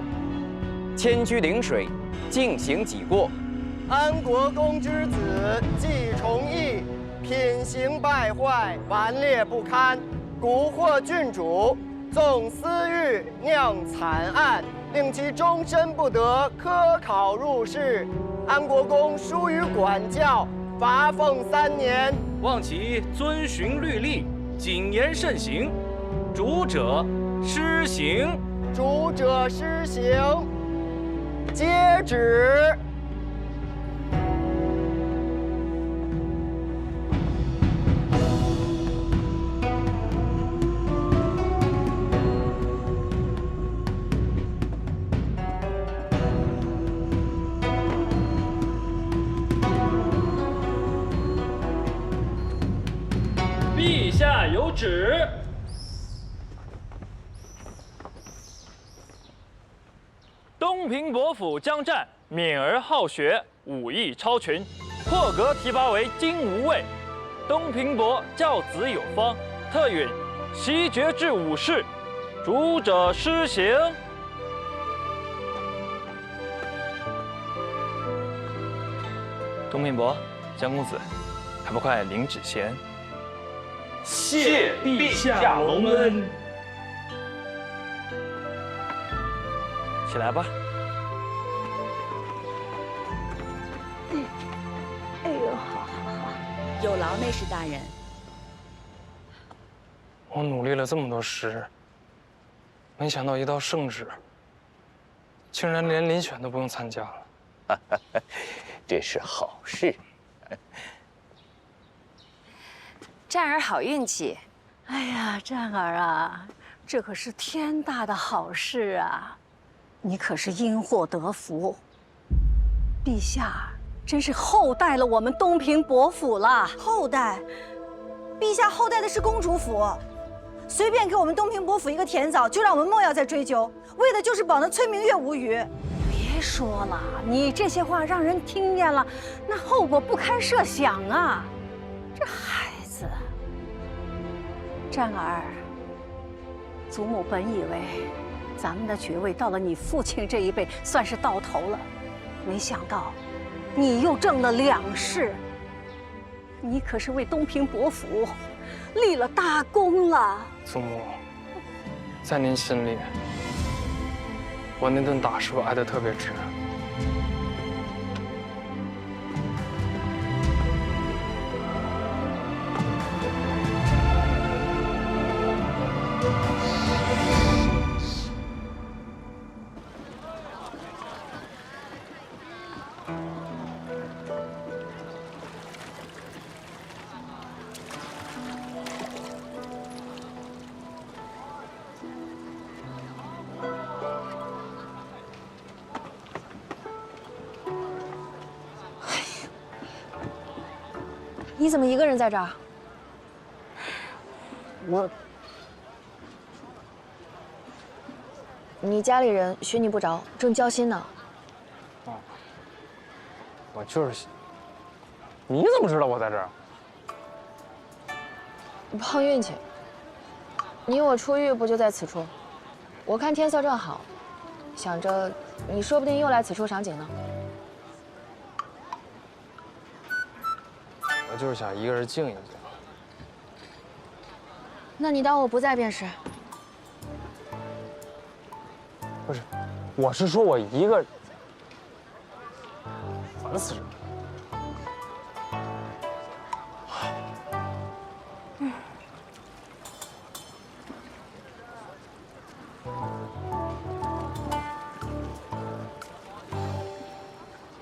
迁居陵水，尽行己过。安国公之子季崇义，品行败坏，顽劣不堪，蛊惑郡主，纵私欲，酿惨案，令其终身不得科考入仕。安国公疏于管教，罚俸3年。望其遵循律例，谨言慎行。主者施行。主者施行。接旨。陛下有旨。东平伯府江战敏而好学，武艺超群，破格提拔为金吾卫。东平伯教子有方，特允袭爵至武士。主者施行。东平伯，江公子，还不快领旨衔？谢陛下隆恩。起来吧。哎呦，好好好，有劳内侍大人。我努力了这么多时，没想到一到圣旨，竟然连遴选都不用参加了。这是好事。战儿好运气。哎呀，战儿啊，这可是天大的好事啊！你可是因祸得福，陛下真是厚待了我们东平伯府了。后代，陛下后代的是公主府，随便给我们东平伯府一个甜枣，就让我们莫要再追究，为的就是保那崔明月无虞。别说了，你这些话让人听见了，那后果不堪设想啊！这孩子，战儿，祖母本以为咱们的爵位到了你父亲这一辈算是到头了，没想到你又挣了2世，你可是为东平伯府立了大功了。祖母，在您心里，我那顿打是不是挨得特别值？你怎么一个人在这儿？你家里人许你不着，正焦心呢。我就是，你怎么知道我在这儿？碰运气。你我出狱不就在此处？我看天色正好，想着你说不定又来此处赏景呢。我就是想一个人静一静。那你当我不在便是。不是，我是说我一个人，烦死人了。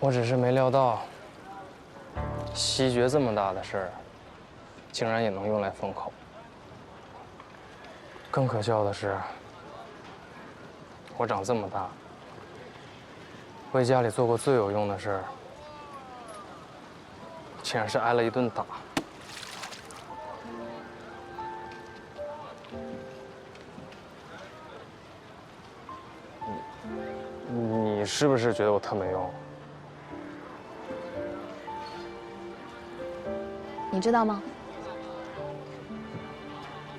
我只是没料到，西决这么大的事儿，竟然也能用来封口。更可笑的是，我长这么大，为家里做过最有用的事儿，竟然是挨了一顿打。你是不是觉得我特没用？你知道吗？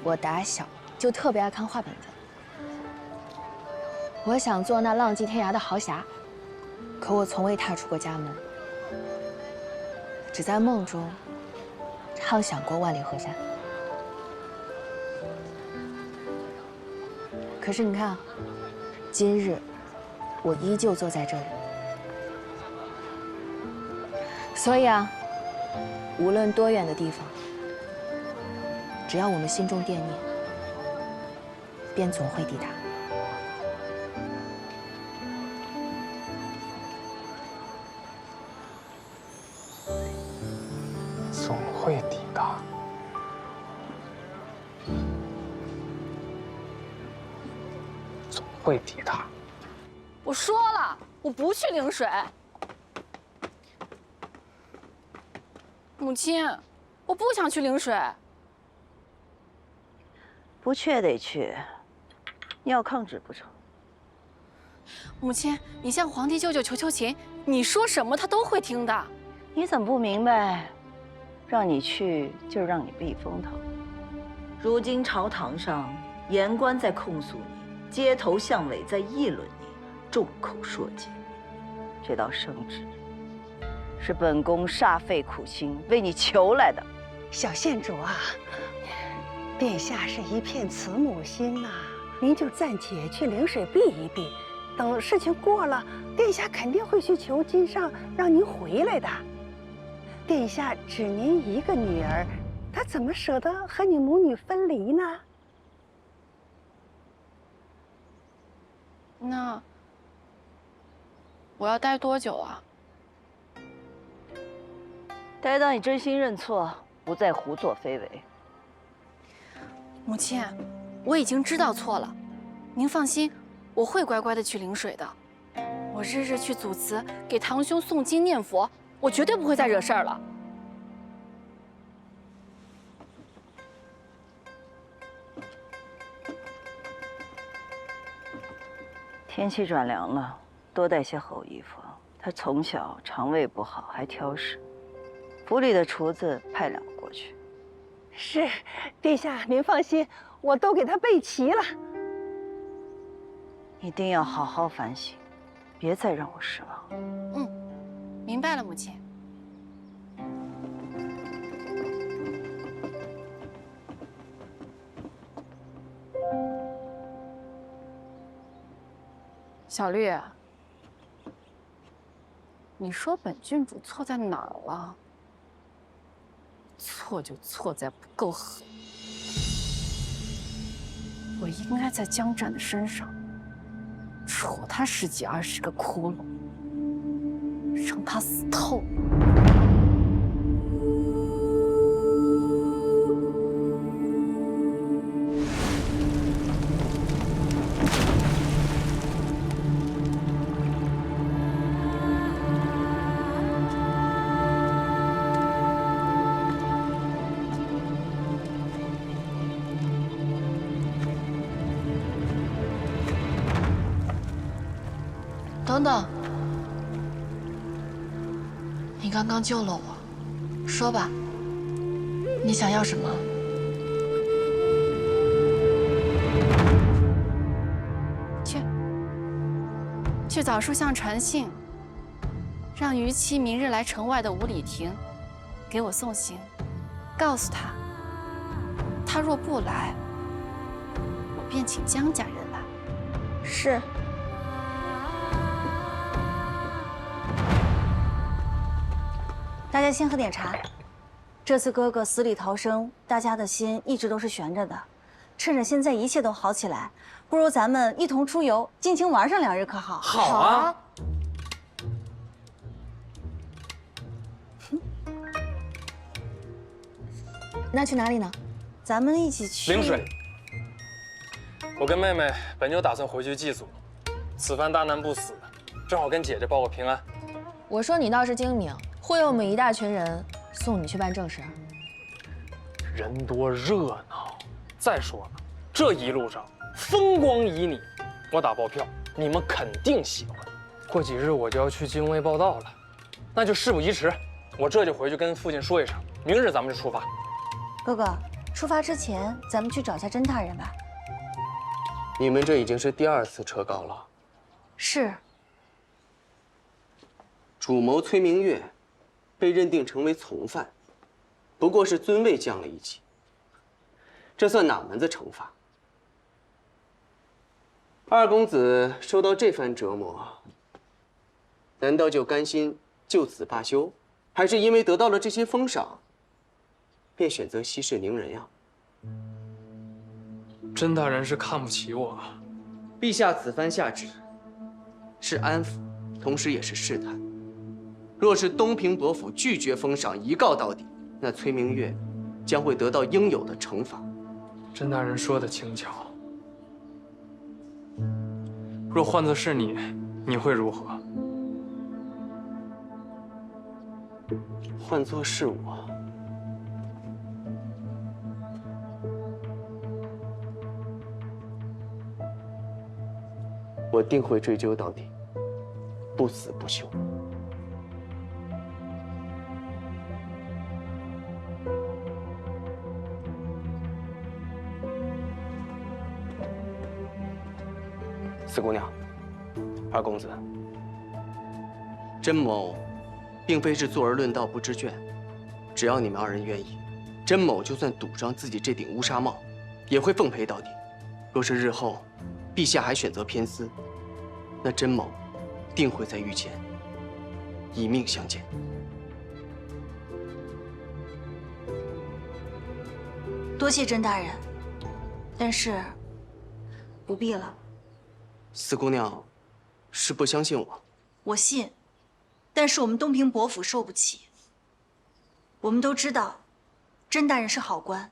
我打小就特别爱看画本子。我想做那浪迹天涯的豪侠，可我从未踏出过家门，只在梦中畅想过万里河山。可是你看，今日我依旧坐在这里。所以啊，无论多远的地方，只要我们心中惦念，便总会抵达。总会抵达。总会抵达。我说了，我不去陵水。母亲，我不想去陵水。不去也得去，你要抗旨不成？母亲，你向皇帝舅舅求求情，你说什么他都会听的。你怎么不明白？让你去就是让你避风头。如今朝堂上言官在控诉你，街头巷尾在议论你，众口铄金。这道圣旨是本宫煞费苦心为你求来的。小县主啊，殿下是一片慈母心呐，您就暂且去陵水避一避，等事情过了，殿下肯定会去求金上让您回来的。殿下只您一个女儿，他怎么舍得和你母女分离呢？那我要待多久啊？待到你真心认错，不再胡作非为。母亲，我已经知道错了，您放心，我会乖乖的去陵水的。我日日去祖祠给堂兄诵经念佛，我绝对不会再惹事儿了。天气转凉了，多带些厚衣服。他从小肠胃不好，还挑食。府里的厨子派2个过去。是，殿下您放心，我都给他备齐了。一定要好好反省，别再让我失望。嗯，明白了，母亲。小绿，你说本郡主错在哪儿了？错就错在不够狠。我应该在江战的身上戳他10几20个窟窿，让他死透。等等，你刚刚救了我，说吧，你想要什么？去枣树巷传信，让于七明日来城外的五里亭，给我送行，告诉他，他若不来，我便请江家人来。是。大家先喝点茶。这次哥哥死里逃生，大家的心一直都是悬着的。趁着现在一切都好起来，不如咱们一同出游，尽情玩上2日，可好？好啊！那去哪里呢？咱们一起去灵水。我跟妹妹本就打算回去祭祖，此番大难不死，正好跟姐姐报个平安。我说你倒是精明，忽悠我们一大群人送你去办正事。人多热闹，再说了，这一路上风光旖旎，我打包票，你们肯定喜欢。过几日我就要去京卫报道了，那就事不宜迟，我这就回去跟父亲说一声，明日咱们就出发。哥哥，出发之前咱们去找下甄大人吧。你们这已经是第2次撤告了。是。主谋崔明月被认定成为从犯，不过是尊位降了1级，这算哪门子惩罚？二公子受到这番折磨，难道就甘心就此罢休，还是因为得到了这些封赏，便选择息事宁人呀？甄大人是看不起我。陛下此番下旨，是安抚，同时也是试探。若是东平伯府拒绝封赏，一告到底，那崔明月将会得到应有的惩罚。甄大人说的轻巧。若换作是你，你会如何？换作是我，我定会追究到底，不死不休。四姑娘，二公子，甄某并非是坐而论道不知倦，只要你们2人愿意，甄某就算赌上自己这顶乌纱帽，也会奉陪到底。若是日后陛下还选择偏私，那甄某定会在御前以命相见。多谢甄大人，但是不必了。四姑娘是不相信我？我信，但是我们东平伯府受不起。我们都知道，甄大人是好官，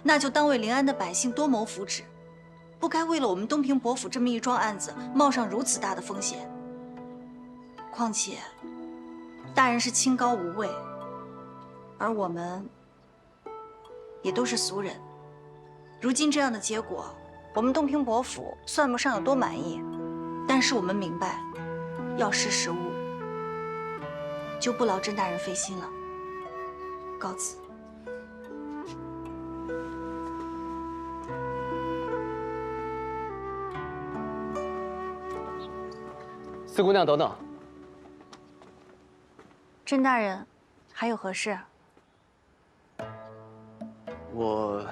那就当为临安的百姓多谋福祉，不该为了我们东平伯府这么一桩案子冒上如此大的风险。况且，大人是清高无畏，而我们也都是俗人。如今这样的结果，我们东平伯府算不上有多满意，但是我们明白，要识时务，就不劳甄大人费心了。告辞。四姑娘，等等。甄大人，还有何事？我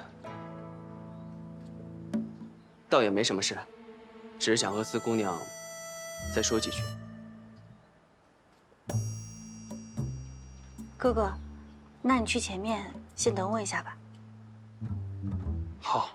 倒也没什么事，只是想和四姑娘再说几句。哥哥，那你去前面先等我一下吧。好。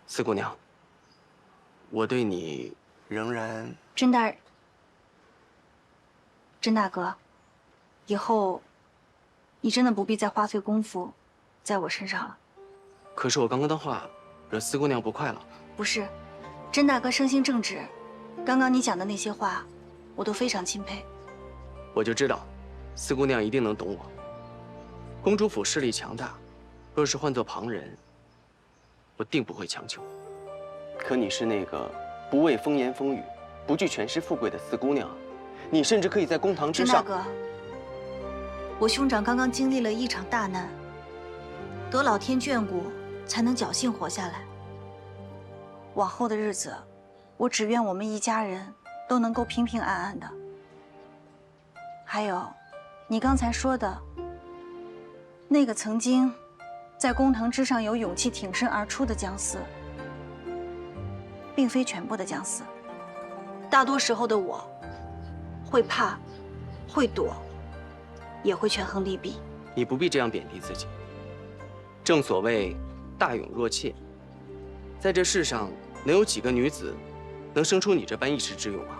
四姑娘，我对你仍然……甄大哥，以后你真的不必再花费功夫在我身上了。可是我刚刚的话惹四姑娘不快了。不是，甄大哥生性正直，刚刚你讲的那些话，我都非常钦佩。我就知道，四姑娘一定能懂我。公主府势力强大，若是换作旁人，我定不会强求。可你是那个不畏风言风语、不惧权势富贵的四姑娘，你甚至可以在公堂之上。甄大哥，我兄长刚刚经历了一场大难，得老天眷顾，才能侥幸活下来。往后的日子，我只愿我们一家人都能够平平安安的。还有，你刚才说的那个曾经在公堂之上有勇气挺身而出的姜丝，并非全部的姜丝。大多时候的我，会怕，会躲，也会权衡利弊。你不必这样贬低自己。正所谓大勇若怯，在这世上能有几个女子能生出你这般一时之勇啊？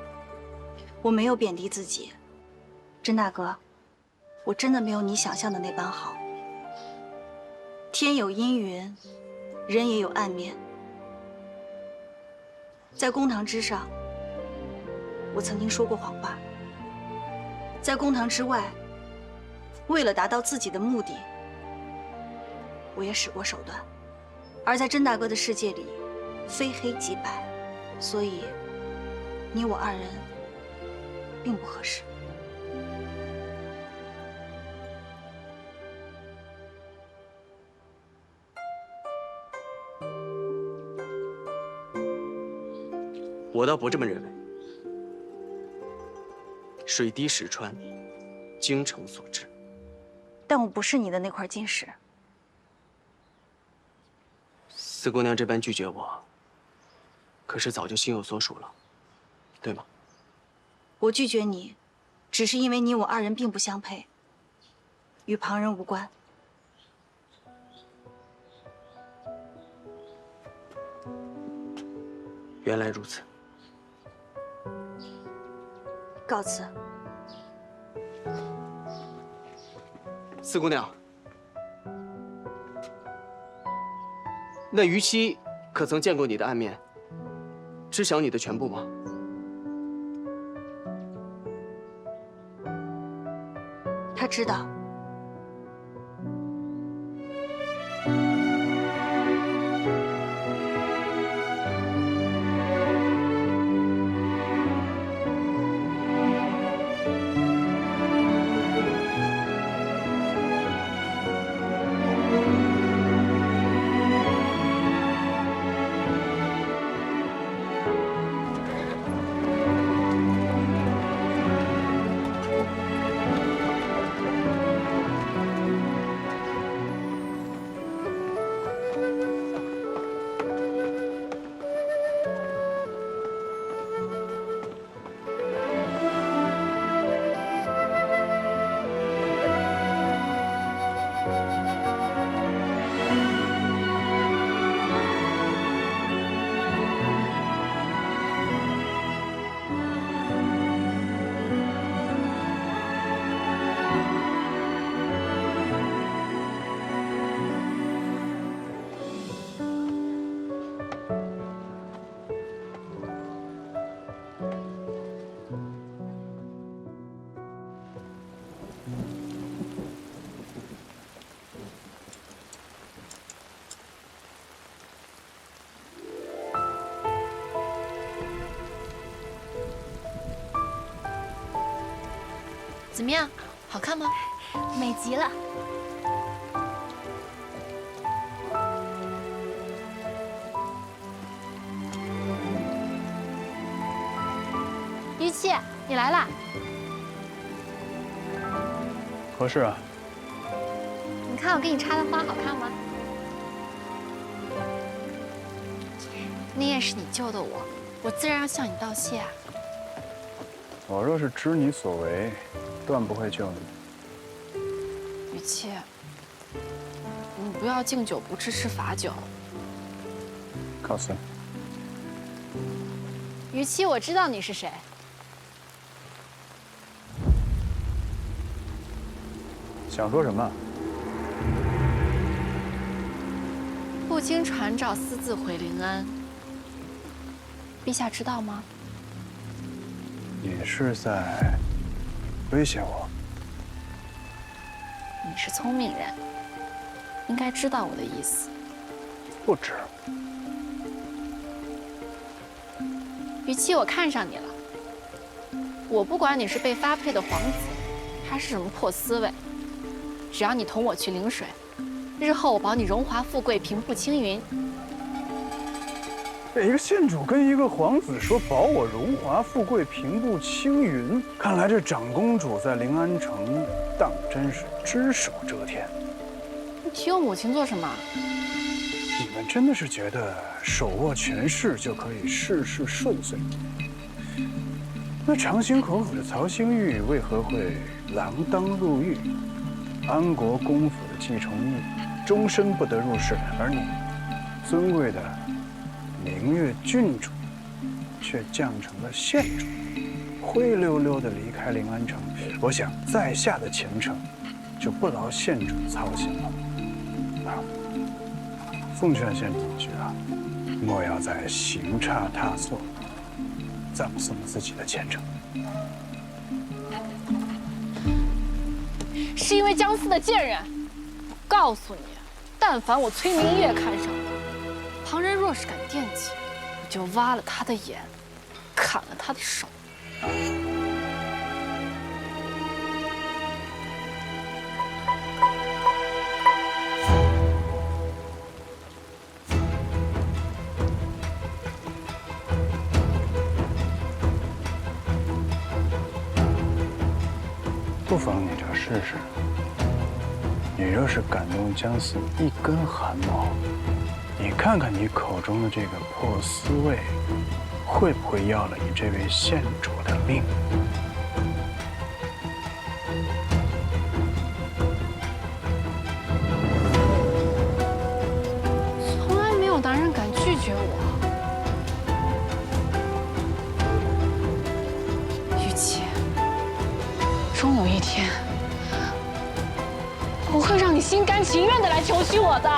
我没有贬低自己，甄大哥，我真的没有你想象的那般好。天有阴云，人也有暗面。在公堂之上，我曾经说过谎话；在公堂之外，为了达到自己的目的，我也使过手段。而在甄大哥的世界里，非黑即白，所以你我二人并不合适。我倒不这么认为。水滴石穿，精诚所至。但我不是你的那块金石。四姑娘这般拒绝我，可是早就心有所属了，对吗？我拒绝你，只是因为你我二人并不相配，与旁人无关。原来如此。告辞。四姑娘，那于七可曾见过你的暗面？知晓你的全部吗？他知道。怎么样，好看吗？美极了。于七，你来啦！合适啊。你看我给你插的花好看吗？你也是你救的我，我自然要向你道谢啊。我若是知你所为，断不会救你。于七，你不要敬酒不吃吃罚酒。告辞。于七，我知道你是谁。想说什么？不经传召，私自回临安。陛下知道吗？你是在威胁我？你是聪明人，应该知道我的意思。不知。于七，我看上你了。我不管你是被发配的皇子，还是什么破思维，只要你同我去陵水，日后我保你荣华富贵，平步青云。这一个县主跟一个皇子说保我荣华富贵、平步青云，看来这长公主在临安城当真是只手遮天。你提我母亲做什么？你们真的是觉得手握权势就可以事事顺遂？那常心口府的曹兴玉为何会锒铛入狱？安国公府的季重义终身不得入仕，而你，尊贵的明月郡主，却降成了县主，灰溜溜地离开临安城。我想在下的前程，就不劳县主操心了。奉劝县主一句啊，莫要再行差踏错，葬送自己的前程。是因为江思的贱人。我告诉你，但凡我崔明月看上了，旁人若是敢惦记，我就挖了他的眼，砍了他的手。不妨你这试试。你若是感动江思一根汗毛，你看看你口中的这个破丝卫，会不会要了你这位县主的命？从来没有男人敢拒绝我。雨琪，终有一天，我会让你心甘情愿的来求娶我的。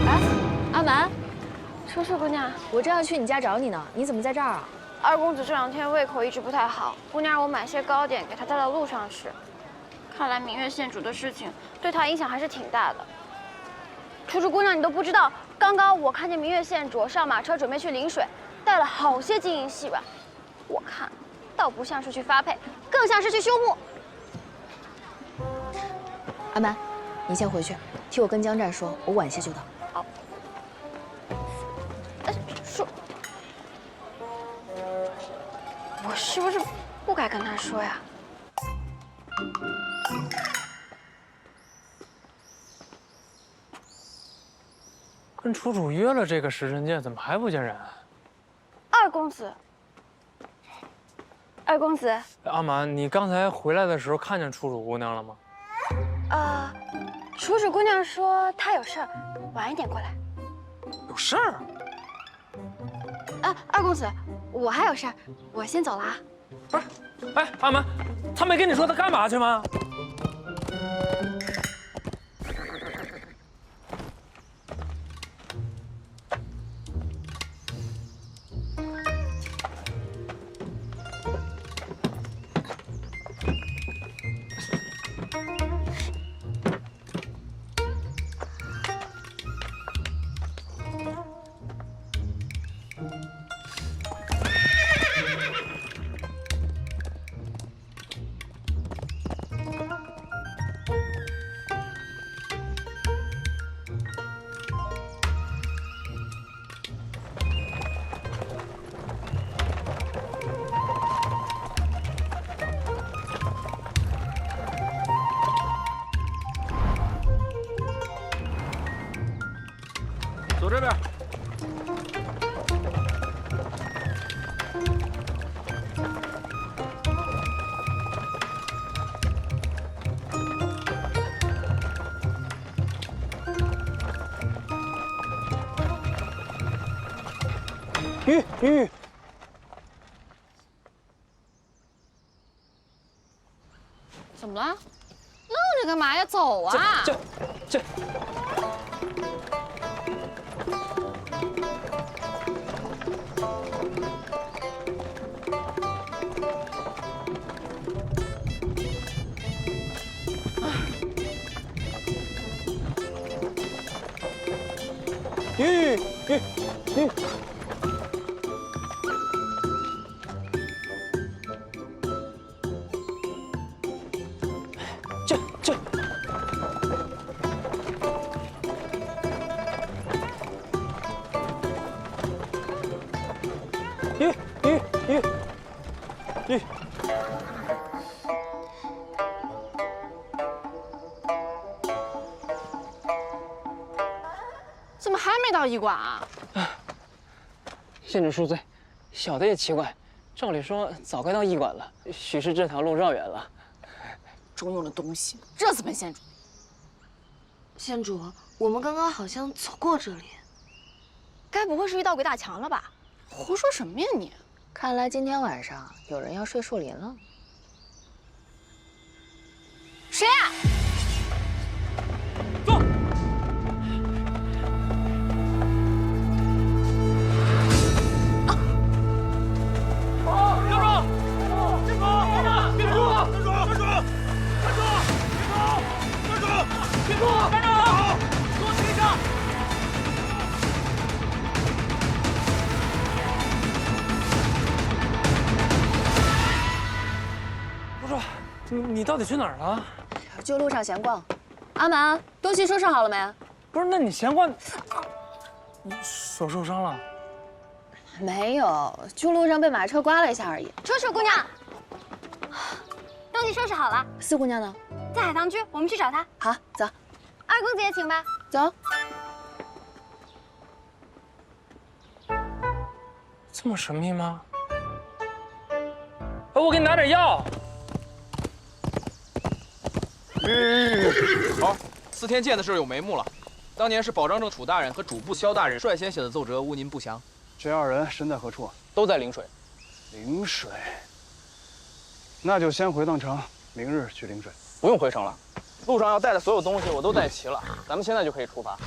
哎，阿蛮，楚楚姑娘，我正要去你家找你呢，你怎么在这儿啊？二公子这2天胃口一直不太好，姑娘让我买些糕点给他带到路上吃。看来明月县主的事情对他影响还是挺大的。楚楚姑娘，你都不知道，刚刚我看见明月县主上马车准备去临水，带了好些金银细软，我看倒不像是去发配，更像是去休沐。阿蛮，你先回去，替我跟江战说，我晚些就到。好。说，我是不是不该跟他说呀？跟楚楚约了这个时辰见，怎么还不见人？二公子，二公子，阿蛮，你刚才回来的时候看见楚楚姑娘了吗？楚楚姑娘说她有事儿，晚一点过来。有事儿？二公子，我还有事儿，我先走了啊。不是，哎，阿蛮，他没跟你说他干嘛去吗？走这边。玉，怎么了？愣着干嘛呀？走啊！这。玉。这。玉。没到医馆啊？县主恕罪，小的也奇怪，照理说早该到医馆了，许是这条路绕远了。中用的东西，热死本县主！县主，我们刚刚好像走过这里，该不会是遇到鬼打墙了吧？胡说什么呀你！看来今天晚上有人要睡树林了。谁呀？坐。你到底去哪儿了？就路上闲逛。阿满，东西收拾好了没？不是，那你闲逛，你手受伤了？没有，就路上被马车刮了一下而已。楚楚姑娘，东西收拾好了。四姑娘呢？在海棠居，我们去找她。好，走。二公子也请吧。走。这么神秘吗？我给你拿点药。好，4天剑的事有眉目了。当年是保章正楚大人和主簿萧大人率先写的奏折，诬您不详。这2人身在何处？都在陵水。陵水，那就先回趟城，明日去陵水。不用回城了，路上要带的所有东西我都带齐了，咱们现在就可以出发。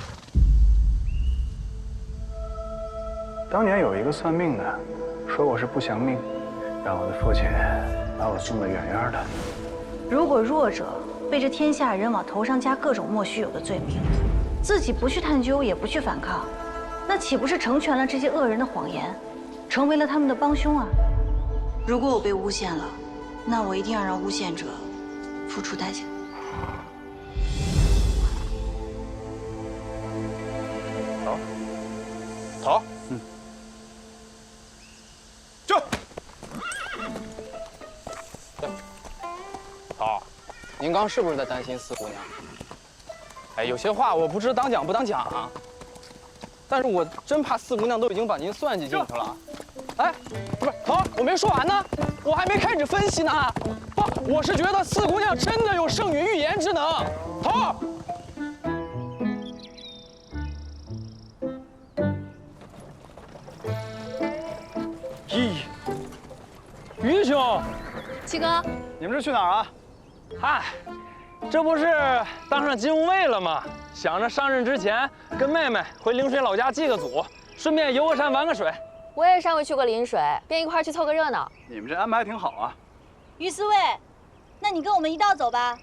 当年有一个算命的，说我是不祥命，让我的父亲把我送得远远的。如果弱者被这天下人往头上加各种莫须有的罪名，自己不去探究，也不去反抗，那岂不是成全了这些恶人的谎言，成为了他们的帮凶啊？如果我被诬陷了，那我一定要让诬陷者付出代价。好，这。好，您刚是不是在担心四姑娘？哎，有些话我不知当讲不当讲啊。但是我真怕四姑娘都已经把您算计进去了。哎，不是，头，我没说完呢，我还没开始分析呢。不，我是觉得四姑娘真的有圣女预言之能。头。咦，于兄，七哥，你们是去哪儿啊？嗨，这不是当上金吾卫了吗？想着上任之前跟妹妹回陵水老家祭个祖，顺便游个山玩个水。我也尚未去过陵水，便一块去凑个热闹。你们这安排还挺好啊。于司卫，那你跟我们一道走吧。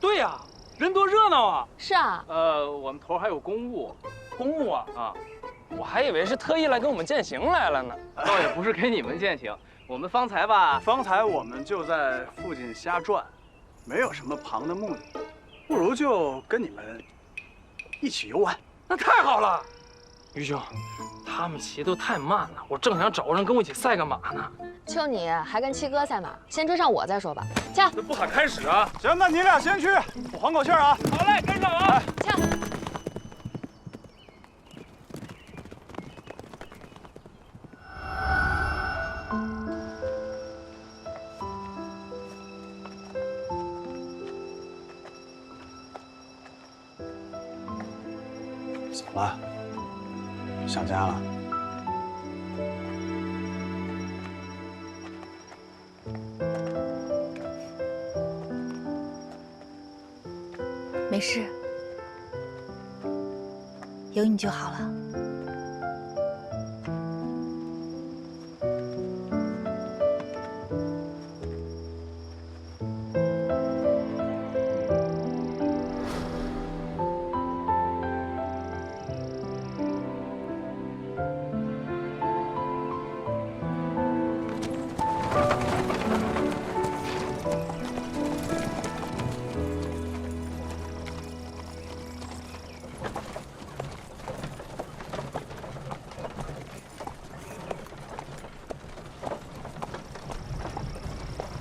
对呀，人多热闹啊。是啊。我们头还有公务。公务啊？啊，我还以为是特意来跟我们践行来了呢。倒也不是给你们践行，我们方才吧，方才我们就在附近瞎转，没有什么旁的目的，不如就跟你们一起游玩。那太好了，于兄，他们骑得太慢了，我正想找个人跟我一起赛个马呢。就你还跟七哥赛马，先追上我再说吧。驾！那不喊开始啊？行，那你俩先去，我缓口气儿啊。好嘞，跟上啊！驾！怎么了？想家了？没事，有你就好了。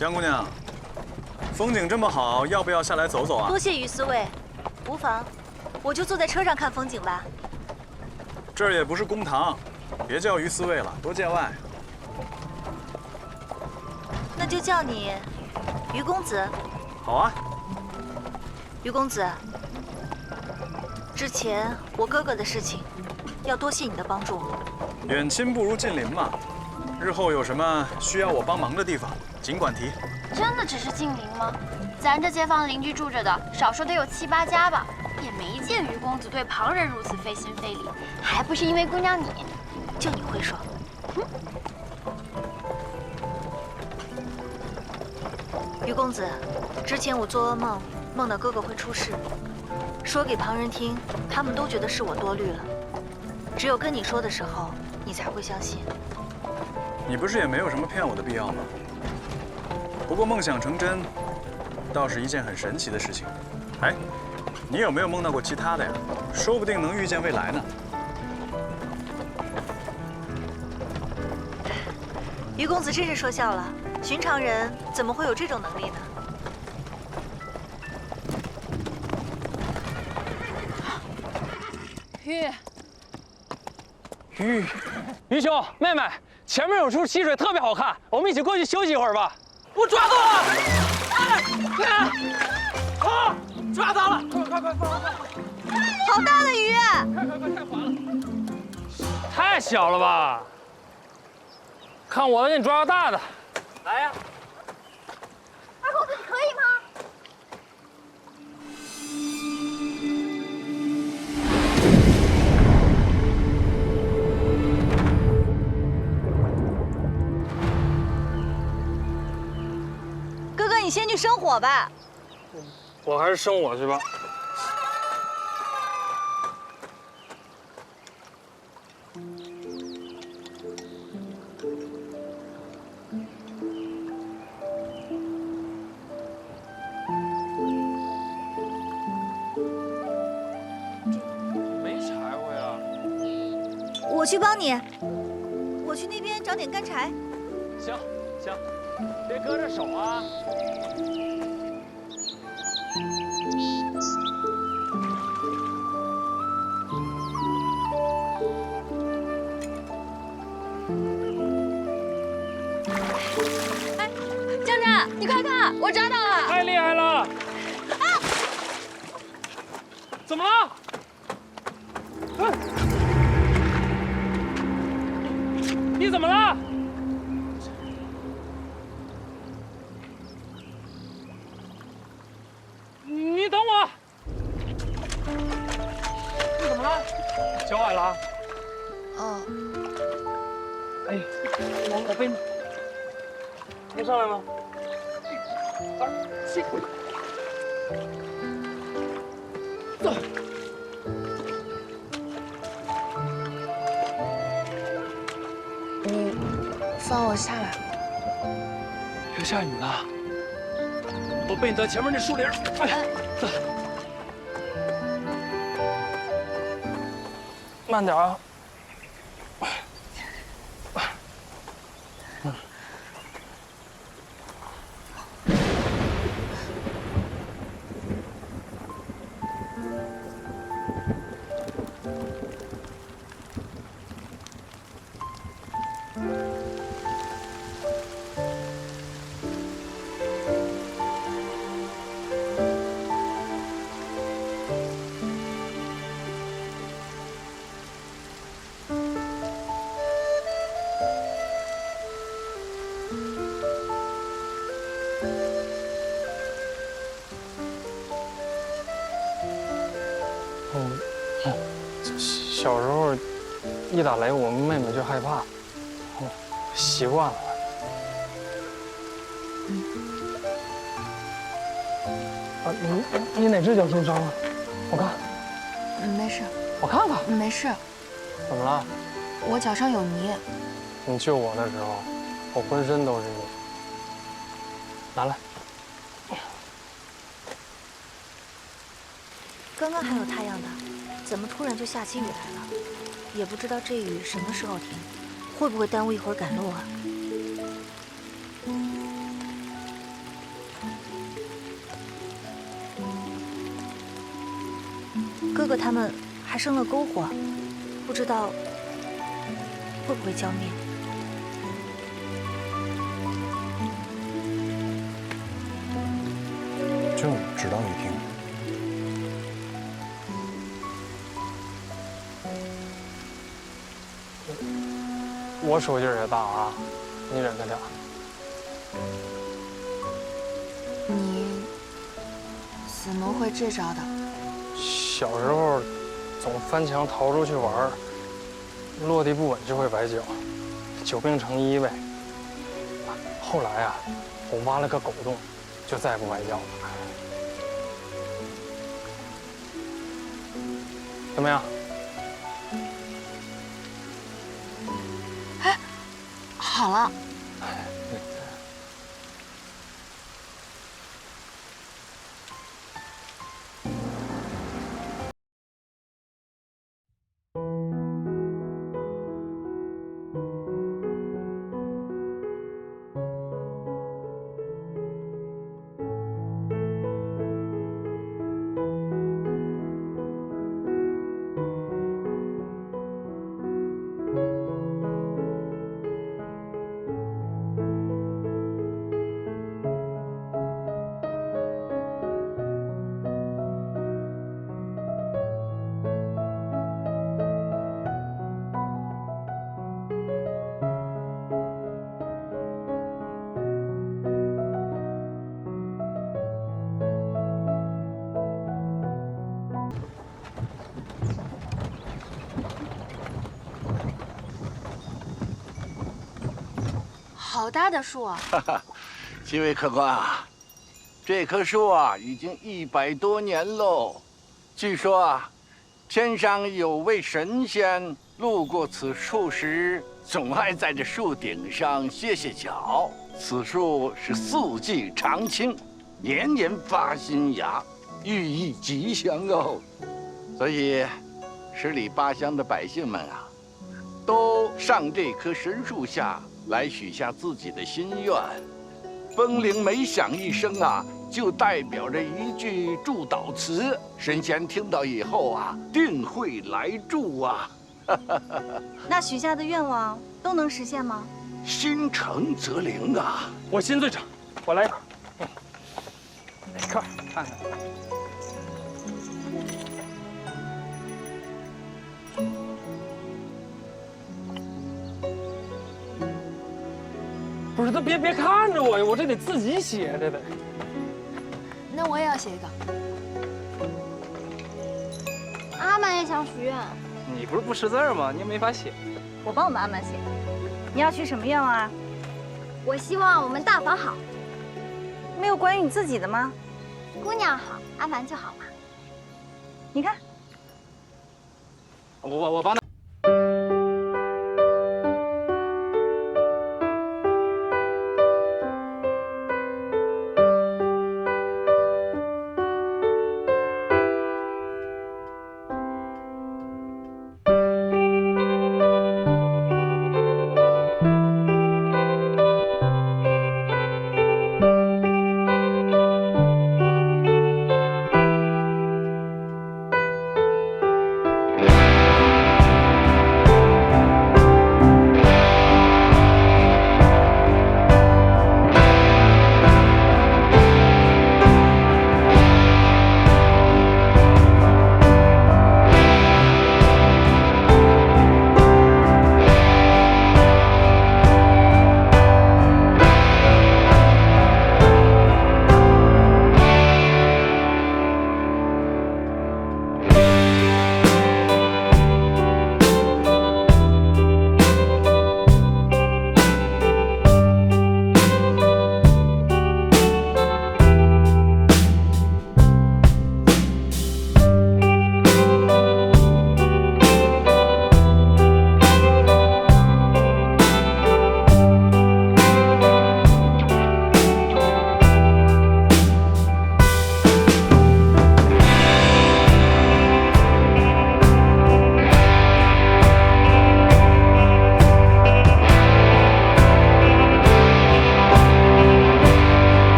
江姑娘，风景这么好，要不要下来走走啊？多谢于司卫，无妨，我就坐在车上看风景吧。这儿也不是公堂，别叫于思卫了，多见外。那就叫你于公子。好啊。于公子，之前我哥哥的事情，要多谢你的帮助。远亲不如近邻嘛，日后有什么需要我帮忙的地方，尽管提。真的只是近邻吗？咱这街坊邻居住着的，少说得有7、8家吧，也没见于公子对旁人如此费心费力，还不是因为姑娘你，就你会说。于公子，之前我做噩梦，梦到哥哥会出事，说给旁人听，他们都觉得是我多虑了，只有跟你说的时候，你才会相信。你不是也没有什么骗我的必要吗？不过梦想成真，倒是一件很神奇的事情。哎，你有没有梦到过其他的呀？说不定能预见未来呢。于公子真是说笑了，寻常人怎么会有这种能力呢？于兄，妹妹，前面有处溪水特别好看，我们一起过去休息一会儿吧。我抓到了！哎，好，抓到了！快！好大的鱼！快，太滑了！太小了吧？看我给你抓个大的，来呀！二公子，你可以吗？哥哥，你先去生火吧。我还是生我去吧。没柴火呀？我去帮你，我去那边找点干柴。行，别搁着手啊。哎，江战，你快看，我抓到了！太厉害了！啊！怎么了？你怎么了？你等我！你怎么了？脚崴了？哦。哎，我背你。能上来吗？2、7，走。你放我下来。别下雨了。我背你到前面那树林。哎，走。慢点啊。小时候一打雷，我妹妹就害怕，习惯了。啊，你哪只脚受伤了？我看。没事。我看看。没事。怎么了？我脚上有泥。你救我的时候，我浑身都是泥。拿来。刚刚还有太阳的，怎么突然就下起雨来了？也不知道这雨什么时候停，会不会耽误一会儿赶路啊？哥哥他们还生了篝火，不知道会不会浇灭。就只当雨停。我手劲儿也大啊，你忍得了？你怎么会这招的？小时候总翻墙逃出去玩儿，落地不稳就会崴脚，久病成医呗。后来啊，我挖了个狗洞，就再也不崴脚了。怎么样？哎，好了。好大的树啊！哈哈，几位客官啊，这棵树啊已经100多年喽。据说啊，天上有位神仙路过此处时，总爱在这树顶上歇歇脚。此树是4季常青，年年发新芽，寓意吉祥哦。所以，十里八乡的百姓们啊，都上这棵神树下来许下自己的心愿。风铃每响一声啊，就代表着一句祝祷词。神仙听到以后啊，定会来助啊。那许下的愿望都能实现吗？心诚则灵啊！我心最诚，我来一块。来一块，看看。不是，他别看着我呀，我这得自己写的得。那我也要写一个。阿满也想许愿。你不是不识字吗？你也没法写。我帮我们阿满写。你要许什么愿望啊？我希望我们大房好。没有关于你自己的吗？姑娘好，阿满就好嘛。你看，我帮他。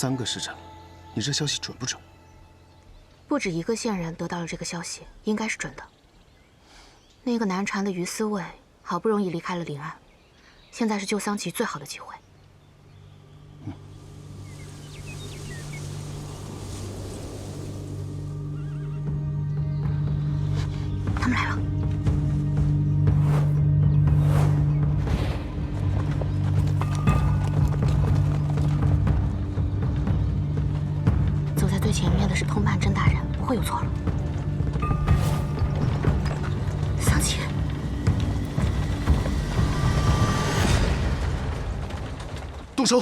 3个时辰了，你这消息准不准？不止一个县人得到了这个消息，应该是准的。那个难缠的于思卫好不容易离开了临安，现在是救桑琪最好的机会。他们来了。 走在最前面的是通判甄大人，不会有错了。桑琪，动手！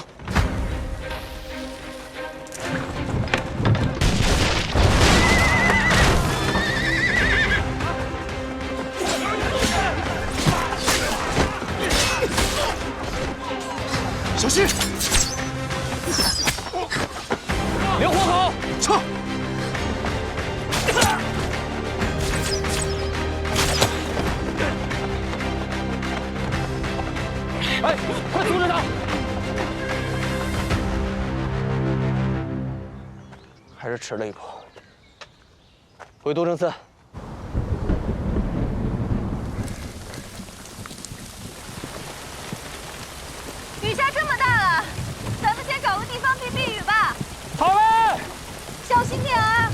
小心！ 留活口，撤！哎，快阻止他！还是迟了一步。回都城司。雨下这么大了，咱们先找个地方避避雨吧。 好嘞，小心点啊！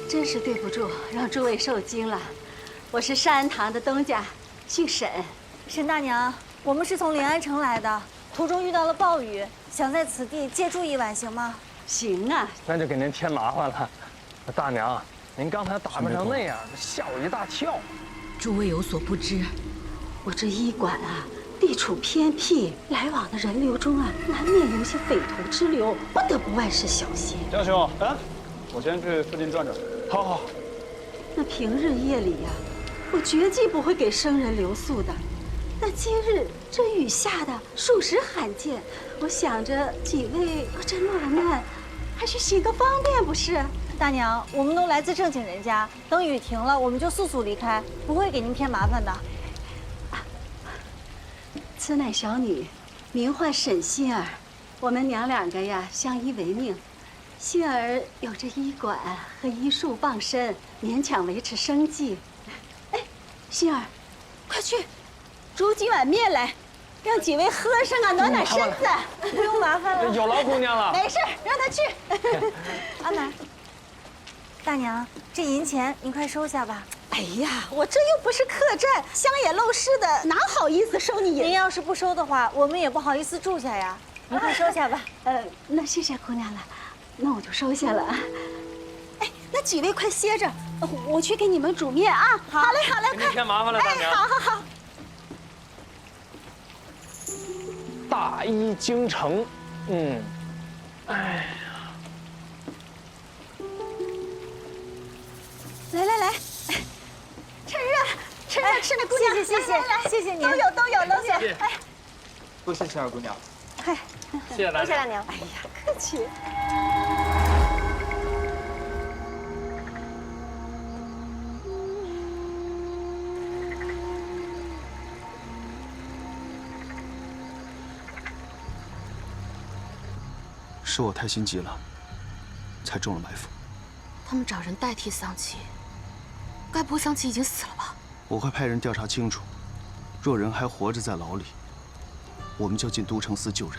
真是对不住，让诸位受惊了。我是善安堂的东家，姓沈。沈大娘，我们是从临安城来的，途中遇到了暴雨，想在此地借住一晚，行吗？行啊。那就给您添麻烦了。大娘，您刚才打扮成那样，吓我一大跳。诸位有所不知，我这医馆啊，地处偏僻，来往的人流中啊，难免有些匪徒之流，不得不万事小心。江兄，我先去附近转转。好好。那平日夜里呀，我绝技不会给生人留宿的。但今日这雨下的属实罕见，我想着几位若真落了难，还需行个方便不是？大娘，我们都来自正经人家，等雨停了，我们就速速离开，不会给您添麻烦的。此乃小女，名唤沈心儿，我们娘两个呀相依为命。心儿有着医馆和医术傍身，勉强维持生计。哎，心儿，快去煮几碗面来，让几位和尚啊暖暖身子。不用麻烦了，有劳姑娘了。没事，让他去。阿南，大娘，这银钱您快收下吧。哎呀，我这又不是客栈，乡野陋室的，哪好意思收你银？您要是不收的话，我们也不好意思住下呀。您快收下吧。那谢谢姑娘了。那我就收下了啊！哎，那几位快歇着，我去给你们煮面啊！好嘞，好嘞，快！添麻烦了，大娘。好好好。大医京城，哎呀，来来来，趁热趁热吃呢，姑娘。谢谢谢谢，谢谢您。都有都有。哎，多谢仙儿姑娘。快，谢谢大娘。多谢大娘。哎呀，客气。是我太心急了，才中了埋伏。他们找人代替桑琪，该不会桑琪已经死了吧？我会派人调查清楚，若人还活着在牢里，我们就进都城司救人。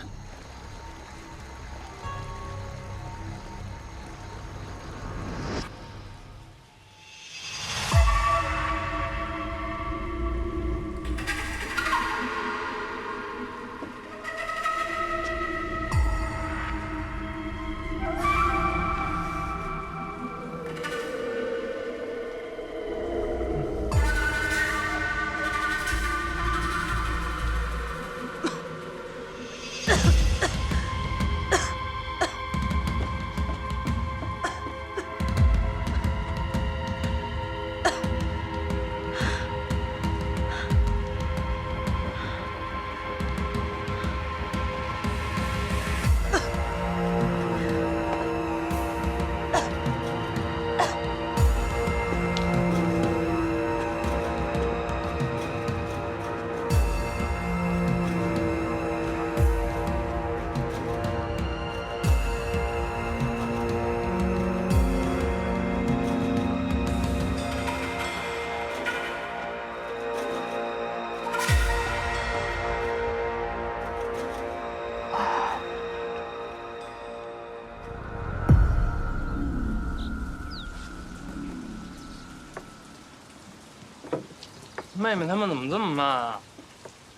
妹妹他们怎么这么慢啊？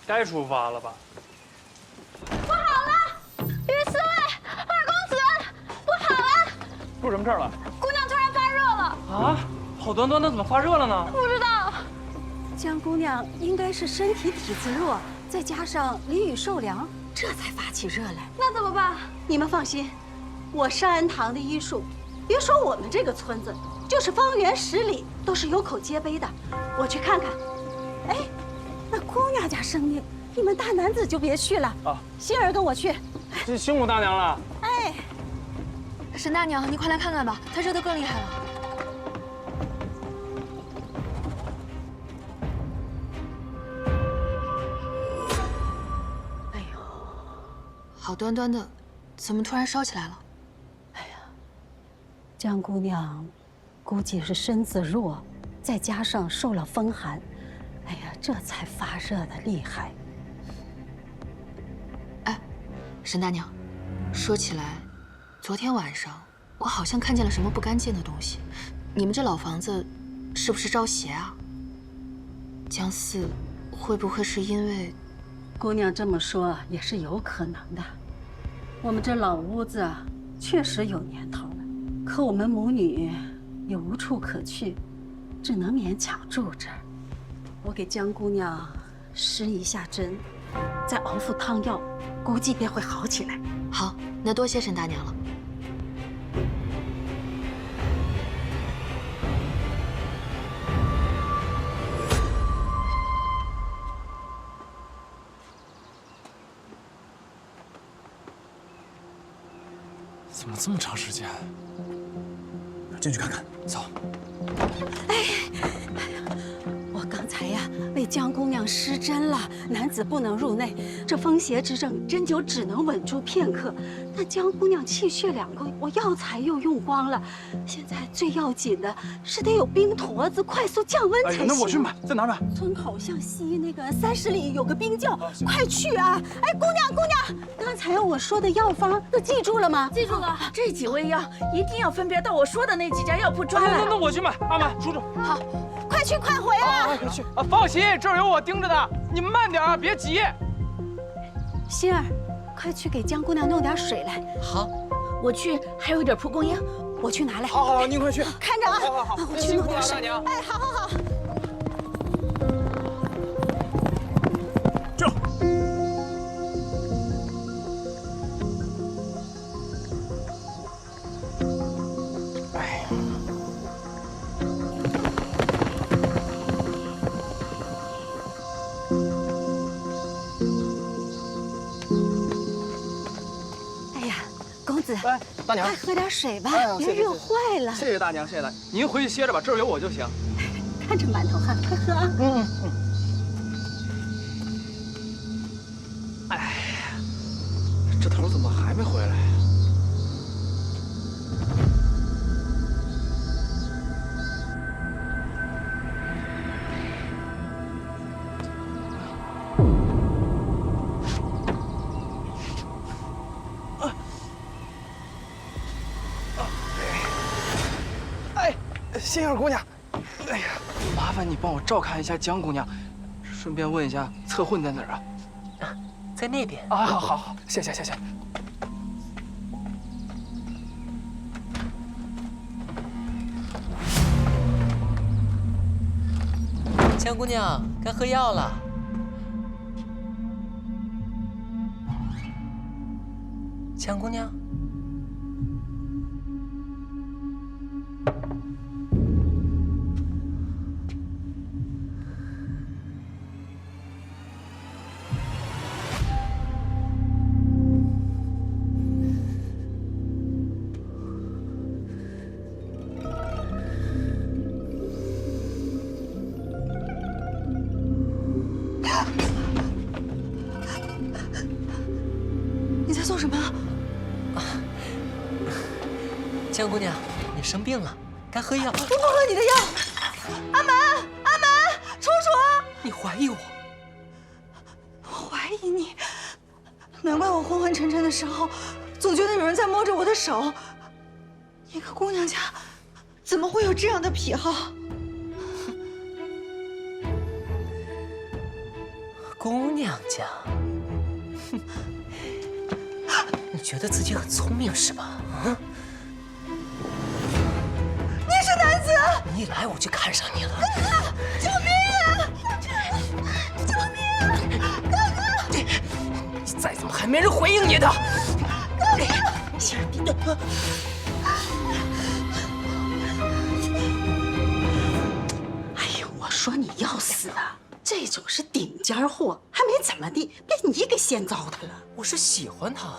该出发了吧？不好了，于四卫，二公子，不好了！出什么事儿了？姑娘突然发热了。啊？好端端的怎么发热了呢？不知道。江姑娘应该是身体体质弱，再加上淋雨受凉，这才发起热来。那怎么办？你们放心，我上安堂的医术，别说我们这个村子，就是方圆10里都是有口皆碑的。我去看看。哎，那姑娘家生病，你们大男子就别去了啊。心儿跟我去。辛苦大娘了。哎，沈大娘，你快来看看吧，她热得更厉害了。哎呦，好端端的，怎么突然烧起来了？江姑娘，估计是身子弱，再加上受了风寒，哎呀，这才发热的厉害。哎，沈大娘，说起来，昨天晚上我好像看见了什么不干净的东西。你们这老房子是不是招邪啊？江四会不会是因为……姑娘这么说也是有可能的。我们这老屋子啊，确实有年头了，可我们母女也无处可去，只能勉强住这儿。我给江姑娘施一下针，再熬副汤药，估计便会好起来。好，那多谢沈大娘了。怎么这么长时间？进去看看，走。我刚才呀为江姑娘施针了，男子不能入内。这风邪之症，针灸只能稳住片刻。但江姑娘气血两够，我药材又用光了。现在最要紧的是得有冰坨子，快速降温才行。那我去买，在哪儿买？村口向西那个30里有个冰窖，快去啊！哎，姑娘，刚才我说的药方都记住了吗？记住了。这几味药一定要分别到我说的那几家药铺抓来。那我去买，阿满、叔叔。好，快去快回啊！快去啊！放心，这儿有我盯着的，你们慢点啊，别急。心儿，快去给江姑娘弄点水来。好，我去，还有一点蒲公英，我去拿来。好，您快去，看着啊！好，我去弄点水。哎，好。这。哎，大娘，快喝点水吧，别谢谢热坏了。谢谢大娘，谢谢大娘。您回去歇着吧，这儿有我就行。看着满头汗，快喝啊！哎呀，这头怎么还没回来？心儿姑娘，哎呀，麻烦你帮我照看一下江姑娘，顺便问一下测混在哪儿啊？在那边。啊，好，谢谢。江姑娘，该喝药了。江姑娘。做什么？江姑娘，你生病了，该喝药。我不喝你的药。阿满，楚楚，你怀疑我？我怀疑你。难怪我昏昏沉沉的时候，总觉得有人在摸着我的手。一个姑娘家，怎么会有这样的癖好？姑娘家。哼，你觉得自己很聪明是吧？啊？你是男子！你一来我就看上你了。哥哥，救命啊！救命啊！哥哥！你再怎么还没人回应你的？哥哥，先让你等。哎呦，我说你要死啊！这种是顶尖货，还没怎么地，被你给先糟蹋了。我是喜欢他，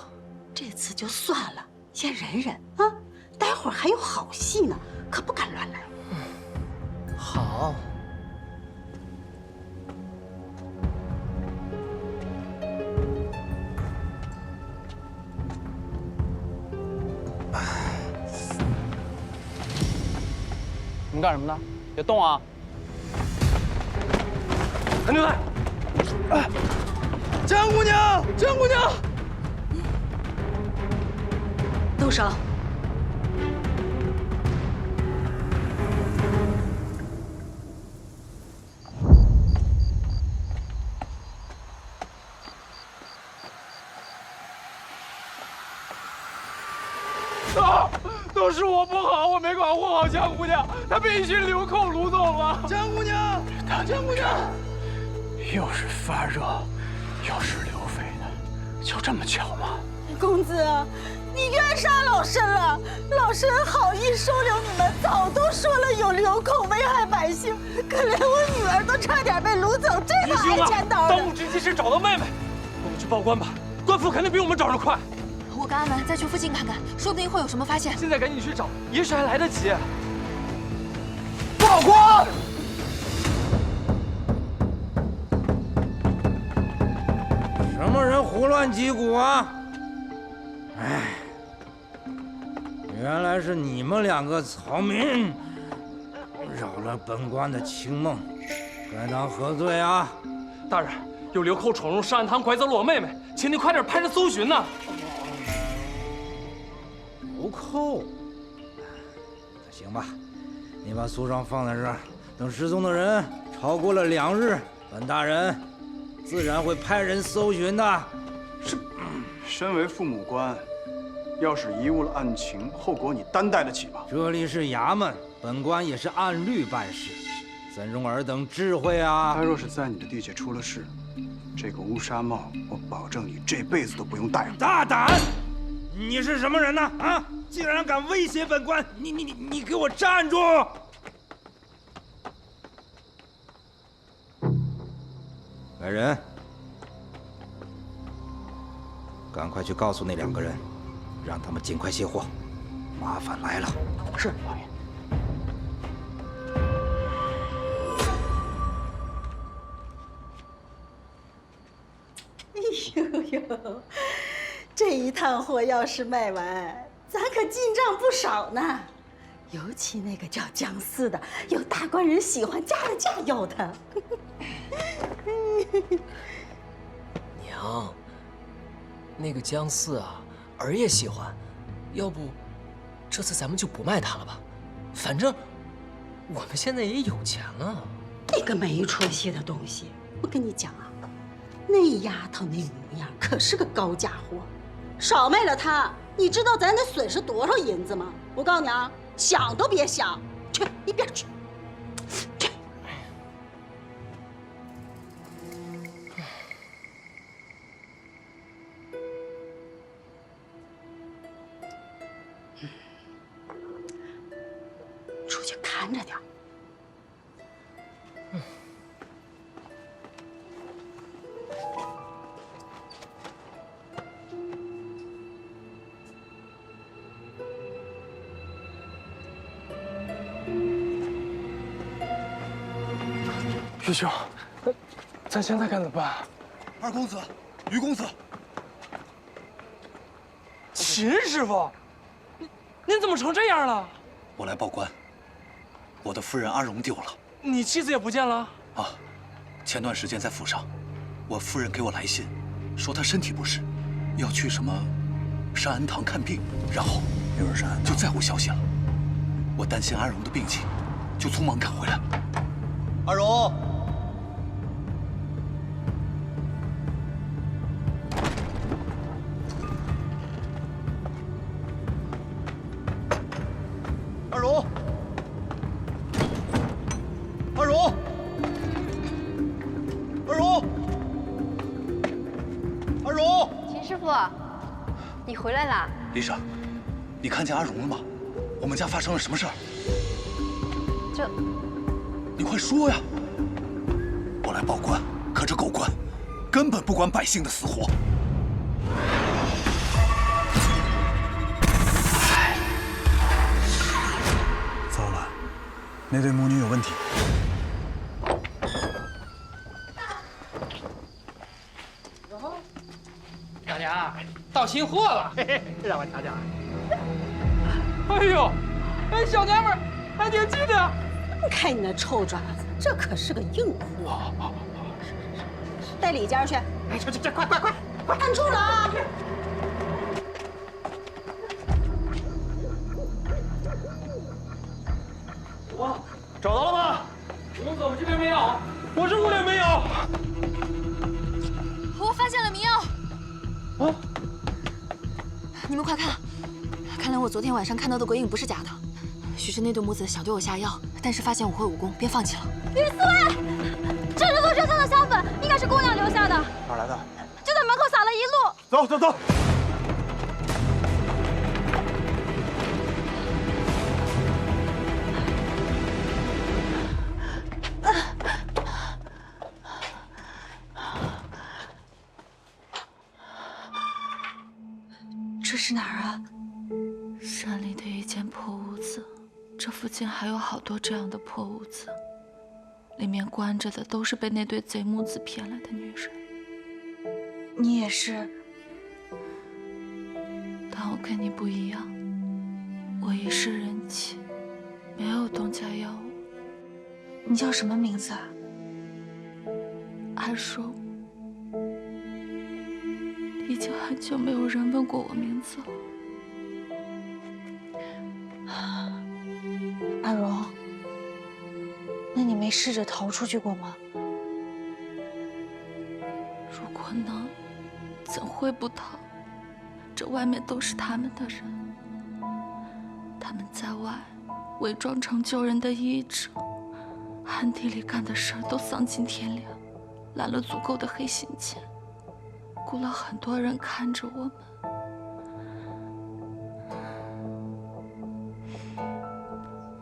这次就算了，先忍忍啊。待会儿还有好戏呢，可不敢乱来。好。你们干什么呢？别动啊！韩牛仔，哎，江姑娘，江姑娘，动手！啊！都是我不好，我没管护好江姑娘，她被一群流寇掳走了。江姑娘，江姑娘，又是发热，又是流匪的，就这么巧吗？公子，你冤杀老身了，老身好意收留你们，早都说了有流寇危害百姓，可连我女儿都差点被掳走，这个挨千刀。当务之急是找到妹妹，我们去报官吧，官府肯定比我们找得快。我跟阿南再去附近看看，说不定会有什么发现。现在赶紧去找，也许还来得及。报官！什么人胡乱击鼓啊？哎，原来是你们两个草民扰乱本官的清梦，该当何罪啊？大人，有流寇闯入上岸堂，拐走了我妹妹，请您快点派人搜寻呐。流寇？行吧，你把诉状放在这儿，等失踪的人超过了2日，本大人自然会派人搜寻的。是，身为父母官，要是贻误了案情，后果你担待得起吗？这里是衙门，本官也是按律办事，怎容尔等智慧啊？他若是在你的地界出了事，这个乌纱帽，我保证你这辈子都不用戴了。大胆！你是什么人呢？啊！竟然敢威胁本官！你给我站住！来人，赶快去告诉那2个人，让他们尽快卸货，麻烦来了。是，老爷。哎呦呦，这一趟货要是卖完，咱可进账不少呢。尤其那个叫姜四的，有大官人喜欢，加了价要的。娘，那个姜四啊，儿也喜欢，要不这次咱们就不卖它了吧？反正我们现在也有钱了。你个没出息的东西！我跟你讲啊，那丫头那模样可是个高价货，少卖了她，你知道咱得损失多少银子吗？我告诉你啊，想都别想，去一边去！去。出去看着点。玉兄，咱现在该怎么办？二公子，于公子，秦师傅，您怎么成这样了？我来报官，我的夫人阿荣丢了。你妻子也不见了？啊，前段时间在府上，我夫人给我来信，说她身体不适，要去什么山安堂看病，然后又是山安堂，就再无消息了。我担心阿荣的病情，就匆忙赶回来。阿荣，父，你回来啦？丽莎，你看见阿荣了吗？我们家发生了什么事儿？你快说呀！我来报官，可这狗官根本不管百姓的死活。糟了，那对母女有问题。娘娘，到新货了，嘿嘿，让我瞧瞧。哎呦，哎，小娘们儿还年轻呢。看你那臭爪子，这可是个硬货。带里间去。哎，这，快，按住了啊！我找到了吗？龙总这边没有，我这屋里没有。我发现了迷药。啊！你们快看，看来我昨天晚上看到的鬼影不是假的。许是那对母子想对我下药，但是发现我会武功，便放弃了。吕思维，这是陆正香的香粉，应该是姑娘留下的。哪来的？就在门口撒了一路。走。这是哪儿啊？山里的一间破屋子，这附近还有好多这样的破屋子，里面关着的都是被那对贼母子骗来的女人。你也是，但我跟你不一样，我一世人妻，没有东家要我。你叫什么名字啊？阿荣。已经很久没有人问过我名字了。阿荣，那你没试着逃出去过吗？如果能，怎会不逃？这外面都是他们的人，他们在外伪装成救人的医者，暗地里干的事儿都丧尽天良，揽了足够的黑心钱。雇了很多人看着我们，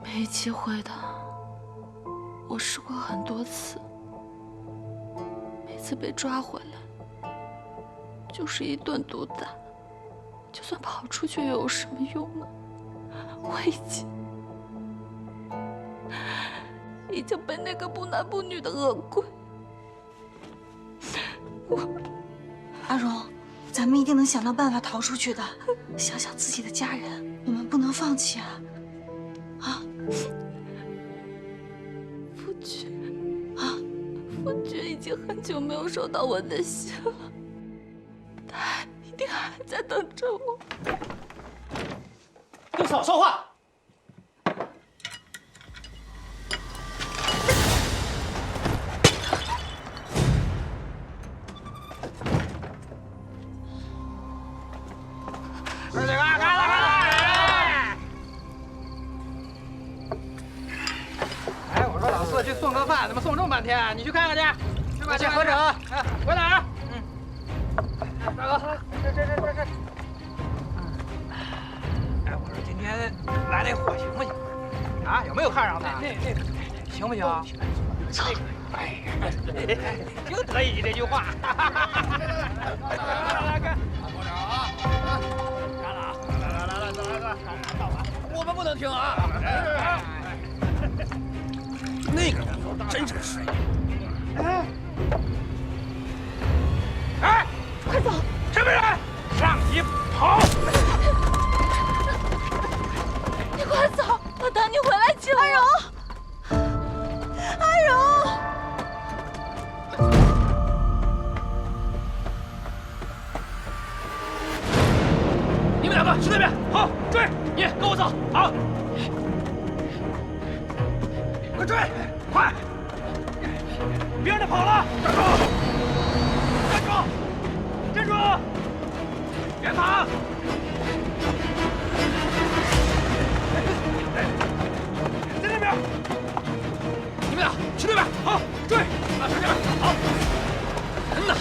没机会的。我试过很多次，每次被抓回来就是一顿毒打。就算跑出去又有什么用呢？我已经被那个不男不女的恶鬼。阿荣，咱们一定能想到办法逃出去的。想想自己的家人，我们不能放弃啊！啊，夫君，啊，夫君已经很久没有收到我的信了，他一定还在等着我。你少说话！去送个饭，怎么送这么半天？你去看看去，去吧，去合整。哎，回哪儿？大哥，这。哎，我说今天来那货行不行？啊，有没有看上的？那行不行？走。哎，就得意你这句话。来，看。部长啊，干了！来，我们不能停啊！那个人真是帅！哎，快走！什么人？上级跑！你快走，我等你回来救我。阿荣，阿荣！你们两个去那边，好，追！你跟我走，好。快追！快！别让他跑了！站住！别跑！在那边！你们俩去那边，好，追！啊，去那边，好！人呢？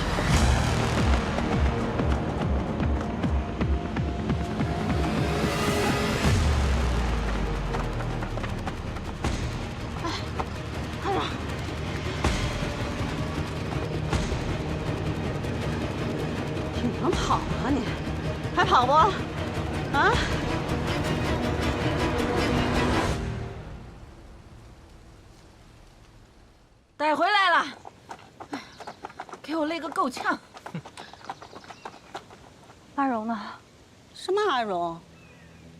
你能跑吗你？还跑不？啊？带回来了，给我累个够呛。阿荣呢？什么阿荣？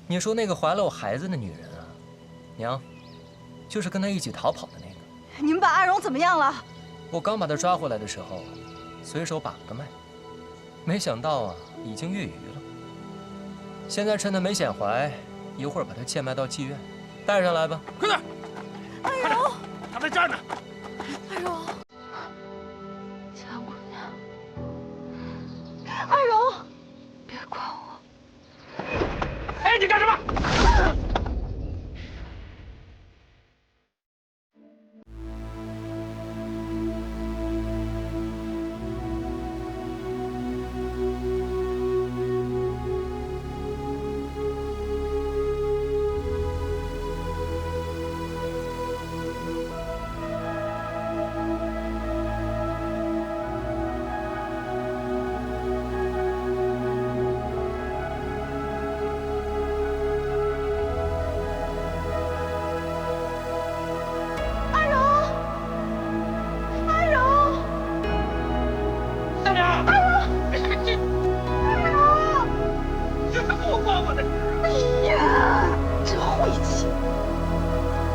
你说那个怀了我孩子的女人啊，娘，就是跟他一起逃跑的那个。你们把阿荣怎么样了？我刚把他抓回来的时候，随手把了个脉，没想到啊，已经越狱了。现在趁他没显怀，一会儿把他贱卖到妓院，带上来吧，快点！阿荣，他在这儿呢。阿荣，江姑娘，阿荣，别管我！哎，你干什么？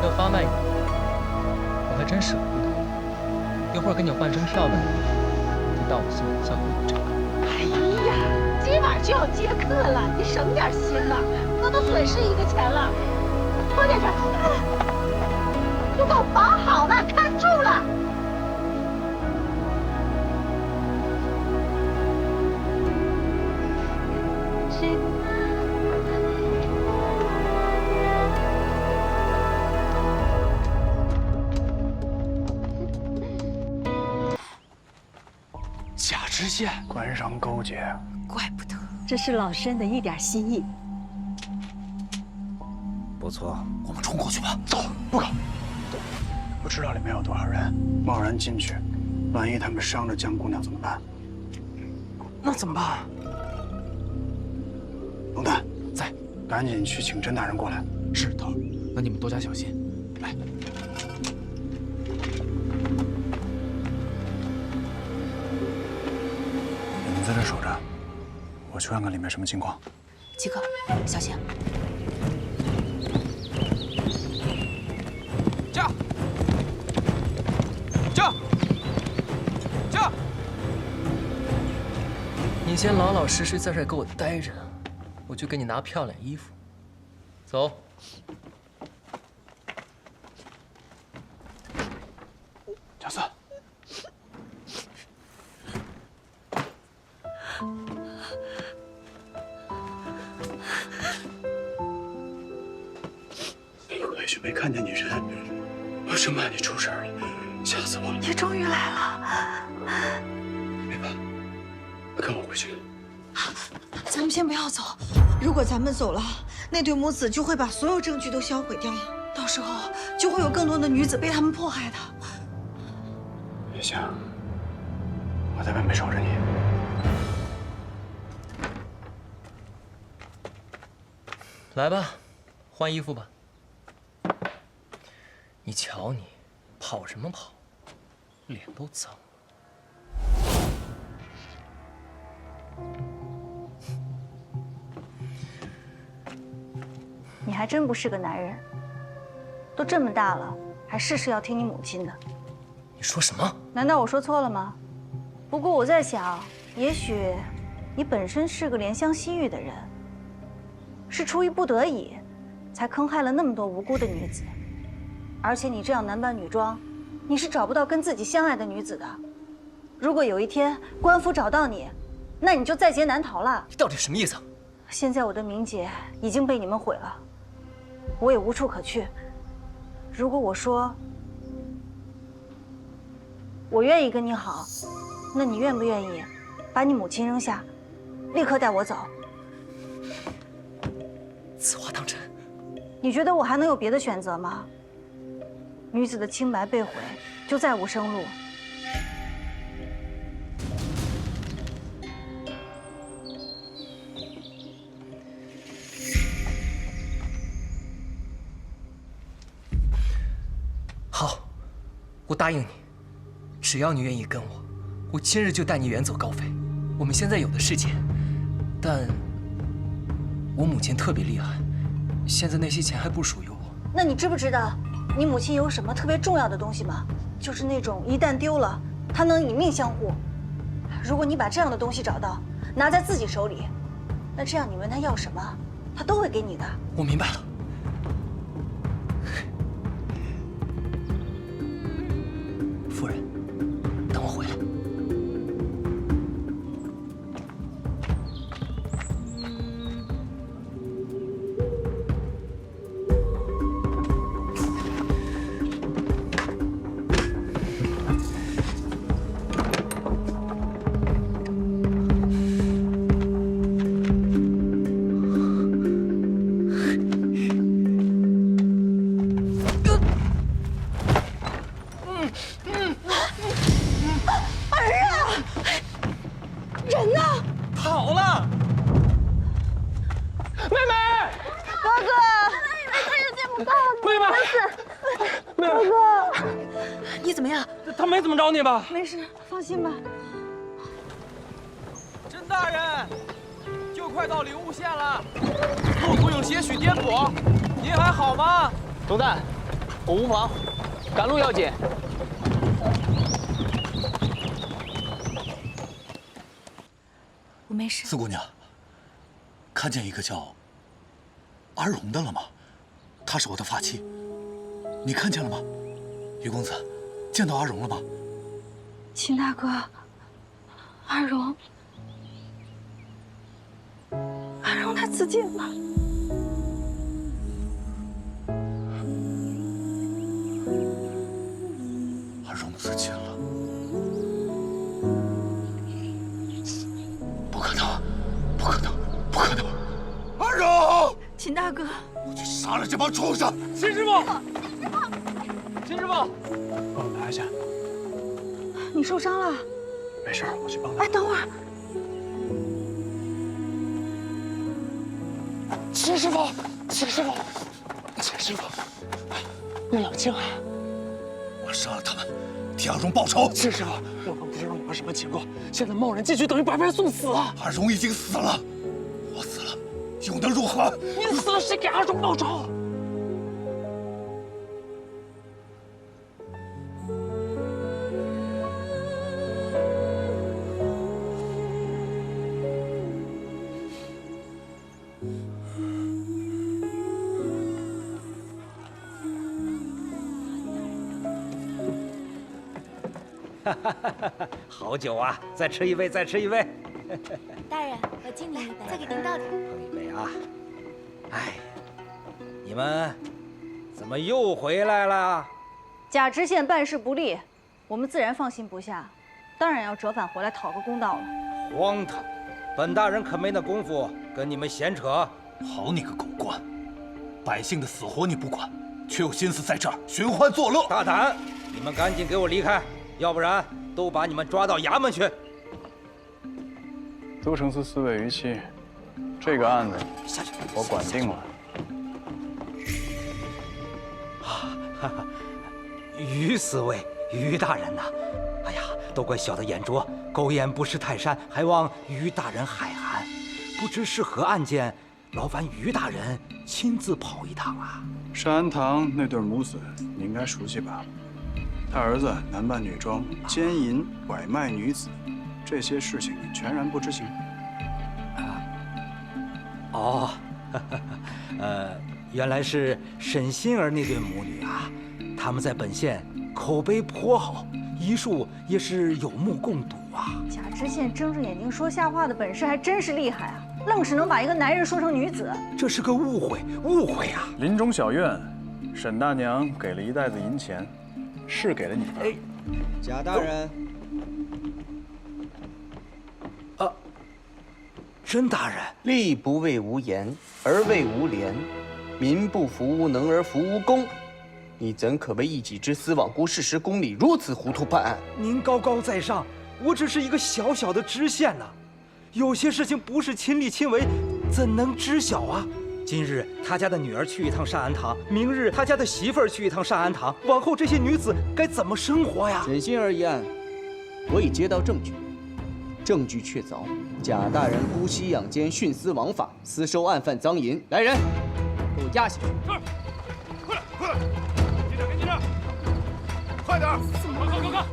要发卖你，我还真舍不得。一会儿给你换成漂亮的，就当我送你交给我这个。哎呀，今晚就要接客了，你省点心吧，那都损失1个钱了。快点，都给我绑好了，看住了。假知县，官商勾结，怪不得，这是老身的一点心意。不错，我们冲过去吧。走，不搞。不知道里面有多少人，贸然进去，万一他们伤着江姑娘怎么办？那怎么办？龙丹在，赶紧去请甄大人过来。是头，那你们多加小心。来。你们在这守着，我去看看里面什么情况。七哥，小心。驾！驾！驾！你先老老实实在这儿给我待着，我去给你拿漂亮衣服。走。姜四，回去没看见你人，我生怕你出事了，吓死我了。你终于来了，没怕，跟我回去。咱们先不要走，如果咱们走了，那对母子就会把所有证据都销毁掉，到时候就会有更多的女子被他们迫害的。也行，我在外面守着你。来吧，换衣服吧。你瞧你，跑什么跑？脸都脏了。你还真不是个男人，都这么大了，还事事要听你母亲的。你说什么？难道我说错了吗？不过我在想，也许你本身是个怜香惜玉的人，是出于不得已，才坑害了那么多无辜的女子。而且你这样男扮女装，你是找不到跟自己相爱的女子的。如果有一天官府找到你，那你就在劫难逃了。你到底什么意思？现在我的名节已经被你们毁了，我也无处可去。如果我说我愿意跟你好，那你愿不愿意把你母亲扔下，立刻带我走？此话当真？你觉得我还能有别的选择吗？女子的清白被毁，就再无生路。我答应你，只要你愿意跟我，我今日就带你远走高飞。我们现在有的是钱，但我母亲特别厉害，现在那些钱还不属于我。那你知不知道，你母亲有什么特别重要的东西吗？就是那种一旦丢了，她能以命相护。如果你把这样的东西找到，拿在自己手里，那这样你问她要什么，她都会给你的。我明白了。夫人，等我回来。你吧，没事，放心吧。甄大人，就快到灵雾县了，路途有些许颠簸，您还好吗？龙蛋，我无妨，赶路要紧。我没事。四姑娘，看见一个叫阿荣的了吗？她是我的发妻，你看见了吗？于公子，见到阿荣了吗？秦大哥，阿荣他自尽了。阿荣自尽了？不可能，不可能，不可能！阿荣！秦大哥，我去杀了这帮畜生！秦师傅，秦师傅，帮我拿一下。你受伤了？没事，我去帮你。哎，等会儿。秦师傅，秦师傅，秦师傅，你冷静啊！我杀了他们，替阿荣报仇。秦师傅，我们不知道你们什么情况，现在贸然进去等于白白送死啊！阿荣已经死了，我死了又能如何？你死了，谁给阿荣报仇？好酒啊！再吃一杯，再吃一杯。大人，我敬您一杯，再给您倒点。碰一杯啊！哎，你们怎么又回来了？贾知县办事不力，我们自然放心不下，当然要折返回来讨个公道了。荒唐！本大人可没那功夫跟你们闲扯。好你个狗官，百姓的死活你不管，却有心思在这儿寻欢作乐。大胆！你们赶紧给我离开！要不然都把你们抓到衙门去。都城司司尉于期，这个案子我管定了。于司尉，于大人呐，哎呀，都怪小的眼拙，狗眼不识泰山，还望于大人海涵。不知是何案件，劳烦于大人亲自跑一趟啊。单安堂那对母子，你应该熟悉吧？他儿子男扮女装，奸淫拐卖女子，这些事情你全然不知情。哦，原来是沈心儿那对母女啊，他们在本县口碑颇好，医术也是有目共睹啊。贾知县睁着眼睛说瞎话的本事还真是厉害啊，愣是能把一个男人说成女子。这是个误会，误会啊！林中小院，沈大娘给了一袋子银钱。是给了你的。贾大人，甄大人，吏不为无言，而为无廉；民不服无能，而服无功。你怎可为一己之私，罔顾事实公理，如此糊涂办案？您高高在上，我只是一个小小的知县呐，有些事情不是亲力亲为，怎能知晓啊？今日他家的女儿去一趟上安堂，明日他家的媳妇儿去一趟上安堂，往后这些女子该怎么生活呀？审讯儿一案，我已接到证据，证据确凿，贾大人姑息养奸，徇私枉法，私收案犯赃银。来人，给我押下去！是，快点，快点，跟紧点，快点，快！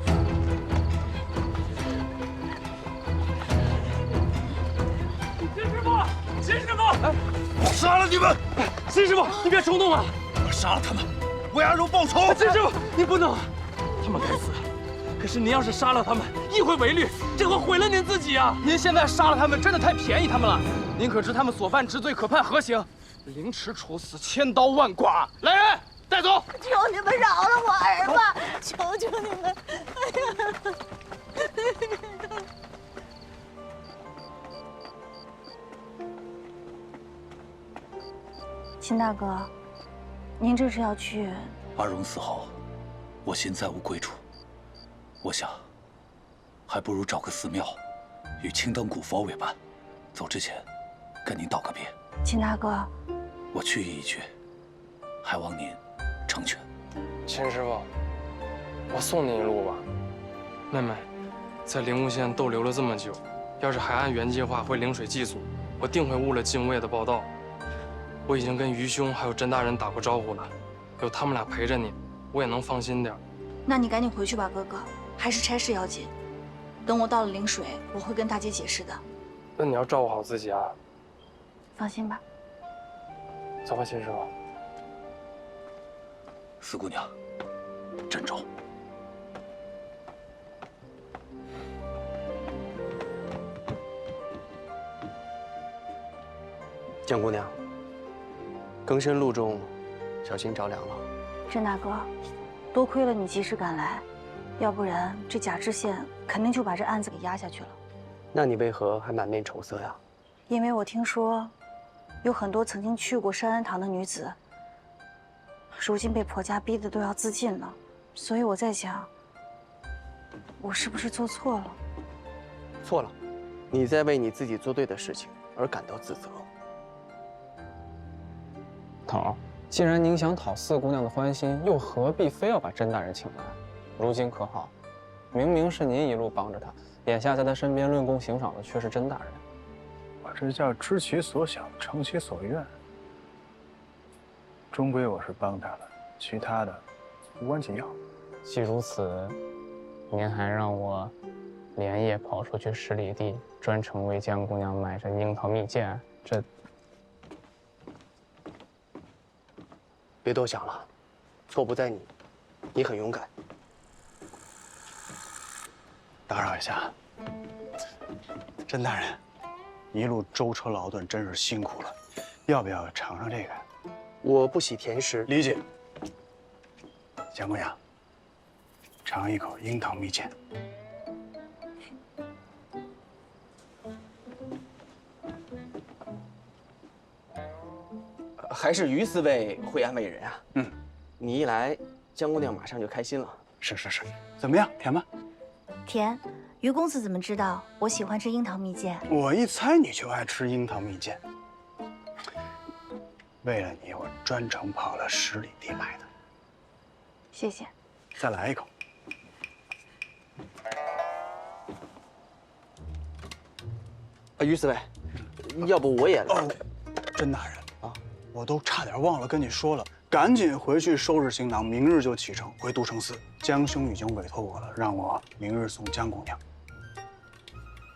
秦师傅，哎，杀了你们！秦师傅，你别冲动啊！我杀了他们，为阿柔报仇！秦师傅，你不能，他们该死。可是您要是杀了他们，议会违律，这会毁了您自己啊！您现在杀了他们，真的太便宜他们了。您可知他们所犯之罪可判何刑？凌迟处死，千刀万剐。来人，带走！求你们饶了我儿吧！求求你们！哎呀！秦大哥，您这是要去？阿荣死后，我心再无归处，我想，还不如找个寺庙，与青灯古佛为伴。走之前，跟您道个别。秦大哥，我去意已决，还望您成全。秦师傅，我送您一路吧。妹妹，在灵雾县逗留了这么久，要是还按原计划回灵水祭祖，我定会误了禁卫的报道。我已经跟于兄还有甄大人打过招呼了，有他们俩陪着你，我也能放心点。那你赶紧回去吧，哥哥，还是差事要紧。等我到了灵水，我会跟大姐解释的。那你要照顾好自己啊。放心吧。走吧，秦师傅。四姑娘，珍重。江姑娘，更深路中，小心着凉了。甄大哥，多亏了你及时赶来，要不然这贾知县肯定就把这案子给压下去了。那你为何还满面愁色呀？因为我听说，有很多曾经去过山安堂的女子，如今被婆家逼得都要自尽了，所以我在想，我是不是做错了？错了，你在为你自己做对的事情而感到自责。讨，既然您想讨四姑娘的欢心，又何必非要把甄大人请来？如今可好，明明是您一路帮着他，眼下在他身边论功行赏的却是甄大人。我这叫知其所想，成其所愿。终归我是帮他了，其他的无关紧要。既如此，您还让我连夜跑出去10里地，专程为江姑娘买这樱桃蜜饯，这……别多想了，错不在你，你很勇敢。打扰一下，甄大人，一路舟车劳顿，真是辛苦了，要不要尝尝这个？我不喜甜食。理解。江姑娘，尝一口樱桃蜜饯。还是于四卫会安慰人啊。嗯，你一来，江姑娘马上就开心了。是，怎么样，甜吗？甜。于公子怎么知道我喜欢吃樱桃蜜饯？我一猜你就爱吃樱桃蜜饯。为了你，我专程跑了10里地买的。谢谢。再来一口。于四卫，要不我也来？哦，甄大人啊，我都差点忘了跟你说了，赶紧回去收拾行囊，明日就启程回都城司。江兄已经委托我了，让我明日送江姑娘。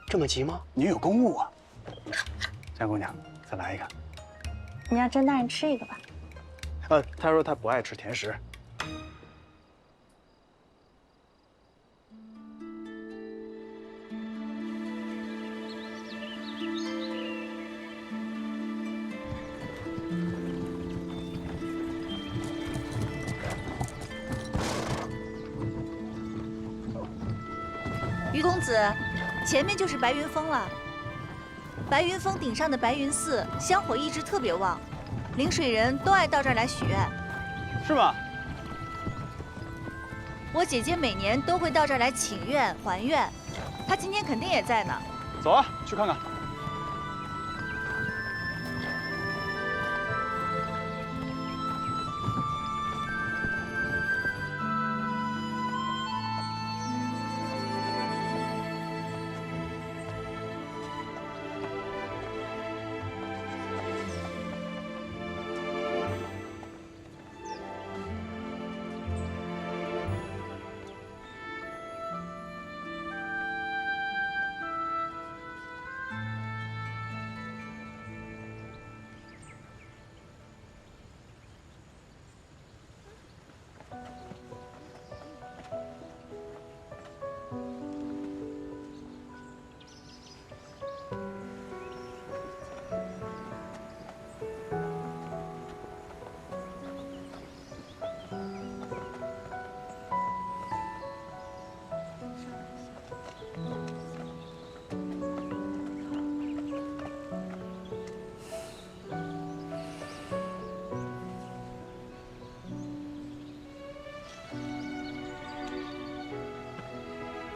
这么急吗？你有公务啊。江姑娘，再来一个。你让甄大人吃一个吧。他说他不爱吃甜食。于公子，前面就是白云峰了。白云峰顶上的白云寺香火一直特别旺，灵水人都爱到这儿来许愿。是吗？我姐姐每年都会到这儿来请愿还愿，她今天肯定也在呢。走啊，去看看。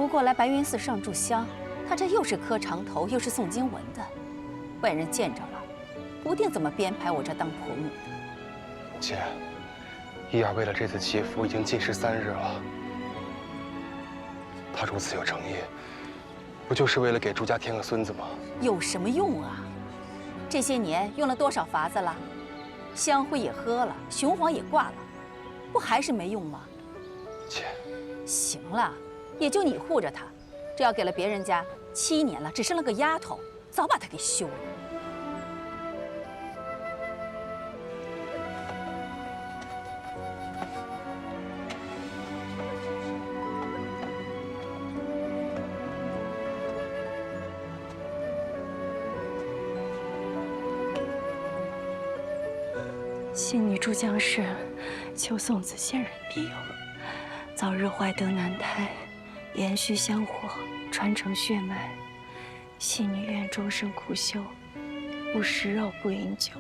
不过来白云寺上炷香，他这又是磕长头，又是诵经文的，外人见着了，不定怎么编排我这当婆母的。姐，一儿为了这次祈福已经禁食3日了。他如此有诚意，不就是为了给朱家添个孙子吗？有什么用啊？这些年用了多少法子了？香灰也喝了，雄黄也挂了，不还是没用吗？姐，行了，也就你护着他，这要给了别人家7年了，只生了个丫头，早把他给休了。信女诸将士，求送子仙人庇佑，早日怀得男胎，延续香火，传承血脉。信女愿终生苦修，不食肉，不饮酒，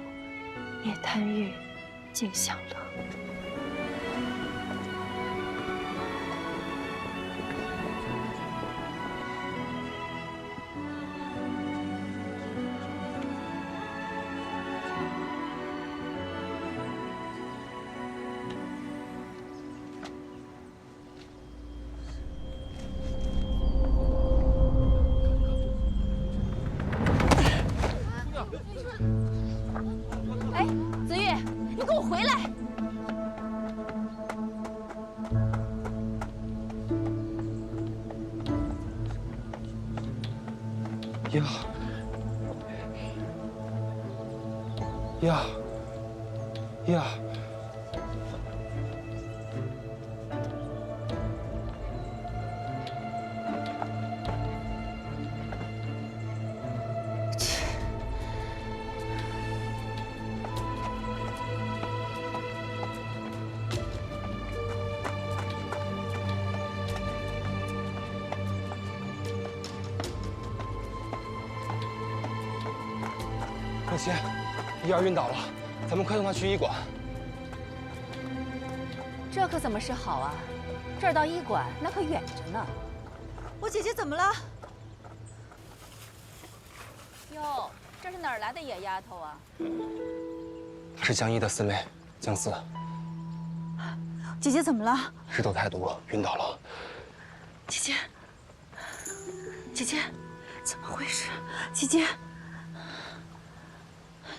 也贪欲，尽享乐。哎，子玉，你给我回来！呀！母亲，一儿晕倒了，咱们快送她去医馆。这可怎么是好啊？这儿到医馆那可远着呢。我姐姐怎么了？哟，这是哪儿来的野丫头啊？她是江一的四妹江四。姐姐怎么了？日头太毒，晕倒了。姐姐，姐姐，怎么回事？姐姐，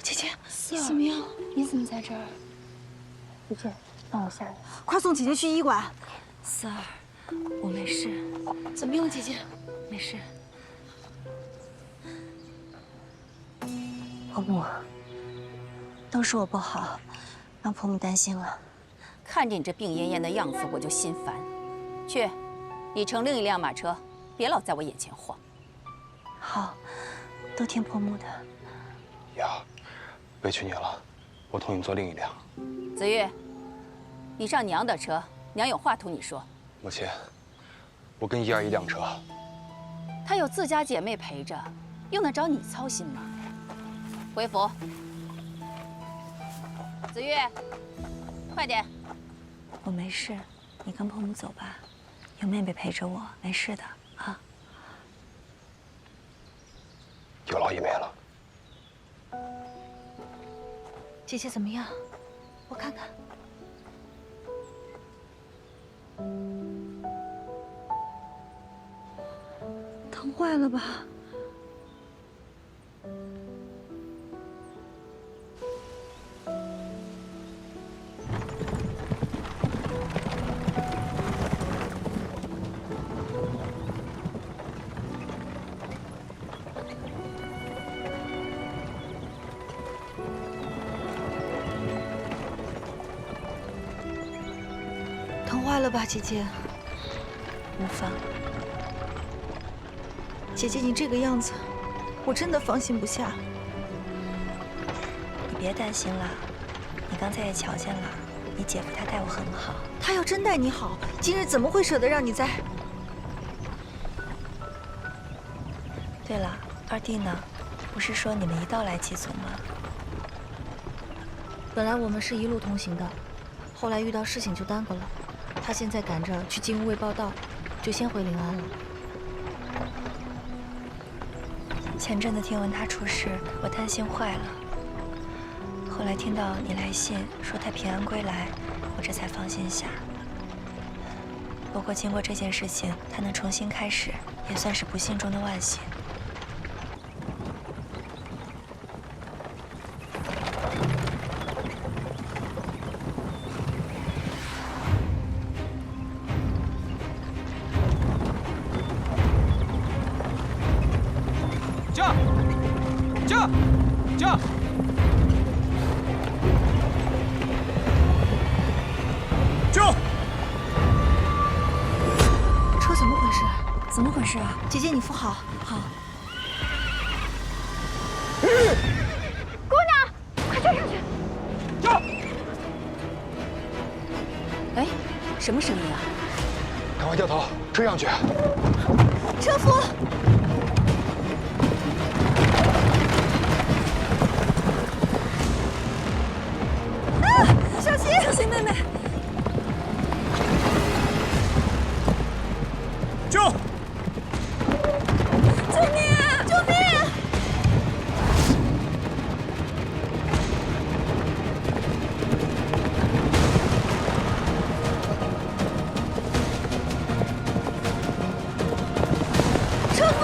姐姐，你怎么样？你怎么在这儿？姐姐，放我下来。快送姐姐去医馆。四儿，我没事。怎么样，姐姐？没事。婆母，都是我不好，让婆母担心了。看着你这病恹恹的样子，我就心烦。去，你乘另一辆马车，别老在我眼前晃。好，都听婆母的。呀，委屈你了，我同你坐另一辆。子玉，你上娘的车，娘有话同你说。母亲，我跟一儿一辆车。她有自家姐妹陪着，用得着你操心吗？回府。子玉，快点。我没事，你跟婆母走吧，有妹妹陪着我，没事的啊。有劳一妹了。姐姐怎么样？我看看。疼坏了吧？疼坏了吧，姐姐？无妨。姐姐，你这个样子，我真的放心不下。你别担心了，你刚才也瞧见了，你姐夫他待我很好。他要真待你好，今日怎么会舍得让你在？对了，二弟呢？不是说你们一道来祭祖吗？本来我们是一路同行的，后来遇到事情就耽搁了。他现在赶着去金吾卫报道，就先回临安了。前阵子听闻他出事，我担心坏了。后来听到你来信说他平安归来，我这才放心下。不过经过这件事情，他能重新开始，也算是不幸中的万幸。驾！救！车怎么回事？怎么回事啊？姐姐，你扶好。好。姑娘，快追上去！驾！哎，什么声音啊？赶快掉头追上去！车夫。小心！小心，妹妹！救！救命啊！救命！车夫！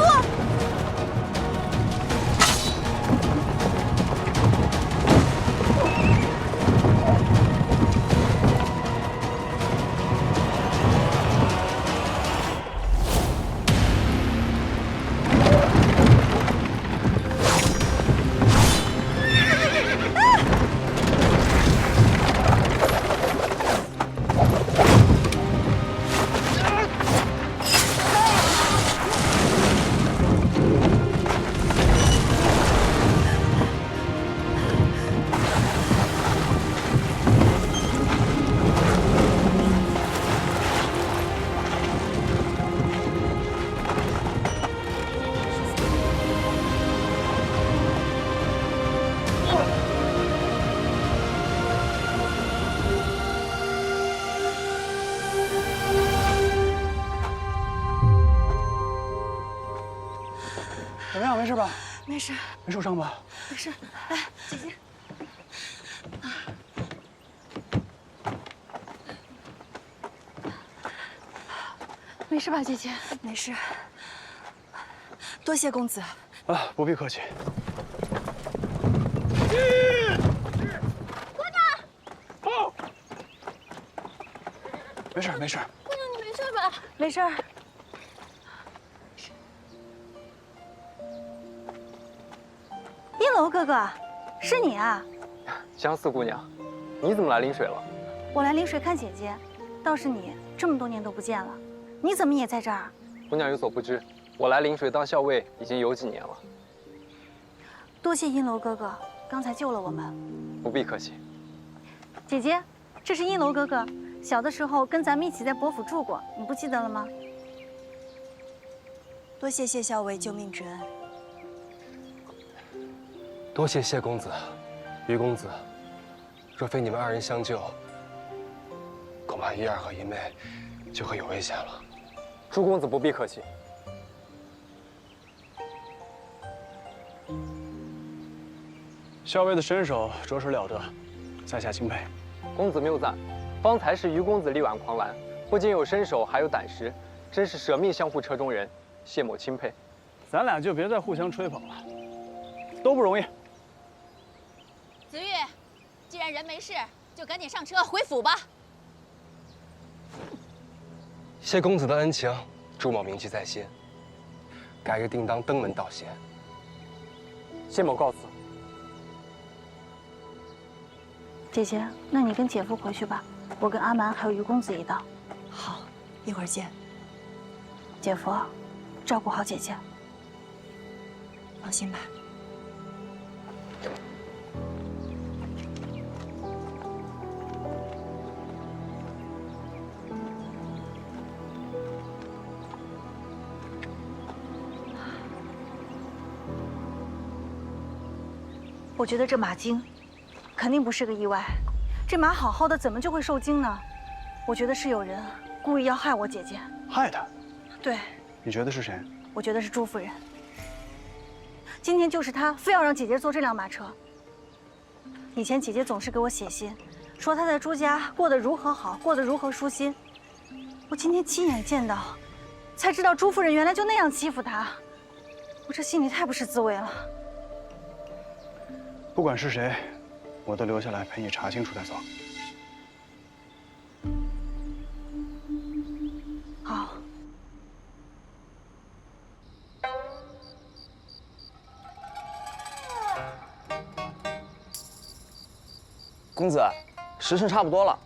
怎么样？没事吧？没事。没受伤吧？没事。来，姐姐。没事吧，姐姐？没事。多谢公子。啊，不必客气。姑娘！哦，没事没事。姑娘，你没事吧？没事。一楼哥哥，是你啊？江四姑娘，你怎么来临水了？我来临水看姐姐，倒是你这么多年都不见了，你怎么也在这儿？姑娘有所不知，我来临水当校尉已经有几年了。多谢阴楼哥哥，刚才救了我们。不必客气。姐姐，这是阴楼哥哥，小的时候跟咱们一起在伯府住过，你不记得了吗？多谢谢校尉救命之恩。多谢谢公子、于公子，若非你们二人相救，恐怕一儿和一妹就会有危险了。朱公子不必客气。校尉的身手着实了得，在下钦佩。公子谬赞，方才是于公子力挽狂澜，不仅有身手，还有胆识，真是舍命相护车中人，谢某钦佩。咱俩就别再互相吹捧了，都不容易。子玉，既然人没事，就赶紧上车回府吧。谢公子的恩情，朱某铭记在心，改日定当登门道谢。谢某告辞。姐姐，那你跟姐夫回去吧，我跟阿蛮还有于公子一道。好，一会儿见。姐夫，照顾好姐姐。放心吧。我觉得这马惊，肯定不是个意外。这马好好的，怎么就会受惊呢？我觉得是有人故意要害我姐姐。害她？对。你觉得是谁？我觉得是朱夫人。今天就是他非要让姐姐坐这辆马车。以前姐姐总是给我写信，说她在朱家过得如何好，过得如何舒心。我今天亲眼见到，才知道朱夫人原来就那样欺负她，我这心里太不是滋味了。不管是谁，我都留下来陪你查清楚再走。好。公子，时辰差不多了。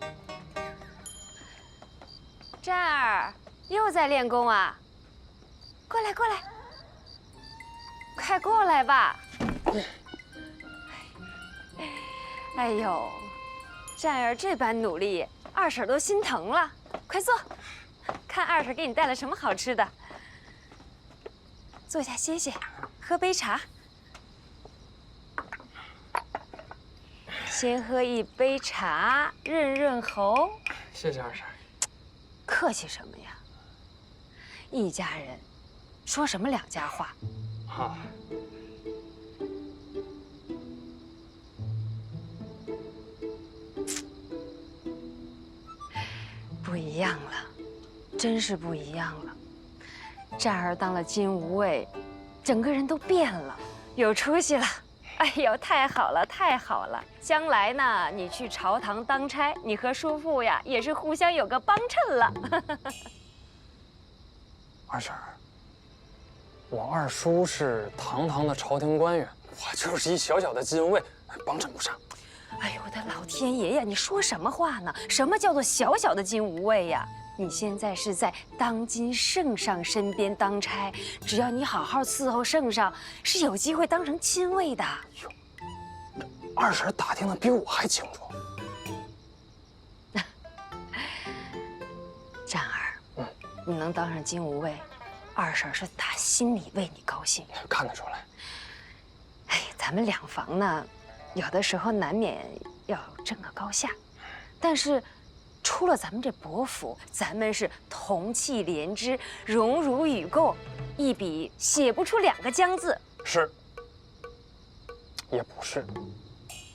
战儿又在练功啊？过来，过来，快过来吧！哎呦，战儿这般努力，二婶都心疼了。快坐，看二婶给你带了什么好吃的。坐下歇歇，喝杯茶。先喝一杯茶，润润喉。谢谢二婶。客气什么呀？一家人，说什么两家话？啊。不一样了，真是不一样了。战儿当了金吾卫，整个人都变了，有出息了。哎呦，太好了，太好了！将来呢，你去朝堂当差，你和叔父呀也是互相有个帮衬了。二婶，我二叔是堂堂的朝廷官员，我就是一小小的金卫，帮衬不上。哎呦，我的老天爷呀！你说什么话呢？什么叫做小小的金吾卫呀？你现在是在当今圣上身边当差，只要你好好伺候圣上，是有机会当成亲卫的。二婶打听的比我还清楚。战儿，你能当上金吾卫，二婶是打心里为你高兴。看得出来。哎，咱们两房呢，有的时候难免要争个高下，但是出了咱们这伯府，咱们是同气连枝，荣辱与共，一笔写不出两个僵字。是，也不是。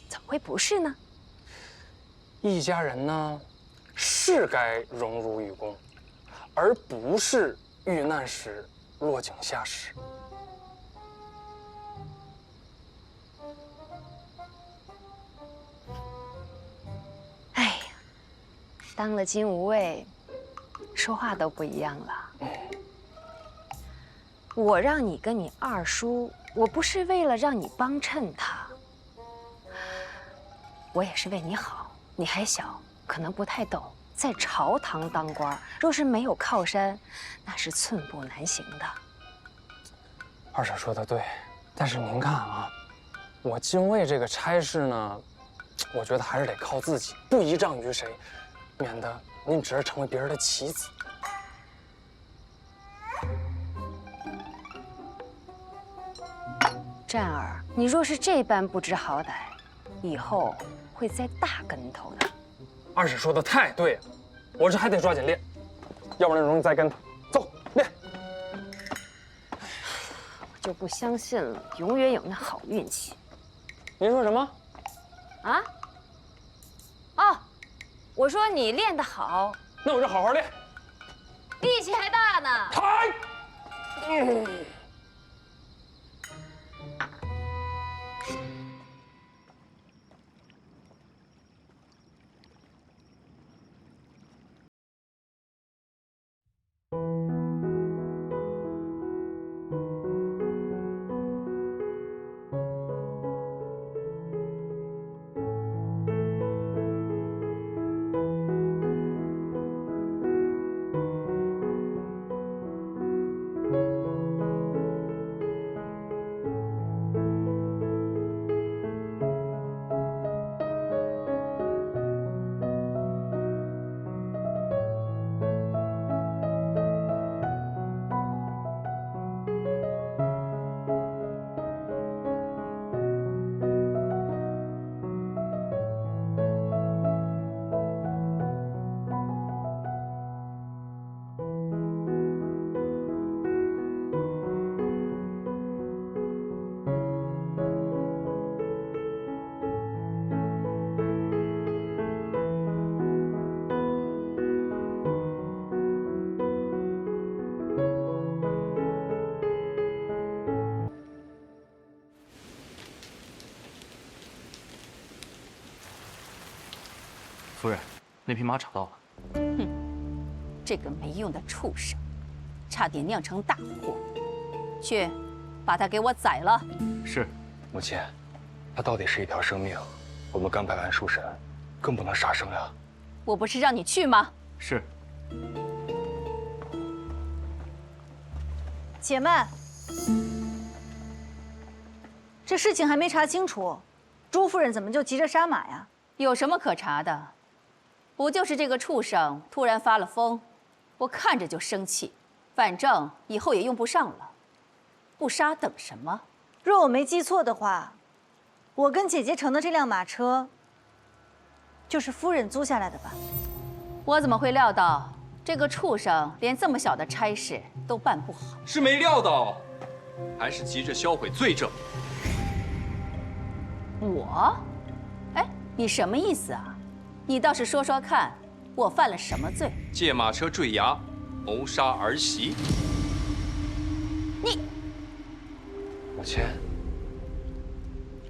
怎么会不是呢？一家人呢，是该荣辱与共，而不是遇难时落井下石。哎呀，当了金吾卫，说话都不一样了。我让你跟你二叔，我不是为了让你帮衬他，我也是为你好。你还小，可能不太懂，在朝堂当官，若是没有靠山，那是寸步难行的。二婶说的对，但是您看啊，我金卫这个差事呢，我觉得还是得靠自己，不依仗于谁，免得您只是成为别人的棋子。战儿，你若是这般不知好歹，以后会栽大跟头的。二婶说的太对了，我这还得抓紧练，要不然容易栽跟头。走，练。我就不相信了，永远有那好运气。您说什么？啊？哦，我说你练得好，那我就好好练，力气还大呢。夫人，那匹马找到了。哼，这个没用的畜生，差点酿成大祸。去，把他给我宰了。是，母亲，它到底是一条生命，我们刚拜完书神，更不能杀生呀。我不是让你去吗？是。且慢，这事情还没查清楚，朱夫人怎么就急着杀马呀？有什么可查的？不就是这个畜生突然发了疯，我看着就生气。反正以后也用不上了，不杀等什么？若我没记错的话，我跟姐姐乘的这辆马车，就是夫人租下来的吧？我怎么会料到这个畜生连这么小的差事都办不好？是没料到，还是急着销毁罪证？我？哎，你什么意思啊？你倒是说说看，我犯了什么罪？借马车坠崖，谋杀儿媳。你，母亲，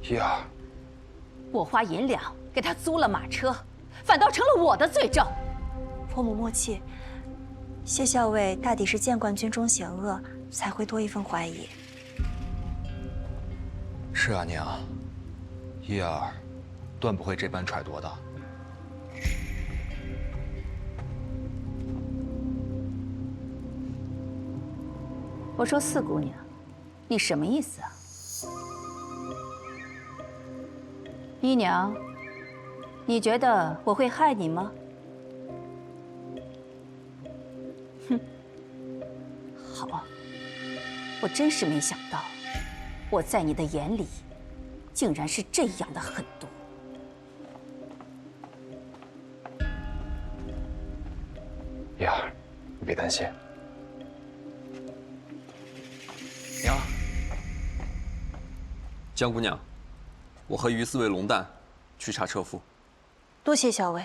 一儿，我花银两给他租了马车，反倒成了我的罪证。婆母莫气，谢校尉大抵是见惯军中险恶，才会多一份怀疑。是啊，娘，一儿断不会这般揣度的。我说四姑娘，你什么意思啊？姨娘，你觉得我会害你吗？哼，好，我真是没想到，我在你的眼里，竟然是这样的狠毒。一儿，你别担心。娘，江姑娘，我和于四为龙蛋去查车夫。多谢校尉。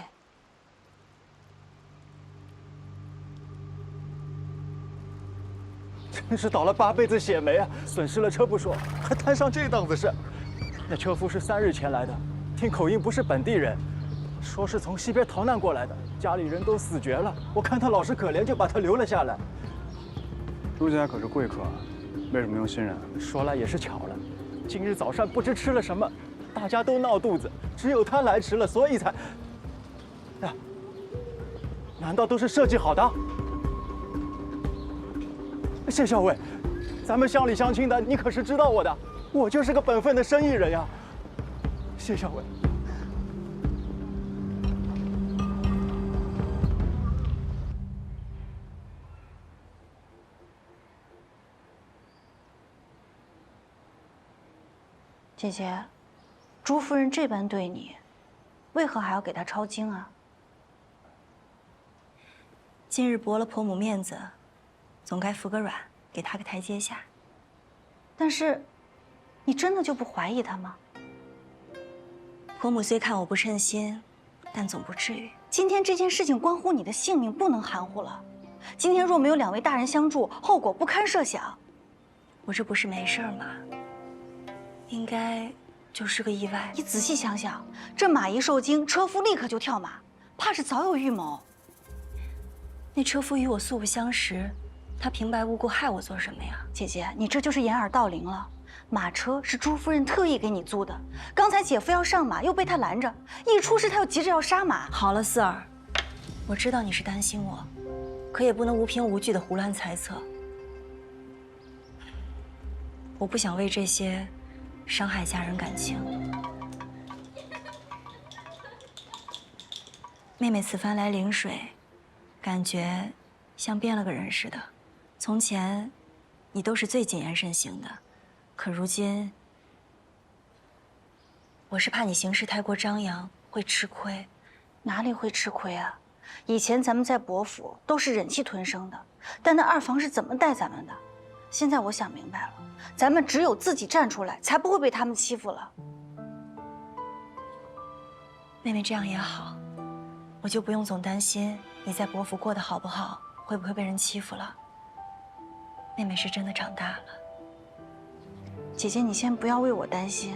真是倒了8辈子血霉啊！损失了车不说，还摊上这档子事。那车夫是3日前来的，听口音不是本地人，说是从西边逃难过来的，家里人都死绝了。我看他老是可怜，就把他留了下来。朱家可是贵客啊，为什么用新人？说来也是巧了，今日早上不知吃了什么，大家都闹肚子，只有他来迟了，所以才……呀，难道都是设计好的？谢校尉，咱们乡里乡亲的，你可是知道我的，我就是个本分的生意人呀。谢校尉。姐姐，朱夫人这般对你，为何还要给她抄经啊？今日驳了婆母面子，总该服个软，给她个台阶下。但是，你真的就不怀疑她吗？婆母虽看我不称心，但总不至于。今天这件事情关乎你的性命，不能含糊了。今天若没有2位大人相助，后果不堪设想。我这不是没事吗？应该就是个意外。你仔细想想，这马一受惊，车夫立刻就跳马，怕是早有预谋。那车夫与我素不相识，他平白无故害我做什么呀？姐姐，你这就是掩耳盗铃了。马车是朱夫人特意给你租的，刚才姐夫要上马，又被他拦着，一出事他又急着要杀马。好了，四儿，我知道你是担心我，可也不能无凭无据的胡乱猜测。我不想为这些伤害家人感情。妹妹此番来陵水，感觉像变了个人似的。从前，你都是最谨言慎行的，可如今，我是怕你行事太过张扬，会吃亏。哪里会吃亏啊？以前咱们在伯府都是忍气吞声的，但那二房是怎么待咱们的？现在我想明白了，咱们只有自己站出来，才不会被他们欺负了。妹妹这样也好，我就不用总担心你在伯府过得好不好，会不会被人欺负了。妹妹是真的长大了。姐姐，你先不要为我担心，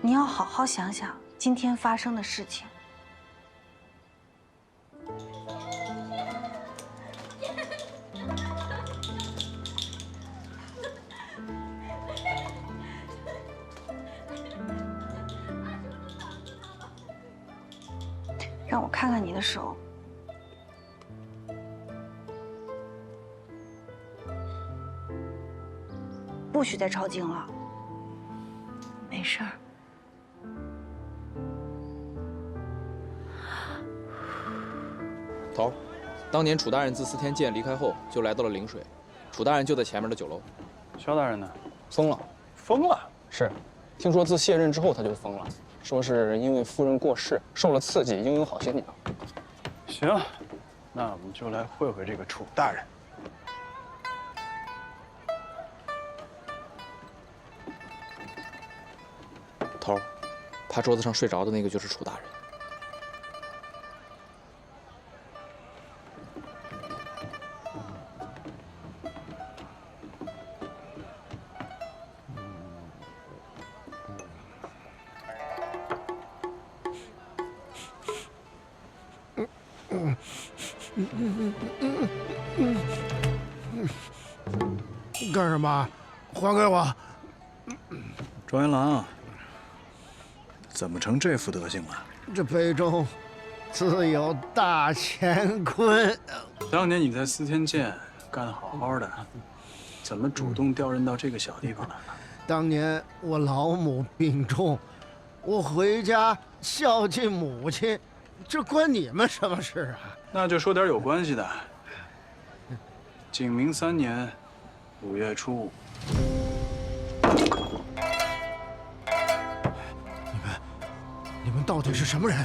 你要好好想想今天发生的事情。让我看看你的手。不许再抄经了。没事儿。头儿，当年楚大人自司天监离开后，就来到了灵水，楚大人就在前面的酒楼。萧大人呢？疯了。疯了？是，听说自卸任之后他就疯了，说是因为夫人过世受了刺激，应有好心理。行，那我们就来会会这个楚大人。头儿，趴桌子上睡着的那个就是楚大人。干什么？还给我！状元郎，怎么成这副德行了？这杯中自有大乾坤。当年你在司天监干得好好的，怎么主动调任到这个小地方来了？当年我老母病重，我回家孝敬母亲，这关你们什么事啊？那就说点有关系的。景明3年5月初5。你们到底是什么人？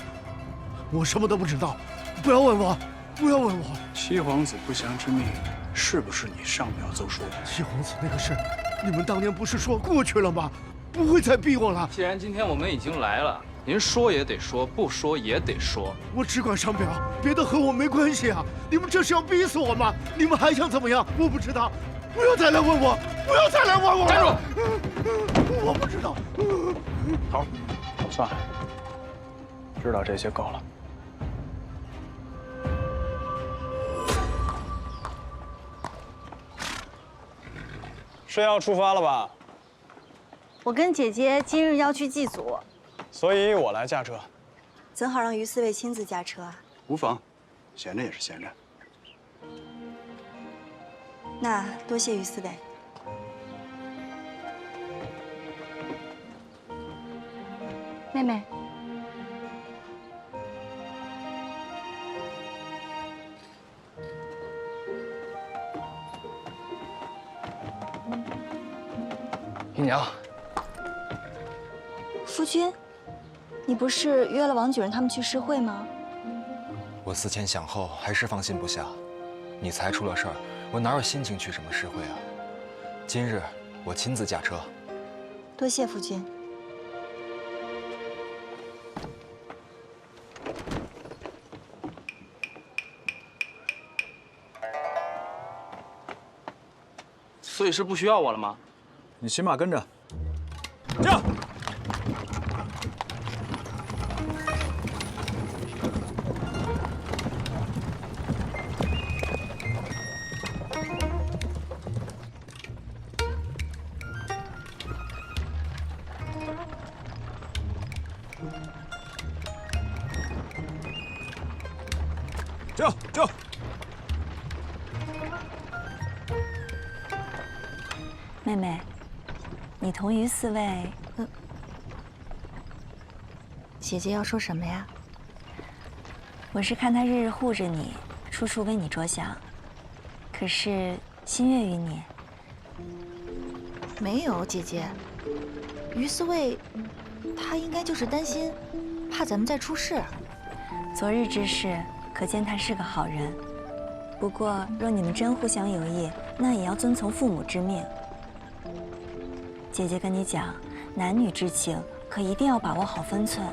我什么都不知道，不要问我，不要问我。七皇子不祥之命，是不是你上表奏说的？七皇子那个事，你们当年不是说过去了吗？不会再逼我了。既然今天我们已经来了，您说也得说，不说也得说。我只管上表，别的和我没关系啊！你们这是要逼死我吗？你们还想怎么样？我不知道，不要再来问我，不要再来问我！站住！我不知道。头，算了，知道这些够了。是要出发了吧？我跟姐姐今日要去祭祖，所以我来驾车。怎好让于四卫亲自驾车啊？无妨，闲着也是闲着。那多谢于四卫。妹妹，姨娘，夫君，你不是约了王举人他们去诗会吗？我思前想后，还是放心不下。你才出了事儿，我哪有心情去什么诗会啊？今日我亲自驾车。多谢夫君。所以是不需要我了吗？你骑马跟着。驾！驾！妹妹，你同于四卫，姐姐要说什么呀？我是看他日日护着你，处处为你着想，可是心悦于你。没有，姐姐，于四卫，他应该就是担心，怕咱们再出事。昨日之事，可见他是个好人。不过，若你们真互相有意，那也要遵从父母之命。姐姐跟你讲，男女之情可一定要把握好分寸。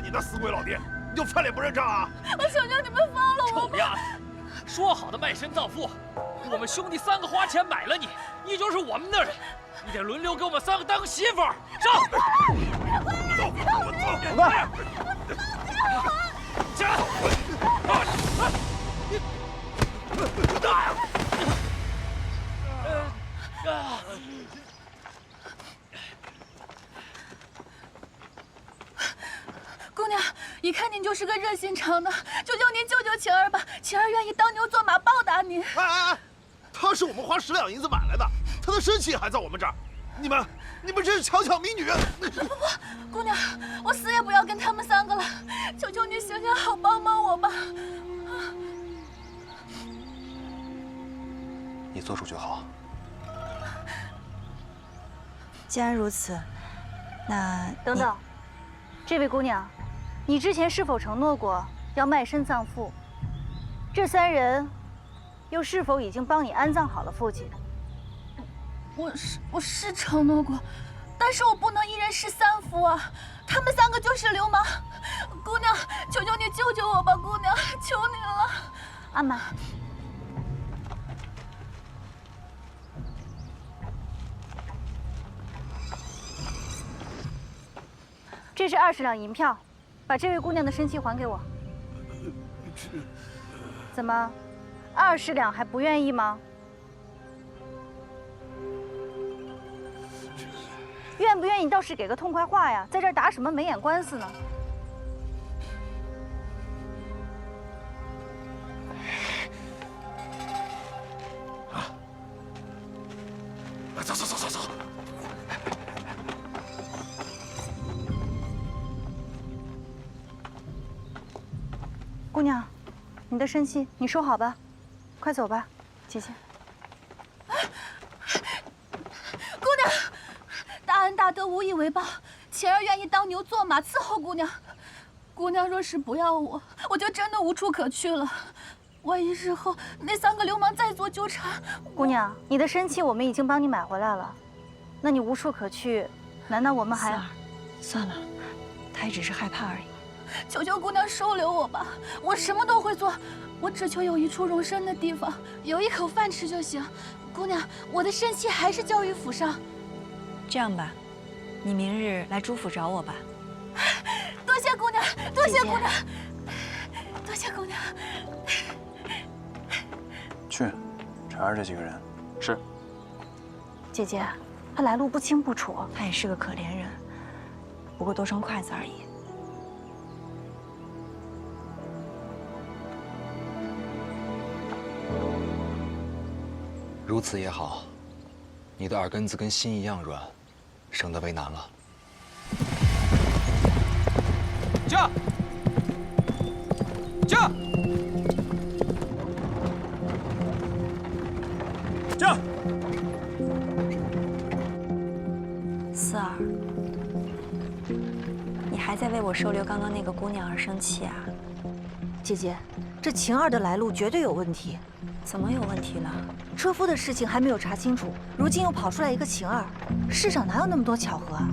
你那死鬼老爹，你就翻脸不认账啊！我求求你们放了我吧！说好的卖身葬父，我们兄弟3个花钱买了你，你就是我们的人，你得轮流给我们3个当媳妇儿。上！走，走，快！起来！姑娘，一看您就是个热心肠的，求求您救救晴儿吧，晴儿愿意当牛做马报答您。哎，她是我们花10两银子买来的，她的身契还在我们这儿，你们真是强抢民女！姑娘，我死也不要跟他们3个了，求求你行行好，帮帮我吧。你做主就好。既然如此，那等等，这位姑娘，你之前是否承诺过要卖身葬父？这3人又是否已经帮你安葬好了父亲？我是承诺过，但是我不能1人侍3夫啊！他们3个就是流氓，姑娘，求求你救救我吧，姑娘，求你了！阿玛，这是20两银票，把这位姑娘的身契还给我。怎么，20两还不愿意吗？愿不愿意倒是给个痛快话呀，在这儿打什么眉眼官司呢？走走走走走。姑娘，你的身契你收好吧，快走吧，姐姐。姑娘，大恩大德无以为报，晴儿愿意当牛做马伺候姑娘。姑娘若是不要我，我就真的无处可去了。万一日后那3个流氓再做纠缠，姑娘，你的身契我们已经帮你买回来了，那你无处可去，难道我们还……算了，他也只是害怕而已。求求姑娘收留我吧，我什么都会做，我只求有一处容身的地方，有一口饭吃就行。姑娘，我的身契还是交于府上。这样吧，你明日来朱府找我吧。多谢姑娘，多谢姑娘，多谢姑娘。去，查查这几个人。是。姐姐，他来路不清不楚，他也是个可怜人，不过多双筷子而已。如此也好，你的耳根子跟心一样软，省得为难了。驾！驾！驾！思儿，你还在为我收留刚刚那个姑娘而生气啊？姐姐，这晴儿的来路绝对有问题。怎么有问题了？车夫的事情还没有查清楚，如今又跑出来一个晴儿，世上哪有那么多巧合啊？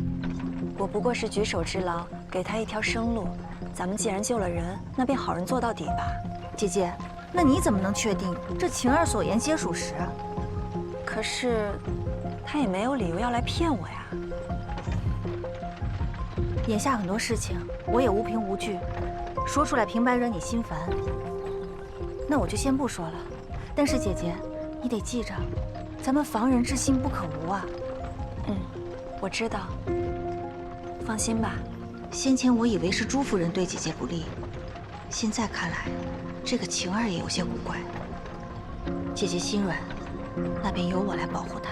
我不过是举手之劳，给他一条生路。咱们既然救了人，那便好人做到底吧。姐姐，那你怎么能确定这晴儿所言皆属实啊？可是，他也没有理由要来骗我呀。眼下很多事情我也无凭无据，说出来平白惹你心烦。那我就先不说了。但是姐姐，你得记着，咱们防人之心不可无啊。我知道。放心吧。先前我以为是朱夫人对姐姐不利，现在看来，这个晴儿也有些古怪。姐姐心软，那便由我来保护她。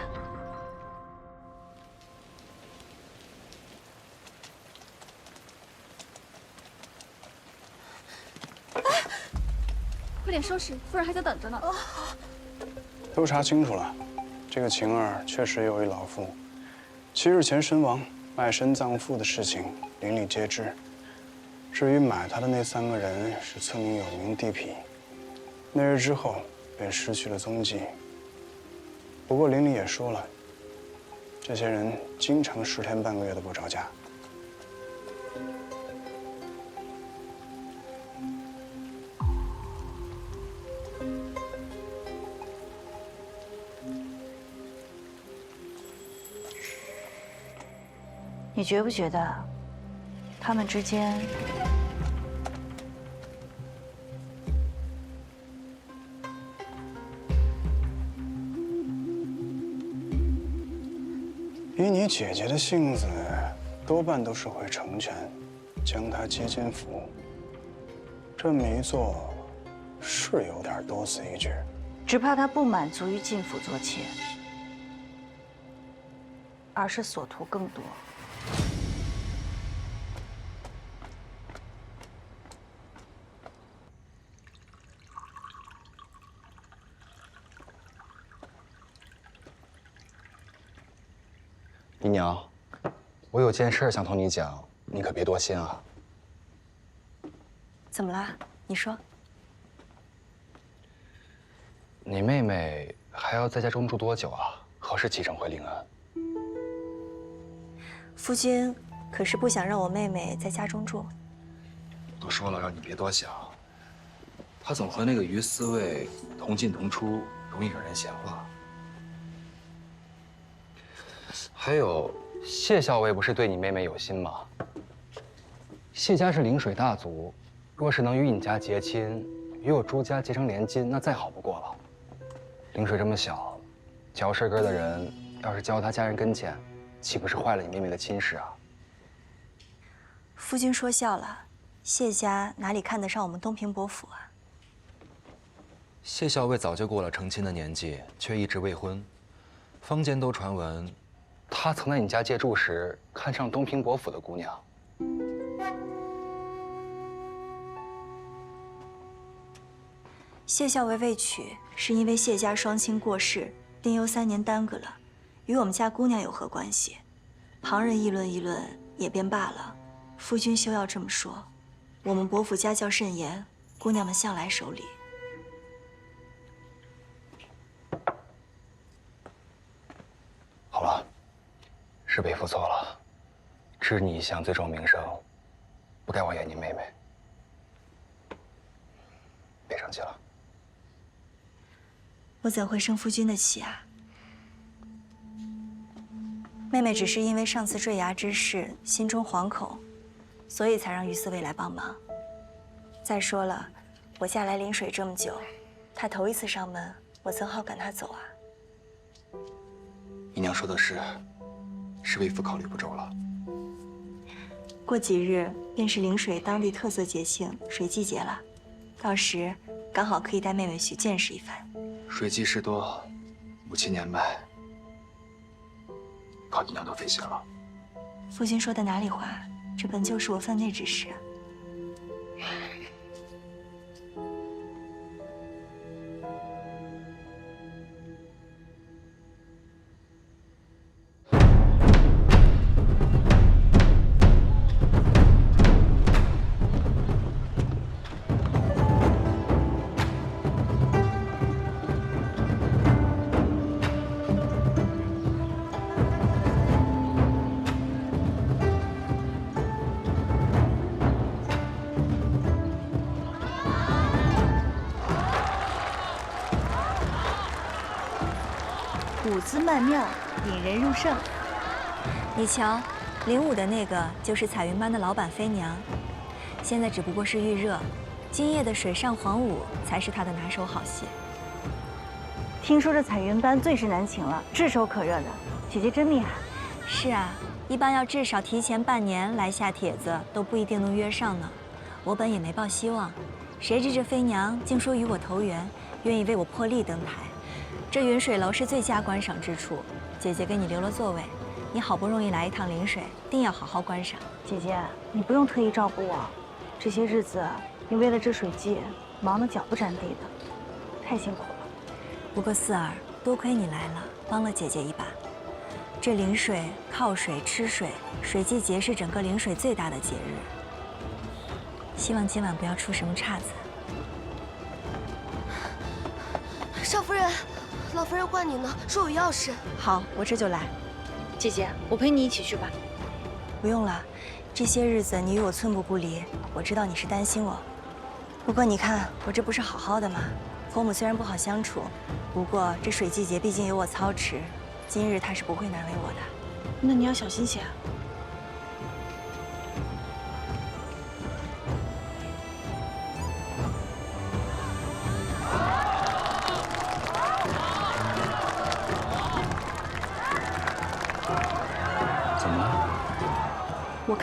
快点收拾，夫人还在等着呢。都查清楚了，这个晴儿确实有一老妇，7日前身亡，卖身葬父的事情邻里皆知。至于买她的那3个人是村里有名地痞，那日之后便失去了踪迹。不过邻里也说了，这些人经常10天半个月都不着家。你觉不觉得，他们之间？以你姐姐的性子，多半都是会成全，将她接进府。这么一做，是有点多此一举。只怕他不满足于进府做妾，而是所图更多。姨娘，我有件事想同你讲，你可别多心啊。怎么了？你说。你妹妹还要在家中住多久啊？何时启程回临安？夫君可是不想让我妹妹在家中住？都说了，让你别多想。她总和那个于思卫同进同出，容易惹人闲话。还有，谢校尉不是对你妹妹有心吗？谢家是临水大族，若是能与你家结亲，与我朱家结成连襟，那再好不过了。临水这么小，嚼舌根的人，要是交他家人跟前，岂不是坏了你妹妹的亲事啊？夫君说笑了，谢家哪里看得上我们东平伯府啊？谢校尉早就过了成亲的年纪，却一直未婚。坊间都传闻，他曾在你家借住时看上东平伯府的姑娘。谢校尉未娶，是因为谢家双亲过世，丁忧3年耽搁了，与我们家姑娘有何关系？旁人议论议论也便罢了，夫君休要这么说。我们伯府家教甚严，姑娘们向来守礼。好了，是北父错了，知你一向最重名声，不该妄言你妹妹。别生气了。我怎会生夫君的气啊？妹妹只是因为上次坠崖之事心中惶恐，所以才让于思卫来帮忙。再说了，我嫁来临水这么久，她头一次上门，我怎好赶她走啊？姨娘说的是为父考虑不周了。过几日便是临水当地特色节庆水季节了，到时刚好可以带妹妹去见识一番。水季事多，母亲年迈，靠姨娘都费心了。夫君说的哪里话？这本就是我分内之事。舞姿曼妙，引人入胜。你瞧，领舞的那个就是彩云班的老板飞娘，现在只不过是预热，今夜的水上黄舞才是她的拿手好戏。听说这彩云班最是难请了，炙手可热的。姐姐真厉害。是啊，一般要至少提前半年来下帖子，都不一定能约上呢。我本也没抱希望，谁知这飞娘竟说与我投缘，愿意为我破例登台。这云水楼是最佳观赏之处，姐姐给你留了座位，你好不容易来一趟临水，定要好好观赏。姐姐，你不用特意照顾我，这些日子你为了这水季忙得脚不沾地的，太辛苦了。不过四儿，多亏你来了，帮了姐姐一把。这临水靠水吃水，水季节是整个临水最大的节日，希望今晚不要出什么岔子。少夫人，老夫人唤你呢，说有要事。好，我这就来。姐姐，我陪你一起去吧。不用了，这些日子你与我寸步不离，我知道你是担心我。不过你看，我这不是好好的吗？婆母虽然不好相处，不过这水季节毕竟由我操持，今日她是不会难为我的。那你要小心些。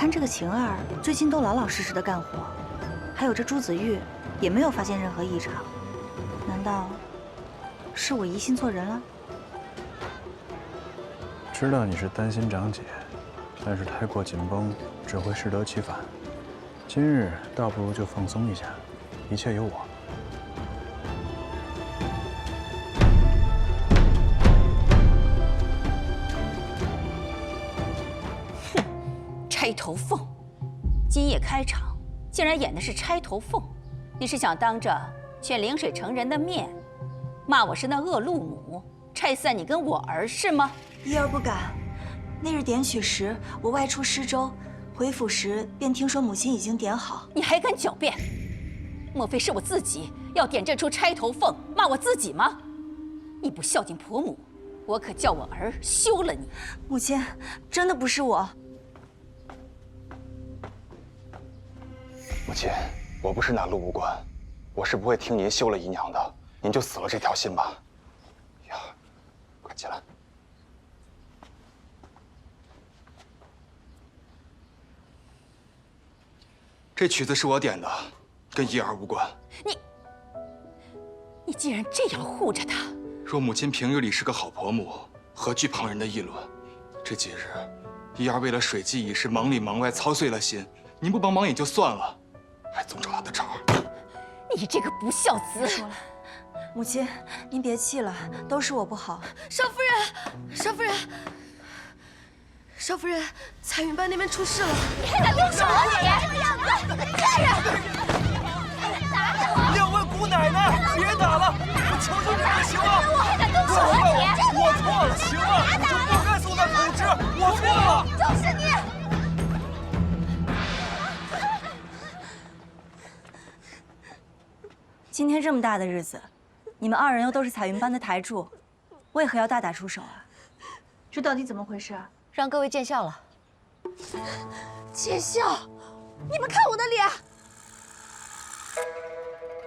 看这个晴儿最近都老老实实的干活，还有这朱子玉也没有发现任何异常，难道是我疑心错人了？知道你是担心长姐，但是太过紧绷只会适得其反。今日倒不如就放松一下，一切有我。钗头凤，今夜开场竟然演的是钗头凤，你是想当着全灵水城人的面骂我是那恶路母，拆散你跟我儿是吗？一儿不敢。那日点曲时，我外出施粥，回府时便听说母亲已经点好。你还敢狡辩？莫非是我自己要点这出钗头凤骂我自己吗？你不孝敬婆母，我可叫我儿休了你。母亲，真的不是我。母亲，我不是南路武官，我是不会听您休了姨娘的。您就死了这条心吧。呀，快起来！这曲子是我点的，跟一儿无关。你既然这样护着她，若母亲平日里是个好婆母，何惧旁人的议论？这几日，一儿为了水季一事忙里忙外，操碎了心。您不帮忙也就算了，还总找她的茬。你这个不孝子！别说了，母亲，您别气了，都是我不好。少夫人，少夫人，少夫人，彩云班那边出事了！你还敢动手啊你！这样子，贱人！两位姑奶奶，别打了，我求求你们行吗？我还敢动手啊你！我错了，行吗？就不该送他口吃，我错了。就是你！今天这么大的日子，你们二人又都是彩云班的台柱，为何要大打出手啊？这到底怎么回事啊？让各位见笑了。见笑！你们看我的脸，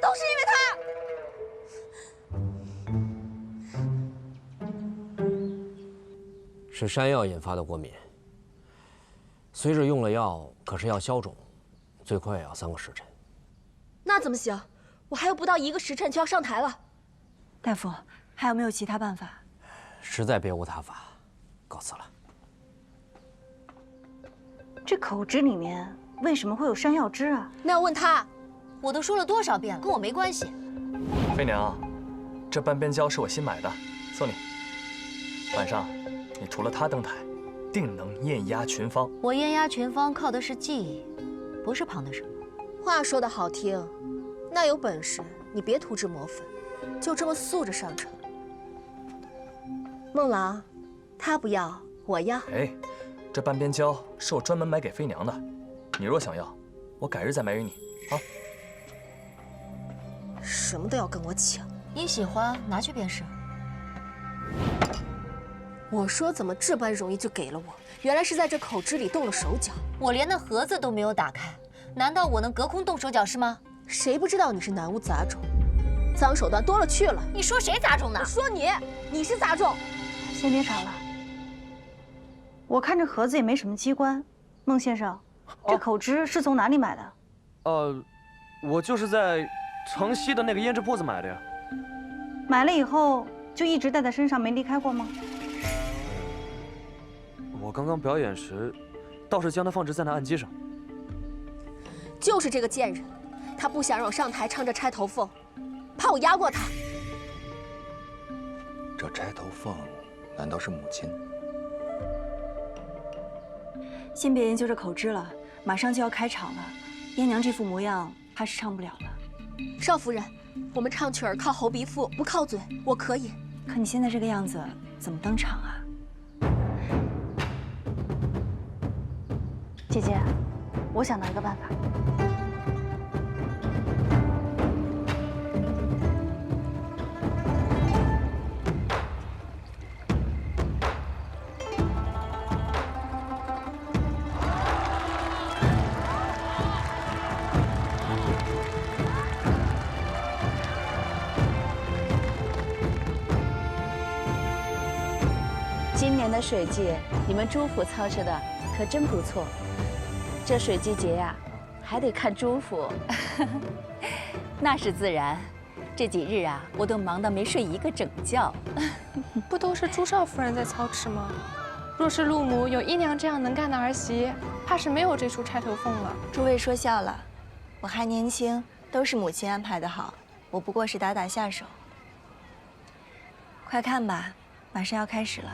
都是因为他。是山药引发的过敏，虽是用了药，可是要消肿，最快也要3个时辰。那怎么行？我还有不到1个时辰就要上台了。大夫，还有没有其他办法？实在别无他法，告辞了。这口汁里面为什么会有山药汁啊？那要问他。我都说了多少遍了，跟我没关系。飞娘，这半边胶是我新买的，送你。晚上，你除了他登台，定能艳压群芳。我艳压群芳靠的是技艺，不是旁的什么。话说的好听，那有本事你别涂脂抹粉，就这么素着上场。孟郎，他不要，我要。哎，这半边胶是我专门买给飞娘的，你若想要，我改日再买给你啊。什么都要跟我抢，你喜欢拿去便是。我说怎么这般容易就给了我？原来是在这口汁里动了手脚。我连那盒子都没有打开，难道我能隔空动手脚是吗？谁不知道你是南屋杂种，脏手段多了去了。你说谁杂种呢？我说你是杂种。先别吵了，我看这盒子也没什么机关。孟先生，这口汁是从哪里买的？我就是在城西的那个胭脂铺子买的呀。买了以后就一直带在身上，没离开过吗？我刚刚表演时，倒是将它放置在那案几上。就是这个贱人，他不想让我上台唱这钗头凤，怕我压过他。这钗头凤难道是母亲？先别研究这口汁了，马上就要开场了，燕娘这副模样怕是唱不了了。少夫人，我们唱曲儿靠喉鼻腹，不靠嘴，我可以。可你现在这个样子，怎么登场啊？姐姐，我想到一个办法。今年的水季，你们朱府操持的可真不错。这水季节呀，还得看朱府。那是自然，这几日啊，我都忙得没睡一个整觉。不都是朱少夫人在操持吗？若是陆母有姨娘这样能干的儿媳，怕是没有这出钗头凤了。诸位说笑了，我还年轻，都是母亲安排的好，我不过是打打下手。快看吧，马上要开始了。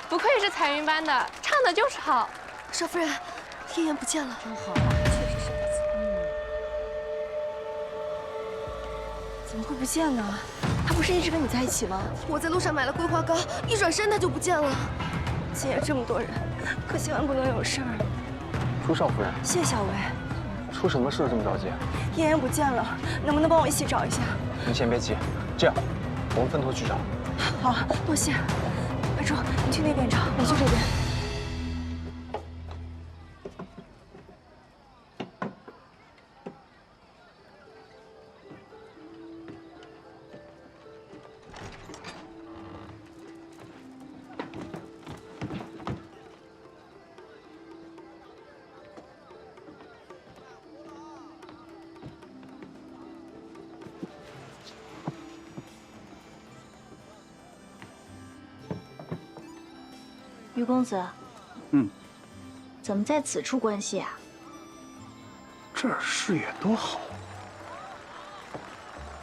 不愧是彩云班的，唱的就是好。少夫人，燕燕不见了。真好啊，确实是不错。怎么会不见呢？她不是一直跟你在一起吗？我在路上买了桂花糕，一转身她就不见了。今夜这么多人，可千万不能有事儿。朱少夫人，谢小薇，出什么事了这么着急？燕燕不见了，能不能帮我一起找一下？您先别急，这样，我们分头去找。好，多谢。白珠，你去那边找，我去这边。于公子，怎么在此处关系啊？这儿视野多好。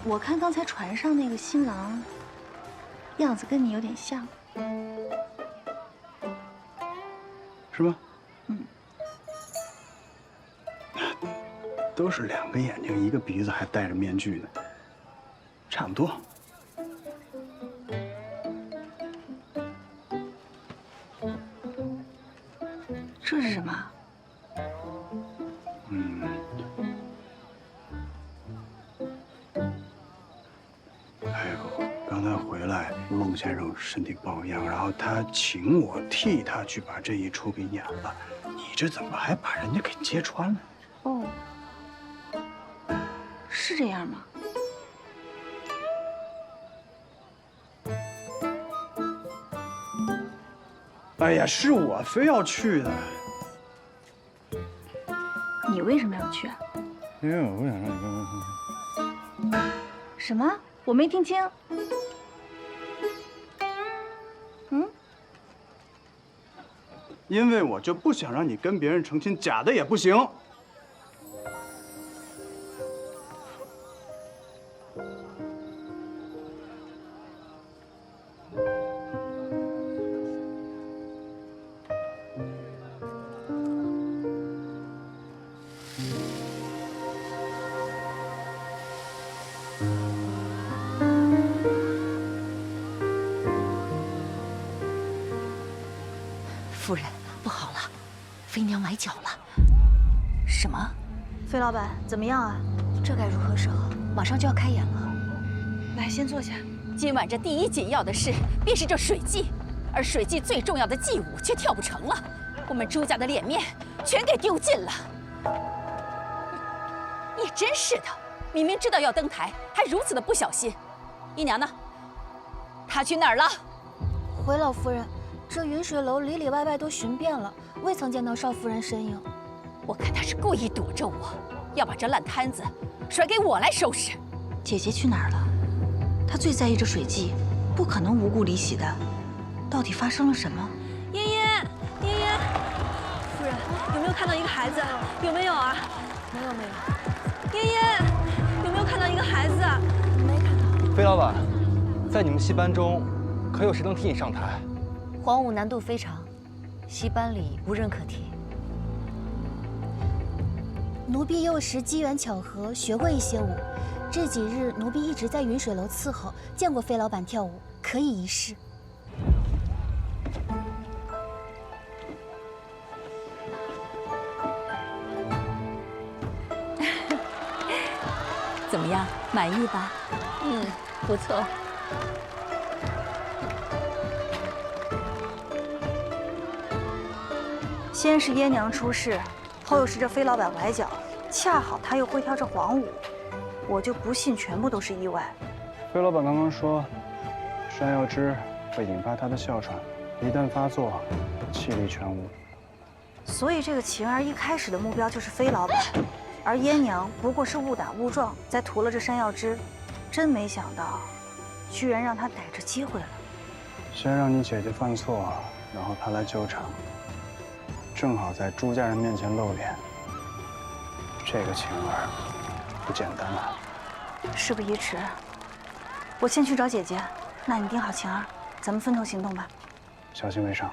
我看刚才船上那个新郎，样子跟你有点像，是吗？都是两个眼睛，一个鼻子，还戴着面具呢，差不多。这是什么？哎呦，刚才回来，孟先生身体抱恙，然后他请我替他去把这一出给演了。你这怎么还把人家给揭穿了？哦，是这样吗？哎呀，是我非要去的。你为什么要去啊？因为我不想让你跟我同学。什么？我没听清。因为我就不想让你跟别人成亲，假的也不行。夫人，不好了，飞娘崴脚了。什么？费老板怎么样啊？这该如何是好？马上就要开演了。来，先坐下。今晚这第一紧要的事，便是这水祭，而水祭最重要的祭舞却跳不成了，我们朱家的脸面全给丢尽了。你真是的，明明知道要登台，还如此的不小心。姨娘呢？她去哪儿了？回老夫人。 这云水楼里里外外都寻遍了，未曾见到少夫人身影。我看她是故意躲着我，要把这烂摊子甩给我来收拾。姐姐去哪儿了？她最在意这水祭，不可能无故离席的。到底发生了什么？嫣嫣，嫣嫣，夫人有没有看到一个孩子？有没有啊？没有没有。嫣嫣，有没有看到一个孩子？没看到。费老板，在你们戏班中，可有谁能替你上台？ 黄舞难度非常，戏班里无人可替。奴婢幼时机缘巧合学过一些舞，这几日奴婢一直在云水楼伺候，见过费老板跳舞，可以一试。怎么样，满意吧？不错。 先是燕娘出事，后又是这飞老板崴脚，恰好他又会跳这黄舞，我就不信全部都是意外。费老板刚刚说，山药汁会引发他的哮喘，一旦发作，气力全无。所以这个晴儿一开始的目标就是飞老板，而燕娘不过是误打误撞，才涂了这山药汁。真没想到，居然让他逮着机会了。先让你姐姐犯错，然后他来纠缠。 正好在朱家人面前露脸，这个晴儿不简单啊！事不宜迟，我先去找姐姐，那你盯好晴儿，咱们分头行动吧。小心为上。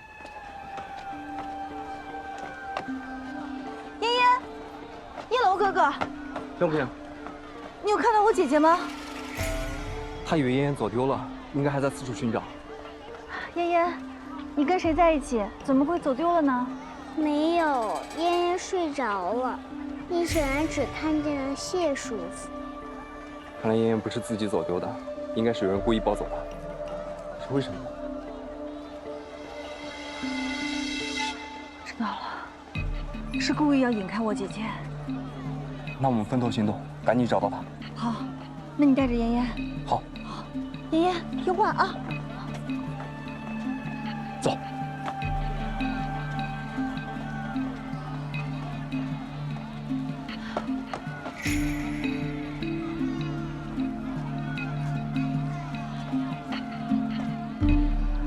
嫣嫣，叶楼哥哥，行不行？你有看到我姐姐吗？他以为嫣嫣走丢了，应该还在四处寻找。嫣嫣，你跟谁在一起？怎么会走丢了呢？ 没有，嫣嫣睡着了，一闪只看见了谢叔父。看来嫣嫣不是自己走丢的，应该是有人故意抱走她。是为什么呢？知道了，是故意要引开我姐姐。那我们分头行动，赶紧找到她。好，那你带着嫣嫣。好。好，嫣嫣听话啊。走。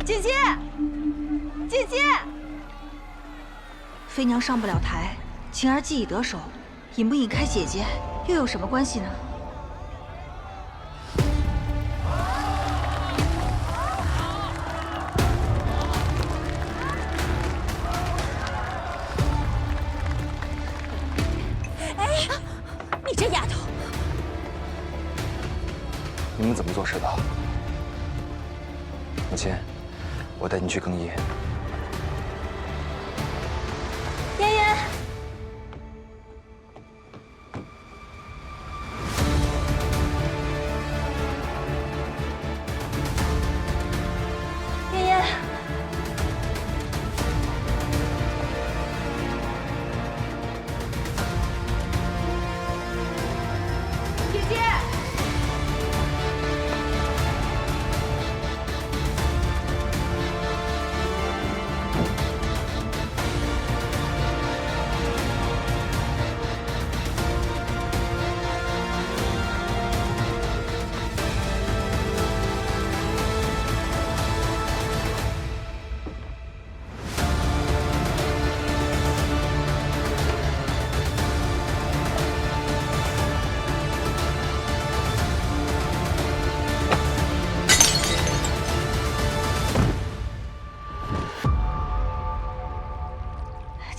姐姐，姐姐，飞娘上不了台，晴儿既已得手，引不引开姐姐又有什么关系呢？哎，你这丫头！你们怎么做事的？母亲，我带你去更衣。嫣嫣，嫣嫣，姐姐。 嫣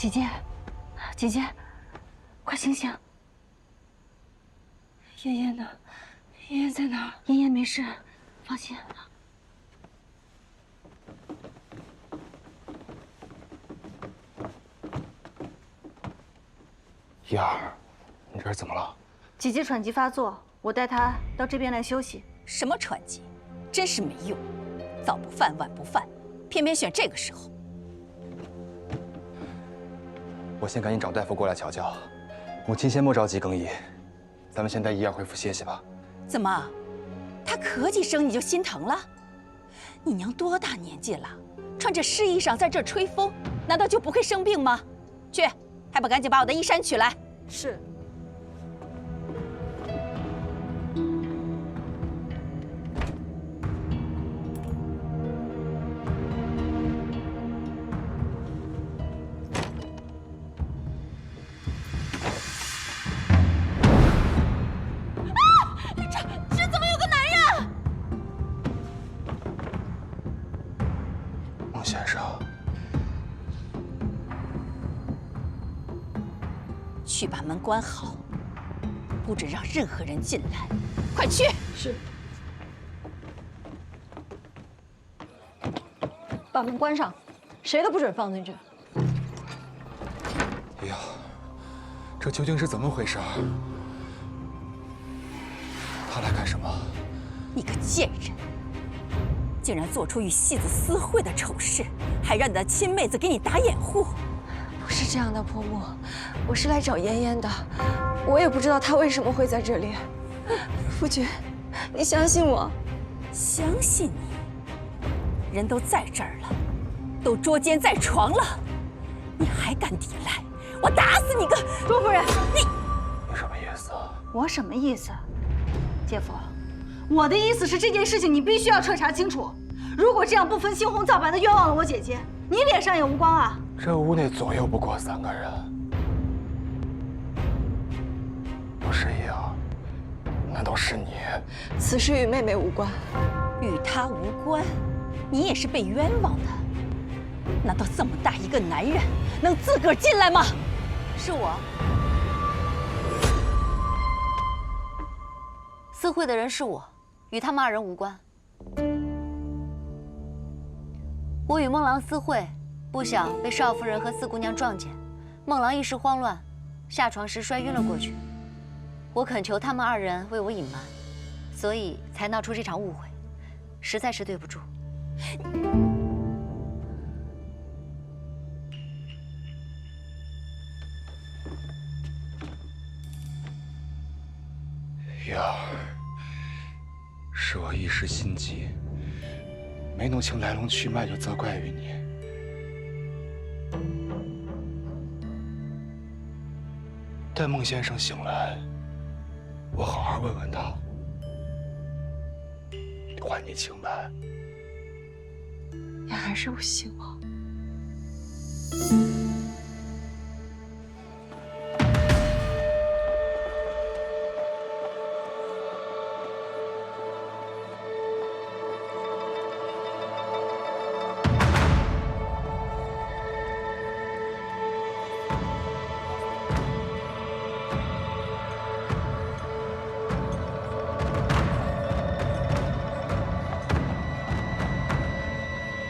姐姐，姐姐，快醒醒！妍妍呢？妍妍在哪儿？妍妍没事，放心。燕儿，你这是怎么了？姐姐喘疾发作，我带她到这边来休息。什么喘疾，真是没用，早不犯晚不犯，偏偏选这个时候。我先赶紧找大夫过来瞧瞧。母亲先莫着急更衣，咱们先带燕儿回府歇歇吧。怎么，她咳几声你就心疼了？你娘多大年纪了，穿着湿衣裳在这儿吹风，难道就不会生病吗？去，还不赶紧把我的衣衫取来！是。这怎么有个男人？孟先生，去把门关好，不准让任何人进来。快去！是。把门关上，谁都不准放进去。哎呀，这究竟是怎么回事？他来干什么？你个贱人，竟然做出与戏子私会的丑事，还让你的亲妹子给你打掩护。不是这样的，婆母，我是来找妍妍的，我也不知道她为什么会在这里。夫君，你相信我。相信你？人都在这儿了，都捉奸在床了，你还敢抵赖？我打死你个！朱夫人，你什么意思？我什么意思？姐夫，我的意思是这件事情你必须要彻查清楚。如果这样不分青红皂白的冤枉了我姐姐，你脸上也无光啊！这屋内左右不过3个人，不是燕儿，难道是你？此事与妹妹无关，与她无关，你也是被冤枉的。难道这么大一个男人能自个儿进来吗？是我。私会的人是我，与他们2人无关。我与孟郎私会，不想被少夫人和四姑娘撞见，孟郎一时慌乱，下床时摔晕了过去。我恳求他们2人为我隐瞒，所以才闹出这场误会，实在是对不住。燕儿，是我一时心急，没弄清来龙去脉，就责怪于你。待孟先生醒来，我好好问问他，还你清白。你还是不信我。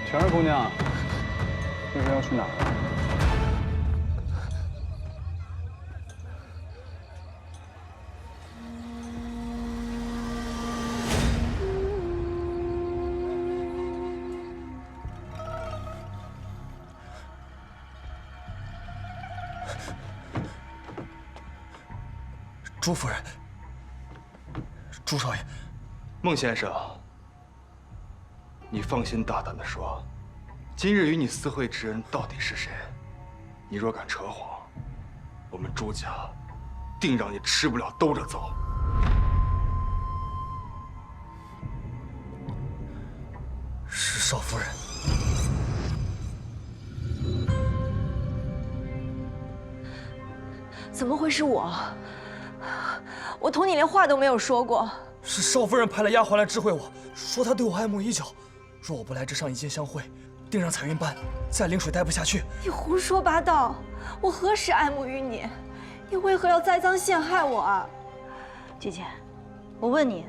晴儿姑娘，这是要去哪儿啊？朱夫人，朱少爷，孟先生。你放心大胆地说，今日与你私会之人到底是谁？你若敢扯谎，我们朱家定让你吃不了兜着走。是少夫人。怎么会是我？我同你连话都没有说过。是少夫人派了丫鬟来知会我，说她对我爱慕已久。若我不来这上一见相会，定让彩云班在灵水待不下去。你胡说八道！我何时爱慕于你？你为何要栽赃陷害我啊？姐姐，我问你，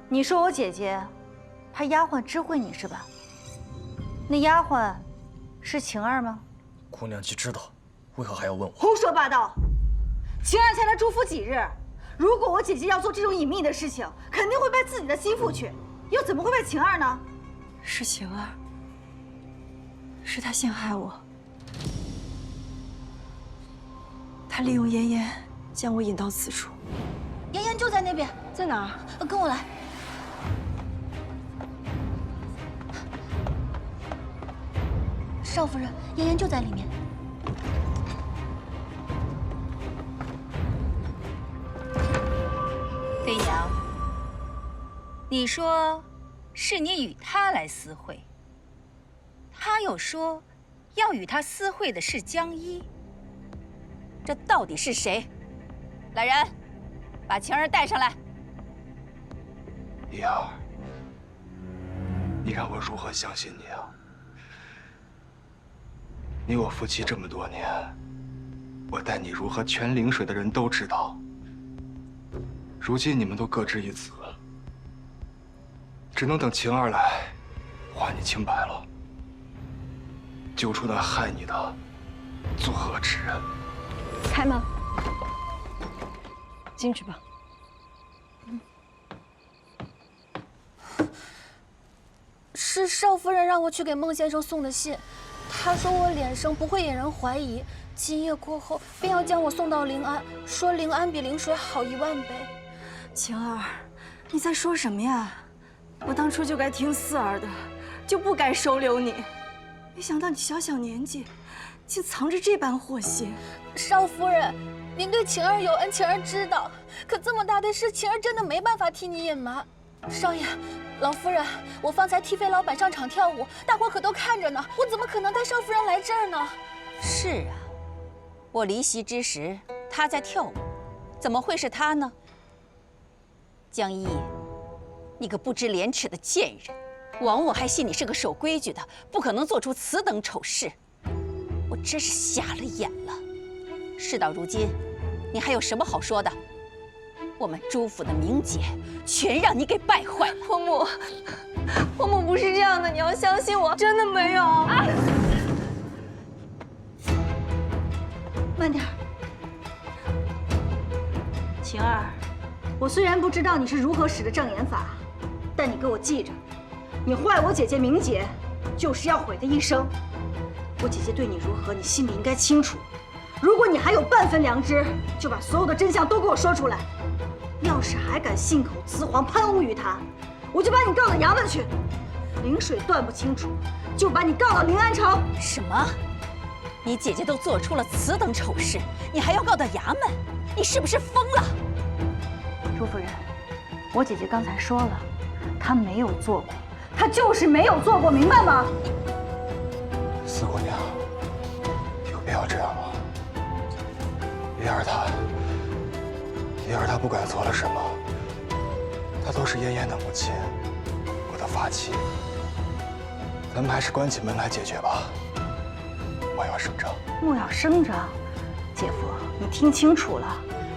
你说我姐姐派丫鬟知会你是吧？那丫鬟是晴儿吗？姑娘既知道，为何还要问我？胡说八道！晴儿才来祝福几日，如果我姐姐要做这种隐秘的事情，肯定会拜自己的心腹去，又怎么会拜晴儿呢？是晴儿，是她陷害我，她利用妍妍将我引到此处。妍妍就在那边，在哪儿？跟我来。少夫人，妍妍就在里面。飞娘，你说是你与他来私会，他又说要与他私会的是江一，这到底是谁？来人，把晴儿带上来。一儿，你让我如何相信你啊？你我夫妻这么多年，我待你如何，全灵水的人都知道。如今你们都各执一词，只能等晴儿来，还你清白了，救出那害你的作恶之人。开门，进去吧。是少夫人让我去给孟先生送的信，她说我脸生不会引人怀疑，今夜过后便要将我送到临安，说临安比灵水好10000倍。晴儿，你在说什么呀？我当初就该听四儿的，就不该收留你。没想到你小小年纪，竟藏着这般祸心。少夫人，您对晴儿有恩，晴儿知道，可这么大的事，晴儿真的没办法替你隐瞒。少爷，老夫人，我方才替飞老板上场跳舞，大伙可都看着呢，我怎么可能带少夫人来这儿呢？是啊，我离席之时他在跳舞，怎么会是他呢？江一，你个不知廉耻的贱人，枉我还信你是个守规矩的，不可能做出此等丑事。我真是瞎了眼了。事到如今，你还有什么好说的？我们朱府的名节全让你给败坏了。婆母不是这样的，你要相信我，真的没有。啊！慢点儿，晴儿。我虽然不知道你是如何使的障眼法，但你给我记着，你坏我姐姐名节，就是要毁她一生。我姐姐对你如何，你心里应该清楚。如果你还有半分良知，就把所有的真相都给我说出来。要是还敢信口雌黄，攀污于她，我就把你告到衙门去。灵水断不清楚，就把你告到临安城。什么？你姐姐都做出了此等丑事，你还要告到衙门？你是不是疯了？朱夫人，我姐姐刚才说了，她没有做过，她就是没有做过，明白吗？四姑娘，有必要这样吗？一儿她不管做了什么，她都是嫣嫣的母亲，我的发妻。咱们还是关起门来解决吧。莫要声张。莫要声张，姐夫，你听清楚了。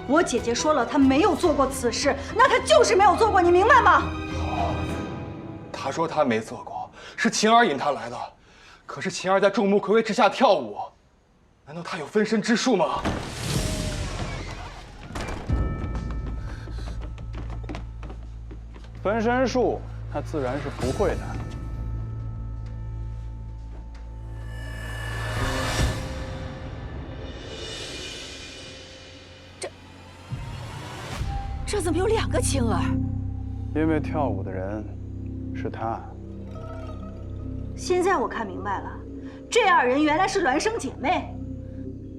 我姐姐说了，她没有做过此事，那她就是没有做过，你明白吗？好，她说她没做过，是晴儿引她来的。可是晴儿在众目睽睽之下跳舞，难道她有分身之术吗？分身术，她自然是不会的。这怎么有2个晴儿？因为跳舞的人是她。现在我看明白了，这2人原来是孪生姐妹。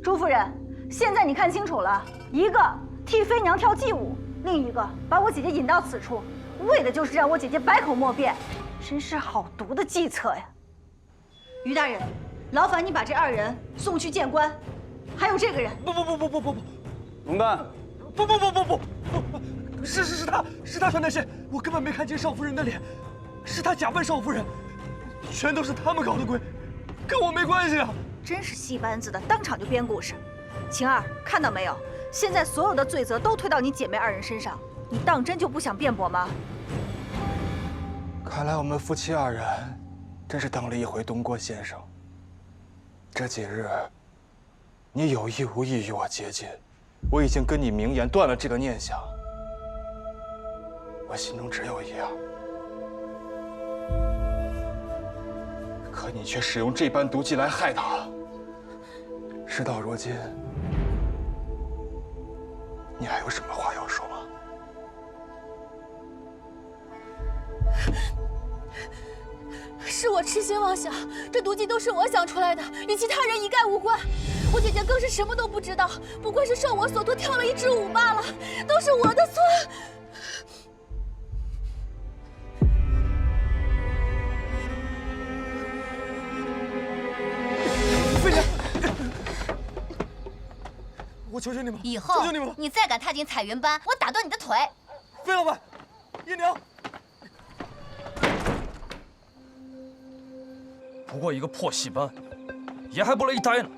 朱夫人，现在你看清楚了，一个替妃娘跳祭舞，另一个把我姐姐引到此处，为的就是让我姐姐百口莫辩，真是好毒的计策呀！于大人，劳烦你把这2人送去见官，还有这个人。不，龙丹，不，是他传的信，我根本没看见少夫人的脸，是他假扮少夫人，全都是他们搞的鬼。跟我没关系啊！真是戏班子的，当场就编故事。晴儿，看到没有？现在所有的罪责都推到你姐妹二人身上，你当真就不想辩驳吗？看来我们夫妻二人真是当了一回东郭先生。这几日，你有意无意与我接近，我已经跟你明言断了这个念想。我心中只有一样，可你却使用这般毒计来害他。事到如今，你还有什么话要说吗？是我痴心妄想，这毒计都是我想出来的，与其他人一概无关。我姐姐更是什么都不知道，不过是受我所托跳了一支舞罢了，都是我的错。飞娘，我求求你们，以后求求你们了！你再敢踏进彩云班，我打断你的腿！飞老板，姨娘。不过一个破戏班，爷还不乐意待呢。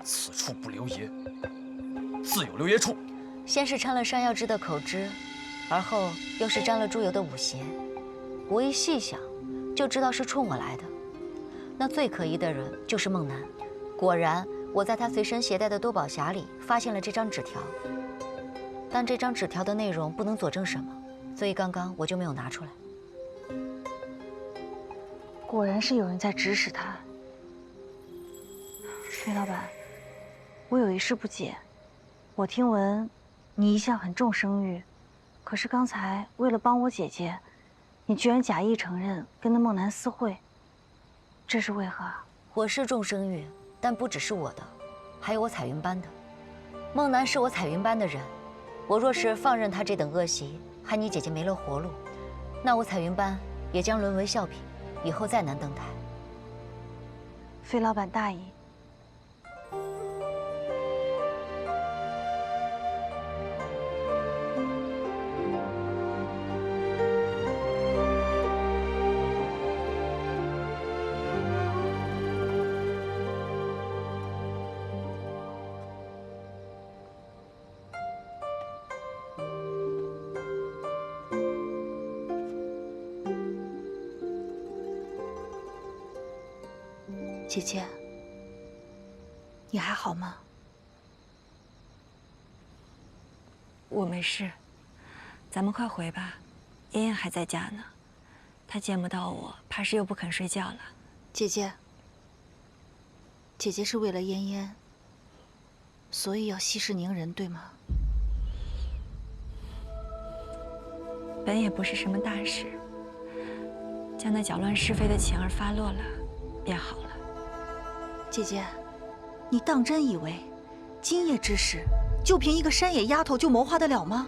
此处不留爷，自有留爷处。先是掺了山药汁的口汁，而后又是沾了猪油的舞鞋。我一细想，就知道是冲我来的。那最可疑的人就是孟楠。果然，我在他随身携带的多宝匣里发现了这张纸条。但这张纸条的内容不能佐证什么，所以刚刚我就没有拿出来。果然是有人在指使他。飞老板，我有一事不解。我听闻你一向很重声誉，可是刚才为了帮我姐姐，你居然假意承认跟那孟楠私会，这是为何？我是重声誉，但不只是我的，还有我彩云班的。孟楠是我彩云班的人，我若是放任他这等恶习，害你姐姐没了活路，那我彩云班也将沦为笑柄，以后再难登台。飞老板大意。姐姐，你还好吗？我没事，咱们快回吧。妍妍还在家呢，她见不到我，怕是又不肯睡觉了。姐姐，姐姐是为了嫣嫣，所以要息事宁人，对吗？本也不是什么大事，将那搅乱是非的晴儿发落了，便好了。姐姐，你当真以为今夜之事，就凭一个山野丫头就谋划得了吗？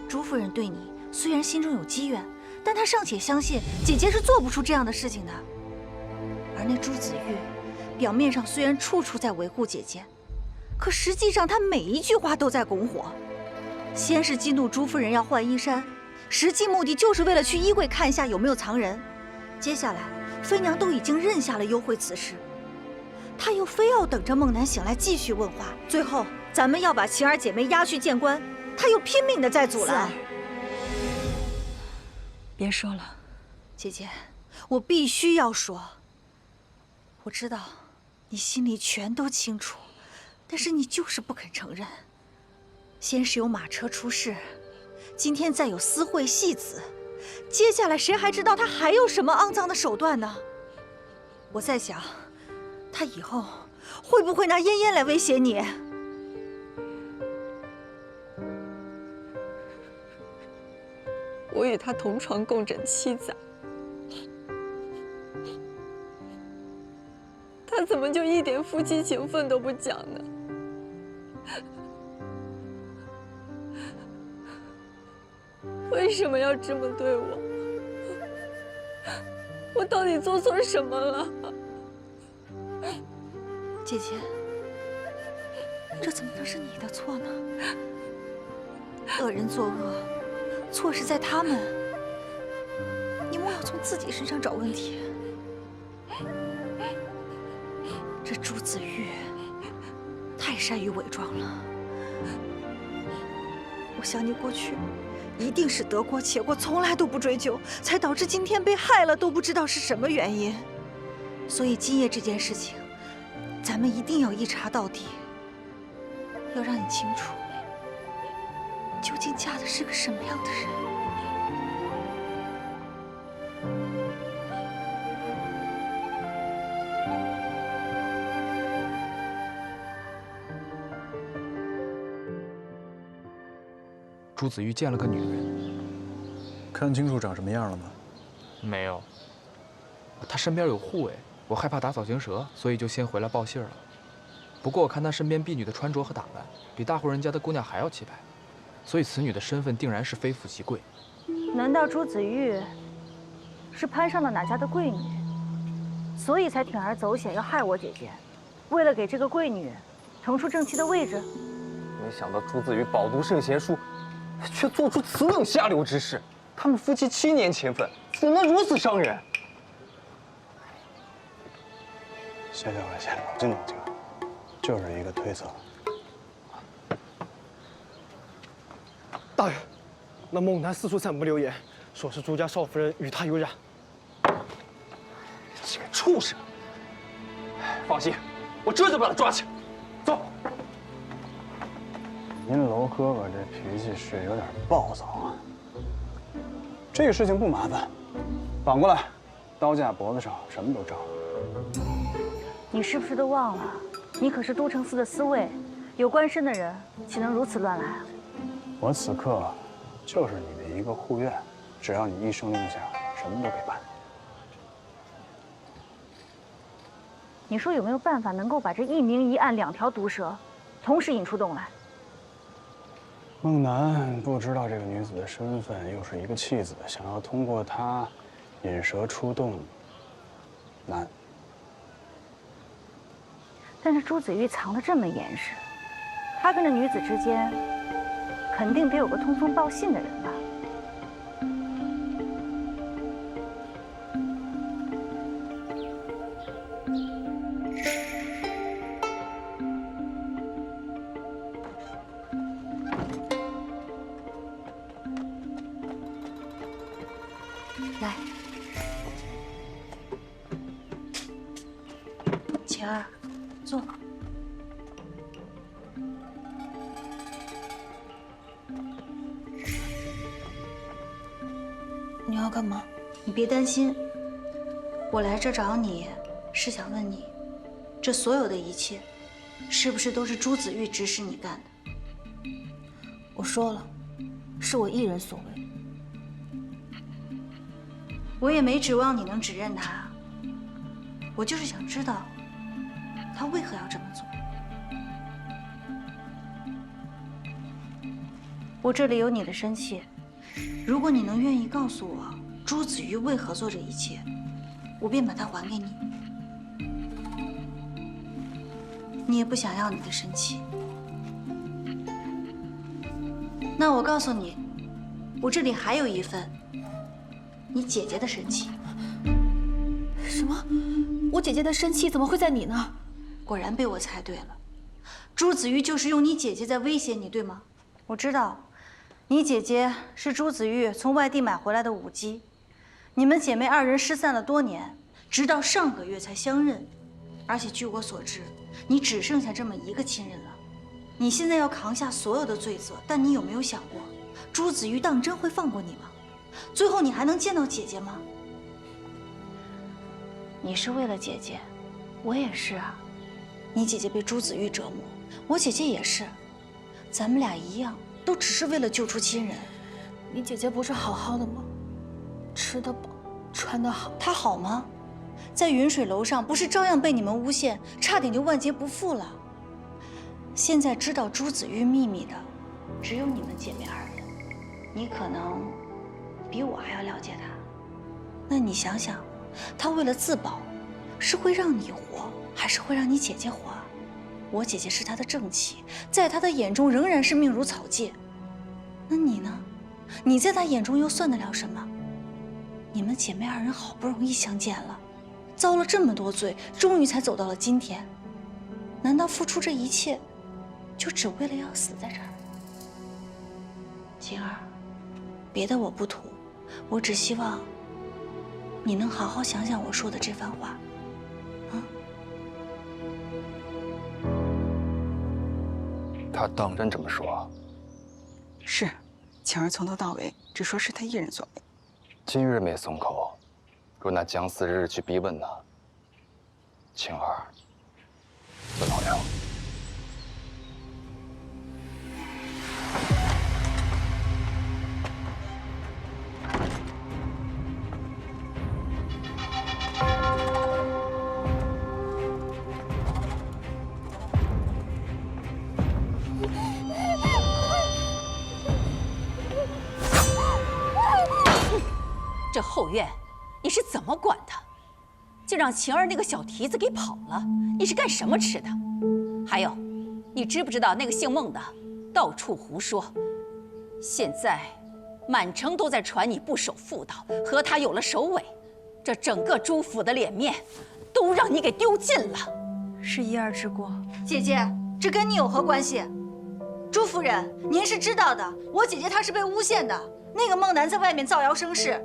朱夫人对你虽然心中有积怨，但她尚且相信姐姐是做不出这样的事情的。而那朱子玉，表面上虽然处处在维护姐姐，可实际上她每一句话都在拱火。先是激怒朱夫人要换衣衫，实际目的就是为了去衣柜看一下有没有藏人。接下来，飞娘都已经认下了幽会此事。他又非要等着孟楠醒来继续问话，最后咱们要把晴儿姐妹押去见官，他又拼命的在阻拦。别说了，姐姐，我必须要说。我知道你心里全都清楚，但是你就是不肯承认。先是有马车出事，今天再有私会戏子，接下来谁还知道他还有什么肮脏的手段呢？我在想，他以后会不会拿嫣嫣来威胁你？我与他同床共枕7载，他怎么就一点夫妻情分都不讲呢？为什么要这么对我？我到底做错什么了？姐姐，这怎么能是你的错呢？恶人作恶，错是在他们。你莫要从自己身上找问题。这朱子玉太善于伪装了。我想你过去一定是得过且过，从来都不追究，才导致今天被害了都不知道是什么原因。所以今夜这件事情，咱们一定要一查到底，要让你清楚，究竟嫁的是个什么样的人。朱子玉见了个女人，看清楚长什么样了吗？没有。他身边有护卫，我害怕打草惊蛇，所以就先回来报信了。不过我看他身边婢女的穿着和打扮，比大户人家的姑娘还要气派，所以此女的身份定然是非富即贵。难道朱子玉是攀上了哪家的贵女，所以才铤而走险要害我姐姐，为了给这个贵女腾出正妻的位置？没想到朱子玉饱读圣贤书，却做出此等下流之事。他们夫妻7年情分，怎能如此伤人？谢小伟，先冷静冷静，就是一个推测。大人，那孟南四处散布流言，说是朱家少夫人与他有染。这个畜生！放心，我这就把他抓起来。走。您楼哥哥这脾气是有点暴躁啊。这个事情不麻烦，反过来，刀架脖子上，什么都招。你是不是都忘了？你可是都城司的司卫，有官身的人岂能如此乱来啊？我此刻就是你的一个护院，只要你一声令下，什么都给办。你说有没有办法能够把这一明一暗2条毒蛇同时引出洞来？孟南不知道这个女子的身份，又是一个弃子，想要通过她引蛇出洞，难。但是朱子玉藏得这么严实，他跟这女子之间肯定得有个通风报信的人吧？来，晴儿，坐。你要干嘛？你别担心，我来这找你是想问你，这所有的一切，是不是都是朱子玉指使你干的？我说了，是我一人所为。我也没指望你能指认他，我就是想知道他为何要这么做。我这里有你的身契，如果你能愿意告诉我朱子玉为何做这一切，我便把它还给你。你也不想要你的身契，那我告诉你，我这里还有一份你姐姐的身契。什么？我姐姐的身契怎么会在你那儿？果然被我猜对了，朱子玉就是用你姐姐在威胁你，对吗？我知道，你姐姐是朱子玉从外地买回来的舞姬，你们姐妹2人失散了多年，直到上个月才相认。而且据我所知，你只剩下这么一个亲人了。你现在要扛下所有的罪责，但你有没有想过，朱子玉当真会放过你吗？最后你还能见到姐姐吗？你是为了姐姐，我也是啊。你姐姐被朱子玉折磨，我姐姐也是，咱们俩一样，都只是为了救出亲人。你姐姐不是好好的吗？吃得饱，穿得好，她好吗？在云水楼上不是照样被你们诬陷，差点就万劫不复了。现在知道朱子玉秘密的，只有你们姐妹2人。你可能比我还要了解她。那你想想，她为了自保，是会让你活，还是会让你姐姐活？我姐姐是她的正妻，在她的眼中仍然是命如草芥。那你呢？你在她眼中又算得了什么？你们姐妹2人好不容易相见了，遭了这么多罪，终于才走到了今天。难道付出这一切，就只为了要死在这儿？晴儿，别的我不图，我只希望你能好好想想我说的这番话。 他当真这么说？是，晴儿从头到尾只说是他一人所为。今日没松口，若那姜四日去逼问他，晴儿怎么了？这后院，你是怎么管的？竟让晴儿那个小蹄子给跑了，你是干什么吃的？还有，你知不知道那个姓孟的到处胡说？现在满城都在传你不守妇道，和他有了首尾，这整个朱府的脸面都让你给丢尽了。是一儿之过。姐姐，这跟你有何关系？朱夫人，您是知道的，我姐姐她是被诬陷的。那个孟楠在外面造谣生事。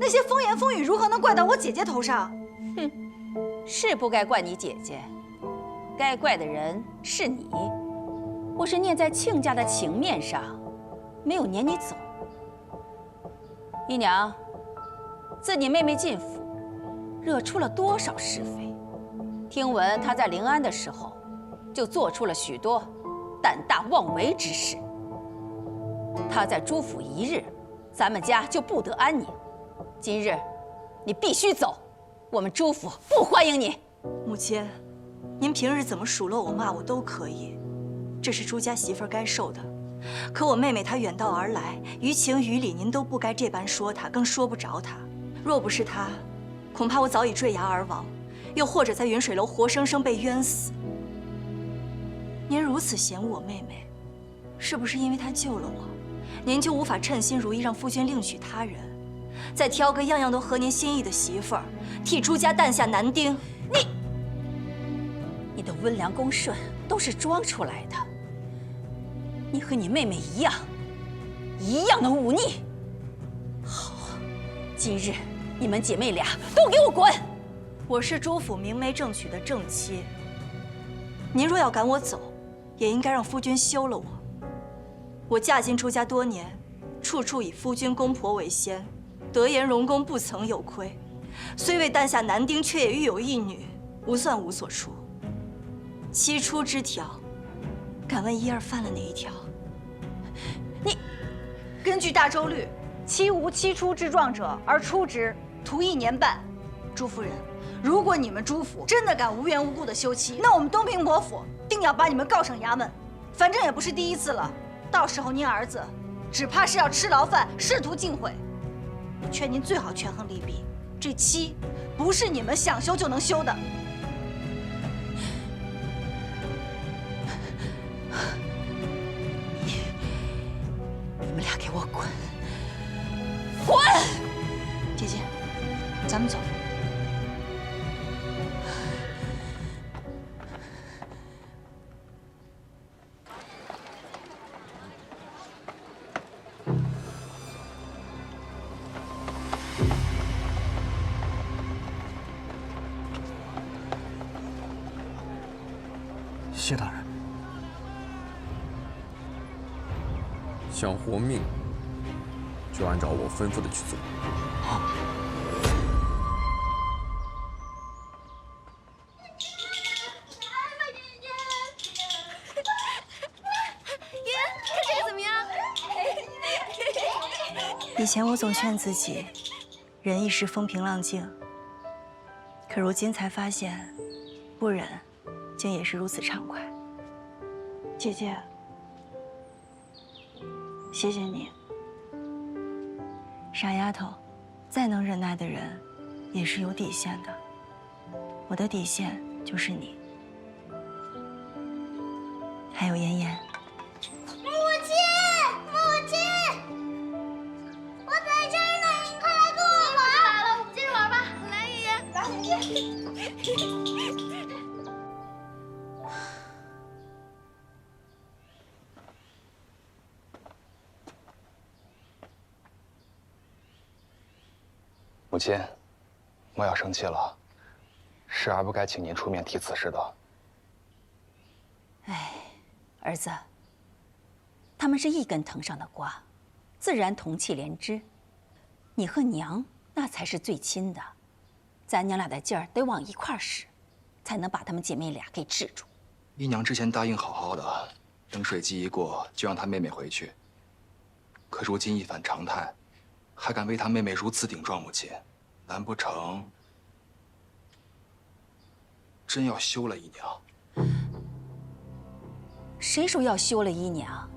那些风言风语如何能怪到我姐姐头上？哼，是不该怪你姐姐，该怪的人是你。我是念在亲家的情面上，没有撵你走。姨娘，自你妹妹进府，惹出了多少是非？听闻她在临安的时候，就做出了许多胆大妄为之事。她在朱府一日，咱们家就不得安宁。 今日，你必须走，我们朱府不欢迎你。母亲，您平日怎么数落我、骂我都可以，这是朱家媳妇儿该受的。可我妹妹她远道而来，于情于理您都不该这般说她，更说不着她。若不是她，恐怕我早已坠崖而亡，又或者在云水楼活生生被冤死。您如此嫌恶我妹妹，是不是因为她救了我，您就无法称心如意让夫君另娶他人？ 再挑个样样都合您心意的媳妇儿，替朱家诞下男丁。你的温良恭顺都是装出来的。你和你妹妹一样的忤逆。好，今日你们姐妹俩都给我滚！我是朱府明媒正娶的正妻。您若要赶我走，也应该让夫君休了我。我嫁进朱家多年，处处以夫君公婆为先。 得言荣公不曾有亏，虽未诞下男丁，却也育有一女，无算无所出。七出之条，敢问一儿犯了哪一条？你根据大周律，妻无七出之状者而出之，徒1年半。朱夫人，如果你们朱府真的敢无缘无故的休妻，那我们东平伯府定要把你们告上衙门。反正也不是第一次了，到时候您儿子只怕是要吃牢饭，仕途尽毁。 我劝您最好权衡利弊，这妻不是你们想休就能休的。你们俩给我滚！滚！姐姐，咱们走。谢大人，想活命，就按照我吩咐的去做。好。爷，看这个怎么样？以前我总劝自己，忍一时风平浪静，可如今才发现，不忍。 竟也是如此畅快，姐姐，谢谢你。傻丫头，再能忍耐的人，也是有底线的。我的底线就是你，还有妍妍。母亲，母亲，我在这儿呢，你快来跟我玩。来了，我们接着玩吧。来，妍妍，来，妍妍。母亲，莫要生气了，是儿不该请您出面提此事的。哎，儿子，他们是一根藤上的瓜，自然同气连枝。你和娘那才是最亲的，咱娘俩的劲儿得往一块儿使，才能把她们姐妹俩给治住。姨娘之前答应好好的，冷水季一过就让她妹妹回去，可如今一反常态，还敢为她妹妹如此顶撞母亲，难不成真要休了姨娘？谁说要休了姨娘？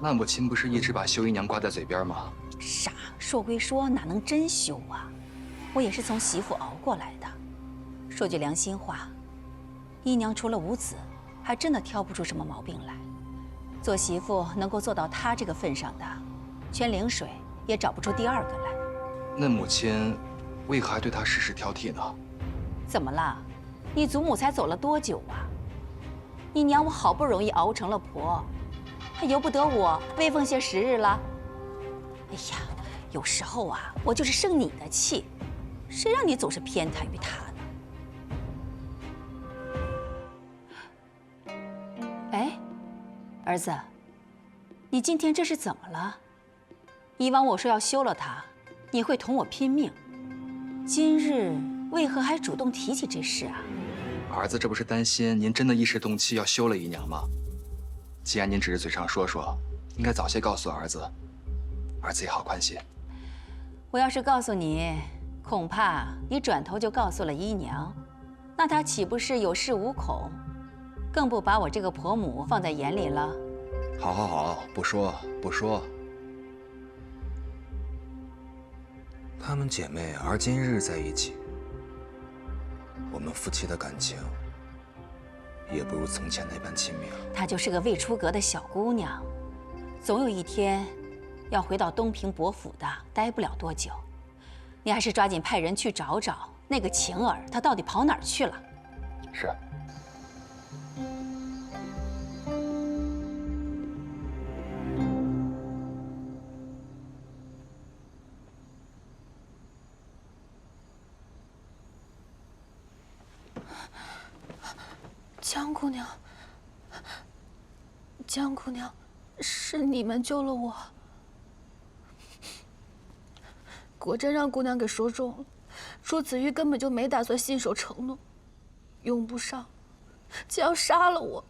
那母亲不是一直把休姨娘挂在嘴边吗？傻，说归说，哪能真休啊？我也是从媳妇熬过来的。说句良心话，姨娘除了无子，还真的挑不出什么毛病来。做媳妇能够做到她这个份上的，全陵水也找不出第二个来。那母亲为何还对她事事挑剔呢？怎么啦？你祖母才走了多久啊？你娘我好不容易熬成了婆，还由不得我威风些时日了？哎呀，有时候啊，我就是生你的气，谁让你总是偏袒于她呢？哎，儿子，你今天这是怎么了？以往我说要休了她，你会同我拼命，今日为何还主动提起这事啊？儿子这不是担心您真的一时动气要休了姨娘吗？既然您只是嘴上说说，应该早些告诉儿子，儿子也好宽心。我要是告诉你，恐怕你转头就告诉了姨娘，那她岂不是有恃无恐，更不把我这个婆母放在眼里了？好，好，好，不说，不说。她们姐妹而今日在一起，我们夫妻的感情也不如从前那般亲密了。她就是个未出阁的小姑娘，总有一天要回到东平伯府的，待不了多久。你还是抓紧派人去找找那个晴儿，她到底跑哪儿去了？是。江姑娘，江姑娘，是你们救了我。果真让姑娘给说中了，楚子玉根本就没打算信守承诺，用不上就要杀了我。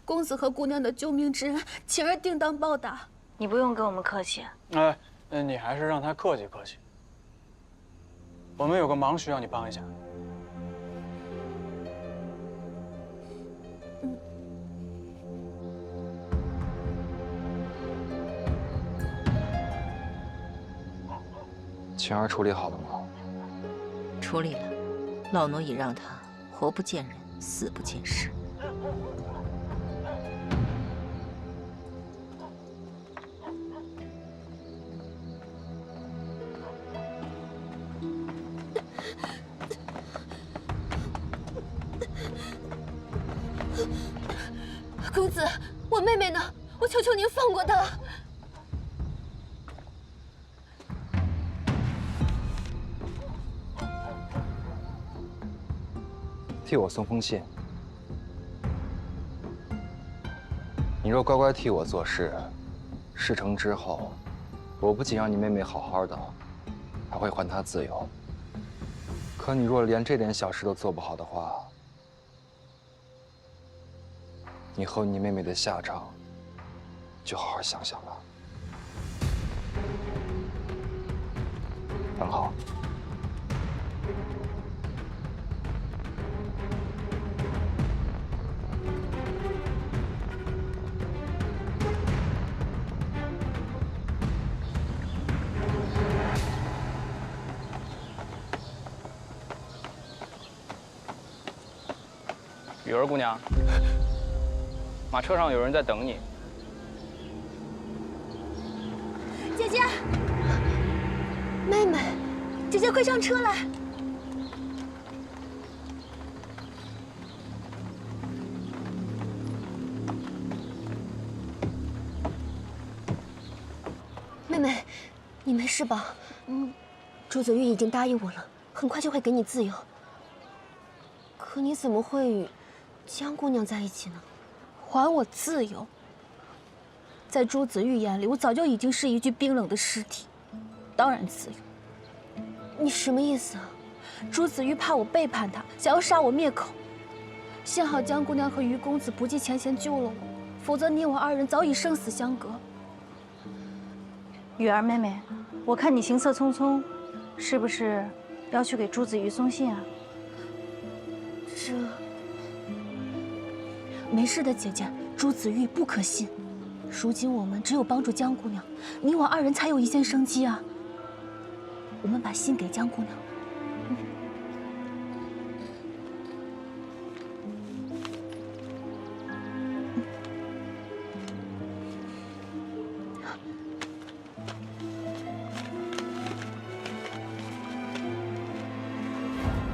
公子和姑娘的救命之恩，晴儿定当报答。你不用跟我们客气。哎，你还是让他客气客气。我们有个忙需要你帮一下。晴儿处理好了吗？处理了，老奴已让他活不见人，死不见尸。公子，我妹妹呢？我求求您放过她。替我送封信。你若乖乖替我做事，事成之后，我不仅让你妹妹好好的，还会还她自由。可你若连这点小事都做不好的话，你和你妹妹的下场，就好好想想了。很好。雨儿姑娘，马车上有人在等你。姐姐，妹妹，姐姐快上车来！你没事吧？朱子玉已经答应我了，很快就会给你自由。可你怎么会与江姑娘在一起呢？还我自由！在朱子玉眼里，我早就已经是一具冰冷的尸体，当然自由。你什么意思啊？朱子玉怕我背叛他，想要杀我灭口。幸好江姑娘和于公子不计前嫌救了我，否则你我二人早已生死相隔。雨儿妹妹，我看你行色匆匆，是不是要去给朱子玉送信啊？这没事的，姐姐，朱子玉不可信。如今我们只有帮助江姑娘，你我二人才有一线生机啊。我们把信给江姑娘。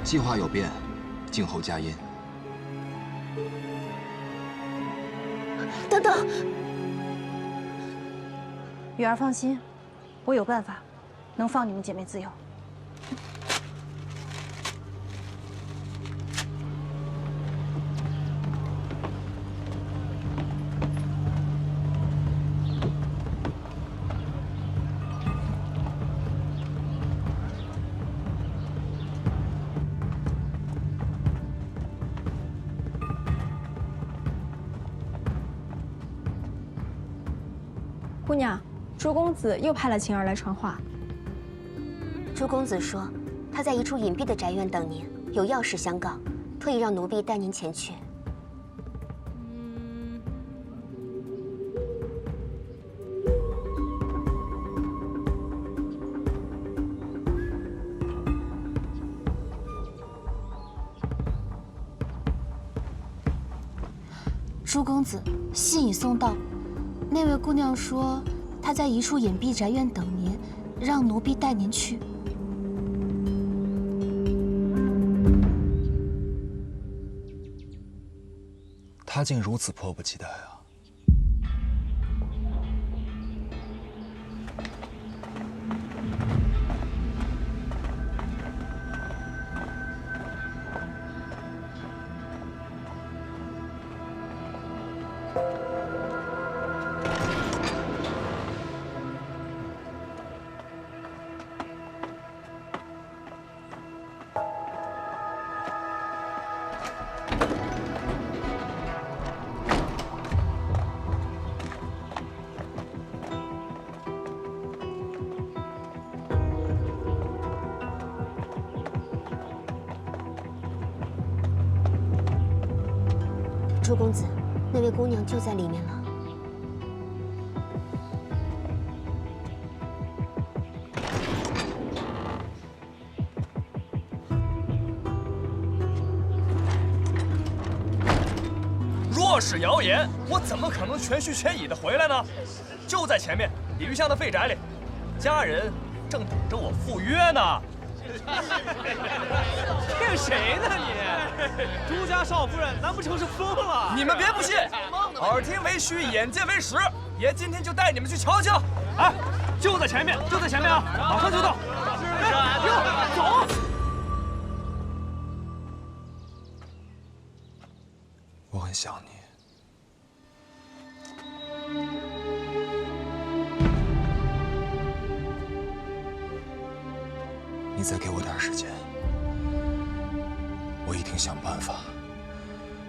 计划有变，静候佳音。等等，雨儿放心，我有办法，能放你们姐妹自由。姑娘，朱公子又派了晴儿来传话。朱公子说，他在一处隐蔽的宅院等您，有要事相告，特意让奴婢带您前去。朱公子，信已送到。那位姑娘说，她在一处隐蔽宅院等您，让奴婢带您去。他竟如此迫不及待啊！朱公子，那位姑娘就在里面了。若是谣言，我怎么可能全虚全影的回来呢？就在前面李玉香的废宅里，家人正等着我赴约呢。骗谁呢你？朱家少夫人难不成是疯了？你们别不信，耳听为虚，眼见为实。爷今天就带你们去瞧瞧。哎，就在前面，就在前面啊，马上就到。走。我很想你。你再给我点时间，我一定想办法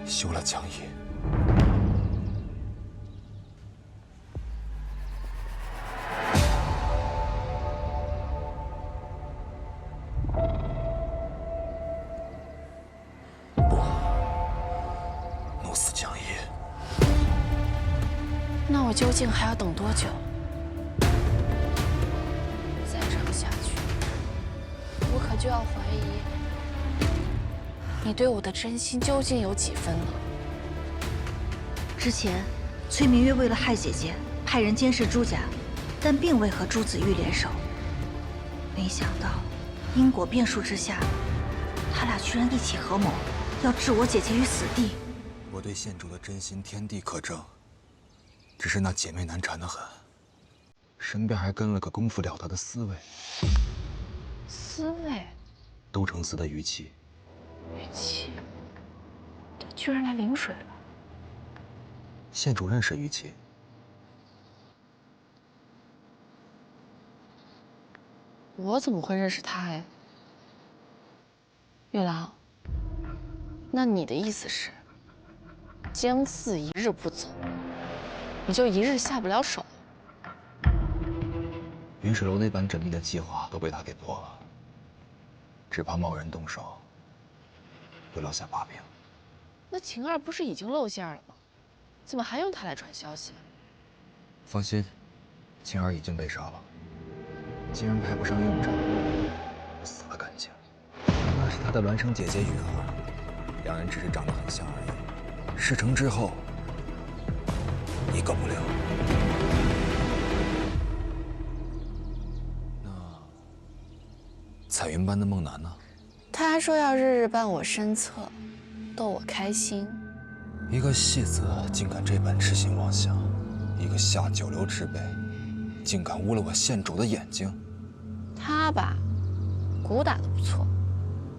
休了江夜。不，怒死江夜。那我究竟还要等多久？再这样下去，我可就要怀疑你对我的真心究竟有几分了。之前，崔明月为了害姐姐，派人监视朱家，但并未和朱子玉联手。没想到，因果变数之下，他俩居然一起合谋，要置我姐姐于死地。我对县主的真心天地可证，只是那姐妹难缠得很。身边还跟了个功夫了得的司卫。司卫？都城司的于琦。于琦，他居然来临水了。县主认识于琦。我怎么会认识他哎？月郎，那你的意思是，江四一日不走，你就一日下不了手？云水楼那般缜密的计划都被他给破了，只怕贸然动手，会落下把柄。那晴儿不是已经露馅了吗？怎么还用他来传消息？放心，晴儿已经被杀了。既然派不上用场，死了干净。那是他的孪生姐姐雨儿，两人只是长得很像而已。事成之后，一个不留。那彩云班的梦楠呢？他说要日日伴我身侧，逗我开心。一个戏子竟敢这般痴心妄想，一个下九流之辈，竟敢污了我县主的眼睛。他吧，鼓打得不错，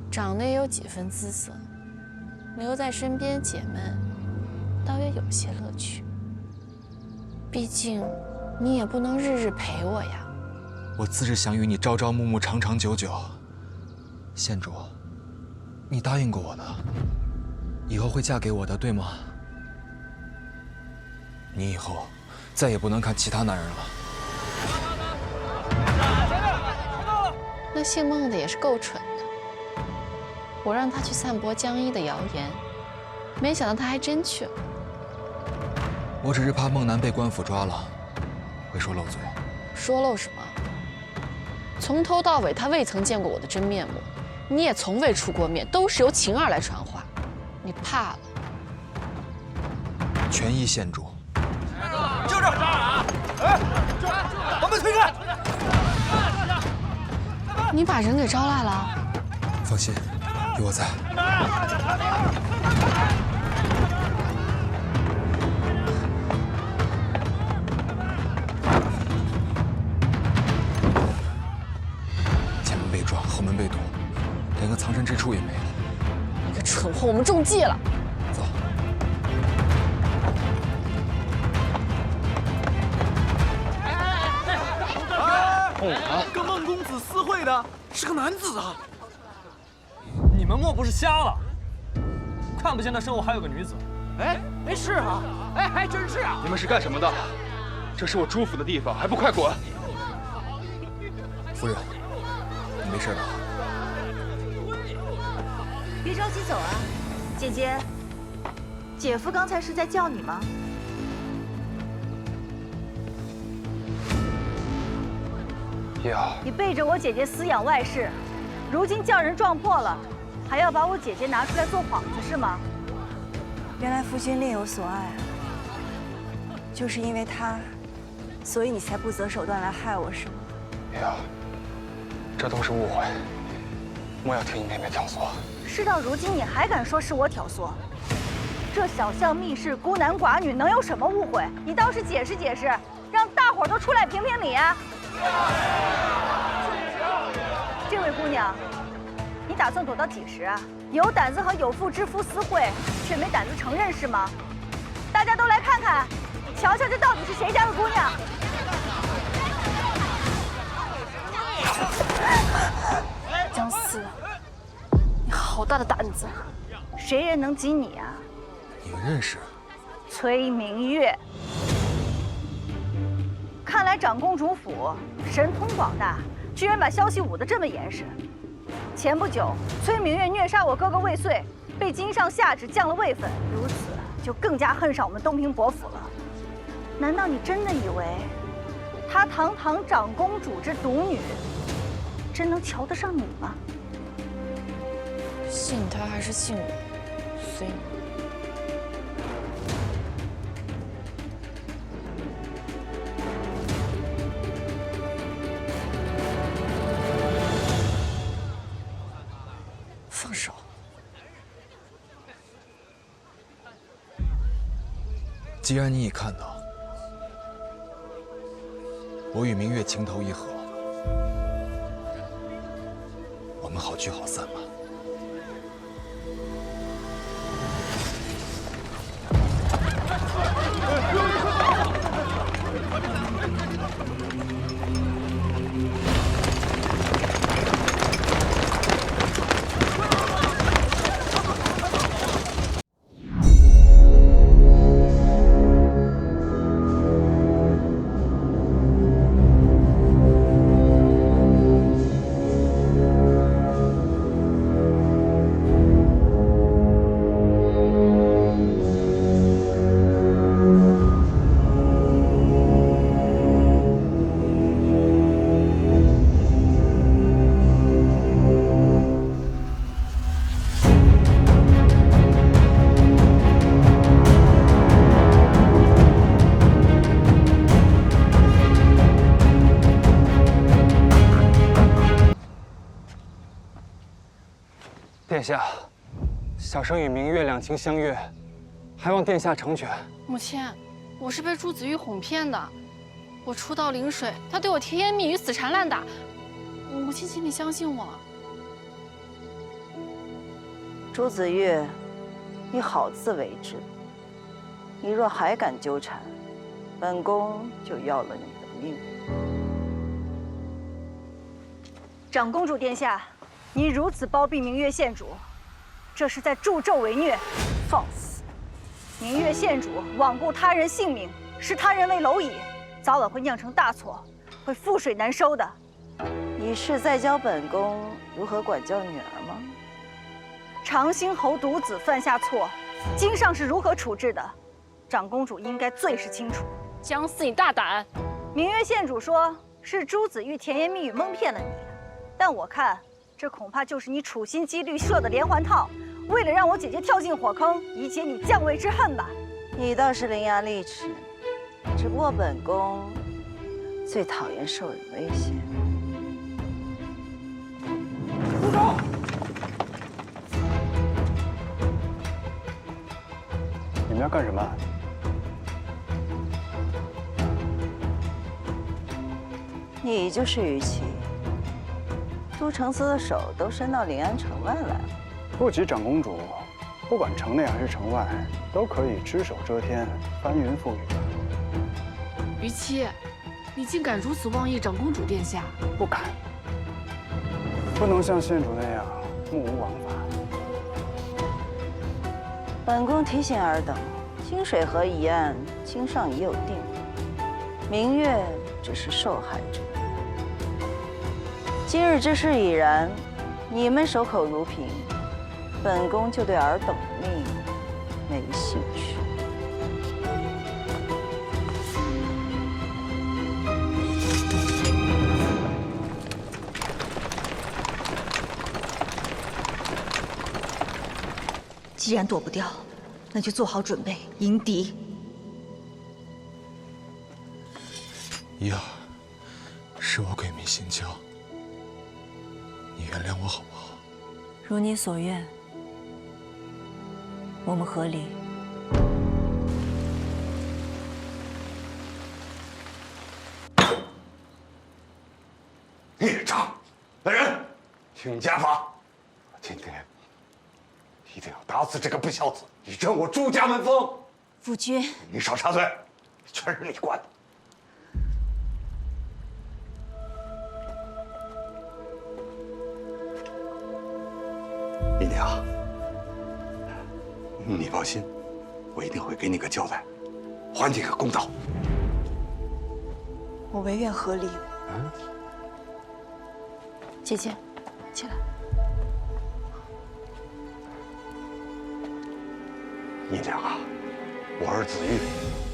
长得也有几分姿色，留在身边解闷，倒也有些乐趣。毕竟，你也不能日日陪我呀。我自是想与你朝朝暮暮，长长久久。县主，你答应过我的，以后会嫁给我的，对吗？你以后再也不能看其他男人了。那姓孟的也是够蠢的，我让他去散播江一的谣言，没想到他还真去了。我只是怕孟楠被官府抓了，会说漏嘴。说漏什么？从头到尾他未曾见过我的真面目，你也从未出过面，都是由晴儿来传话。你怕了？全依县主。就这儿！哎，把门推开！你把人给招来了？放心，有我在。前门被撞，后门被堵，连个藏身之处也没了。你个蠢货，我们中计了！走。跟孟公子私会的是个男子啊！你们莫不是瞎了？看不见那身后还有个女子？哎，是啊，哎，还真是啊！你们是干什么的？这是我朱府的地方，还不快滚！夫人，你没事吧？别着急走啊，姐姐。姐夫刚才是在叫你吗？呀！你背着我姐姐私养外室，如今叫人撞破了，还要把我姐姐拿出来做幌子是吗？原来夫君另有所爱，就是因为他，所以你才不择手段来害我，是吗？呀，这都是误会，莫要听你妹妹挑唆。事到如今，你还敢说是我挑唆？这小巷密室，孤男寡女，能有什么误会？你倒是解释解释，让大伙儿都出来评评理啊！这位姑娘，你打算躲到几时啊？有胆子和有妇之夫私会，却没胆子承认是吗？大家都来看看，瞧瞧这到底是谁家的姑娘！江思，你好大的胆子，谁人能及你啊？你们认识？崔明月。看来长公主府神通广大，居然把消息捂得这么严实。前不久，崔明月虐杀我哥哥未遂，被京上下旨降了位分，如此就更加恨上我们东平伯府了。难道你真的以为，她堂堂长公主之独女，真能瞧得上你吗？信他还是信我，随你。放手！既然你已看到，我与明月情投意合，我们好聚好散吧。殿下，小生与明月两情相悦，还望殿下成全。母亲，我是被朱子玉哄骗的。我初到灵水，他对我甜言蜜语、死缠烂打。母亲，请你相信我。朱子玉，你好自为之。你若还敢纠缠，本宫就要了你的命。长公主殿下，您如此包庇明月县主，这是在助纣为虐，放肆！明月县主罔顾他人性命，视他人为蝼蚁，早晚会酿成大错，会覆水难收的。你是在教本宫如何管教女儿吗？长兴侯独子犯下错，经上是如何处置的？长公主应该最是清楚。姜思，你大胆！明月县主说是朱子玉甜言蜜语蒙骗了你，但我看这恐怕就是你处心积虑设的连环套，为了让我姐姐跳进火坑，以解你降位之恨吧。你倒是伶牙俐齿，只不过本宫最讨厌受人威胁。住手！你们要干什么？你就是于琦，都城司的手都伸到临安城外来了。不及长公主，不管城内还是城外，都可以只手遮天，翻云覆雨。于琦，你竟敢如此妄议长公主殿下？不敢，不能像县主那样目无王法。本宫提醒尔等，清水河一案，京上已有定夺，明月只是受害者。今日之事已然，你们守口如瓶，本宫就对尔等的命没兴趣。既然躲不掉，那就做好准备迎敌。依儿，是我鬼迷心窍，你原谅我好不好？如你所愿，我们和离。孽障！来人，请家法！今天一定要打死这个不孝子，以正我朱家门风。夫君，你少插嘴，全是你惯的。姨娘，你放心，我一定会给你个交代，还你个公道。我唯愿和离。姐姐，起来。姨娘啊，我儿子玉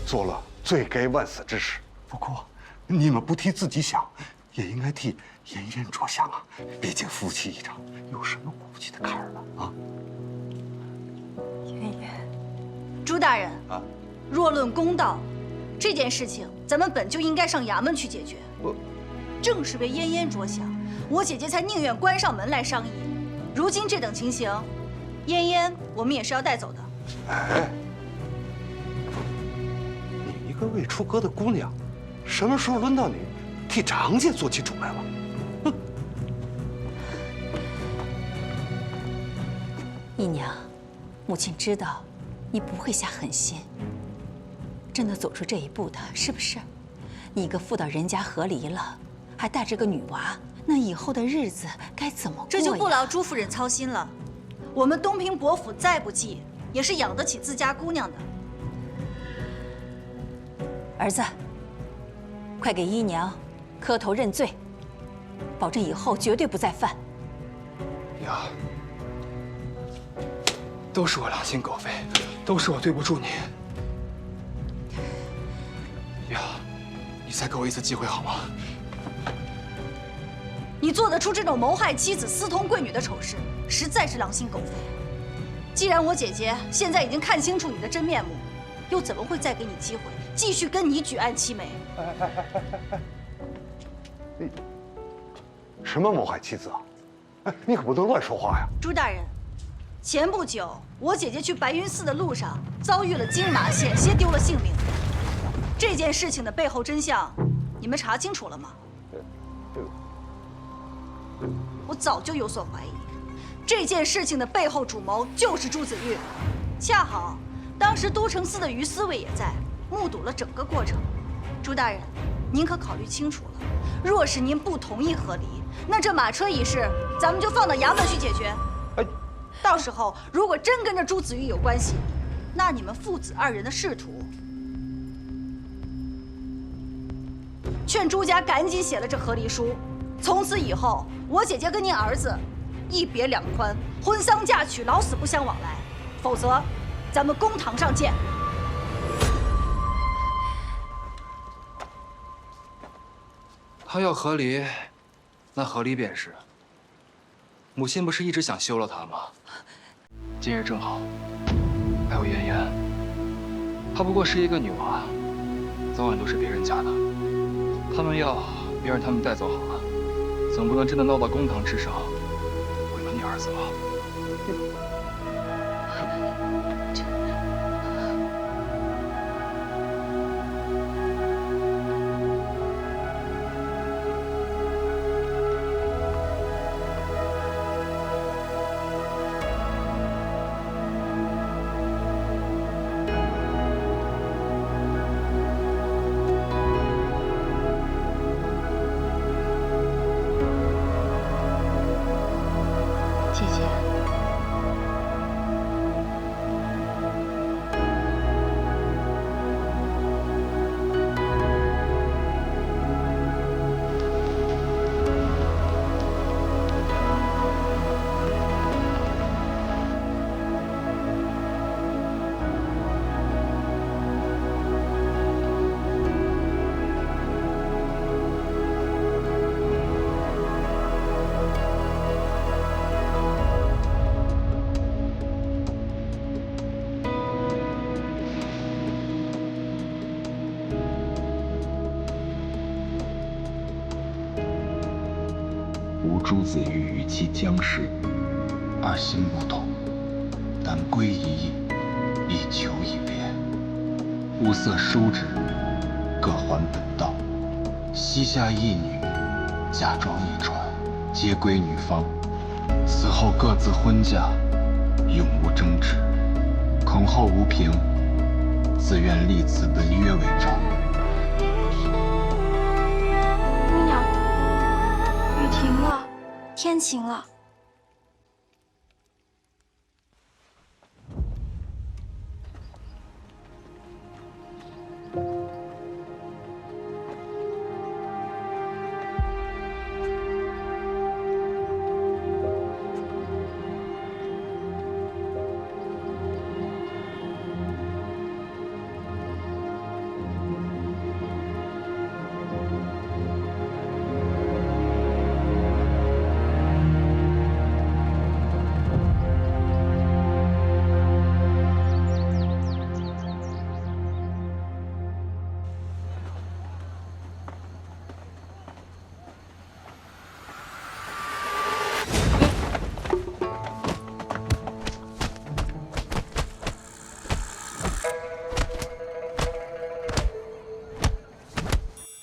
做了罪该万死之事，不过你们不替自己想，也应该替妍妍着想啊！毕竟夫妻一场，有什么过不去的坎儿了啊？妍妍，朱大人啊，若论公道，这件事情咱们本就应该上衙门去解决。正是为嫣嫣着想，我姐姐才宁愿关上门来商议。如今这等情形，嫣嫣我们也是要带走的。哎，你一个未出阁的姑娘，什么时候轮到你替张家做起主来了。姨娘，母亲知道你不会下狠心，真的走出这一步的，是不是？你一个妇到人家和离了，还带着个女娃，那以后的日子该怎么过呀？这就不劳朱夫人操心了。我们东平伯府再不济，也是养得起自家姑娘的。儿子，快给姨娘磕头认罪，保证以后绝对不再犯。娘，都是我良心狗肺，都是我对不住你。娘，你再给我一次机会好吗？你做得出这种谋害妻子、私通贵女的丑事，实在是良心狗肺。既然我姐姐现在已经看清楚你的真面目，又怎么会再给你机会继续跟你举案齐眉？什么谋害妻子啊？哎，你可不能乱说话呀！朱大人，前不久我姐姐去白云寺的路上遭遇了惊马，险些丢了性命。这件事情的背后真相，你们查清楚了吗？我早就有所怀疑，这件事情的背后主谋就是朱子玉。恰好当时都城司的于司卫也在，目睹了整个过程。朱大人，您可考虑清楚了？若是您不同意和离，那这马车一事，咱们就放到衙门去解决。到时候如果真跟着朱子玉有关系，那你们父子二人的仕途，劝朱家赶紧写了这和离书。从此以后，我姐姐跟您儿子一别两宽，婚丧嫁娶老死不相往来，否则咱们公堂上见。他要和离，那和离便是。母亲不是一直想休了他吗？今日正好，还有妍妍，她不过是一个女娃，早晚都是别人家的。他们要别让他们带走好了，总不能真的闹到公堂之上，毁了你儿子吧？姐姐，吾朱子玉与其将氏，二心不同，但归一意，以求一别。物色叔侄，各还本道。膝下一女，嫁妆一传，皆归女方。死后各自婚嫁，永无争执。恐后无凭，自愿立此本约为证。姑娘，雨停了，天晴了。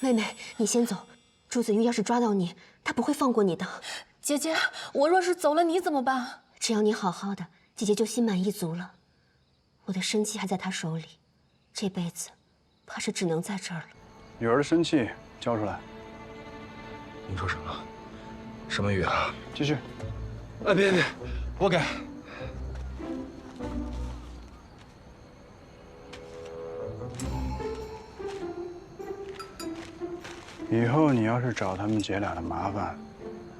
妹妹，你先走，朱子玉要是抓到你，他不会放过你的。姐姐，我若是走了，你怎么办？只要你好好的，姐姐就心满意足了。我的生气还在他手里，这辈子怕是只能在这儿了。雨儿的生气交出来。你说什么？什么雨啊？继续。哎，别，我改。以后你要是找他们姐俩的麻烦，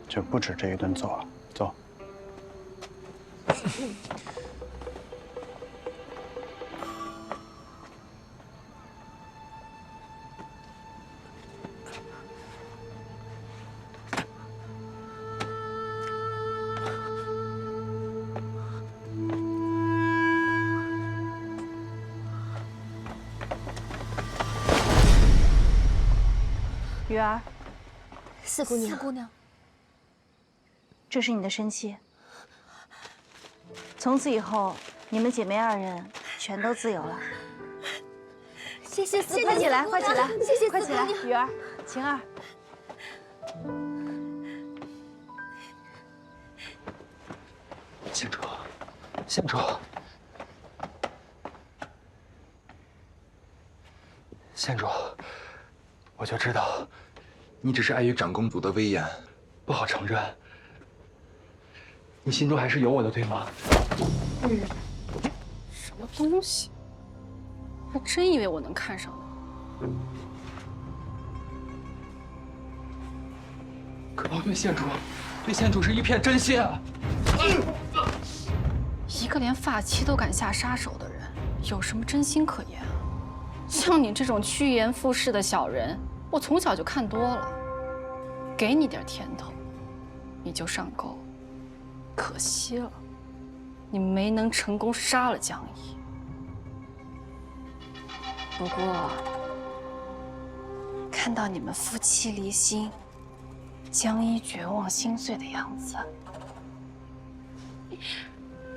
就不止这一顿揍了。走。雨儿，四姑娘，四姑娘，这是你的生气。从此以后，你们姐妹二人全都自由了。谢谢四姑娘，快起来，快起来，谢谢快起来，四姑娘。雨儿、晴儿。县主，县主，县主，我就知道，你只是碍于长公主的威严，不好承认。你心中还是有我的，对吗？什么东西？还真以为我能看上你？可我对县主，对县主是一片真心啊！一个连发妻都敢下杀手的人，有什么真心可言啊？像你这种趋炎附势的小人，我从小就看多了。给你点甜头，你就上钩。可惜了，你没能成功杀了江一。不过，看到你们夫妻离心，江一绝望心碎的样子，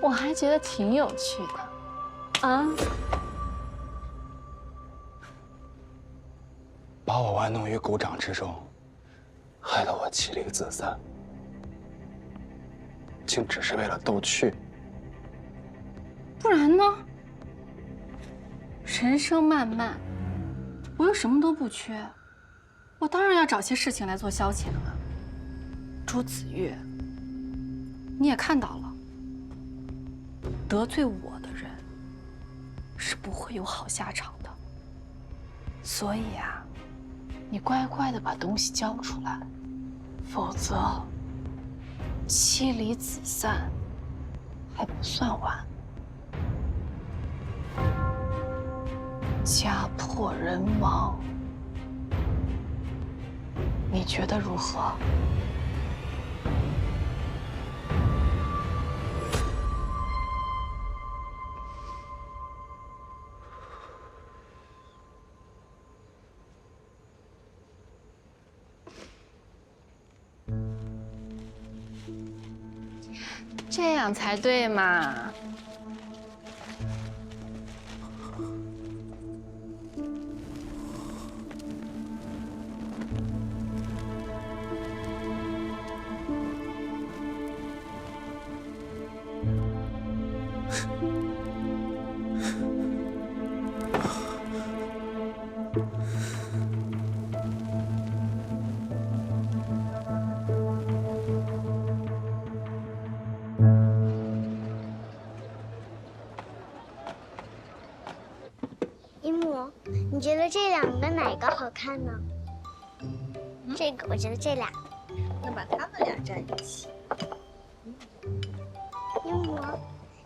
我还觉得挺有趣的，啊。把我玩弄于股掌之中，害得我妻离子散，竟只是为了逗趣。不然呢？人生漫漫，我又什么都不缺，我当然要找些事情来做消遣了。朱子月，你也看到了，得罪我的人是不会有好下场的。所以啊，你乖乖的把东西交出来，否则妻离子散还不算晚。家破人亡，你觉得如何？这样才对嘛！姨母，你觉得这两个哪个好看呢？这个，我觉得这俩。那把他们俩站一起。姨母，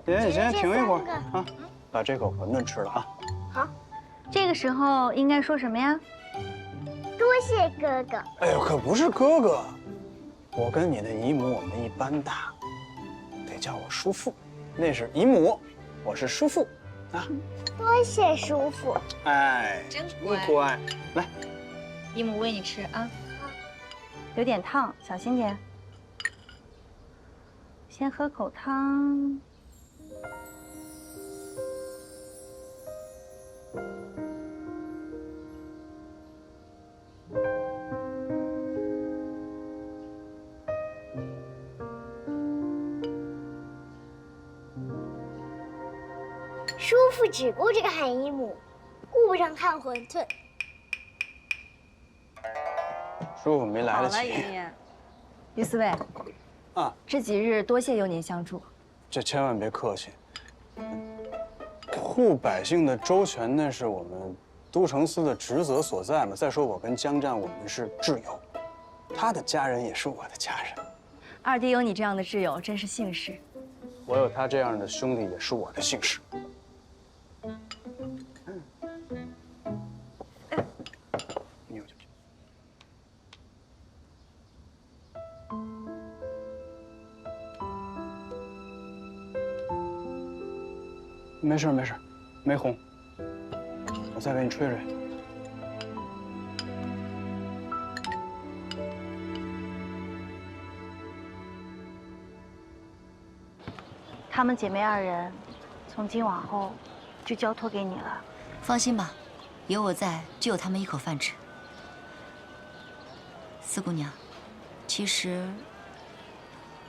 姐，你先停一会儿觉得这三啊，把这口馄饨吃了啊。好，这个时候应该说什么呀？多谢哥哥。哎呦，可不是哥哥，我跟你的姨母我们一般大，得叫我叔父。那是姨母，我是叔父啊。多谢叔父。哎，真乖。来，姨母喂你吃啊。有点烫，小心点。先喝口汤。叔父只顾着看姨母，顾不上看馄饨。叔父没来得及。好了，爷爷。于四卫，啊，这几日多谢有您相助。这千万别客气。护百姓的周全，那是我们都城司的职责所在嘛。再说我跟江战，我们是挚友，他的家人也是我的家人。二弟有你这样的挚友，真是幸事。我有他这样的兄弟，也是我的幸事。没事没事，没红。我再给你吹吹。她们姐妹二人，从今往后就交托给你了。放心吧，有我在，就有她们一口饭吃。四姑娘，其实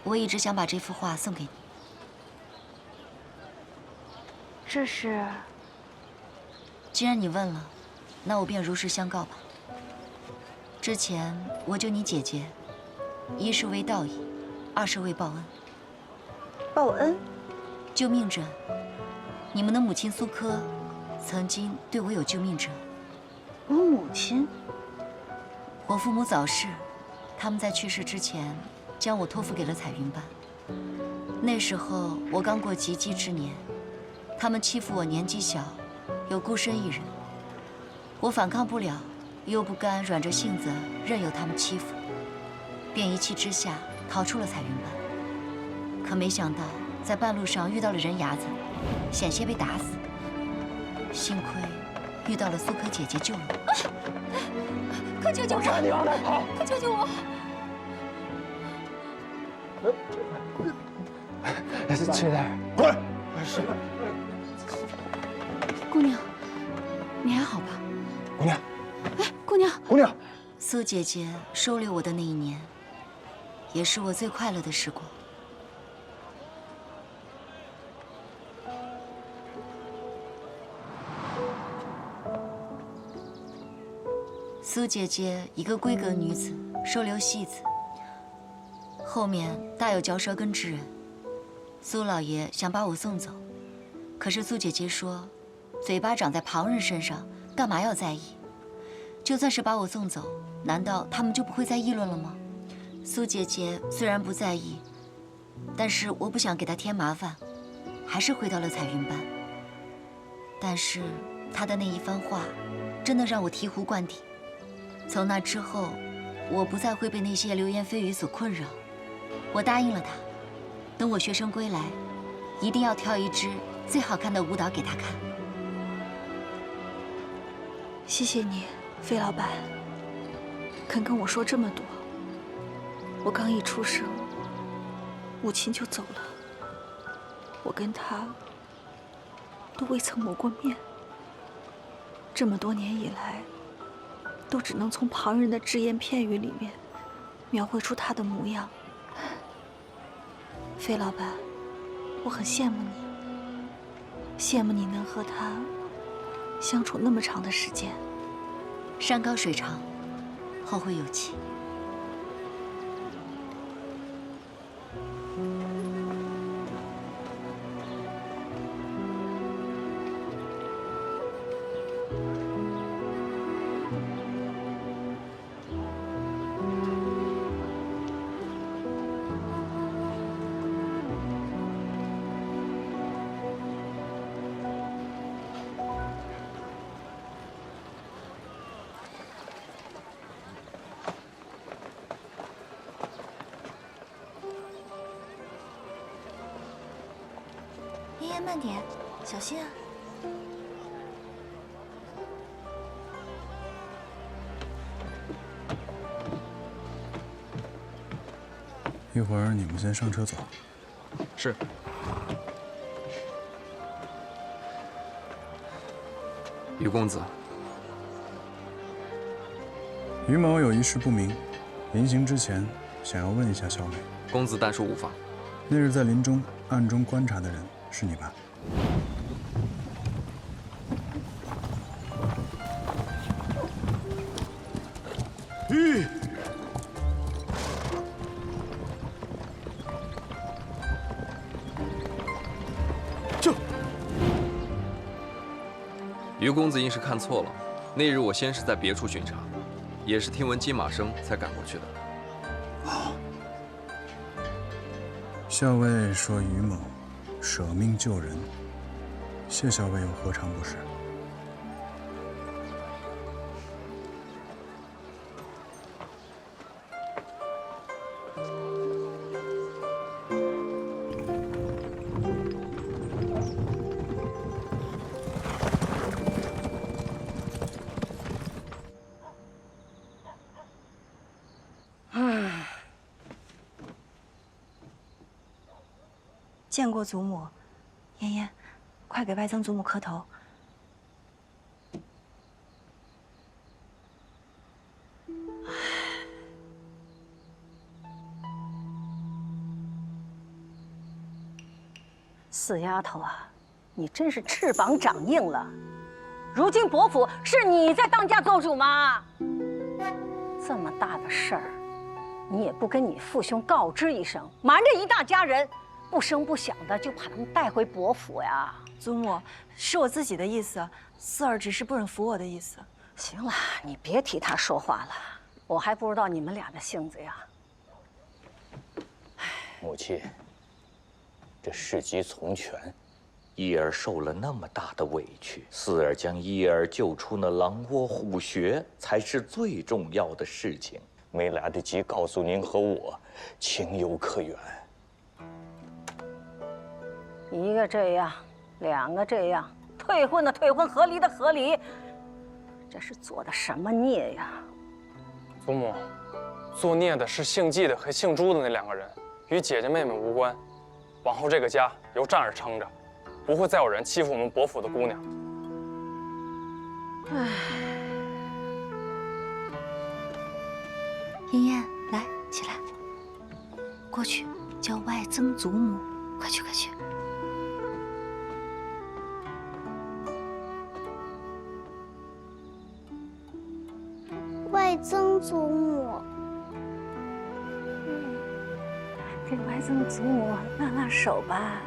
我一直想把这幅画送给你。这是……既然你问了，那我便如实相告吧。之前我救你姐姐，一是为道义，二是为报恩。报恩？救命之恩。你们的母亲苏柯，曾经对我有救命之恩。我母亲？我父母早逝，他们在去世之前，将我托付给了彩云班。那时候我刚过及笄之年。他们欺负我年纪小，又孤身一人，我反抗不了，又不甘软着性子任由他们欺负，便一气之下逃出了彩云班。可没想到在半路上遇到了人牙子，险些被打死。幸亏遇到了苏柯姐姐救了我。快救救我！让你往哪跑！快救救我！轻点，滚！是。姑娘，你还好吧？姑娘，哎，姑娘，姑娘，苏姐姐收留我的那一年，也是我最快乐的时光。苏姐姐一个闺阁女子，收留戏子，后面大有嚼舌根之人。苏老爷想把我送走，可是苏姐姐说，嘴巴长在旁人身上，干嘛要在意？就算是把我送走，难道他们就不会再议论了吗？苏姐姐虽然不在意，但是我不想给她添麻烦，还是回到了彩云班。但是她的那一番话，真的让我醍醐灌顶。从那之后，我不再会被那些流言蜚语所困扰。我答应了她，等我学成归来，一定要跳一支最好看的舞蹈给她看。谢谢你，费老板，肯跟我说这么多。我刚一出生，母亲就走了，我跟她都未曾谋过面。这么多年以来，都只能从旁人的只言片语里面描绘出她的模样。费老板，我很羡慕你，羡慕你能和她相处那么长的时间。山高水长，后会有期。妍妍，慢点，小心啊！一会儿你们先上车走。是。于公子，于某有一事不明，临行之前想要问一下小美。公子但说无妨。那日在林中暗中观察的人是你吧？于公子应是看错了，那日我先是在别处巡查，也是听闻金马声才赶过去的。校尉说于某舍命救人，谢校尉又何尝不是？见过祖母，妍妍，快给外曾祖母磕头。死丫头啊，你真是翅膀长硬了。如今伯府是你在当家做主吗？这么大的事儿，你也不跟你父兄告知一声，瞒着一大家人。不声不响的就把他们带回伯府呀！祖母，是我自己的意思，四儿只是不忍服我的意思。行了，你别替他说话了，我还不知道你们俩的性子呀。母亲，这事急从权，一儿受了那么大的委屈，四儿将一儿救出那狼窝虎穴，才是最重要的事情。没来得及告诉您和我，情有可原。一个这样，两个这样，退婚的退婚，合离的合离，这是做的什么孽呀？祖母，作孽的是姓季的和姓朱的那2个人，与姐姐妹妹无关。往后这个家由战儿撑着，不会再有人欺负我们伯府的姑娘。唉，妍妍，来，起来，过去叫外曾祖母，快去，快去。外曾祖母，给外曾祖母拉拉手吧。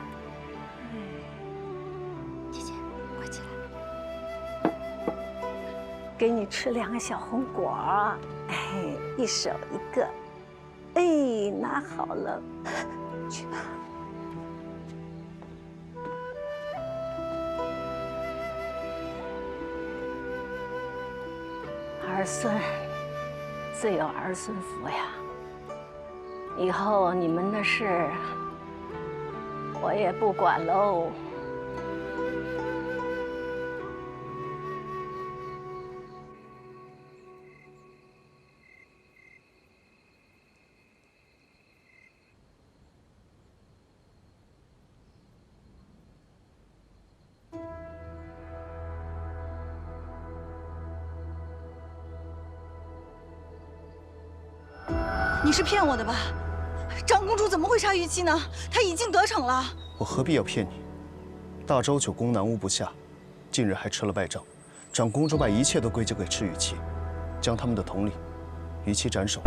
姐姐，快起来。给你吃2个小红果儿，哎，一手一个。哎，拿好了，去吧。儿孙自有儿孙福呀。以后你们的事，我也不管喽。你是骗我的吧？长公主怎么会杀虞姬呢？她已经得逞了。我何必要骗你？大周九宫南屋不下，近日还吃了败仗。长公主把一切都归咎给赤羽期，将他们的统领虞姬斩首。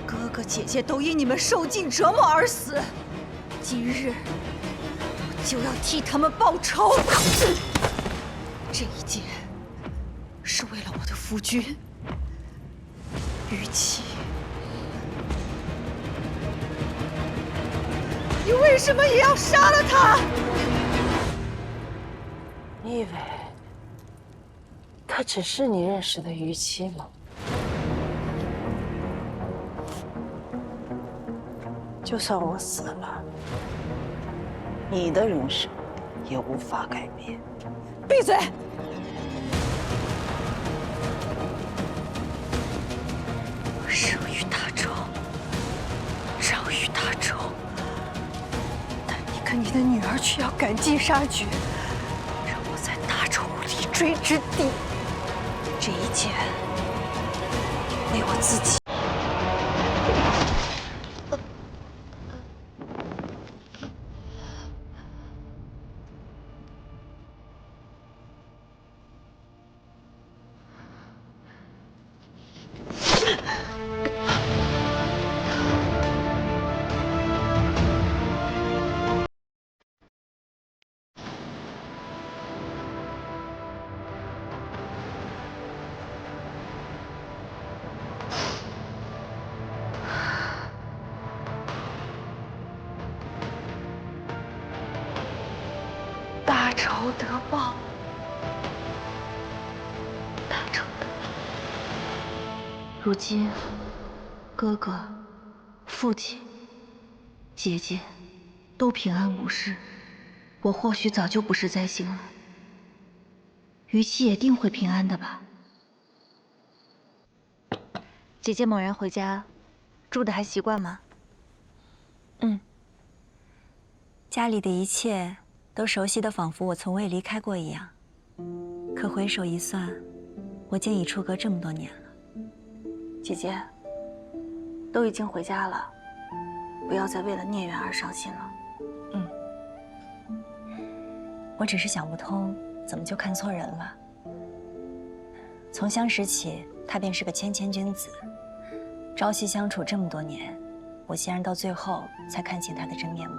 哥哥姐姐都因你们受尽折磨而死，今日我就要替他们报仇。这一剑是为了我的夫君于琦。你为什么也要杀了他？你以为他只是你认识的于琦吗？就算我死了，你的人生也无法改变。闭嘴！生于大周，长于大周，但你跟你的女儿却要赶尽杀绝，让我在大周无立锥之地。这一剑，为我自己。大仇得报，大仇得报。如今，哥哥、父亲、姐姐都平安无事，我或许早就不是灾星了。于琦也定会平安的吧？姐姐猛然回家，住的还习惯吗？家里的一切都熟悉的仿佛我从未离开过一样。可回首一算，我竟已出阁这么多年了。姐姐，都已经回家了，不要再为了孽缘而伤心了。我只是想不通，怎么就看错人了。从相识起，他便是个谦谦君子，朝夕相处这么多年，我竟然到最后才看清他的真面目。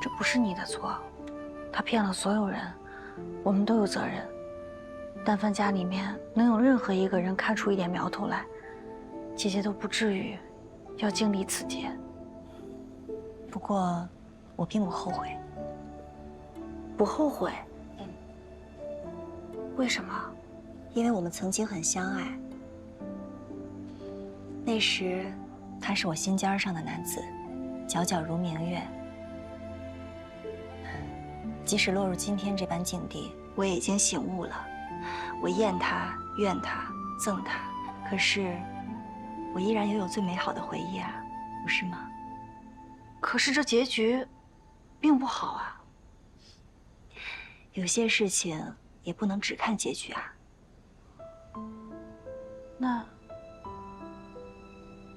这不是你的错，他骗了所有人，我们都有责任。但凡家里面能有任何一个人看出一点苗头来，姐姐都不至于要经历此劫。不过，我并不后悔。不后悔？为什么？因为我们曾经很相爱。那时，他是我心尖上的男子，皎皎如明月。即使落入今天这般境地，我也已经醒悟了。我厌他、怨他、憎他，可是我依然拥有最美好的回忆啊，不是吗？可是这结局并不好啊。有些事情也不能只看结局啊。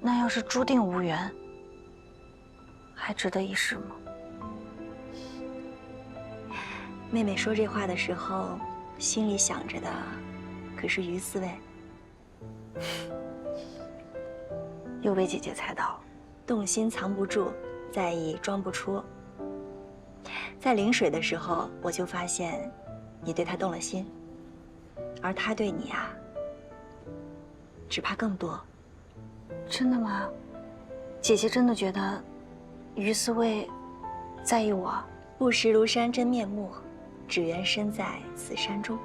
那要是注定无缘，还值得一试吗？妹妹说这话的时候，心里想着的可是于思卫。又被姐姐猜到了。动心藏不住，在意装不出。在临水的时候，我就发现你对他动了心，而他对你啊，只怕更多。真的吗？姐姐真的觉得于思卫在意我？不识庐山真面目，只缘身在此山中。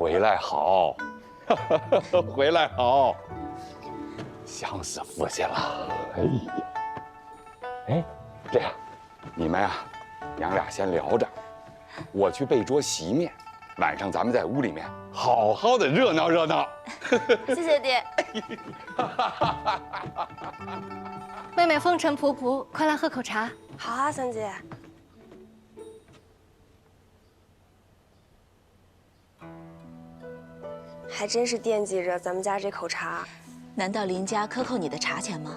回来好，回来好，想死父亲了。哎呀，哎，这样，你们啊，娘俩先聊着，我去备桌席面，晚上咱们在屋里面好好的热闹热闹。谢谢爹。妹妹风尘仆仆，快来喝口茶。好啊，三姐。还真是惦记着咱们家这口茶。难道林家克扣你的茶钱吗？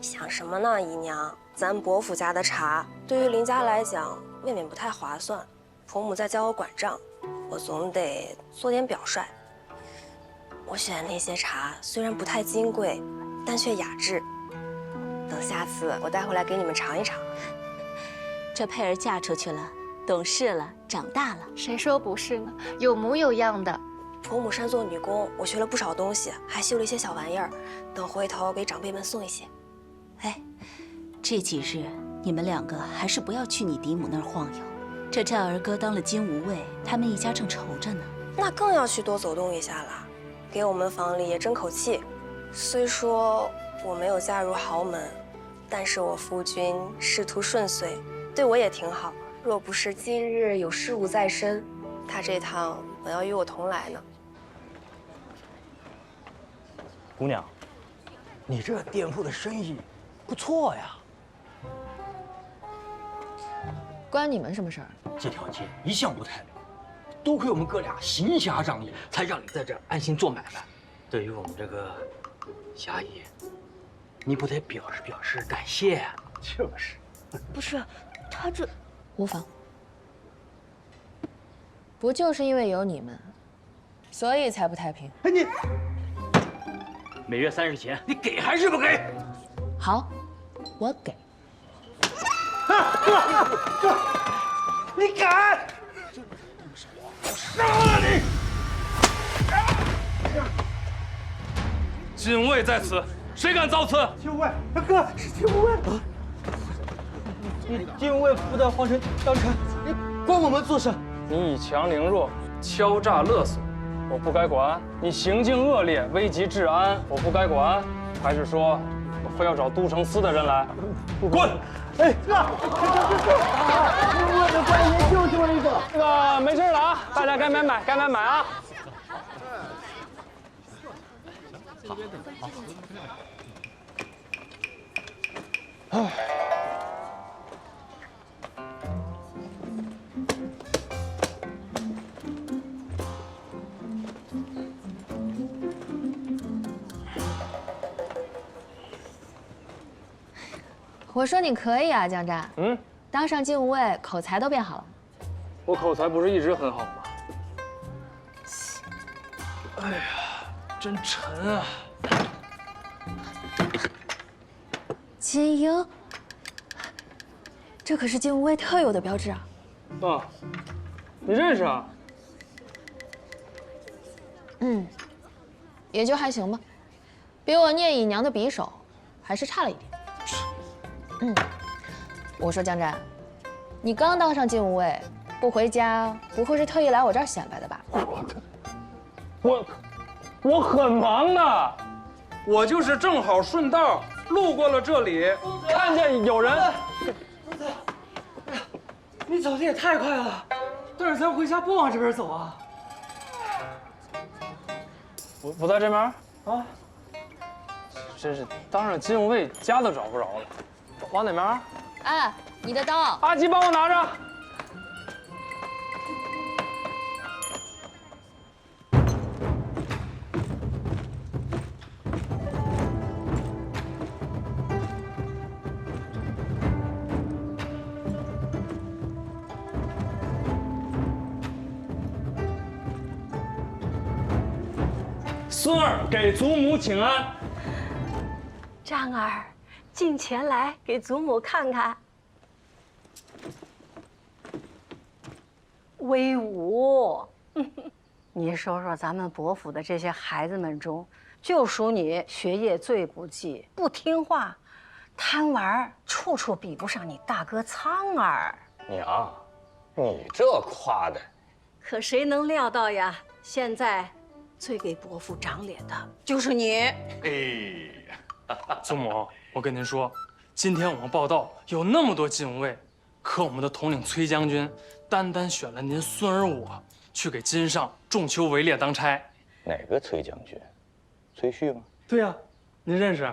想什么呢，姨娘？咱伯父家的茶，对于林家来讲，未免不太划算。婆母在教我管账，我总得做点表率。我选的那些茶虽然不太金贵，但却雅致。等下次我带回来给你们尝一尝。这佩儿嫁出去了，懂事了，长大了。谁说不是呢？有模有样的。婆母山做女工，我学了不少东西，还绣了一些小玩意儿。等回头给长辈们送一些。哎，这几日你们两个还是不要去你嫡母那儿晃悠。这战儿哥当了金吾卫，他们一家正愁着呢。那更要去多走动一下了，给我们房里也争口气。虽说我没有嫁入豪门，但是我夫君仕途顺遂，对我也挺好。若不是今日有事务在身，他这趟本要与我同来呢。姑娘，你这店铺的生意不错呀。关你们什么事儿？这条街一向不太平，多亏我们哥俩行侠仗义，才让你在这儿安心做买卖。对于我们这个侠义，你不得表示感谢啊？就是。不是，他这无妨。不就是因为有你们，所以才不太平？哎你，每月30钱，你给还是不给？好，我给。你敢！我杀了你！禁卫在此，谁敢造次？禁卫，哥是禁卫。你禁卫服的皇城当臣，你管我们做甚？你以强凌弱，敲诈勒索，我不该管；你行径恶劣，危及治安，我不该管。还是说，我非要找都城司的人来？滚！哎，哥，我的官爷就这么一个。这个没事了啊，大家该买啊。哎。我说你可以啊，江战。当上禁务卫，口才都变好了。我口才不是一直很好吗？哎呀，真沉啊！金鹰，这可是禁务卫特有的标志啊。你认识啊？也就还行吧，比我聂姨娘的匕首还是差了一点。我说江战，你刚当上禁务卫，不回家，不会是特意来我这儿显摆的吧？我很忙的，我就是正好顺道路过了这里，看见有人。你走的也太快了，但是咱回家不往这边走啊。不在这边啊？真是当上禁务卫家都找不着了，往哪边？哎，你的刀，阿吉帮我拿着。孙儿给祖母请安。战儿，进前来给祖母看看。威武！你说说，咱们伯府的这些孩子们中，就属你学业最不济，不听话，贪玩，处处比不上你大哥苍儿。娘，你这夸的，可谁能料到呀？现在最给伯父长脸的就是你。哎，祖母，我跟您说，今天我们报道有那么多禁卫，可我们的统领崔将军单单选了您孙儿我去给金上仲秋围猎当差。哪个崔将军？崔旭吗？对呀，您认识？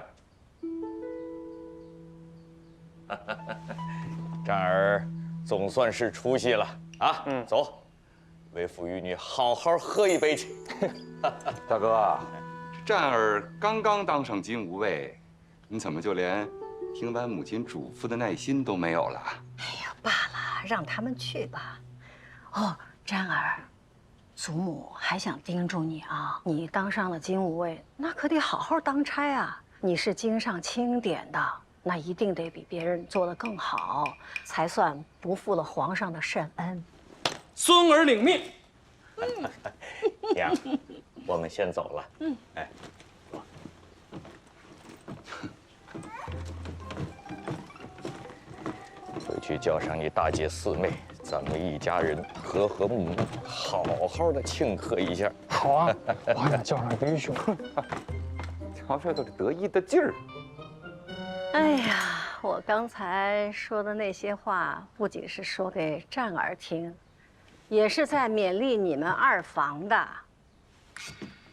战儿总算是出息了啊！走，为父与女好好喝一杯去。大哥，战儿刚刚当上金吾卫，你怎么就连听完母亲嘱咐的耐心都没有了？哎呀，罢了，让他们去吧。哦，詹儿，祖母还想叮嘱你啊，你当上了金吾卫，那可得好好当差啊。你是京上钦点的，那一定得比别人做得更好，才算不负了皇上的圣恩。孙儿领命。娘，我们先走了。哎，回去叫上你大姐四妹，咱们一家人和和睦睦，好好的庆贺一下。好啊，我还想叫上弟兄。瞧这都是得意的劲儿。哎呀，我刚才说的那些话，不仅是说给战儿听，也是在勉励你们二房的。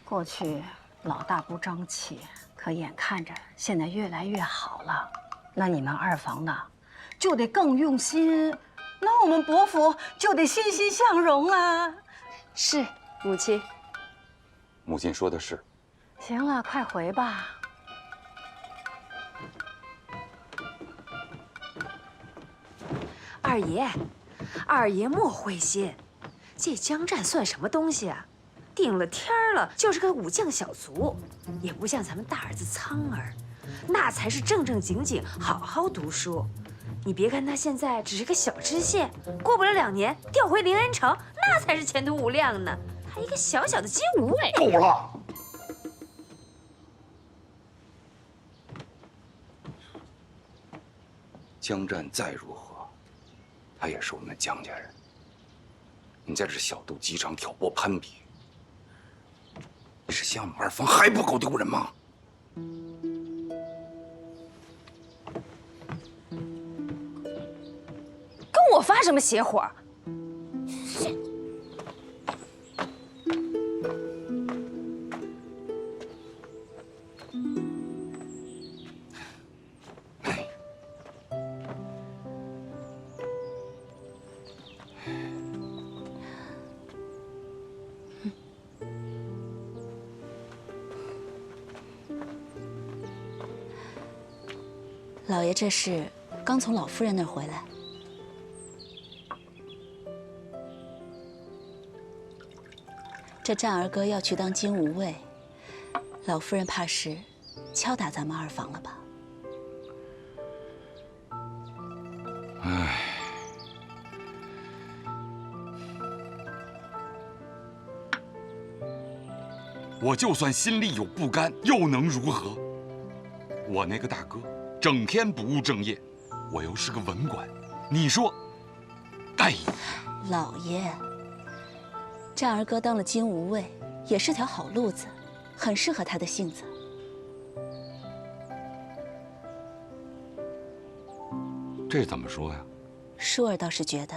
过去老大不争气，可眼看着现在越来越好了，那你们二房的就得更用心，那我们伯府就得欣欣向荣啊！是，母亲。母亲说的是。行了，快回吧。二爷，二爷莫灰心，这江战算什么东西啊？顶了天了，就是个武将小卒，也不像咱们大儿子苍儿，那才是正正经经好好读书。你别看他现在只是个小知县，过不了2年调回临安城，那才是前途无量呢。他一个小小的金吾卫，够了！江战再如何，他也是我们江家人。你在这小肚鸡肠挑拨攀比，你是嫌我们二房还不够丢人吗？跟我发什么邪火？老爷这是刚从老夫人那儿回来。这战儿哥要去当金吾卫，老夫人怕是敲打咱们二房了吧？唉，我就算心里有不甘，又能如何？我那个大哥整天不务正业，我又是个文官，你说该？老爷，战儿哥当了金吾卫，也是条好路子，很适合他的性子。这怎么说呀？舒儿倒是觉得，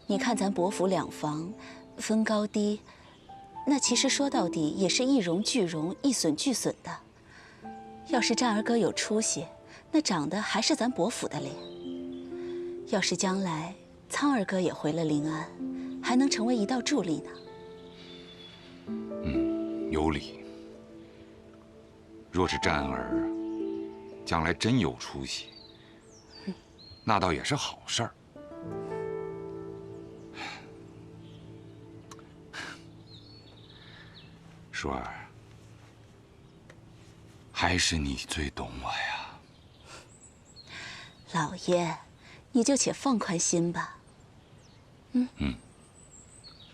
你看咱伯府两房分高低，那其实说到底也是一荣俱荣，一损俱损的。要是战儿哥有出息，那长得还是咱伯府的脸。要是将来苍儿哥也回了临安，还能成为一道助力呢。有理。若是战儿将来真有出息，那倒也是好事儿。舒儿，还是你最懂我呀。老爷，你就且放宽心吧。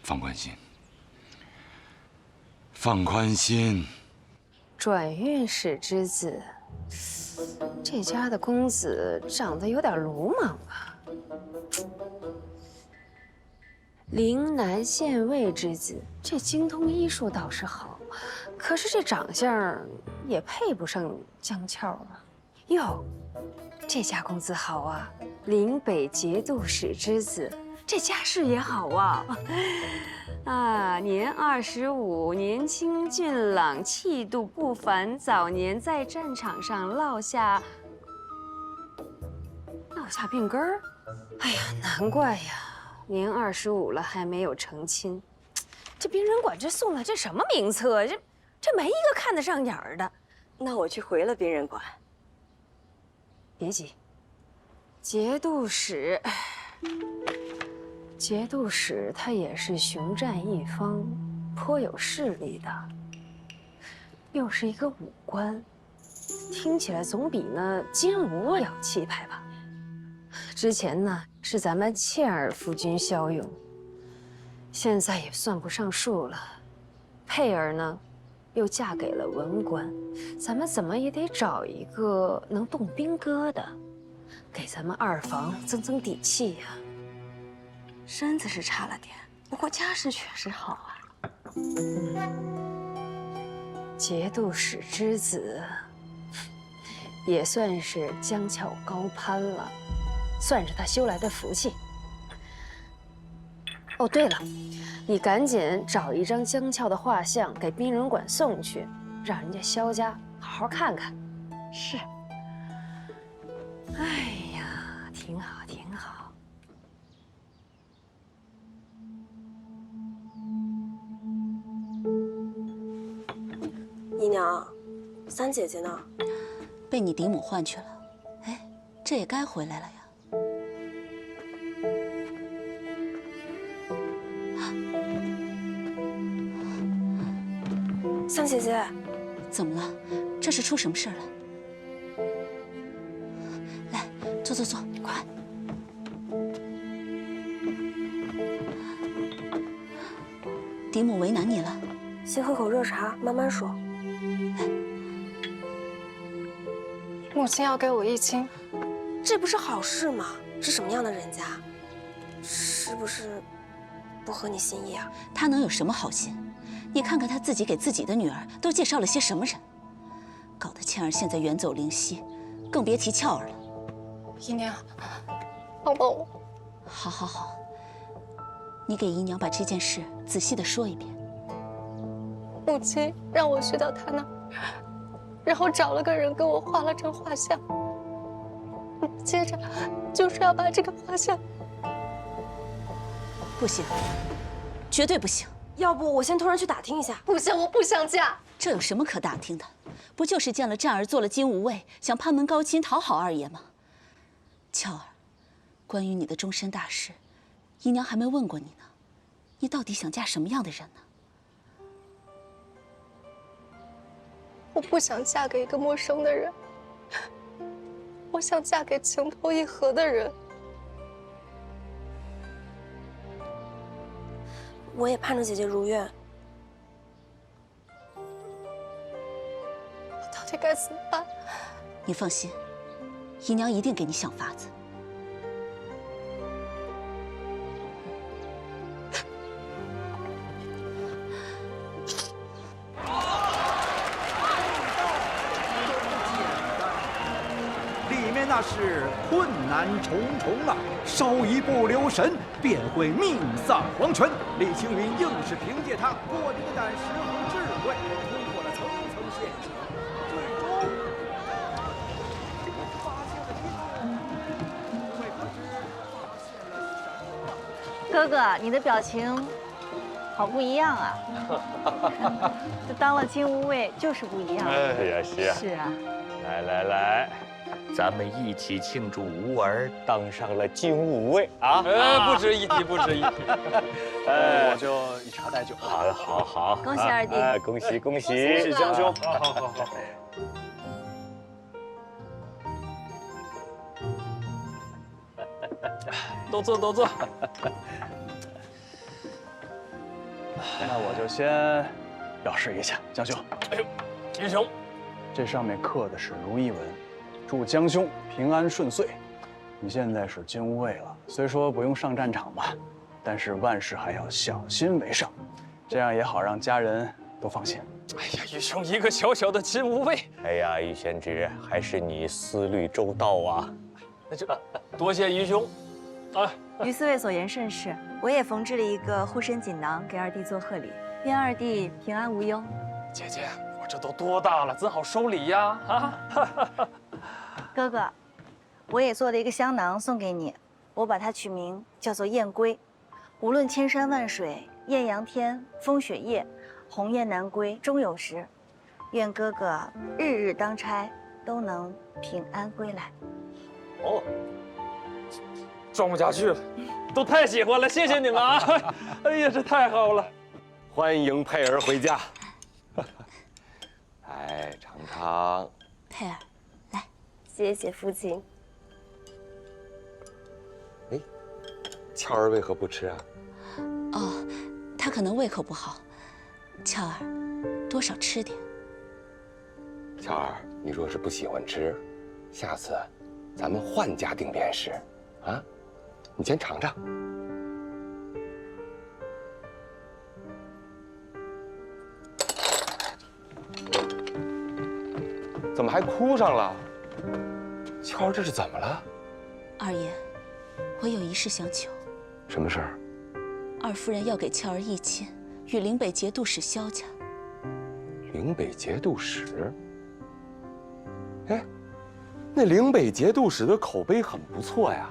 放宽心，放宽心。转运使之子，这家的公子长得有点鲁莽啊。陵南县尉之子，这精通医术倒是好，可是这长相也配不上江俏啊。哟，这家公子好啊，陵北节度使之子，这家世也好啊。啊，年25，年轻俊朗，气度不凡。早年在战场上落下病根儿。哎呀，难怪呀，年25了还没有成亲。这兵人馆这送的这什么名册？这没一个看得上眼儿的。那我去回了兵人馆。别急，节度使他也是雄占一方，颇有势力的，又是一个武官，听起来总比那金吾卫要气派吧？之前呢是咱们倩儿夫君骁勇，现在也算不上数了。佩儿呢，又嫁给了文官，咱们怎么也得找一个能动兵戈的，给咱们二房增增底气呀。身子是差了点，不过家世确实好啊。节度使之子，也算是江俏高攀了，算是他修来的福气。哦，对了，你赶紧找一张江俏的画像给兵人馆送去，让人家萧家好好看看。是。哎呀，挺好，挺好。姨娘，三姐姐呢？被你嫡母换去了。哎，这也该回来了呀。三姐姐，怎么了？这是出什么事了？来，坐坐坐，快！嫡母为难你了？先喝口热茶，慢慢说。母亲要给我议亲，这不是好事吗？是什么样的人家？是不是不合你心意啊？他能有什么好心？你看看他自己给自己的女儿都介绍了些什么人，搞得倩儿现在远走灵犀，更别提俏儿了。姨娘，帮帮我！好，好，好，你给姨娘把这件事仔细的说一遍。母亲让我去到她那儿，然后找了个人给我画了张画像，接着就是要把这个画像……不行，绝对不行！要不我先托人去打听一下？不行，我不想嫁。这有什么可打听的？不就是见了战儿做了金吾卫，想攀门高亲讨好二爷吗？俏儿，关于你的终身大事，姨娘还没问过你呢。你到底想嫁什么样的人呢？我不想嫁给一个陌生的人，我想嫁给情投意合的人。我也盼着姐姐如愿。我到底该怎么办？你放心，姨娘一定给你想法子。那是困难重重啊！稍一不留神，便会命丧黄泉。李青云硬是凭借他过人的胆识和智慧，突破了层层陷阱，最终发现了一哥哥，你的表情好不一样啊！这当了金吾卫就是不一样。哎呀，是啊，是啊。来来来。咱们一起庆祝吾儿当上了金吾卫啊！不值一提，不值一提。我就以茶代酒。好的，好好。恭喜二弟！恭喜恭喜！恭喜江兄！好。都坐，都坐。那我就先表示一下，江兄。哎呦，英雄！这上面刻的是如意文。祝江兄平安顺遂。你现在是金吾卫了，虽说不用上战场吧，但是万事还要小心为上，这样也好让家人都放心。哎呀，余兄一个小小的金吾卫。哎呀，余贤侄，还是你思虑周到啊。那就多谢余兄。啊，余四卫所言甚是，我也缝制了一个护身锦囊给二弟做贺礼，愿二弟平安无忧。姐姐，我这都多大了，怎好收礼呀？啊！哥哥，我也做了一个香囊送给你，我把它取名叫做燕归。无论千山万水，艳阳天，风雪夜，鸿雁南归终有时。愿哥哥日日当差，都能平安归来。哦，装不下去了，都太喜欢了，谢谢你们啊！哎呀，这太好了。欢迎佩儿回家。来尝尝。佩儿，来，谢谢父亲。哎，俏儿为何不吃啊？哦，他可能胃口不好。俏儿，多少吃点。俏儿，你若是不喜欢吃，下次咱们换家订便是，啊？你先尝尝。怎么还哭上了？俏儿，这是怎么了？二爷，我有一事相求。什么事儿？二夫人要给俏儿议亲，与岭北节度使萧家。岭北节度使？哎，那岭北节度使的口碑很不错呀，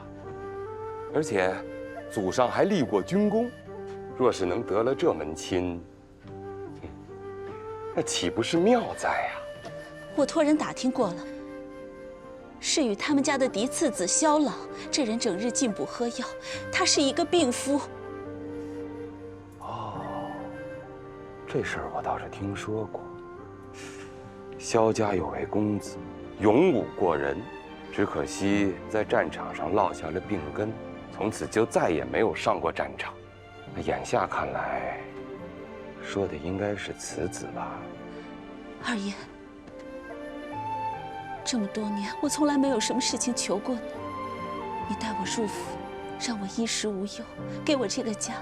而且祖上还立过军功。若是能得了这门亲，那岂不是妙哉呀？我托人打听过了，是与他们家的嫡次子萧朗。这人整日进补喝药，他是一个病夫。哦，这事儿我倒是听说过。萧家有位公子，勇武过人，只可惜在战场上落下了病根，从此就再也没有上过战场。那眼下看来，说的应该是此子吧？二爷，这么多年，我从来没有什么事情求过你。你带我入府，让我衣食无忧，给我这个家。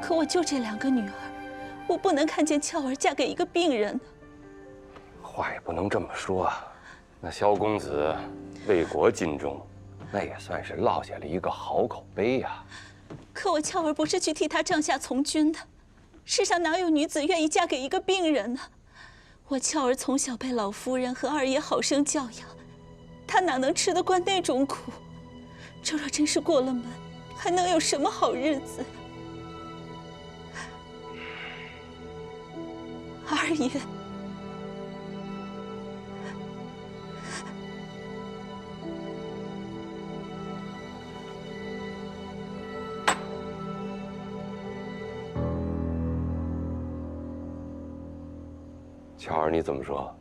可我就这2个女儿，我不能看见俏儿嫁给一个病人。话也不能这么说啊。那萧公子为国尽忠，那也算是落下了一个好口碑呀。可我俏儿不是去替他帐下从军的，世上哪有女子愿意嫁给一个病人呢？我俏儿从小被老夫人和二爷好生教养，她哪能吃得惯那种苦？这若真是过了门，还能有什么好日子？二爷，俏儿，你怎么说？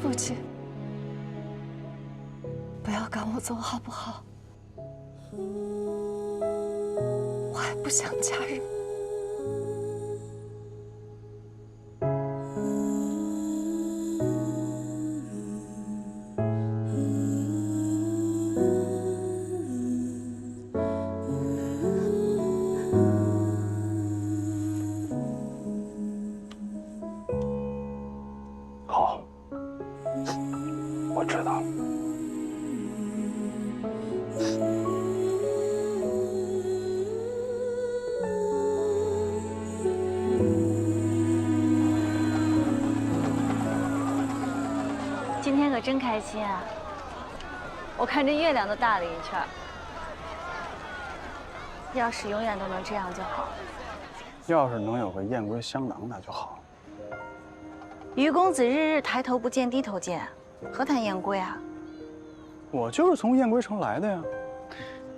父亲，不要赶我走好不好？我还不想嫁人。好，我知道了。今天可真开心啊！我看这月亮都大了一圈。要是永远都能这样就好。要是能有个燕归香囊那就好。于公子日日抬头不见低头见，何谈燕归啊？我就是从燕归城来的呀。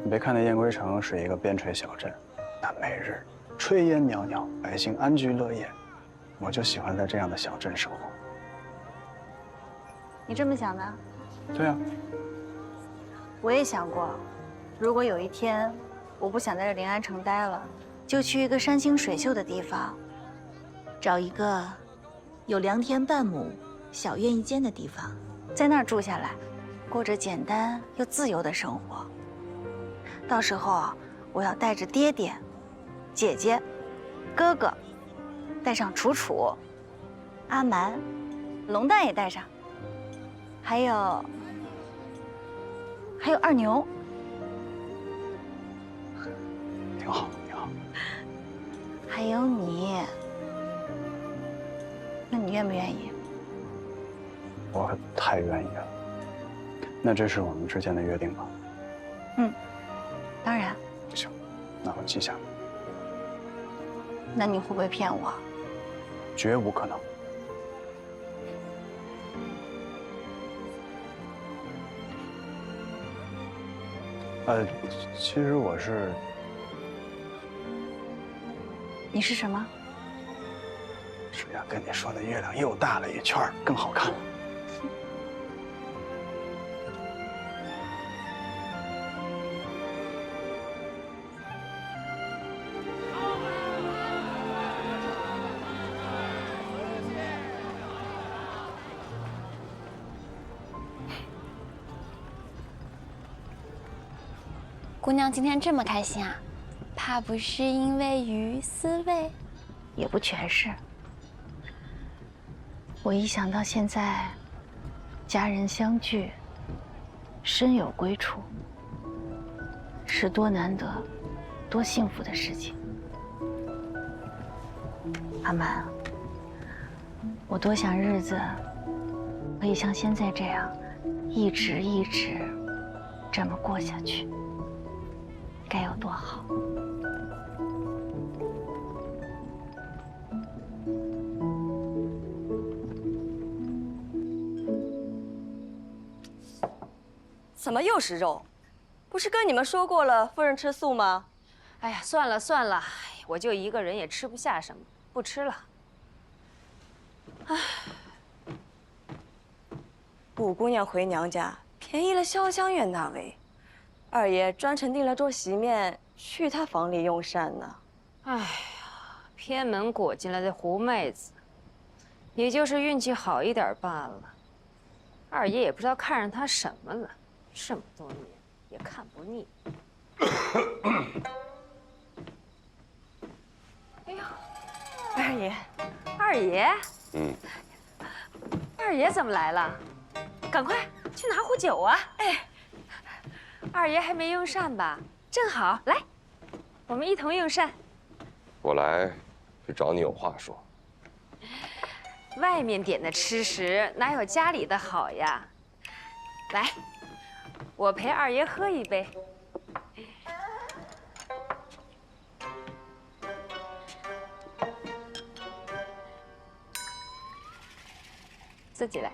你别看那燕归城是一个边陲小镇，但每日炊烟袅袅，百姓安居乐业，我就喜欢在这样的小镇生活。你这么想的？对啊。我也想过，如果有一天我不想在这临安城待了，就去一个山清水秀的地方，找一个有良田半亩、小院一间的地方，在那儿住下来，过着简单又自由的生活。到时候我要带着爹爹、姐姐、哥哥，带上楚楚、阿蛮、龙蛋也带上，还有二牛。挺好，挺好。还有你，那你愿不愿意？我太愿意了。那这是我们之间的约定吗？嗯，当然。行，那我记下了。那你会不会骗我？绝无可能。其实我是……你是什么？是呀，跟你说的月亮又大了一圈，更好看了。姑娘今天这么开心啊，怕不是因为鱼丝味？也不全是。我一想到现在家人相聚，身有归处，是多难得、多幸福的事情。阿蛮，我多想日子可以像现在这样，一直这么过下去，该有多好！怎么又是肉？不是跟你们说过了，夫人吃素吗？哎呀，算了算了，我就一个人也吃不下什么，不吃了。唉，五姑娘回娘家，便宜了潇湘院那位，二爷专程订了桌席面去他房里用膳呢。哎呀，偏门裹进来的狐妹子，也就是运气好一点罢了。二爷也不知道看上她什么了，这么多年也看不腻。哎呦，二爷，二爷，嗯，二爷怎么来了？赶快去拿壶酒啊！哎，二爷还没用膳吧？正好，来，我们一同用膳。我来是找你有话说。外面点的吃食哪有家里的好呀？来，我陪二爷喝一杯。自己来。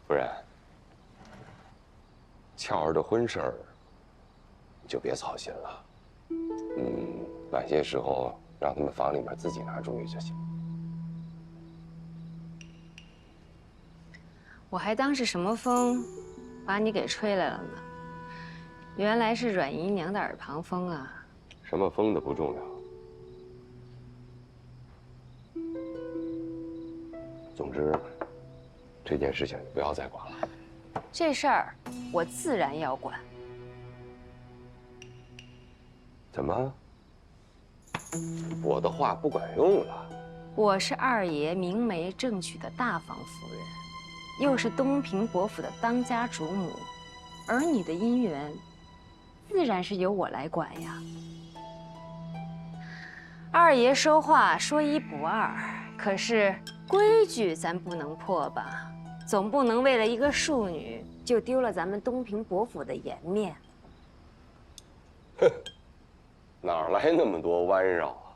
夫人，俏儿的婚事儿，你就别操心了。晚些时候让他们房里面自己拿主意就行。我还当是什么风，把你给吹来了呢？原来是阮姨娘的耳旁风啊！什么风的不重要，总之，这件事情你不要再管了。这事儿我自然要管。怎么？我的话不管用了？我是二爷明媒正娶的大房夫人，又是东平伯府的当家主母，儿女的姻缘，自然是由我来管呀。二爷说话说一不二，可是规矩咱不能破吧？总不能为了一个庶女就丢了咱们东平伯府的颜面。哼，哪儿来那么多弯绕啊？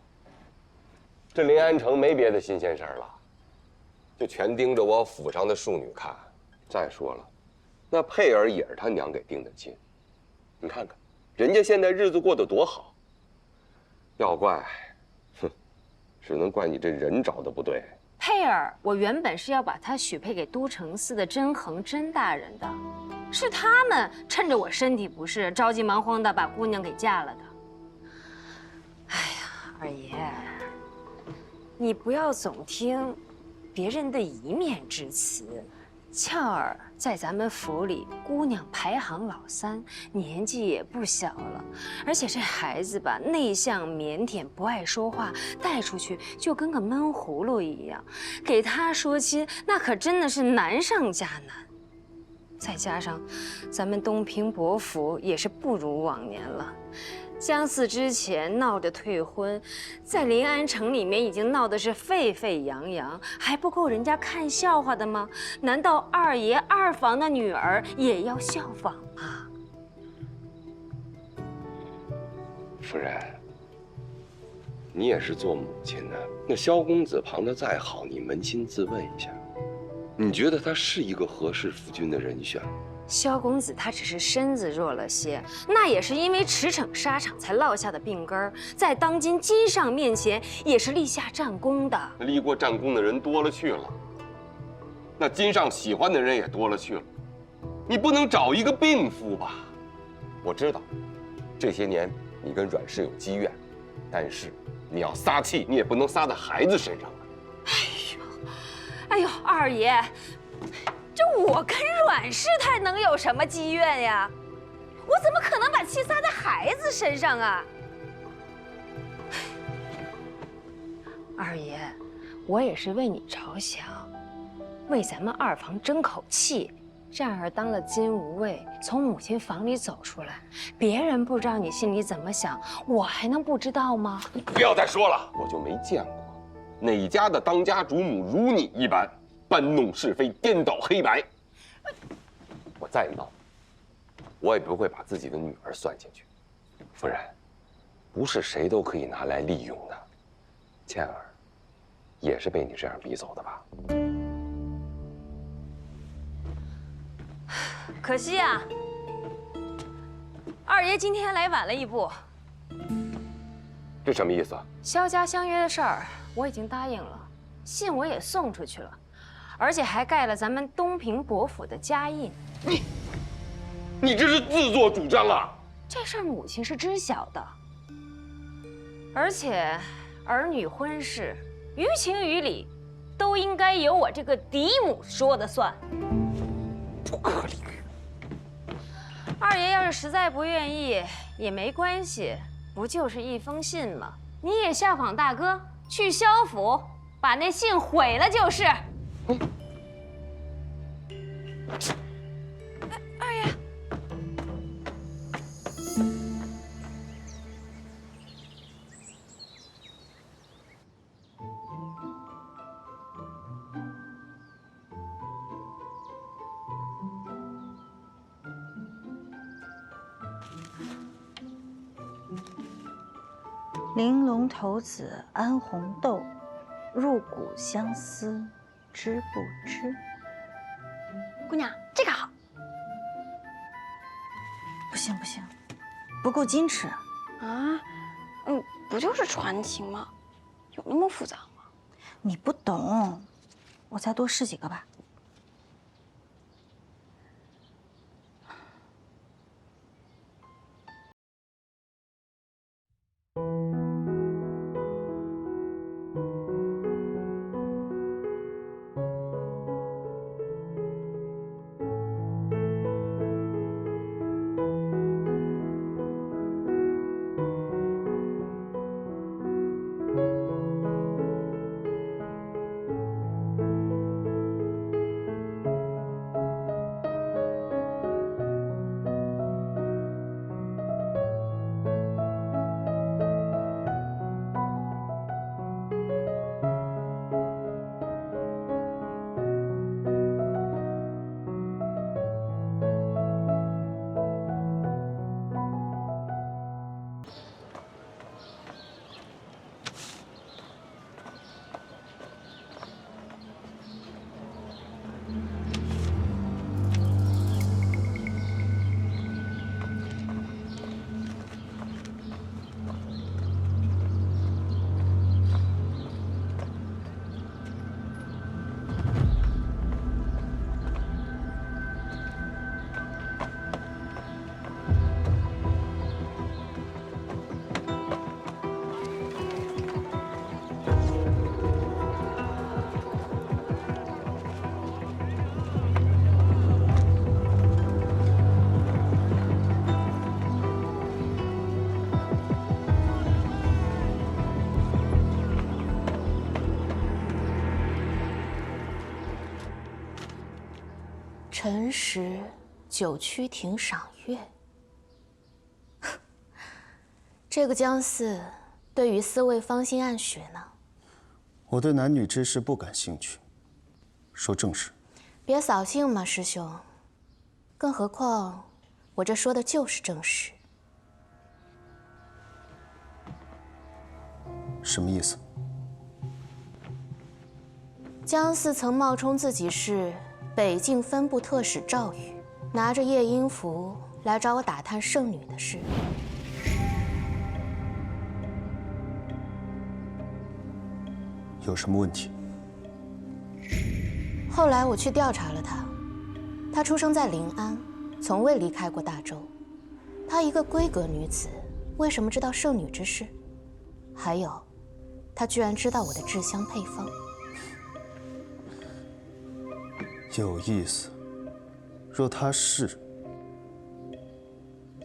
这临安城没别的新鲜事儿了，就全盯着我府上的庶女看。再说了，那佩儿也是他娘给定的亲，你看看，人家现在日子过得多好。要怪，哼，只能怪你这人找的不对。佩儿，我原本是要把她许配给都城司的甄衡甄大人的，是他们趁着我身体不适，着急忙慌的把姑娘给嫁了的。哎呀，二爷，你不要总听别人的一面之词。俏儿在咱们府里，姑娘排行老3，年纪也不小了。而且这孩子吧，内向腼腆，不爱说话，带出去就跟个闷葫芦一样。给他说亲，那可真的是难上加难。再加上咱们东平伯府也是不如往年了。姜四之前闹着退婚，在临安城里面已经闹得是沸沸扬扬，还不够人家看笑话的吗？难道二爷二房的女儿也要效仿吗？夫人，你也是做母亲的，那萧公子旁的再好，你扪心自问一下，你觉得他是一个合适夫君的人选吗？萧公子他只是身子弱了些，那也是因为驰骋沙场才落下的病根儿，在当今金上面前也是立下战功的。立过战功的人多了去了，那金上喜欢的人也多了去了，你不能找一个病夫吧？我知道，这些年你跟阮氏有积怨，但是你要撒气，你也不能撒在孩子身上啊。哎呦，二爷。这我跟阮氏他能有什么积怨呀？我怎么可能把气撒在孩子身上啊？二爷，我也是为你着想，为咱们二房争口气。战儿当了金吾卫，从母亲房里走出来，别人不知道你心里怎么想，我还能不知道吗？你不要再说了，我就没见过哪家的当家主母如你一般。搬弄是非，颠倒黑白。我再闹，我也不会把自己的女儿算进去。夫人，不是谁都可以拿来利用的。倩儿，也是被你这样逼走的吧？可惜啊，二爷今天来晚了一步。这什么意思啊？萧家相约的事儿我已经答应了，信我也送出去了。而且还盖了咱们东平伯府的家印。你这是自作主张啊！这事儿母亲是知晓的，而且儿女婚事，于情于理，都应该由我这个嫡母说的算。不可理喻！二爷要是实在不愿意也没关系，不就是一封信吗？你也效仿大哥，去萧府把那信毁了就是。二爷，玲珑骰子安红豆，入骨相思知不知？姑娘，这个好。不行不行，不够矜持啊！不就是传情吗？有那么复杂吗？你不懂，我再多试几个吧。辰时，九曲亭赏月。这个姜四对于四位芳心暗许呢？我对男女之事不感兴趣，说正事。别扫兴嘛，师兄。更何况，我这说的就是正事。什么意思？姜四曾冒充自己是北境分部特使赵宇，拿着夜莺符来找我打探圣女的事。有什么问题？后来我去调查了他，她出生在临安，从未离开过大周。她一个闺阁女子，为什么知道圣女之事？还有，她居然知道我的制香配方。有意思。若他是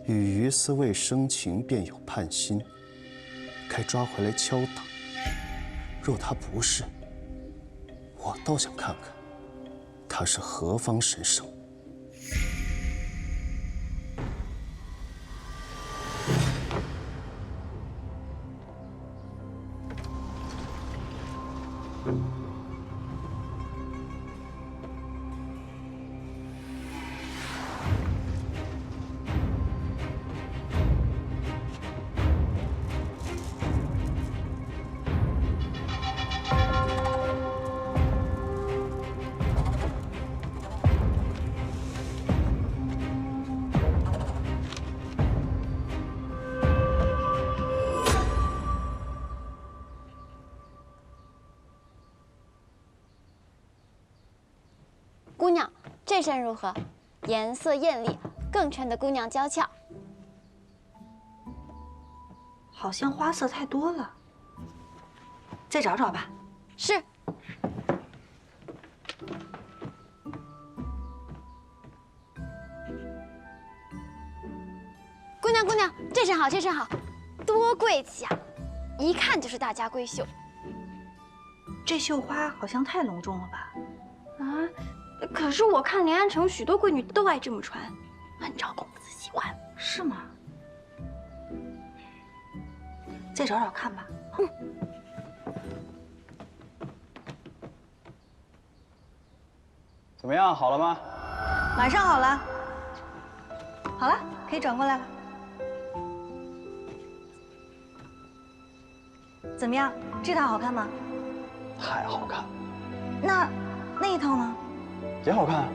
与于斯未生情便有叛心，该抓回来敲打；若他不是，我倒想看看他是何方神圣。姑娘，这身如何？颜色艳丽，更衬得姑娘娇俏。好像花色太多了，再找找吧。是。姑娘，姑娘，这身好，这身好，多贵气啊！一看就是大家闺秀。这绣花好像太隆重了吧？啊，可是我看临安城许多闺女都爱这么穿，按照公子习惯。是吗？再找找看吧。嗯。怎么样，好了吗？马上好了。好了，可以转过来了。怎么样？这套好看吗？太好看了。那一套呢？也好看。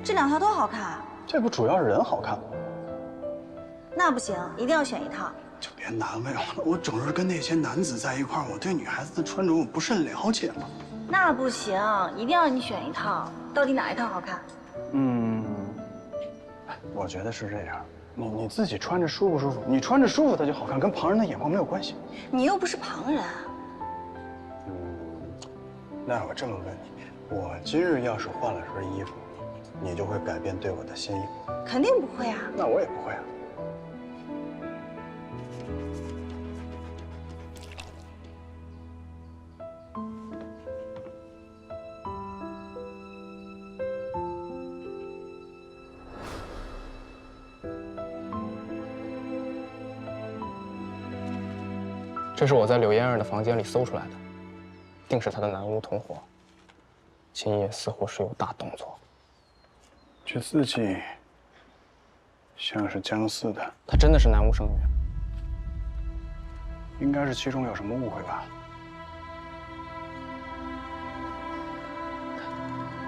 这两套都好看。这不主要是人好看吗？那不行，一定要选一套。就别难为我了，我整日跟那些男子在一块儿，我对女孩子的穿着我不甚了解吗？那不行，一定要让你选一套。到底哪一套好看？我觉得是这样，你自己穿着舒不舒服？你穿着舒服它就好看，跟旁人的眼光没有关系。你又不是旁人。那我这么问你，我今日要是换了身衣服，你就会改变对我的心意吗？肯定不会啊。那我也不会啊。这是我在柳嫣儿的房间里搜出来的，定是她的南屋同伙。今夜似乎是有大动作。这字迹像是姜四的，她真的是南屋圣女？应该是其中有什么误会吧。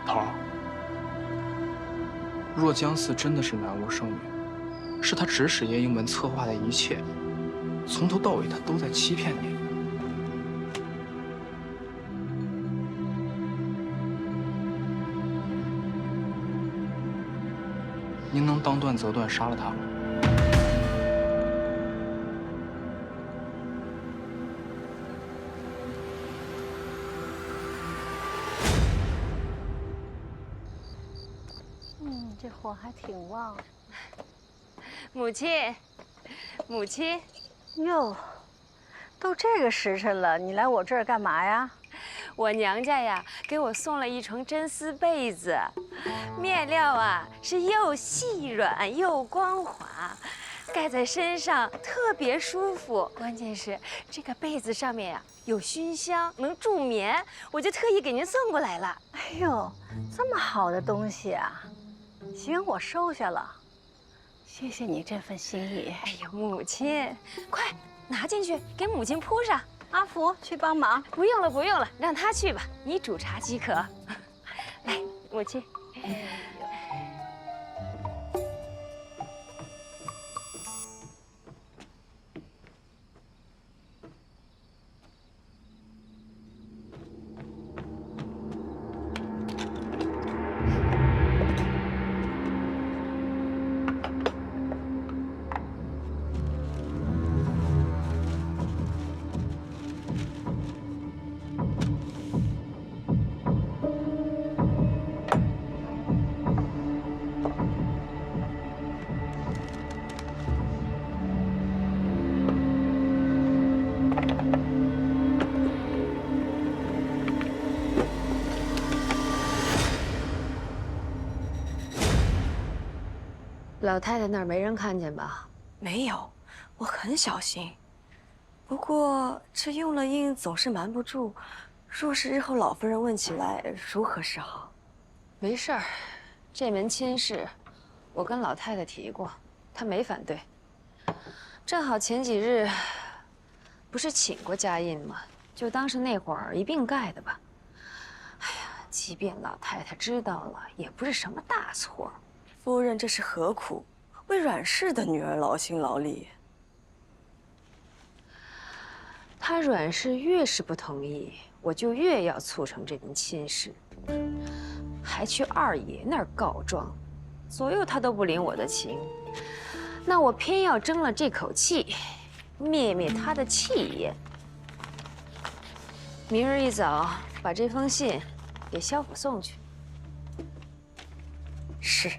头儿，若姜四真的是南屋圣女，是他指使夜莺门策划的一切，从头到尾他都在欺骗你。您能当断则断，杀了他吗？这火还挺旺。母亲，母亲，哟，都这个时辰了，你来我这儿干嘛呀？我娘家呀给我送了一床真丝被子，面料啊是又细软又光滑，盖在身上特别舒服。关键是这个被子上面呀有熏香，能助眠，我就特意给您送过来了。哎呦，这么好的东西啊！行，我收下了。谢谢你这份心意。哎呦，母亲，快拿进去给母亲铺上。阿福去帮忙。不用了，不用了，让他去吧，你煮茶即可。来，母亲。老太太那儿没人看见吧？没有，我很小心。不过这用了印总是瞒不住，若是日后老夫人问起来，如何是好？没事儿，这门亲事，我跟老太太提过，她没反对。正好前几日不是请过家印吗？就当是那会儿一并盖的吧。哎呀，即便老太太知道了，也不是什么大错。夫人这是何苦？为阮氏的女儿劳心劳力。她阮氏越是不同意，我就越要促成这门亲事，还去二爷那儿告状，左右他都不领我的情。那我偏要争了这口气，灭灭他的气焰。明儿一早把这封信给萧府送去。是。